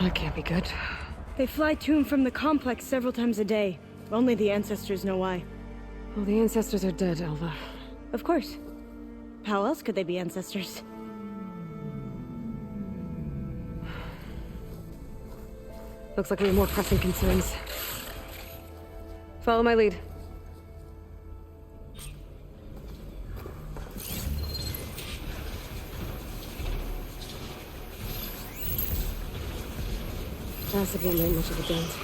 That can't be good. They fly to and from the complex several times a day. Only the ancestors know why. Well, the ancestors are dead, Alva. Of course. How else could they be ancestors? Looks like we have more pressing concerns. Follow my lead. Acid won't make much of a dent.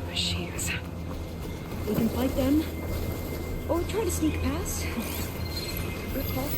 Machines. We can fight them, or try to sneak past. Good call.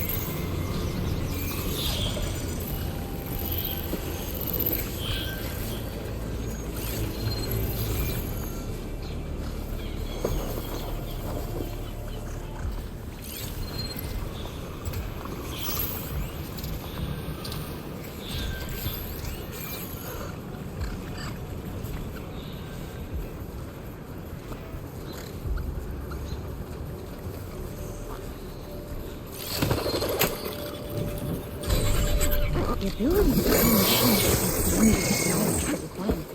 The ability to see machines is wonderful for the planet.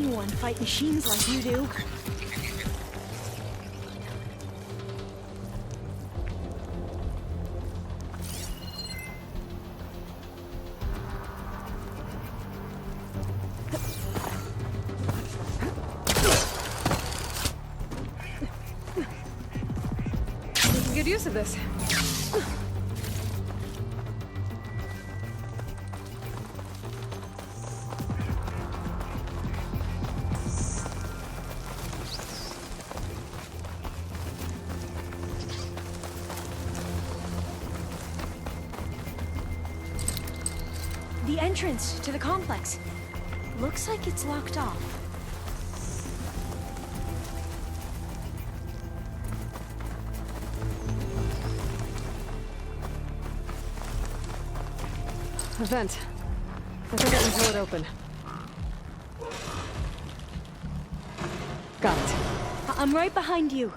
anyone fight machines like you do. We can get used to this. The entrance to the complex. Looks like it's locked off. A vent. I think I can pull it open. Got it. I'm right behind you.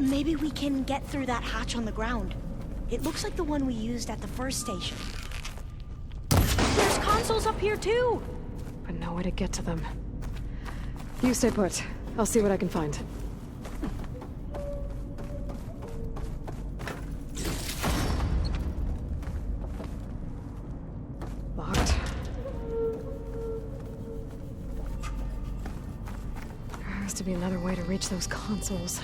Maybe we can get through that hatch on the ground. It looks like the one we used at the first station. There's consoles up here too! But no way to get to them. You stay put. I'll see what I can find. Locked. There has to be another way to reach those consoles.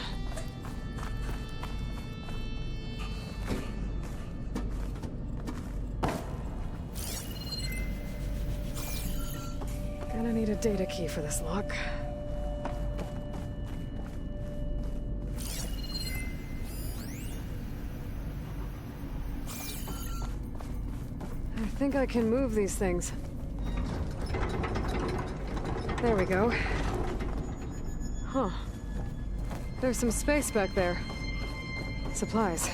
Gonna need a data key for this lock. I think I can move these things. There we go. Huh. There's some space back there. Supplies.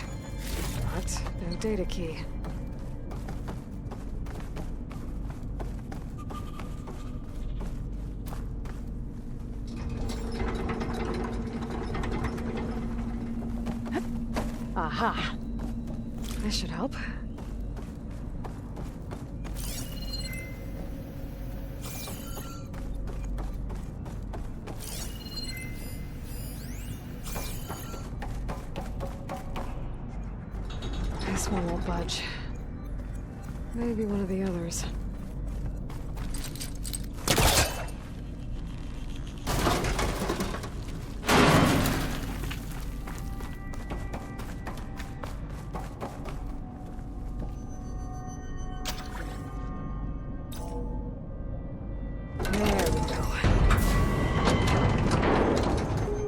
But no data key. Aha. This should help. This one won't budge. Maybe one of the others.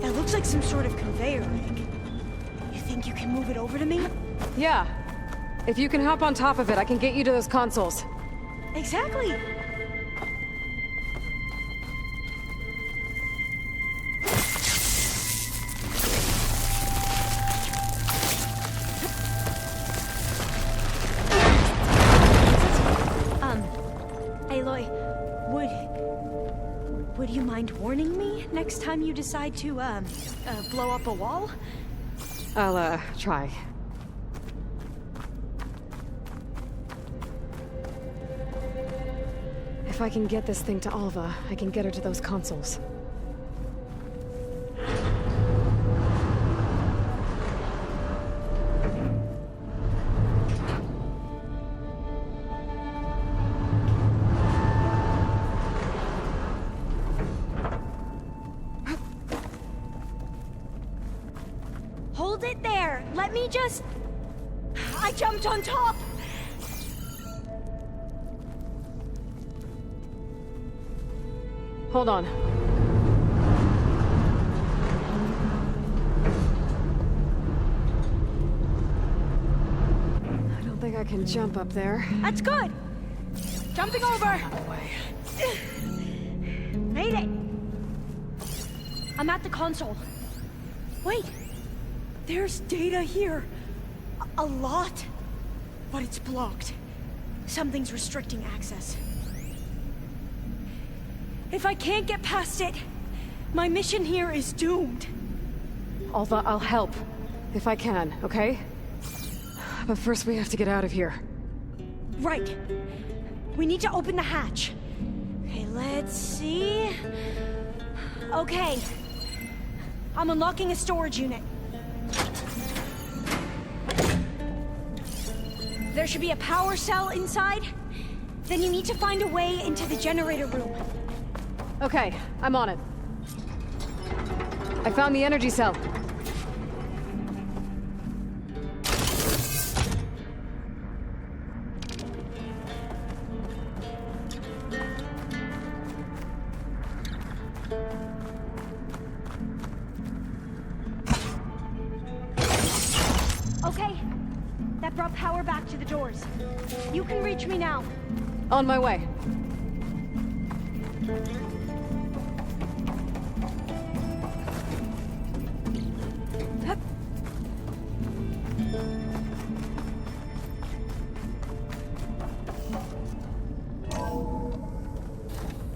That looks like some sort of conveyor rig. You think you can move it over to me? Yeah. If you can hop on top of it, I can get you to those consoles. Exactly. Aloy, would you mind warning me next time you decide to, blow up a wall? I'll, try. If I can get this thing to Alva, I can get her to those consoles. let me just... I jumped on top! Hold on. I don't think I can jump up there. That's good! Jumping over! Made it! I'm at the console. Wait! There's data here. A lot. But it's blocked. Something's restricting access. If I can't get past it, my mission here is doomed. Alva, I'll help. If I can, okay? But first we have to get out of here. Right. We need to open the hatch. Okay, let's see... Okay. I'm unlocking a storage unit. There should be a power cell inside. Then you need to find a way into the generator room. Okay, I'm on it. I found the energy cell. Okay. That brought power back to the doors. You can reach me now. On my way.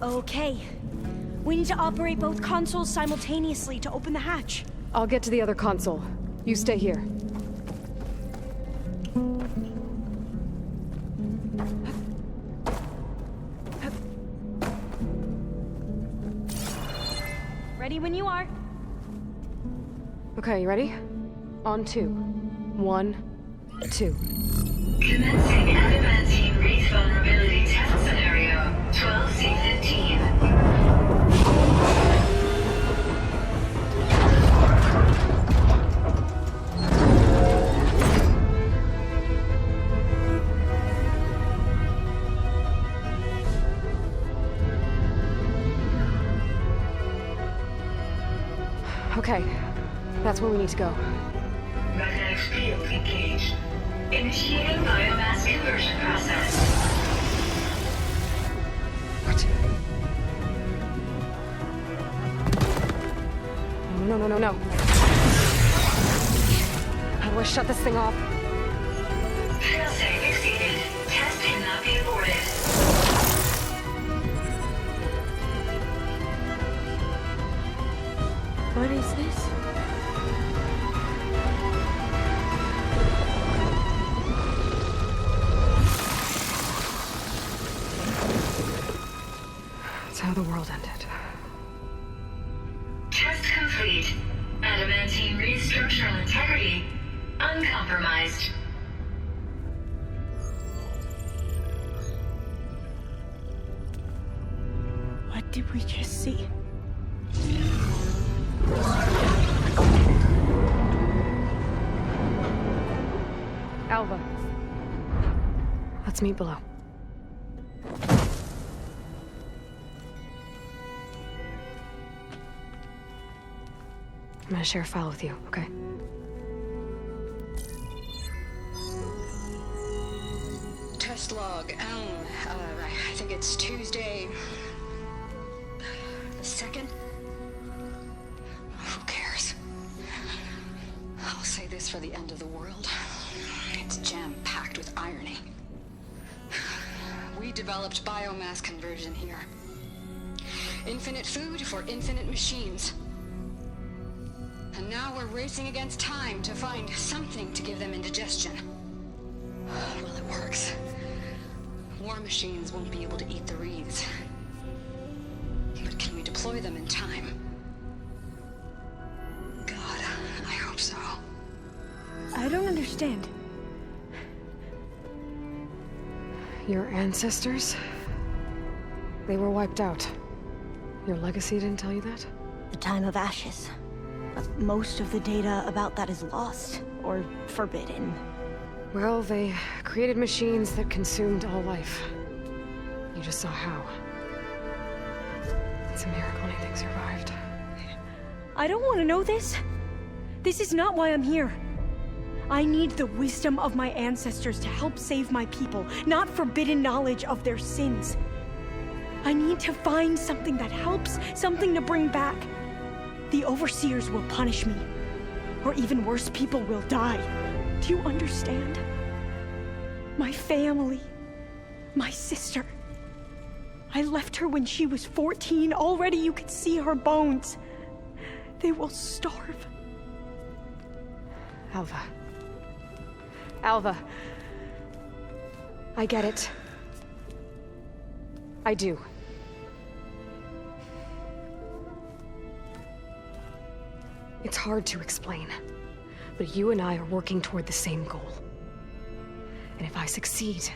Okay. We need to operate both consoles simultaneously to open the hatch. I'll get to the other console. You stay here. Ready when you are. Okay, you ready? On 2. 1, 2. Commencing adamantine wreath vulnerability test scenario 12C15. Okay, that's where we need to go. Magnetic field engaged. Initiating biomass conversion process. No. How do I shut this thing off? Failsafe exceeded. Test cannot be aborted. What is this? That's how the world ended. Test complete. Adamantine wreath structural integrity uncompromised. What did we just see? Alva. Let's meet below. I'm gonna share a file with you, okay? Test log, I think it's Tuesday... the 2nd? Who cares? I'll say this for the end of the world. It's jam-packed with irony. We developed biomass conversion here. Infinite food for infinite machines. And now we're racing against time to find something to give them indigestion. Well, it works. War machines won't be able to eat the wreaths. But can we deploy them in time? God, I hope so. I don't understand. Your ancestors? They were wiped out. Your legacy didn't tell you that? The time of ashes. But most of the data about that is lost. or forbidden. Well, they created machines that consumed all life. You just saw how. It's a miracle anything survived. I don't want to know this. This is not why I'm here. I need the wisdom of my ancestors to help save my people, not forbidden knowledge of their sins. I need to find something that helps, something to bring back. The overseers will punish me. Or even worse, people will die. Do you understand? My family. My sister. I left her when she was 14. Already you could see her bones. They will starve. Alva. Alva. I get it. I do. It's hard to explain, but you and I are working toward the same goal. And if I succeed,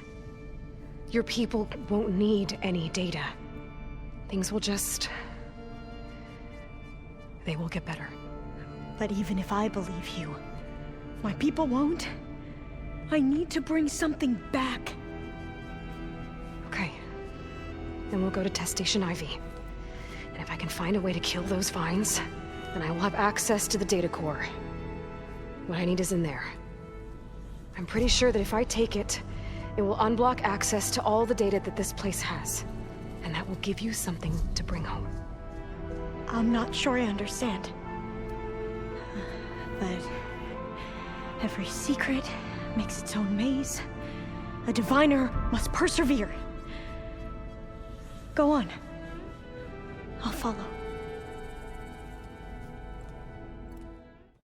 your people won't need any data. Things will just... they will get better. But even if I believe you, my people won't. I need to bring something back. Okay. Then we'll go to Test Station Ivy. And if I can find a way to kill those vines, then I will have access to the data core. What I need is in there. I'm pretty sure that if I take it, it will unblock access to all the data that this place has. And that will give you something to bring home. I'm not sure I understand. But every secret makes its own maze. A diviner must persevere. Go on. I'll follow.